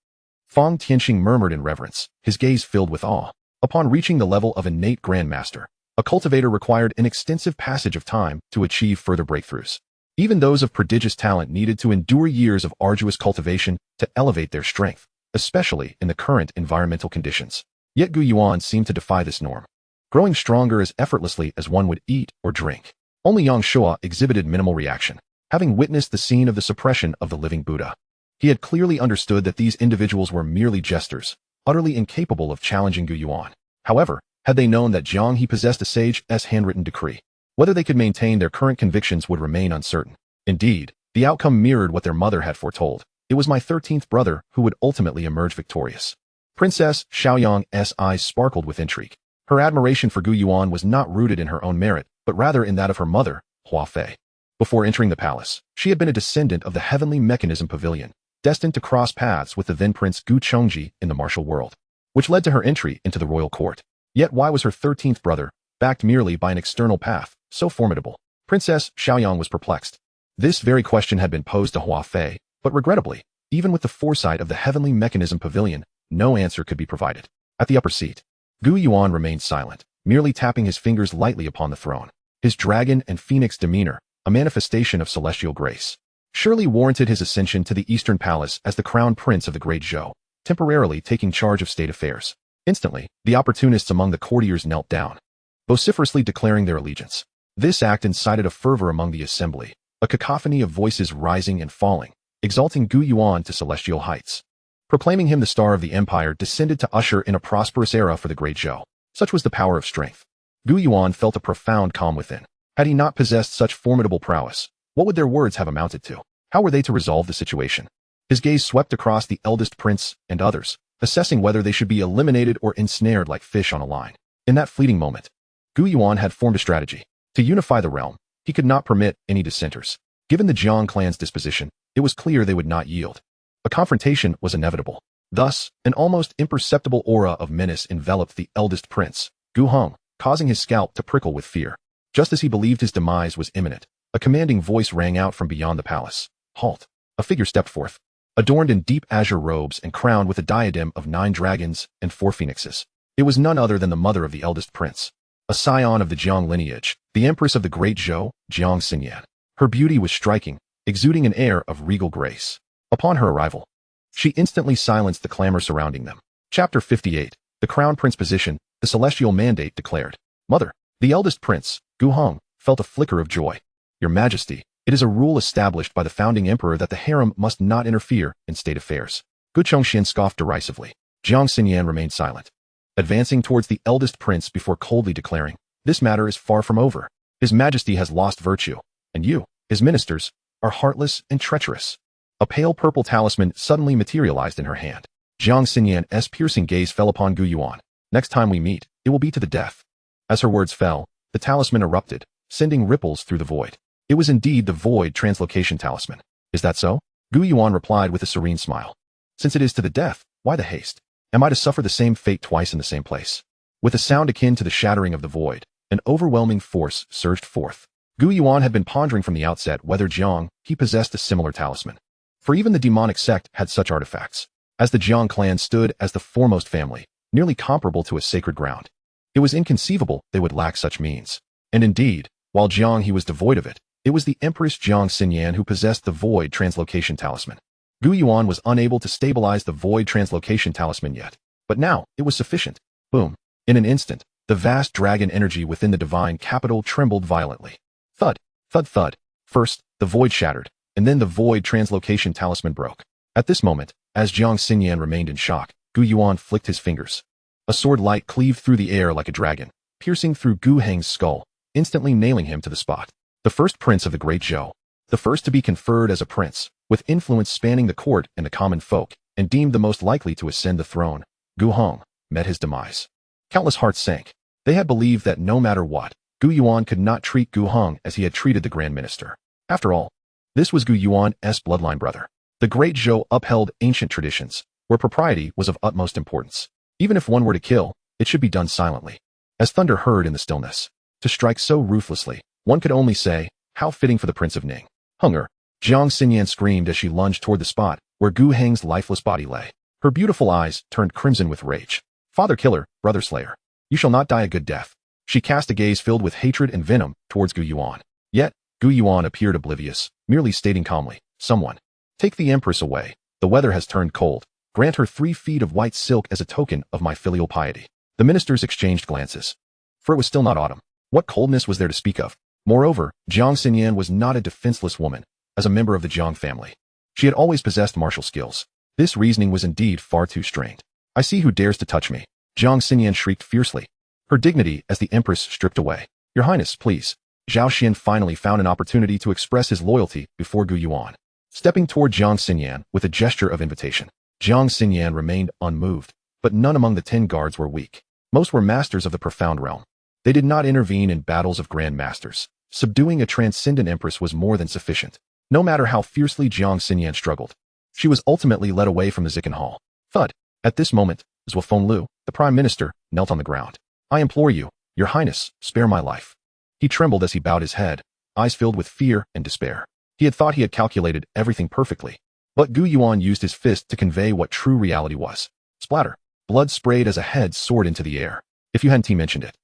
Fang Tianxing murmured in reverence, his gaze filled with awe. Upon reaching the level of innate grandmaster, a cultivator required an extensive passage of time to achieve further breakthroughs. Even those of prodigious talent needed to endure years of arduous cultivation to elevate their strength, especially in the current environmental conditions. Yet Gu Yuan seemed to defy this norm, growing stronger as effortlessly as one would eat or drink. Only Yang Shua exhibited minimal reaction, having witnessed the scene of the suppression of the living Buddha. He had clearly understood that these individuals were merely jesters, utterly incapable of challenging Gu Yuan. However, had they known that Jiang He possessed a sage's handwritten decree, whether they could maintain their current convictions would remain uncertain. Indeed, the outcome mirrored what their mother had foretold. It was my 13th brother who would ultimately emerge victorious. Princess Xiaoyang's eyes sparkled with intrigue. Her admiration for Gu Yuan was not rooted in her own merit, but rather in that of her mother, Hua Fei. Before entering the palace, she had been a descendant of the heavenly mechanism pavilion, destined to cross paths with the then Prince Gu Chongji in the martial world, which led to her entry into the royal court. Yet why was her 13th brother, backed merely by an external path, so formidable? Princess Xiaoyang was perplexed. This very question had been posed to Hua Fei, but regrettably, even with the foresight of the heavenly mechanism pavilion, no answer could be provided. At the upper seat, Gu Yuan remained silent, merely tapping his fingers lightly upon the throne. His dragon and phoenix demeanor, a manifestation of celestial grace, surely warranted his ascension to the Eastern Palace as the crown prince of the Great Zhou, temporarily taking charge of state affairs. Instantly, the opportunists among the courtiers knelt down, vociferously declaring their allegiance. This act incited a fervor among the assembly, a cacophony of voices rising and falling, exalting Gu Yuan to celestial heights, proclaiming him the star of the empire descended to usher in a prosperous era for the Great Zhou. Such was the power of strength. Gu Yuan felt a profound calm within. Had he not possessed such formidable prowess, what would their words have amounted to? How were they to resolve the situation? His gaze swept across the eldest prince and others, assessing whether they should be eliminated or ensnared like fish on a line. In that fleeting moment, Gu Yuan had formed a strategy. To unify the realm, he could not permit any dissenters. Given the Jiang clan's disposition, it was clear they would not yield. A confrontation was inevitable. Thus, an almost imperceptible aura of menace enveloped the eldest prince, Gu Hong, causing his scalp to prickle with fear. Just as he believed his demise was imminent, a commanding voice rang out from beyond the palace. Halt! A figure stepped forth, adorned in deep azure robes and crowned with a diadem of 9 dragons and 4 phoenixes. It was none other than the mother of the eldest prince, a scion of the Jiang lineage, the empress of the Great Zhou, Jiang Xinyan. Her beauty was striking, exuding an air of regal grace. Upon her arrival, she instantly silenced the clamor surrounding them. Chapter 58, The Crown Prince Position, the Celestial Mandate declared. Mother, the eldest prince, Gu Hong, felt a flicker of joy. Your Majesty, it is a rule established by the founding emperor that the harem must not interfere in state affairs. Gu Chongxian scoffed derisively. Jiang Xinyan remained silent, advancing towards the eldest prince before coldly declaring, this matter is far from over. His Majesty has lost virtue, and you, his ministers, are heartless and treacherous. A pale purple talisman suddenly materialized in her hand. Jiang Xinyan's piercing gaze fell upon Gu Yuan. Next time we meet, it will be to the death. As her words fell, the talisman erupted, sending ripples through the void. It was indeed the void translocation talisman. Is that so? Gu Yuan replied with a serene smile. Since it is to the death, why the haste? Am I to suffer the same fate twice in the same place? With a sound akin to the shattering of the void, an overwhelming force surged forth. Gu Yuan had been pondering from the outset whether Jiang He possessed a similar talisman. For even the demonic sect had such artifacts, as the Jiang clan stood as the foremost family, nearly comparable to a sacred ground. It was inconceivable they would lack such means. And indeed, While Jiang he was devoid of it, it was the Empress Jiang Xinyan who possessed the void translocation talisman. Gu Yuan was unable to stabilize the void translocation talisman yet, but now it was sufficient. Boom. In an instant, the vast dragon energy within the divine capital trembled violently. Thud, thud, thud. First, the void shattered, and then the void translocation talisman broke. At this moment, as Jiang Xinyan remained in shock, Gu Yuan flicked his fingers. A sword light cleaved through the air like a dragon, piercing through Gu Heng's skull, instantly nailing him to the spot. The first prince of the Great Zhou, the first to be conferred as a prince, with influence spanning the court and the common folk, and deemed the most likely to ascend the throne, Gu Hong, met his demise. Countless hearts sank. They had believed that no matter what, Gu Yuan could not treat Gu Hong as he had treated the Grand Minister. After all, this was Gu Yuan's bloodline brother. The Great Zhou upheld ancient traditions, where propriety was of utmost importance. Even if one were to kill, it should be done silently. As thunder heard in the stillness. To strike so ruthlessly, one could only say, how fitting for the Prince of Ning. Hunger. Jiang Xinyan screamed as she lunged toward the spot where Gu Heng's lifeless body lay. Her beautiful eyes turned crimson with rage. Father killer, brother slayer. You shall not die a good death. She cast a gaze filled with hatred and venom towards Gu Yuan. Yet, Gu Yuan appeared oblivious, merely stating calmly, someone. Take the Empress away. The weather has turned cold. Grant her 3 feet of white silk as a token of my filial piety. The ministers exchanged glances. For it was still not autumn. What coldness was there to speak of? Moreover, Jiang Xinyan was not a defenseless woman. As a member of the Jiang family, she had always possessed martial skills. This reasoning was indeed far too strained. I see who dares to touch me. Jiang Xinyan shrieked fiercely, her dignity as the Empress stripped away. Your Highness, please. Zhao Xian finally found an opportunity to express his loyalty before Gu Yuan. Stepping toward Jiang Xinyan with a gesture of invitation, Jiang Xinyan remained unmoved, but none among the 10 guards were weak. Most were masters of the profound realm. They did not intervene in battles of Grandmasters. Subduing a transcendent Empress was more than sufficient. No matter how fiercely Jiang Xinyan struggled, she was ultimately led away from the Zikan Hall. Thud. At this moment, Zhuo Fenglu, the Prime Minister, knelt on the ground. I implore you, Your Highness, spare my life. He trembled as he bowed his head, eyes filled with fear and despair. He had thought he had calculated everything perfectly, but Gu Yuan used his fist to convey what true reality was. Splatter. Blood sprayed as a head soared into the air. If you hadn't mentioned it,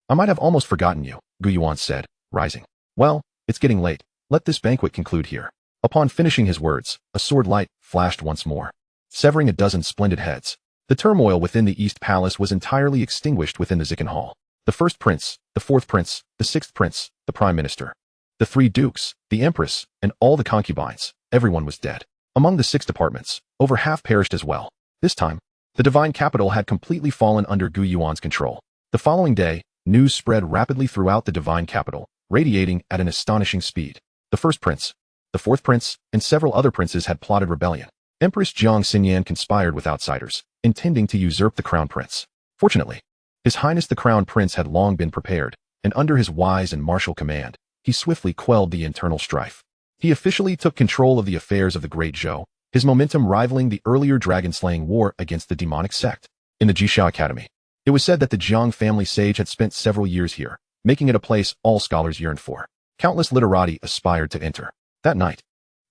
I might have almost forgotten you, Gu Yuan said, rising. Well, it's getting late. Let this banquet conclude here. Upon finishing his words, a sword light flashed once more, severing a dozen splendid heads. The turmoil within the East Palace was entirely extinguished within the Zikan Hall. The first prince, the fourth prince, the sixth prince, the prime minister, the 3 dukes, the empress, and all the concubines, everyone was dead. Among the 6 departments, over half perished as well. This time, the divine capital had completely fallen under Gu Yuan's control. The following day, news spread rapidly throughout the divine capital, radiating at an astonishing speed. The first prince, the fourth prince, and several other princes had plotted rebellion. Empress Jiang Xinyan conspired with outsiders, intending to usurp the crown prince. Fortunately, His Highness the Crown Prince had long been prepared, and under his wise and martial command, he swiftly quelled the internal strife. He officially took control of the affairs of the Great Zhou, his momentum rivaling the earlier dragon-slaying war against the demonic sect. In the Jixia Academy, it was said that the Jiang family sage had spent several years here, making it a place all scholars yearned for. Countless literati aspired to enter. That night,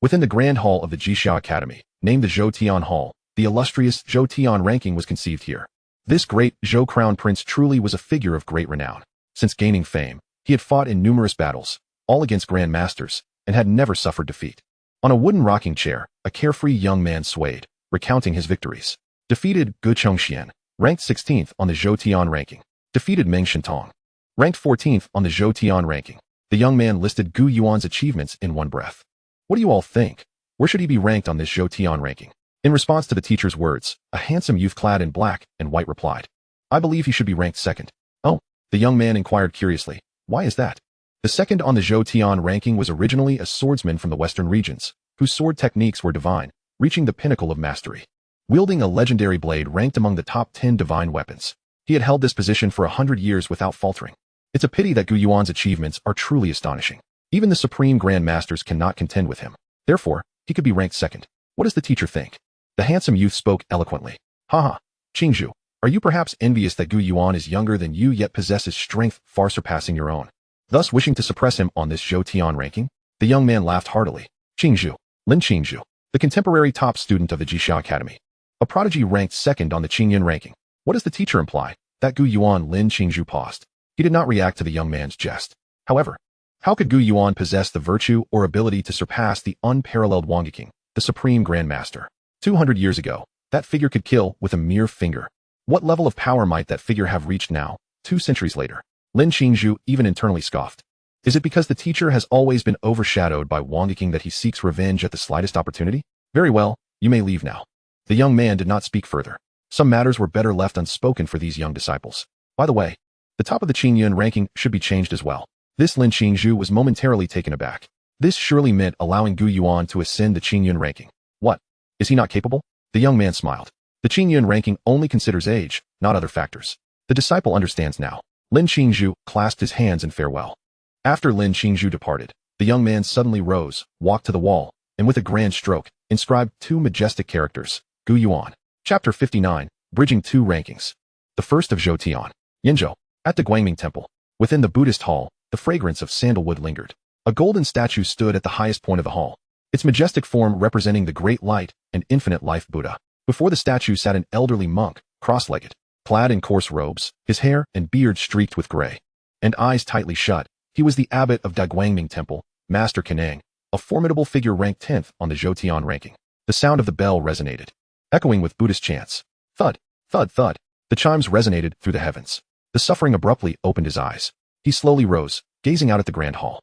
within the Grand Hall of the Jixia Academy, named the Zhou Tian Hall, the illustrious Zhou Tian ranking was conceived here. This great Zhou Crown Prince truly was a figure of great renown. Since gaining fame, he had fought in numerous battles, all against Grandmasters, and had never suffered defeat. On a wooden rocking chair, a carefree young man swayed, recounting his victories. Defeated Gu Chongxian, ranked 16th on the Zhou Tian ranking. Defeated Meng Shintong, ranked 14th on the Zhou Tian ranking. The young man listed Gu Yuan's achievements in one breath. What do you all think? Where should he be ranked on this Zhou Tian ranking? In response to the teacher's words, a handsome youth clad in black and white replied, I believe he should be ranked 2nd. Oh, the young man inquired curiously, why is that? The 2nd on the Zhou Tian ranking was originally a swordsman from the western regions, whose sword techniques were divine, reaching the pinnacle of mastery. Wielding a legendary blade ranked among the top 10 divine weapons, he had held this position for 100 years without faltering. It's a pity that Gu Yuan's achievements are truly astonishing. Even the supreme Grandmasters cannot contend with him. Therefore, he could be ranked 2nd. What does the teacher think? The handsome youth spoke eloquently. Haha, Qingzhu, are you perhaps envious that Gu Yuan is younger than you yet possesses strength far surpassing your own, thus wishing to suppress him on this Zhou Tian ranking? The young man laughed heartily. Qingzhu, Lin Qingzhu, the contemporary top student of the Jixia Academy. A prodigy ranked 2nd on the Qingyan ranking. What does the teacher imply? That Gu Yuan Lin Qingzhu paused. He did not react to the young man's jest. However, How could Gu Yuan possess the virtue or ability to surpass the unparalleled Wanggeking, the supreme Grandmaster? 200 years ago, that figure could kill with a mere finger. What level of power might that figure have reached now, 2 centuries later? Lin Qingzhu even internally scoffed. Is it because the teacher has always been overshadowed by Wanggeking that he seeks revenge at the slightest opportunity? Very well, you may leave now. The young man did not speak further. Some matters were better left unspoken for these young disciples. By the way, the top of the Qingyun ranking should be changed as well. This Lin Qingzhu was momentarily taken aback. This surely meant allowing Gu Yuan to ascend the Qingyun ranking. What? Is he not capable? The young man smiled. The Qingyun ranking only considers age, not other factors. The disciple understands now. Lin Qingzhu clasped his hands in farewell. After Lin Qingzhu departed, the young man suddenly rose, walked to the wall, and with a grand stroke, inscribed 2 majestic characters, Gu Yuan. Chapter 59, Bridging 2 Rankings. The first of Zhou Tian. Yinzhou. At the Guangming Temple. Within the Buddhist hall, the fragrance of sandalwood lingered. A golden statue stood at the highest point of the hall, its majestic form representing the great light and infinite life Buddha. Before the statue sat an elderly monk, cross-legged, clad in coarse robes, his hair and beard streaked with gray, and eyes tightly shut. He was the abbot of the Guangming Temple, Master Kanang, a formidable figure ranked 10th on the Zhou Tian ranking. The sound of the bell resonated, echoing with Buddhist chants. Thud, thud, thud. The chimes resonated through the heavens. The suffering abruptly opened his eyes. He slowly rose, gazing out at the grand hall.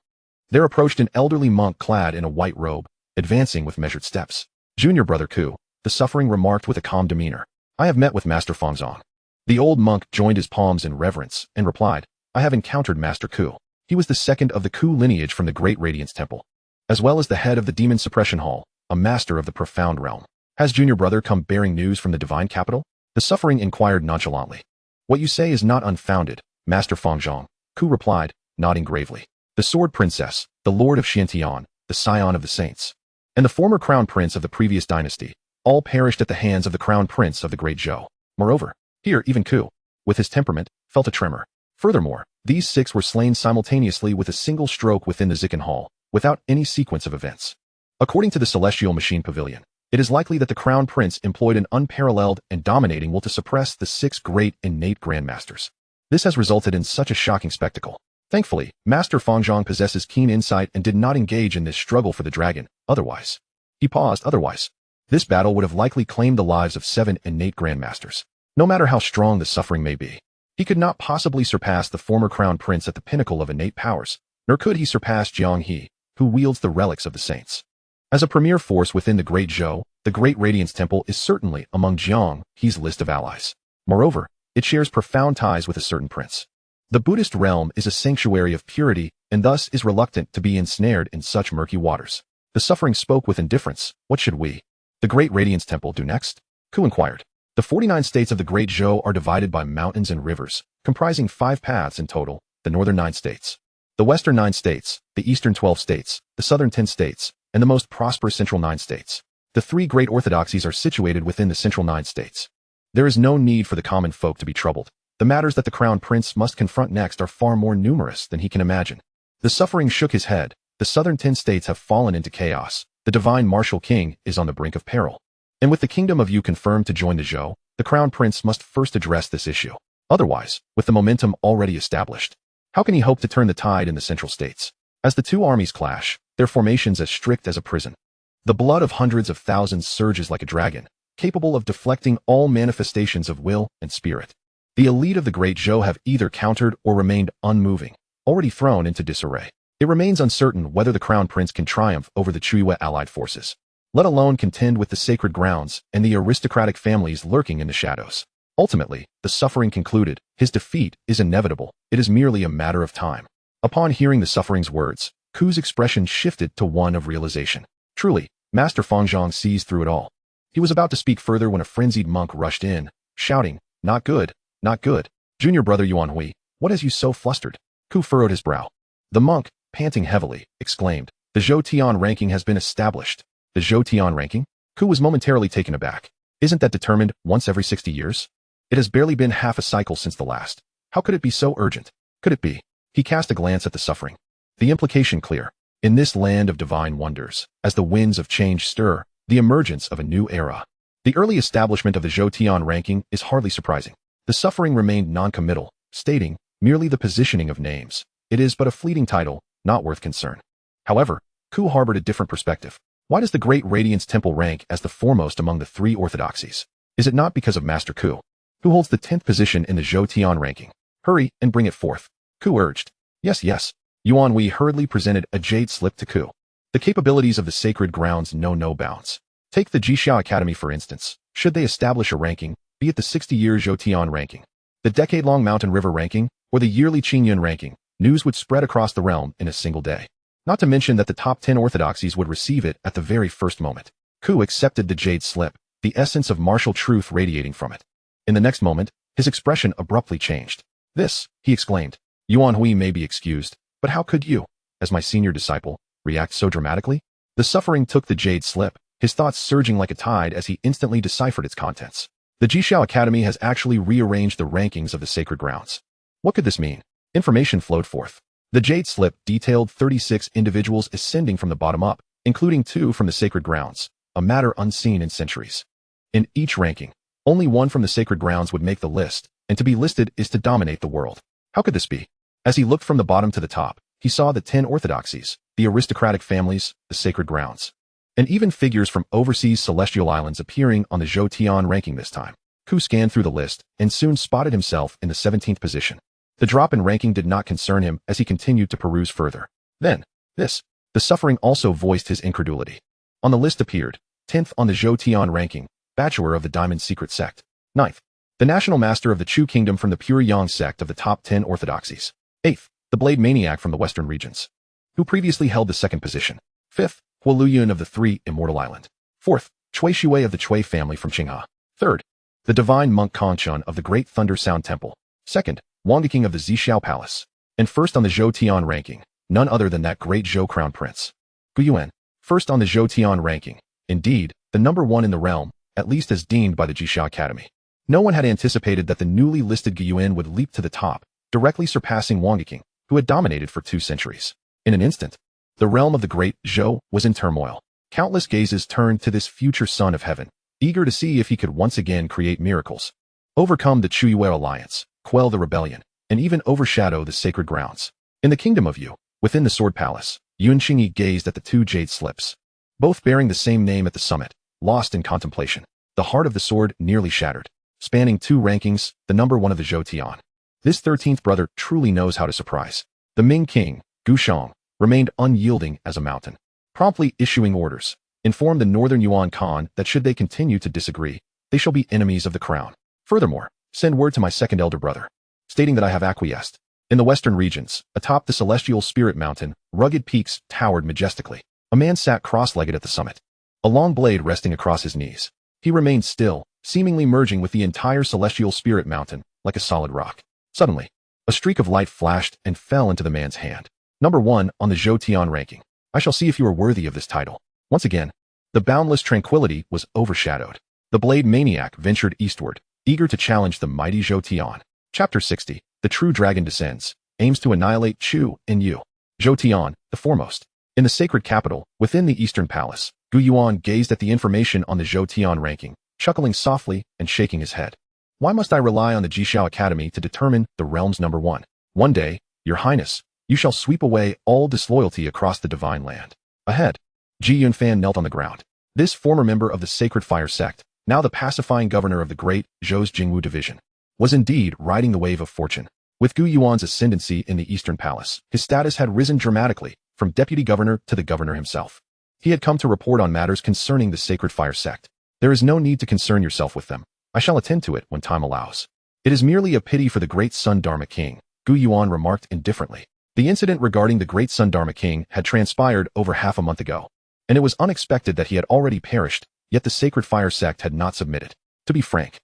There approached an elderly monk clad in a white robe, advancing with measured steps. Junior brother Ku, the suffering remarked with a calm demeanor. I have met with Master Fangzong. The old monk joined his palms in reverence and replied, I have encountered Master Ku. He was the second of the Ku lineage from the Great Radiance Temple, as well as the head of the Demon Suppression Hall, a master of the profound realm. Has junior brother come bearing news from the divine capital? The suffering inquired nonchalantly. What you say is not unfounded, Master Fangzong, Ku replied, nodding gravely. The Sword Princess, the Lord of Xiantian, the scion of the saints, and the former crown prince of the previous dynasty, all perished at the hands of the crown prince of the Great Zhou. Moreover, here even Ku, with his temperament, felt a tremor. Furthermore, these 6 were slain simultaneously with a single stroke within the Zikan Hall, without any sequence of events. According to the Celestial Machine Pavilion, it is likely that the Crown Prince employed an unparalleled and dominating will to suppress the 6 great innate Grandmasters. This has resulted in such a shocking spectacle. Thankfully, Master Fangzong possesses keen insight and did not engage in this struggle for the dragon, otherwise. He paused, otherwise. This battle would have likely claimed the lives of 7 innate Grandmasters. No matter how strong the suffering may be, he could not possibly surpass the former Crown Prince at the pinnacle of innate powers, nor could he surpass Jiang He, who wields the relics of the saints. As a premier force within the Great Zhou, the Great Radiance Temple is certainly among Jiang He's list of allies. Moreover, it shares profound ties with a certain prince. The Buddhist realm is a sanctuary of purity and thus is reluctant to be ensnared in such murky waters. The suffering spoke with indifference. What should we, the Great Radiance Temple, do next? Ku inquired. The 49 states of the Great Zhou are divided by mountains and rivers, comprising 5 paths in total, the northern 9 states, the western 9 states, the eastern 12 states, the southern 10 states, and the most prosperous central 9 states. The 3 great orthodoxies are situated within the central 9 states. There is no need for the common folk to be troubled. The matters that the crown prince must confront next are far more numerous than he can imagine. The suffering shook his head. The southern 10 states have fallen into chaos. The divine martial king is on the brink of peril. And with the kingdom of Yu confirmed to join the Zhou, the crown prince must first address this issue. Otherwise, with the momentum already established, how can he hope to turn the tide in the central states? As the 2 armies clash, their formations as strict as a prison. The blood of hundreds of thousands surges like a dragon, capable of deflecting all manifestations of will and spirit. The elite of the Great Zhou have either countered or remained unmoving, already thrown into disarray. It remains uncertain whether the crown prince can triumph over the Chuiwa allied forces, let alone contend with the sacred grounds and the aristocratic families lurking in the shadows. Ultimately, the suffering concluded, his defeat is inevitable. It is merely a matter of time. Upon hearing the suffering's words, Ku's expression shifted to one of realization. Truly, Master Fangzong sees through it all. He was about to speak further when a frenzied monk rushed in, shouting, Not good, not good. Junior brother Yuan Hui, what has you so flustered? Ku furrowed his brow. The monk, panting heavily, exclaimed, The Zhou Tian ranking has been established. The Zhou Tian ranking? Ku was momentarily taken aback. Isn't that determined once every 60 years? It has barely been half a cycle since the last. How could it be so urgent? Could it be? He cast a glance at the suffering. The implication clear. In this land of divine wonders, as the winds of change stir, the emergence of a new era. The early establishment of the Zhou Tian ranking is hardly surprising. The suffering remained non-committal, stating, merely the positioning of names. It is but a fleeting title, not worth concern. However, Gu harbored a different perspective. Why does the Great Radiance Temple rank as the foremost among the three orthodoxies? Is it not because of Master Gu, who holds the 10th position in the Zhou Tian ranking? Hurry and bring it forth, Gu urged. Yes, yes. Yuan Wei hurriedly presented a jade slip to Gu. The capabilities of the sacred grounds know no bounds. Take the Jixiao Academy for instance. Should they establish a ranking, be it the 60-year Zhou Tian ranking, the decade-long Mountain River ranking, or the yearly Qingyun ranking, news would spread across the realm in a single day. Not to mention that the top 10 orthodoxies would receive it at the very first moment. Gu accepted the jade slip, the essence of martial truth radiating from it. In the next moment, his expression abruptly changed. This, he exclaimed. Yuan Hui may be excused, but how could you, as my senior disciple, react so dramatically? The suffering took the jade slip, his thoughts surging like a tide as he instantly deciphered its contents. The Jixiao Academy has actually rearranged the rankings of the sacred grounds. What could this mean? Information flowed forth. The jade slip detailed 36 individuals ascending from the bottom up, including 2 from the sacred grounds, a matter unseen in centuries. In each ranking, only 1 from the sacred grounds would make the list, and to be listed is to dominate the world. How could this be? As he looked from the bottom to the top, he saw the 10 orthodoxies, the aristocratic families, the sacred grounds, and even figures from overseas celestial islands appearing on the Zhou Tian ranking this time. Gu scanned through the list and soon spotted himself in the 17th position. The drop in ranking did not concern him as he continued to peruse further. Then, the suffering also voiced his incredulity. On the list appeared, 10th on the Zhou Tian ranking, Bachelor of the Diamond Secret Sect. 9th, the National Master of the Chu Kingdom from the Pure Yang sect of the top 10 orthodoxies. 8th, the Blade Maniac from the Western regions, who previously held the 2nd position. 5th, Hua Yun of the 3 Immortal Island. 4th, Chui Shui of the Chui family from Qingha. 3rd, the Divine Monk Kongchun of the Great Thunder Sound Temple. 2nd, Wang King of the Zixiao Palace. And 1st on the Zhou Tian ranking, none other than that great Zhou Crown Prince. Gu Yuan, 1st on the Zhou Tian ranking, indeed, the number 1 in the realm, at least as deemed by the Jixiao Academy. No one had anticipated that the newly listed Gu Yuan would leap to the top, directly surpassing Wang King, who had dominated for 2 centuries. In an instant, the realm of the great Zhou was in turmoil. Countless gazes turned to this future son of heaven, eager to see if he could once again create miracles, overcome the Chuyue alliance, quell the rebellion, and even overshadow the sacred grounds. In the kingdom of Yu, within the Sword Palace, Yun Qingyi gazed at the 2 jade slips, both bearing the same name at the summit, lost in contemplation. The heart of the sword nearly shattered. Spanning 2 rankings, the number 1 of the Zhou Tian. This 13th brother truly knows how to surprise. The Ming King, Gu Shang, remained unyielding as a mountain, promptly issuing orders. Inform the Northern Yuan Khan that should they continue to disagree, they shall be enemies of the crown. Furthermore, send word to my 2nd elder brother, stating that I have acquiesced. In the western regions, atop the celestial spirit mountain, rugged peaks towered majestically. A man sat cross-legged at the summit, a long blade resting across his knees. He remained still, seemingly merging with the entire celestial spirit mountain, like a solid rock. Suddenly, a streak of light flashed and fell into the man's hand. Number 1 on the Zhou Tian ranking. I shall see if you are worthy of this title. Once again, the boundless tranquility was overshadowed. The Blade Maniac ventured eastward, eager to challenge the mighty Zhou Tian. Chapter 60. The True Dragon Descends, aims to annihilate Chu and Yu. Zhou Tian, the foremost. In the sacred capital, within the Eastern Palace, Gu Yuan gazed at the information on the Zhou Tian ranking, chuckling softly and shaking his head. Why must I rely on the Jixiao Academy to determine the realm's number 1? One day, Your Highness, you shall sweep away all disloyalty across the divine land. Ahead, Ji Yunfan knelt on the ground. This former member of the Sacred Fire sect, now the pacifying governor of the great Zhou's Jingwu division, was indeed riding the wave of fortune. With Gu Yuan's ascendancy in the Eastern Palace, his status had risen dramatically, from deputy governor to the governor himself. He had come to report on matters concerning the Sacred Fire sect. There is no need to concern yourself with them. I shall attend to it when time allows. It is merely a pity for the great Sun Dharma King, Gu Yuan remarked indifferently. The incident regarding the great Sun Dharma King had transpired over half a month ago, and it was unexpected that he had already perished, yet the Sacred Fire sect had not submitted. To be frank,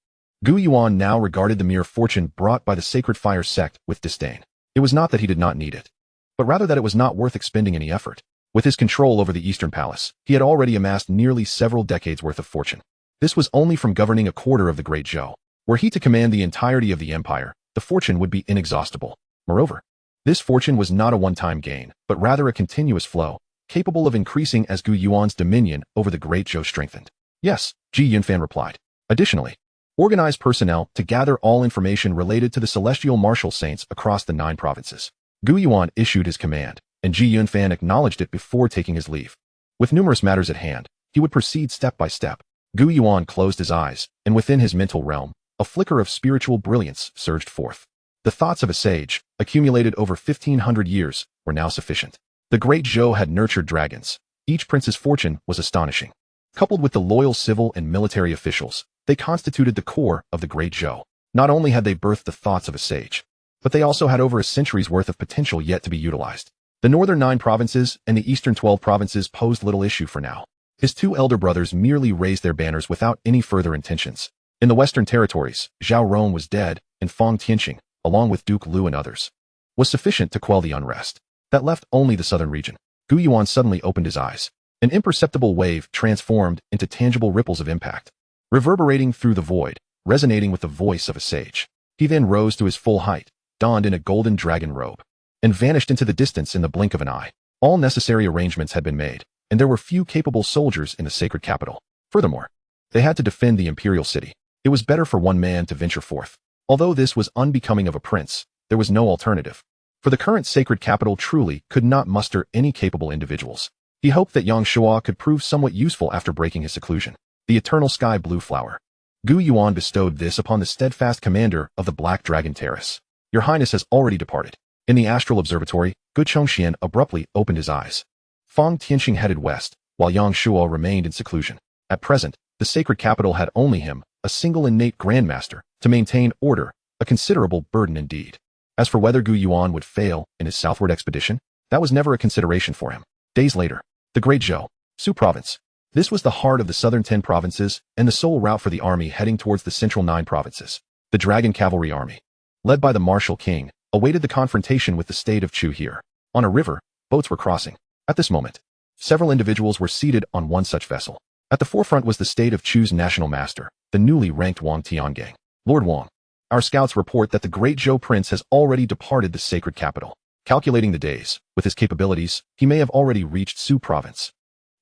Gu Yuan now regarded the mere fortune brought by the Sacred Fire sect with disdain. It was not that he did not need it, but rather that it was not worth expending any effort. With his control over the Eastern Palace, he had already amassed nearly several decades' worth of fortune. This was only from governing a quarter of the Great Zhou. Were he to command the entirety of the empire, the fortune would be inexhaustible. Moreover, this fortune was not a one-time gain, but rather a continuous flow, capable of increasing as Gu Yuan's dominion over the Great Zhou strengthened. Yes, Ji Yunfan replied. Additionally, organize personnel to gather all information related to the celestial martial saints across the 9 provinces. Gu Yuan issued his command, and Gu Yuan acknowledged it before taking his leave. With numerous matters at hand, he would proceed step by step. Gu Yuan closed his eyes, and within his mental realm, a flicker of spiritual brilliance surged forth. The thoughts of a sage, accumulated over 1,500 years, were now sufficient. The Great Zhou had nurtured dragons. Each prince's fortune was astonishing. Coupled with the loyal civil and military officials, they constituted the core of the Great Zhou. Not only had they birthed the thoughts of a sage, but they also had over a century's worth of potential yet to be utilized. The northern 9 provinces and the eastern 12 provinces posed little issue for now. His 2 elder brothers merely raised their banners without any further intentions. In the western territories, Zhao Rong was dead, and Fang Tianqing, along with Duke Lu and others, was sufficient to quell the unrest. That left only the southern region. Gu Yuan suddenly opened his eyes. An imperceptible wave transformed into tangible ripples of impact, reverberating through the void, resonating with the voice of a sage. He then rose to his full height, donned in a golden dragon robe, and vanished into the distance in the blink of an eye. All necessary arrangements had been made, and there were few capable soldiers in the sacred capital. Furthermore, they had to defend the imperial city. It was better for one man to venture forth. Although this was unbecoming of a prince, there was no alternative. For the current sacred capital truly could not muster any capable individuals. He hoped that Yang Shua could prove somewhat useful after breaking his seclusion. The eternal sky blue flower. Gu Yuan bestowed this upon the steadfast commander of the Black Dragon Terrace. Your Highness has already departed. In the astral observatory, Gu Chongxian abruptly opened his eyes. Fang Tianqing headed west, while Yang Shua remained in seclusion. At present, the sacred capital had only him, a single innate Grandmaster, to maintain order, a considerable burden indeed. As for whether Gu Yuan would fail in his southward expedition, that was never a consideration for him. Days later, the Great Zhou, Su province. This was the heart of the southern 10 provinces and the sole route for the army heading towards the central 9 provinces. The Dragon Cavalry Army, led by the Martial King, awaited the confrontation with the state of Chu here. On a river, boats were crossing. At this moment, several individuals were seated on one such vessel. At the forefront was the state of Chu's national master, the newly ranked Wang Tiangang. Lord Wang, our scouts report that the Great Zhou Prince has already departed the sacred capital. Calculating the days, with his capabilities, he may have already reached Su province.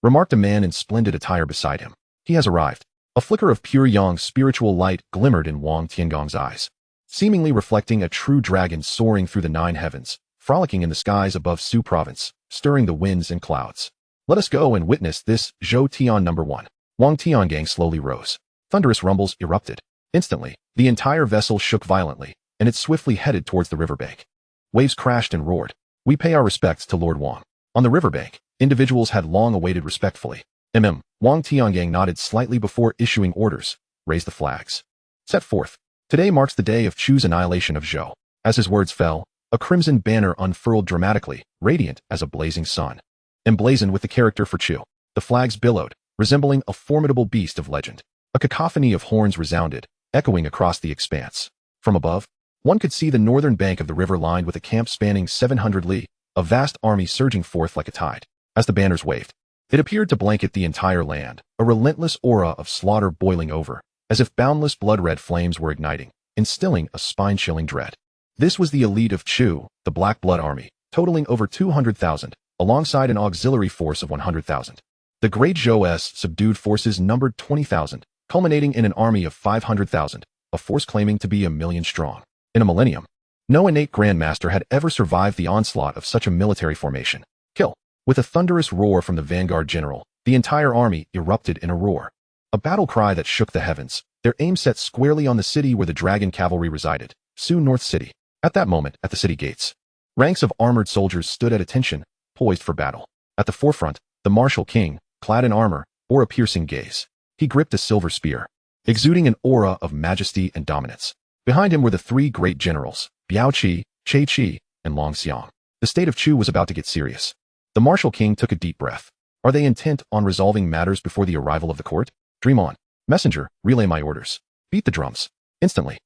Remarked a man in splendid attire beside him. He has arrived. A flicker of pure yang spiritual light glimmered in Wang Tiangong's eyes, seemingly reflecting a true dragon soaring through the 9 heavens, frolicking in the skies above Su province, stirring the winds and clouds. Let us go and witness this Zhou Tian No. 1. Wang Tiangang slowly rose. Thunderous rumbles erupted. Instantly, the entire vessel shook violently, and it swiftly headed towards the riverbank. Waves crashed and roared. We pay our respects to Lord Wang. On the riverbank, individuals had long awaited respectfully. Wang Tiangang nodded slightly before issuing orders. Raise the flags. Set forth. Today marks the day of Chu's annihilation of Zhou. As his words fell, a crimson banner unfurled dramatically, radiant as a blazing sun. Emblazoned with the character for Chu, the flags billowed, resembling a formidable beast of legend. A cacophony of horns resounded, echoing across the expanse. From above, one could see the northern bank of the river lined with a camp spanning 700 li, a vast army surging forth like a tide. As the banners waved, it appeared to blanket the entire land, a relentless aura of slaughter boiling over, as if boundless blood-red flames were igniting, instilling a spine-chilling dread. This was the elite of Chu, the Black Blood Army, totaling over 200,000, alongside an auxiliary force of 100,000. The Great Zhou's subdued forces numbered 20,000, culminating in an army of 500,000, a force claiming to be 1,000,000 strong. In a millennium, no innate Grandmaster had ever survived the onslaught of such a military formation. Kill. With a thunderous roar from the vanguard general, the entire army erupted in a roar. A battle cry that shook the heavens, their aim set squarely on the city where the Dragon Cavalry resided, Su North City. At that moment, at the city gates, ranks of armored soldiers stood at attention, poised for battle. At the forefront, the Martial King, clad in armor, bore a piercing gaze. He gripped a silver spear, exuding an aura of majesty and dominance. Behind him were the 3 great generals, Biao Qi, Che Qi, and Long Xiang. The state of Chu was about to get serious. The Martial King took a deep breath. Are they intent on resolving matters before the arrival of the court? Dream on. Messenger, relay my orders. Beat the drums. Instantly,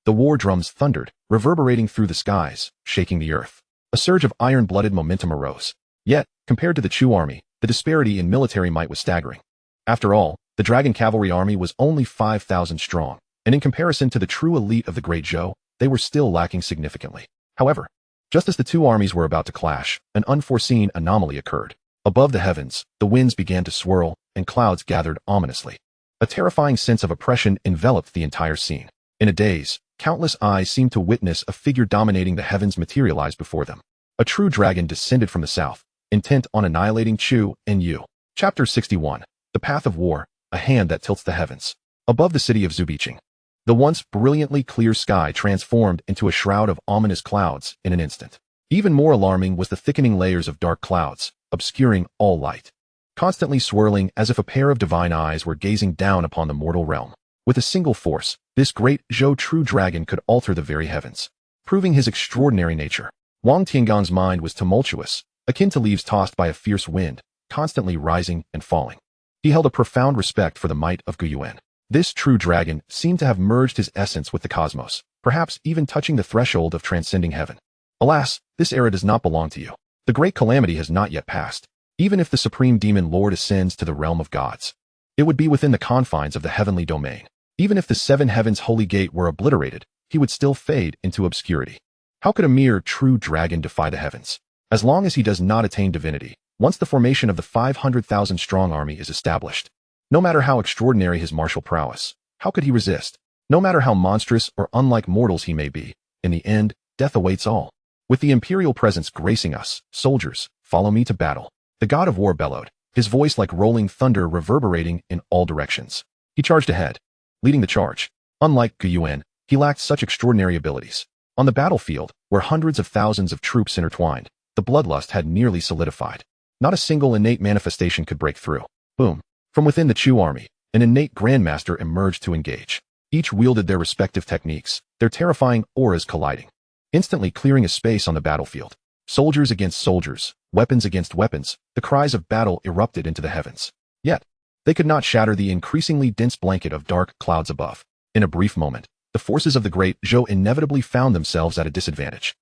the war drums thundered, reverberating through the skies, shaking the earth. A surge of iron-blooded momentum arose. Yet, compared to the Chu army, the disparity in military might was staggering. After all, the Dragon Cavalry Army was only 5,000 strong, and in comparison to the true elite of the Great Zhou, they were still lacking significantly. However, just as the 2 armies were about to clash, an unforeseen anomaly occurred. Above the heavens, the winds began to swirl, and clouds gathered ominously. A terrifying sense of oppression enveloped the entire scene. In a daze, countless eyes seemed to witness a figure dominating the heavens materialize before them. A true dragon descended from the south, intent on annihilating Chu and Yu. Chapter 61. The Path of War, a hand that tilts the heavens. Above the city of Zubicheng, the once brilliantly clear sky transformed into a shroud of ominous clouds in an instant. Even more alarming was the thickening layers of dark clouds, obscuring all light, constantly swirling as if a pair of divine eyes were gazing down upon the mortal realm. With a single force, this great Zhou true dragon could alter the very heavens, proving his extraordinary nature. Wang Tiangong's mind was tumultuous, akin to leaves tossed by a fierce wind, constantly rising and falling. He held a profound respect for the might of Gu Yuan. This true dragon seemed to have merged his essence with the cosmos, perhaps even touching the threshold of transcending heaven. Alas, this era does not belong to you. The great calamity has not yet passed. Even if the supreme demon lord ascends to the realm of gods, it would be within the confines of the heavenly domain. Even if the seven heavens holy gate were obliterated, he would still fade into obscurity. How could a mere true dragon defy the heavens? As long as he does not attain divinity, once the formation of the 500,000 strong army is established, no matter how extraordinary his martial prowess, how could he resist? No matter how monstrous or unlike mortals he may be, in the end, death awaits all. With the imperial presence gracing us, soldiers, follow me to battle. The god of war bellowed, his voice like rolling thunder reverberating in all directions. He charged ahead, leading the charge. Unlike Gu Yuan, he lacked such extraordinary abilities. On the battlefield, where hundreds of thousands of troops intertwined, the bloodlust had nearly solidified. Not a single innate manifestation could break through. Boom. From within the Chu army, an innate Grandmaster emerged to engage. Each wielded their respective techniques, their terrifying auras colliding, instantly clearing a space on the battlefield. Soldiers against soldiers, weapons against weapons, the cries of battle erupted into the heavens. Yet, they could not shatter the increasingly dense blanket of dark clouds above. In a brief moment, the forces of the great Zhou inevitably found themselves at a disadvantage.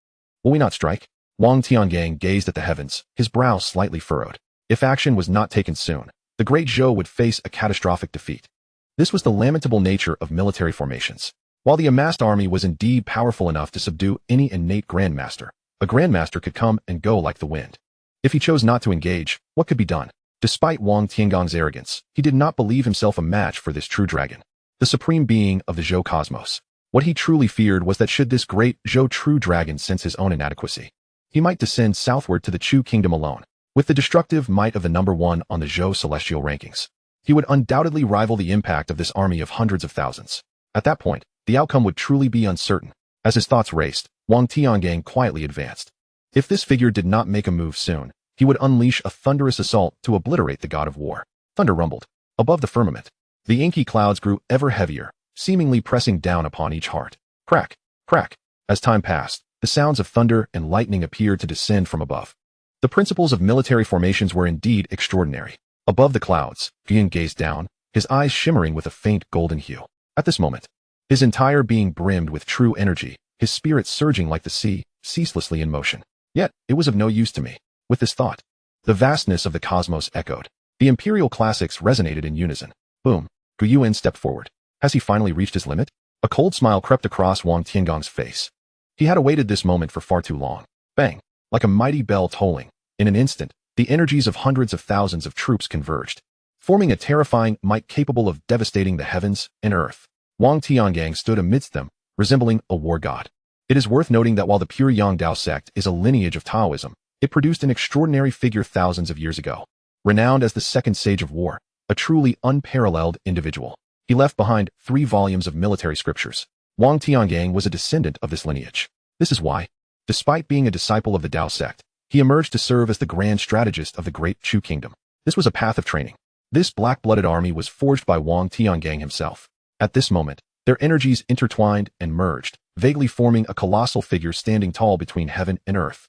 Will we not strike? Wang Tiangong gazed at the heavens, his brow slightly furrowed. If action was not taken soon, the great Zhou would face a catastrophic defeat. This was the lamentable nature of military formations. While the amassed army was indeed powerful enough to subdue any innate Grandmaster, a Grandmaster could come and go like the wind. If he chose not to engage, what could be done? Despite Wang Tiangong's arrogance, he did not believe himself a match for this true dragon, the supreme being of the Zhou cosmos. What he truly feared was that should this great Zhou true dragon sense his own inadequacy, he might descend southward to the Chu kingdom alone. With the destructive might of the number one on the Zhou celestial rankings, he would undoubtedly rival the impact of this army of hundreds of thousands. At that point, the outcome would truly be uncertain. As his thoughts raced, Wang Tiangong quietly advanced. If this figure did not make a move soon, he would unleash a thunderous assault to obliterate the god of war. Thunder rumbled. Above the firmament, the inky clouds grew ever heavier, seemingly pressing down upon each heart. Crack, crack. As time passed, the sounds of thunder and lightning appeared to descend from above. The principles of military formations were indeed extraordinary. Above the clouds, Gu Yuan gazed down, his eyes shimmering with a faint golden hue. At this moment, his entire being brimmed with true energy, his spirit surging like the sea, ceaselessly in motion. Yet, it was of no use to me. With this thought, the vastness of the cosmos echoed. The imperial classics resonated in unison. Boom. Gu Yuan stepped forward. Has he finally reached his limit? A cold smile crept across Wang Tiangong's face. He had awaited this moment for far too long. Bang. Like a mighty bell tolling, in an instant, the energies of hundreds of thousands of troops converged, forming a terrifying might capable of devastating the heavens and earth. Wang Tiangong stood amidst them, resembling a war god. It is worth noting that while the pure Yang Dao sect is a lineage of Taoism, it produced an extraordinary figure thousands of years ago. Renowned as the second sage of war, a truly unparalleled individual, he left behind 3 volumes of military scriptures. Wang Tiangong was a descendant of this lineage. This is why, despite being a disciple of the Dao sect, he emerged to serve as the grand strategist of the great Chu kingdom. This was a path of training. This black-blooded army was forged by Wang Tiangong himself. At this moment, their energies intertwined and merged, vaguely forming a colossal figure standing tall between heaven and earth.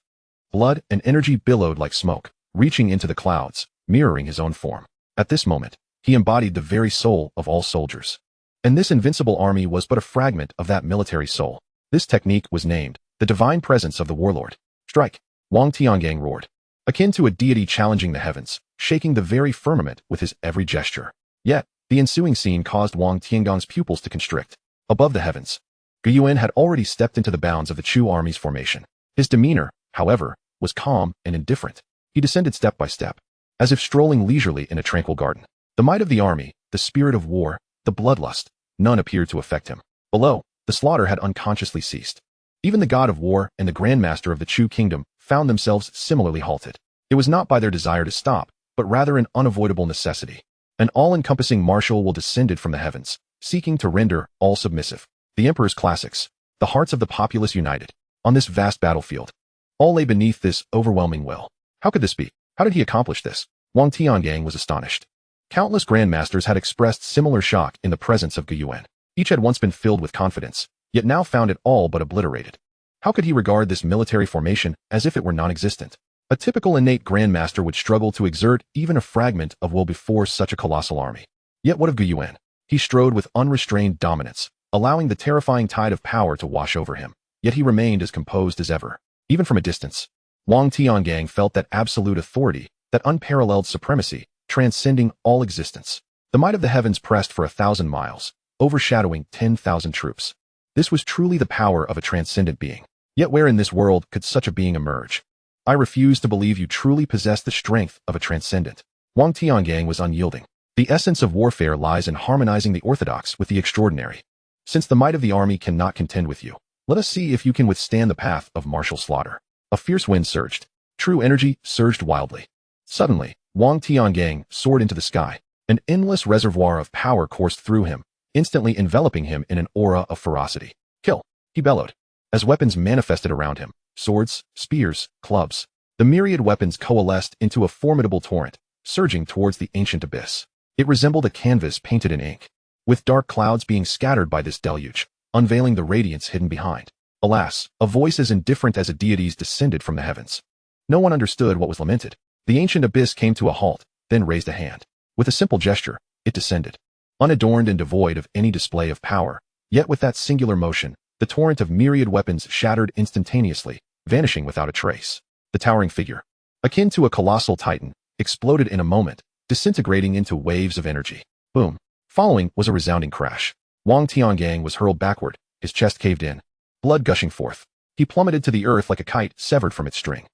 Blood and energy billowed like smoke, reaching into the clouds, mirroring his own form. At this moment, he embodied the very soul of all soldiers. And this invincible army was but a fragment of that military soul. This technique was named the divine presence of the warlord. Strike! Wang Tiangong roared, akin to a deity challenging the heavens, shaking the very firmament with his every gesture. Yet, the ensuing scene caused Wang Tiangong's pupils to constrict. Above the heavens, Gu Yuan had already stepped into the bounds of the Chu army's formation. His demeanor, however, was calm and indifferent. He descended step by step, as if strolling leisurely in a tranquil garden. The might of the army, the spirit of war, the bloodlust, none appeared to affect him. Below, the slaughter had unconsciously ceased. Even the god of war and the Grandmaster of the Chu kingdom found themselves similarly halted. It was not by their desire to stop, but rather an unavoidable necessity. An all-encompassing martial will descended from the heavens, seeking to render all submissive. The Emperor's classics, the hearts of the populace united. On this vast battlefield, all lay beneath this overwhelming will. How could this be? How did he accomplish this? Wang Tiangang was astonished. Countless grandmasters had expressed similar shock in the presence of Gu Yuan. Each had once been filled with confidence, yet now found it all but obliterated. How could he regard this military formation as if it were non-existent? A typical innate grandmaster would struggle to exert even a fragment of will before such a colossal army. Yet what of Gu Yuan? He strode with unrestrained dominance, allowing the terrifying tide of power to wash over him. Yet he remained as composed as ever. Even from a distance, Wang Tiangang felt that absolute authority, that unparalleled supremacy, transcending all existence. The might of the heavens pressed for 1,000 miles, overshadowing 10,000 troops. This was truly the power of a transcendent being. Yet where in this world could such a being emerge? I refuse to believe you truly possess the strength of a transcendent. Wang Tiangang was unyielding. The essence of warfare lies in harmonizing the orthodox with the extraordinary. Since the might of the army cannot contend with you, let us see if you can withstand the path of martial slaughter. A fierce wind surged. True energy surged wildly. Suddenly, Wang Tiangang soared into the sky. An endless reservoir of power coursed through him, instantly enveloping him in an aura of ferocity. Kill! He bellowed. As weapons manifested around him, swords, spears, clubs, the myriad weapons coalesced into a formidable torrent, surging towards the ancient abyss. It resembled a canvas painted in ink, with dark clouds being scattered by this deluge, unveiling the radiance hidden behind. Alas, a voice as indifferent as a deity's descended from the heavens. No one understood what was lamented. The ancient abyss came to a halt, then raised a hand. With a simple gesture, it descended. Unadorned and devoid of any display of power, yet with that singular motion, the torrent of myriad weapons shattered instantaneously, vanishing without a trace. The towering figure, akin to a colossal titan, exploded in a moment, disintegrating into waves of energy. Boom. Following was a resounding crash. Wang Tiangang was hurled backward, his chest caved in, blood gushing forth. He plummeted to the earth like a kite severed from its string.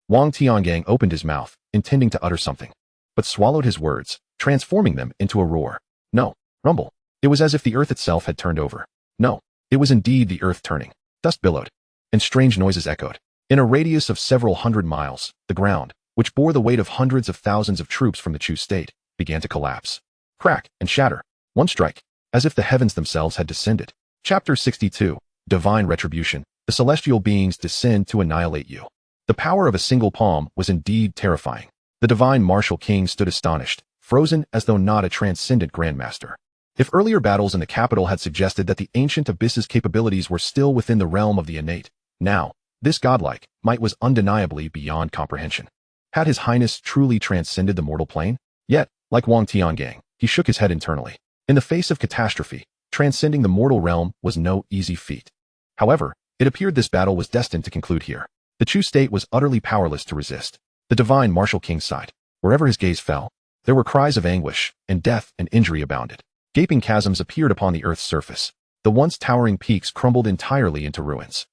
Wang Tiangang opened his mouth, intending to utter something, but swallowed his words, transforming them into a roar. No. Rumble. It was as if the earth itself had turned over. No. It was indeed the earth turning. Dust billowed, and strange noises echoed. In a radius of several hundred miles, the ground, which bore the weight of hundreds of thousands of troops from the Chu state, began to collapse, crack, and shatter. One strike, as if the heavens themselves had descended. Chapter 62. Divine Retribution. The celestial beings descend to annihilate you. The power of a single palm was indeed terrifying. The divine martial king stood astonished, frozen as though not a transcendent grandmaster. If earlier battles in the capital had suggested that the ancient abyss's capabilities were still within the realm of the innate, now, this godlike might was undeniably beyond comprehension. Had his highness truly transcended the mortal plane? Yet, like Wang Tiangang, he shook his head internally. In the face of catastrophe, transcending the mortal realm was no easy feat. However, it appeared this battle was destined to conclude here. The Chu state was utterly powerless to resist. The divine martial king sighed. Wherever his gaze fell, there were cries of anguish, and death and injury abounded. Gaping chasms appeared upon the earth's surface. The once towering peaks crumbled entirely into ruins.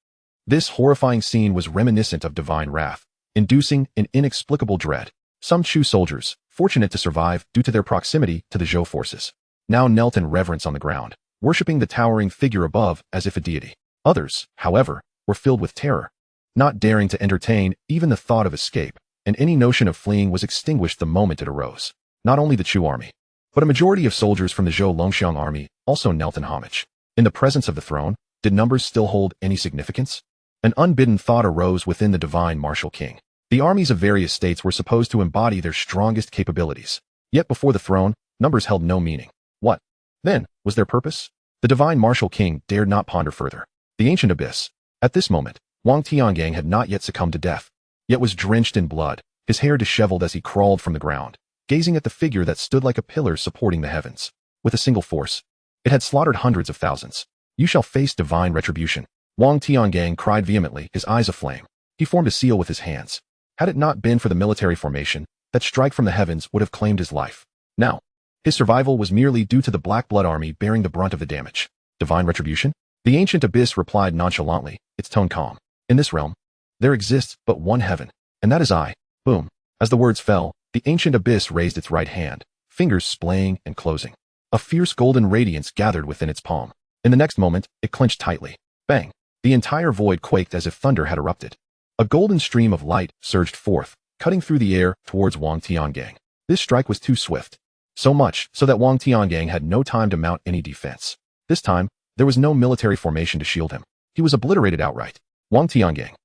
This horrifying scene was reminiscent of divine wrath, inducing an inexplicable dread. Some Chu soldiers, fortunate to survive due to their proximity to the Zhou forces, now knelt in reverence on the ground, worshipping the towering figure above as if a deity. Others, however, were filled with terror, not daring to entertain even the thought of escape, and any notion of fleeing was extinguished the moment it arose. Not only the Chu army, but a majority of soldiers from the Zhou Longxiang army also knelt in homage. In the presence of the throne, did numbers still hold any significance? An unbidden thought arose within the divine martial king. The armies of various states were supposed to embody their strongest capabilities. Yet before the throne, numbers held no meaning. What, then, was their purpose? The divine martial king dared not ponder further. The ancient abyss. At this moment, Wang Tiangang had not yet succumbed to death, yet was drenched in blood, his hair disheveled as he crawled from the ground, gazing at the figure that stood like a pillar supporting the heavens. With a single force, it had slaughtered hundreds of thousands. You shall face divine retribution. Wang Tiangang cried vehemently, his eyes aflame. He formed a seal with his hands. Had it not been for the military formation, that strike from the heavens would have claimed his life. Now, his survival was merely due to the Black Blood army bearing the brunt of the damage. Divine retribution? The ancient abyss replied nonchalantly, its tone calm. In this realm, there exists but one heaven, and that is I. Boom. As the words fell, the ancient abyss raised its right hand, fingers splaying and closing. A fierce golden radiance gathered within its palm. In the next moment, it clenched tightly. Bang! The entire void quaked as if thunder had erupted. A golden stream of light surged forth, cutting through the air towards Wang Tiangang. This strike was too swift. So much so that Wang Tiangang had no time to mount any defense. This time, there was no military formation to shield him. He was obliterated outright. Wang Tiangang,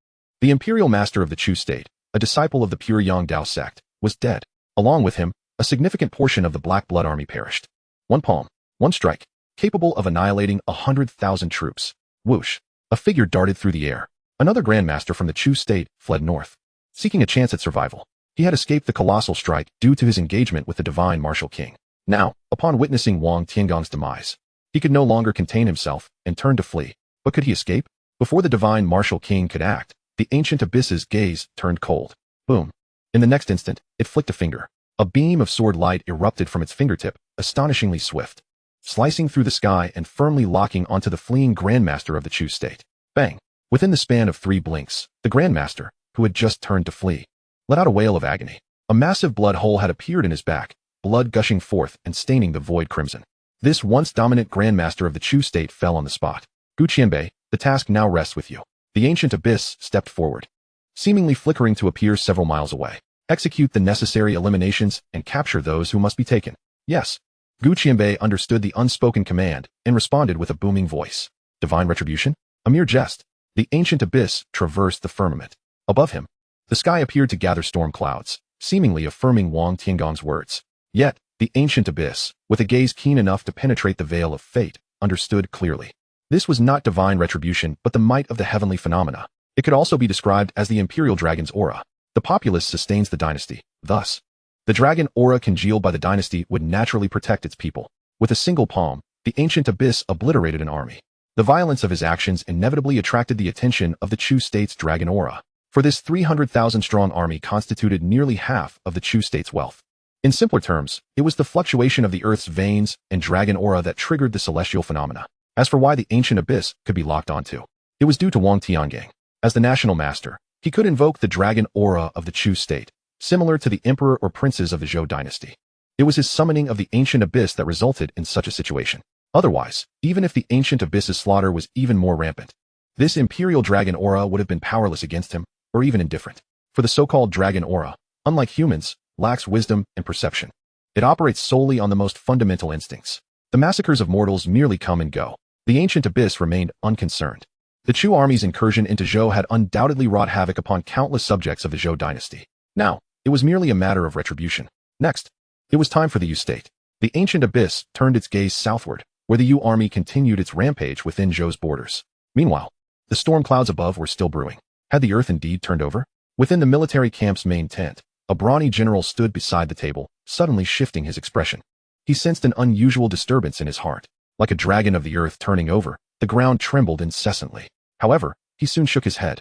the imperial master of the Chu state, a disciple of the pure Yang Dao sect, was dead. Along with him, a significant portion of the Black Blood army perished. One palm, one strike, capable of annihilating 100,000 troops. Whoosh! A figure darted through the air. Another Grandmaster from the Chu state fled north, seeking a chance at survival. He had escaped the colossal strike due to his engagement with the divine martial king. Now, upon witnessing Wang Tiangang's demise, he could no longer contain himself and turned to flee. But could he escape? Before the divine martial king could act, the ancient abyss's gaze turned cold. Boom. In the next instant, it flicked a finger. A beam of sword light erupted from its fingertip, astonishingly swift, slicing through the sky and firmly locking onto the fleeing Grandmaster of the Chu state. Bang! Within the span of 3 blinks, the Grandmaster, who had just turned to flee, let out a wail of agony. A massive blood hole had appeared in his back, blood gushing forth and staining the void crimson. This once dominant Grandmaster of the Chu state fell on the spot. Gu Qianbei, the task now rests with you. The ancient abyss stepped forward, seemingly flickering to appear several miles away. Execute the necessary eliminations and capture those who must be taken. Yes. Gu Qianbei understood the unspoken command and responded with a booming voice. Divine retribution? A mere jest. The ancient abyss traversed the firmament. Above him, the sky appeared to gather storm clouds, seemingly affirming Wang Tiangang's words. Yet, the ancient abyss, with a gaze keen enough to penetrate the veil of fate, understood clearly. This was not divine retribution but the might of the heavenly phenomena. It could also be described as the imperial dragon's aura. The populace sustains the dynasty. Thus, the dragon aura congealed by the dynasty would naturally protect its people. With a single palm, the ancient abyss obliterated an army. The violence of his actions inevitably attracted the attention of the Chu state's dragon aura. For this 300,000-strong army constituted nearly half of the Chu state's wealth. In simpler terms, it was the fluctuation of the Earth's veins and dragon aura that triggered the celestial phenomena. As for why the ancient abyss could be locked onto, it was due to Wang Tiangang. As the national master, he could invoke the dragon aura of the Chu state, similar to the emperor or princes of the Zhou dynasty. It was his summoning of the ancient abyss that resulted in such a situation. Otherwise, even if the ancient abyss's slaughter was even more rampant, this imperial dragon aura would have been powerless against him, or even indifferent. For the so-called dragon aura, unlike humans, lacks wisdom and perception. It operates solely on the most fundamental instincts. The massacres of mortals merely come and go. The ancient abyss remained unconcerned. The Chu army's incursion into Zhou had undoubtedly wrought havoc upon countless subjects of the Zhou dynasty. Now, it was merely a matter of retribution. Next, it was time for the Yu state. The ancient abyss turned its gaze southward, where the Yu army continued its rampage within Zhou's borders. Meanwhile, the storm clouds above were still brewing. Had the earth indeed turned over? Within the military camp's main tent, a brawny general stood beside the table, suddenly shifting his expression. He sensed an unusual disturbance in his heart. Like a dragon of the earth turning over, the ground trembled incessantly. However, he soon shook his head.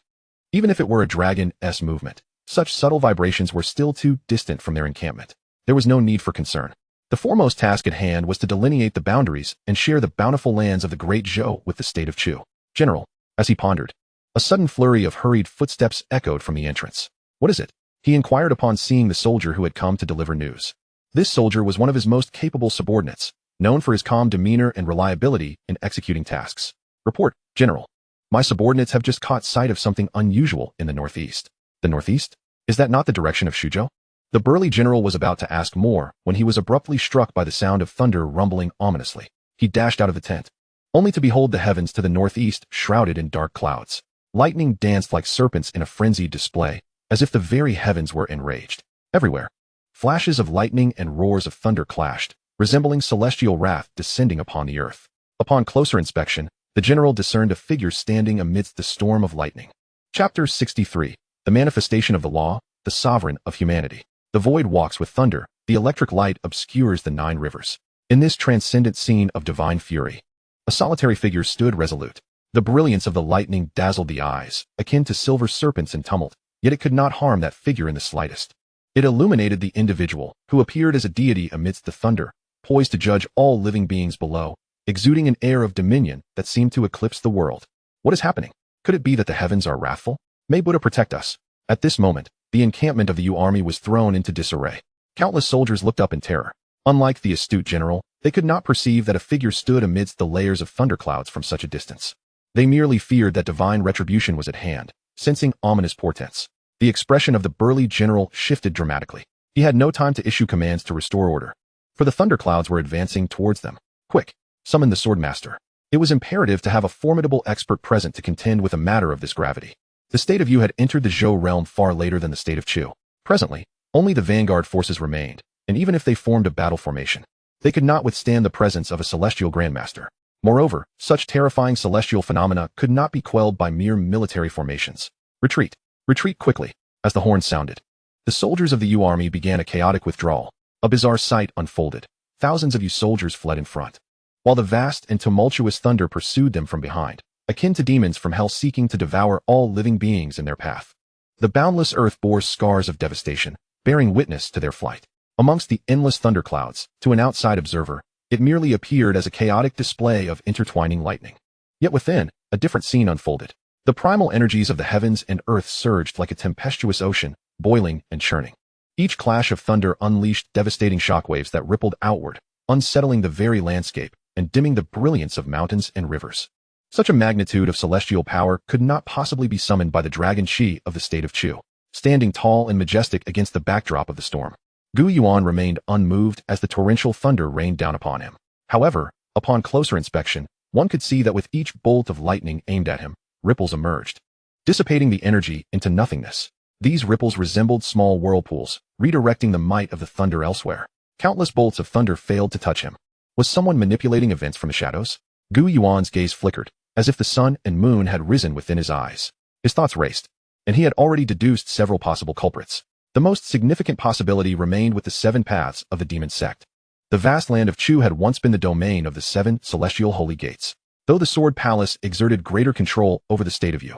Even if it were a dragon's movement, such subtle vibrations were still too distant from their encampment. There was no need for concern. The foremost task at hand was to delineate the boundaries and share the bountiful lands of the Great Zhou with the state of Chu. General, as he pondered, a sudden flurry of hurried footsteps echoed from the entrance. What is it? He inquired upon seeing the soldier who had come to deliver news. This soldier was one of his most capable subordinates, known for his calm demeanor and reliability in executing tasks. Report, General. My subordinates have just caught sight of something unusual in the northeast. The northeast? Is that not the direction of Shuzhou? The burly general was about to ask more when he was abruptly struck by the sound of thunder rumbling ominously. He dashed out of the tent, only to behold the heavens to the northeast shrouded in dark clouds. Lightning danced like serpents in a frenzied display, as if the very heavens were enraged. Everywhere, flashes of lightning and roars of thunder clashed, resembling celestial wrath descending upon the earth. Upon closer inspection, the general discerned a figure standing amidst the storm of lightning. Chapter 63. The manifestation of the law, the sovereign of humanity. The void walks with thunder, the electric light obscures the 9 rivers. In this transcendent scene of divine fury, a solitary figure stood resolute. The brilliance of the lightning dazzled the eyes, akin to silver serpents in tumult, yet it could not harm that figure in the slightest. It illuminated the individual, who appeared as a deity amidst the thunder, poised to judge all living beings below, exuding an air of dominion that seemed to eclipse the world. What is happening? Could it be that the heavens are wrathful? May Buddha protect us. At this moment, the encampment of the Yu army was thrown into disarray. Countless soldiers looked up in terror. Unlike the astute general, they could not perceive that a figure stood amidst the layers of thunderclouds from such a distance. They merely feared that divine retribution was at hand, sensing ominous portents. The expression of the burly general shifted dramatically. He had no time to issue commands to restore order, for the thunderclouds were advancing towards them. Quick! Summon the Swordmaster. It was imperative to have a formidable expert present to contend with a matter of this gravity. The state of Yu had entered the Zhou realm far later than the state of Chu. Presently, only the vanguard forces remained, and even if they formed a battle formation, they could not withstand the presence of a celestial Grandmaster. Moreover, such terrifying celestial phenomena could not be quelled by mere military formations. Retreat! Retreat quickly! As the horn sounded, the soldiers of the Yu army began a chaotic withdrawal. A bizarre sight unfolded. Thousands of Yu soldiers fled in front, while the vast and tumultuous thunder pursued them from behind, akin to demons from hell seeking to devour all living beings in their path. The boundless earth bore scars of devastation, bearing witness to their flight. Amongst the endless thunderclouds, to an outside observer, it merely appeared as a chaotic display of intertwining lightning. Yet within, a different scene unfolded. The primal energies of the heavens and earth surged like a tempestuous ocean, boiling and churning. Each clash of thunder unleashed devastating shockwaves that rippled outward, unsettling the very landscape and dimming the brilliance of mountains and rivers. Such a magnitude of celestial power could not possibly be summoned by the dragon Qi of the state of Chu. Standing tall and majestic against the backdrop of the storm, Gu Yuan remained unmoved as the torrential thunder rained down upon him. However, upon closer inspection, one could see that with each bolt of lightning aimed at him, ripples emerged, dissipating the energy into nothingness. These ripples resembled small whirlpools, redirecting the might of the thunder elsewhere. Countless bolts of thunder failed to touch him. Was someone manipulating events from the shadows? Gu Yuan's gaze flickered, as if the sun and moon had risen within his eyes. His thoughts raced, and he had already deduced several possible culprits. The most significant possibility remained with the 7 paths of the demon sect. The vast land of Chu had once been the domain of the 7 celestial holy gates. Though the Sword Palace exerted greater control over the state of Yu,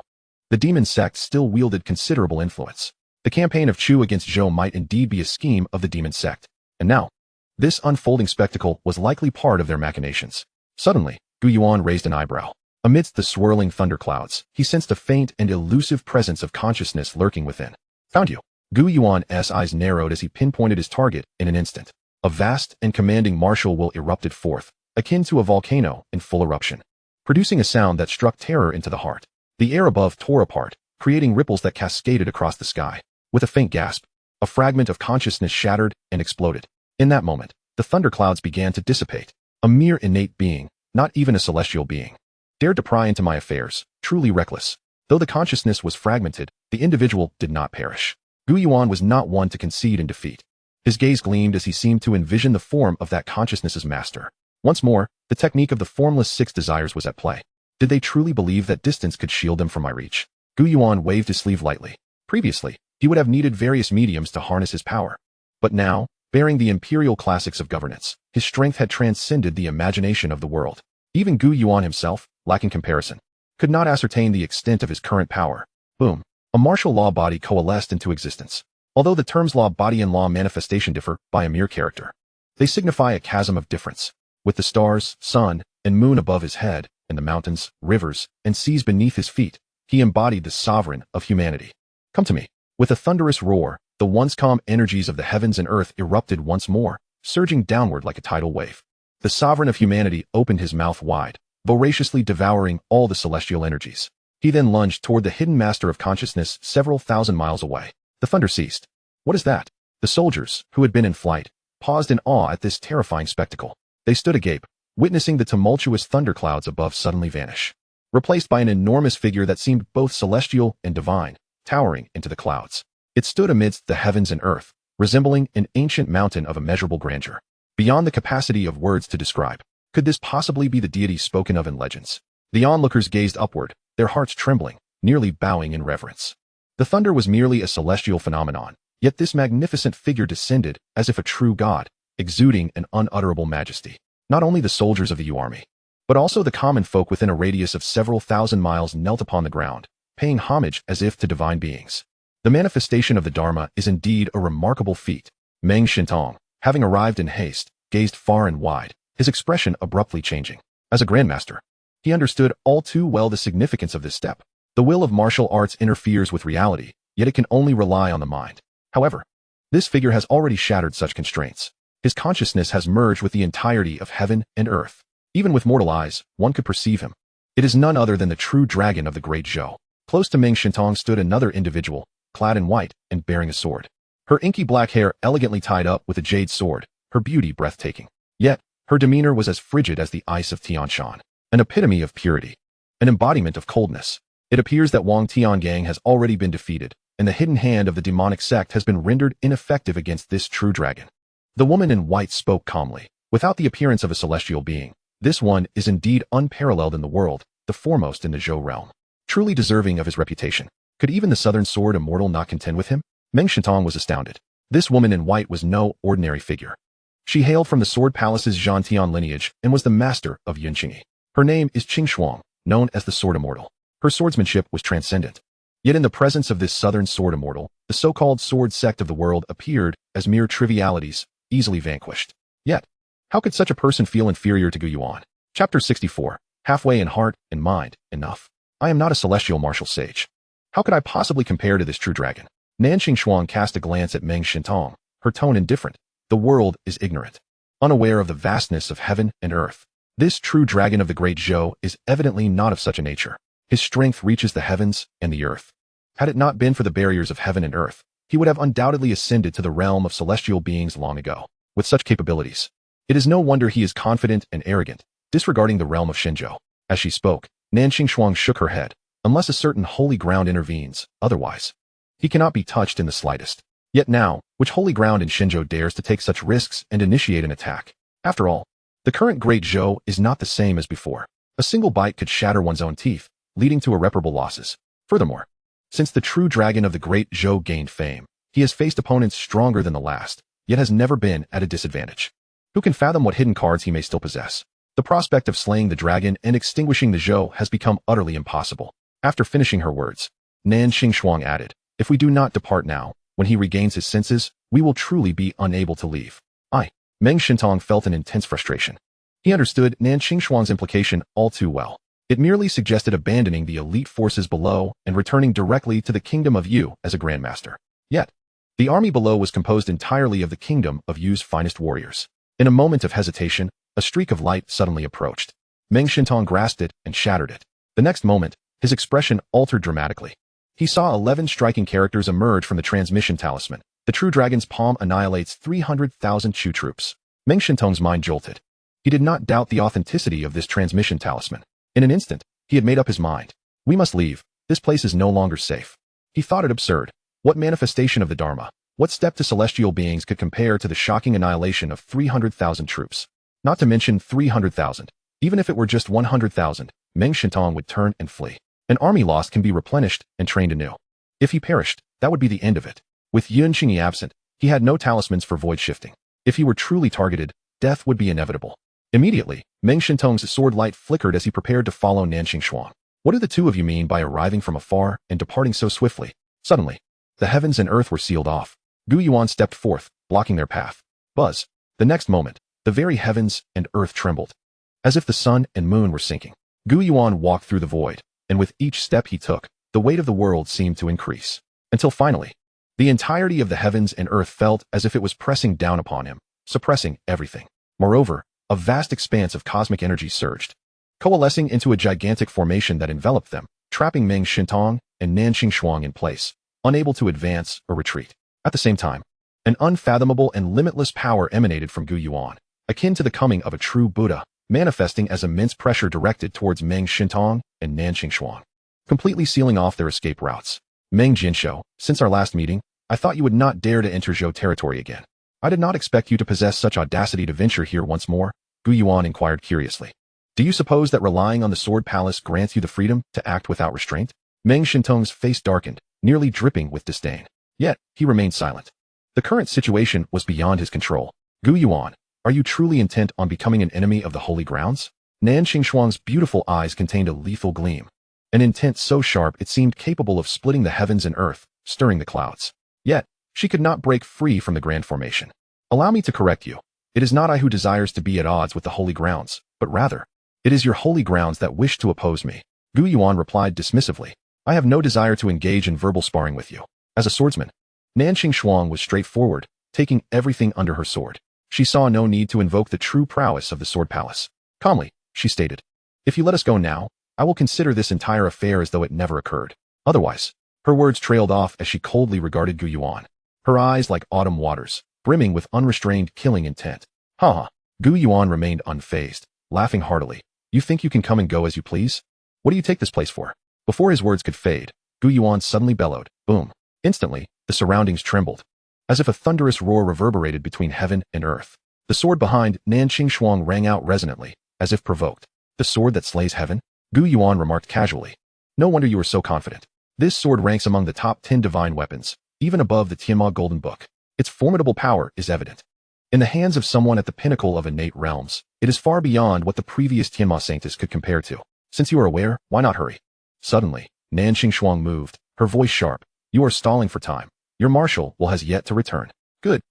the demon sect still wielded considerable influence. The campaign of Chu against Zhou might indeed be a scheme of the demon sect. And now, this unfolding spectacle was likely part of their machinations. Suddenly, Gu Yuan raised an eyebrow. Amidst the swirling thunderclouds, he sensed a faint and elusive presence of consciousness lurking within. Found you. Gu Yuan's eyes narrowed as he pinpointed his target in an instant. A vast and commanding martial will erupted forth, akin to a volcano in full eruption, producing a sound that struck terror into the heart. The air above tore apart, creating ripples that cascaded across the sky. With a faint gasp, a fragment of consciousness shattered and exploded. In that moment, the thunderclouds began to dissipate. A mere innate being, not even a celestial being, dared to pry into my affairs, truly reckless. Though the consciousness was fragmented, the individual did not perish. Gu Yuan was not one to concede in defeat. His gaze gleamed as he seemed to envision the form of that consciousness's master. Once more, the technique of the formless 6 desires was at play. Did they truly believe that distance could shield them from my reach? Gu Yuan waved his sleeve lightly. Previously, he would have needed various mediums to harness his power. But now, bearing the imperial classics of governance, his strength had transcended the imagination of the world. Even Gu Yuan himself, lacking comparison, could not ascertain the extent of his current power. Boom. A martial law body coalesced into existence. Although the terms law body and law manifestation differ by a mere character, they signify a chasm of difference. With the stars, sun, and moon above his head, and the mountains, rivers, and seas beneath his feet, he embodied the sovereign of humanity. Come to me. With a thunderous roar, the once calm energies of the heavens and earth erupted once more, surging downward like a tidal wave. The sovereign of humanity opened his mouth wide, voraciously devouring all the celestial energies. He then lunged toward the hidden master of consciousness several thousand miles away. The thunder ceased. What is that? The soldiers, who had been in flight, paused in awe at this terrifying spectacle. They stood agape, witnessing the tumultuous thunderclouds above suddenly vanish, replaced by an enormous figure that seemed both celestial and divine, towering into the clouds. It stood amidst the heavens and earth, resembling an ancient mountain of immeasurable grandeur, beyond the capacity of words to describe. Could this possibly be the deity spoken of in legends? The onlookers gazed upward, their hearts trembling, nearly bowing in reverence. The thunder was merely a celestial phenomenon, yet this magnificent figure descended as if a true god, exuding an unutterable majesty. Not only the soldiers of the Yu army, but also the common folk within a radius of several thousand miles knelt upon the ground, paying homage as if to divine beings. The manifestation of the Dharma is indeed a remarkable feat. Meng Shintong, having arrived in haste, gazed far and wide, his expression abruptly changing. As a Grandmaster, he understood all too well the significance of this step. The will of martial arts interferes with reality, yet it can only rely on the mind. However, this figure has already shattered such constraints. His consciousness has merged with the entirety of heaven and earth. Even with mortal eyes, one could perceive him. It is none other than the true dragon of the Great Zhou. Close to Meng Shintong stood another individual, clad in white and bearing a sword. Her inky black hair elegantly tied up with a jade sword, her beauty breathtaking. Yet, her demeanor was as frigid as the ice of Tianshan, an epitome of purity, an embodiment of coldness. It appears that Wang Tiangang has already been defeated, and the hidden hand of the demonic sect has been rendered ineffective against this true dragon. The woman in white spoke calmly. Without the appearance of a celestial being, this one is indeed unparalleled in the world, the foremost in the Zhou realm. Truly deserving of his reputation. Could even the southern sword immortal not contend with him? Meng Shintong was astounded. This woman in white was no ordinary figure. She hailed from the Sword Palace's Zhantian lineage and was the master of Yunqingyi. Her name is Qing Shuang, known as the Sword Immortal. Her swordsmanship was transcendent. Yet in the presence of this southern sword immortal, the so-called sword sect of the world appeared as mere trivialities, easily vanquished. Yet, how could such a person feel inferior to Gu Yuan? Chapter 64. Halfway in heart and mind, enough. I am not a celestial martial sage. How could I possibly compare to this true dragon? Nanqing Shuang cast a glance at Meng Shintong, her tone indifferent. The world is ignorant, unaware of the vastness of heaven and earth. This true dragon of the Great Zhou is evidently not of such a nature. His strength reaches the heavens and the earth. Had it not been for the barriers of heaven and earth, he would have undoubtedly ascended to the realm of celestial beings long ago. With such capabilities, it is no wonder he is confident and arrogant, disregarding the realm of Shenzhou. As she spoke, Nanqing Shuang shook her head. Unless a certain holy ground intervenes, otherwise, he cannot be touched in the slightest. Yet now, which holy ground in Shenzhou dares to take such risks and initiate an attack? After all, the current Great Zhou is not the same as before. A single bite could shatter one's own teeth, leading to irreparable losses. Furthermore, since the true dragon of the Great Zhou gained fame, he has faced opponents stronger than the last, yet has never been at a disadvantage. Who can fathom what hidden cards he may still possess? The prospect of slaying the dragon and extinguishing the Zhou has become utterly impossible. After finishing her words, Nanqing Shuang added, if we do not depart now, when he regains his senses, we will truly be unable to leave. Meng Shintong felt an intense frustration. He understood Nanqing Shuang's implication all too well. It merely suggested abandoning the elite forces below and returning directly to the kingdom of Yu as a Grandmaster. Yet, the army below was composed entirely of the kingdom of Yu's finest warriors. In a moment of hesitation, a streak of light suddenly approached. Meng Shintong grasped it and shattered it. The next moment, his expression altered dramatically. He saw 11 striking characters emerge from the transmission talisman. The true dragon's palm annihilates 300,000 Chu troops. Meng Shintong's mind jolted. He did not doubt the authenticity of this transmission talisman. In an instant, he had made up his mind. We must leave. This place is no longer safe. He thought it absurd. What manifestation of the Dharma, what step to celestial beings could compare to the shocking annihilation of 300,000 troops? Not to mention 300,000. Even if it were just 100,000, Meng Shintong would turn and flee. An army lost can be replenished and trained anew. If he perished, that would be the end of it. With Yunqingyi absent, he had no talismans for void shifting. If he were truly targeted, death would be inevitable. Immediately, Meng Shintong's sword light flickered as he prepared to follow Nanqing Shuang. What do the two of you mean by arriving from afar and departing so swiftly? Suddenly, the heavens and earth were sealed off. Gu Yuan stepped forth, blocking their path. Buzz. The next moment, the very heavens and earth trembled. As if the sun and moon were sinking. Gu Yuan walked through the void, and with each step he took, the weight of the world seemed to increase. Until finally, the entirety of the heavens and earth felt as if it was pressing down upon him, suppressing everything. Moreover, a vast expanse of cosmic energy surged, coalescing into a gigantic formation that enveloped them, trapping Meng Shintong and Nanqing Shuang in place, unable to advance or retreat. At the same time, an unfathomable and limitless power emanated from Gu Yuan, akin to the coming of a true Buddha, manifesting as immense pressure directed towards Meng Shintong and Nanqing Shuang, completely sealing off their escape routes. Meng Jinsho, since our last meeting, I thought you would not dare to enter Zhou territory again. I did not expect you to possess such audacity to venture here once more, Gu Yuan inquired curiously. Do you suppose that relying on the Sword Palace grants you the freedom to act without restraint? Meng Shintong's face darkened, nearly dripping with disdain. Yet, he remained silent. The current situation was beyond his control. Gu Yuan, are you truly intent on becoming an enemy of the holy grounds? Nanqing Shuang's beautiful eyes contained a lethal gleam, an intent so sharp it seemed capable of splitting the heavens and earth, stirring the clouds. Yet, she could not break free from the grand formation. Allow me to correct you. It is not I who desires to be at odds with the holy grounds, but rather, it is your holy grounds that wish to oppose me. Gu Yuan replied dismissively. I have no desire to engage in verbal sparring with you. As a swordsman, Nanqing Shuang was straightforward, taking everything under her sword. She saw no need to invoke the true prowess of the Sword Palace. Calmly, she stated, if you let us go now, I will consider this entire affair as though it never occurred. Otherwise, her words trailed off as she coldly regarded Gu Yuan, her eyes like autumn waters, brimming with unrestrained killing intent. Ha. Gu Yuan remained unfazed, laughing heartily. You think you can come and go as you please? What do you take this place for? Before his words could fade, Gu Yuan suddenly bellowed, boom. Instantly, the surroundings trembled, as if a thunderous roar reverberated between heaven and earth. The sword behind Nanqing Shuang rang out resonantly, as if provoked. The sword that slays heaven? Gu Yuan remarked casually. No wonder you were so confident. This sword ranks among the top 10 divine weapons, even above the Tianma Golden Book. Its formidable power is evident. In the hands of someone at the pinnacle of innate realms, it is far beyond what the previous Tianma sanctus could compare to. Since you are aware, why not hurry? Suddenly, Nanqing Shuang moved, her voice sharp. You are stalling for time. Your marshal will has yet to return. Good.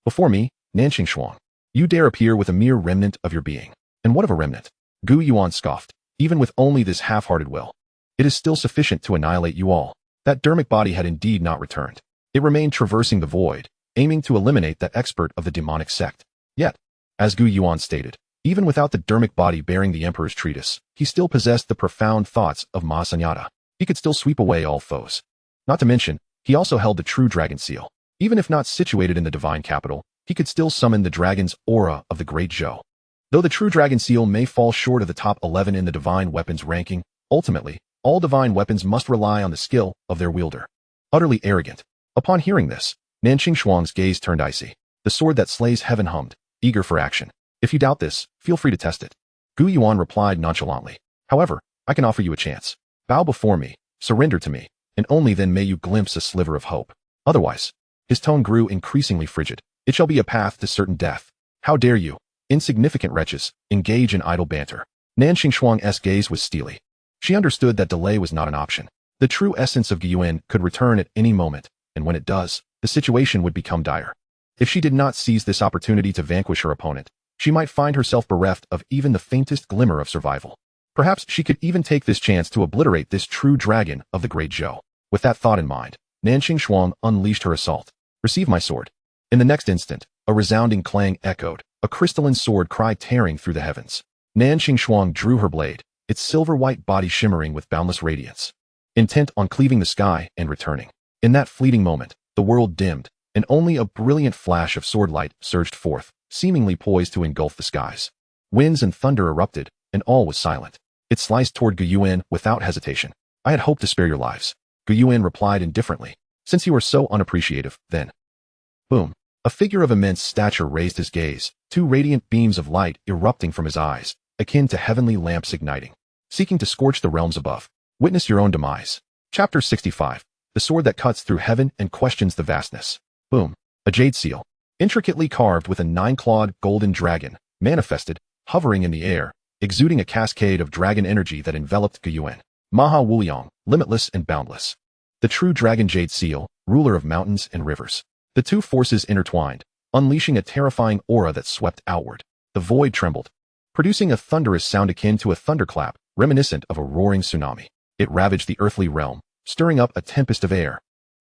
Before me, Nanqing Shuang. You dare appear with a mere remnant of your being. And what of a remnant? Gu Yuan scoffed. Even with only this half-hearted will, it is still sufficient to annihilate you all. That dermic body had indeed not returned. It remained traversing the void, aiming to eliminate that expert of the demonic sect. Yet, as Gu Yuan stated, even without the dermic body bearing the emperor's treatise, he still possessed the profound thoughts of Ma Sanyata. He could still sweep away all foes. Not to mention, he also held the true dragon seal. Even if not situated in the divine capital, he could still summon the dragon's aura of the Great Zhou. Though the true dragon seal may fall short of the top 11 in the divine weapons ranking, ultimately, all divine weapons must rely on the skill of their wielder. Utterly arrogant. Upon hearing this, Nanqing Shuang's gaze turned icy. The sword that slays heaven hummed, eager for action. If you doubt this, feel free to test it. Gu Yuan replied nonchalantly. However, I can offer you a chance. Bow before me, surrender to me, and only then may you glimpse a sliver of hope. Otherwise, his tone grew increasingly frigid. It shall be a path to certain death. How dare you, insignificant wretches, engage in idle banter. Nanqing Shuang's gaze was steely. She understood that delay was not an option. The true essence of Gu Yuan could return at any moment, and when it does, the situation would become dire. If she did not seize this opportunity to vanquish her opponent, she might find herself bereft of even the faintest glimmer of survival. Perhaps she could even take this chance to obliterate this true dragon of the Great Zhou. With that thought in mind, Nanqing Shuang unleashed her assault. Receive my sword. In the next instant, a resounding clang echoed, a crystalline sword cry tearing through the heavens. Nanqing Shuang drew her blade, its silver-white body shimmering with boundless radiance, intent on cleaving the sky and returning. In that fleeting moment, the world dimmed, and only a brilliant flash of sword light surged forth, seemingly poised to engulf the skies. Winds and thunder erupted, and all was silent. It sliced toward Gu Yuan without hesitation. I had hoped to spare your lives. Gu Yuan replied indifferently. Since you are so unappreciative, then. Boom. A figure of immense stature raised his gaze, two radiant beams of light erupting from his eyes, akin to heavenly lamps igniting, seeking to scorch the realms above. Witness your own demise. Chapter 65. The sword that cuts through heaven and questions the vastness. Boom. A jade seal, intricately carved with a 9-clawed golden dragon, manifested, hovering in the air, exuding a cascade of dragon energy that enveloped Gu Yuan. Manhwaedit, limitless and boundless. The true dragon jade seal, ruler of mountains and rivers. The two forces intertwined, unleashing a terrifying aura that swept outward. The void trembled, producing a thunderous sound akin to a thunderclap, reminiscent of a roaring tsunami. It ravaged the earthly realm, stirring up a tempest of air.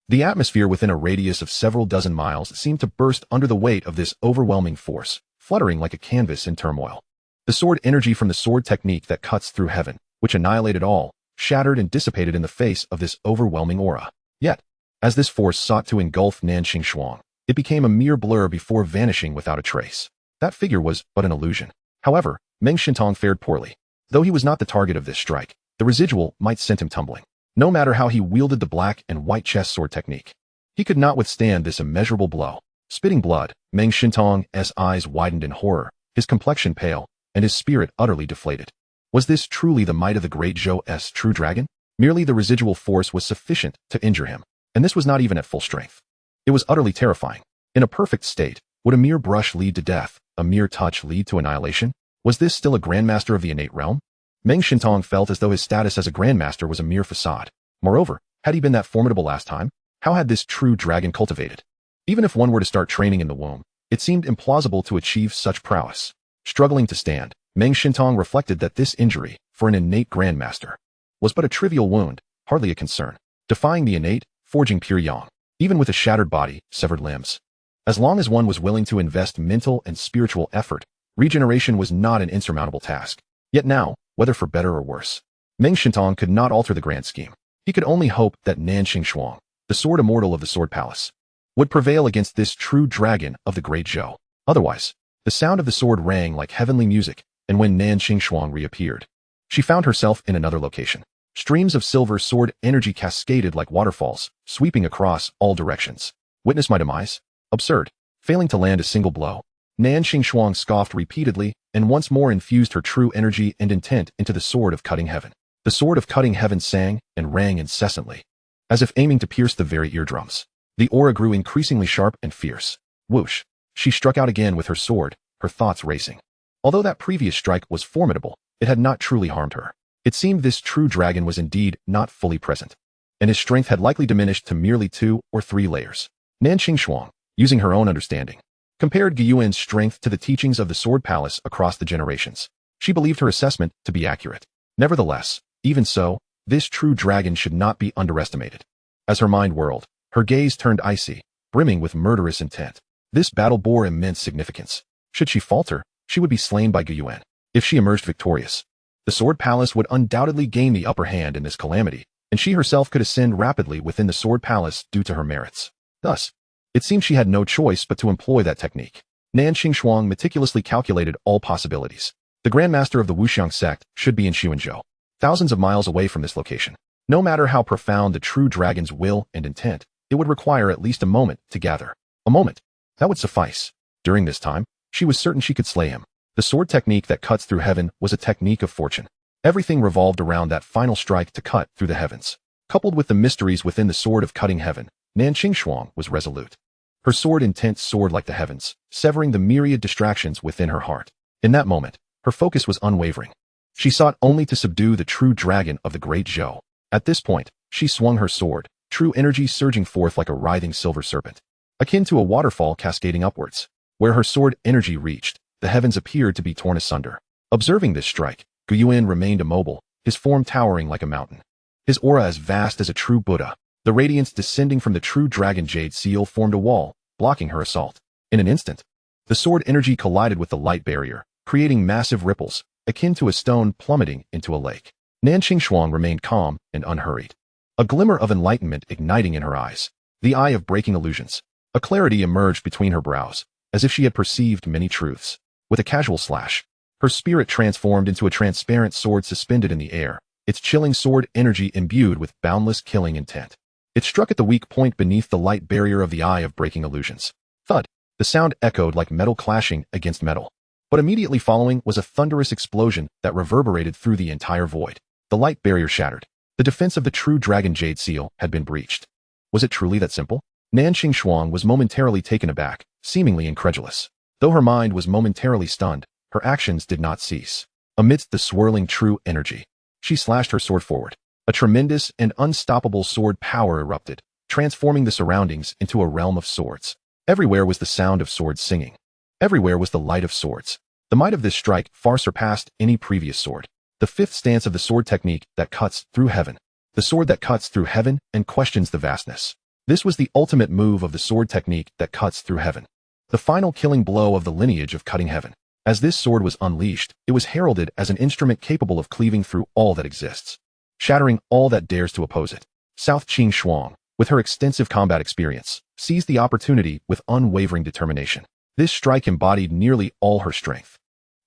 The atmosphere within a radius of several dozen miles seemed to burst under the weight of this overwhelming force, fluttering like a canvas in turmoil. The sword energy from the sword technique that cuts through heaven, which annihilated all, shattered and dissipated in the face of this overwhelming aura. Yet, as this force sought to engulf Nanqing Shuang, it became a mere blur before vanishing without a trace. That figure was but an illusion. However, Meng Shintong fared poorly. Though he was not the target of this strike, the residual might send him tumbling. No matter how he wielded the black and white chess sword technique, he could not withstand this immeasurable blow. Spitting blood, Meng Shintong's eyes widened in horror, his complexion pale, and his spirit utterly deflated. Was this truly the might of the Great Zhou's true dragon? Merely the residual force was sufficient to injure him, and this was not even at full strength. It was utterly terrifying. In a perfect state, would a mere brush lead to death, a mere touch lead to annihilation? Was this still a Grandmaster of the innate realm? Meng Shintong felt as though his status as a Grandmaster was a mere facade. Moreover, had he been that formidable last time? How had this true dragon cultivated? Even if one were to start training in the womb, it seemed implausible to achieve such prowess. Struggling to stand, Meng Shintong reflected that this injury, for an innate Grandmaster, was but a trivial wound, hardly a concern. Defying the innate, forging pure yang, even with a shattered body, severed limbs. As long as one was willing to invest mental and spiritual effort, regeneration was not an insurmountable task. Yet now, whether for better or worse, Meng Shintong could not alter the grand scheme. He could only hope that Nanxing Shuang, the sword immortal of the Sword Palace, would prevail against this true dragon of the Great Zhou. Otherwise, the sound of the sword rang like heavenly music, and when Nanxing Shuang reappeared, she found herself in another location. Streams of silver sword energy cascaded like waterfalls, sweeping across all directions. Witness my demise? Absurd. Failing to land a single blow, Nanxing Shuang scoffed repeatedly and once more infused her true energy and intent into the sword of cutting heaven. The sword of cutting heaven sang and rang incessantly, as if aiming to pierce the very eardrums. The aura grew increasingly sharp and fierce. Whoosh! She struck out again with her sword, her thoughts racing. Although that previous strike was formidable, it had not truly harmed her. It seemed this true dragon was indeed not fully present, and his strength had likely diminished to merely 2 or 3 layers. Nanxing Shuang, using her own understanding, compared Gu Yuan's strength to the teachings of the Sword Palace across the generations. She believed her assessment to be accurate. Nevertheless, even so, this true dragon should not be underestimated. As her mind whirled, her gaze turned icy, brimming with murderous intent. This battle bore immense significance. Should she falter, she would be slain by Gu Yuan. If she emerged victorious, the Sword Palace would undoubtedly gain the upper hand in this calamity, and she herself could ascend rapidly within the Sword Palace due to her merits. Thus, it seemed she had no choice but to employ that technique. Nanxing Shuang meticulously calculated all possibilities. The Grandmaster of the Wuxiang sect should be in Xuan Zhou, thousands of miles away from this location. No matter how profound the true dragon's will and intent, it would require at least a moment to gather. A moment. That would suffice. During this time, she was certain she could slay him. The sword technique that cuts through heaven was a technique of fortune. Everything revolved around that final strike to cut through the heavens. Coupled with the mysteries within the sword of cutting heaven, Nanxing Shuang was resolute. Her sword intent soared like the heavens, severing the myriad distractions within her heart. In that moment, her focus was unwavering. She sought only to subdue the true dragon of the Great Zhou. At this point, she swung her sword, true energy surging forth like a writhing silver serpent, akin to a waterfall cascading upwards. Where her sword energy reached, the heavens appeared to be torn asunder. Observing this strike, Gu Yuan remained immobile, his form towering like a mountain, his aura as vast as a true Buddha. The radiance descending from the true dragon jade seal formed a wall, blocking her assault. In an instant, the sword energy collided with the light barrier, creating massive ripples, akin to a stone plummeting into a lake. Nanxing Shuang remained calm and unhurried, a glimmer of enlightenment igniting in her eyes, the eye of breaking illusions. A clarity emerged between her brows, as if she had perceived many truths. With a casual slash, her spirit transformed into a transparent sword suspended in the air, its chilling sword energy imbued with boundless killing intent. It struck at the weak point beneath the light barrier of the eye of breaking illusions. Thud! The sound echoed like metal clashing against metal. But immediately following was a thunderous explosion that reverberated through the entire void. The light barrier shattered. The defense of the true dragon jade seal had been breached. Was it truly that simple? Nanxing Shuang was momentarily taken aback, seemingly incredulous. Though her mind was momentarily stunned, her actions did not cease. Amidst the swirling true energy, she slashed her sword forward. A tremendous and unstoppable sword power erupted, transforming the surroundings into a realm of swords. Everywhere was the sound of swords singing. Everywhere was the light of swords. The might of this strike far surpassed any previous sword. The fifth stance of the sword technique that cuts through heaven. The sword that cuts through heaven and questions the vastness. This was the ultimate move of the sword technique that cuts through heaven. The final killing blow of the lineage of cutting heaven. As this sword was unleashed, it was heralded as an instrument capable of cleaving through all that exists, shattering all that dares to oppose it. South Qing Shuang, with her extensive combat experience, seized the opportunity with unwavering determination. This strike embodied nearly all her strength.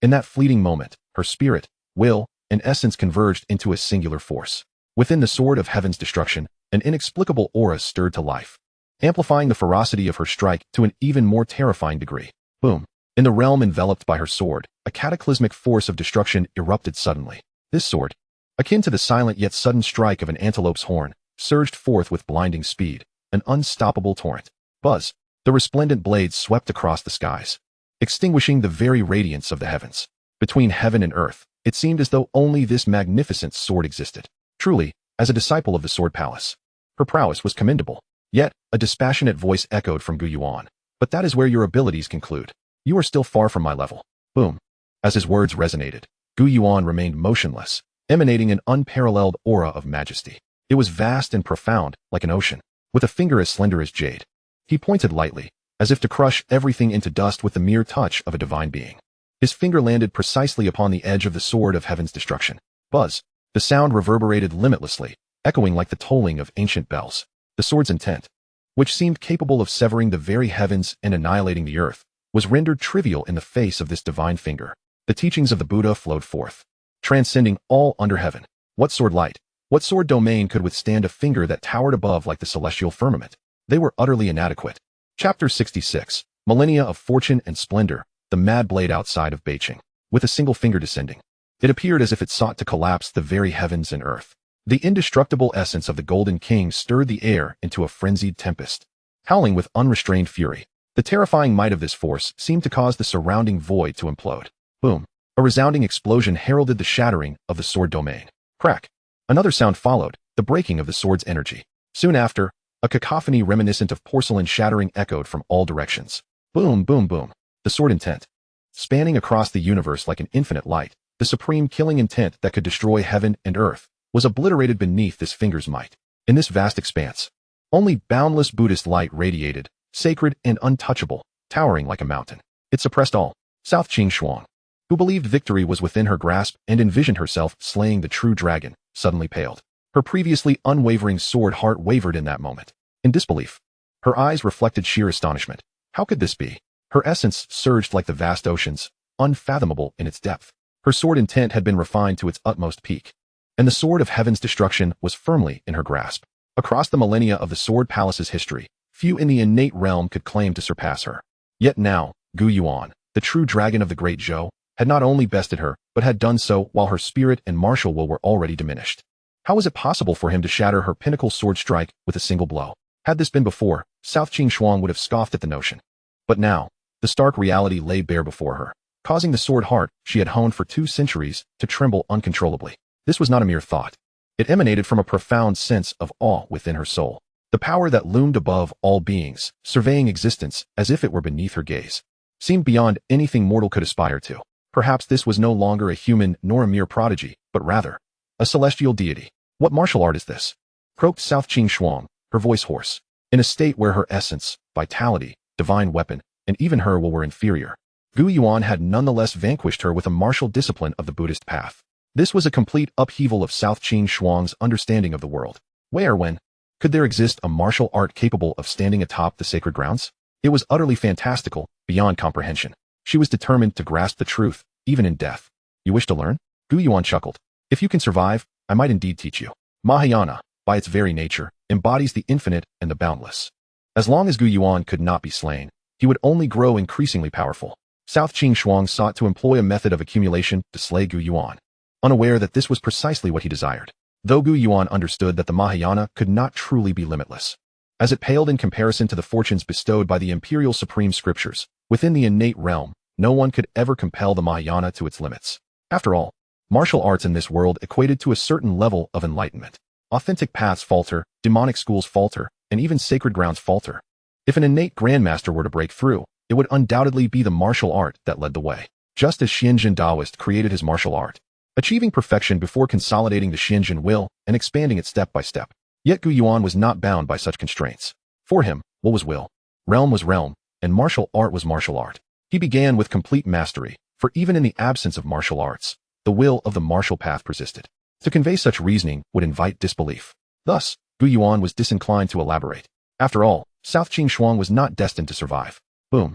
In that fleeting moment, her spirit, will, and essence converged into a singular force. Within the sword of heaven's destruction, an inexplicable aura stirred to life, amplifying the ferocity of her strike to an even more terrifying degree. Boom! In the realm enveloped by her sword, a cataclysmic force of destruction erupted suddenly. This sword, akin to the silent yet sudden strike of an antelope's horn, surged forth with blinding speed, an unstoppable torrent. Buzz! The resplendent blades swept across the skies, extinguishing the very radiance of the heavens. Between heaven and earth, it seemed as though only this magnificent sword existed. Truly, as a disciple of the Sword Palace, her prowess was commendable. Yet, a dispassionate voice echoed from Gu Yuan. But that is where your abilities conclude. You are still far from my level. Boom. As his words resonated, Gu Yuan remained motionless, emanating an unparalleled aura of majesty. It was vast and profound, like an ocean, with a finger as slender as jade. He pointed lightly, as if to crush everything into dust with the mere touch of a divine being. His finger landed precisely upon the edge of the sword of heaven's destruction. Buzz! The sound reverberated limitlessly, echoing like the tolling of ancient bells. The sword's intent, which seemed capable of severing the very heavens and annihilating the earth, was rendered trivial in the face of this divine finger. The teachings of the Buddha flowed forth, transcending all under heaven. What sword light, what sword domain could withstand a finger that towered above like the celestial firmament? They were utterly inadequate. Chapter 66, Millennia of Fortune and Splendor, the mad blade outside of Beijing, with a single finger descending. It appeared as if it sought to collapse the very heavens and earth. The indestructible essence of the Golden King stirred the air into a frenzied tempest, howling with unrestrained fury. The terrifying might of this force seemed to cause the surrounding void to implode. Boom! A resounding explosion heralded the shattering of the sword domain. Crack! Another sound followed, the breaking of the sword's energy. Soon after, a cacophony reminiscent of porcelain shattering echoed from all directions. Boom, boom, boom. The sword intent, spanning across the universe like an infinite light, the supreme killing intent that could destroy heaven and earth, was obliterated beneath this finger's might. In this vast expanse, only boundless Buddhist light radiated, sacred and untouchable, towering like a mountain. It suppressed all. South Qing Xuan, who believed victory was within her grasp and envisioned herself slaying the true dragon, suddenly paled. Her previously unwavering sword heart wavered in that moment. In disbelief, her eyes reflected sheer astonishment. How could this be? Her essence surged like the vast oceans, unfathomable in its depth. Her sword intent had been refined to its utmost peak, and the sword of heaven's destruction was firmly in her grasp. Across the millennia of the Sword Palace's history, few in the innate realm could claim to surpass her. Yet now, Gu Yuan, the true dragon of the Great Zhou, had not only bested her, but had done so while her spirit and martial will were already diminished. How was it possible for him to shatter her pinnacle sword strike with a single blow? Had this been before, South Qing Xuan would have scoffed at the notion. But now, the stark reality lay bare before her, causing the sword heart she had honed for 2 centuries to tremble uncontrollably. This was not a mere thought. It emanated from a profound sense of awe within her soul. The power that loomed above all beings, surveying existence as if it were beneath her gaze, seemed beyond anything mortal could aspire to. Perhaps this was no longer a human nor a mere prodigy, but rather a celestial deity. What martial art is this? Croaked South Qing Xuan, her voice hoarse, in a state where her essence, vitality, divine weapon, and even her will were inferior. Gu Yuan had nonetheless vanquished her with a martial discipline of the Buddhist path. This was a complete upheaval of South Qing Xuan's understanding of the world. Where, when, could there exist a martial art capable of standing atop the sacred grounds? It was utterly fantastical, beyond comprehension. She was determined to grasp the truth, even in death. You wish to learn? Gu Yuan chuckled. If you can survive, I might indeed teach you. Mahayana, by its very nature, embodies the infinite and the boundless. As long as Gu Yuan could not be slain, he would only grow increasingly powerful. South Qing Xuan sought to employ a method of accumulation to slay Gu Yuan, unaware that this was precisely what he desired. Though Gu Yuan understood that the Mahayana could not truly be limitless, as it paled in comparison to the fortunes bestowed by the imperial supreme scriptures, within the innate realm, no one could ever compel the Mahayana to its limits. After all, martial arts in this world equated to a certain level of enlightenment. Authentic paths falter, demonic schools falter, and even sacred grounds falter. If an innate Grandmaster were to break through, it would undoubtedly be the martial art that led the way. Just as Xuan Taoist created his martial art, achieving perfection before consolidating the Xuan will and expanding it step by step. Yet Gu Yuan was not bound by such constraints. For him, will was will, realm was realm, and martial art was martial art. He began with complete mastery, for even in the absence of martial arts, the will of the martial path persisted. To convey such reasoning would invite disbelief. Thus, Gu Yuan was disinclined to elaborate. After all, South Qing Xuan was not destined to survive. Boom.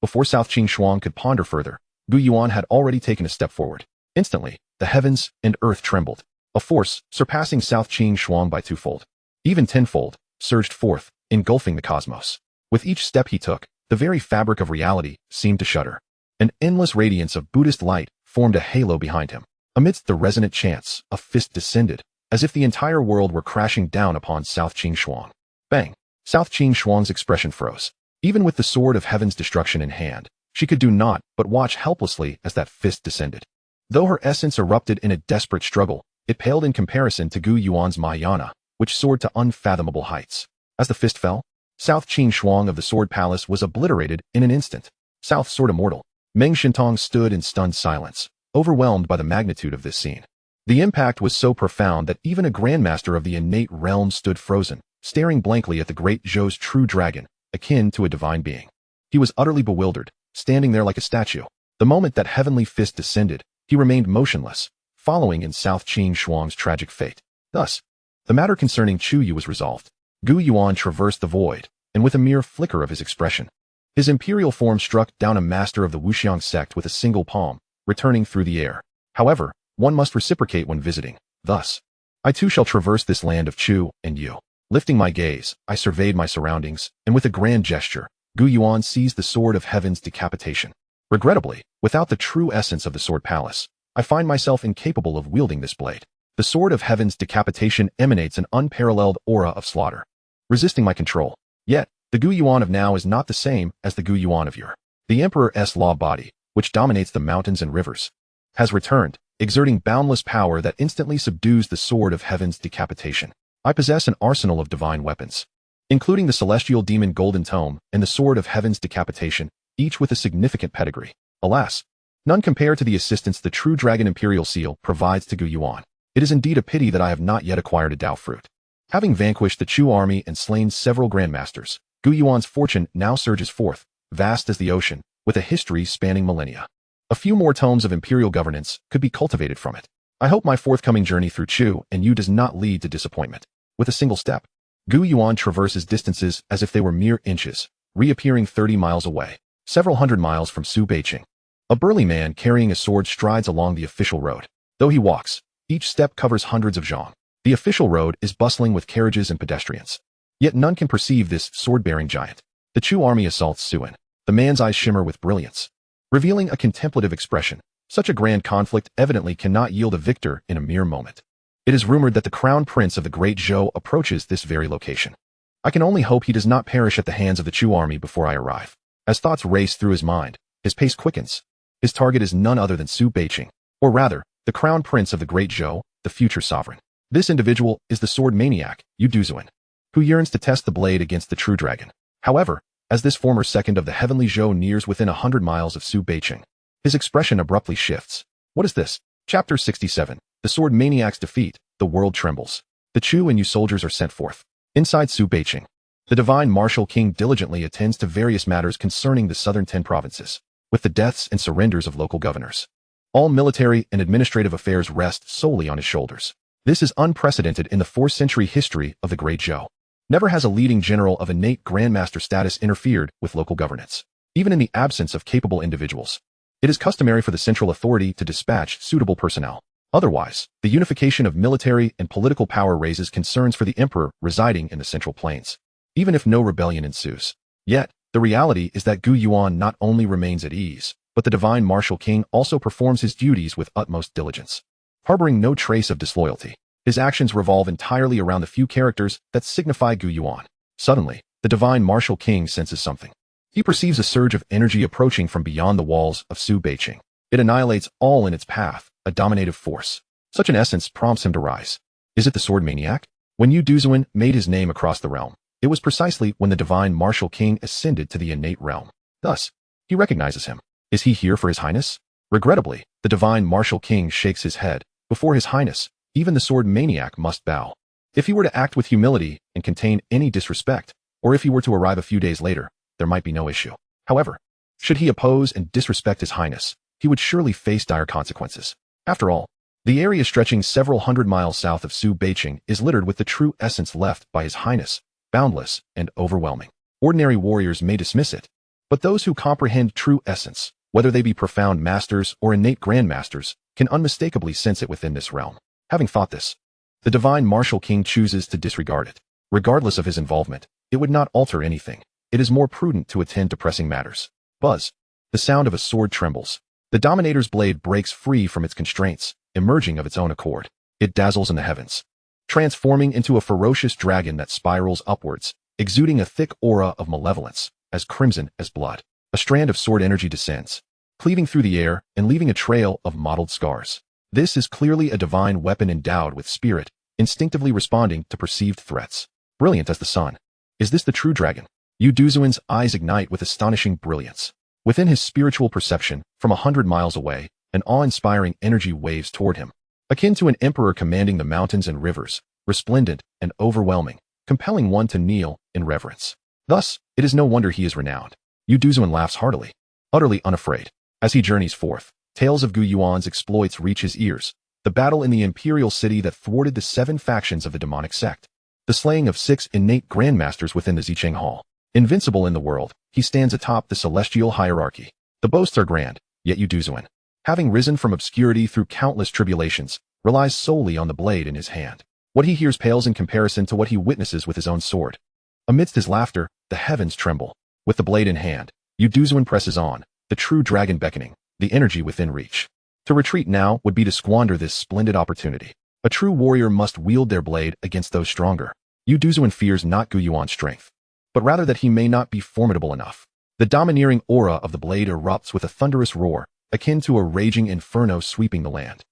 Before South Qing Xuan could ponder further, Gu Yuan had already taken a step forward. Instantly, the heavens and earth trembled. A force, surpassing South Qing Xuan by 2-fold, even 10-fold, surged forth, engulfing the cosmos. With each step he took, the very fabric of reality seemed to shudder. An endless radiance of Buddhist light formed a halo behind him. Amidst the resonant chants, a fist descended, as if the entire world were crashing down upon South Qing Xuan. Bang! South Qing Xuan's expression froze. Even with the sword of heaven's destruction in hand, she could do naught but watch helplessly as that fist descended. Though her essence erupted in a desperate struggle, it paled in comparison to Gu Yuan's Mahayana, which soared to unfathomable heights. As the fist fell, South Qing Xuan of the Sword Palace was obliterated in an instant. South Sword Immortal, Meng Shintong stood in stunned silence, overwhelmed by the magnitude of this scene. The impact was so profound that even a Grandmaster of the innate realm stood frozen, staring blankly at the Great Zhou's true dragon, akin to a divine being. He was utterly bewildered, standing there like a statue. The moment that heavenly fist descended, he remained motionless, following in South Qing Xuan's tragic fate. Thus, The matter concerning Chu Yu was resolved. Gu Yuan traversed the void, and with a mere flicker of his expression, his imperial form struck down a master of the Wuxiang sect with a single palm, returning through the air. However, one must reciprocate when visiting. Thus, I too shall traverse this land of Chu and Yu. Lifting my gaze, I surveyed my surroundings, and with a grand gesture, Gu Yuan seized the sword of heaven's decapitation. Regrettably, without the true essence of the sword palace, I find myself incapable of wielding this blade. The sword of heaven's decapitation emanates an unparalleled aura of slaughter, resisting my control. Yet, the Gu Yuan of now is not the same as the Gu Yuan of yore. The Emperor's law body, which dominates the mountains and rivers, has returned, exerting boundless power that instantly subdues the sword of heaven's decapitation. I possess an arsenal of divine weapons, including the celestial demon golden tome and the sword of heaven's decapitation, each with a significant pedigree. Alas, none compare to the assistance the true dragon imperial seal provides to Gu Yuan. It is indeed a pity that I have not yet acquired a Dao fruit. Having vanquished the Chu army and slain several grandmasters, Gu Yuan's fortune now surges forth, vast as the ocean, with a history spanning millennia. A few more tomes of imperial governance could be cultivated from it. I hope my forthcoming journey through Chu and Yu does not lead to disappointment. With a single step, Gu Yuan traverses distances as if they were mere inches, reappearing 30 miles away, several hundred miles from Su Beiqing. A burly man carrying a sword strides along the official road. Though he walks, each step covers hundreds of zhang. The official road is bustling with carriages and pedestrians. Yet none can perceive this sword-bearing giant. The Chu army assaults Xuan. The man's eyes shimmer with brilliance, revealing a contemplative expression. Such a grand conflict evidently cannot yield a victor in a mere moment. It is rumored that the crown prince of the Great Zhou approaches this very location. I can only hope he does not perish at the hands of the Chu army before I arrive. As thoughts race through his mind, his pace quickens. His target is none other than Su Beiqing, or rather, the crown prince of the Great Zhou, the future sovereign. This individual is the sword maniac, Yu Duzuan, who yearns to test the blade against the true dragon. However, as this former second of the heavenly Zhou nears within 100 miles of Su Beiqing, his expression abruptly shifts. What is this? Chapter 67. The sword maniac's defeat. The world trembles. The Chu and Yu soldiers are sent forth. Inside Su Beiqing, the divine martial king diligently attends to various matters concerning the southern 10 provinces, with the deaths and surrenders of local governors. All military and administrative affairs rest solely on his shoulders. This is unprecedented in the 4th-century history of the Great Zhou. Never has a leading general of innate Grandmaster status interfered with local governance. Even in the absence of capable individuals, it is customary for the central authority to dispatch suitable personnel. Otherwise, the unification of military and political power raises concerns for the emperor residing in the Central Plains, even if no rebellion ensues. Yet, the reality is that Gu Yuan not only remains at ease, but the divine martial king also performs his duties with utmost diligence. Harboring no trace of disloyalty, his actions revolve entirely around the few characters that signify Gu Yuan. Suddenly, the divine martial king senses something. He perceives a surge of energy approaching from beyond the walls of Su Beiqing. It annihilates all in its path, a dominative force. Such an essence prompts him to rise. Is it the sword maniac? When Yu Duzuan made his name across the realm, it was precisely when the divine martial king ascended to the innate realm. Thus, he recognizes him. Is he here for his highness? Regrettably, the divine martial king shakes his head. Before his highness, even the sword maniac must bow. If he were to act with humility and contain any disrespect, or if he were to arrive a few days later, there might be no issue. However, should he oppose and disrespect his highness, he would surely face dire consequences. After all, the area stretching several hundred miles south of Su Beiqing is littered with the true essence left by his highness, boundless and overwhelming. Ordinary warriors may dismiss it, but those who comprehend true essence, whether they be profound masters or innate grandmasters, can unmistakably sense it within this realm. Having thought this, the divine martial king chooses to disregard it. Regardless of his involvement, it would not alter anything. It is more prudent to attend to pressing matters. Buzz. The sound of a sword trembles. The dominator's blade breaks free from its constraints, emerging of its own accord. It dazzles in the heavens, transforming into a ferocious dragon that spirals upwards, exuding a thick aura of malevolence, as crimson as blood. A strand of sword energy descends, cleaving through the air and leaving a trail of mottled scars. This is clearly a divine weapon endowed with spirit, instinctively responding to perceived threats. Brilliant as the sun. Is this the true dragon? Yu Duzuan's eyes ignite with astonishing brilliance. Within his spiritual perception, from 100 miles away, an awe-inspiring energy waves toward him, akin to an emperor commanding the mountains and rivers, resplendent and overwhelming, compelling one to kneel in reverence. Thus, it is no wonder he is renowned. Yu Duzuan laughs heartily, utterly unafraid. As he journeys forth, tales of Gu Yuan's exploits reach his ears, the battle in the imperial city that thwarted the 7 factions of the demonic sect, the slaying of 6 innate grandmasters within the Zicheng Hall. Invincible in the world, he stands atop the celestial hierarchy. The boasts are grand, yet Yu Duzuan, having risen from obscurity through countless tribulations, relies solely on the blade in his hand. What he hears pales in comparison to what he witnesses with his own sword. Amidst his laughter, the heavens tremble. With the blade in hand, Yu Duzuan presses on, the true dragon beckoning, the energy within reach. To retreat now would be to squander this splendid opportunity. A true warrior must wield their blade against those stronger. Yu Duzuan fears not Gu Yuan's strength, but rather that he may not be formidable enough. The domineering aura of the blade erupts with a thunderous roar, akin to a raging inferno sweeping the land.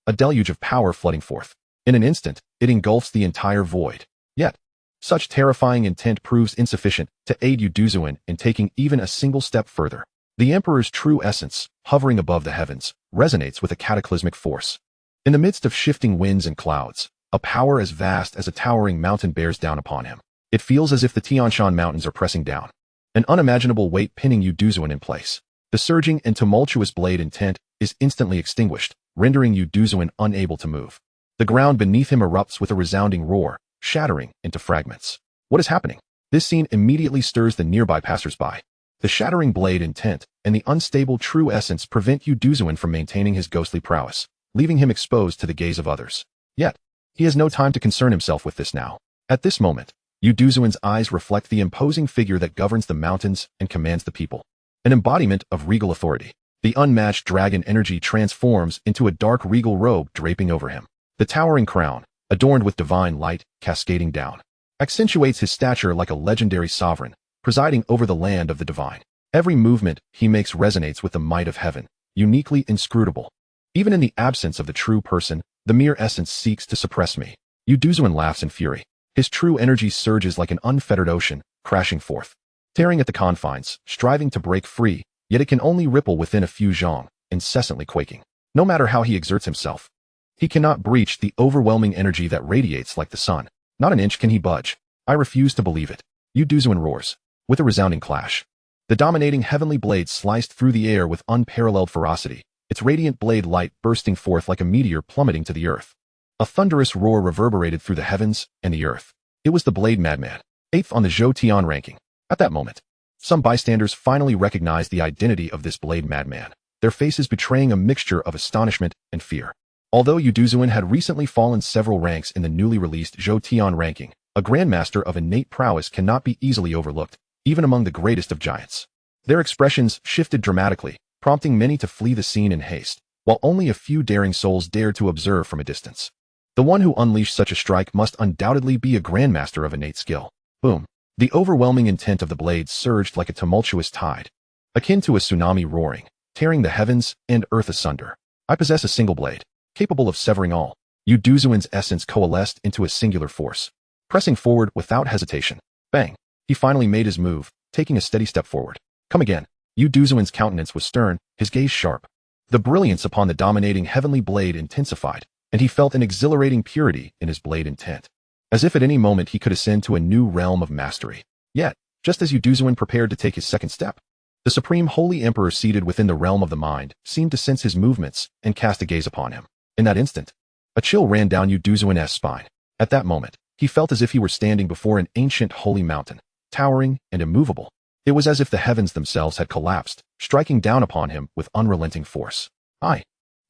A deluge of power flooding forth. In an instant, it engulfs the entire void. Yet, such terrifying intent proves insufficient to aid Yu Duzuan in taking even a single step further. The Emperor's true essence, hovering above the heavens, resonates with a cataclysmic force. In the midst of shifting winds and clouds, a power as vast as a towering mountain bears down upon him. It feels as if the Tianshan mountains are pressing down, an unimaginable weight pinning Yu Duzuan in place. The surging and tumultuous blade intent is instantly extinguished, rendering Yu Duzuan unable to move. The ground beneath him erupts with a resounding roar, shattering into fragments. What is happening? This scene immediately stirs the nearby passersby. The shattering blade intent and the unstable true essence prevent Yu Duzuan from maintaining his ghostly prowess, leaving him exposed to the gaze of others. Yet, he has no time to concern himself with this now. At this moment, Yu Duzuan's eyes reflect the imposing figure that governs the mountains and commands the people. An embodiment of regal authority. The unmatched dragon energy transforms into a dark regal robe draping over him. The towering crown, adorned with divine light, cascading down, accentuates his stature like a legendary sovereign, presiding over the land of the divine. Every movement he makes resonates with the might of heaven, uniquely inscrutable. Even in the absence of the true person, the mere essence seeks to suppress me. Yu Duzuan laughs in fury. His true energy surges like an unfettered ocean, crashing forth, tearing at the confines, striving to break free, yet it can only ripple within a few zhong, incessantly quaking. No matter how he exerts himself, he cannot breach the overwhelming energy that radiates like the sun. Not an inch can he budge. I refuse to believe it. Yu Duzuan roars. With a resounding clash, the dominating heavenly blade sliced through the air with unparalleled ferocity, its radiant blade light bursting forth like a meteor plummeting to the earth. A thunderous roar reverberated through the heavens and the earth. It was the Blade Madman, 8th on the Zhou Tian ranking. At that moment, some bystanders finally recognized the identity of this Blade Madman, their faces betraying a mixture of astonishment and fear. Although Yu Duzuan had recently fallen several ranks in the newly released Zhou Tian ranking, a Grandmaster of innate prowess cannot be easily overlooked, even among the greatest of giants. Their expressions shifted dramatically, prompting many to flee the scene in haste, while only a few daring souls dared to observe from a distance. The one who unleashed such a strike must undoubtedly be a Grandmaster of innate skill. Boom. The overwhelming intent of the blade surged like a tumultuous tide, akin to a tsunami roaring, tearing the heavens and earth asunder. I possess a single blade, capable of severing all. Yu Duzuan's essence coalesced into a singular force, pressing forward without hesitation. Bang. He finally made his move, taking a steady step forward. Come again. Yu Duzuan's countenance was stern, his gaze sharp. The brilliance upon the dominating heavenly blade intensified, and he felt an exhilarating purity in his blade intent, as if at any moment he could ascend to a new realm of mastery. Yet, just as Yu Duzuan prepared to take his second step, the supreme holy emperor seated within the realm of the mind seemed to sense his movements and cast a gaze upon him. In that instant, a chill ran down Yu Duzuan's spine. At that moment, he felt as if he were standing before an ancient holy mountain, towering and immovable. It was as if the heavens themselves had collapsed, striking down upon him with unrelenting force.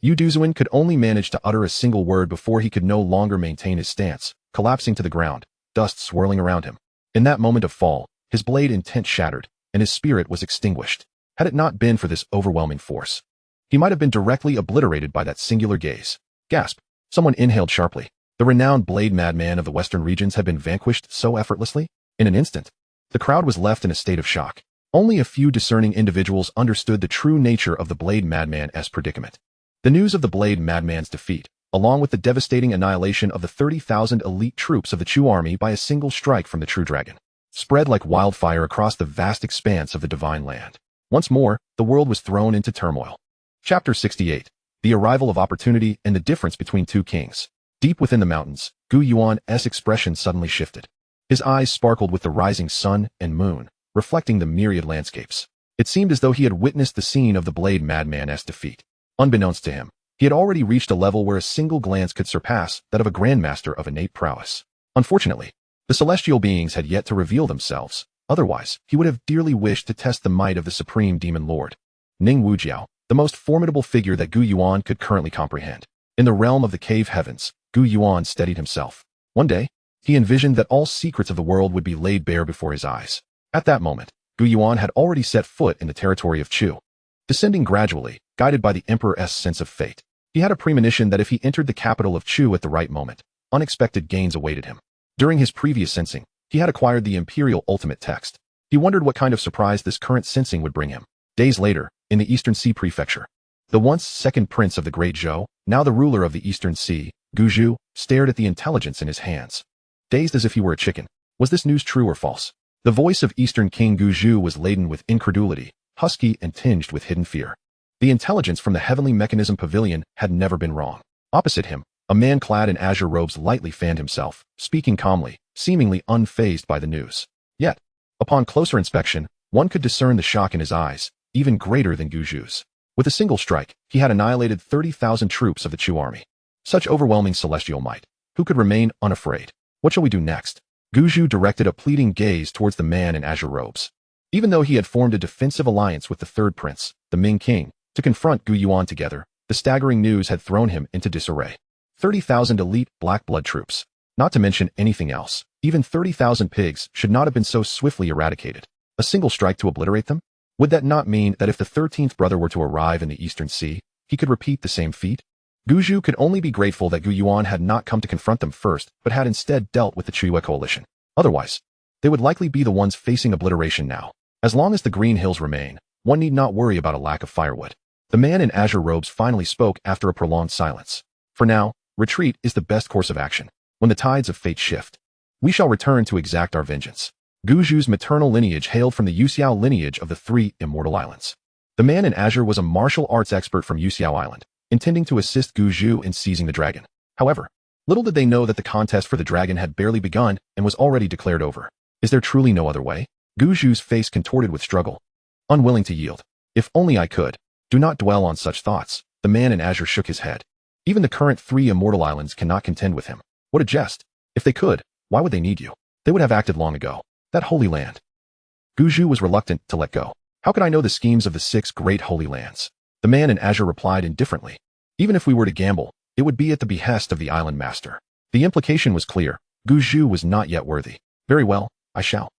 Yu Duzuan could only manage to utter a single word before he could no longer maintain his stance, collapsing to the ground, dust swirling around him. In that moment of fall, his blade intent shattered, and his spirit was extinguished. Had it not been for this overwhelming force, he might have been directly obliterated by that singular gaze. Gasp! Someone inhaled sharply. The renowned Blade Madman of the western regions had been vanquished so effortlessly. In an instant, the crowd was left in a state of shock. Only a few discerning individuals understood the true nature of the Blade Madman's predicament. The news of the Blade Madman's defeat, along with the devastating annihilation of the 30,000 elite troops of the Chu army by a single strike from the True Dragon, spread like wildfire across the vast expanse of the Divine Land. Once more, the world was thrown into turmoil. Chapter 68. The Arrival of Opportunity and the Difference Between Two Kings. Deep within the mountains, Gu Yuan's expression suddenly shifted. His eyes sparkled with the rising sun and moon, reflecting the myriad landscapes. It seemed as though he had witnessed the scene of the Blade Madman's defeat. Unbeknownst to him, He had already reached a level where a single glance could surpass that of a Grandmaster of innate prowess. Unfortunately, the celestial beings had yet to reveal themselves. Otherwise, he would have dearly wished to test the might of the Supreme Demon Lord, Ning Wujiao, the most formidable figure that Gu Yuan could currently comprehend. In the realm of the cave heavens, Gu Yuan steadied himself. One day, he envisioned that all secrets of the world would be laid bare before his eyes. At that moment, Gu Yuan had already set foot in the territory of Chu. Descending gradually, guided by the Emperor's sense of fate, he had a premonition that if he entered the capital of Chu at the right moment, unexpected gains awaited him. During his previous sensing, he had acquired the Imperial Ultimate Text. He wondered what kind of surprise this current sensing would bring him. Days later, in the Eastern Sea Prefecture, the once second prince of the Great Zhou, now the ruler of the Eastern Sea, Gu Zhu, stared at the intelligence in his hands. Dazed as if he were a chicken. Was this news true or false? The voice of Eastern King Gu Zhu was laden with incredulity, husky and tinged with hidden fear. The intelligence from the heavenly mechanism pavilion had never been wrong. Opposite him, a man clad in azure robes lightly fanned himself, speaking calmly, seemingly unfazed by the news. Yet, upon closer inspection, one could discern the shock in his eyes, even greater than Gu Zhu's. With a single strike, he had annihilated 30,000 troops of the Chu army. Such overwhelming celestial might. Who could remain unafraid? What shall we do next? Gu Zhu directed a pleading gaze towards the man in azure robes. Even though he had formed a defensive alliance with the third prince, the Ming King, to confront Gu Yuan together, the staggering news had thrown him into disarray. 30,000 elite black blood troops. Not to mention anything else, even 30,000 pigs should not have been so swiftly eradicated. A single strike to obliterate them? Would that not mean that if the 13th brother were to arrive in the Eastern Sea, he could repeat the same feat? Gu Zhu could only be grateful that Gu Yuan had not come to confront them first, but had instead dealt with the Chiyue coalition. Otherwise, they would likely be the ones facing obliteration now. As long as the Green Hills remain, one need not worry about a lack of firewood. The man in azure robes finally spoke after a prolonged silence. For now, retreat is the best course of action. When the tides of fate shift, we shall return to exact our vengeance. Gu Zhu's maternal lineage hailed from the Yuxiao lineage of the three immortal islands. The man in azure was a martial arts expert from Yuxiao Island, intending to assist Gu Zhu in seizing the dragon. However, little did they know that the contest for the dragon had barely begun and was already declared over. Is there truly no other way? Gu Zhu's face contorted with struggle. Unwilling to yield. If only I could. Do not dwell on such thoughts. The man in azure shook his head. Even the current three immortal islands cannot contend with him. What a jest. If they could, why would they need you? They would have acted long ago. That holy land. Gu Zhu was reluctant to let go. How could I know the schemes of the 6 great holy lands? The man in azure replied indifferently. Even if we were to gamble, it would be at the behest of the island master. The implication was clear. Gu Zhu was not yet worthy. Very well, I shall.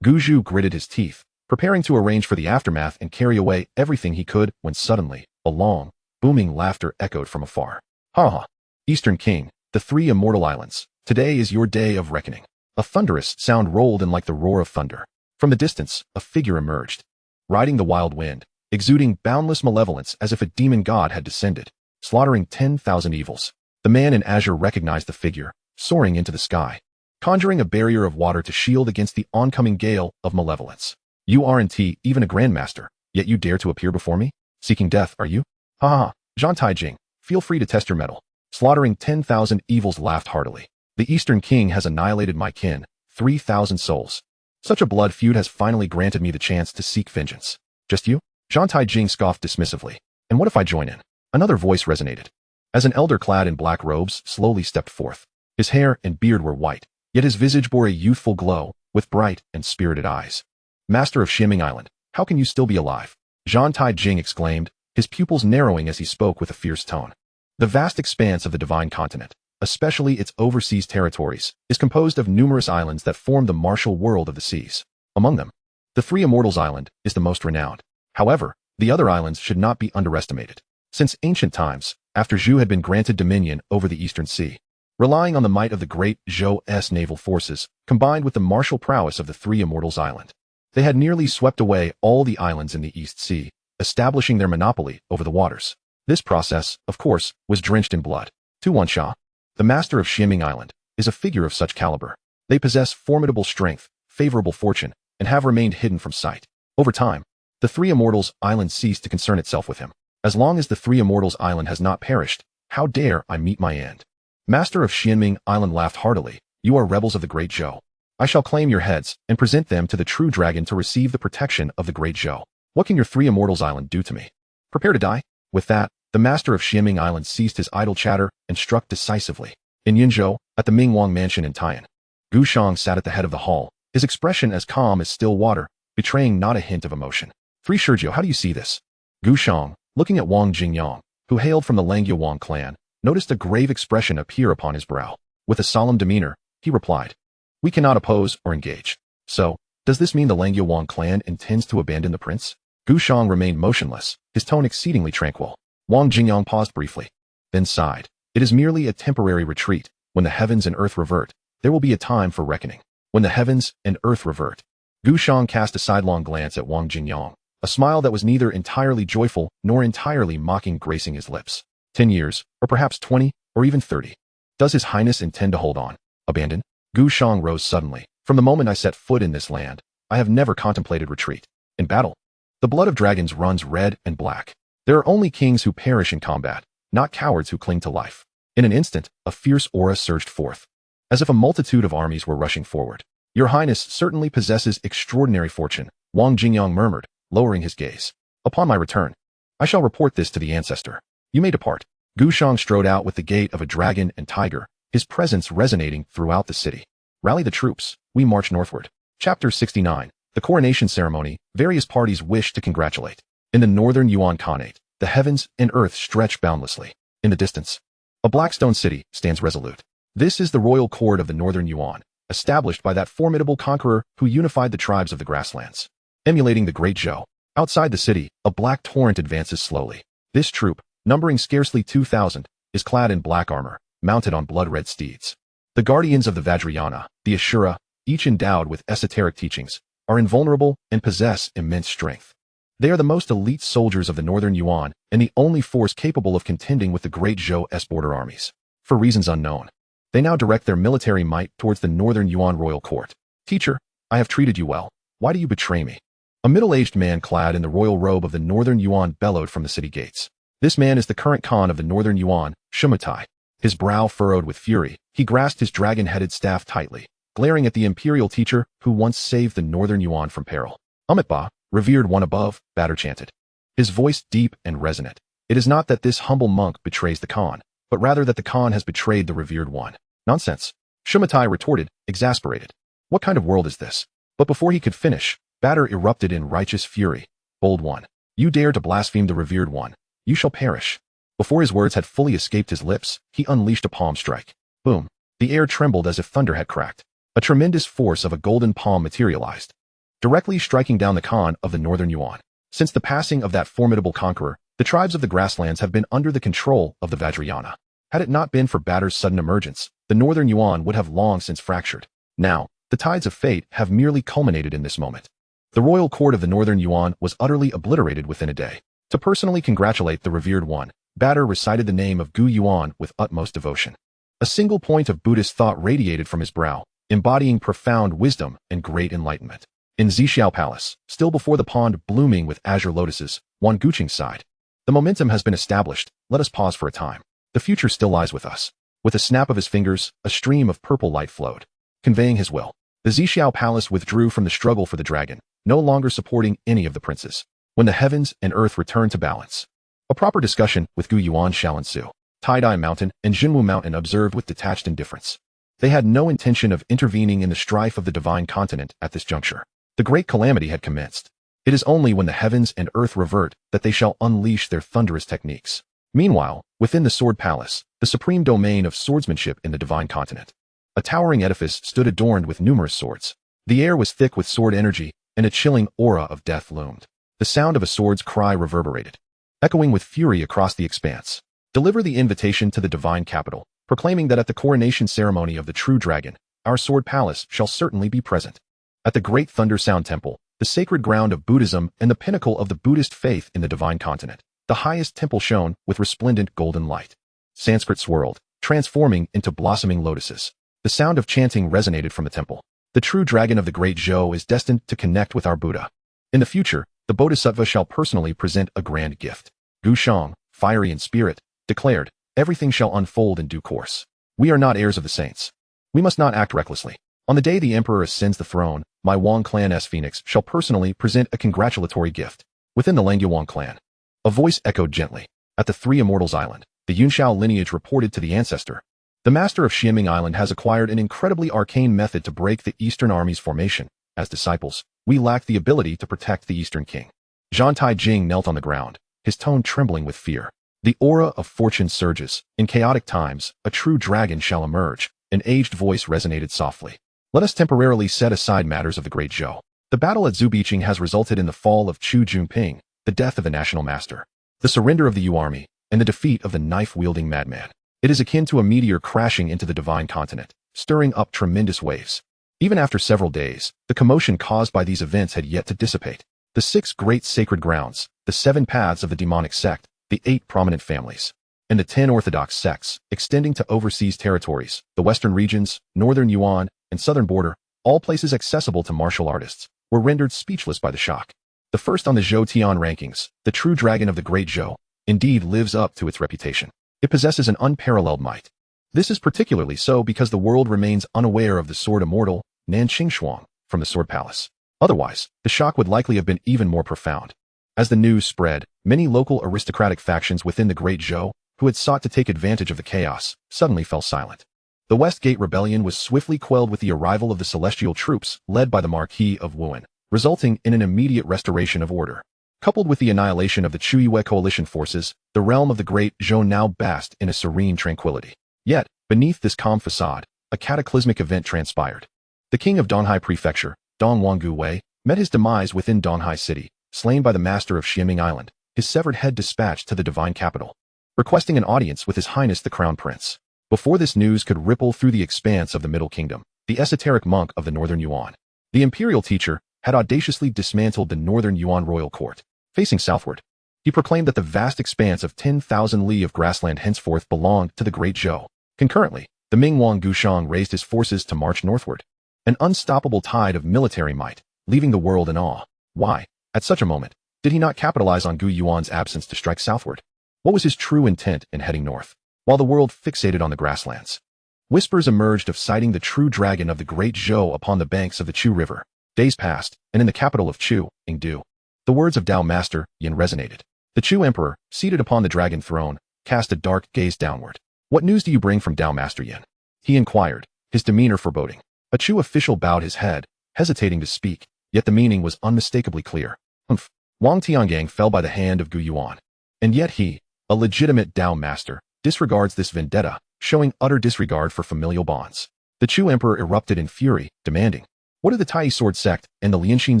Gu Zhu gritted his teeth, preparing to arrange for the aftermath and carry away everything he could, when suddenly, a long, booming laughter echoed from afar. Ha ha! Eastern King, the 3 immortal islands, today is your day of reckoning. A thunderous sound rolled in like the roar of thunder. From the distance, a figure emerged, riding the wild wind, exuding boundless malevolence as if a demon god had descended, slaughtering 10,000 evils. The man in azure recognized the figure, soaring into the sky, conjuring a barrier of water to shield against the oncoming gale of malevolence. You aren't even a Grandmaster, yet you dare to appear before me? Seeking death, are you? Ha ha, Zhan Taijing, feel free to test your mettle. Slaughtering 10,000 evils laughed heartily. The Eastern King has annihilated my kin, 3,000 souls. Such a blood feud has finally granted me the chance to seek vengeance. Just you? Zhan Taijing scoffed dismissively. And what if I join in? Another voice resonated. As an elder clad in black robes slowly stepped forth. His hair and beard were white, yet his visage bore a youthful glow, with bright and spirited eyes. Master of Xianming Island, how can you still be alive? Zhan Taijing exclaimed, his pupils narrowing as he spoke with a fierce tone. The vast expanse of the divine continent, especially its overseas territories, is composed of numerous islands that form the martial world of the seas. Among them, the 3 Immortals Island is the most renowned. However, the other islands should not be underestimated. Since ancient times, after Zhou had been granted dominion over the Eastern Sea, relying on the might of the great Zhou's naval forces, combined with the martial prowess of the 3 Immortals Island, they had nearly swept away all the islands in the East Sea, establishing their monopoly over the waters. This process, of course, was drenched in blood. Tuan Sha, the master of Xianming Island, is a figure of such caliber. They possess formidable strength, favorable fortune, and have remained hidden from sight. Over time, the 3 Immortals Island ceased to concern itself with him. As long as the 3 Immortals Island has not perished, how dare I meet my end? Master of Xianming Island laughed heartily. You are rebels of the Great Zhou. I shall claim your heads and present them to the true dragon to receive the protection of the Great Zhou. What can your 3 Immortals Island do to me? Prepare to die. With that, The master of Xianming Island ceased his idle chatter and struck decisively. In Yinzhou, at the Mingwang mansion in Taiyan, Gu Shang sat at the head of the hall, his expression as calm as still water, betraying not a hint of emotion. 3 Sergio, how do you see this? Gu Shang, looking at Wang Jingyang, who hailed from the Langyuan clan, noticed a grave expression appear upon his brow. With a solemn demeanor, he replied, "We cannot oppose or engage. So, does this mean the Langyuan clan intends to abandon the prince?" Gu Shang remained motionless, his tone exceedingly tranquil. Wang Jingyang paused briefly, then sighed. "It is merely a temporary retreat. When the heavens and earth revert, there will be a time for reckoning. When the heavens and earth revert." Gu Shang cast a sidelong glance at Wang Jingyang, a smile that was neither entirely joyful nor entirely mocking gracing his lips. 10 years, or perhaps 20, or even 30. Does His Highness intend to hold on? Abandon? Gu Shang rose suddenly. "From the moment I set foot in this land, I have never contemplated retreat. In battle, the blood of dragons runs red and black. There are only kings who perish in combat, not cowards who cling to life." In an instant, a fierce aura surged forth, as if a multitude of armies were rushing forward. "Your Highness certainly possesses extraordinary fortune," Wang Jingyang murmured, lowering his gaze. "Upon my return, I shall report this to the ancestor. You may depart." Gu Shang strode out with the gait of a dragon and tiger, his presence resonating throughout the city. Rally the troops, we march northward. Chapter 69. The coronation ceremony. Various parties wish to congratulate. In the northern Yuan Khanate, the heavens and earth stretch boundlessly. In the distance, a black stone city stands resolute. This is the royal court of the northern Yuan, established by that formidable conqueror who unified the tribes of the grasslands. Emulating the Great Zhou, outside the city, a black torrent advances slowly. This troop, numbering scarcely 2,000, is clad in black armor, mounted on blood-red steeds. The guardians of the Vajrayana, the Ashura, each endowed with esoteric teachings, are invulnerable and possess immense strength. They are the most elite soldiers of the northern Yuan and the only force capable of contending with the Great Zhou's border armies. For reasons unknown, they now direct their military might towards the northern Yuan royal court. "Teacher, I have treated you well. Why do you betray me?" A middle-aged man clad in the royal robe of the northern Yuan bellowed from the city gates. This man is the current Khan of the northern Yuan, Shumatai. His brow furrowed with fury, he grasped his dragon-headed staff tightly, glaring at the imperial teacher who once saved the northern Yuan from peril. "Amitba, revered one above," Batter chanted, his voice deep and resonant. "It is not that this humble monk betrays the Khan, but rather that the Khan has betrayed the revered one." "Nonsense," Shumatai retorted, exasperated. "What kind of world is this?" But before he could finish, Batter erupted in righteous fury. "Bold one, you dare to blaspheme the revered one. You shall perish." Before his words had fully escaped his lips, he unleashed a palm strike. Boom. The air trembled as if thunder had cracked. A tremendous force of a golden palm materialized, directly striking down the Khan of the northern Yuan. Since the passing of that formidable conqueror, the tribes of the grasslands have been under the control of the Vajrayana. Had it not been for Batter's sudden emergence, the northern Yuan would have long since fractured. Now, the tides of fate have merely culminated in this moment. The royal court of the northern Yuan was utterly obliterated within a day. To personally congratulate the revered one, Batter recited the name of Gu Yuan with utmost devotion. A single point of Buddhist thought radiated from his brow, embodying profound wisdom and great enlightenment. In Zixiao Palace, still before the pond blooming with azure lotuses, Wan Guqing sighed. "The momentum has been established, let us pause for a time. The future still lies with us." With a snap of his fingers, a stream of purple light flowed, conveying his will. The Zixiao Palace withdrew from the struggle for the dragon, no longer supporting any of the princes. When the heavens and earth return to balance, a proper discussion with Gu Yuan shall ensue. Taidai Mountain and Jinwu Mountain observed with detached indifference. They had no intention of intervening in the strife of the divine continent at this juncture. The great calamity had commenced. It is only when the heavens and earth revert that they shall unleash their thunderous techniques. Meanwhile, within the Sword Palace, the supreme domain of swordsmanship in the divine continent, a towering edifice stood adorned with numerous swords. The air was thick with sword energy, and a chilling aura of death loomed. The sound of a sword's cry reverberated, echoing with fury across the expanse. "Deliver the invitation to the divine capital, proclaiming that at the coronation ceremony of the true dragon, our sword palace shall certainly be present. At the great Thunder Sound Temple, the sacred ground of Buddhism and the pinnacle of the Buddhist faith in the divine continent, the highest temple shone with resplendent golden light. Sanskrit swirled, transforming into blossoming lotuses. The sound of chanting resonated from the temple. The true dragon of the Great Zhou is destined to connect with our Buddha. In the future, the Bodhisattva shall personally present a grand gift." Gu Shang, fiery in spirit, declared, "Everything shall unfold in due course. We are not heirs of the saints. We must not act recklessly. On the day the emperor ascends the throne, my Wang clan's phoenix shall personally present a congratulatory gift." Within the Langyuan clan, a voice echoed gently. At the Three Immortals Island, the Yunshao lineage reported to the ancestor. The master of Xianming Island has acquired an incredibly arcane method to break the Eastern Army's formation. As disciples, we lack the ability to protect the Eastern King. Zhang Taijing knelt on the ground, his tone trembling with fear. The aura of fortune surges. In chaotic times, a true dragon shall emerge. An aged voice resonated softly. Let us temporarily set aside matters of the Great Zhou. The battle at Zubiqing has resulted in the fall of Chu Junping, the death of the national master, the surrender of the Yu army, and the defeat of the knife-wielding madman. It is akin to a meteor crashing into the divine continent, stirring up tremendous waves. Even after several days, the commotion caused by these events had yet to dissipate. The 6 great sacred grounds, the 7 paths of the demonic sect, the 8 prominent families, and the 10 orthodox sects, extending to overseas territories, the western regions, northern Yuan, and southern border, all places accessible to martial artists, were rendered speechless by the shock. The first on the Zhou Tian rankings, the true dragon of the Great Zhou, indeed lives up to its reputation. It possesses an unparalleled might. This is particularly so because the world remains unaware of the sword immortal, Nanqing Shuang, from the Sword Palace. Otherwise, the shock would likely have been even more profound. As the news spread, many local aristocratic factions within the Great Zhou, who had sought to take advantage of the chaos, suddenly fell silent. The West Gate Rebellion was swiftly quelled with the arrival of the celestial troops led by the Marquis of Wuan, resulting in an immediate restoration of order. Coupled with the annihilation of the Chuyue coalition forces, the realm of the Great Zhou now basked in a serene tranquility. Yet, beneath this calm facade, a cataclysmic event transpired. The king of Donghai Prefecture, Dong Wangguwei, met his demise within Donghai City, slain by the master of Xianming Island, his severed head dispatched to the divine capital, requesting an audience with His Highness the Crown Prince. Before this news could ripple through the expanse of the Middle Kingdom, the esoteric monk of the Northern Yuan, the imperial teacher, had audaciously dismantled the Northern Yuan royal court. Facing southward, he proclaimed that the vast expanse of 10,000 li of grassland henceforth belonged to the Great Zhou. Concurrently, the Ming Wang Gushang raised his forces to march northward, an unstoppable tide of military might, leaving the world in awe. Why, at such a moment, did he not capitalize on Gu Yuan's absence to strike southward? What was his true intent in heading north, while the world fixated on the grasslands? Whispers emerged of sighting the true dragon of the Great Zhou upon the banks of the Chu River. Days passed, and in the capital of Chu, Yingdu, the words of Tao Master Yin resonated. The Chu Emperor, seated upon the dragon throne, cast a dark gaze downward. What news do you bring from Tao Master Yin? He inquired, his demeanor foreboding. A Chu official bowed his head, hesitating to speak, yet the meaning was unmistakably clear. Humph. Wang Tiangang fell by the hand of Gu Yuan. And yet he, a legitimate Tao Master, disregards this vendetta, showing utter disregard for familial bonds. The Chu Emperor erupted in fury, demanding, what do the Tai Sword Sect and the Lianxin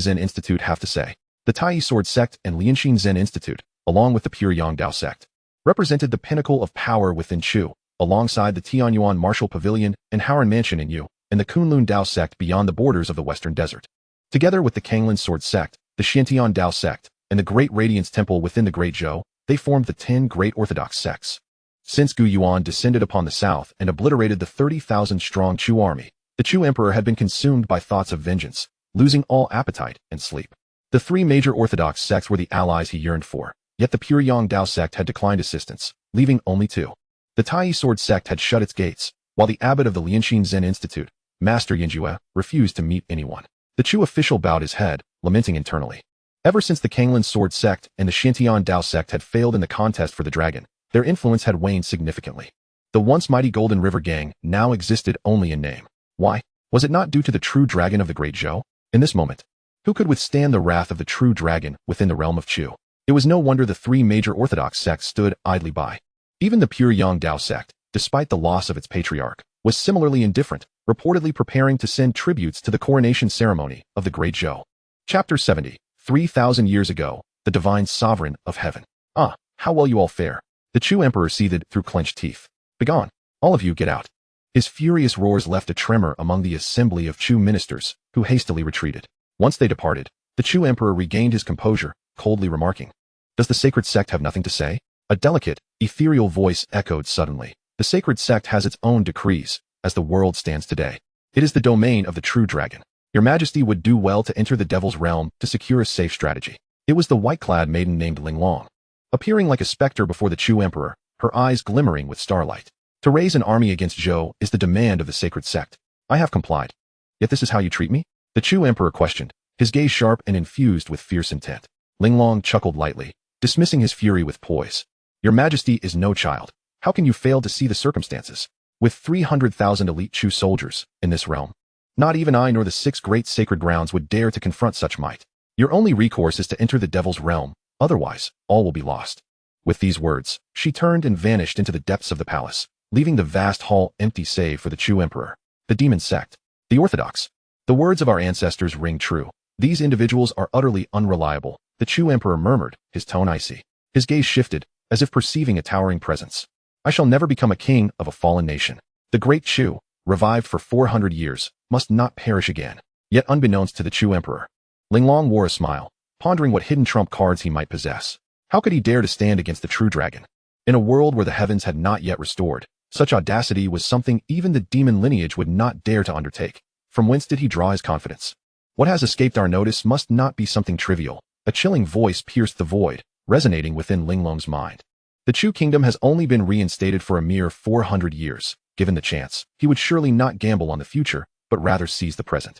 Zen Institute have to say? The Tai Sword Sect and Lianxin Zen Institute, along with the Pure Yang Dao Sect, represented the pinnacle of power within Chu, alongside the Tianyuan Martial Pavilion and Howran Mansion in Yu, and the Kunlun Dao Sect beyond the borders of the Western Desert. Together with the Kanglin Sword Sect, the Xiantian Dao Sect, and the Great Radiance Temple within the Great Zhou, they formed the 10 great orthodox sects. Since Gu Yuan descended upon the south and obliterated the 30,000-strong Chu army, the Chu Emperor had been consumed by thoughts of vengeance, losing all appetite and sleep. The 3 major orthodox sects were the allies he yearned for, yet the Pure Yang Dao sect had declined assistance, leaving only 2. The Tai Sword sect had shut its gates, while the abbot of the Lianxin Zen Institute, Master Yinjue, refused to meet anyone. The Chu official bowed his head, lamenting internally. Ever since the Kanglin Sword sect and the Xiantian Dao sect had failed in the contest for the dragon, their influence had waned significantly. The once mighty Golden River Gang now existed only in name. Why? Was it not due to the true dragon of the Great Zhou? In this moment, who could withstand the wrath of the true dragon within the realm of Chu? It was no wonder the 3 major orthodox sects stood idly by. Even the Pure Yang Dao sect, despite the loss of its patriarch, was similarly indifferent, reportedly preparing to send tributes to the coronation ceremony of the Great Zhou. Chapter 70. 3,000 years ago, the divine sovereign of heaven. Ah, how well you all fare. The Chu Emperor seethed through clenched teeth. Begone, all of you, get out. His furious roars left a tremor among the assembly of Chu ministers, who hastily retreated. Once they departed, the Chu Emperor regained his composure, coldly remarking, does the sacred sect have nothing to say? A delicate, ethereal voice echoed suddenly. The sacred sect has its own decrees, as the world stands today. It is the domain of the true dragon. Your Majesty would do well to enter the devil's realm to secure a safe strategy. It was the white-clad maiden named Ling Long, appearing like a specter before the Chu Emperor, her eyes glimmering with starlight. To raise an army against Zhou is the demand of the sacred sect. I have complied. Yet this is how you treat me? The Chu Emperor questioned, his gaze sharp and infused with fierce intent. Ling Long chuckled lightly, dismissing his fury with poise. Your Majesty is no child. How can you fail to see the circumstances? With 300,000 elite Chu soldiers in this realm, not even I nor the 6 great sacred grounds would dare to confront such might. Your only recourse is to enter the devil's realm, otherwise all will be lost. With these words, she turned and vanished into the depths of the palace, leaving the vast hall empty save for the Chu emperor, the demon sect, the orthodox. The words of our ancestors ring true. These individuals are utterly unreliable, the Chu emperor murmured, his tone icy. His gaze shifted, as if perceiving a towering presence. I shall never become a king of a fallen nation. The great Chu, revived for 400 years, must not perish again. Yet unbeknownst to the Chu emperor, Linglong wore a smile, pondering what hidden trump cards he might possess. How could he dare to stand against the true dragon? In a world where the heavens had not yet restored, such audacity was something even the demon lineage would not dare to undertake. From whence did he draw his confidence? What has escaped our notice must not be something trivial. A chilling voice pierced the void, resonating within Linglong's mind. The Chu kingdom has only been reinstated for a mere 400 years. Given the chance, he would surely not gamble on the future, but rather seize the present.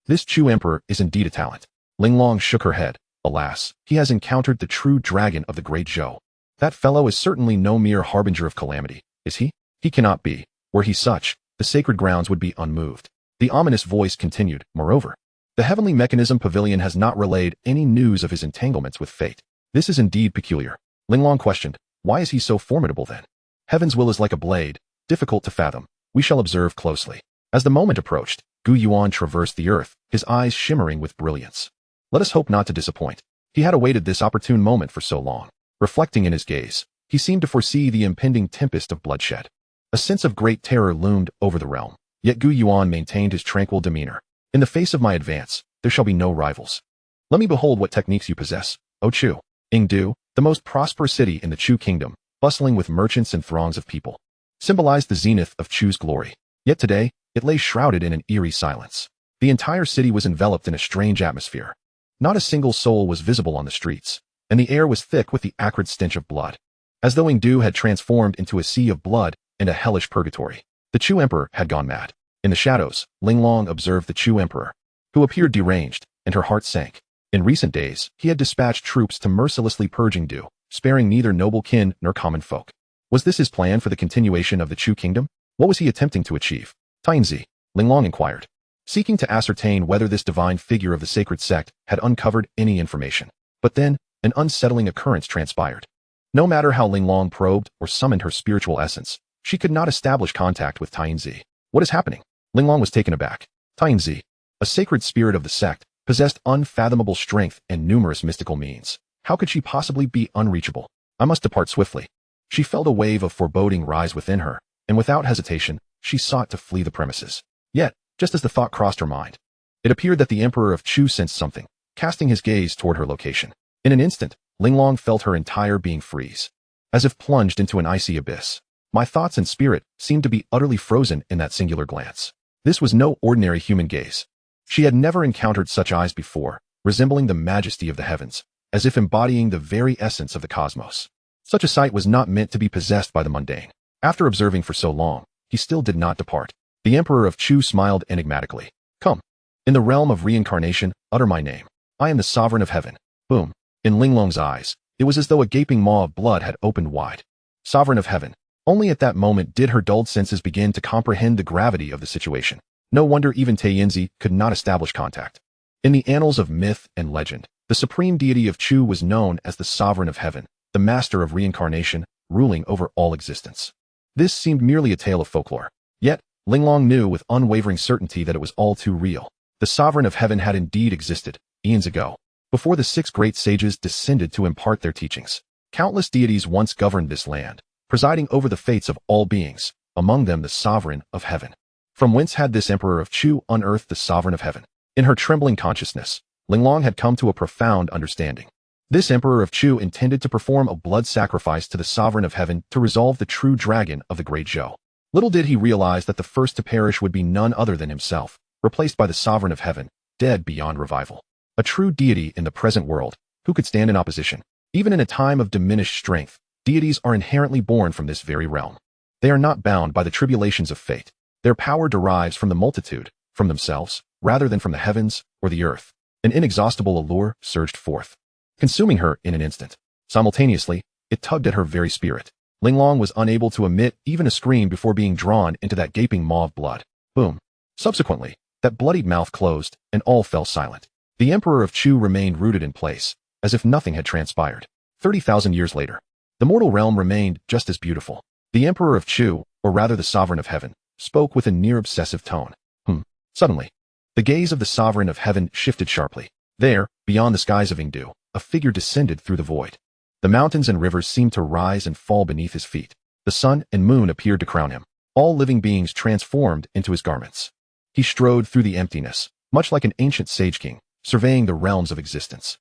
This Chu emperor is indeed a talent. Linglong shook her head. Alas, he has encountered the true dragon of the Great Zhou. That fellow is certainly no mere harbinger of calamity, is he? He cannot be. Were he such, the sacred grounds would be unmoved. The ominous voice continued, moreover. The heavenly mechanism pavilion has not relayed any news of his entanglements with fate. This is indeed peculiar. Linglong questioned, why is he so formidable then? Heaven's will is like a blade, difficult to fathom. We shall observe closely. As the moment approached, Gu Yuan traversed the earth, his eyes shimmering with brilliance. Let us hope not to disappoint. He had awaited this opportune moment for so long. Reflecting in his gaze, he seemed to foresee the impending tempest of bloodshed. A sense of great terror loomed over the realm, yet Gu Yuan maintained his tranquil demeanor. In the face of my advance, there shall be no rivals. Let me behold what techniques you possess, O Chu. Yingdu, the most prosperous city in the Chu kingdom, bustling with merchants and throngs of people, symbolized the zenith of Chu's glory. Yet today, it lay shrouded in an eerie silence. The entire city was enveloped in a strange atmosphere. Not a single soul was visible on the streets, and the air was thick with the acrid stench of blood. As though Yingdu had transformed into a sea of blood and a hellish purgatory. The Chu emperor had gone mad. In the shadows, Linglong observed the Chu emperor, who appeared deranged, and her heart sank. In recent days, he had dispatched troops to mercilessly purge Yingdu, sparing neither noble kin nor common folk. Was this his plan for the continuation of the Chu kingdom? What was he attempting to achieve? Tianzi, Linglong inquired, seeking to ascertain whether this divine figure of the sacred sect had uncovered any information. But then, an unsettling occurrence transpired. No matter how Linglong probed or summoned her spiritual essence, she could not establish contact with Tianzi. What is happening? Linglong was taken aback. Tianzi, a sacred spirit of the sect, possessed unfathomable strength and numerous mystical means. How could she possibly be unreachable? I must depart swiftly. She felt a wave of foreboding rise within her, and without hesitation, she sought to flee the premises. Yet, just as the thought crossed her mind, it appeared that the Emperor of Chu sensed something, casting his gaze toward her location. In an instant, Linglong felt her entire being freeze, as if plunged into an icy abyss. My thoughts and spirit seemed to be utterly frozen in that singular glance. This was no ordinary human gaze. She had never encountered such eyes before, resembling the majesty of the heavens, as if embodying the very essence of the cosmos. Such a sight was not meant to be possessed by the mundane. After observing for so long, he still did not depart. The Emperor of Chu smiled enigmatically. Come. In the realm of reincarnation, utter my name. I am the sovereign of heaven. Boom. In Linglong's eyes, it was as though a gaping maw of blood had opened wide. Sovereign of heaven. Only at that moment did her dulled senses begin to comprehend the gravity of the situation. No wonder even Tianzi could not establish contact. In the annals of myth and legend, the supreme deity of Chu was known as the sovereign of heaven, the master of reincarnation, ruling over all existence. This seemed merely a tale of folklore. Yet, Linglong knew with unwavering certainty that it was all too real. The sovereign of heaven had indeed existed, eons ago, before the 6 great sages descended to impart their teachings. Countless deities once governed this land, presiding over the fates of all beings, among them the sovereign of heaven. From whence had this Emperor of Chu unearthed the sovereign of heaven? In her trembling consciousness, Linglong had come to a profound understanding. This Emperor of Chu intended to perform a blood sacrifice to the sovereign of heaven to resolve the true dragon of the Great Zhou. Little did he realize that the first to perish would be none other than himself, replaced by the sovereign of heaven, dead beyond revival. A true deity in the present world, who could stand in opposition? Even in a time of diminished strength, deities are inherently born from this very realm. They are not bound by the tribulations of fate. Their power derives from the multitude, from themselves, rather than from the heavens or the earth. An inexhaustible allure surged forth, consuming her in an instant. Simultaneously, It tugged at her very spirit. Linglong was unable to emit even a scream before being drawn into that gaping maw of blood. Boom. Subsequently, that bloodied mouth closed, and all fell silent. The Emperor of Chu remained rooted in place, as if nothing had transpired. 30,000 years later, the mortal realm remained just as beautiful. The Emperor of Chu, or rather the Sovereign of Heaven, spoke with a near-obsessive tone. Suddenly, the gaze of the Sovereign of Heaven shifted sharply. There, beyond the skies of Yingdu, a figure descended through the void. The mountains and rivers seemed to rise and fall beneath his feet. The sun and moon appeared to crown him. All living beings transformed into his garments. He strode through the emptiness, much like an ancient sage king, surveying the realms of existence.